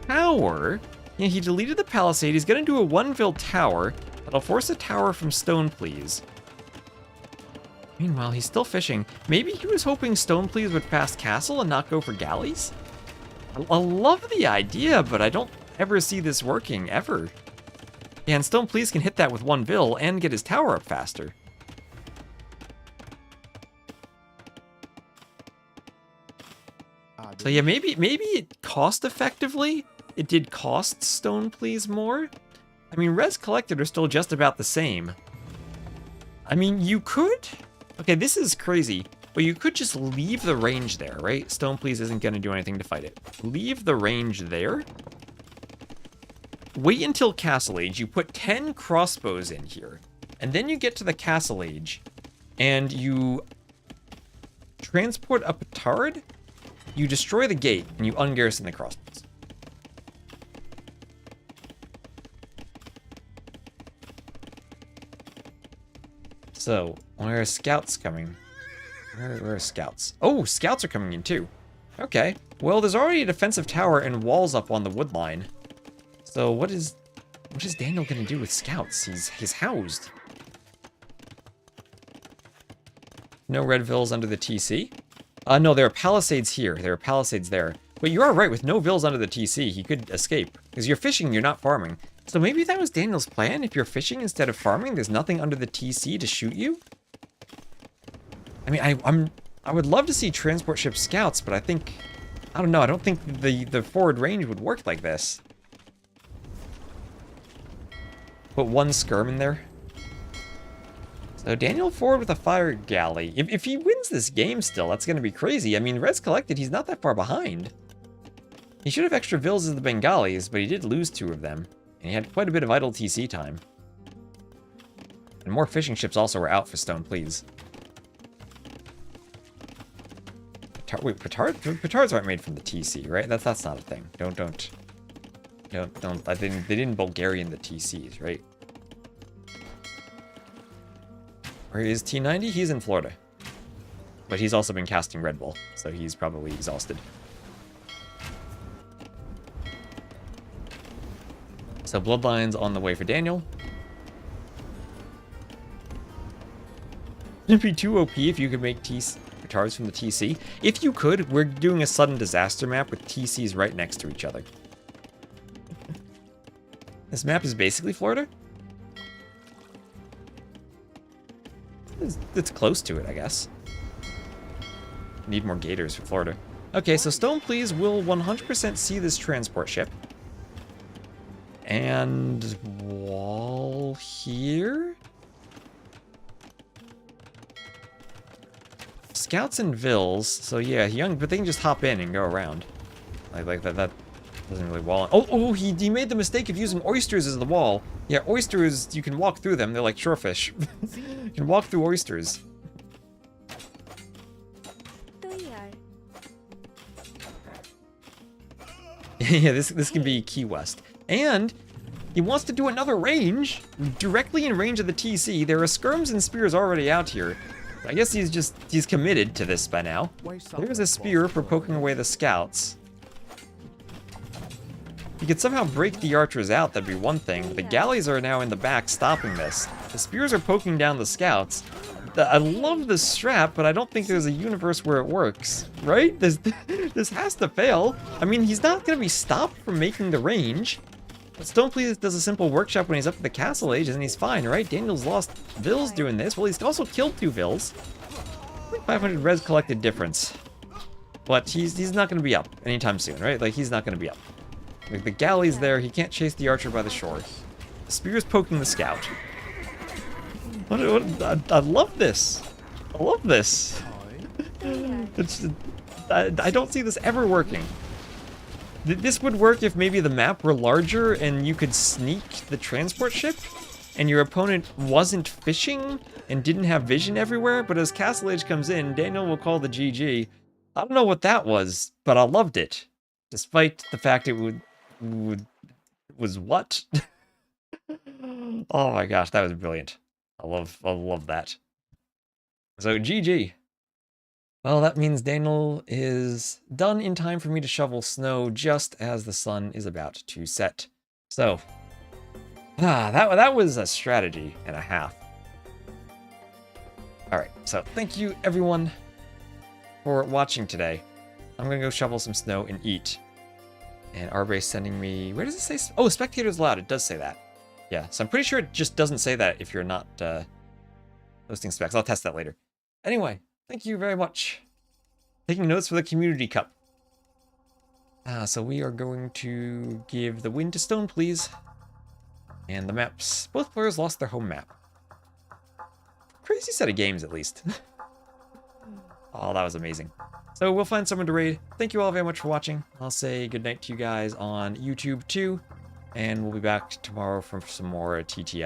tower. Yeah, he deleted the palisade. He's going to do a one-vil tower. That'll force a tower from stone, please. Meanwhile, he's still fishing. Maybe he was hoping stone, please, would fast castle and not go for galleys? I love the idea, but I don't ever see this working, ever. Yeah, and stone, please, can hit that with one vil and get his tower up faster. So yeah, maybe it cost effectively. It did cost stone, please, more. I mean, res collected are still just about the same. I mean, you could... Okay, this is crazy. But you could just leave the range there, right? Stone, please, isn't going to do anything to fight it. Leave the range there. Wait until Castle Age. You put 10 crossbows in here. And then you get to the Castle Age. And you transport a petard. You destroy the gate. And you ungarrison the crossbows. So, where are scouts coming? Where are scouts? Oh, scouts are coming in too. Okay. Well, there's already a defensive tower and walls up on the wood line. So what is Daniel gonna do with scouts? He's housed. No red vills under the TC. No, there are palisades here. There are palisades there. But you are right. With no vills under the TC, he could escape because you're fishing. You're not farming. So maybe that was Daniel's plan. If you're fishing instead of farming, there's nothing under the TC to shoot you. I mean, I would love to see transport ship scouts, but I don't know. I don't think the forward range would work like this. Put one skirm in there. So Daniel forward with a fire galley. If he wins this game still, that's going to be crazy. I mean, res collected, he's not that far behind. He should have extra vills as the Bengalis, but he did lose 2 of them. And he had quite a bit of idle TC time. And more fishing ships also were out for stone, please. Wait, petards aren't made from the TC, right? That's not a thing. Don't. They didn't Bulgarian the TCs, right? Where is T90? He's in Florida, but he's also been casting Red Bull, so he's probably exhausted. So Bloodline's on the way for Daniel. It'd be too OP if you could make petards from the TC. If you could, we're doing a sudden disaster map with TCs right next to each other. This map is basically Florida. It's close to it, I guess. Need more gators for Florida. Okay, so Stone Please will 100% see this transport ship. And wall here? Scouts and Vills, so yeah, but they can just hop in and go around. Like that doesn't really wall. Oh, he made the mistake of using oysters as the wall. Yeah, oysters, you can walk through them. They're like shorefish. You can walk through oysters. Yeah, this can be Key West. And he wants to do another range, directly in range of the TC. There are skirms and spears already out here. I guess he's committed to this by now. There's a spear for poking away the scouts. If you could somehow break the archers out, that'd be one thing, but the galleys are now in the back stopping this. The spears are poking down the scouts. I love this strap, but I don't think there's a universe where it works, right? This has to fail. I mean, he's not going to be stopped from making the range. But Stone Please does a simple workshop when he's up at the castle age, and he's fine, right? Daniel's lost Vills doing this. Well, he's also killed 2 Vills. 500 res collected difference. But he's not going to be up anytime soon, right? Like, he's not going to be up. Like, the galley's there, he can't chase the archer by the shore. The spear's poking the scout. I love this. I love this. It's, I don't see this ever working. This would work if maybe the map were larger and you could sneak the transport ship and your opponent wasn't fishing and didn't have vision everywhere, but as Castle Age comes in, Daniel will call the GG. I don't know what that was, but I loved it. Despite the fact it was what? Oh my gosh, that was brilliant. I love that. So GG. Well, that means Daniel is done in time for me to shovel snow just as the sun is about to set. So, that was a strategy and a half. Alright, so thank you everyone for watching today. I'm gonna go shovel some snow and eat. And Arbe's sending me, where does it say? Oh, spectators allowed, it does say that. Yeah, so I'm pretty sure it just doesn't say that if you're not posting specs. I'll test that later. Anyway, thank you very much. Taking notes for the Community Cup. So we are going to give the win to Stone, please. And the maps. Both players lost their home map. Crazy set of games, at least. Oh, that was amazing. So we'll find someone to raid. Thank you all very much for watching. I'll say goodnight to you guys on YouTube too. And we'll be back tomorrow for some more TTL.